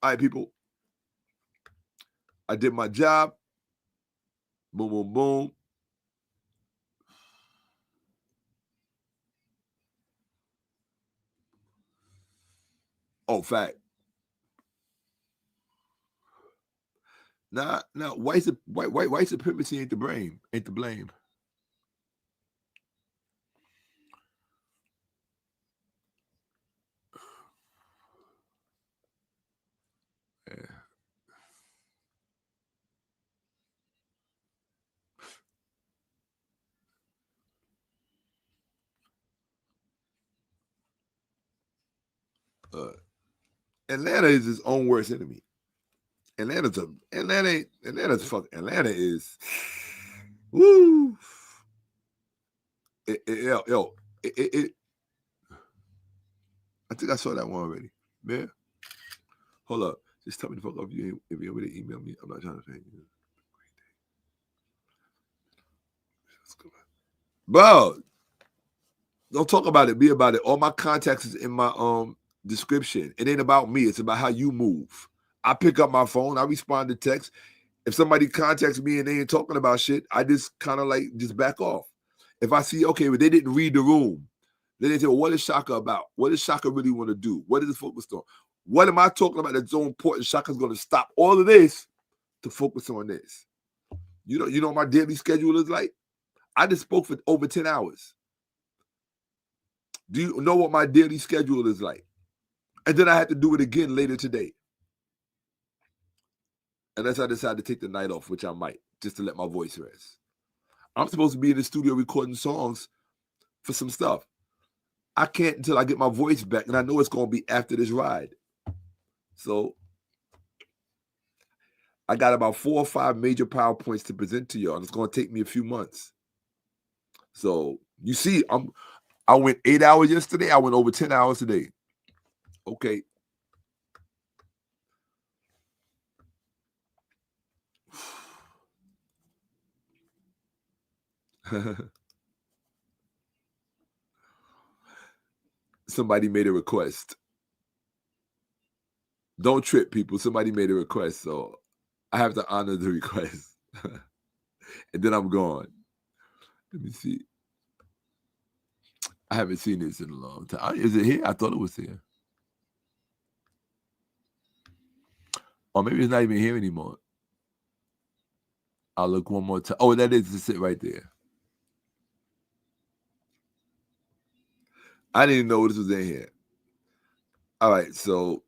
Speaker 1: All right, people. I did my job. Boom, boom, boom. Oh, fact. Nah, white supremacy ain't the blame. Ain't the blame. Yeah. Atlanta is his own worst enemy. Atlanta is woo. I think I saw that one already. Man, hold up. Just tell me the fuck up if you're able to email me. I'm not trying to pay you. Bro, don't talk about it. Be about it. All my contacts is in my description. It ain't about me. It's about how you move. I pick up my phone. I respond to text. If somebody contacts me and they ain't talking about shit, I just kind of like just back off. If I see, okay, but they didn't read the room, then they say, well, what is Shaka about? What does Shaka really want to do? What is it focused on? What am I talking about that's so important? Shaka's going to stop all of this to focus on this. You know what my daily schedule is like? I just spoke for over 10 hours. Do you know what my daily schedule is like? And then I had to do it again later today. Unless I decide to take the night off, which I might, just to let my voice rest. I'm supposed to be in the studio recording songs for some stuff. I can't until I get my voice back, and I know it's going to be after this ride. So I got about 4 or 5 major PowerPoints to present to y'all, and it's going to take me a few months. So you see, I went 8 hours yesterday. I went over 10 hours today. Okay. Somebody made a request. Don't trip, people. Somebody made a request, so I have to honor the request. And then I'm gone. Let me see. I haven't seen this in a long time. Is it here? I thought it was here. Or maybe it's not even here anymore. I'll look one more time. Oh, that is it right there. I didn't even know this was in here. All right, so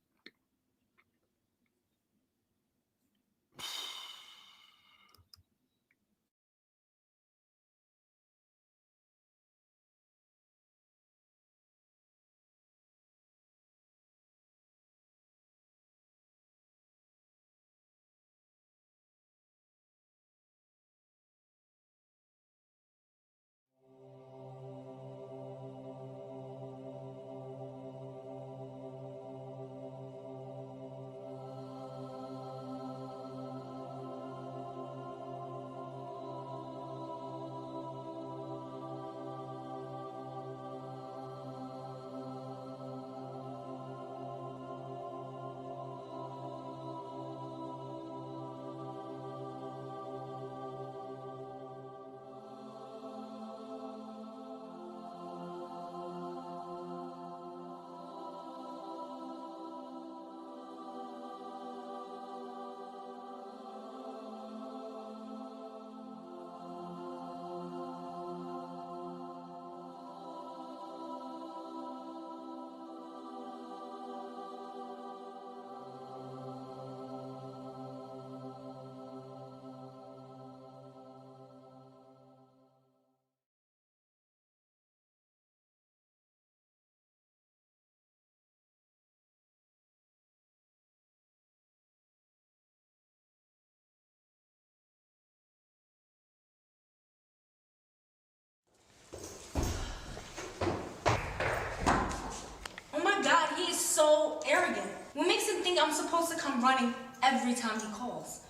Speaker 5: so arrogant? What makes him think I'm supposed to come running every time he calls?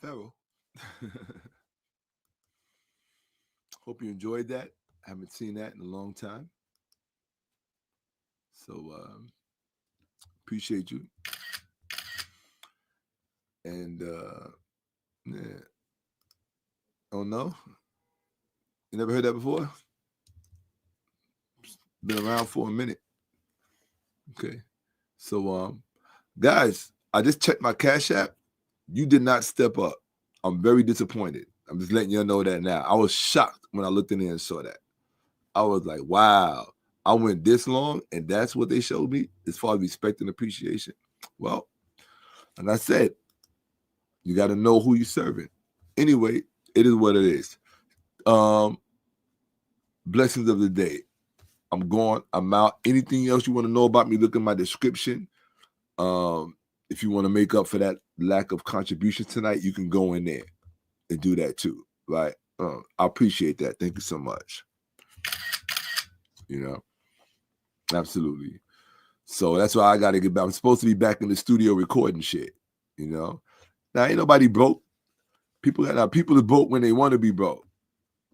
Speaker 1: Pharaoh. Hope you enjoyed that. I haven't seen that in a long time. So appreciate you. And yeah. Oh no? You never heard that before? Been around for a minute. Okay. So guys, I just checked my Cash App. You did not step up. I'm very disappointed. I'm just letting you know that now. I was shocked when I looked in there and saw that. I was like, wow, I went this long and that's what they showed me as far as respect and appreciation. Well, like I said, you got to know who you're serving. Anyway, it is what it is. Blessings of the day. I'm gone. I'm out. Anything else you want to know about me, look in my description. If you want to make up for that lack of contribution tonight, you can go in there and do that too, right? I appreciate that. Thank you so much. You know, absolutely. So that's why I got to get back. I'm supposed to be back in the studio recording shit, you know. Now, ain't nobody broke. People are broke when they want to be broke.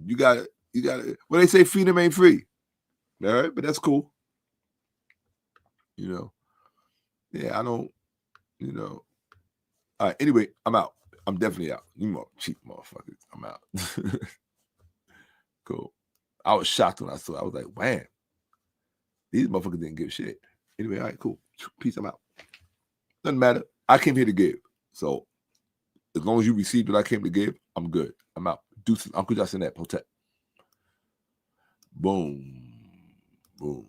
Speaker 1: You got to, well, they say freedom ain't free. All right, but that's cool. You know, yeah, I don't, you know. All right, anyway, I'm out. I'm definitely out. You more cheap motherfuckers. I'm out. Cool. I was shocked when I saw it. I was like, man, these motherfuckers didn't give shit. Anyway, all right, cool. Peace, I'm out. Doesn't matter. I came here to give. So as long as you received what I came to give, I'm good. I'm out. Deuces. Uncle Justin at Protect. Boom. Boom.